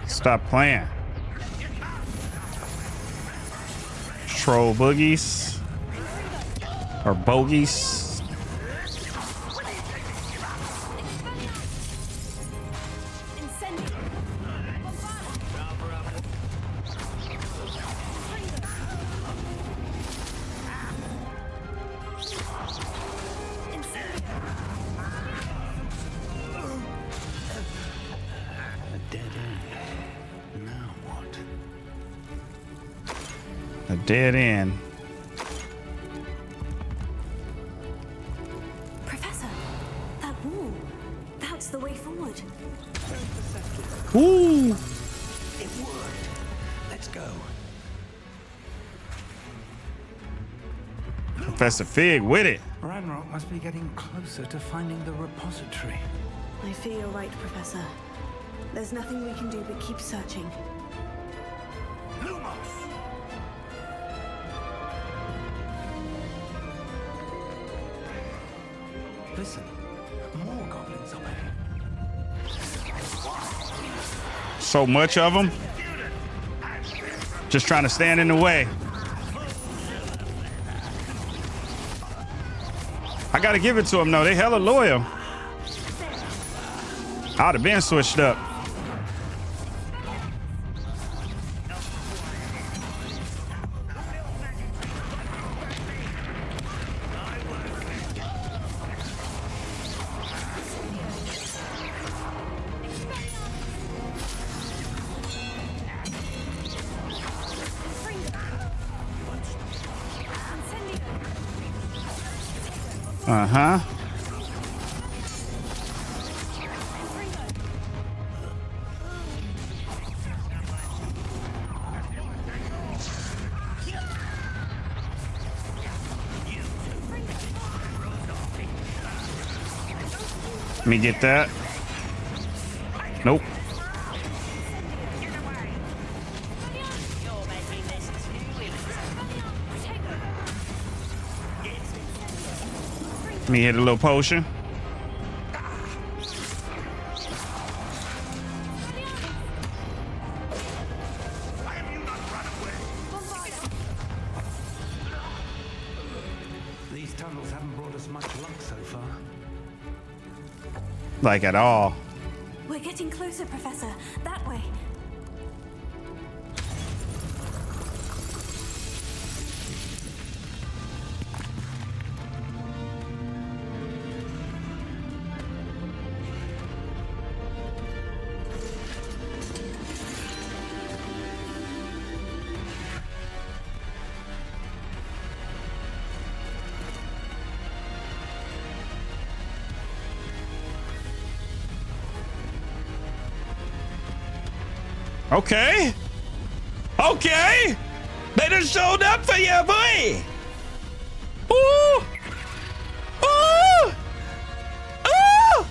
Stop playing. Troll boogies. Or bogies. Dead end. Professor, that wall. That's the way forward. Ooh. It worked. Let's go. Professor Fig with it. Ranrock must be getting closer to finding the repository. I fear you're right, Professor. There's nothing we can do but keep searching. Listen, more goblins up ahead. So much of them. Just trying to stand in the way. I gotta give it to them though. They hella loyal. I'd have been switched up. Uh-huh. Let me get that. Nope. Let me hit a little potion. These tunnels haven't brought us much luck so far. Like at all. We're getting closer, Professor. That way. Okay. Okay. They done showed up for you, boy. Ooh. Ooh. Ooh.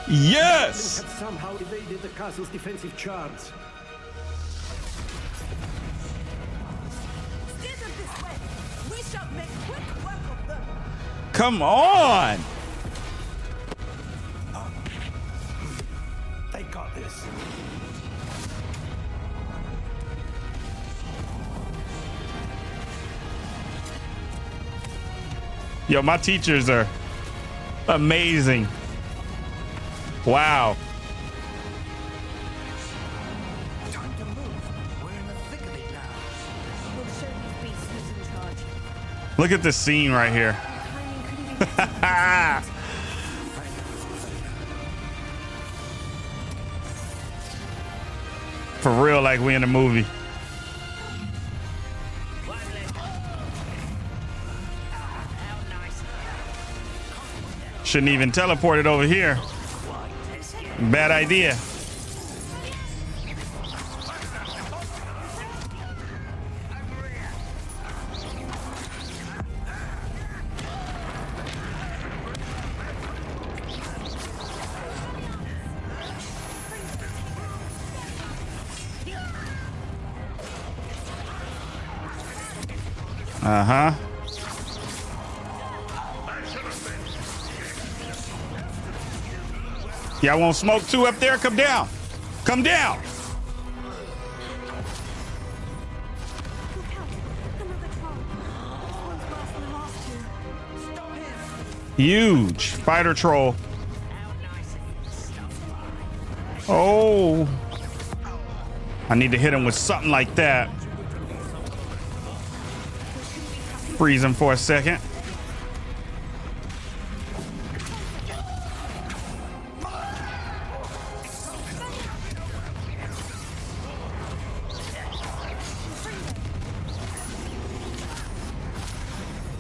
Yes. Have somehow evaded the castle's defensive charms. Steer them this way. We shall make quick work of them. Come on. They got this. Yo, my teachers are amazing. Wow. Time to move. We're in the thick of it now. We'll show these beasts who's in charge. Look at this scene right here. For real, like we in a movie. Shouldn't even teleport it over here. Bad idea. Uh-huh. Y'all want smoke too up there? Come down. Come down. Huge fighter troll. Oh. I need to hit him with something like that. Freeze him for a second.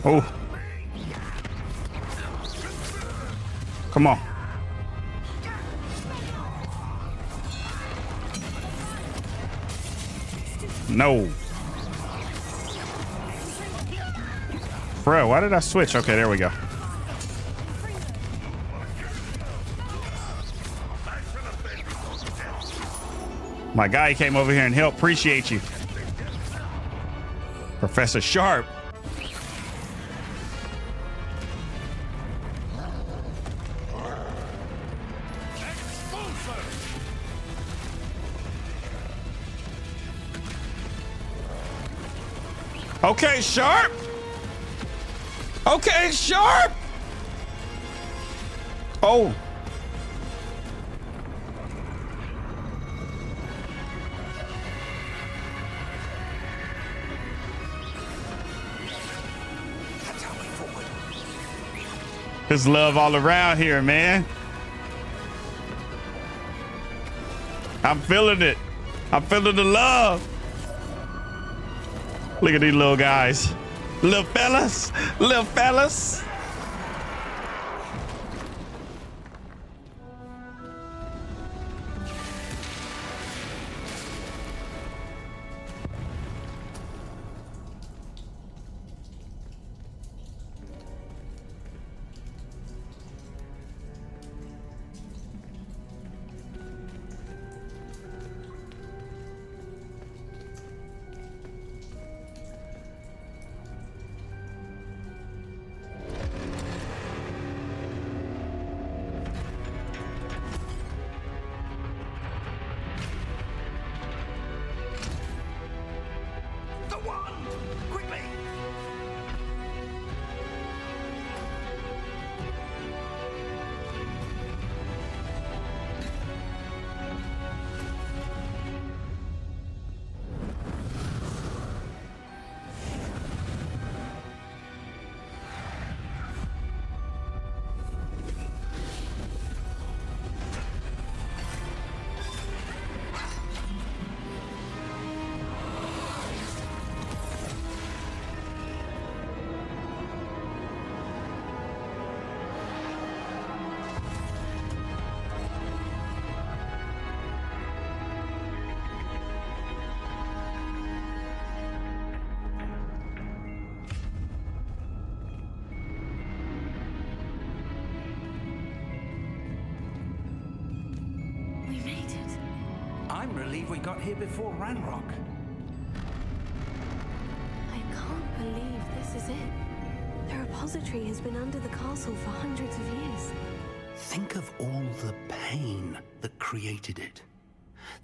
Oh. Come on. No. Bro, why did I switch? Okay, there we go. My guy came over here and helped. Appreciate you. Professor Sharp. Okay, Sharp. Okay, Sharp. Oh. There's love all around here, man. I'm feeling it. I'm feeling the love. Look at these little guys. Little fellas. Little fellas. quickly! I'm relieved we got here before Ranrock. I can't believe this is it. The repository has been under the castle for hundreds of years. Think of all the pain that created it.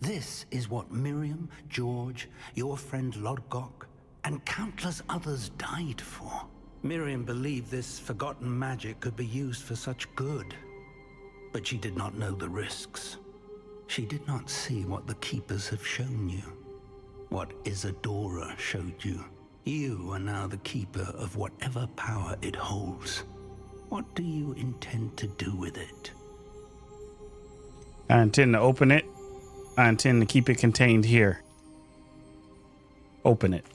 This is what Miriam, George, your friend Lodgok, and countless others died for. Miriam believed this forgotten magic could be used for such good. But she did not know the risks. She did not see what the Keepers have shown you. What Isadora showed you. You are now the Keeper of whatever power it holds. What do you intend to do with it? I intend to open it. I intend to keep it contained here. Open it.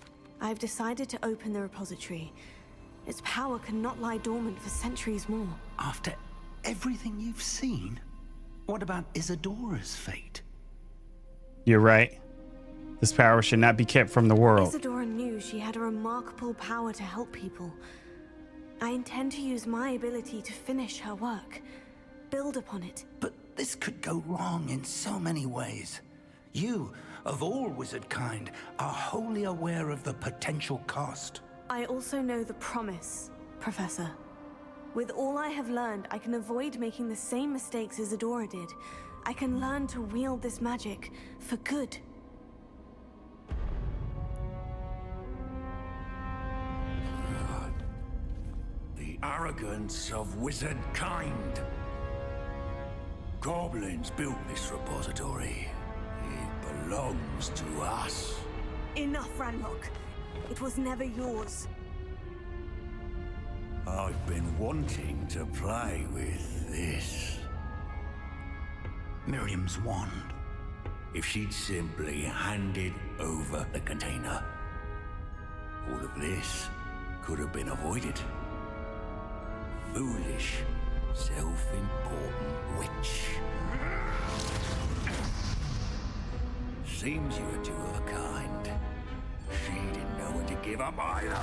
I've decided to open the repository. Its power cannot lie dormant for centuries more. After everything you've seen? What about Isadora's fate? You're right. This power should not be kept from the world. Isadora knew she had a remarkable power to help people. I intend to use my ability to finish her work. Build upon it. But this could go wrong in so many ways. You, of all wizard kind, are wholly aware of the potential cost. I also know the promise, Professor. With all I have learned, I can avoid making the same mistakes Isadora did. I can learn to wield this magic for good. The arrogance of wizard kind. Goblins built this repository. It belongs to us. Enough, Ranrock. It was never yours. I've been wanting to play with this. Miriam's wand. If she'd simply handed over the container, all of this could have been avoided. Foolish, self-important witch. Seems you were two of a kind. She didn't know when to give up either.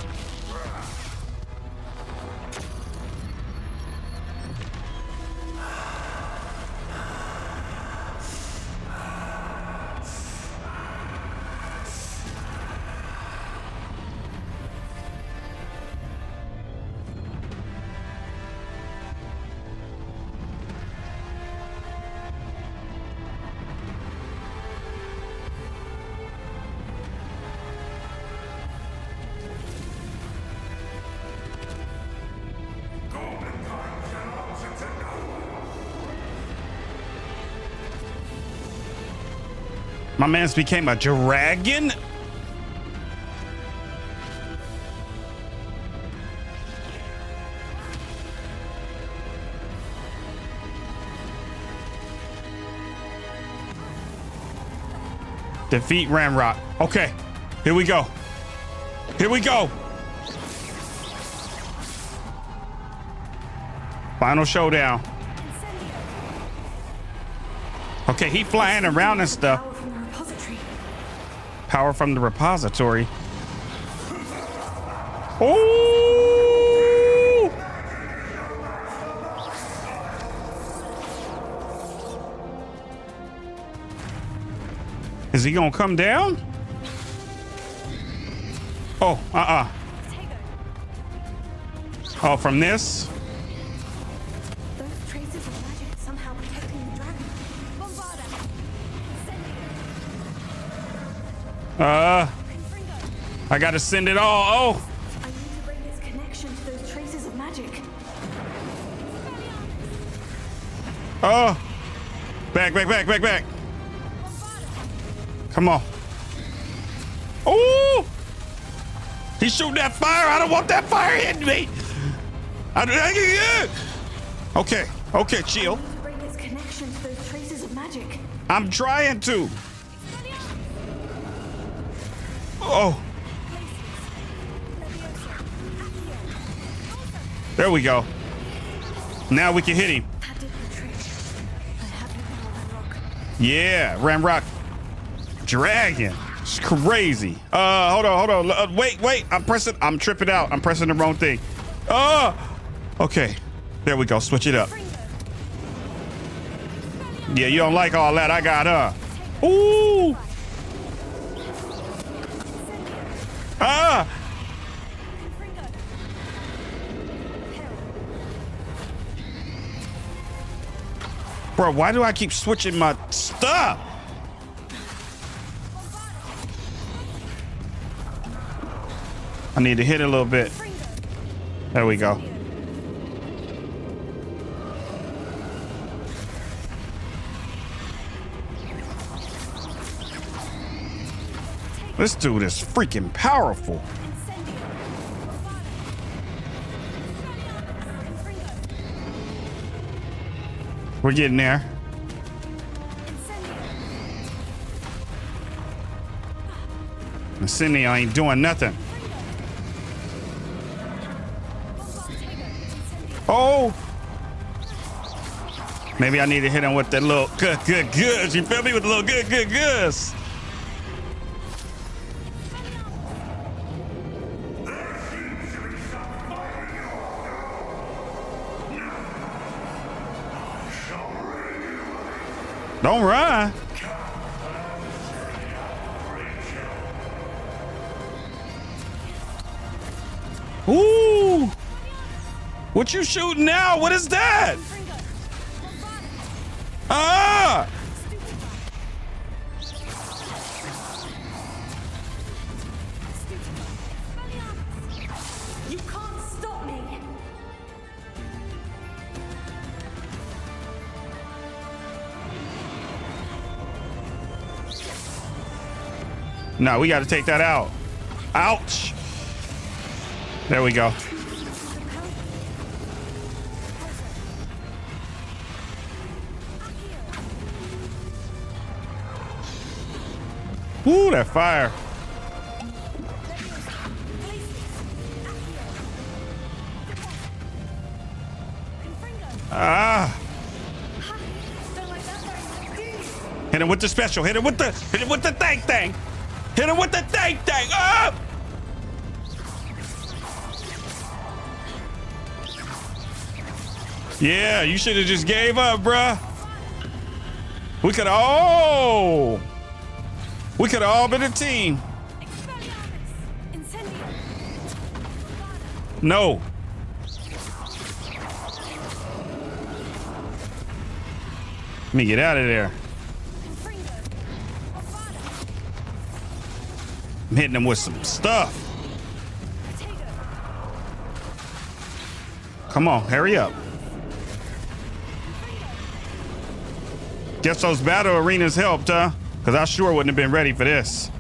My man's became a dragon? Defeat Ranrock. Okay, here we go. Here we go. Final showdown. Okay, he flying around and stuff. Power from the repository. Oh! Is he gonna come down? Oh, Oh, from this? Those traces of magic somehow protecting the dragon. I gotta send it all. Oh. I need to break its connection to those traces of magic. Oh. Back. Come on. Oh. He's shooting that fire. I don't want that fire hitting me. Okay, chill. I need to break its connection to those traces of magic. I'm trying to. Oh. There we go. Now we can hit him. Yeah, Ramrock Dragon. It's crazy. Hold on. Wait. I'm tripping out. I'm pressing the wrong thing. Okay. There we go. Switch it up. Yeah, you don't like all that. I got Ooh. Bro, why do I keep switching my stuff? I need to hit it a little bit. There we go. This dude is freaking powerful. We're getting there. Incendio ain't doing nothing. Oh! Maybe I need to hit him with that little good. You feel me? With the little good. Don't run. Ooh. What you shooting now? What is that? You can't stop me. No, we got to take that out. Ouch. There we go. Ooh, that fire. Hit him with the special. Hit him with the thing. Hit him with the thing. Oh! Yeah, you should have just gave up, bruh. We could all been a team. No. Let me get out of there. I'm hitting him with some stuff. Come on, hurry up. Guess those battle arenas helped, huh? Because I sure wouldn't have been ready for this.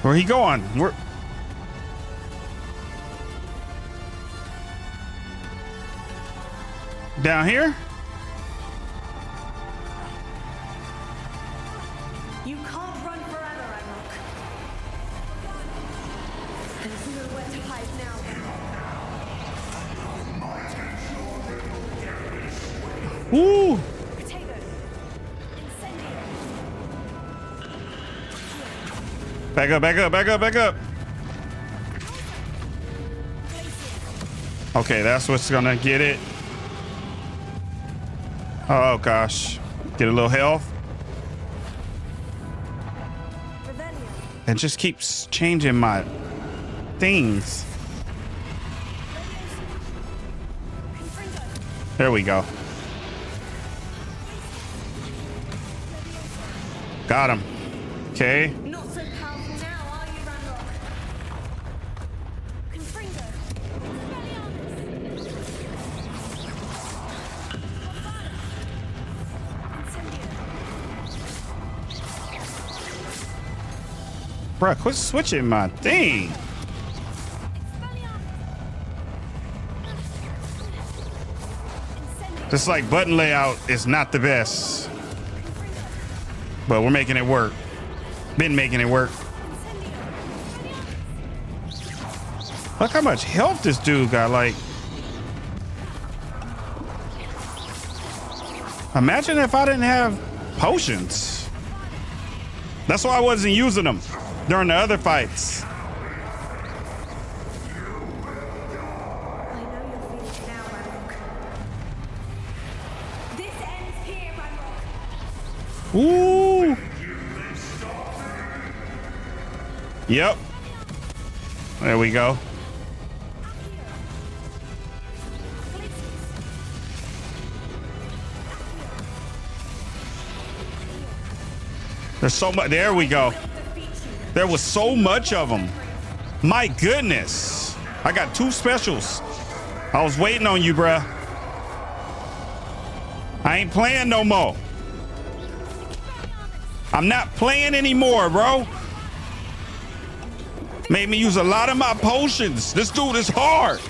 Where he going? Where? Down here? You can't run forever, Ranrock. There's nowhere to hide now. Woo! Back up. Okay, that's what's gonna get it. Oh gosh. Get a little health. It just keeps changing my things. There we go. Got him. Okay. Not so powerful now, are you, Ranrock? Confringo. Bruh, quit switching my thing. This like button layout is not the best, but we're making it work. Been making it work. Look how much health this dude got. Like, imagine if I didn't have potions. That's why I wasn't using them during the other fights. Ooh. Yep. There we go. There's so much. There we go. There was so much of them. My goodness. I got 2 specials. I was waiting on you, bruh. I ain't playing no more. I'm not playing anymore, bro. Made me use a lot of my potions. This dude is hard.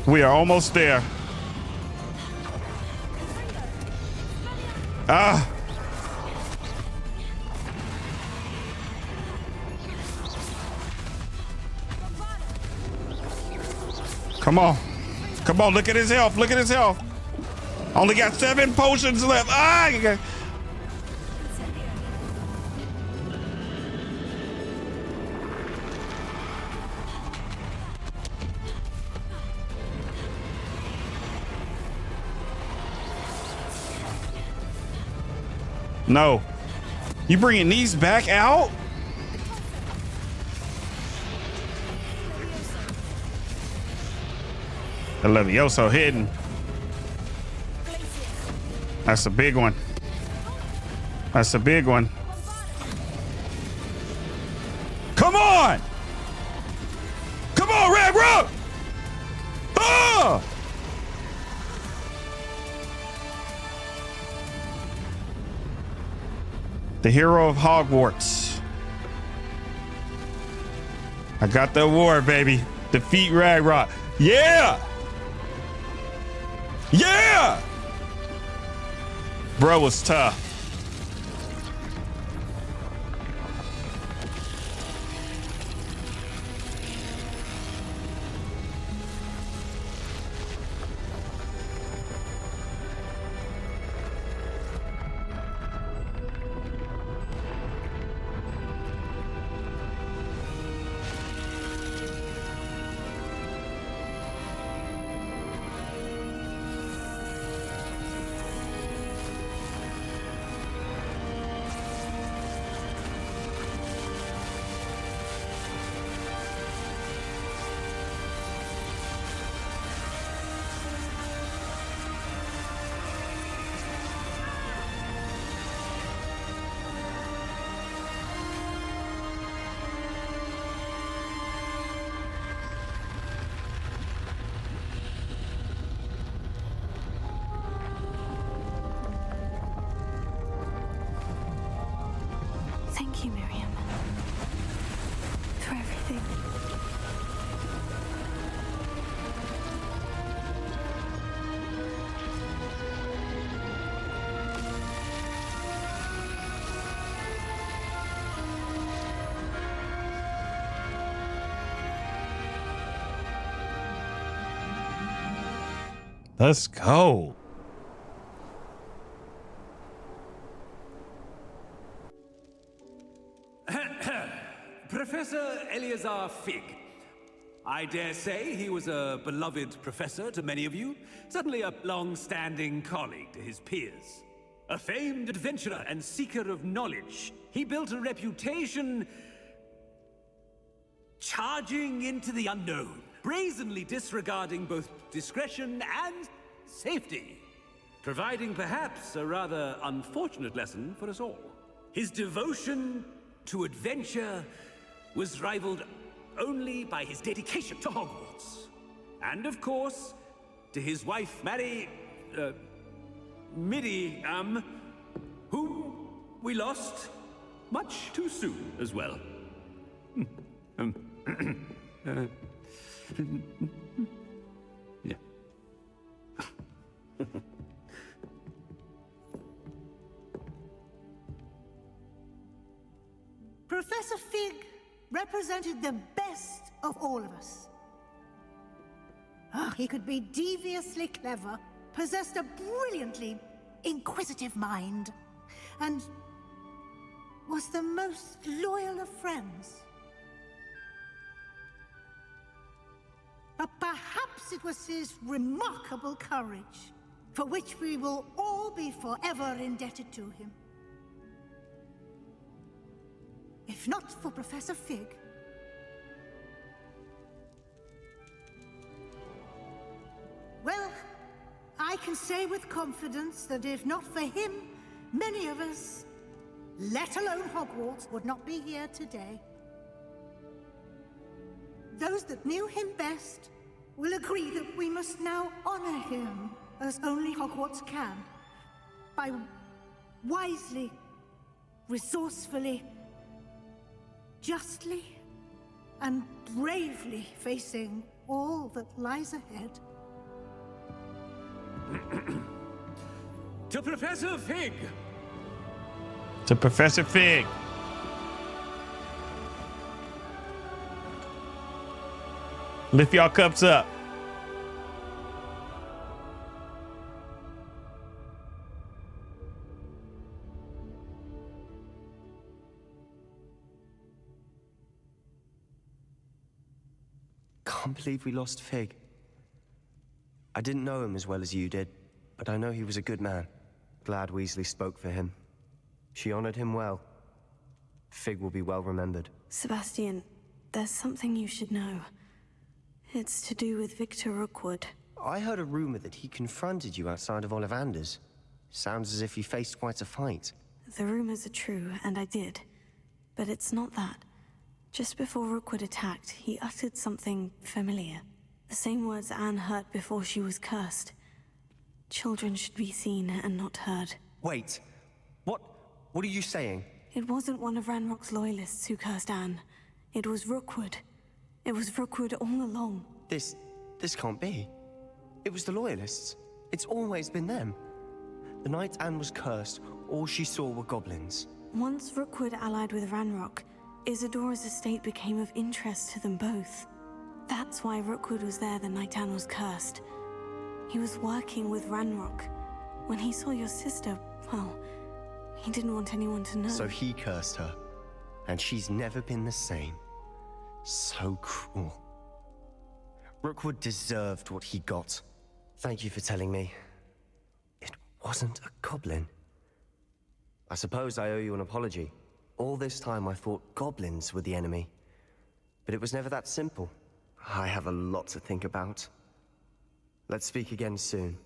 We are almost there. Ah. Come on. Come on, look at his health. Look at his health. Only got 7 potions left. Ah! No. You bringing these back out? The Levioso hidden. That's a big one. That's a big one. Come on! Come on, Red Rook! Oh! The hero of Hogwarts. I got the award, baby. Defeat Ragnarok. Yeah! Yeah! Bro was tough. Thank you, Miriam, for everything. Let's go. Professor Eleazar Fig, I dare say he was a beloved professor to many of you, certainly a long-standing colleague to his peers. A famed adventurer and seeker of knowledge, he built a reputation charging into the unknown, brazenly disregarding both discretion and safety, providing perhaps a rather unfortunate lesson for us all. His devotion to adventure was rivaled only by his dedication to Hogwarts. And of course, to his wife, Niamh, whom we lost much too soon as well. Yeah. Professor Fig represented the best of all of us. He could be deviously clever, possessed a brilliantly inquisitive mind, and was the most loyal of friends. But perhaps it was his remarkable courage, for which we will all be forever indebted to him. If not for Professor Fig, well, I can say with confidence that if not for him, many of us, let alone Hogwarts, would not be here today. Those that knew him best will agree that we must now honor him as only Hogwarts can, by wisely, resourcefully, justly, and bravely facing all that lies ahead. To Professor Fig! To Professor Fig! Lift y'all cups up. Can't believe we lost Fig. I didn't know him as well as you did, but I know he was a good man. Glad Weasley spoke for him. She honored him well. Fig will be well remembered. Sebastian, there's something you should know. It's to do with Victor Rookwood. I heard a rumor that he confronted you outside of Ollivander's. Sounds as if you faced quite a fight. The rumors are true, and I did. But it's not that. Just before Rookwood attacked, he uttered something familiar. The same words Anne heard before she was cursed. Children should be seen and not heard. Wait. What are you saying? It wasn't one of Ranrock's loyalists who cursed Anne. It was Rookwood. It was Rookwood all along. This can't be. It was the loyalists. It's always been them. The night Anne was cursed, all she saw were goblins. Once Rookwood allied with Ranrock, Isadora's estate became of interest to them both. That's why Rookwood was there the night Anne was cursed. He was working with Ranrock. When he saw your sister, well, he didn't want anyone to know. So he cursed her, and she's never been the same. So cruel. Rookwood deserved what he got. Thank you for telling me. It wasn't a goblin. I suppose I owe you an apology. All this time I thought goblins were the enemy. But it was never that simple. I have a lot to think about. Let's speak again soon.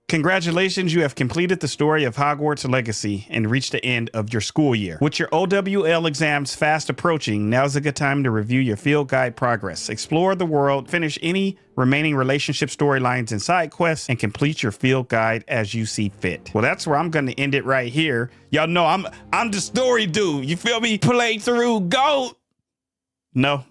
Congratulations, you have completed the story of Hogwarts Legacy and reached the end of your school year. With your OWL exams fast approaching, now's a good time to review your field guide progress, explore the world, finish any remaining relationship storylines and side quests, and complete your field guide as you see fit. Well, that's where I'm going to end it right here. Y'all know I'm the story dude. You feel me? Play through, go. No.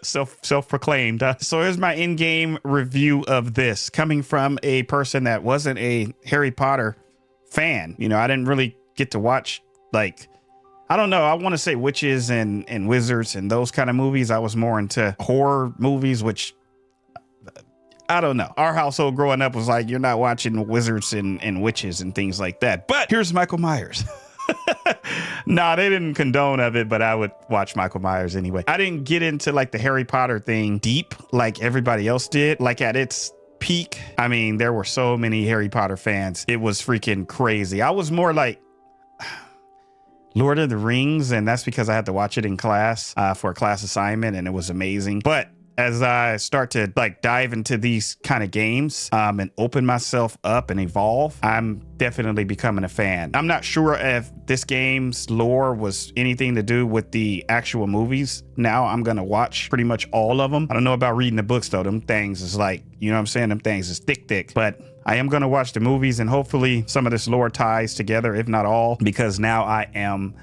Self-proclaimed. So here's my in-game review of this, coming from a person that wasn't a Harry Potter fan. You know, I didn't really get to watch, like, I don't know, I want to say witches and wizards and those kind of movies. I was more into horror movies, which I don't know. Our household growing up was like, you're not watching wizards and witches and things like that. But here's Michael Myers. Nah, they didn't condone of it, but I would watch Michael Myers anyway. I didn't get into like the Harry Potter thing deep like everybody else did. Like at its peak, I mean, there were so many Harry Potter fans. It was freaking crazy. I was more like Lord of the Rings, and that's because I had to watch it in class for a class assignment, and it was amazing. But as I start to like dive into these kind of games and open myself up and evolve, I'm definitely becoming a fan. I'm not sure if this game's lore was anything to do with the actual movies. Now I'm gonna watch pretty much all of them. I don't know about reading the books though. Them things is like, you know what I'm saying? Them things is thick. But I am gonna watch the movies, and hopefully some of this lore ties together, if not all, because now I am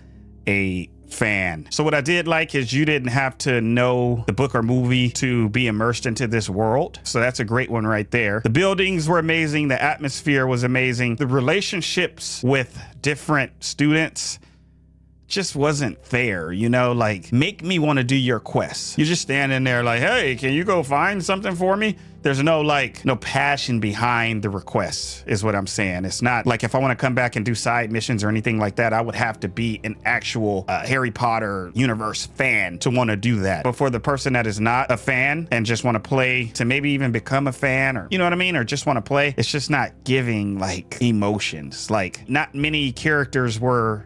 a fan. So what I did like is you didn't have to know the book or movie to be immersed into this world. So that's a great one right there. The buildings were amazing. The atmosphere was amazing. The relationships with different students just wasn't fair, you know, like make me want to do your quests. You're just standing there like, hey, can you go find something for me? There's no passion behind the requests is what I'm saying. It's not like if I want to come back and do side missions or anything like that, I would have to be an actual Harry Potter universe fan to want to do that. But for the person that is not a fan and just want to play to maybe even become a fan, or you know what I mean, or just want to play, it's just not giving like emotions. Like not many characters were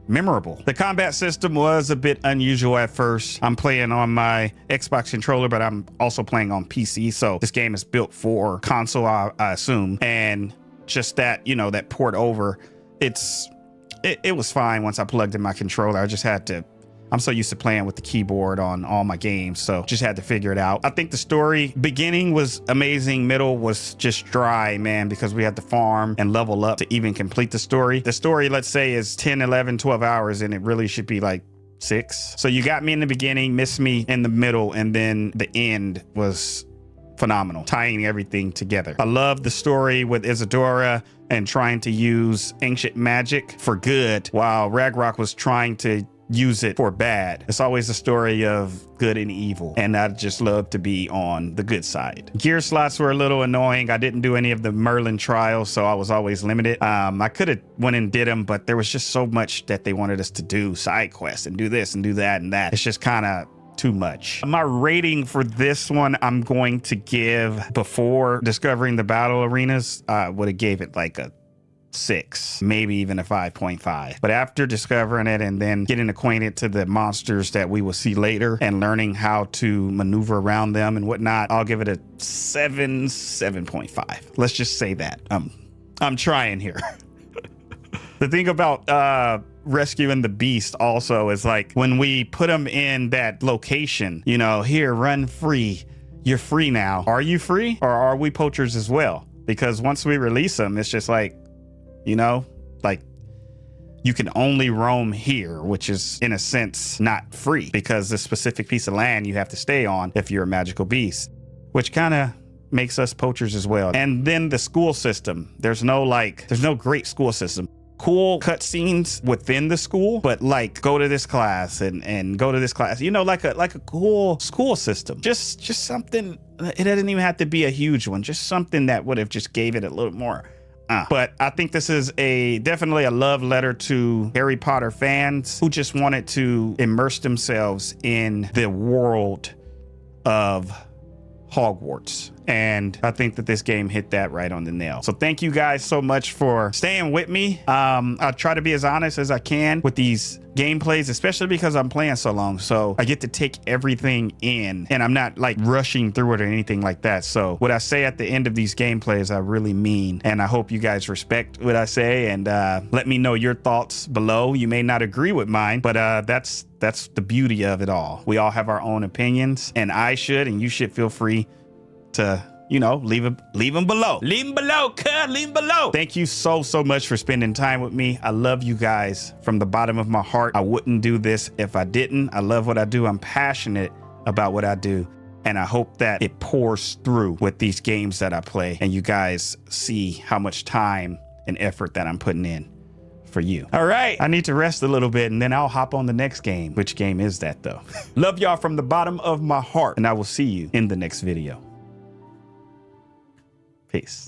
memorable. The combat system was a bit unusual at first. I'm playing on my Xbox controller, but I'm also playing on PC. So this game is built for console, I assume. And just that, you know, that port over, it was fine once I plugged in my controller. I just had to, I'm so used to playing with the keyboard on all my games, so just had to figure it out. I think the story beginning was amazing. Middle was just dry, man, because we had to farm and level up to even complete the story. The story, let's say, is 10, 11, 12 hours, and it really should be like 6. So you got me in the beginning, missed me in the middle, and then the end was phenomenal, tying everything together. I love the story with Isadora and trying to use ancient magic for good while Ragnarok was trying to use it for bad. It's always a story of good and evil, and I just love to be on the good side. Gear slots were a little annoying. I didn't do any of the Merlin trials, so I was always limited. I could have went and did them, but there was just so much that they wanted us to do, side quests and do this and do that and that. It's just kind of too much. My rating for this one, I'm going to give, before discovering the battle arenas, would have gave it like a 6, maybe even a 5.5. But after discovering it and then getting acquainted to the monsters that we will see later and learning how to maneuver around them and whatnot, I'll give it a 7.5. Let's just say that. I'm trying here. The thing about rescuing the beast also is like when we put them in that location, you know, here, run free. You're free now. Are you free, or are we poachers as well? Because once we release them, it's just like, you know, like you can only roam here, which is in a sense not free, because this specific piece of land you have to stay on if you're a magical beast, which kind of makes us poachers as well. And then the school system, there's no great school system. Cool cutscenes within the school, but like go to this class and go to this class, you know, like a cool school system. Just something. It doesn't even have to be a huge one, just something that would have just gave it a little more. But I think this is definitely a love letter to Harry Potter fans who just wanted to immerse themselves in the world of Hogwarts. And I think that this game hit that right on the nail. So thank you guys so much for staying with me. I'll try to be as honest as I can with these gameplays, especially because I'm playing so long. So I get to take everything in and I'm not like rushing through it or anything like that. So what I say at the end of these gameplays, I really mean, and I hope you guys respect what I say, and let me know your thoughts below. You may not agree with mine, but that's the beauty of it all. We all have our own opinions, and I should, and you should feel free to, you know, leave them below. Leave them below, cuz, leave them below. Thank you so much for spending time with me. I love you guys from the bottom of my heart. I wouldn't do this if I didn't. I love what I do. I'm passionate about what I do. And I hope that it pours through with these games that I play and you guys see how much time and effort that I'm putting in for you. All right, I need to rest a little bit and then I'll hop on the next game. Which game is that though? Love y'all from the bottom of my heart and I will see you in the next video. Peace.